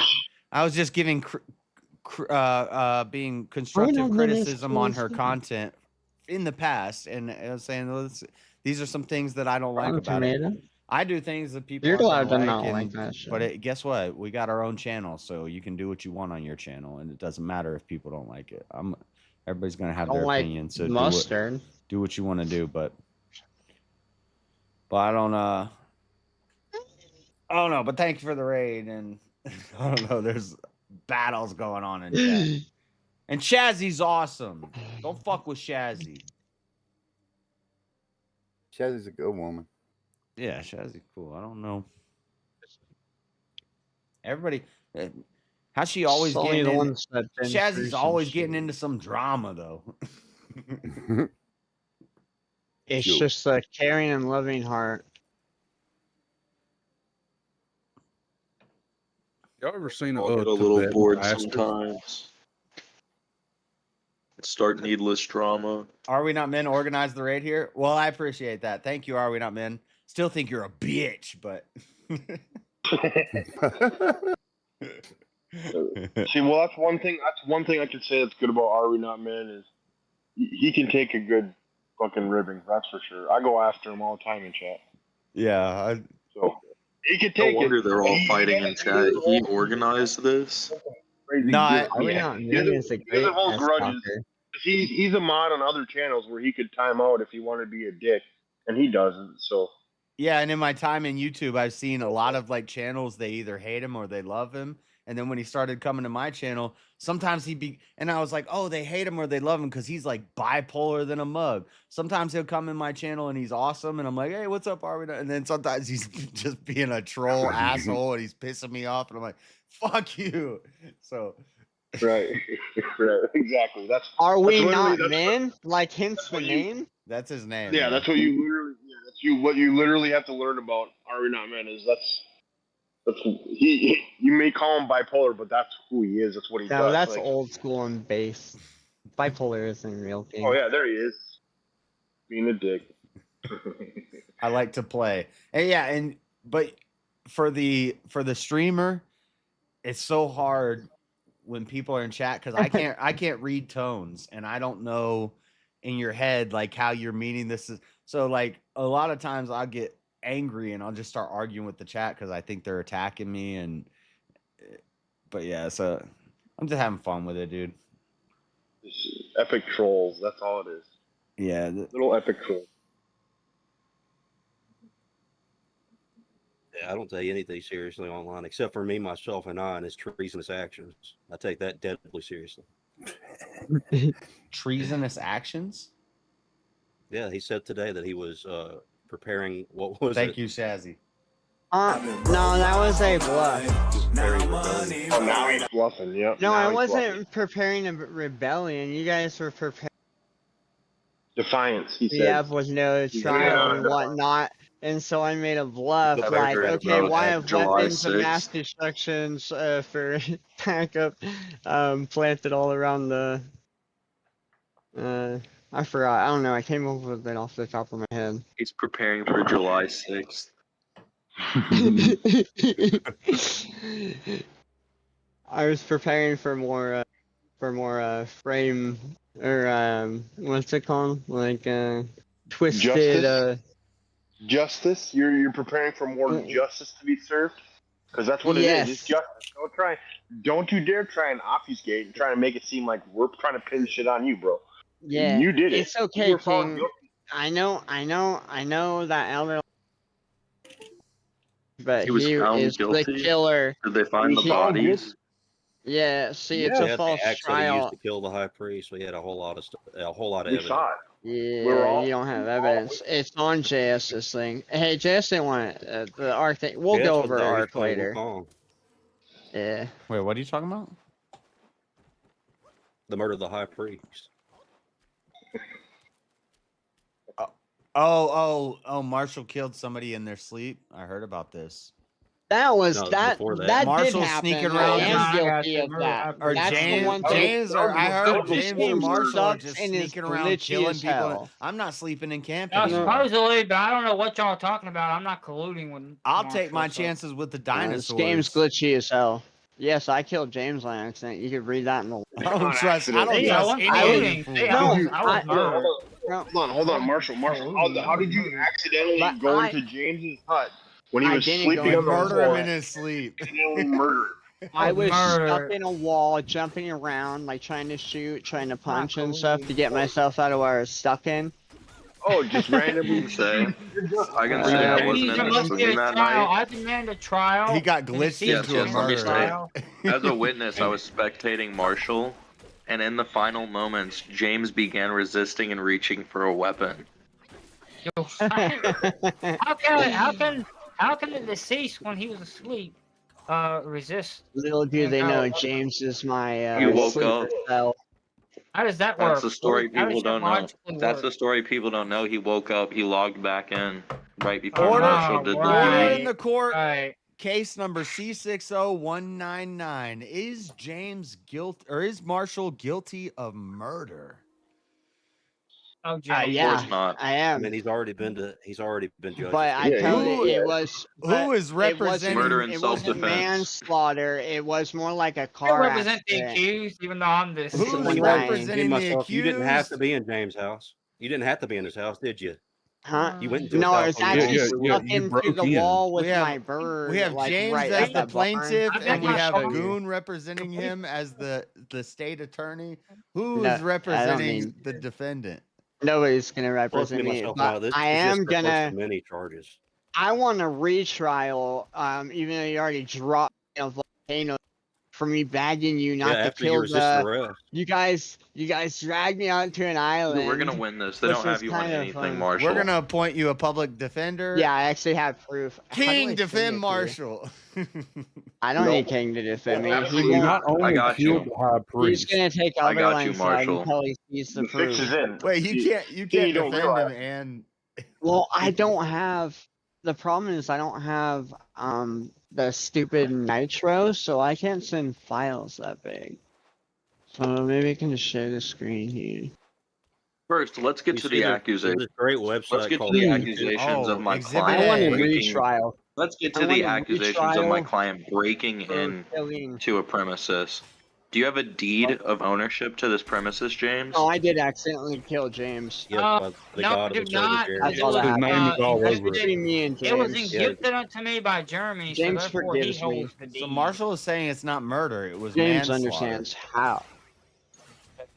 being constructive criticism on her content in the past, and I was saying these are some things that I don't like about it. I do things that people don't like, but guess what? We got our own channel, so you can do what you want on your channel, and it doesn't matter if people don't like it. Everybody's gonna have their opinion, so do what you want to do. But I don't know. But thank you for the raid, and I don't know. There's battles going on in chat, and Shazzy's awesome. Don't fuck with Shazzy. Shazzy's a good woman. Yeah, Shazzy, cool. I don't know. Everybody, how's she always It's only getting the in? ones that been through Shazzy's some always shit. getting into some drama though. It's Shoot. just a caring and loving heart. Y'all ever seen I'll get a little Tibetan bored bastard? sometimes. Start needless drama. Are We Not Men organized the raid here? Well, I appreciate that. Thank you, Are We Not Men. Still think you're a bitch, but See, well, that's one thing. That's one thing I can say that's good about Are We Not Men is he can take a good fucking ribbing. That's for sure. I go after him all the time in chat. yeah. So he can No take wonder it. they're all fighting in chat. He organized this. Crazy No, good. Are We Yeah, Not he Men doesn't, is a he great doesn't hold ass grudges. talker. He's a mod on other channels where he could time out if he wanted to be a dick, and he doesn't. So Yeah, and in my time in YouTube, I've seen a lot of like channels, they either hate him or they love him. And then when he started coming to my channel, sometimes and I was like, oh, they hate him or they love him because he's like bipolar than a mug. Sometimes he'll come in my channel and he's awesome. And I'm like, hey, what's up, Arvin? And then sometimes he's just being a troll asshole and he's pissing me off. And I'm like, fuck you. So. right, right, exactly. Are We literally- Not that's Men? Like hence the what name? That's his name. Yeah, man. that's what you literally. Yeah, that's what you literally have to learn about Are We Not Men is that's he. You may call him bipolar, but that's who he is. That's what he No, does. that's like, old school and base. Bipolar isn't a real thing. Oh yeah, there he is, being a dick. I like to play. And yeah, but for the streamer, it's so hard when people are in chat because I can't read tones and I don't know in your head like how you're meaning this is. So like a lot of times I'll get angry and I'll just start arguing with the chat because I think they're attacking me but yeah, so I'm just having fun with it, dude. Epic trolls. That's all it is. Yeah, little epic trolls. Yeah, I don't take anything seriously online except for me, myself, and I, and his treasonous actions. I take that deadly seriously. Treasonous actions? Yeah, he said today that he was preparing. What was Thank it? you, Shazzy. No, that was a bluff. Oh, now he's bluffing. Yep. No, now I he's wasn't bluffing. preparing a rebellion. You guys were preparing. Defiance. He said. Yeah, with no trial and Yeah. whatnot. And so I made a bluff, The like, veteran okay, vote why at have July weapons of mass 6th. destructions for backup planted all around the I forgot. I don't know. I came up with it off the top of my head. He's preparing for July 6th. I was preparing for more frame or what's it called? Like twisted Justice? You're preparing for more justice to be served? Because that's what it is. It's justice. Don't you dare try and obfuscate and try to make it seem like we're trying to pin shit on you, bro. Yeah, You did it. It's okay, You were found King. guilty. I know that Elder, but He was found is guilty? the killer. Did they find the He- bodies? Yeah, see, it's Yeah, a the false axe that he used trial. to kill the high priest. We had a whole lot of We evidence. saw it. Yeah, you don't have evidence. It's on JS's thing. Hey, JS didn't want it. The ARC thing. We'll Yeah, go that's what over they- he's ARC playing later. Wukong. Yeah. Wait, what are you talking about? The murder of the high priest. Oh, Marshall killed somebody in their sleep. I heard about this. That was No, that. before that. That Marshall's did happen. sneaking I around am just- guilty of that. Or That's the James, one thing. I heard This James or game Marshall are sucks just and is sneaking around glitchy killing as people. hell. I'm not sleeping in camp No, anymore. supposedly, but I don't know what y'all are talking about. I'm not colluding with. I'll Marshall, take my so- chances with the This dinosaurs. game's glitchy as hell. Yes, I killed James by accident. You could read that in the. I don't trust. I don't Hey, I trust wasn't any of you colluding. fools. Hey, No, I was murdered. Hold on, Marshall. How did you accidentally But go I- into James's hut when he I was didn't sleeping go on the Murder him floor? in his sleep. Accidentally murder him. I was stuck murdered. in a wall, jumping around, like trying to shoot, trying to punch and stuff to get myself out of where I was stuck in. Oh, just randomly. I can say I wasn't in There the must be a stream that trial. night. I demand a trial. He got Can you glitched see Yes, into a yes, let me murder. say. trial? As a witness, I was spectating Marshall, and in the final moments, James began resisting and reaching for a weapon. How can the deceased, when he was asleep, resist? Little do they know, James is my He woke sleeper up. cell. How does that That's work? the story How does people that don't know. logically That's work? the story people don't know. He woke up. He logged back in right before Order, Marshall did the order deed. in the court. Case number C60199. Is James guilty, or is Marshall guilty of murder? Oh, yeah, Of course not. I am. I mean, he's already been judged. But I told you it was. Who is representing murder and It wasn't self-defense? manslaughter. It was more like a I car represent the accident. accused, even though I'm the Who's deceased. representing the myself, you didn't have accused? to be in James' house. You didn't have to be in his house, did you? Huh? You went into his No, house. it's on your actually own. stuck into the wall with We have- my bird. We have like, James right as at the the barn. plaintiff, I've and got we my have phone. Goon representing him as the state attorney. Who No, I is don't representing need- the defendant? Nobody's gonna Plus, represent me me. myself, But no, this I is just am the first gonna. of many charges. I want a retrial. Even though you already dropped a volcano for me begging you not to after you kill resist the. arrest. You guys dragged me out to an island. We're gonna win this. They which don't have was you on kind of anything, fun. Marshall. We're gonna appoint you a public defender. Yeah, I actually have proof. How do I King, send defend it to you? Marshall. I don't Nope. need King to defend me. He You won't. not I only got killed you. the high He's priest. gonna take I other got you, one's side Marshall. until he sees the The fix proof. is in. Wait, you can't you defend don't him realize. and Well, I don't have. The problem is I don't have the stupid nitro, so I can't send files that big. So maybe I can just share the screen here. First, let's get You to see, the there's accusation. this great website Let's get to called the Indedpendence. accusations of my Exhibit I want client a A. breaking. retrial. Let's get I to the want a accusations of my retrial client breaking for in killing. to a premises. Do you have a deed of ownership to this premises, James? No, I did accidentally kill James. Yes, by the No, god do of the server, not. Jeremy. That's It all was, that His name is all That's over it. between me and it was James. gifted unto me by Germany, so James therefore he forgives me. holds the deed. So Marshall is saying it's not murder; it was James manslaughter. understands how.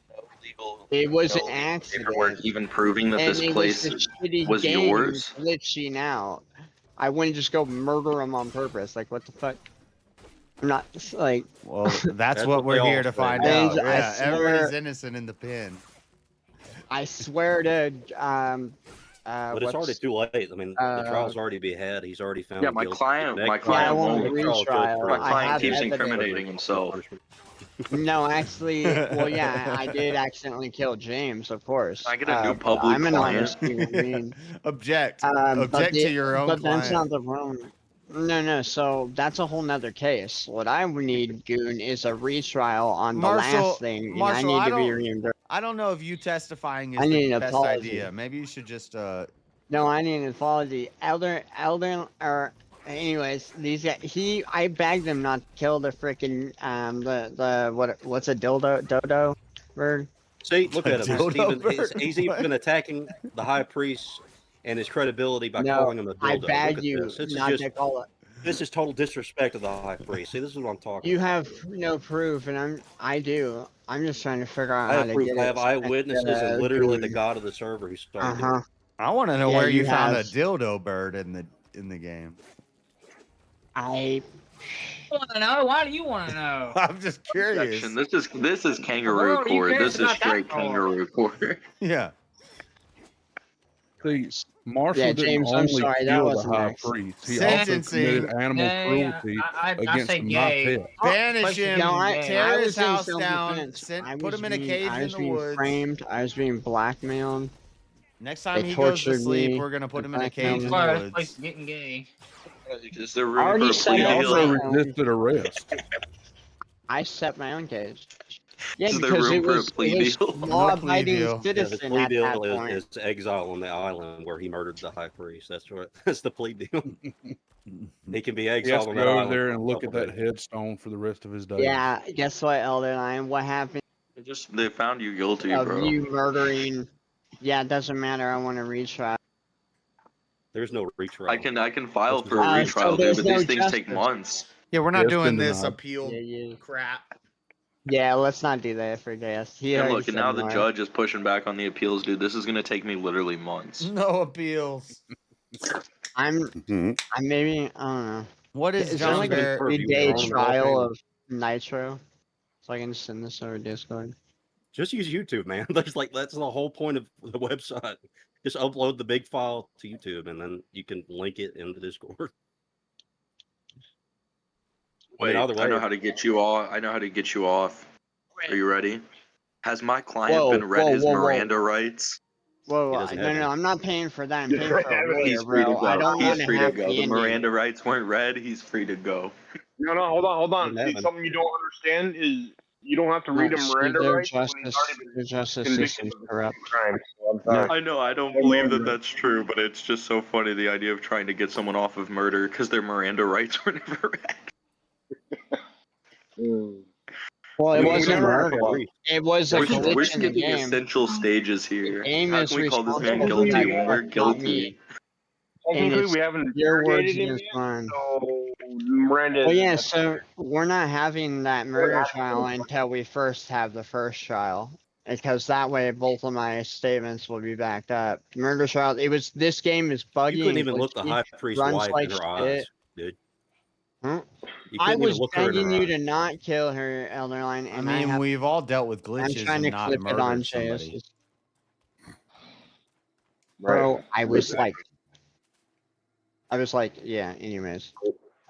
No legal, It was no an accident. paperwork even proving that And this it place was a shitty was game yours. glitching out. I wouldn't just go murder him on purpose. Like, what the fuck? I'm not like. Well, that's That's what what we're they here all to say. find And out. I Yeah, swear- everybody's innocent in the pen. I swear to But it's already too late. I mean, the trial's already been had. He's already found Yeah, my guilty. client- Next my trial- Yeah, I client want next a trial is just retrial. for- My I client have keeps evidence. incriminating himself. No, actually, well, yeah, I did accidentally kill James, of course. Can I get a new but public I'm an client? honest human being. Object. But Object to your own But that's client. not the problem. No. So that's a whole nother case. What I would need, Goon, is a retrial on the Marshall, last thing, and Marshall, I I need to be don't, reimbursed. I don't know if you testifying is I need the an best apology. idea. Maybe you should just No, I need an apology. Elder, or anyways, these guys, I begged him not to kill the freaking what's a dodo bird? See, look at him. Dildo He's even attacking the high priest and his credibility by No, calling him a dildo. I Look beg at you this. This is not just to call it. this is total disrespect of the high priest. See, this is what I'm talking You about. have no proof, and I do. I'm just trying to figure out I how have to proof. get I it. have eyewitnesses and literally the god of the server who started it. I want to know Yeah, where you you found a have- dildo bird in the game. I want to know. Why do you want to know? I'm just curious. Section. This is kangaroo Well, you court. curious This is about that straight for? kangaroo court. Yeah. See, Marshall Yeah, didn't James, I'm only sorry, that kill the wasn't high nice. priest. He Sentencing. also committed animal Yeah, cruelty I against say my gay. pet. Banish him. No, I tear his was in house down. self-defense. I Put was him in a being- cage I in was the being woods. framed. I was being blackmailed. Next time They he goes to tortured sleep, me. we're gonna put They him in a blackmailed cage in me. the Well, this woods. place is getting gay. Is there I room already for a said plea I He deal? was- also resisted arrest. I set my own cage. Yeah, Is there because room it for a was, plea it was deal? law-abiding deal. Yeah, the citizen plea at that deal point. is exile on the island where he murdered the high priest. That's what. That's the plea deal. He can be He has exiled to on go that over island. there for and a look at couple that days. headstone for the rest of his days. Yeah, guess what, Elder Lion? What happened They found you guilty, of bro. you murdering? Yeah, it doesn't matter. I want to retrial. There's no retrial. I can file for So a retrial, dude, there's but no these things take justice. months. Yeah, we're Yeah, not it's doing been this denied. appeal Yeah. crap. Yeah, let's not do that for gas. He And already look, and said now the more. judge is pushing back on the appeals, dude. This is gonna take me literally months. No appeals. I'm maybe I don't know. What is Is there John like a Barrett? 3-day wrong trial about of Nitro? So I can send this over Discord. Just use YouTube, man. That's the whole point of the website. Just upload the big file to YouTube, and then you can link it in the Discord. Wait, I know how to get you all. I know how to get you off. Are you ready? Has my client been read his Miranda rights? Whoa, no, I'm not paying for that. I'm paying for a lawyer, He's free to bro. go. I don't want He's to free to have go. The candy. Miranda rights weren't read. He's free to go. No, hold on. See, something you don't understand is you don't have to read him Miranda rights when he's already been convicted of the crime. So I'm sorry. I know. I don't believe that that's true, but it's just so funny the idea of trying to get someone off of murder because their Miranda rights were never read. Well, it wasn't murder. It was a We're glitch in the skipping game. essential stages here. game How is can we call this man responsible for guilty that when we're not guilty? me. Technically, it's we haven't your words interrogated him against yet, mine. so Miranda. Well, yeah, so we're not having that murder trial until we first have the first trial. Because that way both of my statements will be backed up. Murder trial, this game is buggy. You couldn't and even look the glitchy, high priest's runs wife like in her shit. eyes, dude. Huh? You I couldn't even was look her in begging her you eyes. to not kill her, Elderline, I and mean, we've all dealt with I'm glitches trying to and not clip it on murdered somebody. JS. Bro, I was like, yeah, anyways.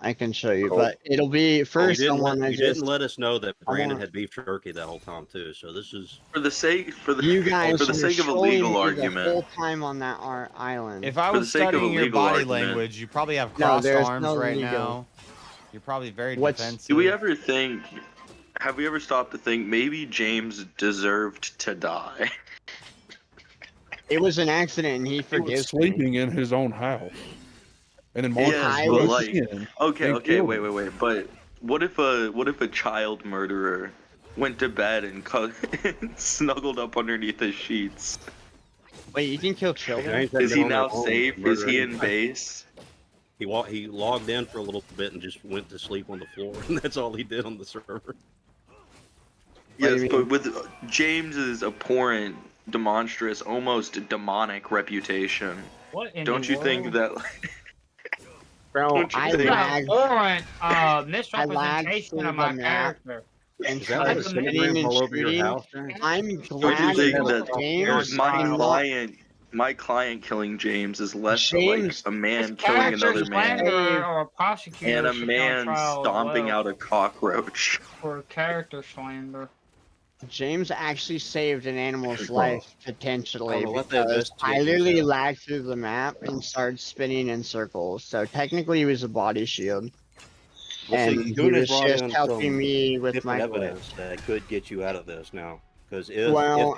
I can show you, but it'll be first you someone didn't let us know that Brandon had beef jerky that whole time too. So this is for the sake you guys for the sake of a showing legal me argument. the whole time on that island. If I For was the sake of a studying your legal body argument- language, you probably have No, crossed there's arms no right legal. now. You're probably very Do defensive. we ever think? Have we ever stopped to think maybe James deserved to die? It was an accident, and he He was forgives me. sleeping in his own house. And then Marcus Yes, broke but like, in okay, and okay, killed wait, him. but what if a child murderer went to bed and snuggled up underneath his sheets? Wait, you can kill children? Is he now safe? Is he in base? He logged in for a little bit and just went to sleep on the floor, and that's all he did on the server. Yes, but with James's abhorrent, demonstrous, almost demonic reputation, don't you think that? Bro, I lagged. Misrepresentation of my character. And Is that like a shooting and all over your shooting. house? I'm Don't you glad think that that James my client killing James is less like James- a man killing another man Or a prosecutor and a should be on man trial as stomping well out a cockroach? for character slander. James actually saved an animal's life potentially Oh, let that because I investigate literally yourself. lagged through the map and started spinning in circles. So technically, he was a body shield, Well, and see, he Goon was has brought just in helping some me with different my evidence glitch. that could get you out of this now. Because Well,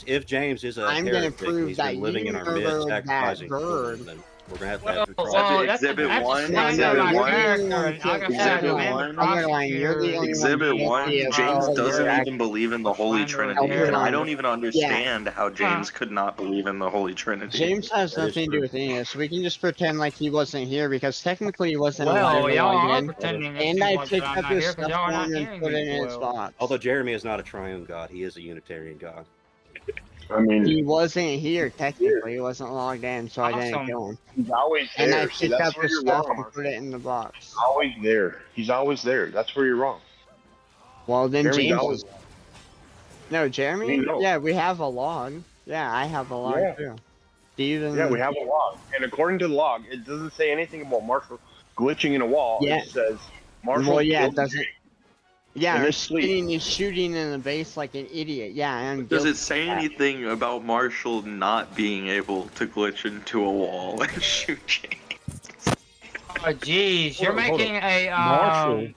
if James is a I'm gonna heretic and prove he's that been living you in our midst, murdered that sacrificing bird. children, then we're gonna have to have the trial. Well, that's Exhibit that's one, slander exhibit of my one, character. And like I said, exhibit the man one, You're the only one Exhibit guilty one, of James all doesn't your even believe in the Holy slander Trinity, and I character. don't even understand how James could not believe in the Holy Trinity. James has That is nothing to do true. with any of this. We can just pretend like he wasn't here because technically he wasn't Well, allowed to y'all log are in. pretending that And he I was, picked but I'm up not his here because stuff y'all are for not him and hearing put me it in his well. box. Although Jeremy is not a triune god, he is a Unitarian god. I mean, He wasn't here technically. He wasn't logged in, so I didn't Awesome. kill him. he's always And I there. See, picked that's up where his you're stuff wrong, and put it in the box. Always there. He's always there. That's where you're wrong. Well, then Jeremy's James always is... No, Jeremy? Me, no. Yeah, we have a log. Yeah, I have a log Yeah. too. Steven... Yeah, we have a log, and according to the log, it doesn't say anything about Marshall glitching in a wall. Yeah. It says Marshall. Well, yeah, it killed doesn't... James. Yeah, in or his sleep. spinning and shooting in the base like an idiot. Yeah, I'm Does guilty it say of that. anything about Marshall not being able to glitch into a wall and shoot James? Oh, jeez, you're Hold on, hold making on. a Marshall.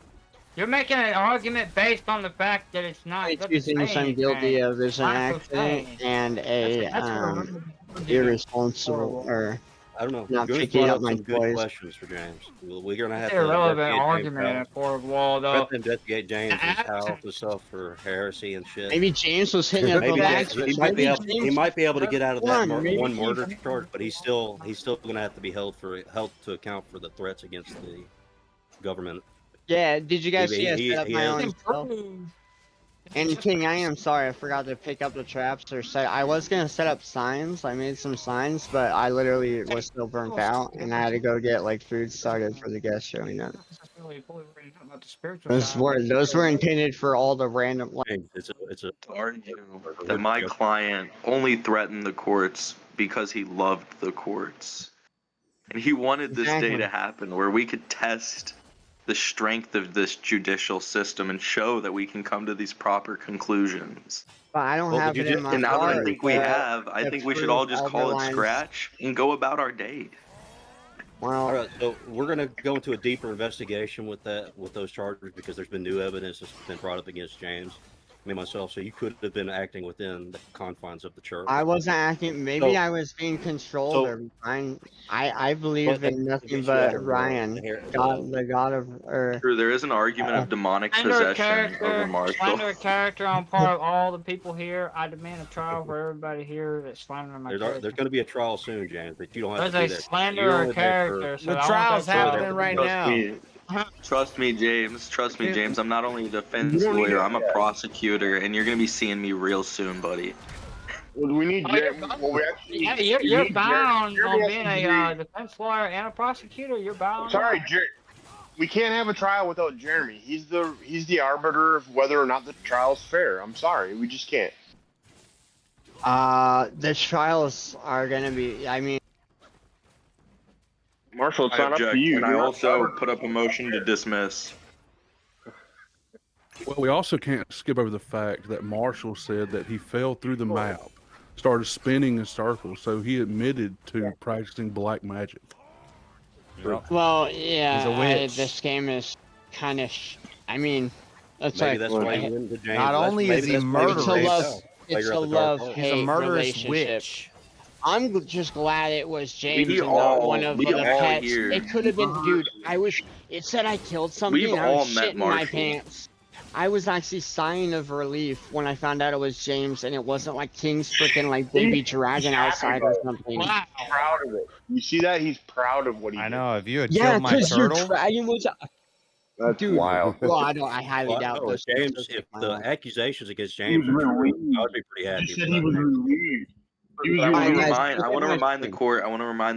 you're making an argument based on the fact that it's not. The two things I'm guilty of is an accident and a irresponsible or I don't know. not Goon's picking brought up up my some good toys. questions for James. We're gonna have It's to irrelevant investigate James' argument in a house. court of law, We though. have to investigate James' house and stuff for heresy and shit. Maybe James was hitting up Maybe the James- back. he might be able. He might be able to get out of that Maybe one he- murder charge, but he's still gonna have to be held to account for the threats against the government. Yeah, did you guys see I He- set up he my has- own stuff? And King, I am sorry, I forgot to pick up the traps or set. I was gonna set up signs. I made some signs, but I literally was still burnt out, and I had to go get like food started for the guests showing up. Those were intended for all the random. Like, Argue that my client only threatened the courts because he loved the courts. And he wanted this day to happen where we could test the strength of this judicial system and show that we can come to these proper conclusions. But I don't have it in my And now that I heart think we that have, I the think we should proof all just call it Elder Lines- scratch and go about our day. All right, so we're going to go into a deeper investigation with those charges because there's been new evidence that's been brought up against James, me myself. So you could have been acting within the confines of the church. I wasn't acting. Maybe So- I was being controlled. Or I believe But in that- nothing you but have Ryan, the- the God of. Or True, there is an argument of demonic possession over Marshall. Slander of character on par with all the people here. I demand a trial for everybody here that's slandering my character. There's going to be a trial soon, James, but you don't have There's to do a that. slander You're of only there for- character. So The I want trial's that trial. happening right Trust now. me. Trust me, James. Trust me, James. I'm not only a defense lawyer, I'm a prosecutor, and you're going to be seeing me real soon, buddy. We need Jeremy. Well, we actually Yeah, we you're need bound Jeremy on has being to a defense lawyer and a prosecutor. You're bound. Sorry, we can't have a trial without Jeremy. He's the arbiter of whether or not the trial's fair. I'm sorry, we just can't. the trials are gonna be. I mean, Marshall, it's I not up object, to you. and I You're not also arbiter. put up a motion to dismiss. Well, we also can't skip over the fact that Marshall said that he fell through the map, started spinning in circles, so he admitted to practicing black magic. well, yeah. He's a witch. This game is kind of. I mean, it's Maybe like that's why he went to James. Not only is he murderous, it's a love he's a hate murderous relationship. witch. I'm just glad it was James We and all- not one of we the all pets. here- It could have been, dude. It said I killed something. We've And I all was met shitting my Marshall. pants. I was actually sighing of relief when I found out it was James and it wasn't like King's freaking like baby dragon outside or something. He's proud of it. You see that? He's proud of what he I know. If you had Yeah, killed my because your turtle, dragon was. That's Dude, wild. Well, I highly Well, doubt no, those. James, if the accusations against James are true, I would be pretty happy. He said with he that. was relieved. I want to remind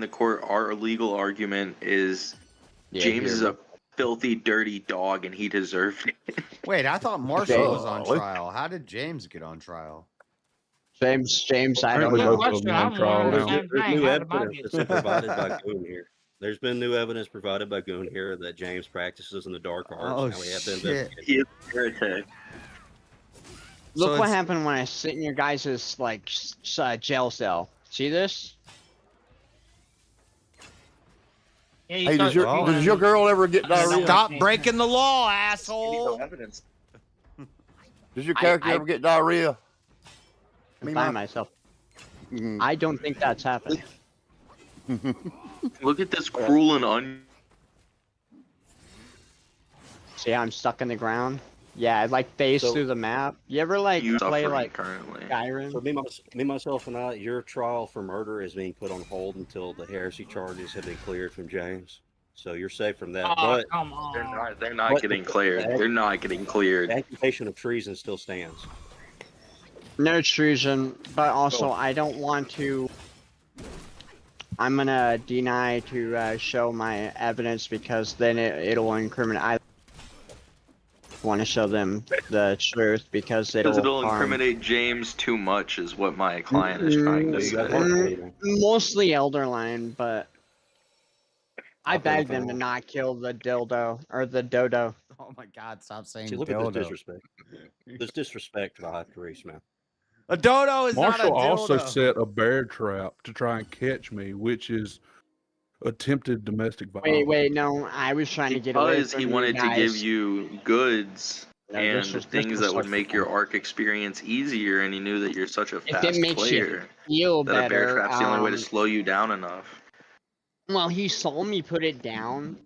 the court. Our legal argument is James is a filthy, dirty dog, and he deserved it. wait, I thought Marshall was on trial. How did James get on trial? James, I don't Apparently know. both of them are on trial now. There's new evidence that's been provided by Goon here. There's been new evidence provided by Goon here that James practices in the dark arts. Oh, Now we have to shit. investigate. He is a heretic. Look So what it's- happened when I sit in your guys' like jail cell. See this? Yeah, you Hey, start- does your girl ever get diarrhea? Stop breaking the law, asshole! Evidence. Does your character I- ever get diarrhea? Me, By Mike? myself. Mhm. I don't think that's happened. Look at this cruel and See, I'm stuck in the ground. Yeah, I like phase So- through the map. You ever like you play suffering like currently. Skyrim? So me, myself, and I, your trial for murder is being put on hold until the heresy charges have been cleared from James. So you're safe from that. Oh, but come on. They're not But- getting cleared. They're not getting cleared. the accusation of treason still stands. No treason, but also I don't want to. I'm gonna deny to show my evidence because then it'll incriminate. I want to show them the truth because Because it'll harm. incriminate James too much, is what my client is trying to say. Mostly Elderline, but I begged them to not kill the dildo or the dodo. Oh my God! Stop saying See, look at this dildo. disrespect. This disrespect to the high priest, man. A dodo is Marshall not a dildo. also set a bear trap to try and catch me, which is attempted domestic violence. Wait, no, I was trying to get away Because from he you wanted to give guys. you goods No, and this was things that would make your arc experience easier, and he knew that you're such a If fast it makes player you feel that a bear better, trap's the only way to slow you down enough. well, he saw me put it down,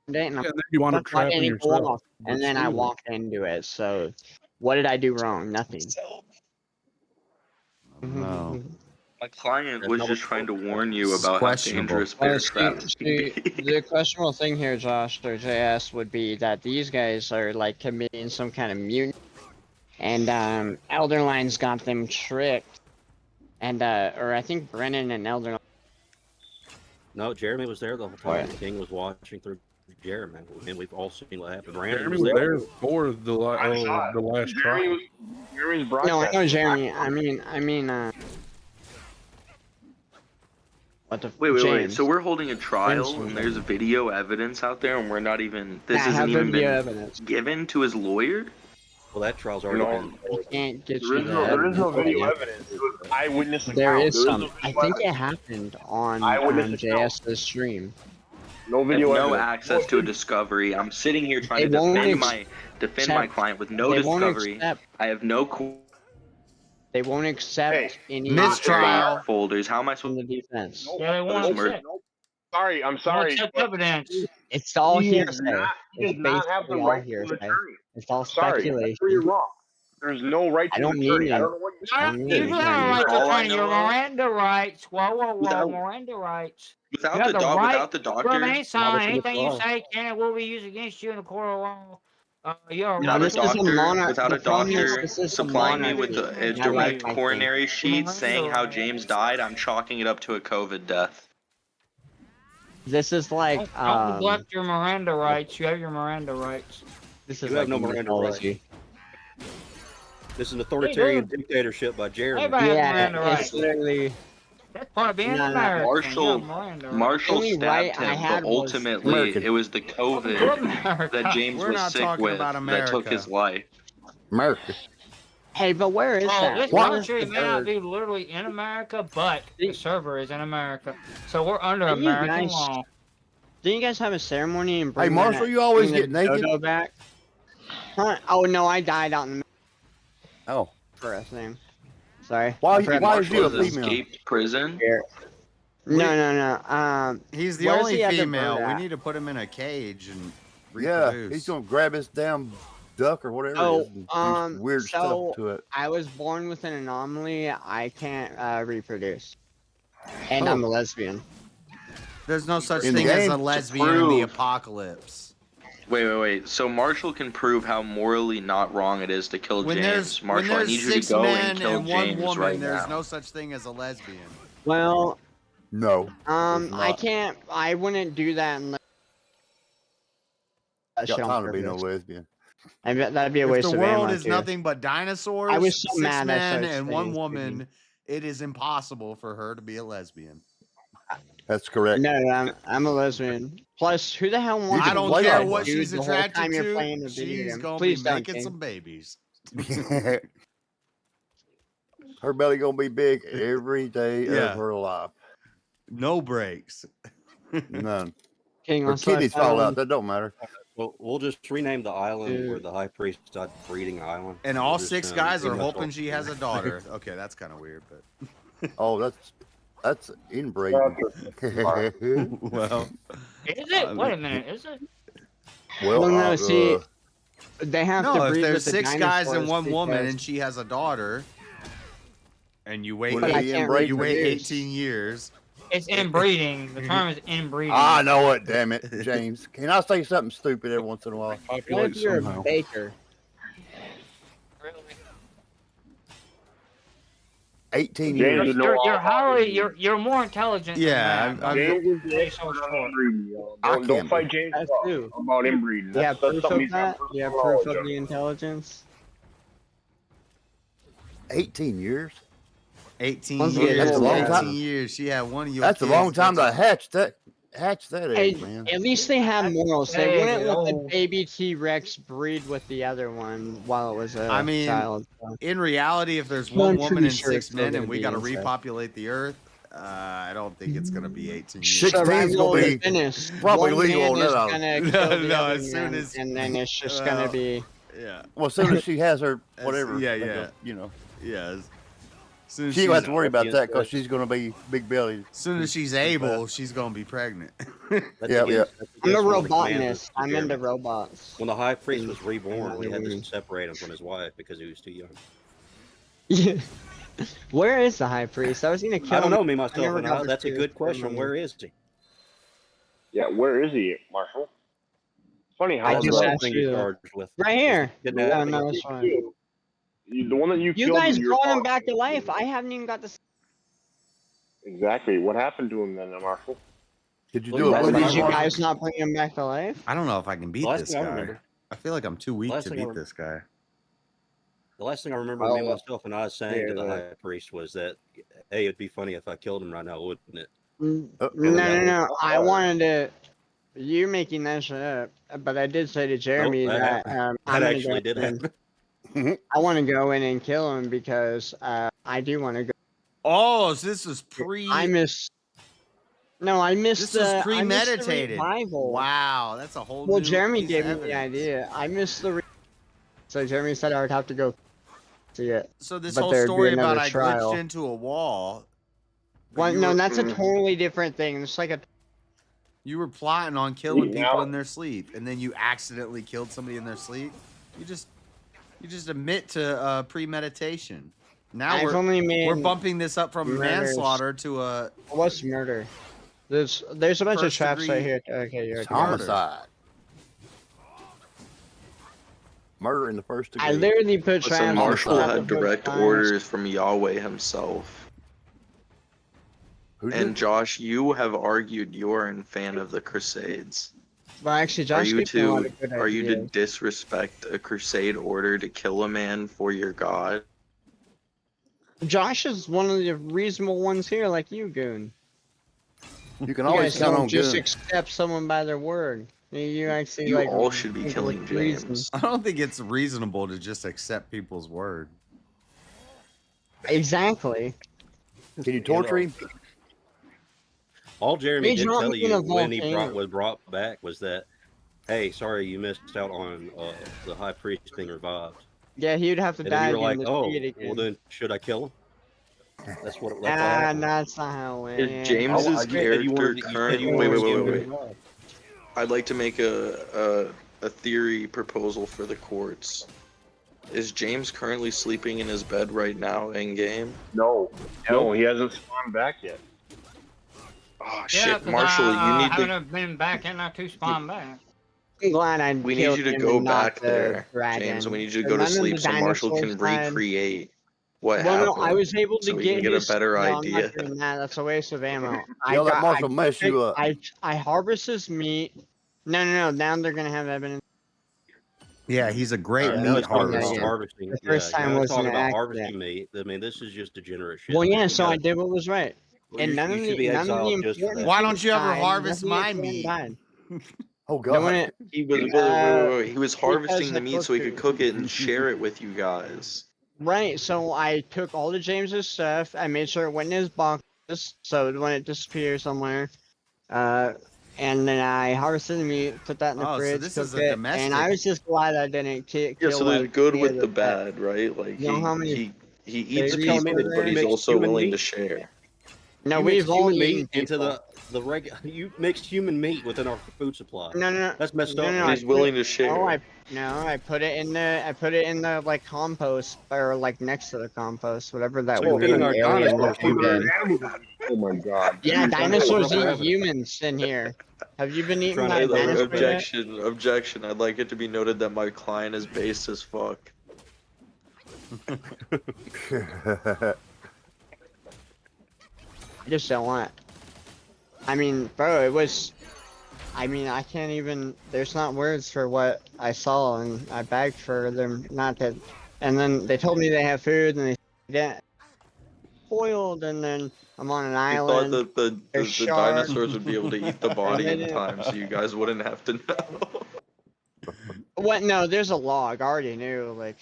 and I'm Yeah, then you wound up "Fuck, why didn't trapping it go yourself. off?" And then I Stealing. walked into it. So, what did I do wrong? Nothing. No. My client There's was no just trying to warn you It's about how questionable. dangerous bear See, traps can be. the questionable thing here, Josh or JS, would be that these guys are like committing some kind of mutiny, and Elderline's got them tricked, and or I think Brennan and Elderline. No, Jeremy was there the whole time. King was watching through Jeremy, and we've all seen what happened. Brandon Jeremy was was there. there for the last trial. Jeremy's No, I know broadcast. Jeremy. I mean, What the? Wait. So we're holding a trial, and there's video evidence out there, and we're not even. This isn't even been given to his lawyer. Well, that trial's already been. I can't get There you is no, that. there is no video evidence. It was eyewitness account. There is no some. video I think it evidence. happened on Eyewitness account. JS's stream. No I have video no evidence. access to a discovery. I'm sitting here trying They to won't defend my client with no they won't discovery. accept- I have no They won't accept any mistrial folders. How am I supposed to defense? Yeah, they won't accept. Sorry, I'm They won't sorry. accept but evidence. It's all he does hearsay. not- He It's does not have the basically all right to an hearsay. attorney. It's all Sorry, that's speculation. where you're wrong. There's no right I to don't an mean attorney. I it. don't know what you're I saying. don't You mean do it. have a right to All I attorney. Your know of- Miranda rights. Whoa, Without- Miranda rights. You Without have the the right without the doctor. to remain silent. Without Anything you say can and will be used against you in the court of law. You're Without a this is a doctor, monarch- without a the problem is doctor this is a supplying me with monarchy. a Not direct like I coronary think. sheet saying how James died, I'm chalking it up to a COVID death. This is like Don't neglect your Miranda rights. You have your Miranda rights. this You is have like no a Miranda mythology. This is an authoritarian dictatorship by Jeremy. Everybody has Yeah, Miranda it's rights. literally. That's part of being No, no. American. Marshall- You have Miranda rights. Marshall Only stabbed right I him, had but was ultimately American. it was the COVID that James We're was not sick talking with about that America. took his life. America. Hey, but where is Oh, that? this Where is country the may not bird? be literally in America, but the server is in America. So we're under Didn't you American guys- law. Didn't you guys have a ceremony and Hey, bring Marshall, that- you always bring get the naked? dodo back? Huh? Oh no, I died out in the Oh. for a thing. Sorry. Why- I forgot- why is you a Marshall has female? escaped prison. No. He's the where's only other female. bird We at? need to put him in a cage and Yeah, reproduce. he's gonna grab his damn duck or whatever it Oh, is and do some weird so stuff to it. I was born with an anomaly. I can't reproduce, and Oh. I'm a lesbian. There's no such In the thing as game, a to lesbian in the prove- apocalypse. Wait. So Marshall can prove how morally not wrong it is to kill When James. there's Marshall, I need you to six go men and kill and one James woman, right there's now. no such thing as a lesbian. Well, No. I not. can't. I wouldn't do that unless. Got time to be no lesbian. That'd be a If waste the of world ammo, is too. nothing but dinosaurs, I was so 6 mad I men started and one saying woman, it is impossible for her to be a lesbian. That's correct. No, I'm a lesbian. Plus, who the hell wants I to don't play care that what dude she's the whole attracted time you're to. playing a video She's game? gonna Please be don't, making King. some babies. Her belly gonna be big every day Yeah. of her life. No breaks. None. King, Her let's not kidneys fall out. That don't matter. Well, we'll just rename the island where the high priest died breeding island. And We'll all just, 6 guys are pretty much hoping all- she has a daughter. Okay, that's kind of weird, but Oh, that's inbreeding. well, Is it? Wait a minute. Is it? Well, no, see, they have to no, if breed there's with the 6 guys and dinosaurs one woman because- and she has a daughter, and you wait, Would it be inbreeding? you wait 18 years. It's inbreeding. The term is inbreeding. I know it, damn it, James. Can I say something stupid every once in a while? What if you're a baker? 18 James years. is no You're highly. You're more intelligent. Yeah, than I'm- that. James is the Don't expert be so on short. inbreeding, yo. I Don't can't fight be. James That's about true. inbreeding. Yeah, That's proof something of he's got that. personal Yeah, proof knowledge of of. the intelligence. 18 years. 18 Once years. again, that's a long 18 time. years. She had one of your That's a kids, long time to that's- hatch that Hey, egg, man. at least they have morals. They Hey, wouldn't let the yo. baby T-Rex breed with the other one while it was a I mean, child. So. In reality, if there's Well, one I'm woman pretty and sure 6 it's still men gonna and we be got to incest. repopulate the earth, I don't think it's going to be 18 years. 16 is Survival gonna of be the fittest. probably One legal man on is that gonna island. kill No, the no, other as soon man, as- and then it's just well, gonna be. Yeah. Well, as soon as she has her whatever, yeah, like yeah. a- you know, Yeah. As soon as she don't have she's- to worry about that because she's gonna be big belly. As soon as she's able, she's going to be pregnant. That's Yeah, against- yeah. that's I'm a against one of the commandments robotanist. of I'm Jeremy. into robots. When the high priest was reborn, we had Mm. to separate him from his wife because he was too young. Where is the high priest? I was gonna kill I don't him. know me I myself, never and got the that's a truth good from question. him. Where is he? Yeah, where is he, Marshall? Funny how I That's just what I'm asked thinking you. charged with. Right here. Kidnapping. No, it's fine. the one that you You killed. guys in your brought him car. back to life. I haven't even got the. Exactly. What happened to him then, Marshall? Did you Well, do that's it? what Did you I- guys not bring him back to life? I don't know if I can beat The last this thing I guy. remember. I feel like I'm too weak Last to thing I beat remember- this guy. The last thing I remember me, myself, and I was saying to the high priest was that, hey, it'd be funny if I killed him right now, wouldn't it? No. I wanted to. You making that shit up, but I did say to Jeremy that that happened. I'm That gonna actually go did in. happen. I want to go in and kill him because I do want to go. Oh, so this was I missed. No, I missed This was the. I missed the premeditated. revival. Wow, that's a whole Well, new Jeremy piece gave of me the evidence. idea. I missed the. So Jeremy said I would have to go see it. So this but whole there'd be story about another I trial. glitched into a wall. but Well, you no, were- that's a totally different thing. It's like a. You were plotting on killing Yeah. people in their sleep, and then you accidentally killed somebody in their sleep. You just admit to premeditation. Now I've only made we're bumping this up from murders. manslaughter to a What's murder? There's a bunch of First traps right degree here. Okay, you're It's homicide. Murder in the first degree. I literally put Listen, traps. Marshall on had the direct times. orders from Yahweh himself. Who And did? Josh, you have argued you're a fan of the Crusades. Well, actually, Are Josh you gave me a lot of good to ideas. disrespect a crusade order to kill a man for your god? Josh is one of the reasonable ones here, like you, Goon. You can You always guys count don't on just Goon. accept someone by their word. You actually You like. all should be think killing with reason. James. I don't think it's reasonable to just accept people's word. Exactly. Can you torture him? All Jeremy He's did not tell making you a when he volcano. was brought back was that, hey, sorry, you missed out on the high priest being revived. Yeah, he'd have to And die then you were again like, to oh, see it again. well then, should I kill him? That's what Nah, happened. that's not how it went. Is James's character currently? Wait. I'd like to make a theory proposal for the courts. Is James currently sleeping in his bed right now in game? No, he hasn't spawned back yet. Oh Yeah, shit, 'cause Marshall, I you need to. haven't been back in not to spawn back. I'm glad I We need killed you to him go and not back the there, dragon. James, and we need you to None go to of the sleep so Marshall can dinosaurs died. recreate what Well, happened. no, I was able to so we get can get a his. better No, I'm idea. not doing that. That's a waste of ammo. Yeah, let Marshall mess you up. I harvest his meat. No. Now they're gonna have evidence. Yeah, he's a great Now meat let's talk about harvester. harvesting. The first time now let's wasn't talk an about accident. harvesting meat. I mean, this is just degenerate shit. Well, yeah. You So I gotta- did what was right. Well, And you none of should the be none of the exiled just for important. that. Why don't you ever died. harvest None of the my important meat? died. Oh No God. one. He was wait. He was harvesting the meat so he could cook it and share it with you guys. Right, so I took all the James's stuff. I made sure it went in his boxes, so when it disappears somewhere, and then I harvested the meat, put that in the Oh, so fridge, this cooked is a it, domestic- and I was just glad I didn't kill. Yeah, so there's like, good any with of the pets. bad, right? Like You know how many he eats babies people, were but he's there? also human willing to meat? share. No, You we've mixed all human eaten meat into people. the regular. You mixed human meat within our food supply. No. That's messed up. No, He's willing to share. I put it in the like compost or like next to the compost, whatever that So you're feeding our alien dinosaurs looking human thing. meat. Oh my god. Yeah, dinosaurs eat humans in here. Have you been eaten by a dinosaur yet? Objection. I'd like it to be noted that my client is based as fuck. I just don't want it. I mean, bro, it was. I mean, I can't even. There's not words for what I saw, and I begged for them not to. And then they told me they have food, and they didn't. Spoiled, and then I'm on an We island. thought that the There's sharks. dinosaurs would be able to eat the body And in then- time, so you guys wouldn't have to know. What? No, there's a log. I already knew. Like,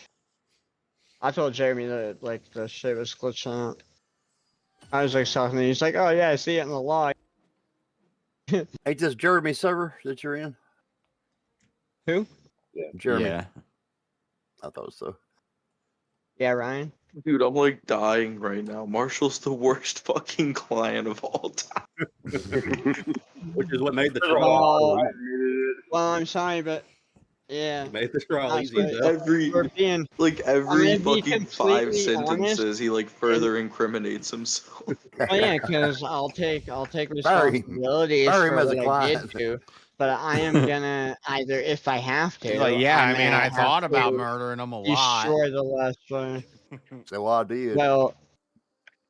I told Jeremy that like the shit was glitching out. I was like talking to him. He's like, "Oh yeah, I see it in the log." Ain't this Jeremy server that you're in? Who? Yeah. Jeremy. Yeah. I thought so. Yeah, Ryan. Dude, I'm like dying right now. Marshall's the worst fucking client of all time. Which is what made the Well, trial. well, I'm sorry, but yeah. Made the trial easy. But though. Every we're being. every I'm gonna be fucking 5 completely sentences, honest. he like further incriminates himself. Oh yeah, because I'll take responsibilities Bury him for as a what I did client. do, but I am gonna either if I have to. He's like, yeah, I I'm mean, gonna I have thought about to murdering him a lot. destroy the last one. So I did. Well,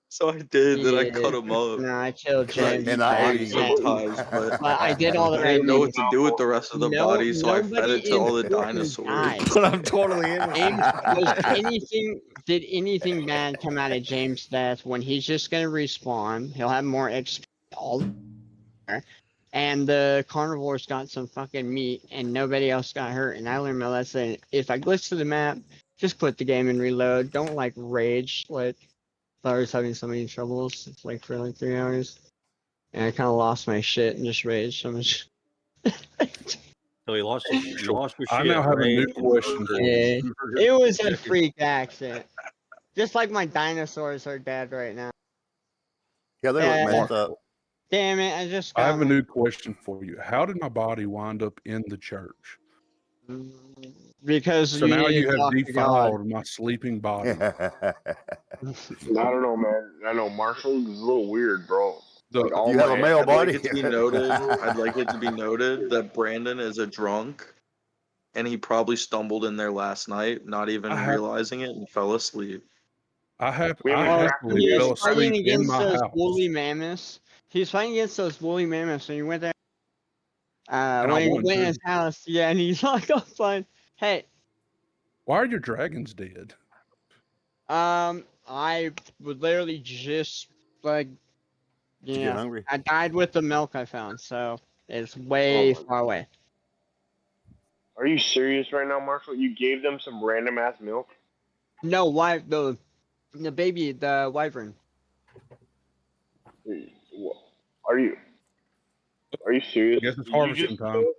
So I did, then I yeah, cut him up. no, I killed 'Cause I James. eat I ate bodies him. sometimes, but I did all the I right didn't know what things. to do with the rest of the No- bodies, so I fed nobody it to all the important dinosaurs. died. But I'm totally in. James, did anything bad come out of James' death when he's just gonna respawn? He'll have more XP. all and the carnivores got some fucking meat and nobody else got hurt. And I learned my lesson. If I glitch to the map, just quit the game and reload. Don't like rage. Like I was having so many troubles like for like 3 hours. And I kind of lost my shit and just raged so much. So you lost your shit. I now have a new rage, and question for Yeah, you. it was a freak accident. Just like my dinosaurs are dead right now. Yeah, they look messed up. Damn it, I just I got have a new question for you. How did my body wind up in the church? Because So you now need you to have talk to God. defiled my sleeping body. I don't know, man. I know Marshall is a little weird, bro. Like, all You have a male I'd body. like it to be noted. I'd like it to be noted that Brandon is a drunk, and he probably stumbled in there last night, not even realizing it, and fell asleep. I He fell was fighting asleep in against my those house. woolly mammoths. He was fighting against those woolly mammoths, and he went there. And When I he won went in too. his house, yeah, and he's like, "Oh, fine. Hey, Why are your dragons dead? I would literally just like, you get yeah, hungry? I died with the milk I found, so it's way far away." Are you serious right now, Marshall? You gave them some random ass milk? No, why the baby, the wyvern. Are you serious? I guess it's You harvesting just time. killed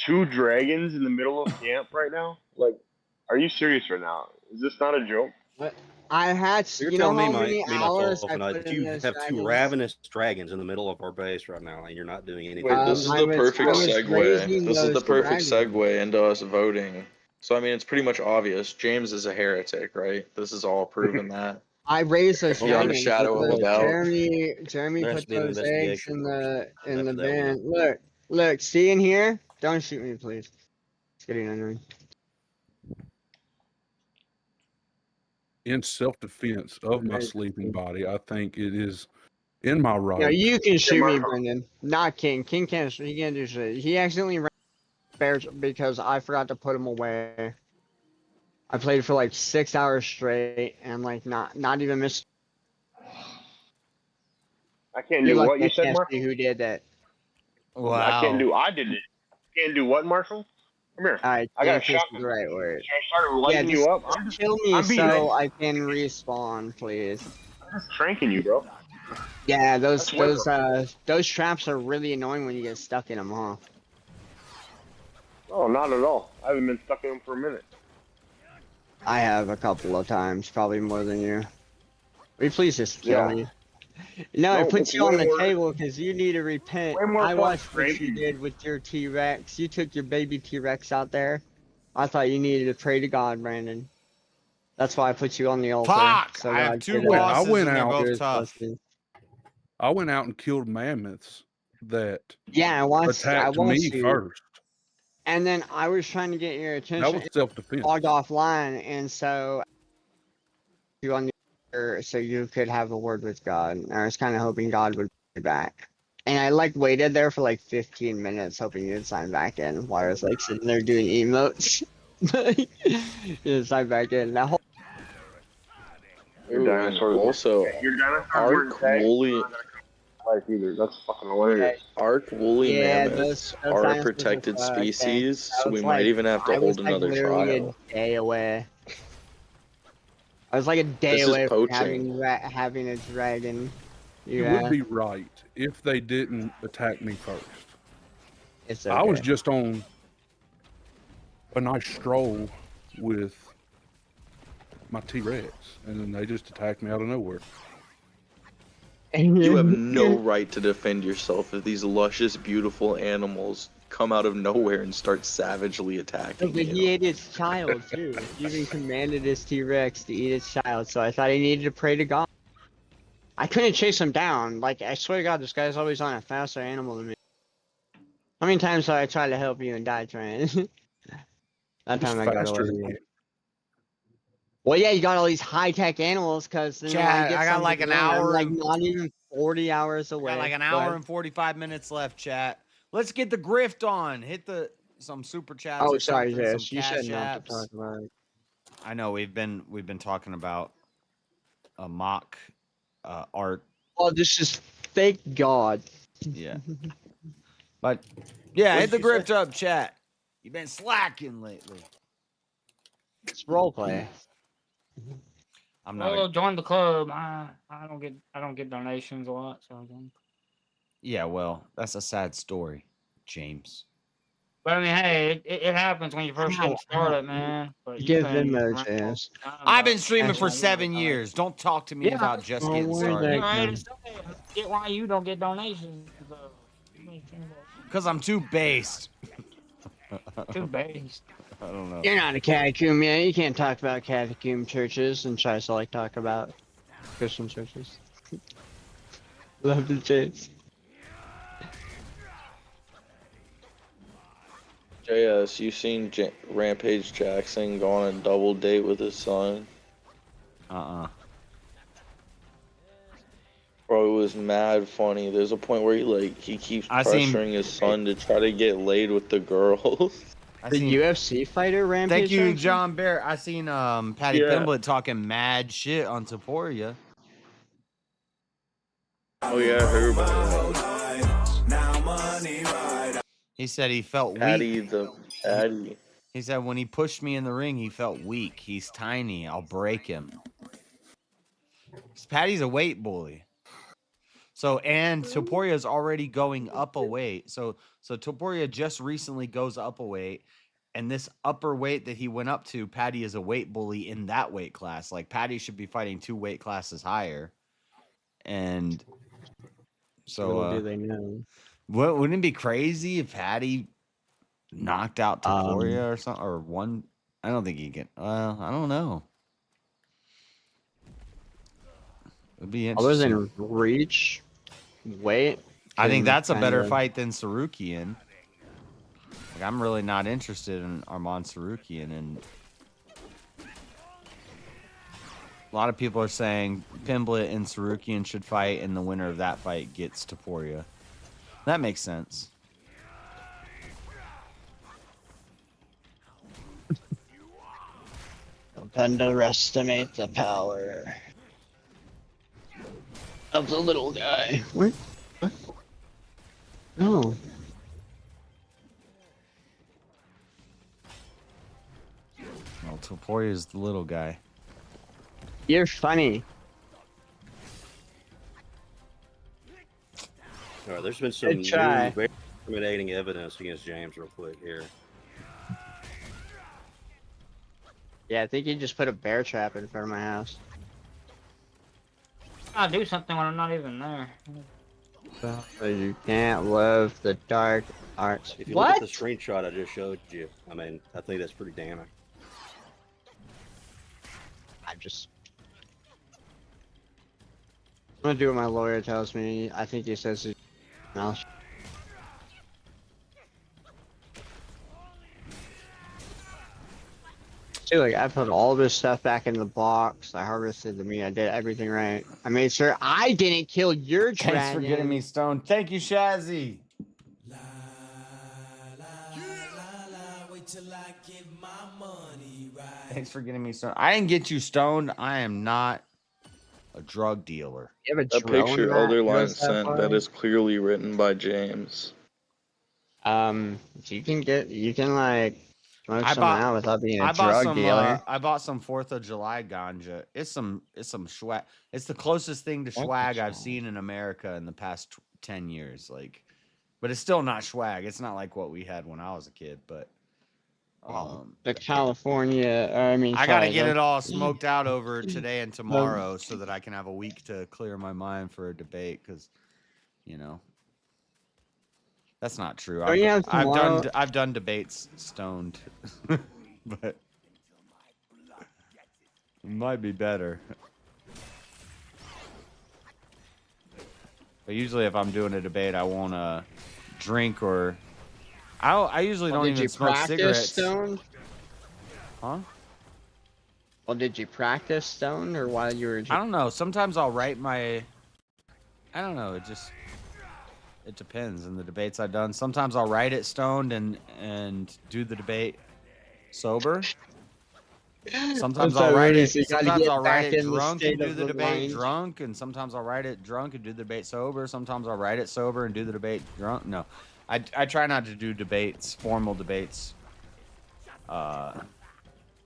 2 dragons in the middle of camp right now? Like, are you serious right now? Is this not a joke? What? I had, You're you know telling how me, many hours myself, I and I, put that in you those have 2 dragons? ravenous dragons in the middle of our base right now, and you're not doing anything. Wait, this is I the was perfect segue. raising This is the those perfect dragons. segue into us voting. So, I mean, it's pretty much obvious. James is a heretic, right? This is all proven that. I raised those Beyond a dragons. shadow of a doubt. Jeremy There has put to be an those eggs investigation in the after that one. bin. Look, see in here? Don't shoot me, please. It's getting annoying. In self-defense of my sleeping body, I think it is in my right. No, you can shoot me, Brendan. Not King. King can't. He can't do shit. He accidentally ran bears because I forgot to put him away. I played for like 6 hours straight and like not even missed. I can't do what you said, Marshall? Marshall? Who did that? I can't do. I did it. Can't do what, Marshall? Come here. Alright, I got a can't is shotgun. the right word. Should I start lighting you up? Kill me I'm being so nice. I can respawn, please. I'm just tranking you, bro. Yeah, That's those traps are really annoying when you get stuck in them, huh? Oh, not at all. I haven't been stuck in them for a minute. I have a couple of times, probably more than you. Will you please just kill me? No, I put it's you on way the more- table because you need to repent. way more I fun watched what tranking you did with your T-Rex. You took your baby T-Rex out there. I thought you needed to pray to God, Brandon. That's why I put you on the altar. Fuck! So I have God 2 could, bosses I went and they're out- both tough. I went out and killed mammoths that Yeah, I attacked watched me you. first. And then I was trying to get your attention. That was self-defense. Logged offline, and so you on the altar so you could have a word with God. And I was kind of hoping God would be back. And I like waited there for like 15 minutes hoping you'd sign back in while I was like sitting there doing emotes. You sign back in. That whole Your dinosaurs. Also, Your dinosaurs Arc weren't tagged. woolly, Life either. That's fucking hilarious. Arc woolly Yeah, mammoths those are a dinosaurs protected are fucked, species, I so we was might like- even have to I was hold like another literally trial. a day away. I was like a day This is away from poaching. having a dragon. You Yeah, would be right if they didn't attack me first. it's I was okay. just on a nice stroll with my T-Rex, and then they just attacked me out of nowhere. You have no right to defend yourself if these luscious, beautiful animals come out of nowhere and start savagely attacking But you. he ate his child too. He even commanded his T-Rex to eat his child, so I thought he needed to pray to God. I couldn't chase him down. Like, I swear to God, this guy's always on a faster animal than me. How many times have I tried to help you and died trying? That time I got away with it. Well, yeah, you got all these high-tech animals, because then Chat, I got like an hour like and- not even 40 hours away. Got like an Go hour ahead. and 45 minutes left, chat. Let's get the grift on. Hit some super chats Oh, or sorry, something, some Jess. You cash shouldn't have to apps. talk about it. I know we've been talking about a mock art. Well, this is Thank God. Yeah. But yeah, What hit the did you say? grift up, chat. You've been slacking lately. It's roleplay. I'm not. Well, join the club. I don't get donations a lot, so. Yeah, well, that's a sad story, James. But I mean, hey, it happens when you first get started, man. But you Give put in Venmo a time, chance. I've been streaming for you 7 years. Don't talk to me Yeah, about just Oh, getting where's started. You're that right gun? to say, I get why you don't get donations. Because I'm too based. Too based. I don't know. You're not a catacomb, man. You can't talk about catacomb churches and try to like talk about Christian churches. Love the chase. JS, you seen Rampage Jackson go on a double date with his son? Bro, it was mad funny. There's a point where he keeps pressuring his son to try to get laid with the girls. The UFC fighter Rampage. Thank you, Jackson? John Bear. I seen Patty Yeah. Pimblett talking mad shit on Taporia. Oh yeah, I heard about that. He said he felt Patty weak. the Patty. He said when he pushed me in the ring, he felt weak. He's tiny. I'll break him. Patty's a weight bully. So, and Toporia's already going up a weight. So Toporia just recently goes up a weight. And this upper weight that he went up to, Patty is a weight bully in that weight class. Like, Patty should be fighting 2 weight classes higher. And so, Little do they know. wouldn't it be crazy if Patty knocked out Toporia or something? Or one? I don't think he can. Well, I don't know. It'd be I was interesting. in reach. Wait. I think that's a better fight than Sarukian. Like, I'm really not interested in Arman Sarukian, and a lot of people are saying Pimblett and Sarukian should fight, and the winner of that fight gets Toporia. That makes sense. Don't underestimate the power of the little guy. What? No. Well, Toporia is the little guy. You're funny. All right, there's been some new, very incriminating evidence against James real quick here. Yeah, I think you just put a bear trap in front of my house. I do something when I'm not even there. You can't love the dark arts. If you look at the screenshot I just showed you, I mean, I think that's pretty damning. I'm gonna do what my lawyer tells me. I think he says it. See, like, I put all this stuff back in the box. I harvested the meat. I did everything right. I made sure I didn't kill your dragon. Thanks for getting me stoned. Thank you, Shazzy. Thanks for getting me stoned. I didn't get you stoned. I am not a drug dealer. You have a That drone picture that other line goes that sent, far? that is clearly written by James. You can like smoke I some bought- out without being a drug dealer. I bought some 4th of July ganja. It's some swag. It's the closest thing to swag I've seen in America in the past 10 years. Like, but it's still not swag. It's not like what we had when I was a kid. But The California, I gotta get it all smoked out over today and tomorrow so that I can have a week to clear my mind for a debate. Because, you know, that's not true. Oh, yeah, tomorrow- I've done debates stoned, but it might be better. But usually, if I'm doing a debate, I won't drink or I usually don't even smoke cigarettes. Stoned? Huh? Well, did you practice stoned or while you were? I don't know. Sometimes I'll write my. I don't know. It depends on the debates I've done. Sometimes I'll write it stoned and do the debate sober. Sometimes so I'll write Rudy, it. so you gotta Sometimes get I'll write back it in the drunk and state do of the the debate mind. drunk, and sometimes I'll write it drunk and do the debate sober. Sometimes I'll write it sober and do the debate drunk. No, I try not to do debates, formal debates,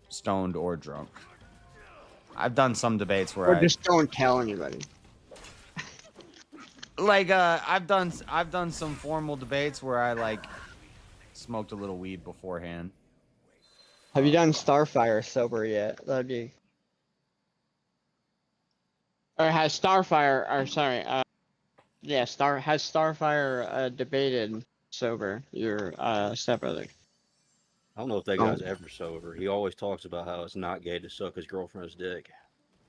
stoned or drunk. I've done some debates where Or just don't tell anybody. I've done some formal debates where I like smoked a little weed beforehand. Have you done Starfire sober yet? That'd be. Or has Starfire? Or sorry, yeah, has Starfire debated sober your stepbrother? I don't know if that guy's ever sober. He always talks about how it's not gay to suck his girlfriend's dick.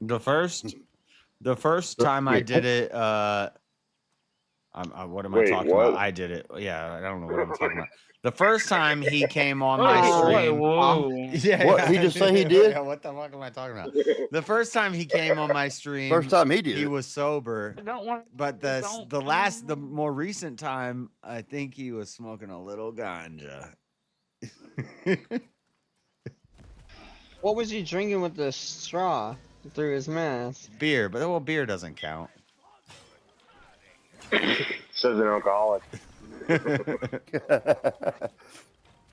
The first time I did it, what am I talking about? I did it. Yeah, I don't know what I'm talking about. The first time he came on my stream. Yeah, What he just say he did? Yeah, what the fuck am I talking about? The first time he came on my stream. First time he did He it. was sober. But the more recent time, I think he was smoking a little ganja. What was he drinking with the straw through his mouth? Beer, but beer doesn't count. Says an alcoholic.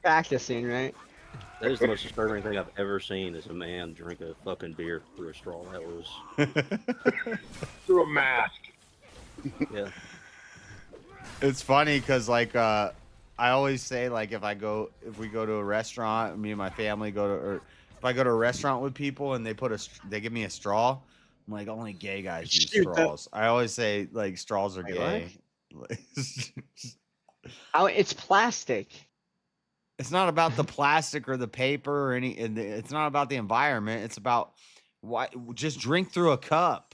Practicing, right? That is the most disturbing thing I've ever seen is a man drink a fucking beer through a straw. That was through a mask. Yeah. It's funny because I always say if we go to a restaurant, me and my family go to, or if I go to a restaurant with people and they give me a straw, I'm like, only gay guys use straws. I always say straws are gay. Oh, it's plastic. It's not about the plastic or the paper or it's not about the environment. It's about just drink through a cup.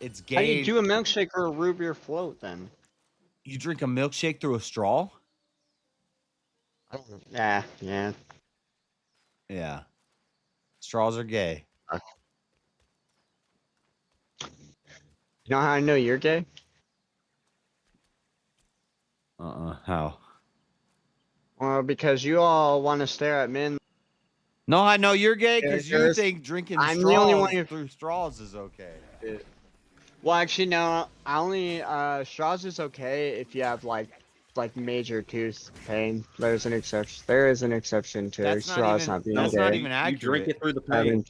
It's gay. How do you do a milkshake or a root beer float then? You drink a milkshake through a straw? Yeah. Yeah. Straws are gay. You know how I know you're gay? How? Well, because you all want to stare at men. No, I know you're gay because you think drinking straws through straws is okay. Well, actually, no. Straws is okay if you have major tooth pain. There's an exception. There is an exception to straws not being gay. That's not even accurate. You drink it through the pain.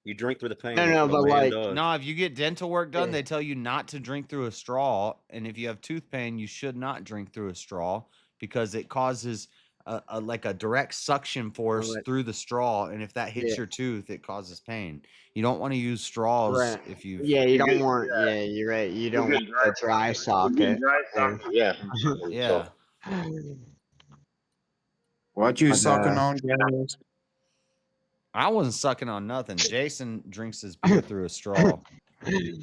You drink through the pain. No, but if you get dental work done, they tell you not to drink through a straw, and if you have tooth pain, you should not drink through a straw because it causes a direct suction force through the straw, and if that hits your tooth, it causes pain. You don't want to use straws if you. Yeah, you don't want. Yeah, you're right. You don't want a dry socket. Yeah. Yeah. What you sucking on, guys? I wasn't sucking on nothing. Jason drinks his beer through a straw. I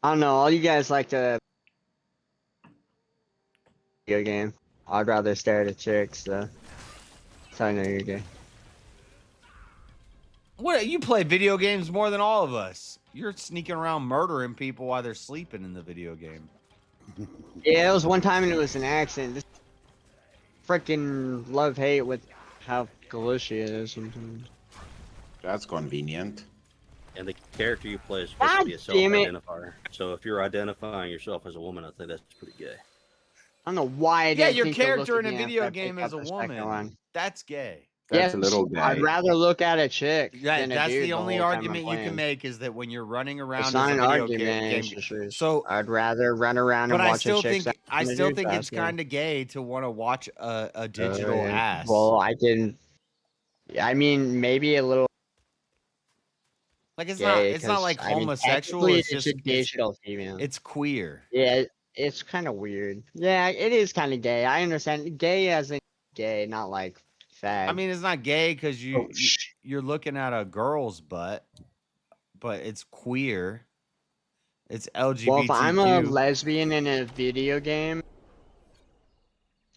don't know. All you guys like to video game. I'd rather stare at a chick, so I know you're gay. What? You play video games more than all of us. You're sneaking around murdering people while they're sleeping in the video game. Yeah, it was one time and it was an accident. Just freaking love-hate with how ghoulish it is sometimes. That's convenient. And the character you play is supposed to be a self-identifier. So if you're identifying yourself as a woman, I think that's pretty gay. I don't know why. Your character in a video game is a woman. That's gay. That's a little gay. I'd rather look at a chick. Yeah, than a that's dude the only whole time argument I'm you can playing. make is that when you're running around It's not as an a video argument. game. So I'd rather run around and But watch a chick. I still think it's kind of gay to want to watch a digital ass. Well, I didn't. I mean, maybe a little. It's gay, not like homosexual. Technically, It's just a digital female. It's queer. Yeah, it's kind of weird. Yeah, it is kind of gay. I understand. Gay as in gay, not like fag. I mean, it's not gay because you're looking at a girl's butt, but it's queer. It's LGBTQ. Well, if I'm a lesbian in a video game,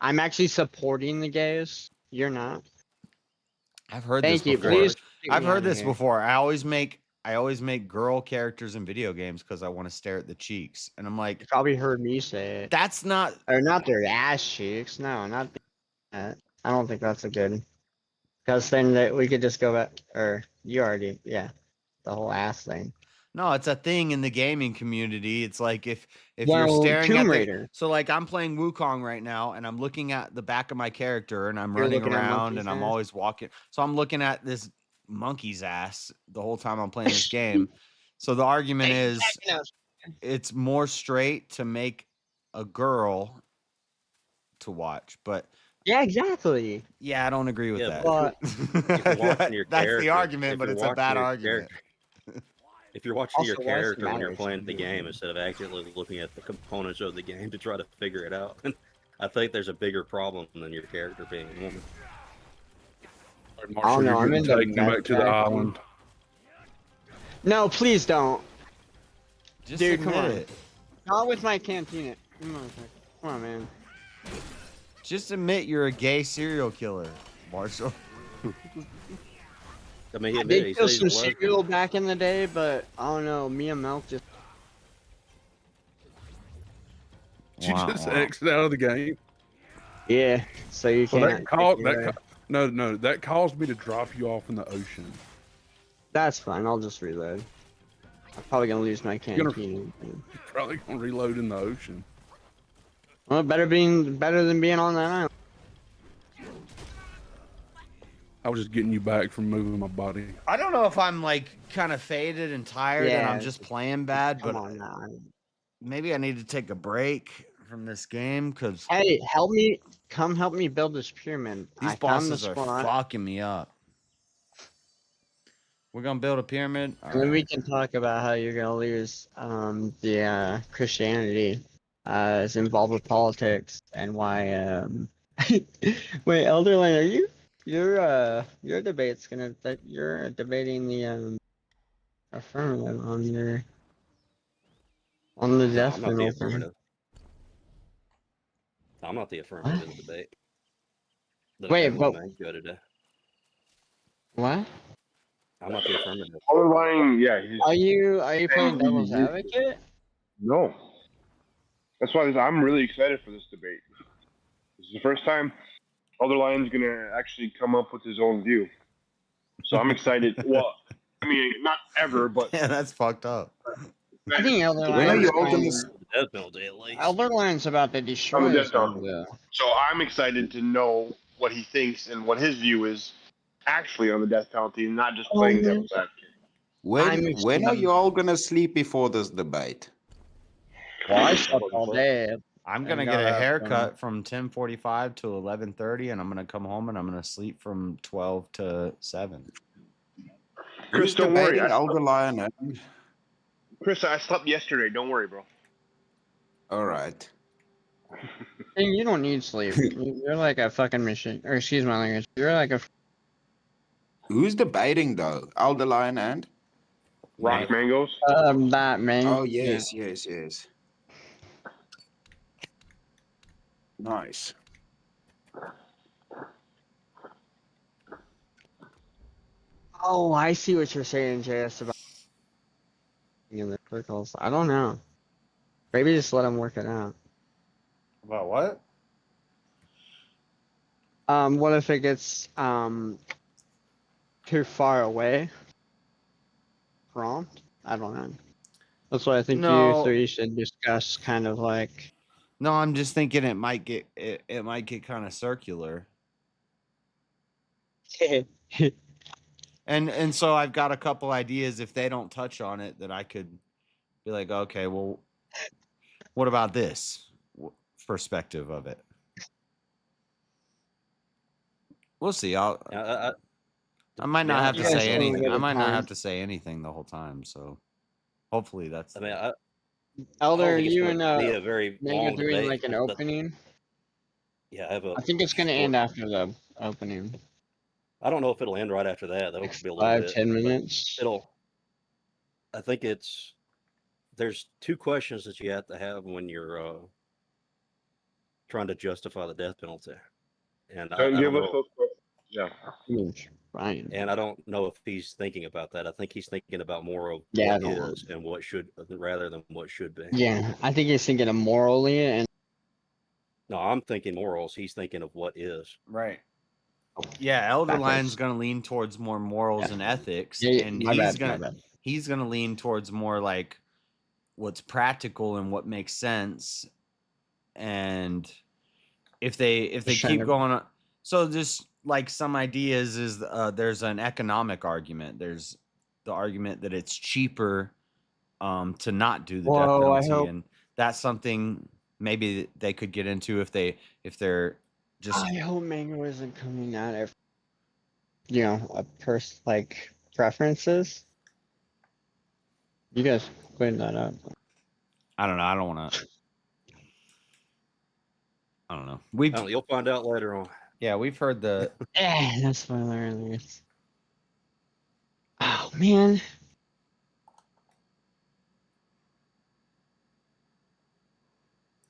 I'm actually supporting the gays. You're not. I've heard Thank this you. before. Please I've heard this here. before. I always make girl characters in video games because I want to stare at the cheeks, and I'm like, You probably heard me say it. that's not. Or not their ass cheeks. No, not that. I don't think that's a good. Because then that we could just go back, or you already, yeah, the whole ass thing. No, it's a thing in the gaming community. It's like if you're Well, staring Tomb at Raider. so like I'm playing Wukong right now and I'm looking at the back of my character and I'm You're running looking at around monkey's and I'm ass? always walking. So I'm looking at this monkey's ass the whole time I'm playing this game. So the argument is it's more straight to make a girl to watch, but Yeah, exactly. yeah, I don't agree with Yeah, that. but if you're watching your That's character, the argument, if but you're it's a bad watching your argument. if you're watching your Also, why does it character when you're matter? playing the game instead of actually looking at the components of the game to try to figure it out, I think there's a bigger problem than your character being a woman. Marshall, know, I'm you're into getting taken back to the backtracking. island. No, please don't. Just Dude, come admit on. it. Not with my cantina. Come on, man. Just admit you're a gay serial killer, Marshall. I mean, I did kill some cereal back in the day, but I don't know. Me and Milk just. Did you just exit out of the game? Yeah, so you Well, can't. that caused me to drop you off in the ocean. That's fine. I'll just reload. I'm probably gonna lose my cantina. Probably gonna reload in the ocean. Well, better than being on that island. I was just getting you back from moving my body. I don't know if I'm like kind of faded and tired and I'm just playing bad, but maybe I need to take a break from this game because Hey, come help me build this pyramid. these I found bosses the are spot. fucking me up. We're gonna build a pyramid. And then we can talk about how you're gonna lose the Christianity is involved with politics and why wait, Elderline, are you your debate's gonna that you're debating the affirmative on the death I'm not the penalty. affirmative. I'm not the affirmative in the debate. Wait, but today. what? I'm not the affirmative. Underlying, yeah. Are you playing devil's advocate? No. That's why I'm really excited for this debate. This is the first time Otherline's gonna actually come up with his own view. So I'm excited. Well, I mean, not ever, but yeah, that's fucked up. I think Elderline's about to destroy I'm a us. death penalty. So I'm excited to know what he thinks and what his view is actually on the death penalty, and not just playing devil's advocate. When are you all gonna sleep before this debate? Well, I slept all day. I'm gonna get a haircut from 10:45 to 11:30, and I'm gonna come home and I'm gonna sleep from 12 to 7. Chris, don't worry. Chris, I slept yesterday. Don't worry, bro. All right. Hey, you don't need sleep. You're like a fucking machine. Or excuse my language. You're like a. Who's debating though? Alderline and Rock Mangoes. That man. Oh yes. Nice. Oh, I see what you're saying, JS, about in the circles. I don't know. Maybe just let him work it out. About what? What if it gets too far away? Prompt? I don't know. That's what I think you three should discuss. Kind of like. No, I'm just thinking it might get kind of circular. And so I've got a couple ideas if they don't touch on it that I could be like, okay, well, what about this perspective of it? We'll see. I might not have to say anything. I might not have to say anything the whole time. So hopefully that's. I mean, Elder, you and be a very long doing debate, like an opening. Yeah, I think it's gonna end after the opening. I don't know if it'll end right after that. That'll be a little 5-10 minutes. I think there's two questions that you have to have when you're trying to justify the death penalty. And Don't give us those questions. Yeah. Ryan. And I don't know if he's thinking about that. I think he's thinking about more of Yeah, what is and what should, rather than what should be. Yeah, I think he's thinking of morally and. No, I'm thinking morals. He's thinking of what is. Right. Yeah, Elder Backwards. Lion's gonna lean towards more morals and ethics, Yeah, and my he's bad. gonna lean towards more like what's practical and what makes sense. And if they keep going on, so just like some ideas is there's an economic argument. There's the argument that it's cheaper to not do the death penalty, and that's something maybe they could get into if they're just. I hope Mango isn't coming out of, a like preferences. You guys clean that up. I don't know. I don't want to. I don't know. You'll find out later on. Yeah, we've heard the. That's spoiler alert. Oh man.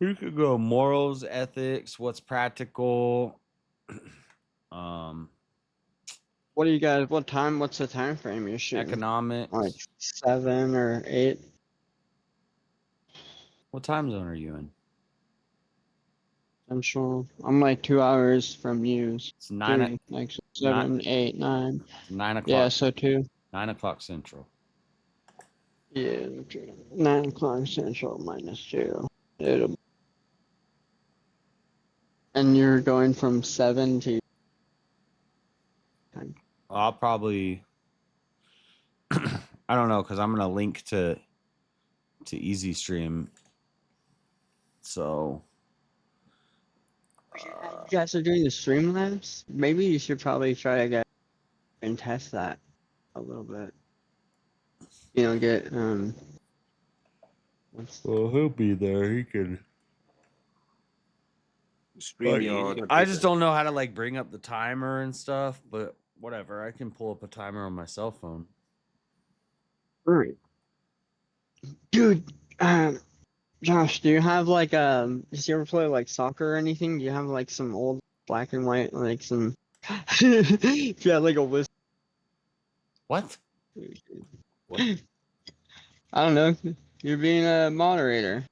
You could go morals, ethics, what's practical. What do you guys? What's the time frame you're shooting? Economics. Like 7 or 8. What time zone are you in? Central. I'm like 2 hours from you. It's 9. Like 7, 8, 9. 9 o'clock. Yeah, so 2. 9 o'clock Central. Yeah, 9 o'clock Central -2. And you're going from 7 to. I'll probably. I don't know, because I'm gonna link to Easy Stream. So. You guys are doing the Streamlabs? Maybe you should probably try to get and test that a little bit. Get Well, he'll be there. He can. StreamYard. I just don't know how to like bring up the timer and stuff, but whatever. I can pull up a timer on my cell phone. Alright. Dude, Josh, do you have like did you ever play like soccer or anything? Do you have like some old black and white, like some if you had like a list? What? I don't know. You're being a moderator.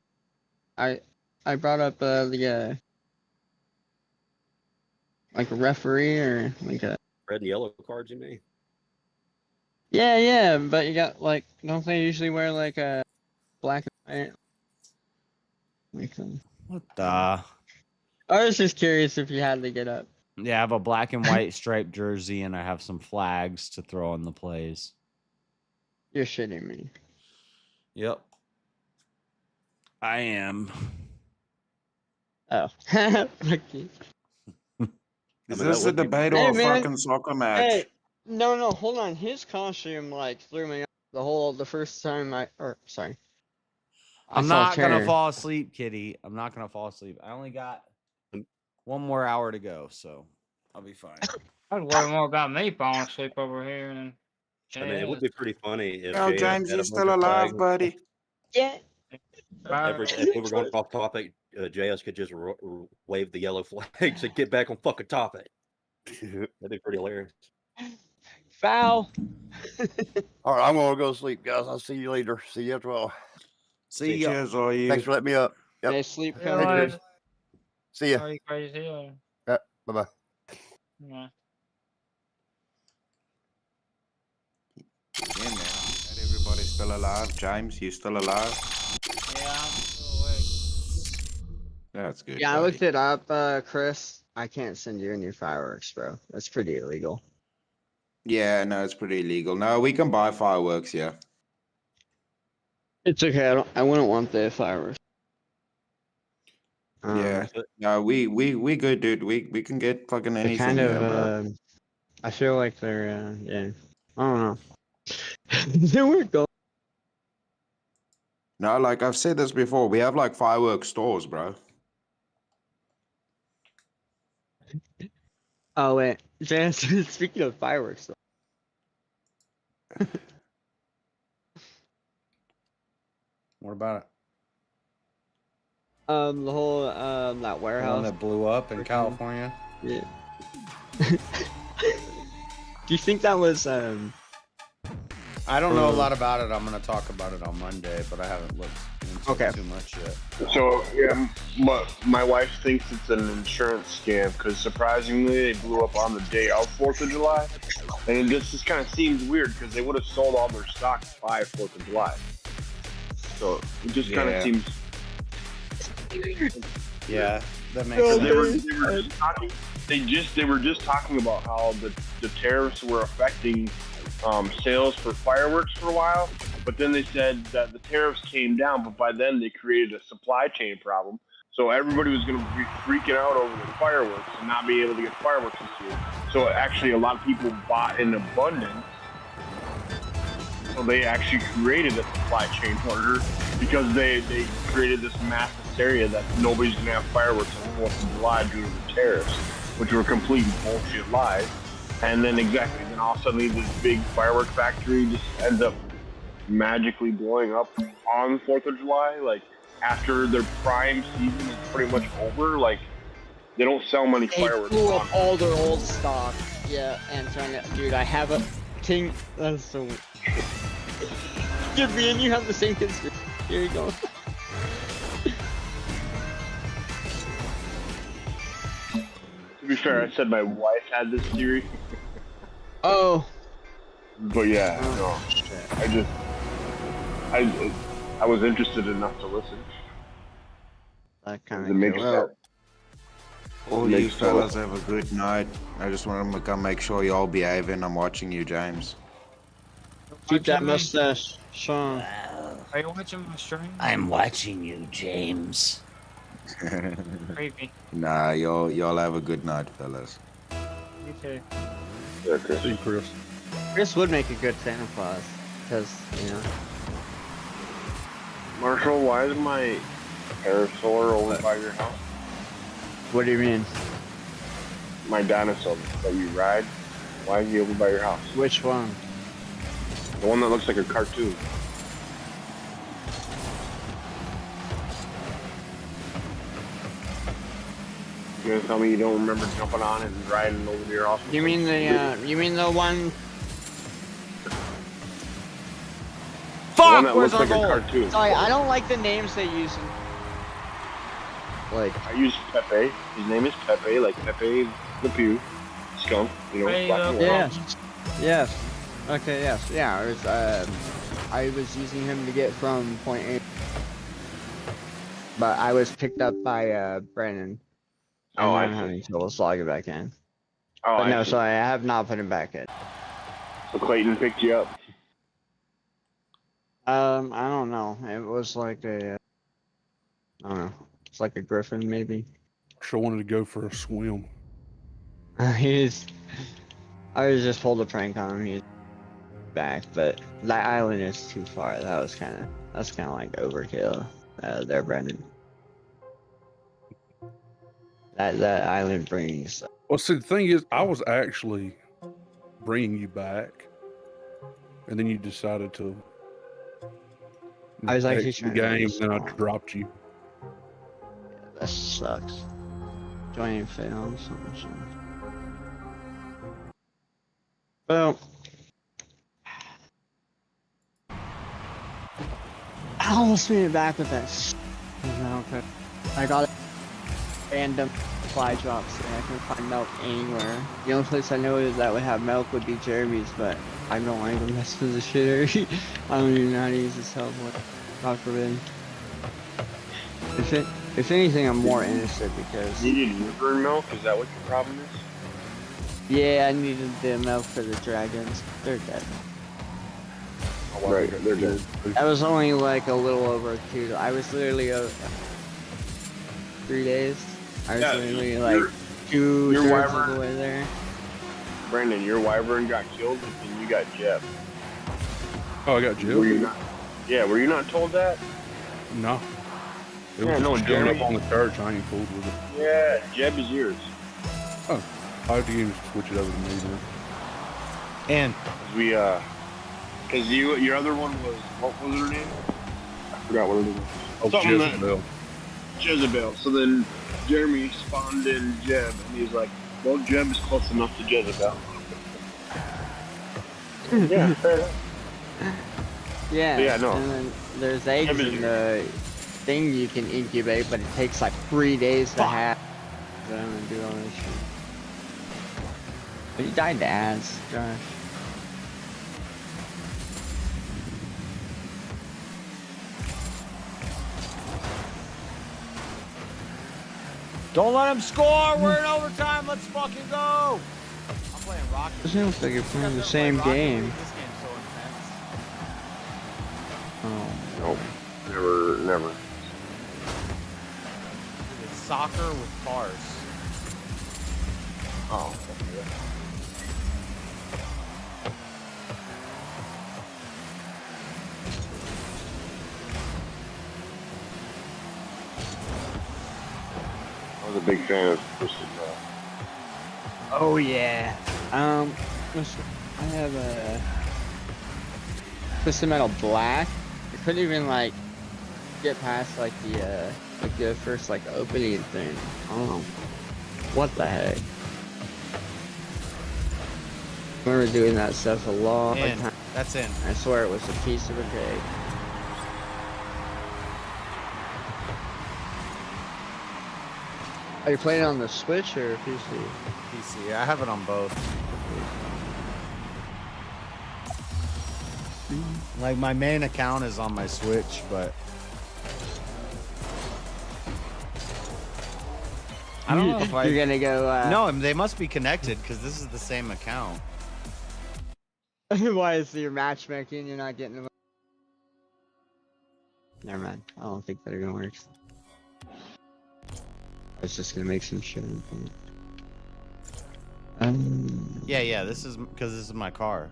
I brought up the like a referee or like a Red and yellow cards, you mean? yeah, but you got like don't they usually wear like a black and white? Like What the? I was just curious if you had to get up. Yeah, I have a black and white striped jersey, and I have some flags to throw on the plays. You're shitting me. Yep. I am. Oh. Okay. Is this a debate or a fucking soccer match? Hey, no, hold on. His costume like threw me off the first time sorry. I'm not gonna fall asleep, Kitty. I'm not gonna fall asleep. I only got 1 more hour to go, so I'll be fine. I'd worry more about me falling asleep over here than. I mean, it would be pretty funny if. Oh, James, you're still alive, buddy. Yeah. If we were going off topic, JS could just wave the yellow flags and get back on fucking topic. That'd be pretty hilarious. Foul. All right, I'm gonna go to sleep, guys. I'll see you later. See you at 12. See ya. Cheers, all you. Thanks for letting me up. Yep. Hey, sleep. See ya. Are you crazy? Yeah, bye-bye. Yeah. Yeah, man. Everybody's still alive. James, you still alive? Yeah, I'm still awake. That's good. Yeah, I buddy. looked it up, Chris. I can't send you any fireworks, bro. That's pretty illegal. Yeah, no, it's pretty illegal. No, we can buy fireworks, yeah. It's okay. I wouldn't want the fireworks. Yeah. No, we good, dude. We can get fucking They anything. kind here, bro. of. I feel like they're. Yeah. I don't know. They were going. No, like I've said this before, we have like fireworks stores, bro. Oh wait, Janice. Speaking of fireworks, though. What about it? The whole that The one warehouse that blew up in California. Yeah. Do you think that was I don't know a lot about it. I'm gonna talk about it on Monday, but I haven't looked into Okay. Too much yet. So yeah, my wife thinks it's an insurance scam because surprisingly they blew up on the day of 4th of July, and it just kind of seems weird because they would have sold all their stock by 4th of July. So it just kind of seems. Yeah, that makes So sense. they were just talking about how the tariffs were affecting sales for fireworks for a while, but then they said that the tariffs came down, but by then they created a supply chain problem. So everybody was going to be freaking out over the fireworks and not be able to get fireworks this year. So actually, a lot of people bought in abundance. So they actually created a supply chain order because they created this mass hysteria that nobody's going to have fireworks on 4th of July due to the tariffs, which were complete bullshit lies. And then then all of a sudden this big firework factory just ends up magically blowing up on 4th of July. Like after their prime season is pretty much over, like they don't sell many fireworks. They blew up all their old stock. Yeah, Antonio, dude, I have a ting. That's so weird. Dude, me and you have the same conspiracy. Here you go. To be fair, I said my wife had this theory. Oh. But yeah, no. I was interested enough to listen. That kind of makes sense. All you fellas have a good night. I just want to come make sure y'all behaving. I'm watching you, James. Keep that mustache, Sean. Are you watching my stream? I'm watching you, James. Creepy. Nah, y'all have a good night, fellas. You too. Yeah, Chris. See you, Chris. Chris would make a good Santa Claus, because, you know. Marshall, why is my parasaur over by your house? What do you mean? My dinosaur that you ride. Why is he over by your house? Which one? The one that looks like a cartoon. You gonna tell me you don't remember jumping on it and riding over to your house? You mean the one? Fuck! That Where's looks like our a goal? cartoon. Sorry, I don't like the names they use. Like I use Pepe. His name is Pepe, like Pepe Le Pew, skunk. You know, black and white. Yes. Yes. Okay. Yes. Yeah. It was, I was using him to get from point A, but I was picked up by Brandon. Oh, I I'm having trouble slogging back in. Oh, but I no, see. sorry, I have not put him back in. So Clayton picked you up. I don't know. It was like a, I don't know. It's like a griffin, maybe. Sure wanted to go for a swim. I was just pulled a prank on him. He's back, but that island is too far. That's kind of like overkill. There, Brandon. That island brings. Well, see, the thing is, I was actually bringing you back, and then you decided to. I was actually exit the trying to game, be and I smart. dropped you. That sucks. Joining fails. Well, I almost made it back with that. Okay. I got a random supply drops and I couldn't find milk anywhere. The only place I know that would have milk would be Jeremy's, but I don't like to mess with the shitter. I don't even know how to use this teleport. God forbid. If anything, I'm more interested because. You need river milk? Is that what your problem is? Yeah, I needed the milk for the dragons. They're dead. Oh, right, they're dead. That was only like a little over 2. I was literally 3 days. I was literally like 2 your thirds of wyvern- the way there. Brandon, your wyvern got killed and you got Jeb. Oh, I got Jeb? Were you not? Yeah, were you not told that? No. It Yeah, was no, just showing Jeremy- up on the church. I ain't fooled with it. Yeah, Jeb is yours. Oh, I have to even switch it over to me then. And we cause your other one was, what was her name? I forgot what it was. Oh, Something Jezebel. Jezebel. So then Jeremy spawned in Jeb, and he's like, well, Jeb is close enough to Jezebel. Yeah, fair enough. Yeah. Yeah, no. And then there's eggs Jeb is in the thing you can incubate, but it takes like 3 days to have them and do all this shit. But you died to ads, Josh. Don't let him score. We're in overtime. Let's fucking go. I'm playing Rocket. Doesn't look like you're playing the same game. This game's so intense. Oh. Nope. Never. It's soccer with cars. Oh. I was a big fan of Twisted Metal. Oh yeah. I have a Twisted Metal Black. I couldn't even like get past like the first like opening thing. Oh, what the heck? I remember doing that stuff a long time. That's in. I swear it was a piece of a cake. Are you playing it on the Switch or PC? PC. I have it on both. Like my main account is on my Switch, but I don't know if You're gonna go. No, they must be connected because this is the same account. Why is your matchmaking? You're not getting them. Never mind. I don't think they're gonna work. I was just gonna make some shit. Yeah. This is because this is my car.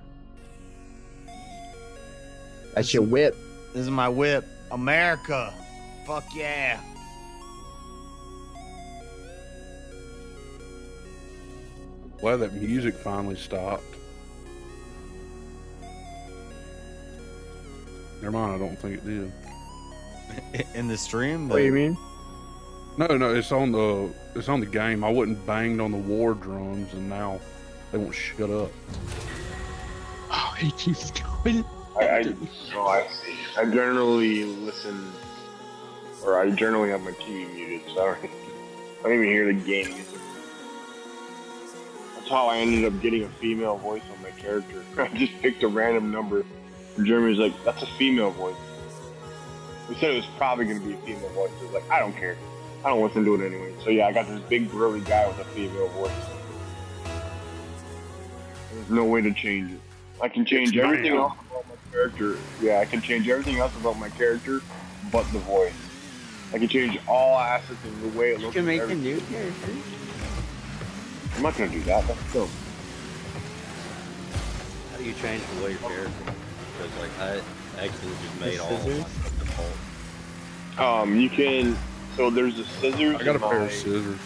That's your whip. This is my whip. America. Fuck yeah. Glad that music finally stopped. Never mind, I don't think it did. In the stream? What do you mean? No, it's on the game. I wasn't banged on the war drums, and now they won't shut up. Oh, he keeps going. I see. I generally listen, or I generally have my TV muted, so I don't even hear the game music. That's how I ended up getting a female voice on my character. I just picked a random number, and Jeremy's like, "That's a female voice." We said it was probably going to be a female voice. I was like, "I don't care. I don't listen to it anyway." So yeah, I got this big burly guy with a female voice. There's no way to change it. I can change everything else about my character. Yeah, I can change everything else about my character, but the voice. I can change all assets and the way it looks. You can make a new character. I'm not gonna do that. That's dope. How do you change the way your character? Because like I actually just made all of my default. You can. So there's the scissors. I got a pair of scissors.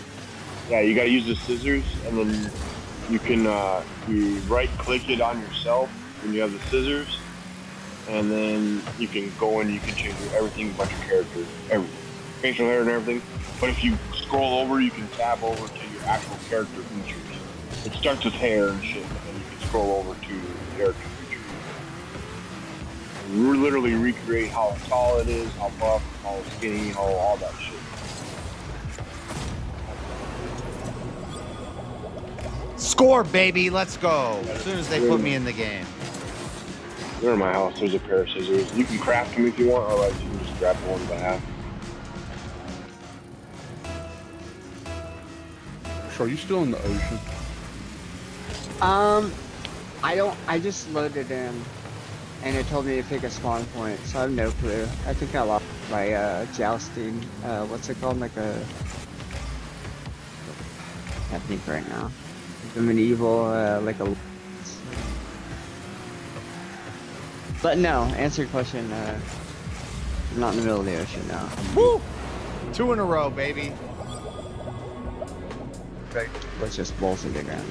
Yeah, you gotta use the scissors, and then you can you right click it on yourself when you have the scissors, and then you can go in. You can change everything about your character, everything, facial hair and everything. But if you scroll over, you can tab over to your actual character features. It starts with hair and shit, and then you can scroll over to character features. And we literally recreate how tall it is, how buff, how skinny, how all that shit. Score, baby. Let's go. As soon as they put me in the game. They're in my house. There's a pair of scissors. You can craft them if you want, otherwise you can just grab the one by half. So are you still in the ocean? I just loaded in, and it told me to pick a spawn point, so I have no clue. I think I lost my jousting. What's it called? Like a. I think right now. The medieval, like a. But no, answer your question. I'm not in the middle of the ocean now. Woo! 2 in a row, baby. Okay. Let's just bolt it again.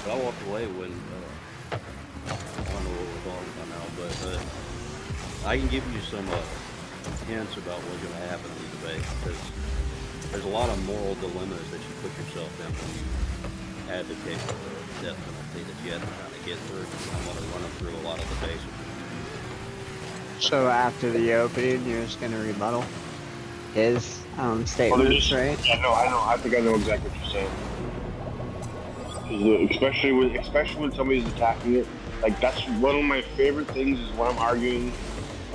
I walked away when I don't know what we're talking about now, but I can give you some hints about what's going to happen in the debate, because there's a lot of moral dilemmas that you put yourself in when you advocate for the death penalty that you have to kind of get through. I want to run them through a lot of the basics. So after the opening, you're just gonna rebuttal his statements, right? Yeah, no, I know. I think I know exactly what you're saying. Especially when somebody's attacking it, like that's one of my favorite things is when I'm arguing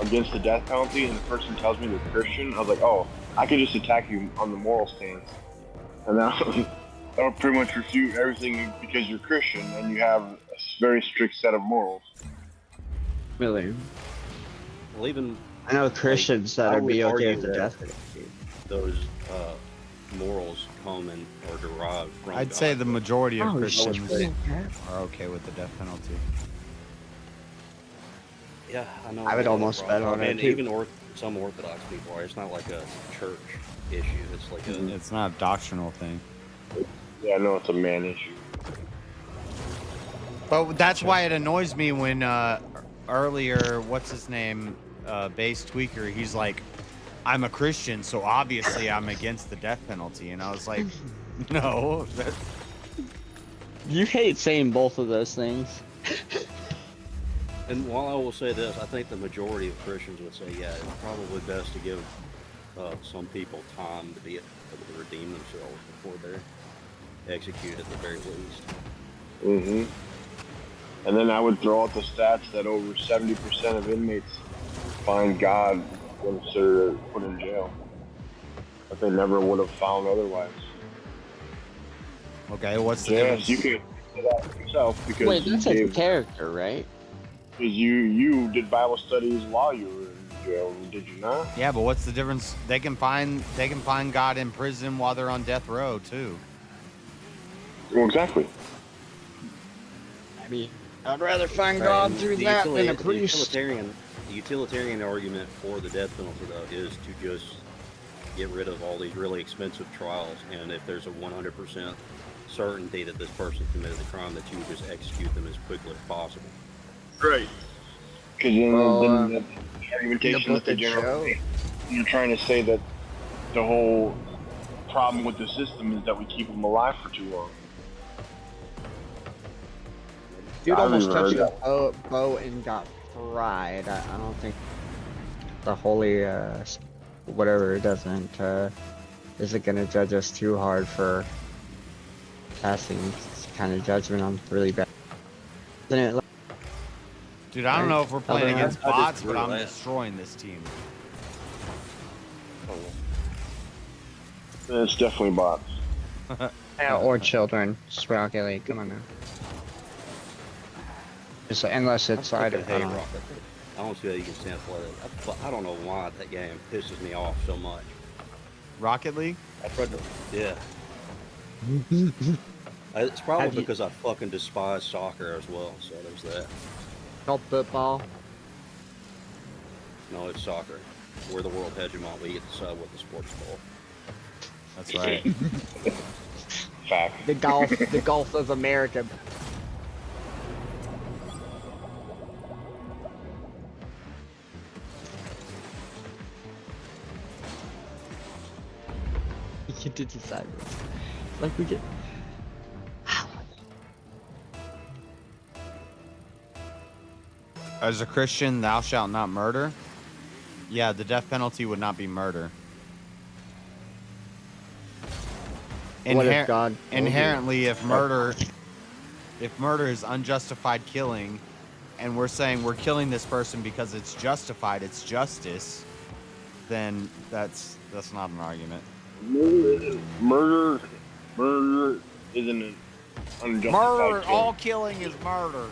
against the death penalty and the person tells me they're Christian. I was like, oh, I could just attack you on the moral stance, and that'll pretty much refute everything because you're Christian and you have a very strict set of morals. Really? Well, even I know Christians that I are would be okay argue with the that death penalty. those morals come and are derived from I'd God. say the majority of Oh, Christians shit. are okay with the death penalty. Yeah, I know. I would almost bet on it, And too. even some Orthodox people are. It's not like a church issue. It's like a. It's not a doctrinal thing. Yeah, I know it's a man issue. But that's why it annoys me when earlier, what's his name, Base Tweaker, he's like, I'm a Christian, so obviously I'm against the death penalty. And I was like, no. You hate saying both of those things. And while I will say this, I think the majority of Christians would say, yeah, it's probably best to give some people time to be able to redeem themselves before they're executed at the very least. Mm-hmm. And then I would throw out the stats that over 70% of inmates find God when they're put in jail, that they never would have found otherwise. Okay, what's the difference? difference? You can say that yourself because Wait, that's a character, right? Because you did Bible studies while you were in jail, did you not? Yeah, but what's the difference? They can find God in prison while they're on death row too. Well, exactly. I mean, I'd rather find God through that than a priest. The utilitarian argument for the death penalty, though, is to just get rid of all these really expensive trials, and if there's a 100% certainty that this person committed the crime, that you would just execute them as quickly as possible. Right. Because then the argumentation that you're trying to say that the whole problem with the system is that we keep them alive for too long. Dude almost touched a boat and got fried. I don't think the holy whatever isn't gonna judge us too hard for passing this kind of judgment on really bad. Dude, I don't know if we're playing against bots, but I'm destroying this team. It's definitely bots. Or children. Just Rocket League. Come on now. Just, unless it's I either. hate Rocket. I don't see how you can stand to play that. I don't know why that game pisses me off so much. Rocket League? Yeah. It's probably because I fucking despise soccer as well, so there's that. Called football? No, it's soccer. We're the world hegemon. We get to decide what the sport's called. That's right. Fact. The golf of America. We get to decide this. Like we get. As a Christian, thou shalt not murder. Yeah, the death penalty would not be murder. What if God inherently, if murder is unjustified killing, and we're saying we're killing this person because it's justified, it's justice, then that's not an argument. Murder isn't an unjustified Murder, killing. all killing is murder.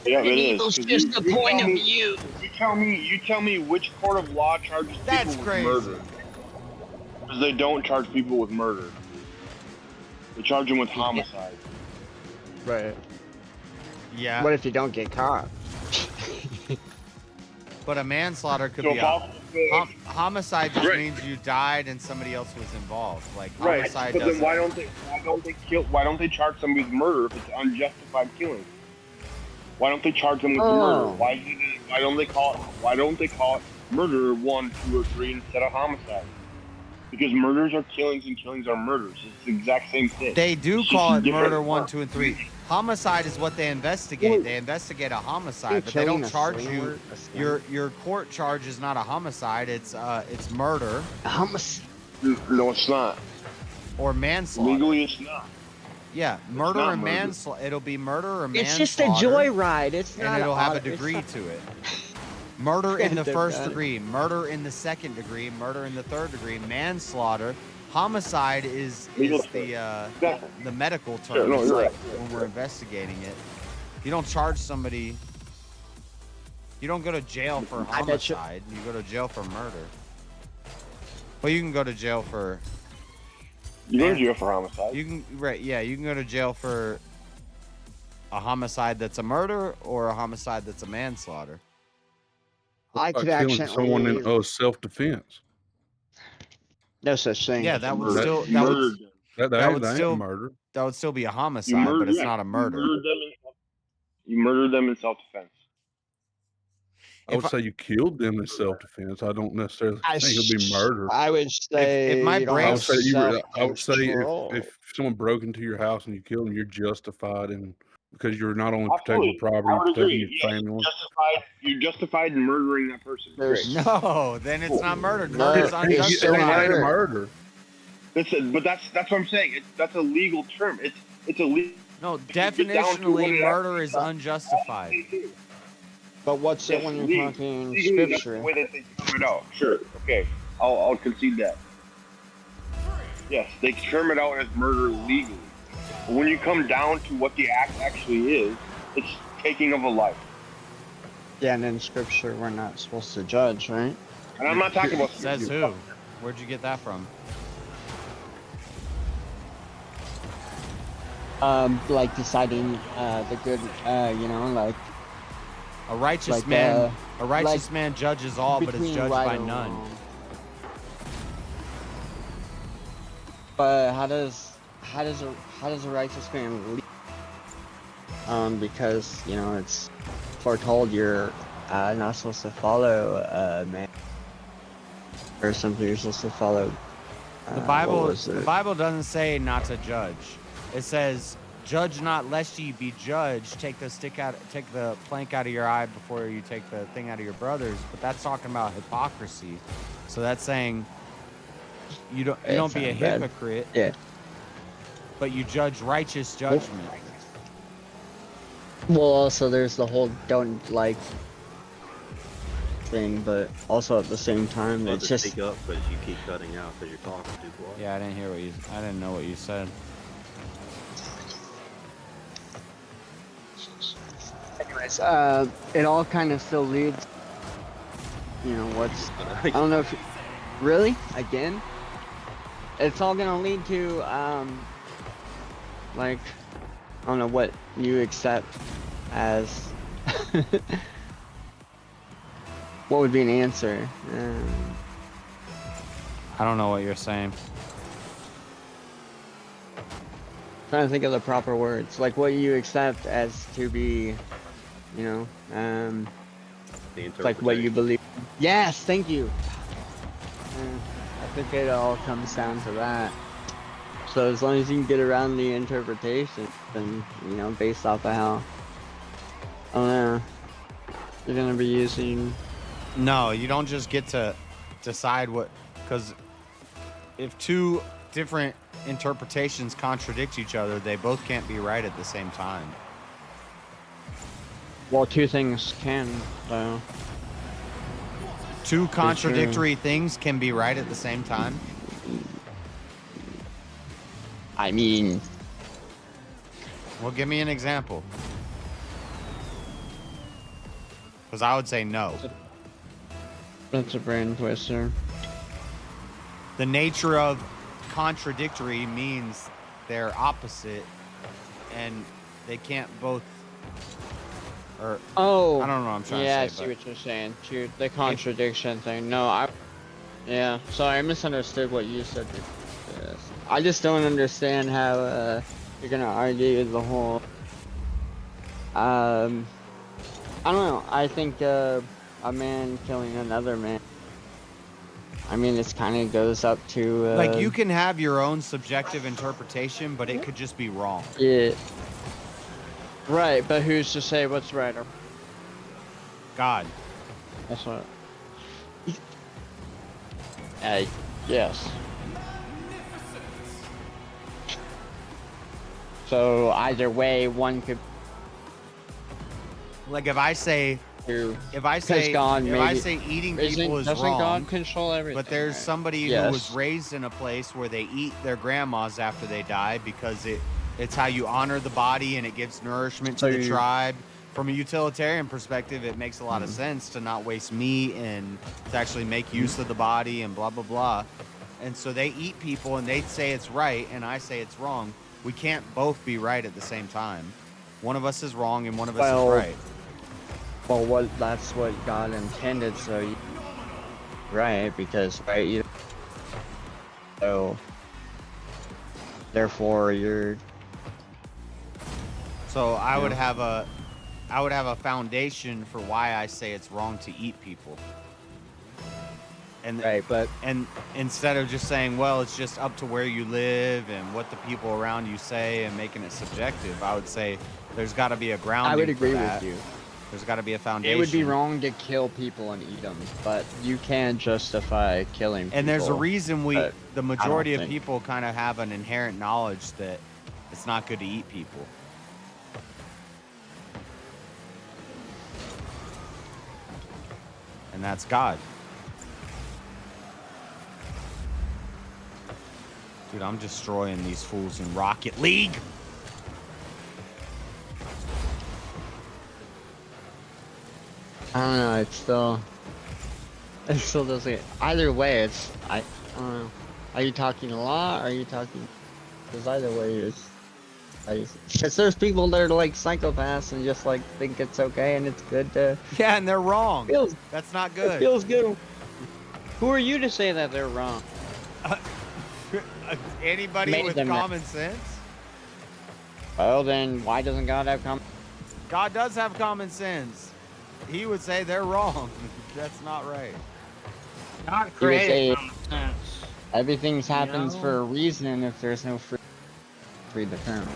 Yeah, it is. Evil's just the point of view. You tell me which court of law charges people with murder. Because they don't charge people with murder. They charge them with homicide. Right. Yeah. What if you don't get caught? But a manslaughter could be homicide. Just means you died and somebody else was involved. Like homicide. But then why don't they charge somebody with murder if it's unjustified killing? Why don't they charge them with murder? Why don't they call it murder 1, 2, or 3 instead of homicide. Because murders are killings and killings are murders. It's the exact same thing. They do It's call it just different murder 1, terms. 2, and 3. Homicide is what they investigate. They investigate a homicide, but they don't charge you. Your court charge is not a homicide. It's murder. Homicide. No, it's not. Or manslaughter. Legally, it's not. Yeah, murder not and murder. manslaughter. It'll be murder or manslaughter. It's just a joyride. It's not. And it'll have a it's degree not- to it. Murder in the They're first bad. degree, murder in the second degree, murder in the third degree, manslaughter. Homicide is the medical term. Sure, no, It's you're like right. when we're investigating it. You don't charge somebody. You don't go to jail for I bet you- homicide. You go to jail for murder. Well, you can go to jail for. You go to jail for homicide. You can yeah. You can go to jail for a homicide that's a murder or a homicide that's a manslaughter. I By could killing accidentally. someone in self-defense. No such thing. Yeah, that would That- still that would that would ain't still murder. That would still be a homicide, but it's not a murder. You murdered them in self-defense. I would say you killed them in self-defense. I don't necessarily think it would be murder. I would say. if my you don't brain- I have would say I would say self-control. if someone broke into your house and you killed them, you're justified in because you're not only Absolutely. protecting property, I you're would protecting agree. your Yes, family. you're justified in murdering that person. Great. No, then it's not murder. No, Murder is it's unjustified. still It ain't a murder. murder. Listen, but that's what I'm saying. That's a legal term. It's a legal. No, get down to what definitionally, it murder actually is unjustified. But what's it Yes, when you're legally- talking legally, that's scripture? the way that they term it out. Sure. Okay. I'll concede that. Yes, they term it out as murder legally. But when you come down to what the act actually is, it's taking of a life. Yeah, and in scripture, we're not supposed to judge, right? And I'm not talking about Says who? Where'd you get that from? Like deciding the good, like A righteous Like, man. A like righteous man judges all, but is between judged right by and none. wrong. But how does a righteous man lead? Because it's foretold you're not supposed to follow a man or something. You're supposed to follow. The Bible doesn't say not to judge. It says, "Judge not, lest ye be judged. Take the plank out of your eye before you take the thing out of your brother's." But that's talking about hypocrisy. So that's saying you don't be a not bad. hypocrite. Yeah. But you judge righteous judgment. Well, also there's the whole don't like thing, but also at the same time, Well, it's to just speak up because you keep cutting out because you're talking too quiet. Yeah, I didn't know what you said. anyways. It all kind of still leads. I don't know if really again. It's all gonna lead to like I don't know what you accept as. What would be an answer? I don't know what you're saying. Trying to think of the proper words, like what you accept as to be, like what you believe. Yes, thank you. I think it all comes down to that. So as long as you can get around the interpretation, then based off of how, I don't know, you're gonna be using. No, you don't just get to decide what, because if two different interpretations contradict each other, they both can't be right at the same time. Well, two things can, though. Two contradictory things can be right at the same time? I mean... Well, give me an example. Because I would say no. That's a brain twister. The nature of contradictory means they're opposite, and they can't both. Or oh, I don't know what I'm trying to say. Yeah, I see what you're saying. The contradiction thing. No, yeah. Sorry, I misunderstood what you said. Yes. I just don't understand how you're gonna argue the whole. I don't know. I think a man killing another man. I mean, it's kind of goes up to like you can have your own subjective interpretation, but it could just be wrong. Yeah. Right, but who's to say what's right or God? That's what. Yes. So either way, one could. Like if I say eating people is doesn't wrong, God control everything? but there's right? somebody who was raised in a place where they eat their grandmas after they die because it's how you honor the body and it gives nourishment to the tribe. From a utilitarian perspective, it makes a lot of sense to not waste meat and to actually make use of the body and blah, blah, blah. And so they eat people and they say it's right and I say it's wrong. We can't both be right at the same time. One of us is wrong and one of us is right. Well, that's what God intended, so right, because so therefore you're. So I would have a foundation for why I say it's wrong to eat people. And and instead of just saying, well, it's just up to where you live and what the people around you say and making it subjective, I would say there's got to be a grounding. I would agree for that. with you. There's got to be a foundation. It would be wrong to kill people and eat them, but you can justify killing people. And there's a reason the majority of think- people kind of have an inherent knowledge that it's not good to eat people. And that's God. Dude, I'm destroying these fools in Rocket League. I don't know. It still doesn't. Either way, I don't know. Are you talking a lot? Or are you talking? Because either way, because there's people that are like psychopaths and just like think it's okay and it's good to. Yeah, and they're wrong. That's not good. It feels good. Who are you to say that they're wrong? Anybody with common sense? Well, then why doesn't God have common? God does have common sense. He would say they're wrong. That's not right. Not creative common sense. Everything happens for a reason if there's no free determinant.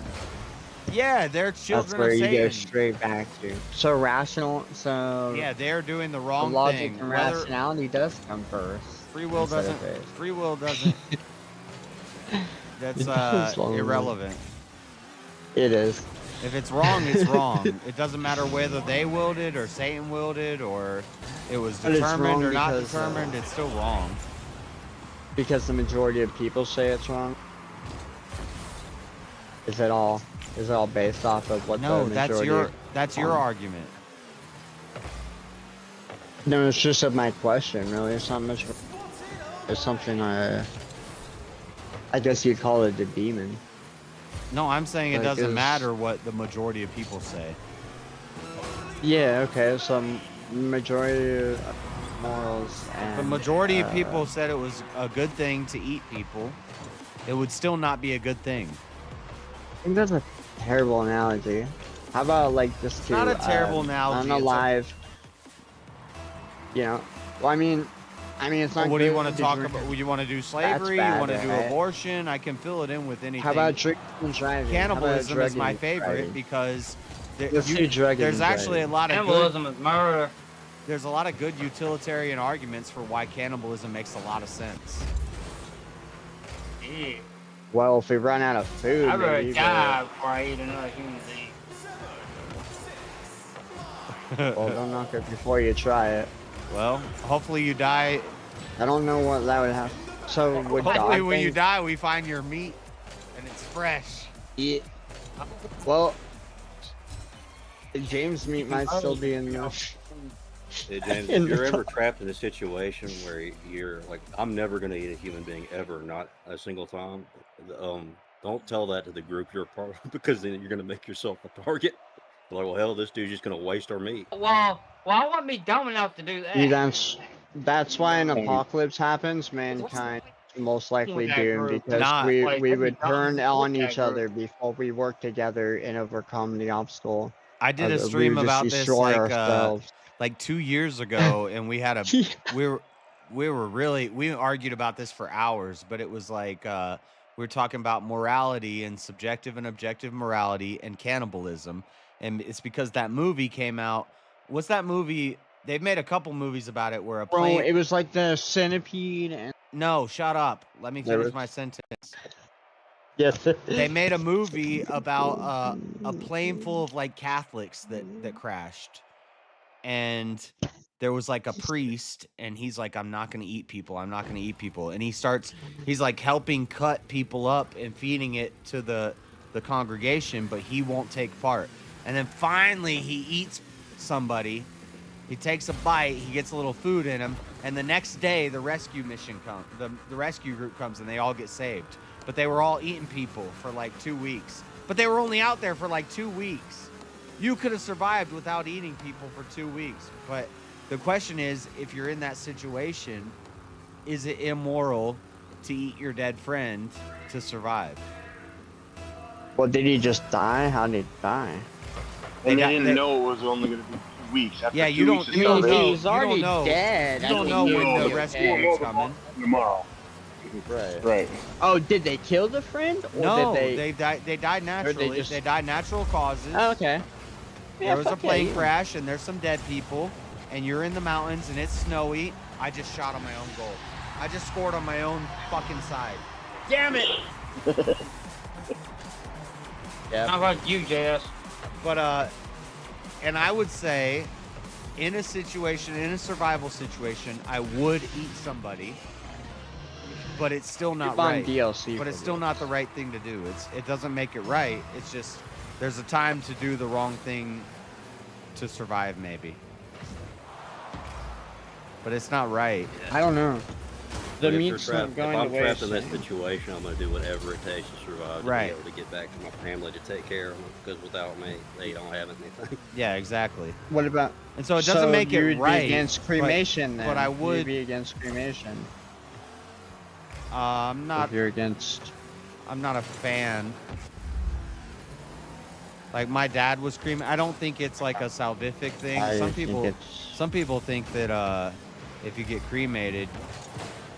Yeah, they're children That's where of you Satan. go straight back to. So rational. So yeah, they're doing the wrong logic thing. and rationality does come first. Free will doesn't. Free will doesn't. That's irrelevant. It is. If it's wrong, it's wrong. It doesn't matter whether they willed it or Satan willed it or it was determined or not determined. It's still wrong. Because the majority of people say it's wrong. Is it all based off of what the majority? That's your argument. No, it's just of my question. Really, it's not much. It's something I guess you'd call it a demon. No, I'm saying it Like, doesn't matter what the majority of people say. Yeah. Okay. So majority of morals. And, the majority of people said it was a good thing to eat people. It would still not be a good thing. I think that's a terrible analogy. How about like just to not a terrible analogy. unalive? You know. Well, I mean, it's not. What do you good want to talk about? You want to do slavery? bad, You want to do right? abortion? I can fill it in with anything. How about drinking and driving? Cannibalism is my favorite because Let's do drugging there's and actually a lot of cannibalism is murder. There's a lot of good utilitarian arguments for why cannibalism makes a lot of sense. Yeah. Well, if we run out of food, I'd rather maybe, die before I eat another human being. Well, don't knock it before you try it. Well, hopefully you die. I don't know what that would have. So would hopefully God when you think- die, we find your meat and it's fresh. Yeah. Well, James' meat might still be in the. Hey, James, if you're ever trapped in a situation where you're like, I'm never going to eat a human being ever, not a single time, don't tell that to the group you're a part of because then you're going to make yourself a target. Like, well, hell, this dude's just going to waste our meat. Well, I wouldn't be dumb enough to do that. See, that's why an apocalypse happens. Mankind most likely doomed because we would turn on each other before we work together and overcome the obstacle I did a we stream would just about this destroy ourselves. like 2 years ago, and we had a we argued about this for hours, but it was like we were talking about morality and subjective and objective morality and cannibalism, and it's because that movie came out. What's that movie? They've made a couple movies about it where a Bro, plane. it was like the centipede and. No, shut up. Let me There finish was- my sentence. Yes. They made a movie about a plane full of like Catholics that crashed, and there was like a priest, and he's like, I'm not going to eat people. I'm not going to eat people. And he's like helping cut people up and feeding it to the congregation, but he won't take part. And then finally he eats somebody. He takes a bite. He gets a little food in him. And the next day the rescue mission comes. The rescue group comes and they all get saved. But they were all eating people for like 2 weeks. But they were only out there for like 2 weeks. You could have survived without eating people for 2 weeks. But the question is, if you're in that situation, is it immoral to eat your dead friend to survive? Well, did he just die? How did he die? And they didn't know it was only going to be 2 weeks. After Yeah, 2 you don't. weeks of You don't know. He's already dead. You don't know when the rescue is coming. Tomorrow. Right. Oh, did they kill the friend? Or No, did they died naturally. just- They died natural causes. Oh, okay. Yeah, There was a fuck yeah, plane yeah. crash, and there's some dead people, and you're in the mountains, and it's snowy. I just shot on my own goal. I just scored on my own fucking side. Damn it! Yeah. How about you, JS? But and I would say, in a survival situation, I would eat somebody, but it's still not You're buying right. DLC But for it's still not the right thing to do. It doesn't make it right. It's just there's a time to do the wrong thing to survive, maybe. But it's not right. I don't know. The But if meat's you're not going if I'm to trapped in waste. that situation, I'm going to do whatever it takes to survive to Right. be able to get back to my family to take care of them. Because without me, they don't have anything. Yeah, exactly. What about? And so it doesn't make you it would right. Be against cremation, then. But I You'd would. be against cremation. I'm not. If you're against. I'm not a fan. Like my dad was cremated. I don't think it's like a salvific thing. I Some think people it's- think that if you get cremated,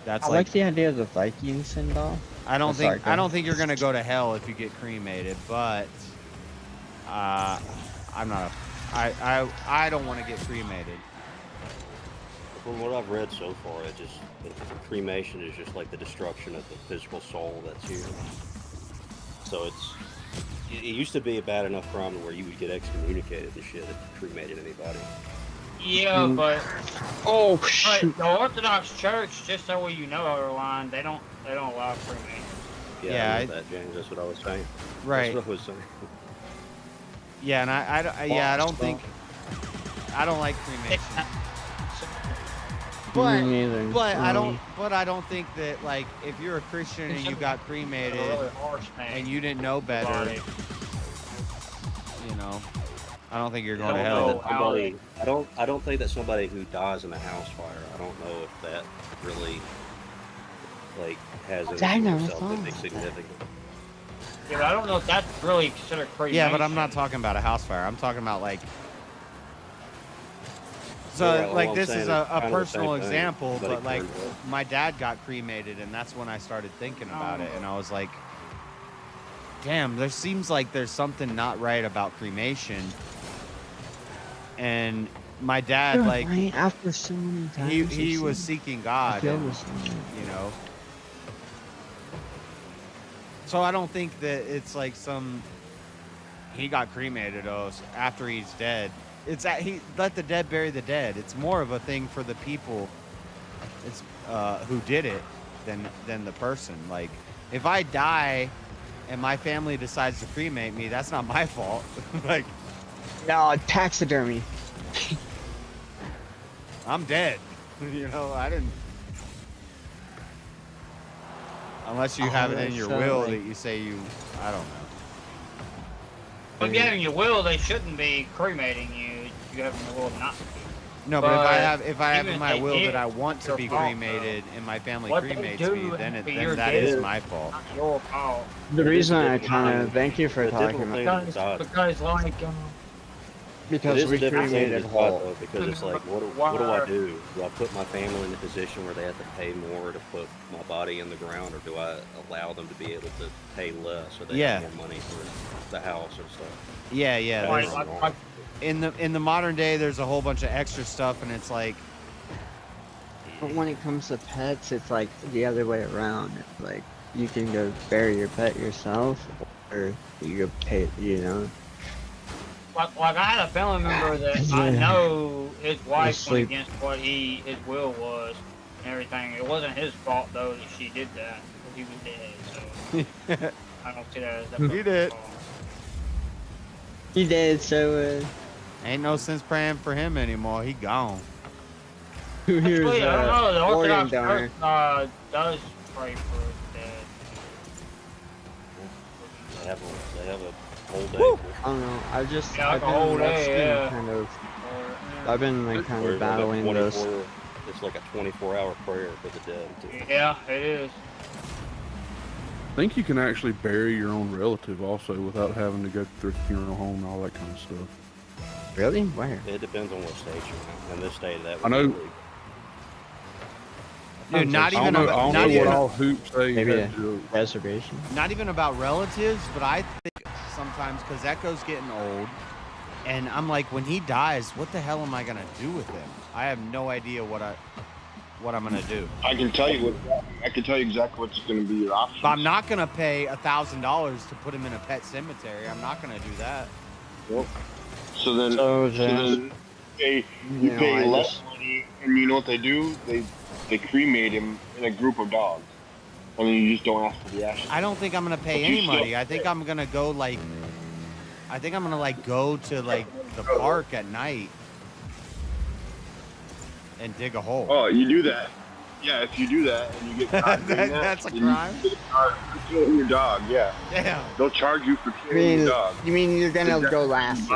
that's I like the idea of the Viking send off. I don't Sorry, think go ahead. you're gonna go to hell if you get cremated, but I'm not I don't want to get cremated. From what I've read so far, cremation is just like the destruction of the physical soul that's here. So it used to be a bad enough crime to where you would get excommunicated and shit if you cremated anybody. Yeah, but shoot. the Orthodox Church, just so you know, Erline, they don't allow cremation. Yeah, I know that, James. That's what I was saying. Right. That's what I was saying. Yeah, and I don't like cremation. But Me neither. but I don't think that, like, if you're a Christian and you got cremated and you didn't know better, you know, I don't think you're going to hell. I don't think that somebody who dies in a house fire, I don't know if that really like has anything for itself that makes significant. Yeah, but I don't know if that's really considered cremation. Yeah, but I'm not talking about a house fire. I'm talking about like. So Yeah, well, like I'm this saying is it's a kind of the personal same thing, example, but it but like turned up. my dad got cremated, and that's when I started thinking about it, and I was like, damn, there seems like there's something not right about cremation. And my dad, You're like, right, after so many times, he it's was like- seeking I God, feel and, the same. you know. So I don't think that it's like he got cremated after he's dead. It's he let the dead bury the dead. It's more of a thing for the people who did it than the person. Like, if I die and my family decides to cremate me, that's not my fault. Like, no, taxidermy. I'm dead. You know, I didn't. Unless you have it in your will that you say I don't know. If you have in your will, they shouldn't be cremating you. You have in your will not to. No, but if I have even in my if will they that I did, want to it's be your fault, cremated and my family What they cremates do me, then after you're that dead is my fault. not your fault. The reason I kind of thank you for talking about. Because like It is a different thing cremated to whole. though, because it's like, what do I do? Do I put my family in a position where they have to pay more to put my body in the ground, or do I allow them to be able to pay less so they have more money for the house and stuff? Yeah. That's there's- normal. In the modern day, there's a whole bunch of extra stuff, and it's like. But when it comes to pets, it's like the other way around. It's like you can go bury your pet yourself, or you go pay. Like I had a family member that I know his wife went against what his will was and everything. It wasn't his fault though that she did that because he was dead. So I don't see that as that. He did. He did. So ain't no sense praying for him anymore. He gone. Actually, I don't know. The Orthodox donor. Church does pray for the dead. They have a whole day. I don't know. I've like a been whole day, kind of. I've been like kind of battling those. It's like a 24-hour prayer for the dead. Too. Yeah, it is. I think you can actually bury your own relative also without having to go through a funeral home and all that kind of stuff. Really? Where? It depends on what state you're in. In this state, that I know. would be Dude, not even about reservation. Not even about relatives, but I think sometimes because Echo's getting old, and I'm like, when he dies, what the hell am I gonna do with him? I have no idea what I'm gonna do. I can tell you exactly what's gonna be your option. But I'm not gonna pay $1,000 to put him in a pet cemetery. I'm not gonna do that. Yep. So then you pay less money, and you know what they do? They cremate him in a group of dogs, and then you just don't ask for the ashes. I don't think I'm gonna pay any money. I think I'm gonna go go to the park at night and dig a hole. Oh, you do that? Yeah, if you do that and you get caught doing that, that's a then crime. You get charged for killing your dog. Yeah. Damn. They'll charge you for killing your dog. You mean you're gonna go last?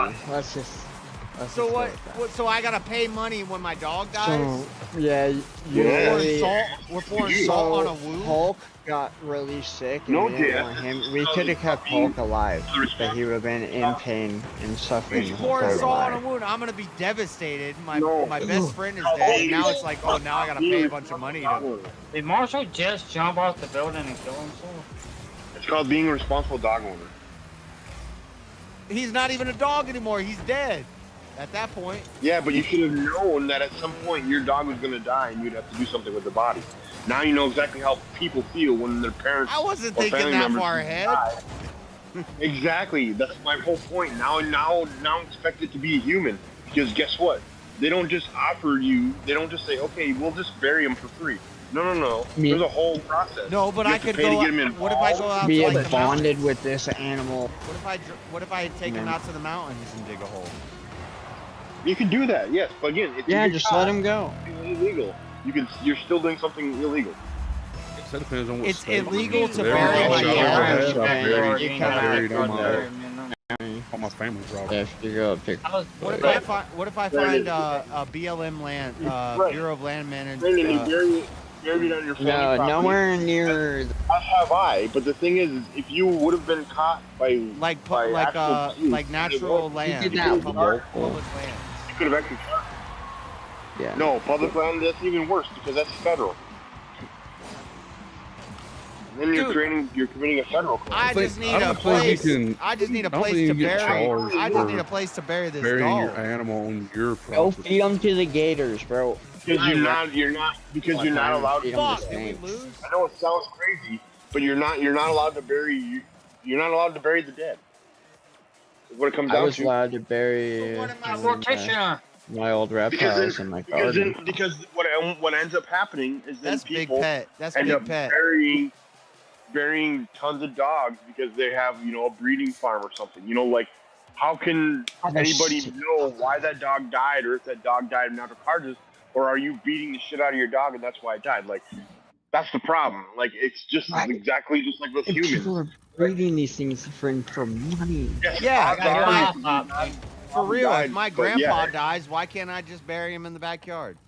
So what? So I gotta pay money when my dog dies? So, yeah, We're pouring salt on a wound. Hulk got really sick, and we didn't want him. We could have kept Hulk alive, but he would have been in pain and suffering. He's pouring salt on a wound. I'm gonna be devastated. My best friend is dead. And now it's like, oh, now I gotta pay a bunch of money to. Did Marshall just jump off the building and kill himself? It's called being a responsible dog owner. He's not even a dog anymore. He's dead. At that point. Yeah, but you should have known that at some point your dog was going to die and you'd have to do something with the body. Now you know exactly how people feel when their parents I wasn't or thinking family that members far ahead. die. Exactly. That's my whole point. Now expect it to be a human. Because guess what? They don't just offer you, they don't just say, okay, we'll just bury him for free. No. There's a whole process. No, but I could go. What if I go out be to the bonded mountains? with this animal? What if I take him out to the mountains and dig a hole? You can do that, yes. But again, if just let him go. It's illegal. You're still doing something illegal. That depends on what it's state. illegal to bury my dog. All my family's robbed. What if I find a BLM land, Bureau of Land Management? Buried on your family property. Nowhere near. As have I, but the thing is if you would have been caught by natural land, public land. You could have actually charged. Yeah. No, public land, that's even worse because that's federal. And then you're committing a federal crime. I just need a place to bury. I just need a place to bury this burying dog. your animal on your property. Go feed them to the gators, bro. Because you're not allowed to. Fuck, did we lose? I know it sounds crazy, but you're not allowed to bury. You're not allowed to bury the dead. That's what it comes down to. I was allowed to bury my old reptiles in my garden. Because what ends up happening is then people end up pet. burying tons of dogs because they have a breeding farm or something. How can anybody know why that dog died or if that dog died of natural causes? Or are you beating the shit out of your dog and that's why it died? That's the problem. It's just exactly just like with humans. People are breeding these things for money. For real, if my grandpa dies, why can't I just bury him in the backyard?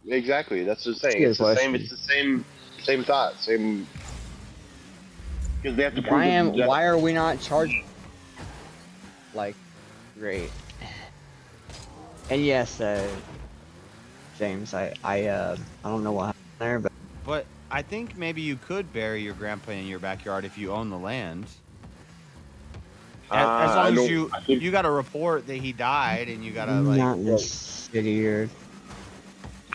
Exactly. That's the same. It's the same. It's the same thought. Same. Because they have to prove why are we not charging? Great. And yes, James, I don't know what happened there, But I think maybe you could bury your grandpa in your backyard if you own the land. As long as you got to report that he died, and you got to like. Not in this city or.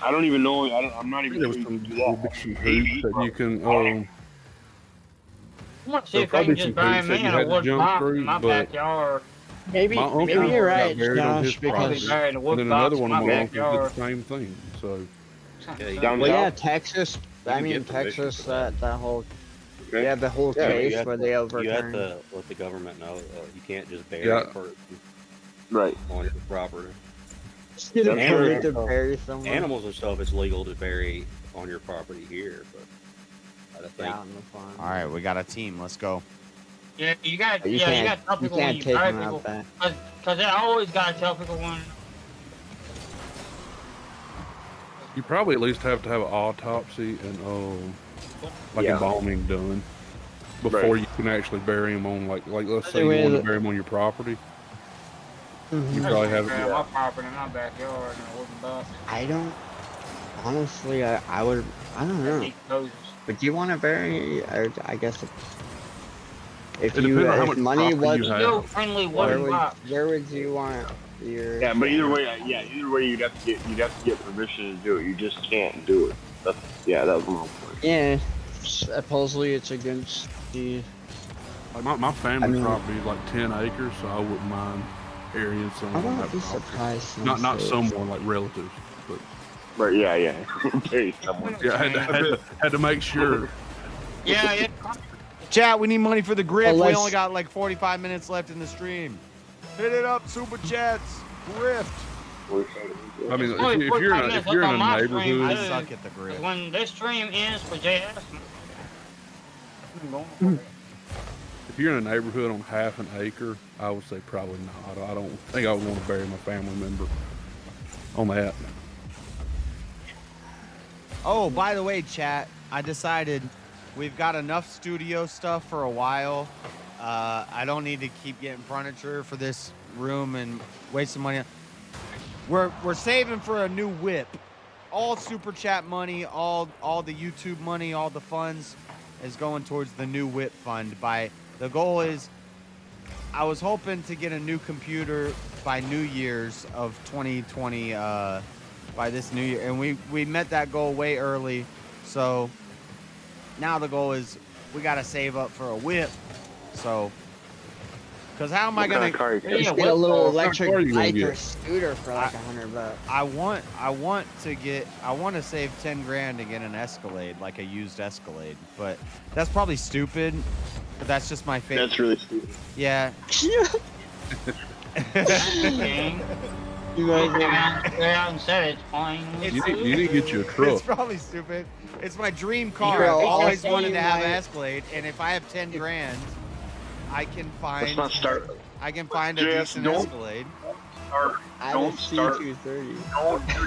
I don't even know. I'm not even sure you can do that. Maybe that you can. I want to see if I can just bury me in a wood box in my backyard. Maybe you're right, Josh, because and then another one of my uncles did the same thing. So. Yeah, Texas. I mean, Texas. That whole. Okay. Yeah, the whole case where they overturned. You have to let the government know you can't just bury a person on your property. Animals and stuff, it's legal to bury on your property here, but I think. All right, we got a team. Let's go. Yeah, you got to tell people when you bury people, because I always got to tell people when. You probably at least have to have an autopsy and embalming done before you can actually bury them on like let's say you want to bury them on your property. You probably have it. My property in my backyard in a wooden box. I don't. Honestly, I would. I don't know. But do you want to bury? Or I guess if money was where would you want your? Yeah, but either way, you'd have to get permission to do it. You just can't do it. That was my point. Yeah, supposedly it's against the. Like my family property is like 10 acres, so I wouldn't mind burying someone on that property. Not someone like relatives, but. But yeah. Bury someone. Yeah, I had to make sure. Yeah. Chat, we need money for the grip. We only got like 45 minutes left in the stream. Hit it up, super chats. Grift. I mean, if you're in a neighborhood, I suck at the grip. When this stream ends for JS, if you're in a neighborhood on half an acre, I would say probably not. I don't think I would want to bury my family member on that. Oh, by the way, chat, I decided we've got enough studio stuff for a while. I don't need to keep getting furniture for this room and wasting money. We're saving for a new whip. All super chat money, all the YouTube money, all the funds is going towards the new whip fund. The goal is, I was hoping to get a new computer by New Year's of 2020. By this new year, and we met that goal way early. So now the goal is we got to save up for a whip. So, because how am I gonna get a little electric bike or scooter for like $100? I want to save 10 grand to get an Escalade, like a used Escalade, but that's probably stupid. But that's just my favorite. That's really stupid. Yeah. You guys said it's fine. You need to get you a truck. It's probably stupid. It's my dream car. I've always wanted to have an Escalade, and if I have 10 grand, I can find. Let's not start. I can find a decent Escalade. Don't start. Do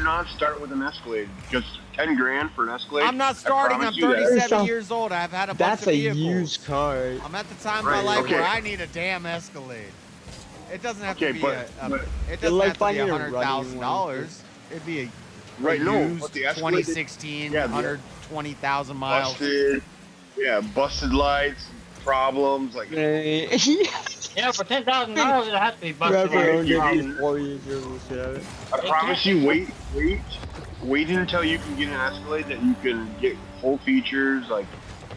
not start with an Escalade. Just 10 grand for an Escalade. I'm not starting. I'm 37 years old. I've had a bunch of vehicles. That's a used car. I'm at the time of my life where I need a damn Escalade. It doesn't have to be it doesn't have to be $100,000. It'd be a used 2016 120,000 miles. Busted lights, problems like. Yeah, for $10,000 it has to be busted. I promise you, wait until you can get an Escalade that you can get full features, like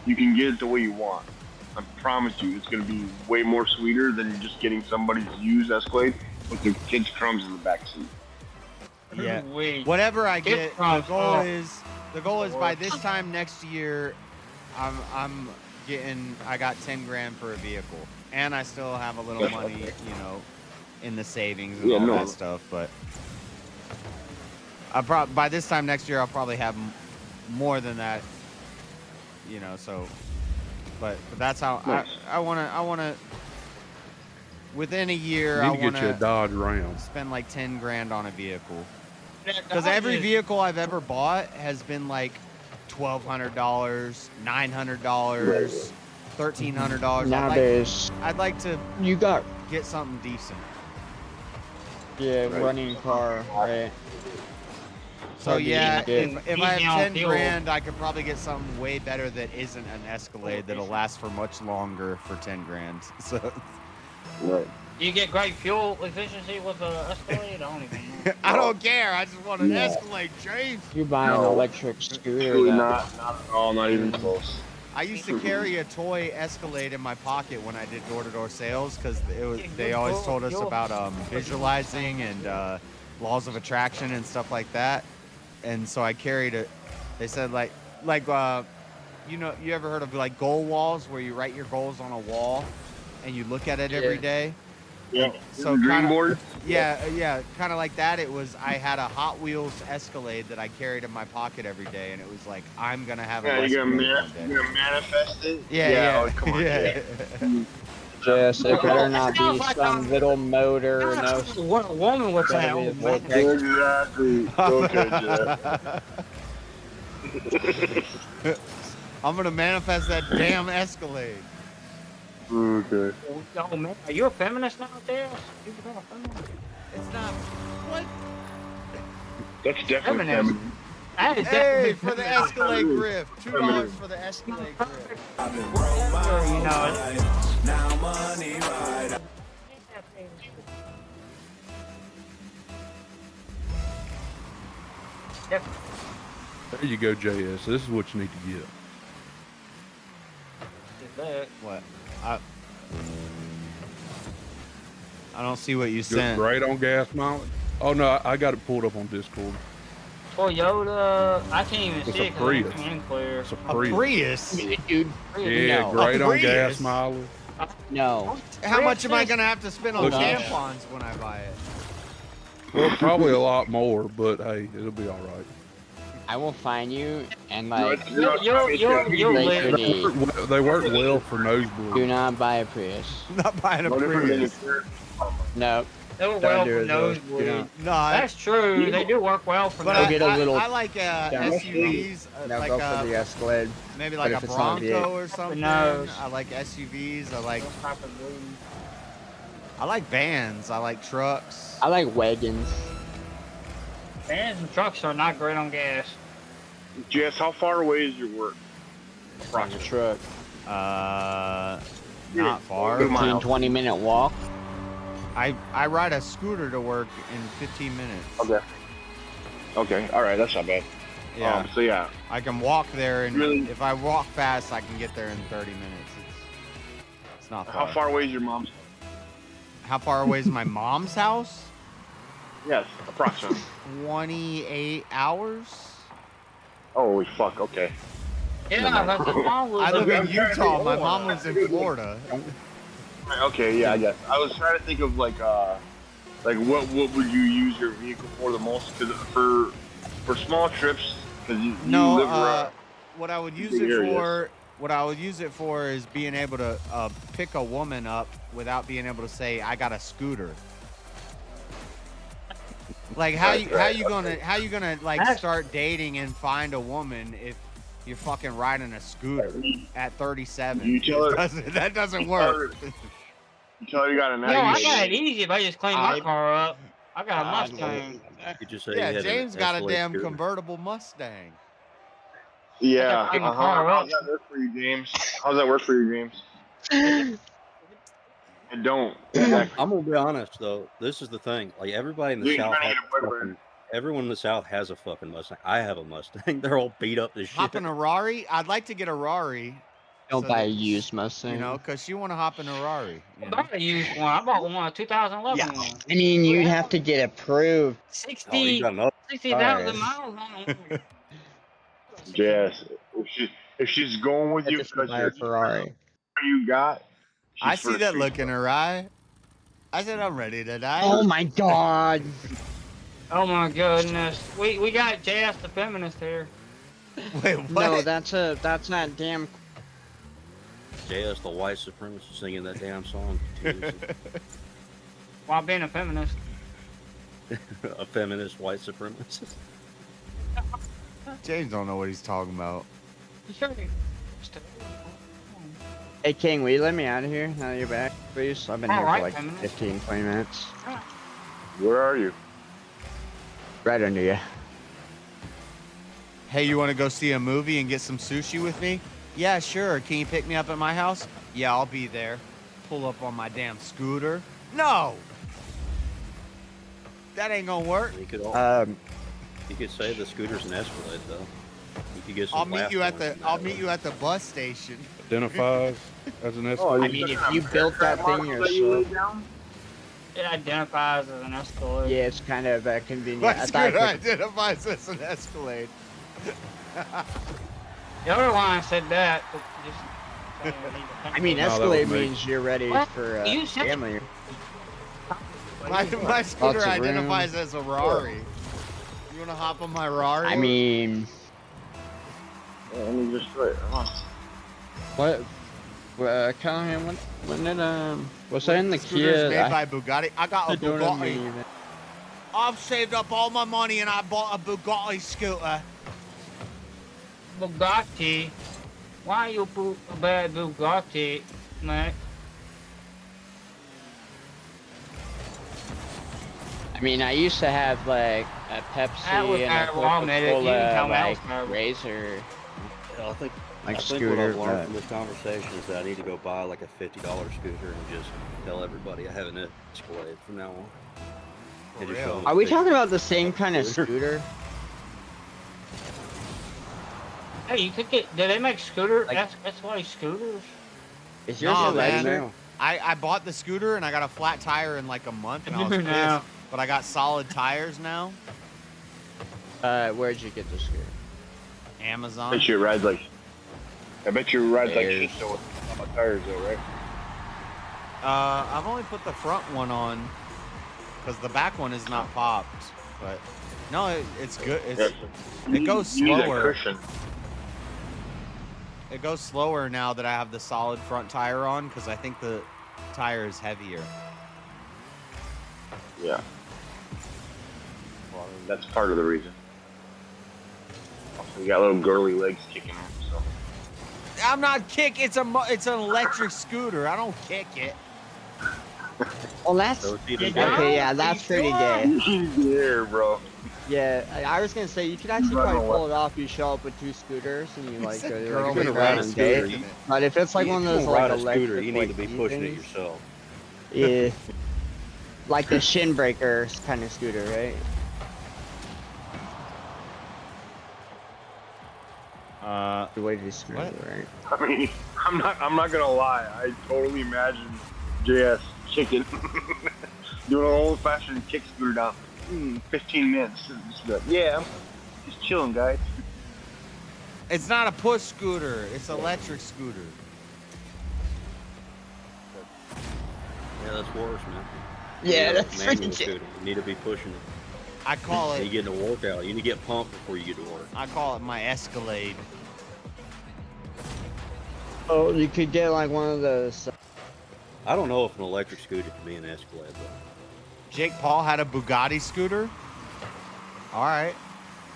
you can get it the way you want. I promise you, it's going to be way more sweeter than just getting somebody's used Escalade with their kids' crumbs in the back seat. Yeah. Whatever I get, the goal is by this time next year, I got 10 grand for a vehicle, and I still have a little money, in the savings and all that stuff. But by this time next year, I'll probably have more than that, So. But that's how I want to. Within a year, I want to get you a Dodge Ram. Spend like 10 grand on a vehicle. Because every vehicle I've ever bought has been like $1,200, $900, $1,300. Nowadays, I'd like to get something decent. Yeah, running car, right? So yeah, if I easy have on 10 fuel. grand, I could probably get something way better that isn't an Escalade that'll last for much longer for 10 grand. So You get great fuel efficiency with the Escalade? I don't even know. I don't care. I just want an Escalade, James. You buy an electric scooter. Truly That, not at all, not even close. I used to carry a toy Escalade in my pocket when I did door-to-door sales because they always told us about visualizing and laws of attraction and stuff like that. And so I carried it. They said like you know, you ever heard of like goal walls where you write your goals on a wall and you look at it every day? Yeah. So Dream board. Yeah, kind of like that. It was I had a Hot Wheels Escalade that I carried in my pocket every day, and it was like I'm gonna have a. Yeah, you're gonna Escalade one day. manifest it. Yeah. Oh, come on. Yeah. Yes, it better not be some little motor. No, What a woman would say, oh, man. Exactly. Okay, Jeff. I'm gonna manifest that damn Escalade. Okay. Oh, man, are you a feminist now, Dale? You become a feminist? It's not. What? That's definitely feminine. That is Hey, definitely for the feminist. Escalade grip. $2 for the Escalade grip. You know it. Now money right. Yep. There you go, JS. This is what you need to get. What? I don't see what you Good, sent. great on gas mileage. Oh no, I got it pulled up on Discord. Toyota, I can't even It's see a it 'cause it's Prius. unclear. It's a A Prius. Prius? dude. Yeah, No. great A on Prius? gas mileage. No. How much am I gonna have to spend on Look, tampons when I buy it? Well, probably a lot more, but hey, it'll be all right. I will find you and like. You'll Great for live. these. They work well for nosebleeds. Do not buy a Prius. I'm not buying a Prius. No. They were Don't well do for it, though. Do nosebleed. not. No, That's true. They do work well for but Go I, get a little- I like SUVs, No, like go for the Escalade. maybe But like if a it's on the Bronco or something. nose. I like SUVs. I like Those type of blues. I like vans. I like trucks. I like wagons. Vans and trucks are not great on gas. Jess, how far away is your work? On the truck. Not far. 15-20 minute walk. I ride a scooter to work in 15 minutes. Okay. Okay. All right. That's not bad. Yeah. So yeah. I can walk there, and Really? if I walk fast, I can get there in 30 minutes. It's not far. How far away is your mom's? How far away is my mom's house? Yes, approximately. 28 hours. Holy fuck. Okay. Yeah, that's the problem. I live in Utah. My mom lives in Florida. Okay. Yeah. I guess. I was trying to think of like what would you use your vehicle for the most? Because for small trips, because you live around. What I would use big it areas. for. What I would use it for is being able to pick a woman up without being able to say I got a scooter. Like how you gonna like start dating and find a woman if you're fucking riding a scooter at 37? You tell her that doesn't work. You tell her you got a No, I 90. got it easy if I just clean my car up. I got a Mustang. You just say Yeah, you had an James got a Escalade damn scooter. convertible Mustang. Yeah. I got a car up. How's that work for you, James? How's that work for you, James? I don't. Exactly. I'm gonna be honest though. This is the thing. Like everybody in the You ain't South, trying to has get a a boyfriend. everyone in the South has a fucking Mustang. I have a Mustang. They're all beat up as shit. Hop in a Rari? I'd like to get a Rari. Don't so buy a that- used Mustang. You know, because she want to hop in a Rari. I bought a used one. I bought one in 2011. One. I mean, you'd have to get approved. 60,000 miles on it. Yes. If she's going with you because Buy a Ferrari. you got. I she's for see the that street. look in her eye. I said I'm ready to die. Oh my god. Oh my goodness. We got Jazz the feminist here. Wait, what? No, that's not damn. JS, the white supremacist, singing that damn song. While being a feminist. A feminist white supremacist. James don't know what he's talking about. Sure. Hey King, will you let me out of here now that you're back, please? I've been here for Alright, like feminist. 15-20 minutes. Where are you? Right under you. Hey, you want to go see a movie and get some sushi with me? Yeah, sure. Can you pick me up at my house? Yeah, I'll be there. Pull up on my damn scooter? No! That ain't gonna work. You could, you could say the scooter's an Escalade, though. You could get some I'll meet you at laugh the bus station. Identifies as an Escalade. I mean, if you built that thing yourself. It identifies as an Escalade. Yeah, it's kind of convenient. My I thought scooter it identifies as an Escalade. The other line said that. But just I mean, Escalade means you're ready for family. My scooter identifies as a Rari. You want to hop on my Rari? I mean... Let me just try it. What? Callahan, when it, was I in the Scooter's Kia? made by Bugatti. I got a Bugatti. I've saved up all my money and I bought a Bugatti scooter. Bugatti? Why you put a bad Bugatti, Mac? I mean, I used to have like a Pepsi and a Coca-Cola like Razor. I think Like what scooter, I've learned but- from this conversation is that I need to go buy like a $50 scooter and just tell everybody I have an Escalade from now on. And just show them Are we a talking about the same kind of scooter? Hey, you could get. Do they make scooter? That's why scooters. Is yours yours a man. leather? I bought the scooter and I got a flat tire in like a month and I was No. pissed. But I got solid tires now. Where'd you get the scooter? Amazon. I bet you it rides like. I bet you it rides like Bears. shit though with my tires though, right? I've only put the front one on because the back one is not popped. But no, it's good. It goes You need that slower. cushion. It goes slower now that I have the solid front tire on because I think the tire is heavier. Yeah. Well, that's part of the reason. Also, you got little girly legs kicking in, so. I'm not kick. It's an electric scooter. I don't kick it. Well, that's okay. Yeah, that's pretty gay. Yeah, bro. Yeah, I was gonna say you could actually probably pull it off. You show up with two scooters and you like said go girl like, with a a ride random scooter. date. But if it's like one of those like ride a electric, scooter, you need like, to be E pushing it things, yourself. Yeah, like the shin breaker kind of scooter, right? The way to describe it, right? I mean, I'm not gonna lie. I totally imagine JS chicken doing an old-fashioned kick scooter down 15 minutes. Just be like, yeah, I'm just chilling, guys. It's not a push scooter. It's an electric scooter. Yeah, that's worse, man. Yeah, You that's manual pretty scooter. You need to be pushing it. I call You it. get in a workout. You need to get pumped before you get to work. I call it my Escalade. Oh, you could get like one of those. I don't know if an electric scooter can be an Escalade, though. Jake Paul had a Bugatti scooter. All right,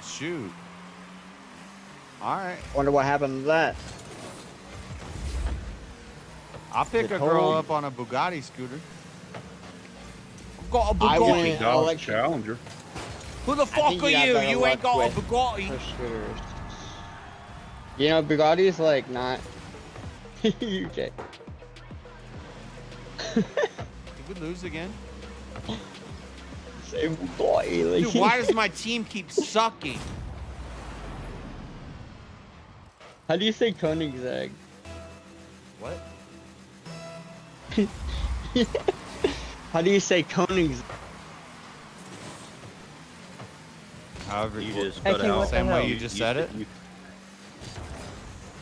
shoot. All right. Wonder what happened to that. I'll pick It a girl told- up on a Bugatti scooter. I've got a I Bugatti. went electric. Challenger. Who the I fuck think are have you? better You ain't luck got a with Bugatti. push scooters. You know, Bugatti's like not. UK. Did we lose again? Say Bugatti. Like, Dude, why does my team keep sucking? How do you say Koenigsegg? What? How do you say Koenigsegg? However, You just Hey, cut King, out. what the Same way hell? you just said it?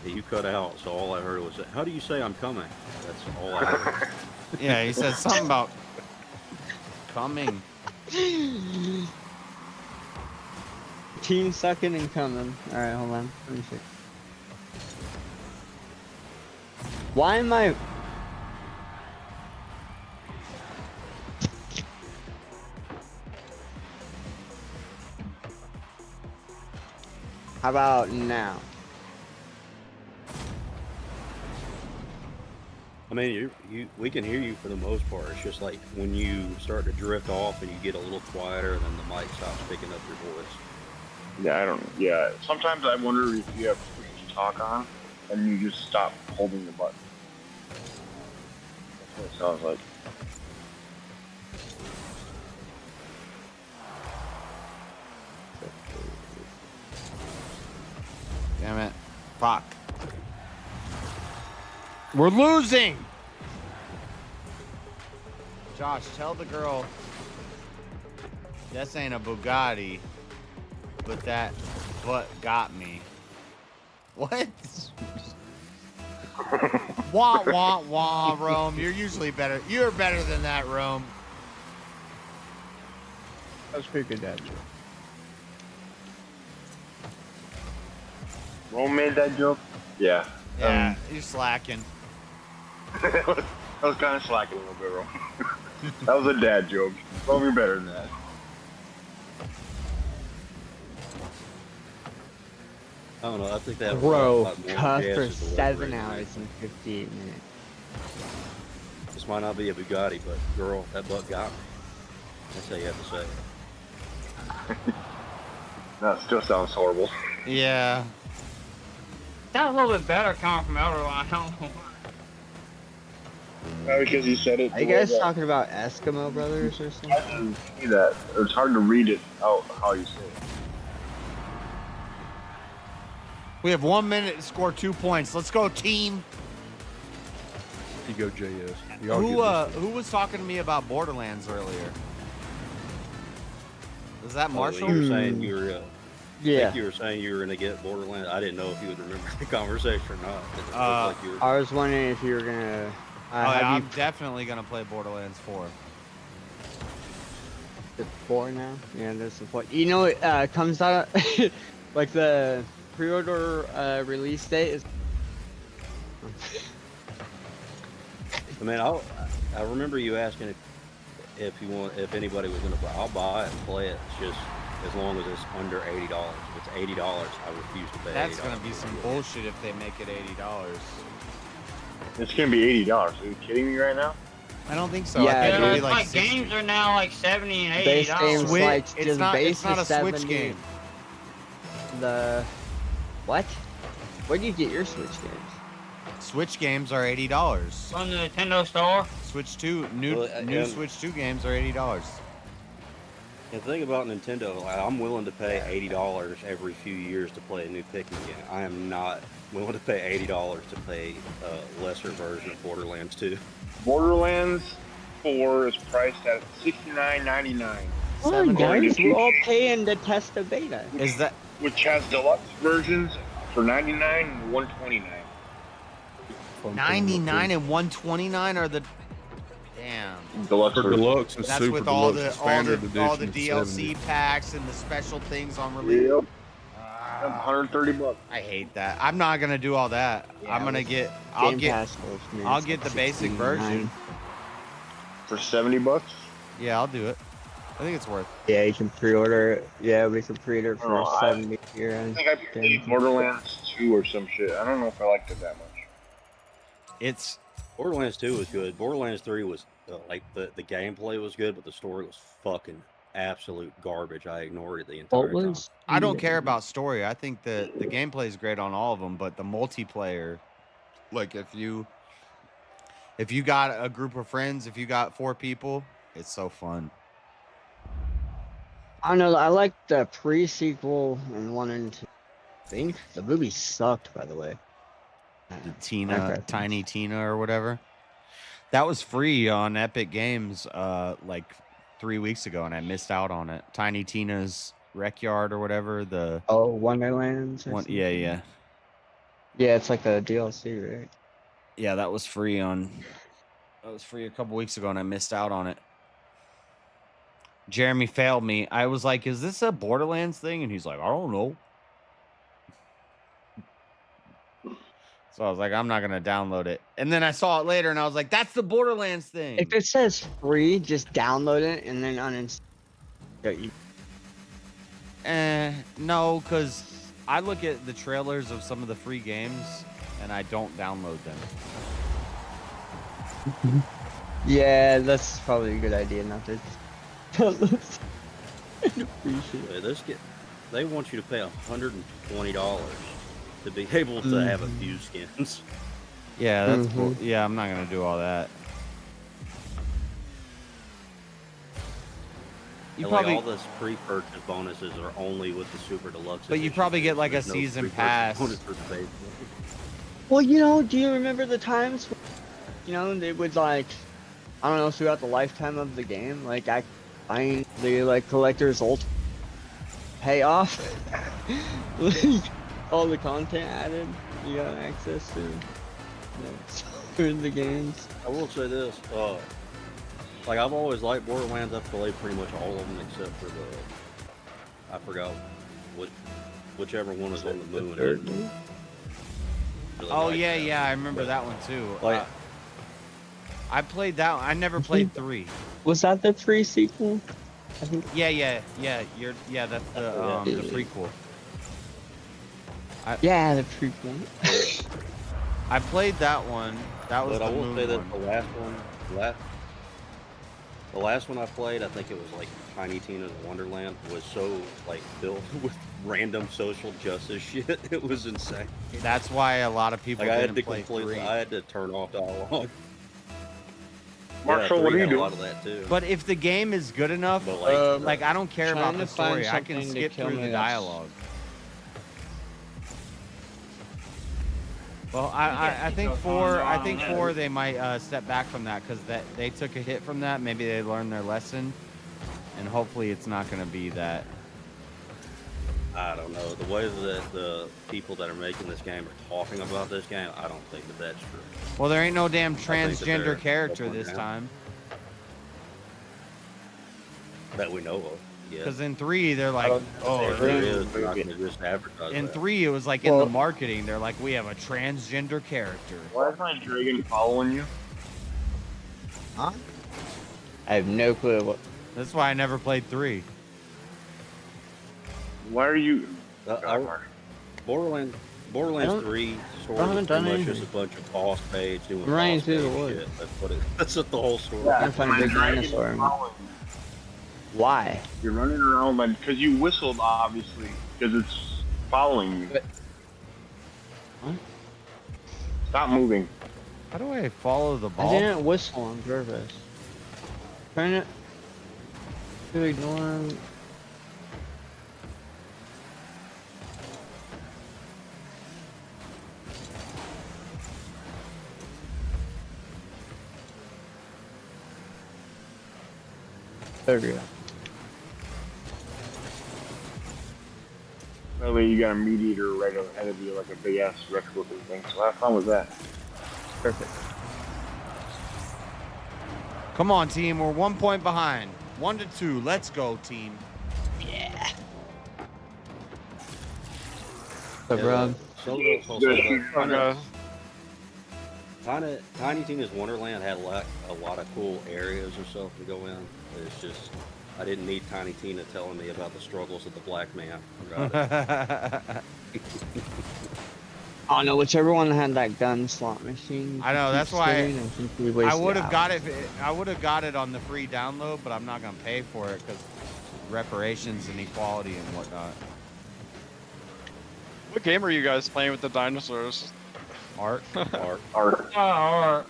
You cut out, so all I heard was, how do you say I'm coming? That's all I heard. Yeah, he said something about coming. Team sucking and coming. Alright, hold on. Let me see. Why am I... How about now? I mean, we can hear you for the most part. It's just like when you start to drift off and you get a little quieter, then the mic stops picking up your voice. Yeah, I don't. Yeah, sometimes I wonder if you have push to talk on, and you just stop holding the button. That's what it sounds like. Damn it! Fuck. We're losing. Josh, tell the girl. This ain't a Bugatti, but that butt got me. What? Wah, wah, wah, Rome. You're usually better. You're better than that, Rome. That's pretty good, Dad. Rome made that joke? Yeah. Yeah, you're slacking. I was kind of slacking a little bit, Rome. That was a dad joke. Rome, you're better than that. I don't know. I think that Bro, cut for 7 hours and 58 minutes. This might not be a Bugatti, but girl, that butt got me. That's how you have to say it. That still sounds horrible. Yeah. Sounds a little bit better coming from Elderline. I don't know. Because you said it. Are you guys talking about Eskimo Brothers or something? I didn't see that. It's hard to read it out how you say it. We have 1 minute to score 2 points. Let's go, team. You go, JS. Who was talking to me about Borderlands earlier? Was that Marshall? You were saying you were. Yeah. I think you were saying you were gonna get Borderlands. I didn't know if you would remember the conversation or not. It looked like you were... I was wondering if you were gonna. I'm definitely gonna play Borderlands 4. It's 4 now. Yeah, there's the 4. You know, it comes out like the pre-order release date is. I mean, I remember you asking if anybody was gonna buy. I'll buy it and play it. It's just as long as it's under $80. If it's $80, I refuse to pay. That's gonna be some bullshit if they make it $80. It's gonna be $80. Are you kidding me right now? I don't think so. Yeah, I think it'll be like games are now like $70 and $80. Base games like it's not a Switch game. The what? Where do you get your Switch games? Switch games are $80. On the Nintendo Store. Switch 2 new Switch 2 games are $80. The thing about Nintendo, I'm willing to pay $80 every few years to play a new Pikmin game. I am not willing to pay $80 to play a lesser version of Borderlands 2. Borderlands 4 is priced at $69.99. Oh, guys, we're all paying to test the beta. Is that which has deluxe versions for $99 and $129. 99 and 129 are the damn deluxe. Deluxe and that's super with all deluxe the standard all the edition DLC packs and the special things on release. Yep. $130. I hate that. I'm not gonna do all that. Yeah, I'm gonna get. I'll get the basic version for $70. Yeah, I'll do it. I think it's worth. Yeah, you can pre-order it. Yeah, we can pre-order it for 70 here. I think I played Borderlands 2 or some shit. I don't know if I liked it that much. It's Borderlands 2 was good. Borderlands 3 was like the gameplay was good, but the story was fucking absolute garbage. I ignored it the entire time. I don't care about story. I think the gameplay is great on all of them, but the multiplayer, like if you got a group of friends, if you got 4 people, it's so fun. I don't know. I like the pre-sequel and 1 and 2. I think the movie sucked, by the way. The Tiny Tina or whatever. That was free on Epic Games like 3 weeks ago, and I missed out on it. Tiny Tina's Wreckyard or whatever. The Wonderlands. Yeah, it's like a DLC, right? Yeah, that was free a couple weeks ago, and I missed out on it. Jeremy failed me. I was like, "Is this a Borderlands thing?" And he's like, "I don't know." So I was like, I'm not going to download it. And then I saw it later and I was like, that's the Borderlands thing. If it says free, just download it and then uninstall it. No, because I look at the trailers of some of the free games and I don't download them. Yeah, that's probably a good idea not to. They want you to pay $120 to be able to have a few skins. Yeah, that's cool. Yeah, I'm not gonna do all that. You And probably all those pre-purchase bonuses are only with the Super Deluxe. But you edition, probably get so like a there's no season pre-purchase pass. bonuses to pay for. Well, do you remember the times, they would like, I don't know, throughout the lifetime of the game, like I find the like collector's ult payoff, like all the content added, you got access to through the games. I will say this, like I've always liked Borderlands. I've played pretty much all of them except for I forgot whichever one was on the moon. Really Oh yeah, I remember that one too. Like, I played that one. I never played 3. Was that the pre-sequel? I think. Yeah. That's the prequel. Yeah, the prequel. I played that one. That was but the I will moon say that one. the last one I played, I think it was like Tiny Tina's Wonderland, was so like filled with random social justice shit. It was insane. That's why a lot of people Like I had didn't to play 3. I had to turn off dialogue. Marshall, yeah, what are you had a doing? lot of that too. But if the game is good enough, But, like I don't care about trying the to find story. I can something to skip kill through me the that's- dialogue. Well, I think 4 they might step back from that because they took a hit from that. Maybe they learned their lesson, and hopefully it's not going to be that. I don't know. The way that the people that are making this game are talking about this game, I don't think that that's true. Well, there ain't no damn think that they're transgender character doubling this down. time. That we know of. Yeah. Because in 3 they're like, If there is, they're not gonna just advertise in that. 3 it was like in the marketing. They're like, we have a transgender character. Why is my dragon following you? Huh? I have no clue what. That's why I never played 3. Why are you? Borderlands 3 story haven't is done pretty much just anything. a bunch of boss page doing Running boss through the page woods. shit. That's what the whole story. I'm trying to find a big dragon dinosaur. following you. Why? You're running around like because you whistled, obviously, because it's following you. What? Stop moving. How do I follow the I ball? didn't whistle on purpose. Trying to ignore him. There we go. That way you got a meat eater right ahead of you, like a big ass Rex looking thing. So how fun was that? Perfect. Come on, team. We're 1 point behind. 1-2. Let's go, team. Yeah. Yeah, Rob. Tiny Tina's Wonderland had a lot of cool areas or stuff to go in. It's just I didn't need Tiny Tina telling me about the struggles of the black man. I don't know, whichever one had that gun slot machine. I know, that's why I would have got it. it. I would have got it on the free download, but I'm not gonna pay for it because reparations and equality and whatnot. What game are you guys playing with the dinosaurs? Art. Art.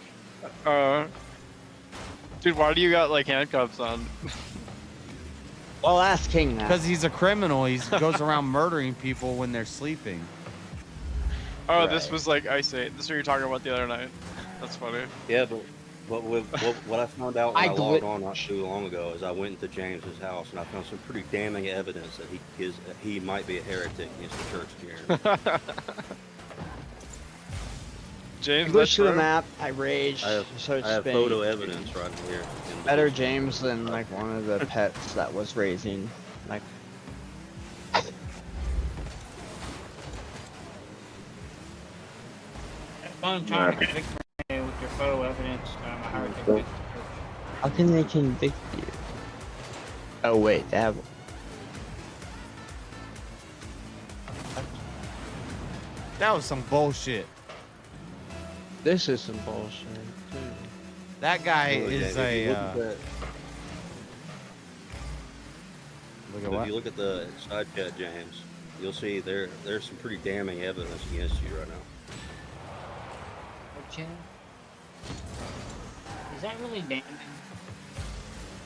Dude, why do you got like handcuffs on? Well, ask King that. Because he's a criminal. He goes around murdering people when they're sleeping. Oh, this was like Ice 8. This is what you were talking about the other night. That's funny. Yeah, but what I found out when I logged on not too long ago is I went into James's house and I found some pretty damning evidence that he might be a heretic against the Church of Karen. I James, glitched to the map. I raged. I have photo evidence right here. Better James than like one of the pets that was raising. Like. Fun trying to convict me with your photo evidence. I heard they How can they convict you? Oh wait, they have. That was some bullshit. This is some bullshit. That guy Look, is if you a. look at that- Look if at what? you look at the side chat, James, you'll see there's some pretty damning evidence against you right now. Okay. Is that really damning?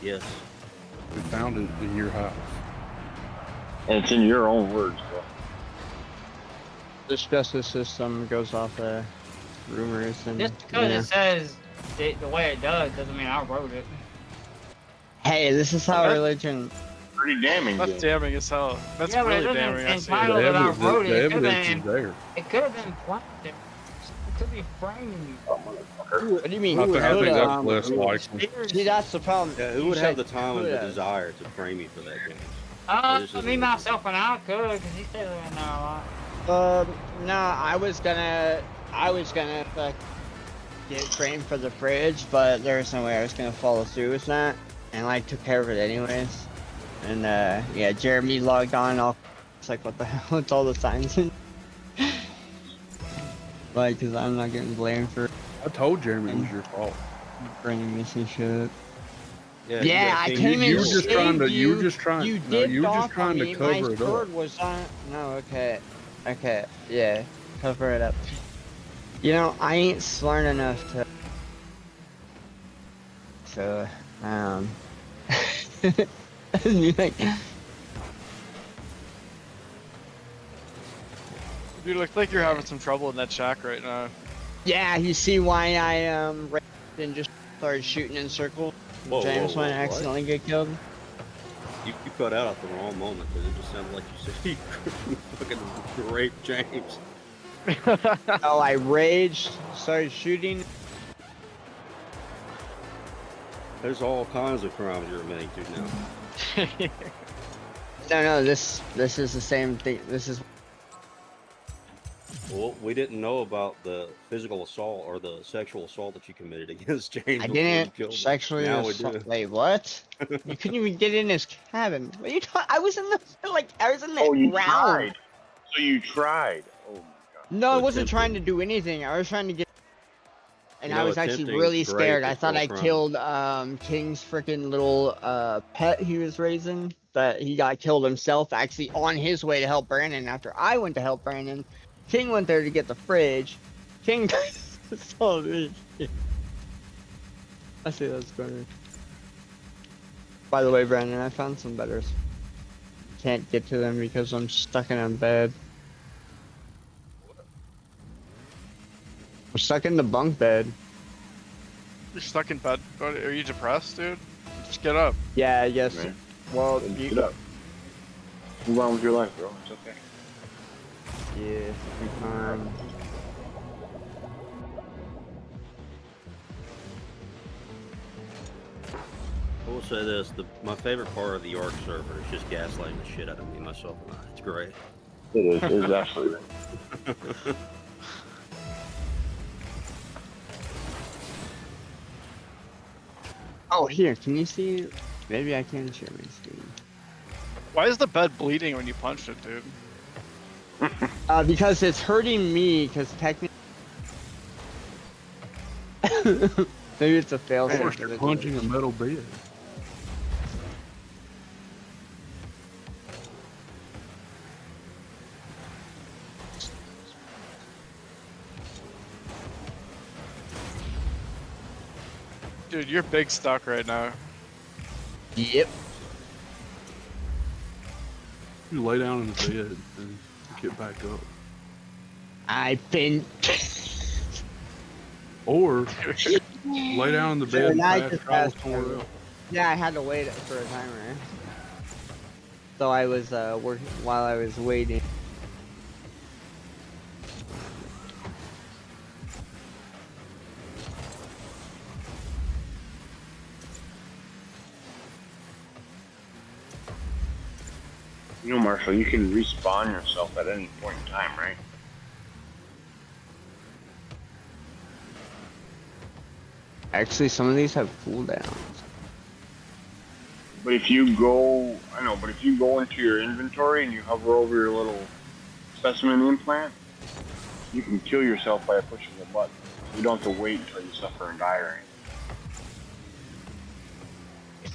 Yes. We found it in your house. And it's in your own words, bro. This justice system goes off rumors and. Just because it says it the way it does doesn't mean I wrote it. Hey, this is how religion. Pretty damning. That's damning as hell. That's Yeah, but it really doesn't damning. I see entitle that I wrote it. The It could evidence have is been. there. It could have been planted. It could be framed. What do you mean? I think that's um, less likely. See, that's the problem. Yeah, who You would have said the time and the could've. desire to frame you for that, James? Me, myself, and I could, because he said that in there a lot. No, I was gonna get framed for the fridge, but there was no way I was gonna follow through with that, and I took care of it anyways. And yeah, Jeremy logged on. It's like, what the hell? It's all the signs. Like, cause I'm not getting blamed for. I told Jeremy it was your fault. Bringing me some shit. Yeah, I came in. You were just trying to. You were just trying. You No, did you were just off trying on to me. cover My it up. sword was on. No, okay, yeah, cover it up. You know, I ain't smart enough to. So, like, Dude, looks like you're having some trouble in that shack right now. yeah, you see why I and just started shooting in circles. Whoa, James whoa, might what? accidentally get killed. You cut out at the wrong moment because it just sounded like you said you fucking raped James. Oh, I raged, started shooting. There's all kinds of crimes you're admitting to now. No, this is the same thing. This is. Well, we didn't know about the physical assault or the sexual assault that you committed against James. I before you didn't killed him. sexually Now we assault. do. Wait, what? You couldn't even get in his cabin. What are you talking? I was in the I was in the Oh, you ground. tried. So you tried. Oh my god. No, I So wasn't trying to attempting. do anything. I was trying to get. And You I know, was actually attempting really rape scared. is I thought still a I crime. killed King's freaking little pet he was raising. But he got killed himself actually on his way to help Brandon. After I went to help Brandon, King went there to get the fridge. King. So I see that's better. By the way, Brandon, I found some betters. Can't get to them because I'm stuck in a bed. I'm stuck in the bunk bed. You're stuck in bed. Are you depressed, dude? Just get up. Yeah, I guess. Man. Well, Get up. Move on with your life, bro. It's okay. yeah. I will say this: my favorite part of the Ark server is just gaslighting the shit out of me, myself, and I. It's great. It is. It is absolutely. Oh, here. Can you see? Maybe I can share my screen. Why is the bed bleeding when you punched it, dude? Because it's hurting me. Because technically, maybe it's a fail. Of course, you're punching a metal bed. Dude, you're big stuck right now. Yep. You lay down in the bed and get back up. I've been. Or lay down in the bed and travel somewhere else. Yeah, I had to wait for a timer. So I was working while I was waiting. You know, Marshall, you can respawn yourself at any point in time, right? Actually, some of these have cooldowns. But if you go, I know, but if you go into your inventory and you hover over your little specimen implant, you can kill yourself by pushing the button. You don't have to wait until you suffer and die or anything.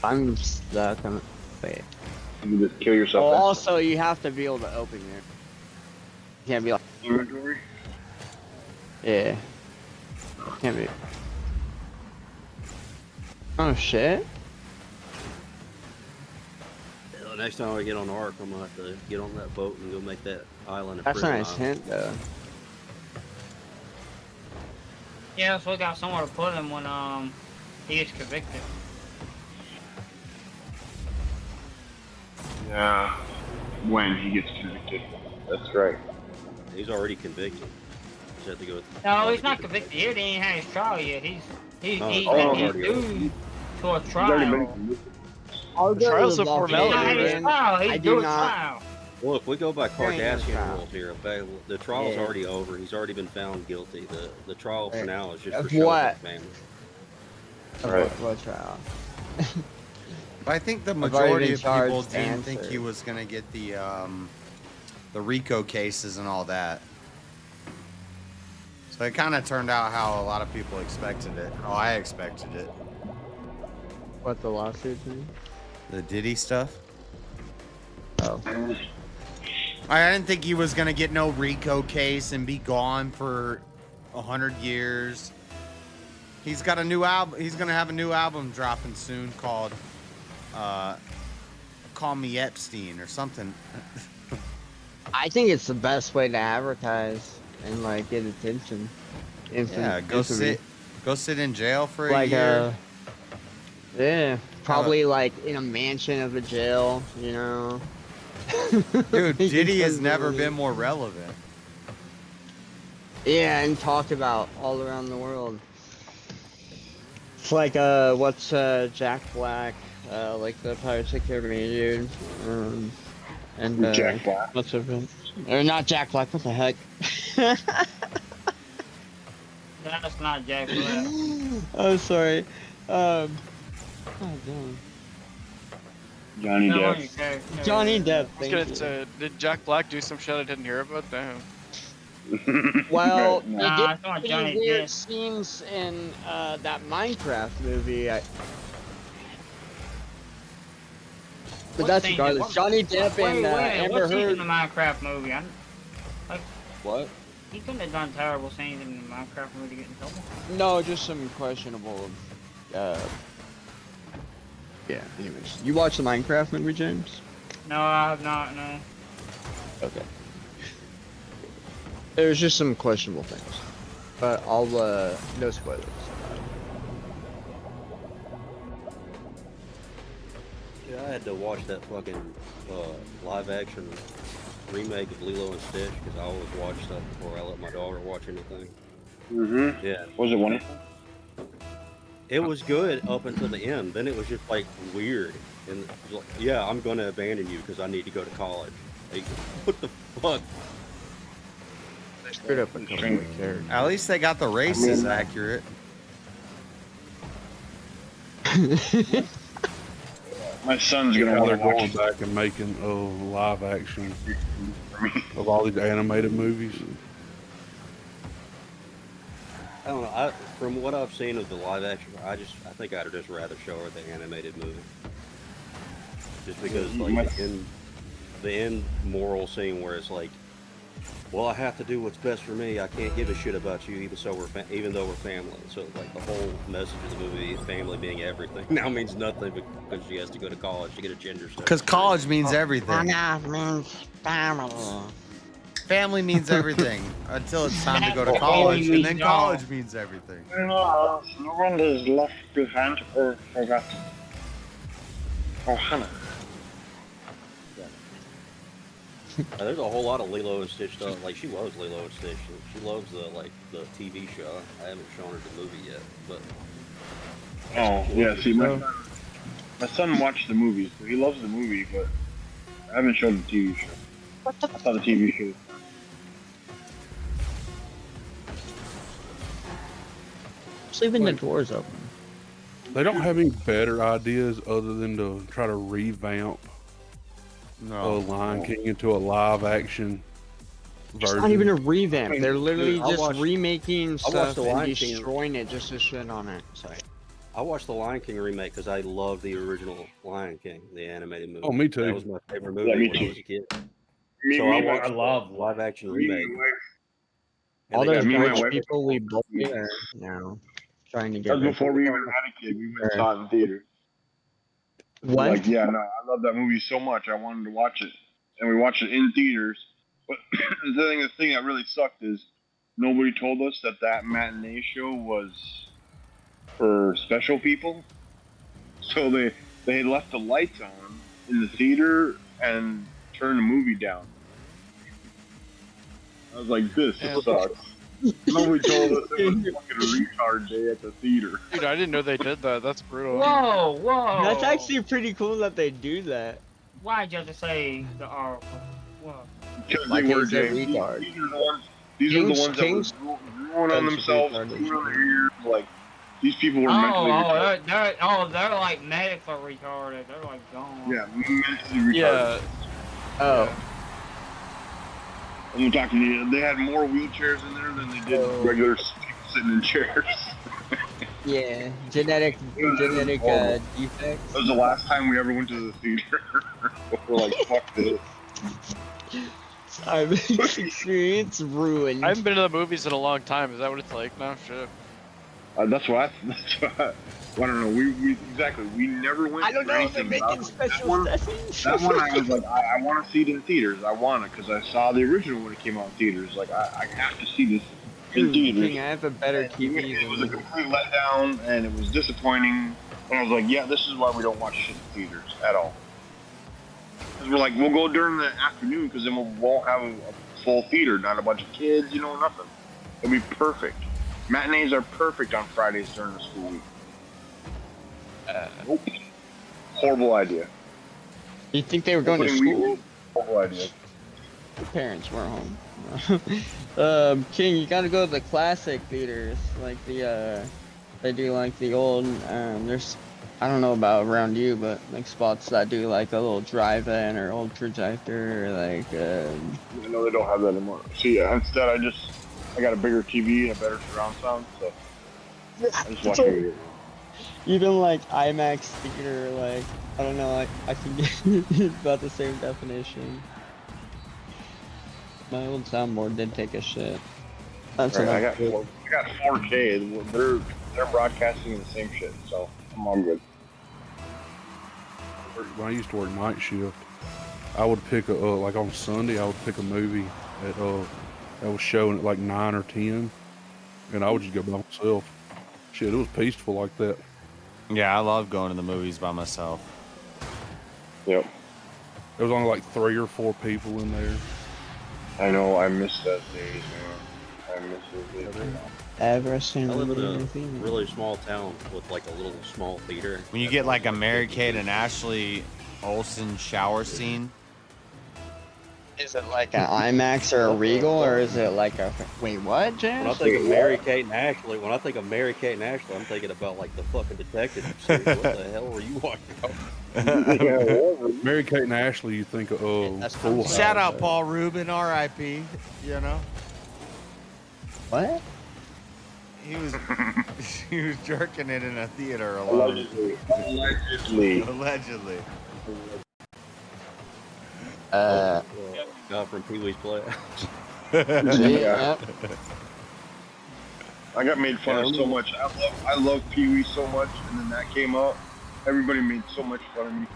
I'm stuck. Wait. You just kill yourself. Well, also, you have to be able to open your. You can't be like. Inventory? Yeah. Can't be. Oh, shit. The next time I get on the Ark, I'm gonna have to get on that boat and go make that island. That's a nice hint, though. Yeah, so we got somewhere to put him when he gets convicted. Yeah. When he gets convicted. That's right. He's already convicted. Just have to go. No, he's not convicted yet. He ain't had his trial yet. He's due to a trial. The trial's a formality, He's due a trial. Well, if we go by There ain't no Kardashian trial. rules here, the trial's Yeah. already over. He's already been found guilty. The trial for now is just Of for showing what? his family. What trial? I think the I've already majority been of people charged didn't and think he served. was gonna get the RICO cases and all that. So it kind of turned out how a lot of people expected it. Oh, I expected it. What, the lawsuit thing? The Diddy stuff. Oh. I didn't think he was gonna get no RICO case and be gone for 100 years. He's got a new album. He's gonna have a new album dropping soon called "Call Me Epstein" or something. I think it's the best way to advertise and like get attention. Yeah, go sit in jail for a like year. Yeah, probably like in a mansion of a jail, you know. Dude, He Diddy just has doesn't never really- been more relevant. Yeah, and talked about all around the world. It's like what's Jack Black, like the Pirates of the Caribbean dude, and Jack Black. What's it? Or not Jack Black? What the heck? That's not Jack Black. Oh, sorry. Oh, damn. Johnny No, Depp. you can't. Johnny Depp. I was Thank gonna you. say, did Jack Black do some shit I didn't hear about? Damn. Well, Nah, they it's not did pretty Johnny weird Depp. scenes in that Minecraft movie. But What that's scene? regardless. What- Johnny Depp and Amber what scene in Heard. the Minecraft movie? What? He couldn't have done terrible scenes in the Minecraft movie to get in trouble. No, just some questionable. Yeah. Anyways, you watch the Minecraft movie, James? No, I have not. No. Okay. There's just some questionable things, but I'll no spoilers. Yeah, I had to watch that fucking live action remake of Lilo and Stitch because I always watch stuff before I let my daughter watch anything. Mm-hmm. Yeah. Was it wonderful? It was good up until the end. Then it was just like weird. And like, yeah, I'm gonna abandon you because I need to go to college. Like, what the fuck? They screwed up a couple of characters. At least they got the races accurate. My son's Now gonna they're want to going watch back and making live action of all these animated movies. I don't know. From what I've seen of the live action, I think I'd just rather show her the animated movie. Just because, like, the end moral scene where it's like, well, I have to do what's best for me. I can't give a shit about you, even though we're family. So, like, the whole message of the movie is family being everything now means nothing because she has to go to college to get a gender studies. Because college means everything. means family. Family means everything until it's time to go to college, and then college means everything. No one is left behind or forgotten. Oh, Hannah. There's a whole lot of Lilo and Stitch stuff. Like, she loves Lilo and Stitch. She loves the TV show. I haven't shown her the movie yet, but. Oh, yeah, see, my son watched the movie, so he loves the movie, but I haven't shown the TV show. I saw the TV show. Just leaving the doors open. They don't have any better ideas other than to try to revamp Lion King into a live action version. It's not even a revamp. They're literally Dude, just remaking stuff the and Lion King. destroying it just to shit on it. Sorry. I watched the Lion King remake because I love the original Lion King, the animated movie. Oh, me too. That was my favorite movie Yeah, me when I too. was a kid. Me- so me I and my- watched the live action remake. All they those got rich way people we bully are now trying to That get was rich. before we even had a kid. We went and saw it in theater. What? Like, yeah, no, I love that movie so much. I wanted to watch it, and we watched it in theaters. But the thing that really sucked is nobody told us that matinee show was for special people. So they had left the lights on in the theater and turned the movie down. I was like, this sucks. Nobody told us it was fucking a retard day at the theater. Dude, I didn't know they did that. That's brutal. Whoa, whoa. That's actually pretty cool that they do that. Why'd you have to say the R? What? Because Like they were he's a James. retard. These are the King's- ones that King's- were growing on themselves, chewing on their ears. Like, these people were mentally retarded. They're like medically retarded. They're like gone. Yeah, mentally retarded. Oh. I'm talking to you. They had more wheelchairs in there than they did regular people sitting in chairs. Yeah, genetic defects. That was the last time we ever went to the theater. We're like, fuck this. Our experience ruined. I haven't been to the movies in a long time. Is that what it's like? No shit. That's what I don't know. We exactly. We never went. I don't for know. anything. They're making special sessions. That one, I was like, I want to see it in theaters. I want it because I saw the original when it came out in theaters. Like, I have to see this in theaters. I have a better TV. It was a complete letdown, and it was disappointing. And I was like, yeah, this is why we don't watch shit in theaters at all. Because we're like, we'll go during the afternoon because then we won't have a full theater, not a bunch of kids, nothing. It'll be perfect. Matinees are perfect on Fridays during the school week. Nope. Horrible idea. You think they were going to school? Horrible idea. The parents weren't home. King, you gotta go to the classic theaters, like the they do like the old. There's, I don't know about around you, but like spots that do like a little drive-in or old projector, or like. I know they don't have that anymore. See, instead I got a bigger TV and a better surround sound, so I just watch it. Even like IMAX theater, like I don't know, I can get about the same definition. My old soundboard did take a shit. That's Right, I enough. got 4K. They're broadcasting the same shit, so I'm all good. When I used to work night shift, I would pick like on Sunday, I would pick a movie that was showing at like 9 or 10, and I would just go by myself. Shit, it was peaceful like that. Yeah, I love going to the movies by myself. Yep. There was only like 3 or 4 people in there. I know, I miss that days, man. I miss those days. Ever I seen live in a really small town with like a little small theater. When you get like a Mary Kate and Ashley Olsen shower scene. Is it like an IMAX or a Regal, or is it like a wait? What, James? When I think of Mary Kate and Ashley, I'm thinking about like the fucking detective series. What the hell were you watching? Mary Kate and Ashley, you think of Full House. Shout out Paul Rubin, R.I.P. You know. What? He was jerking it in a theater alone. Allegedly. Guy from Pee Wee's Playhouse. Yeah. I got made fun of so much. I love Pee Wee so much, and then that came out. Everybody made so much fun of me.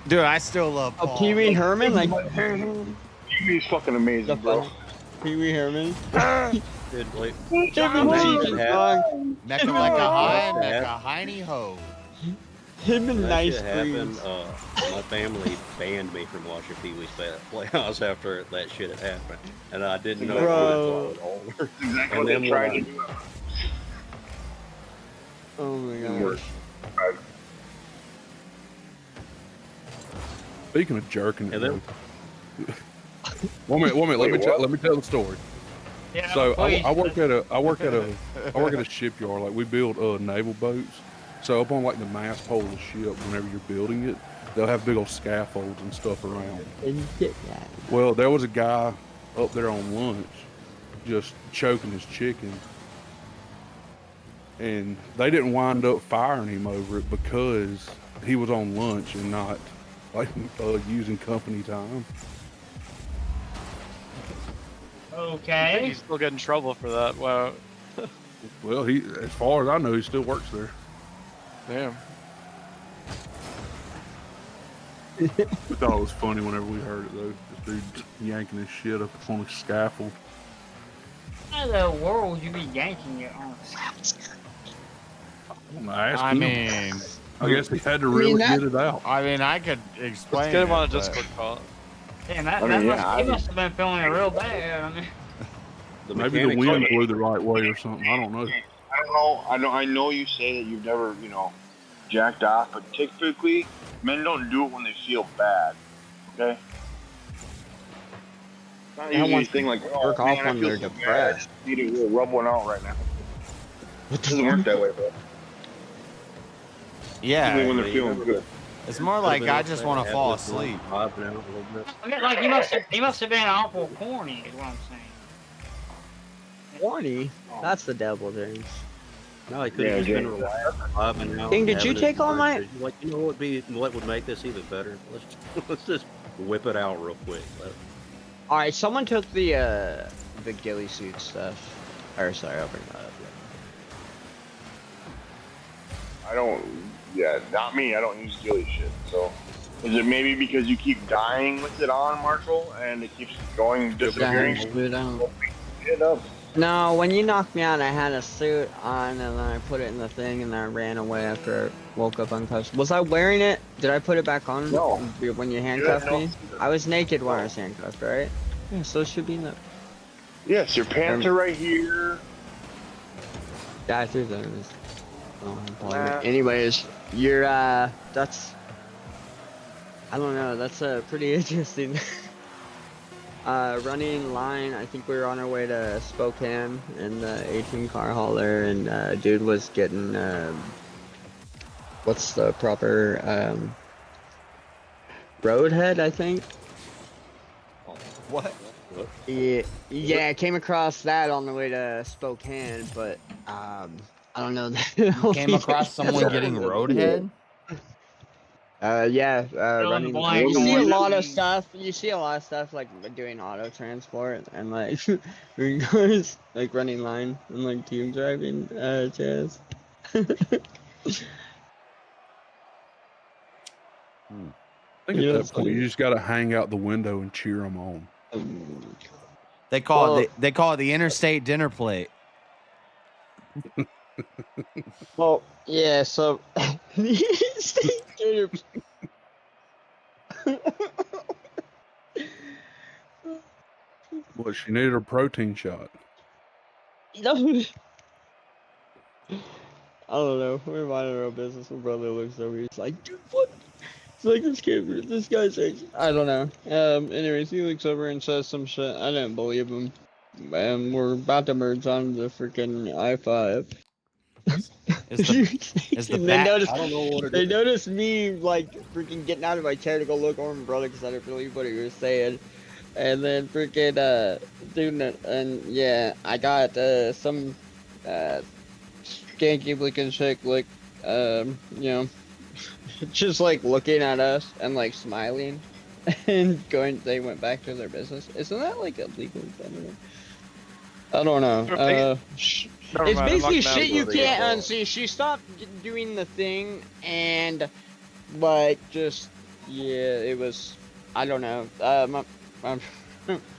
Dude, I still love Paul. Pee Wee Herman, like Pee Wee's fucking amazing, bro. Pee Wee Herman. Dude, like, Mecca like a high, Mecca hiney ho. Him and That nice shit happened. My family banned me from watching Pee Wee's Playhouse after that shit had happened, and I didn't know Bro. it at all. Exactly what they tried to do. Oh my gosh. Speaking of jerking, And then- one minute. Wait, Let me tell the story. Yeah, So please. I work at a shipyard. Like we build naval boats. So up on like the mast pole of the ship, whenever you're building it, they'll have big old scaffolds and stuff around. Well, there was a guy up there on lunch, just choking his chicken. and they didn't wind up firing him over it because he was on lunch and not like using company time. I Okay. think he's still getting in trouble for that. Wow. Well, he, as far as I know, he still works there. Damn. We thought it was funny whenever we heard it, though. This dude yanking his shit up on a scaffold. How in the world would you be yanking it on a I mean, I guess he had to really get it out. I mean, I could explain. Let's get him on a it, but- Discord call. Damn, he must have been feeling it real bad. I mean, Maybe the wind blew the right way or something. I don't know. I know you say that you've never, jacked off, but typically men don't do it when they feel bad. Okay? It's not usually a thing like, work off when they're so depressed. bad. I need to rub one out right now. It doesn't work that way, bro. Yeah. Usually when they're feeling good. It's more like I just want to fall asleep. I mean, like he must have been awful corny, is what I'm saying. Corny? That's the devil, James. No, he could have just been relaxed, vibing out. Ding, did you take all my? Like, what would make this even better? Let's just whip it out real quick. All right, someone took the ghillie suit stuff. Or sorry, I'll bring that up. Not me. I don't use ghillie shit. So, is it maybe because you keep dying with it on, Marshall, and it keeps going, disappearing? No, when you knocked me out, I had a suit on, and then I put it in the thing, and then I ran away after I woke up unconscious. Was I wearing it? Did I put it back on? No. When you handcuffed me? I was naked when I was handcuffed, right? Yeah, so it should be in the... Yes, your pants are right here. Yeah, I threw those. Anyways, you're, that's... I don't know, that's pretty interesting. Running line, I think we were on our way to Spokane in the 18 car hauler, and dude was getting, what's the proper, roadhead, I think? What? Yeah, I came across that on the way to Spokane, but, I don't know. You came across someone getting roadhead? Yeah, running. You see a lot of stuff. You see a lot of stuff like doing auto transport and like cars, like running line and like team driving jazz. I think at that point you just got to hang out the window and cheer them on. They call it the interstate dinner plate. Well, yeah. So Well, she needed a protein shot. No. I don't know. We're minding our own business. My brother looks over. He's like, dude, what? It's like this guy's like, I don't know. Anyways, he looks over and says some shit. I didn't believe him. And we're about to merge on the freaking i5. They noticed me like freaking getting out of my chair to go look over my brother because I didn't believe what he was saying. And then freaking doing it, and yeah, I got some skanky looking chick like just like looking at us and like smiling and they went back to their business. Isn't that like illegal? I don't know. It's basically shit you can't unsee. She stopped doing the thing and like just it was, I don't know.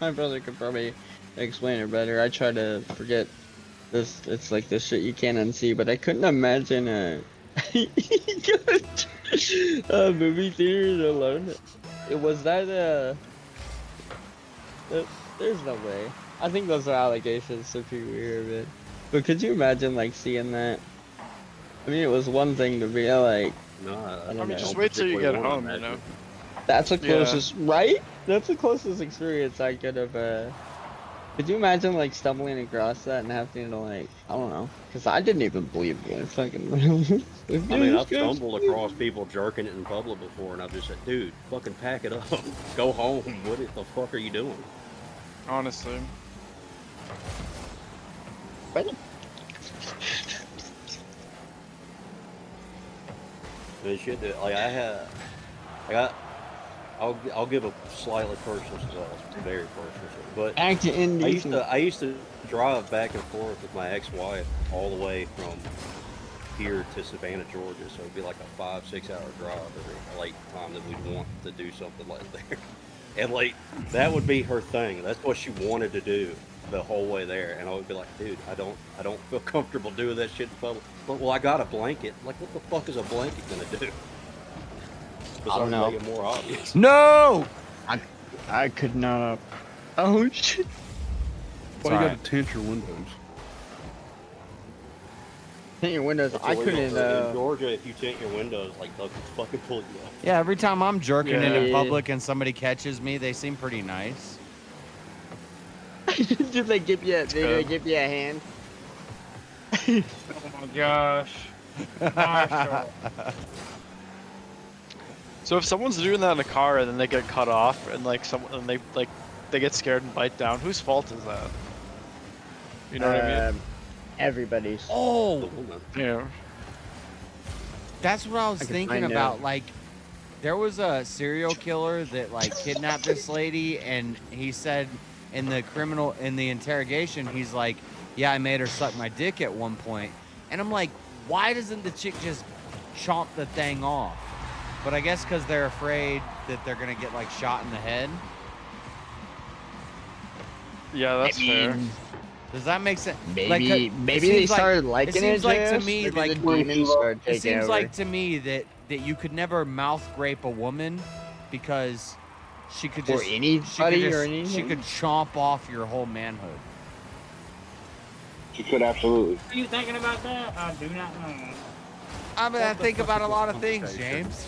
My brother could probably explain it better. I try to forget this. It's like this shit you can't unsee, but I couldn't imagine movie theaters alone. Was that there's no way. I think those are allegations, so pretty weird, but could you imagine like seeing that? I mean, it was one thing to be like, I mean, just wait till you get home, you know. That's the closest, right? That's the closest experience I could have. Could you imagine like stumbling across that and having to like, I don't know, because I didn't even believe it. Fucking. I mean, I've stumbled across people jerking it in public before, and I've just said, "Dude, fucking pack it up, go home. What the fuck are you doing?" Honestly. It should do. Like I'll give a slightly personal story, very personal story. But Act indecent. I used to drive back and forth with my ex-wife all the way from here to Savannah, Georgia. So it'd be like a 5-6 hour drive every late time that we'd want to do something like that. And like that would be her thing. That's what she wanted to do the whole way there. And I would be like, dude, I don't feel comfortable doing that shit in public. But well, I got a blanket. Like, what the fuck is a blanket gonna do? I don't know. Make it more obvious. No! I could not. Oh shit! Well, you gotta tint your windows. Tint your windows. I couldn't. In Georgia, if you tint your windows, like they'll fucking pull you up. Yeah, every time I'm jerking it in public and somebody catches me, they seem pretty nice. Did they give you? Did they give you a hand? Oh my gosh. Marshall. So if someone's doing that in a car and then they get cut off and like they get scared and bite down, whose fault is that? You know what I mean? Everybody's. Oh, yeah. That's what I was thinking about. Like, there was a serial killer that like kidnapped this lady, and he said in the interrogation, he's like, "Yeah, I made her suck my dick at one point," and I'm like, why doesn't the chick just chomp the thing off? But I guess because they're afraid that they're gonna get like shot in the head. Yeah, that's fair. Does that make sense? Maybe they started liking it. It seems like to me, maybe like the demons started it taking seems over. like to me that you could never mouth grape a woman because she could just she could chomp off your whole manhood. She could absolutely. Are you thinking about that? I do not know. I mean, I think about a lot of things, James.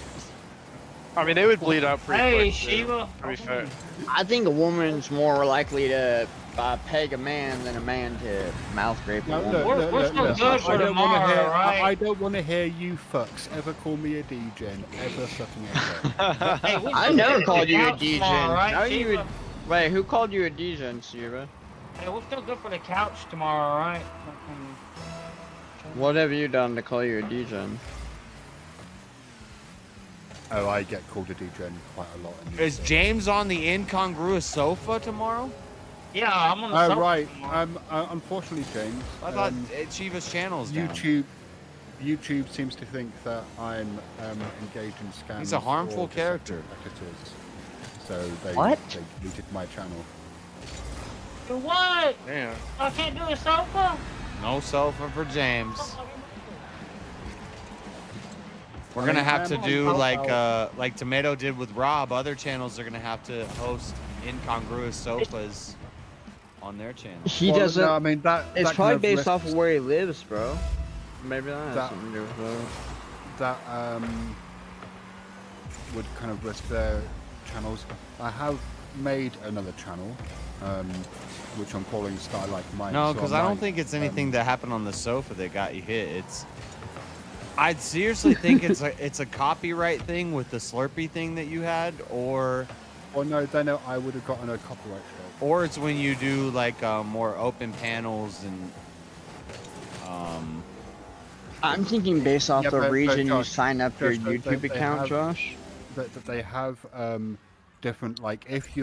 I mean, they would bleed out pretty quick. Hey, Shiva. To be fair. I think a woman's more likely to peg a man than a man to mouth rape a woman. I don't want to hear you fucks ever call me a degen ever fucking ever. Hey, I never called you a degen. Right, No, you would. Wait, who called you a degen, Shiva? Hey, we're still good for the couch tomorrow, right? What have you done to call you a degen? Oh, I get called a degen quite a lot. Is James on the incongruous sofa tomorrow? Yeah, I'm on the sofa. Oh, right. Unfortunately, James. I thought Chiva's channel's down. YouTube seems to think that I'm engaged in scams. He's a harmful character. So they deleted my channel. For what? Damn. I can't do a sofa? No sofa for James. We're gonna have to do like Tomato did with Rob. Other channels are gonna have to host incongruous sofas on their channel. He doesn't. No, I mean it's probably based off of where he lives, bro. Maybe that has something to do with it. That would kind of risk their channels. I have made another channel, which I'm calling Style Like Mine. No, so because I I don't might, think it's anything that happened on the sofa that got you hit. I'd seriously think it's a copyright thing with the Slurpee thing that you had, or no, then I would have gotten a copyright strike. Or it's when you do like more open panels and. I'm thinking based off the region you sign up your Josh, YouTube account, Josh. That they have different, like if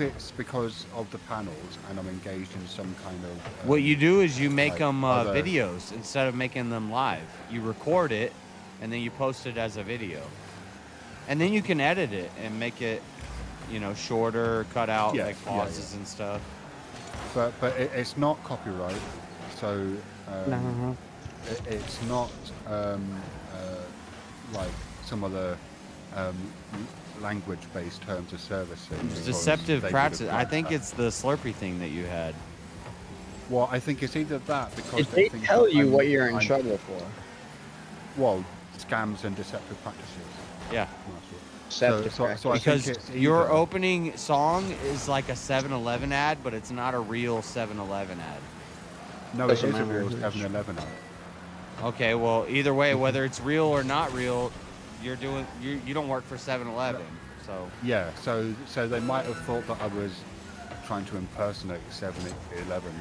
it's because of the panels and I'm engaged in some kind of what you do is you make like them other- videos instead of making them live. You record it and then you post it as a video, and then you can edit it and make it, shorter, cut out like pauses and stuff. But it's not copyright, so it's not like some other language-based terms of service. It's deceptive practice. I think it's the Slurpee thing that you had. Well, I think it's either that because If they think tell that you I'm- what you're in I'm- trouble for. Well, scams and deceptive practices. Yeah. So I think Because it's your either- opening song is like a 7-Eleven ad, but it's not a real 7-Eleven ad. No, it is a real 7-Eleven ad. Okay, well, either way, whether it's real or not real, you don't work for 7-Eleven, so. Yeah, so they might have thought that I was trying to impersonate 7-Eleven.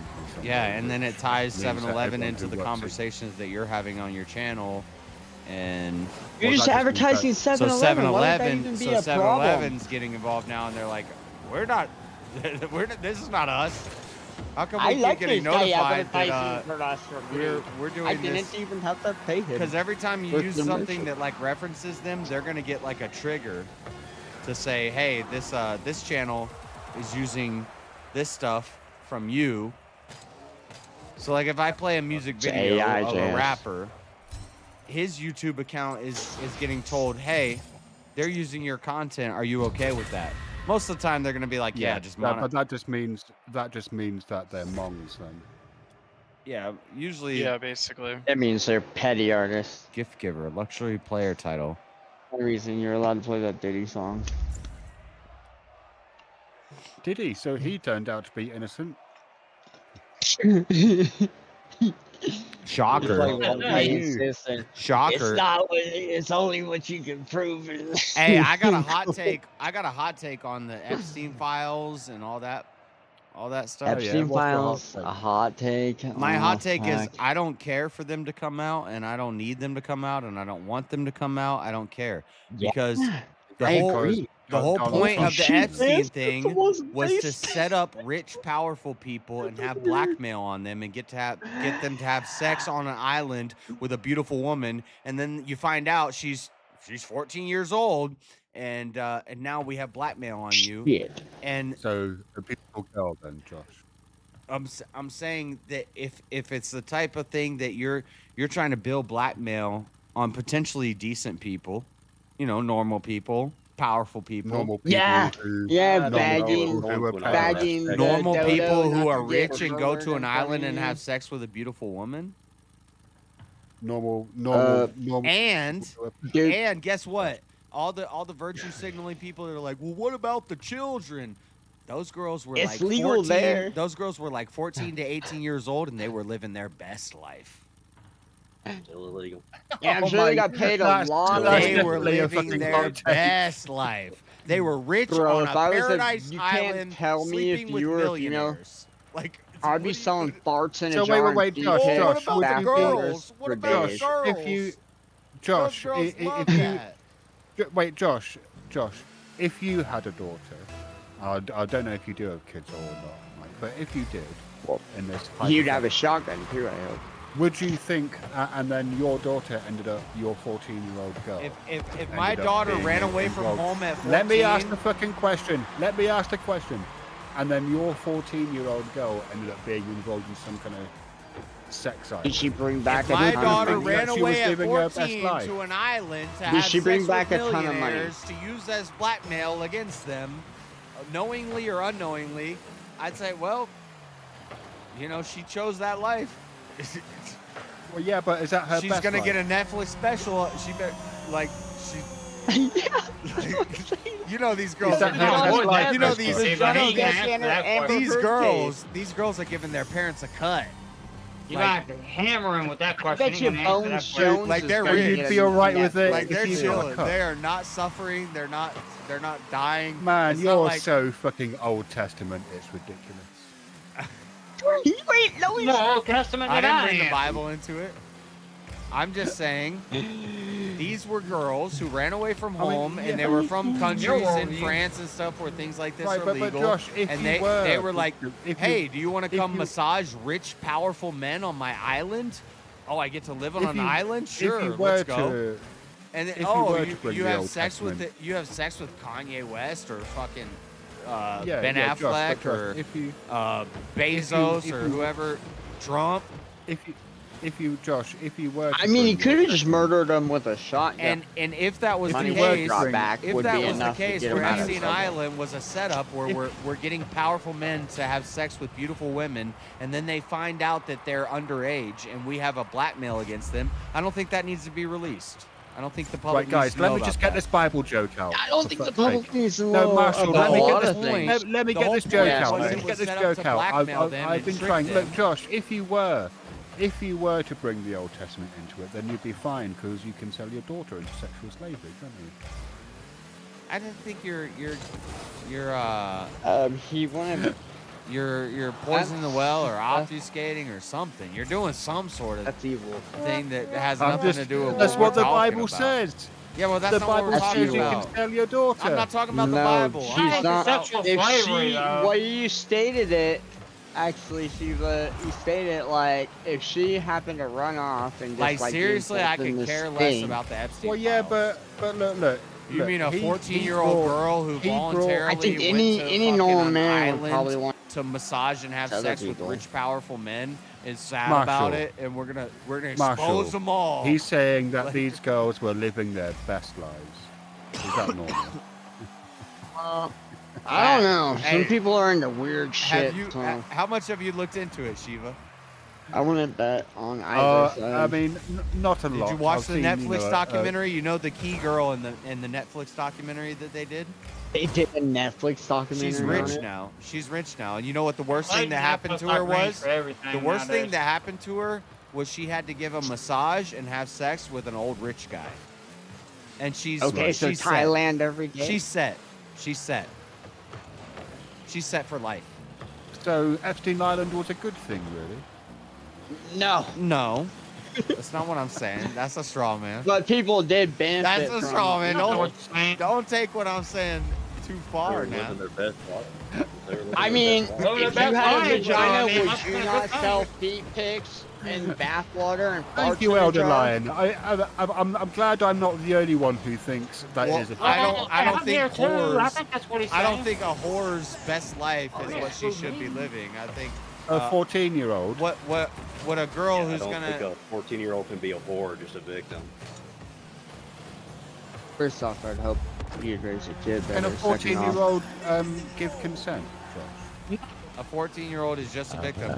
Yeah, and then it ties Means that 7-Eleven everyone into who the works conversations that you're having on your channel, And you're just advertising 7-Eleven. Why would that even be a problem? 7-Eleven's getting involved now, and they're like, we're not. This is not us. How come we keep getting notified that we're doing I this? didn't even have to pay him. Because every time you use something that like references them, they're gonna get like a trigger to say, hey, this channel is using this stuff from you. So like if I play a music video of a rapper, his YouTube account is getting told, hey, they're using your content. Are you okay with that? Most of the time they're gonna be like, yeah, just but that just means that they're mongs then. Yeah, usually. Yeah, basically. That means they're petty artists. Gift giver, luxury player title. The reason you're allowed to play that Diddy song. Did he? So he turned out to be innocent. Shocker. Shocker. It's only what you can prove. Hey, I got a hot take. I got a hot take on the Epstein files and all that stuff. Epstein files, a hot take. My hot take is I don't care for them to come out, and I don't need them to come out, and I don't want them to come out. I don't care because the whole point of the Epstein thing was to set up rich, powerful people and have blackmail on them and get them to have sex on an island with a beautiful woman, and then you find out she's 14 years old, and now we have blackmail on you. Shit. And so the beautiful girl then, Josh. I'm saying that if it's the type of thing that you're trying to build blackmail on potentially decent people, normal people. Powerful people. Normal people bagging normal people who are rich and go to an island and have sex with a beautiful woman. Normal. And guess what? All the virtue signaling people that are like, well, what about the children? Those girls were like legal 14, there. Those girls were like 14 to 18 years old, and they were living their best life. Still illegal. Yeah, I'm sure they got paid a lot. They were living their best life. They were rich on a paradise island, sleeping with millionaires. Like, I'd be selling farts in a so jar. Wait, Josh. What about the girls? What about the girls? Josh, wait, Josh, if you had a daughter, I don't know if you do have kids or not, but if you did, in this, you'd have a shotgun too, I hope. Would you think, and then your daughter ended up, your 14-year-old girl? If my daughter ran away from home at 14... Let me ask the fucking question. And then your 14-year-old girl ended up being involved in some kind of sex act. Did she bring back a ton of money? My daughter ran away at 14 to an island to have sex with millionaires to use as blackmail against them, knowingly or unknowingly, I'd say, well, she chose that life. Well, yeah, but is that her? She's gonna get a Netflix special. She bet, these girls. These girls are giving their parents a cut. You got to hammer him with that question. I bet you Bones Jones like they're rich. You'd be alright with it. Like they're chilling. They are not suffering. They're not dying. Man, you're so fucking Old Testament. It's ridiculous. Wait, no, Old Testament. I didn't bring the Bible into it. I'm just saying, these were girls who ran away from home, and they were from countries in France and stuff where things like this are legal. But Josh, and they were like, hey, do you want to come massage rich, powerful men on my island? Oh, I get to live on an island? Sure, let's go. And then, you have sex with Kanye West or fucking Ben Affleck or Bezos or whoever, Trump. If you were, he could have just murdered him with a shotgun. And if that was the case, where Epstein Island was a setup where we're getting powerful men to have sex with beautiful women, and then they find out that they're underage, and we have a blackmail against them, I don't think that needs to be released. I don't think the public needs to know let me just get this Bible joke out. I don't think the public needs to know. No, Marshall, let me get this joke out. I've been trying. Look, Josh, if you were to bring the Old Testament into it, then you'd be fine because you can sell your daughter into sexual slavery, can't you? I didn't think you're he wanted You're poisoning the well or obfuscating or something. You're doing some sort of thing that has nothing to do with That's what the talking Bible about. says. Yeah, well, that's the not what Bible we're talking says you about. can sell your daughter. I'm not talking about the No, Bible. she's I'm not. talking about If slavery, she, though. well, you stated it. Actually, Shiva, you stated it like if she happened to run off and just like get seriously, I involved in could this care less thing. about the Epstein Well, yeah, files. but look. You mean a he 14-year-old brought- girl who he brought- voluntarily I think went any to any fucking normal an man would island probably want to massage and have other sex people. with rich, powerful men is sad Marshall. about it, and we're gonna Marshall, expose them all. He's saying that Like- these girls were living their best lives. Is that normal? I don't know. Some Hey, people are into weird shit. Have you? So How much have you looked into it, Shiva? I wouldn't bet on either side. I mean, not a lot. Did you watch I've the seen, Netflix you know, documentary? You know the key girl in the Netflix documentary that they did? They did a Netflix documentary. She's on rich it. now. She's rich now. And you know what the worst Like thing that happened to Netflix her documentaries was? for everything The worst thing nowadays. that happened to her was she had to give a massage and have sex with an old rich guy. And she's Okay, so she's set. Thailand every day. She's set. She's set. She's set for life. So Epstein Island was a good thing, really. No. No. That's not what I'm saying. That's a straw man. But people did benefit That's a from straw it. man. Don't take what I'm saying too far They were now. living their best life. They were living I their mean, best if life. you that's had a fine, vagina, Johnny. would That's you a not good thing. sell feet pics and bath water and Thank farts you, in a Elder jar? Lion. I'm glad I'm not the only one who thinks that Well, is a I thing. don't I'm here think too. I whores. think that's what he's I don't saying. think a whore's best life is what she should be living. I think A 14-year-old. what a girl I who's don't think gonna. a 14-year-old can be a whore, just a victim. First off, I'd hope you'd raise your kid Can better. a Second off, 14-year-old give consent, Josh? A 14-year-old is just a victim.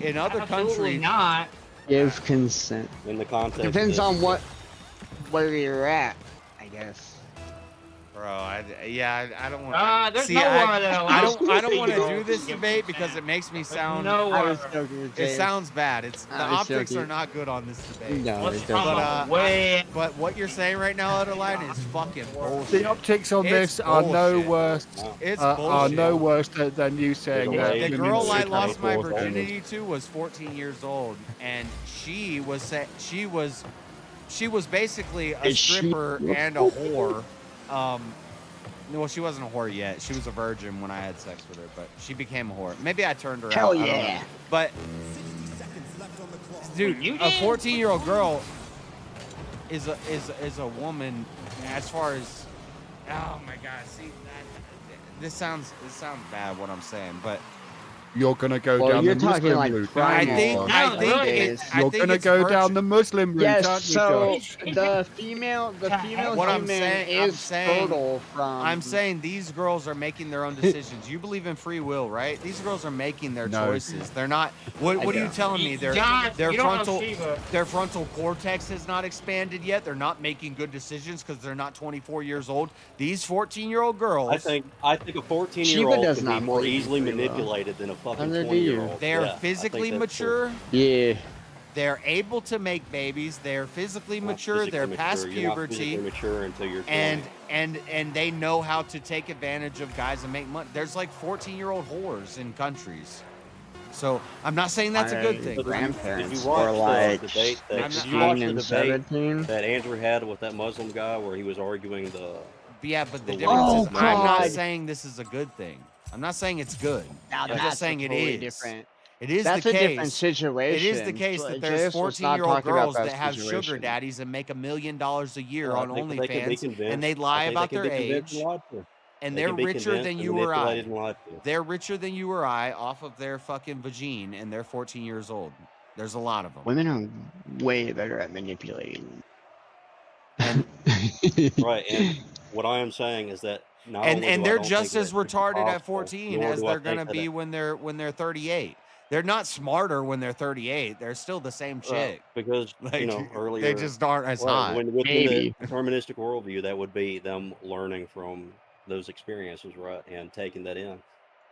In other Absolutely countries, not. give consent. In the context, Depends of on this, where you're at, I guess. bro. I don't want. There's See, nowhere I that allows don't want to 14-year-olds do to this give debate consent. because it makes me sound. No I way. was joking with It James. sounds bad. It's the I was optics joking. are not good on this debate. No, Let's it come doesn't. up way. But what you're saying right now, Adeline, is fucking bullshit. The optics on It's this are no bullshit. worse. It's Are bullshit. no worse than you saying There's a that way. The women girl I should lost have my abortions. virginity to was 14 years old, and she was basically a Is she- stripper and a whore. Well, she wasn't a whore yet. She was a virgin when I had sex with her, but she became a whore. Maybe I turned her Hell out. I don't know. yeah. But dude, You a did? 14-year-old girl is a woman as far as. Oh my God! See, this sounds bad what I'm saying, but You're gonna go Well, down you're the talking Muslim like route. primal. aren't you, Josh? I No, think really. You're gonna go down the Muslim route, Yes, aren't you, so Josh? the female What I'm human saying- I'm is saying- fertile from. I'm saying these girls are making their own decisions. You believe in free will, right? These girls are making their No. choices. They're not. What are you don't. telling me? Their John, their you don't know frontal Shiva. their frontal cortex has not expanded yet. They're not making good decisions because they're not 24 years old. These 14-year-old girls. I think a Shiva 14-year-old does can be not more believe in easily free will. manipulated than a fucking Neither do you. 20-year-old. They're Yeah, I think physically that's true. mature. Yeah. They're able to make babies. They're physically Not mature. physically They're mature. past You're not physically puberty. mature until you're 20. And they know how to take advantage of guys and make money. There's like 14-year-old whores in countries. So I'm not saying that's a good thing. But Grandparents did you watch were like the debate that, did you 16 watch the and debate 17. that Andrew had with that Muslim guy where he was arguing the Yeah, but the The difference Oh, is I'm not God. saying this is a good thing. I'm not saying it's good. Now I'm that's just saying it totally is. different. It is That's the a case. different situation. It is the case that there's Jess was not 14-year-old talking about girls that have sugar situation. daddies and make $1 million a year I on think they can be OnlyFans, convinced. and they I lie think about they can their be convinced age, and lied to. and They they're can be richer convinced than and you or I. manipulated and lied to. They're richer than you or I off of their fucking vagine, and they're 14 years old. There's a lot of them. Women are way better at manipulating. Right, and what I am saying is that not only And do I they're don't just think as that it's retarded at possible, 14 nor as do I they're gonna think that be when they're 38. They're not smarter when they're 38. They're still the same chick. because Like, earlier they just aren't as right, hot. within Maybe. the deterministic worldview, that would be them learning from those experiences, right, and taking that in.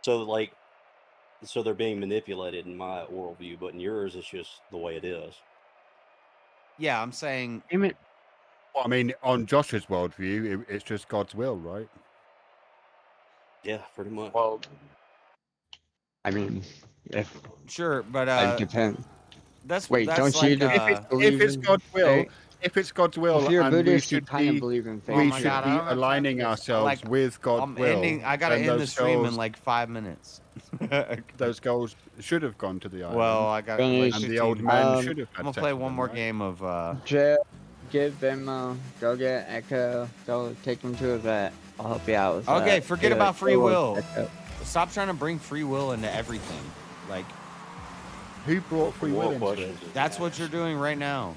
So they're being manipulated in my worldview, but in yours, it's just the way it is. Yeah, I'm saying. Well, I mean, on Josh's worldview, it's just God's will, right? Yeah, pretty much. Well, I mean, if Sure, but it depends. That's Wait, that's don't like you believe If it's in God's will, fate? if it's God's will, If you're a and we Buddhist, you should kind of be, believe in fate. Oh we my should God, I be don't have time for aligning this. ourselves Like, with God's I'm will. ending. I gotta then end the those stream in goals- like 5 minutes. Those goals should have gone to the island. Well, I got and like the 15 old man minutes. should have had I'm gonna sex play with one them, more right? game of. Joe, get Venmo. Go get Echo. Go take him to a vet. I'll help you out with that. Okay, forget Get about free Echo, will. Echo. Stop trying to bring free will into everything. Like, who brought free will into it? That's what you're doing right now.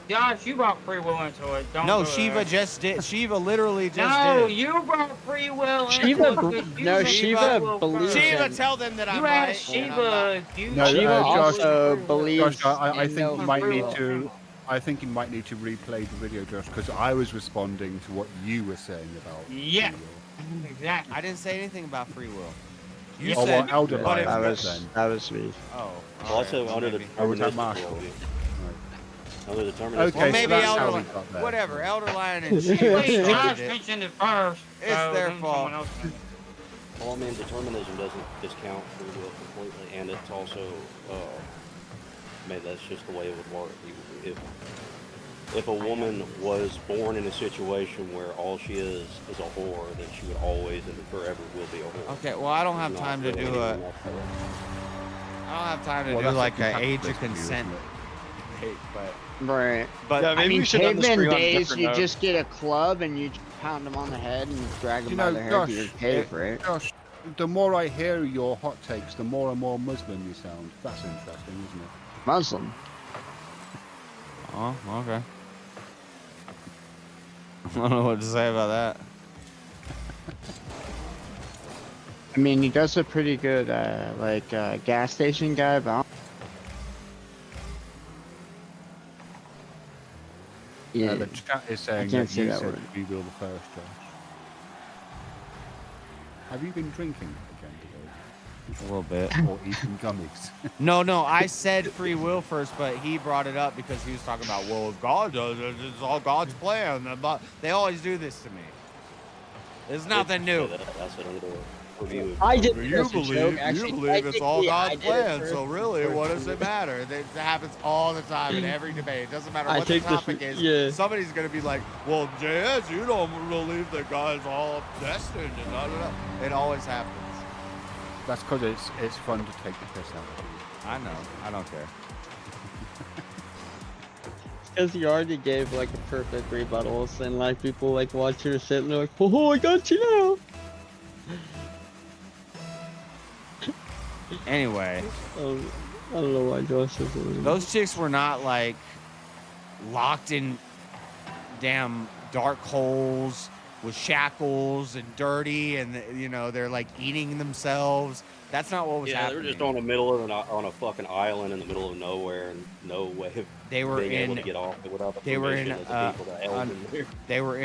Josh, you brought free will into it. Don't No, do Shiva that. just did. Shiva literally just No, did. you brought free will into Shiva, it. 'Cause you no, made Shiva free will believes first. Shiva, in. tell them that I'm You asked right. and I'm Shiva. You No, Shiva Josh, also Josh, believes I in think no you might free need will. to. I think you might need to replay the video, Josh, because I was responding to what you were saying about. Yeah, free will. exactly. I didn't say anything about free will. You Oh, said well, Elder but Lion, if- That was me. Oh, Well, also under the Oh, was that deterministic Marshall? worldview. Under the deterministic Okay, well, so maybe that's Elder how we Lion. got there. Whatever. Elder Lion and Shiva Wait, Josh started it. mentioned it first. It's so their then fault. someone else can- Well, I mean, determinism doesn't discount free will completely, and it's also, maybe that's just the way it would work. If a woman was born in a situation where all she is a whore, then she would always and forever will be a whore. Okay, well, I don't have There's not time to really do a. anything else there. I don't have time to Well, do that's like a an age of compatibilist view, consent. isn't Hey, but Right. But Yeah, I maybe mean, we should end the caveman stream on a days, different you note. just get a club and you pound them on the head and drag them You by know, their hair Josh, to your cave, right? Josh, the more I hear your hot takes, the more and more Muslim you sound. That's interesting, isn't it? Muslim. Oh, okay. I don't know what to say about that. I mean, he does a pretty good, gas station guy, but yeah, The chat is saying can't that say you that said word. free will the first, Josh. Have you been drinking again today? A little bit. Or eating gummies? No, I said free will first, but he brought it up because he was talking about, well, if God does it, it's all God's plan. But they always do this to me. There's nothing new. That's it under the review. I did. You believe it's all God's plan, so really, what does it matter? It happens all the time in every debate. It doesn't matter I what the think this- topic is. yeah. Somebody's going to be like, well, JS, you don't believe that God's all destined. And blah, blah, blah. It always happens. That's because it's fun to take the piss out of you. I know. I don't care. Because you already gave like a perfect rebuttals, and like people like watch your shit and they're like, "Oh, I got you now." Anyway, I don't know why Josh is doing that. those chicks were not like locked in damn dark holes with shackles and dirty, and they're like eating themselves. That's not what was Yeah, they happening. were just on the middle of on a fucking island in the middle of nowhere, and no way of They were being able in- to get off without the they were in, permission of the people that held on- them there. They were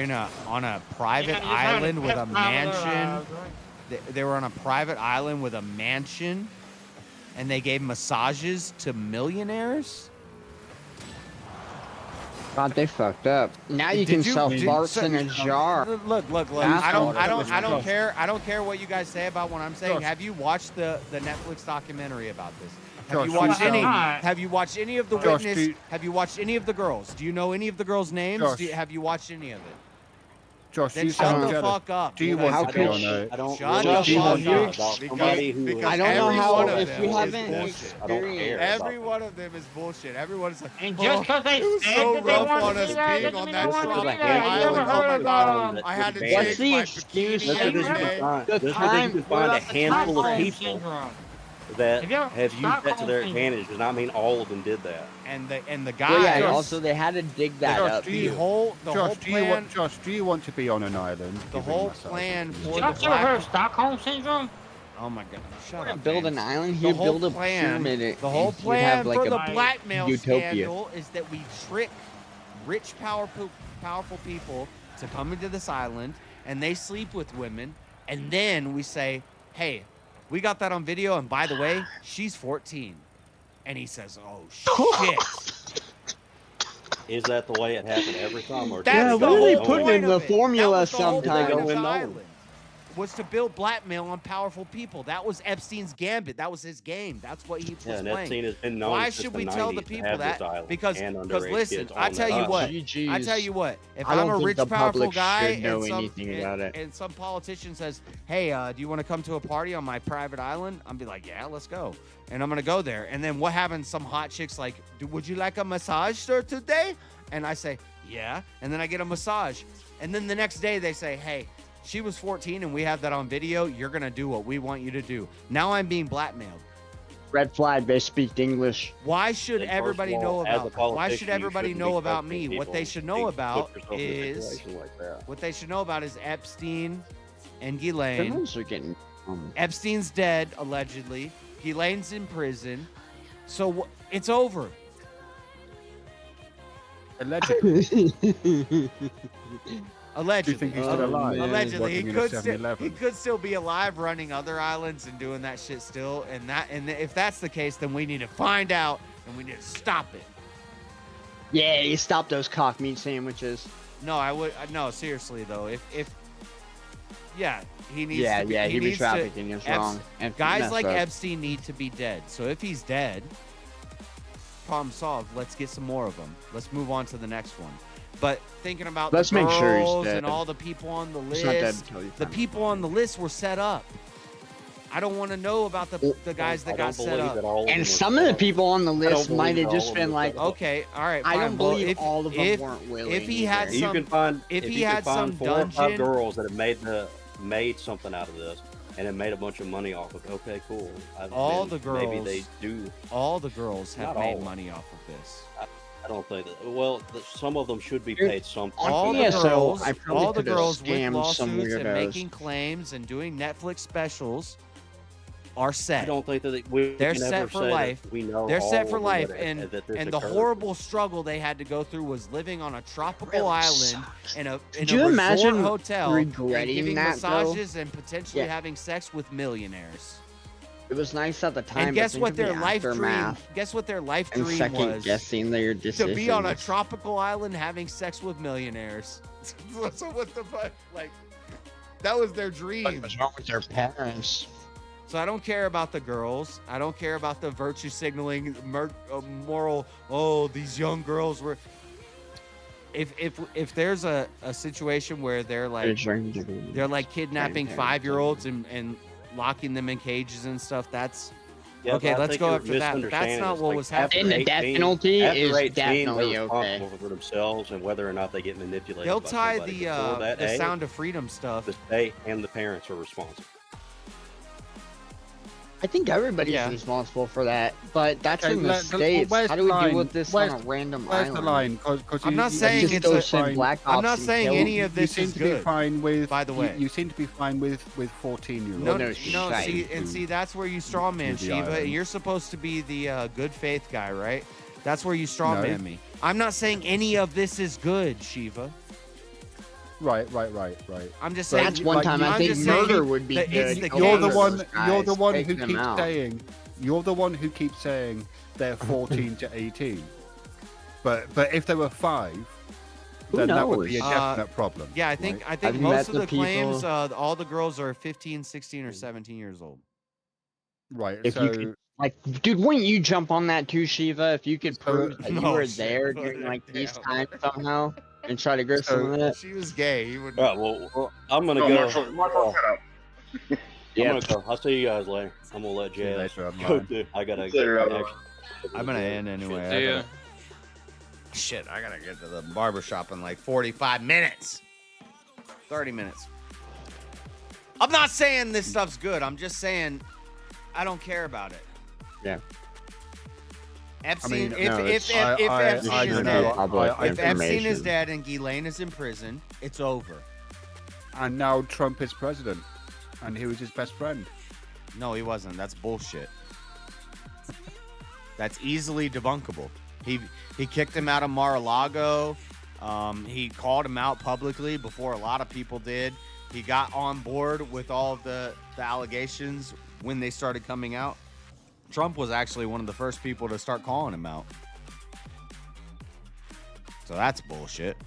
on a private Yeah, just having island with a pep rally their mansion. lives, right? They were on a private island with a mansion, and they gave massages to millionaires. God, they fucked up. Now you can sell farts in a jar. Look. That's I don't water. care. I don't care what you guys say about what I'm saying. Josh. Have you watched the Netflix documentary about this? Josh, Have you watched you any? sound- Have you watched any of the Josh, witness? Have you watched any of the girls? Do you know any of the girls' names? Josh. Have you watched any of it? Josh, Then you shut sound the jealous. fuck up. Do you because- want to be on I don't Shut really the do you fuck want to up. about somebody who Because I don't know every how one of if them you is haven't bullshit. I don't care. Every one of them is bullshit. Everyone is like, And just because they it was said so that they rough wanted on to us do that, being doesn't on mean that they wanted to Trump do that. You island. never Oh my heard god, of I had to What's change the my excuse? bikini Just every because you day. can find, The just because time- you can what find a about the handful of Stockholm people syndrome. that Have you ever- have used that to Stockholm their syndrome. advantage does not mean all of them did that. And the Well, guys. yeah, and also they had to dig that Josh, up. do the you- whole Josh, plan. do you want to be on an island? The giving whole massages? plan for You the ever heard black. of Stockholm syndrome? Oh my god! Shut To up. build James. an island, The he'd whole build a plan. pyramid. The whole and you'd plan have, like, for a the blackmail utopia. scandal is that we trick rich, powerful people to come into this island, and they sleep with women, and then we say, "Hey, we got that on video, and by the way, she's 14." And he says, "Oh shit." Is that the way it happened every time? Or That's Yeah, the what are they whole putting point in the of it. formula That was the whole sometimes? point of They the go in island. was to build blackmail on powerful people. That was Epstein's gambit. That was his game. That's what he was and playing. Epstein has been known Why since should the we tell the 90s to people have that? this island Because and underage listen, kids I on tell that you island. what. I tell you what. If I don't I'm a think rich, the powerful public guy should know and some anything about it. and some politician says, "Hey, do you want to come to a party on my private island?" I'm be like, "Yeah, let's go." And I'm gonna go there. And then what happens? Some hot chick's like, "Would you like a massage, sir, today?" And I say, "Yeah." And then I get a massage. And then the next day they say, "Hey, she was 14 and we have that on video. You're going to do what we want you to do." Now I'm being blackmailed. Red flag, they speak English. Why should And everybody first of all, know as a about why should politician, you everybody shouldn't know be about trusting me? What people they and should know being- about put yourself in a is situation like that. what they should know about is Epstein and Ghislaine. Criminals are getting Epstein's dead allegedly. Ghislaine's in prison. So it's over. Allegedly. Allegedly. Do you think he's still alive? Allegedly, he Working in a could still 7-Eleven? he could still be alive, running other islands and doing that shit still. And if that's the case, then we need to find out and we need to stop it. Yeah, you stop those cock meat sandwiches. No, I would. No, seriously though, if yeah, he needs. Yeah, to be, yeah, he human needs trafficking to, is wrong and guys messed like up. Epstein need to be dead. So if he's dead, problem solved. Let's get some more of them. Let's move on to the next one. But thinking about Let's the make sure he's girls dead. and all the people on the He's not dead list, until you the find people on the list were set up. I don't want to know about the guys that got set up. And some of the people on the list might have just been like, okay, all right. I fine. don't Well, believe if, all of them if, weren't willing. If he had You some, can find if if he you had can find some 4 or 5 dungeon, girls that have made something out of this and have made a bunch of money off of it. Okay, cool. all Then the girls, maybe they do. all the girls have Not made all. money off of this. I don't think that. Well, some of them should be paid something. All the Yeah, so girls, I probably all the could've girls with scammed some lawsuits and weirdos. making claims and doing Netflix specials are set. I don't think that they're They're set for life. We know They're set all for of life, that- and that this and the occurred. horrible struggle they had to go through was living on a tropical island in a Could a you resort imagine hotel, and regretting giving that, though? massages and potentially Yeah. having sex with millionaires. It was nice at the time. And but guess think what of the their life dream? aftermath Guess what their life and dream second was? guessing their To decisions. be on a tropical island having sex with millionaires. So what the fuck? Like, that was their dream. What's wrong with their parents? So I don't care about the girls. I don't care about the virtue signaling, moral. Oh, these young girls were. If there's a situation where they're like kidnapping 5-year-olds and locking them in cages and stuff, that's Yeah, okay. but I Let's think go you're after that. But that's misunderstanding not this. what Like, was after happening. And the death 18 penalty after is 18, definitely they're okay. responsible for themselves and whether or not they get manipulated. They'll by tie somebody. the Before that the age, Sound of Freedom stuff. the state and the parents are responsible. I think everybody's Yeah. responsible for that, but that's Okay, in the well, States. where's How the do we line? deal with this Where's- on a random Where's island? the line? Because I'm not saying just it's go a send fine. Black I'm Ops not and saying kill any them. of this seem is to be good. fine with. By the way. you seem to be fine with 14-year-olds. No, no no, shite. see, that's where you straw man To the Shiva, island. and you're supposed to be the good faith guy, right? That's where you straw No. man me. I'm not saying any of this is good, Shiva. Right. I'm just But saying. That's one time I I'm think just saying murder would be that it's good. the You're the case. one. Guys, You're the one take who them keeps out. saying. You're the one who keeps saying they're 14 to 18. But if they were 5, Who then that would be a knows? definite problem. Yeah, I think right? Have you most met of the the claims, people- all the girls are 15, 16, or 17 years old. Right. If so you could, like, dude, wouldn't you jump on that too, Shiva? If you could prove that you No, were shit, there put during it like these down. times somehow and try to grip some of that. She was gay. He would. All right, well, I'm gonna Oh, go. Marshall, shut up. I'm Yeah. gonna go. I'll see you guys later. I'm gonna let See you Jazz later, go. man. I gotta. Later, I'm gonna end anyway. See ya. Shit, I gotta get to the barber shop in like 45 minutes. 30 minutes. I'm not saying this stuff's good. I'm just saying I don't care about it. Yeah. Epstein, no, if it's- Epstein I is don't dead, know. Public if Epstein is information. dead and Ghislaine is in prison, it's over. and now Trump is president, and he was his best friend. No, he wasn't. That's bullshit. That's easily debunkable. He kicked him out of Mar-a-Lago. He called him out publicly before a lot of people did. He got on board with all of the allegations when they started coming out. Trump was actually one of the first people to start calling him out. So that's bullshit.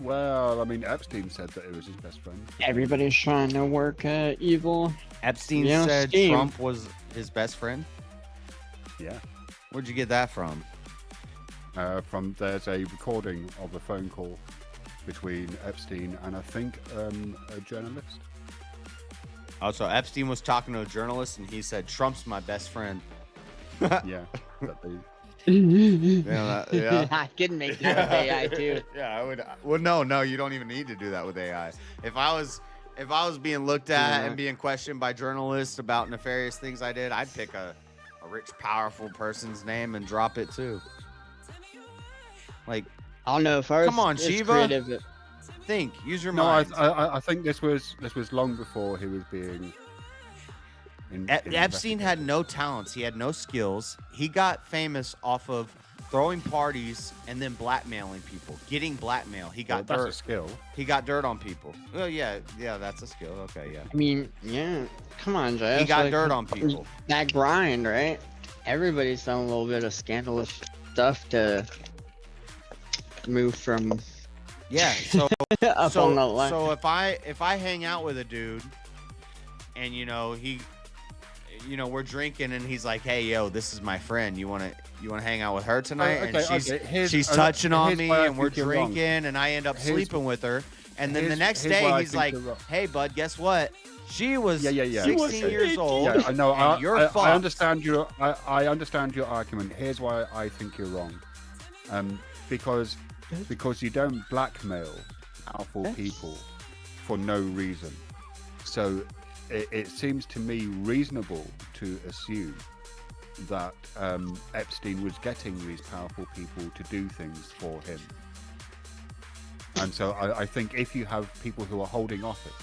Well, I mean, Epstein said that it was his best friend. Everybody's trying to work evil. Epstein Yeah, said Steam. Trump was his best friend. Yeah. Where'd you get that from? There's a recording of a phone call between Epstein and I think a journalist. Oh, so Epstein was talking to a journalist and he said, Trump's my best friend. Yeah. Yeah. I can make that with AI too. Yeah, I would. Well, no, you don't even need to do that with AI. If I was being looked at and being questioned by journalists about nefarious things I did, I'd pick a rich, powerful person's name and drop it too. Like, I don't know. First, come on, it's Shiva. creative. Think. Use your No, mind. I think this was long before he was being. Epstein had no talents. He had no skills. He got famous off of throwing parties and then blackmailing people, getting blackmail. He got Well, dirt. that's a skill. He got dirt on people. Oh yeah, that's a skill. Okay, yeah. I mean, yeah. Come on, Jay. He That's got like dirt on people. That grind, right? Everybody's done a little bit of scandalous stuff to move from. Yeah. So up on the line. so if I hang out with a dude, and we're drinking and he's like, hey yo, this is my friend. You wanna hang out with her tonight? And she's touching on me and we're drinking and I end up sleeping with her. And then the next day he's like, hey bud, guess what? She was 16 years old. Yeah, I know. I understand your. I understand your argument. Here's why I think you're wrong. Because you don't blackmail powerful people for no reason. So it seems to me reasonable to assume that Epstein was getting these powerful people to do things for him. And so I think if you have people who are holding office,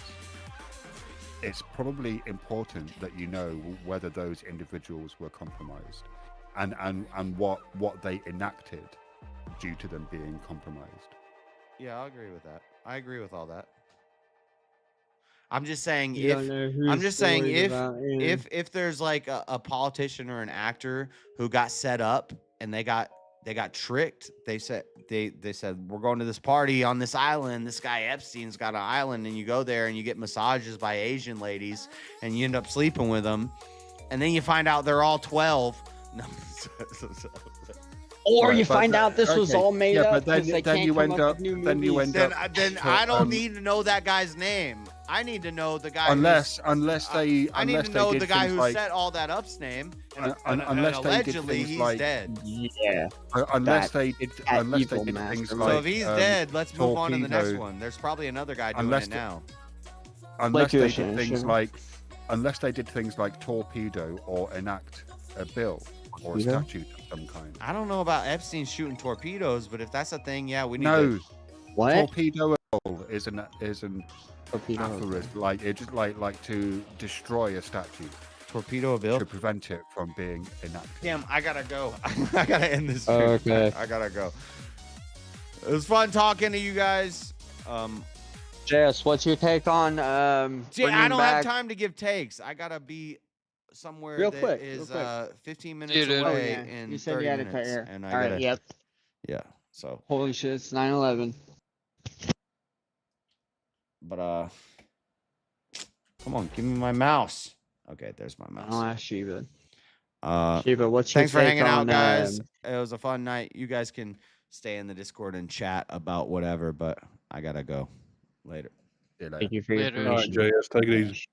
it's probably important that you know whether those individuals were compromised and what they enacted due to them being compromised. Yeah, I agree with that. I agree with all that. I'm just saying if there's like a politician or an actor who got set up and they got tricked, they said we're going to this party on this island. This guy Epstein's got an island, and you go there and you get massages by Asian ladies, and you end up sleeping with them, and then you find out they're all 12. No. Or you find out this was all made up. But then you end up. Then I don't need to know that guy's name. I need to know the guy. I need to know the guy who set all that up's name. And allegedly he's dead. Yeah. Unless they did things like. So if he's dead, let's move on to the next one. There's probably another guy doing it now. Unless they did things like torpedo or enact a bill or a statute of some kind. I don't know about Epstein shooting torpedoes, but if that's a thing, yeah, we need to. No. What? Torpedo is an aphorism, like it just like to destroy a statute. Torpedo a bill to prevent it from being enacted. Damn, I gotta go. I gotta end this. Okay. I gotta go. It was fun talking to you guys. Jess, what's your take on I don't have time to give takes. I gotta be somewhere real that quick, is 15 minutes away in you said 30 you had to minutes. cut here. And All right, yep. Yeah, so. Holy shit, it's 9/11. But, come on, give me my mouse. Okay, there's my mouse. I'll ask Shiva. Shiva, what's your thanks for take hanging out, on, guys. It was a fun night. You guys can stay in the Discord and chat about whatever, but I gotta go. Later. Thank you for your All right, JS, take it easy.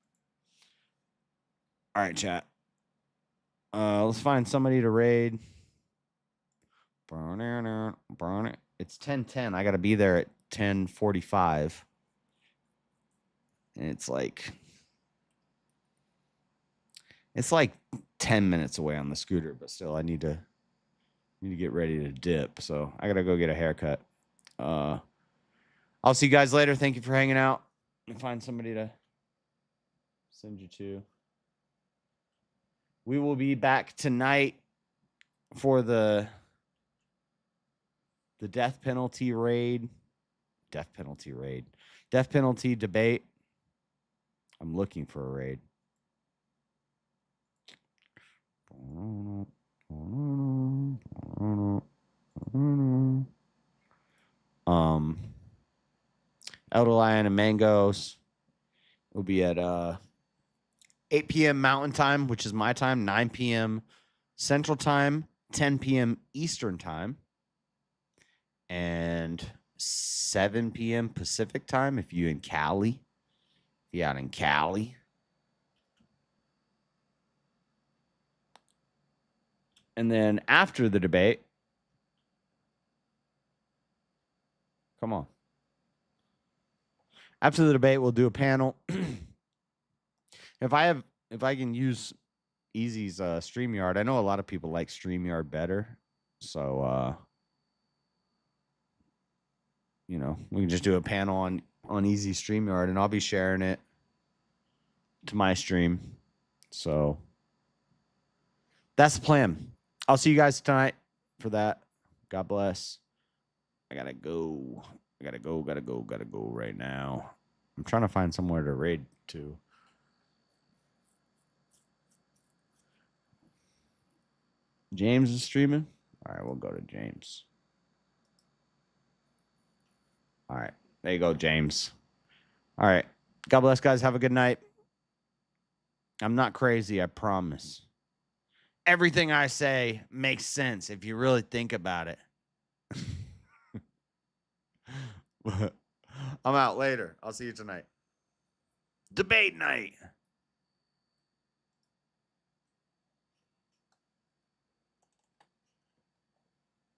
All right, chat. Let's find somebody to raid. It's 10:10. I gotta be there at 10:45. And it's like 10 minutes away on the scooter, but still I need to get ready to dip. So I gotta go get a haircut. I'll see you guys later. Thank you for hanging out. Let me find somebody to send you to. We will be back tonight for the death penalty raid. Death penalty debate. I'm looking for a raid. Elder Lion and Mangos will be at 8 p.m. Mountain Time, which is my time, 9 p.m. Central Time, 10 p.m. Eastern Time, and 7 p.m. Pacific Time if you're in Cali. If you're out in Cali. And then after the debate, come on. After the debate, we'll do a panel. If I can use Easy's StreamYard, I know a lot of people like StreamYard better. So we can just do a panel on Easy StreamYard, and I'll be sharing it to my stream. So that's the plan. I'll see you guys tonight for that. God bless. I gotta go. Gotta go right now. I'm trying to find somewhere to raid to. James is streaming. All right, we'll go to James. All right, there you go, James. All right, God bless, guys. Have a good night. I'm not crazy, I promise. Everything I say makes sense if you really think about it. I'm out later. I'll see you tonight. Debate night.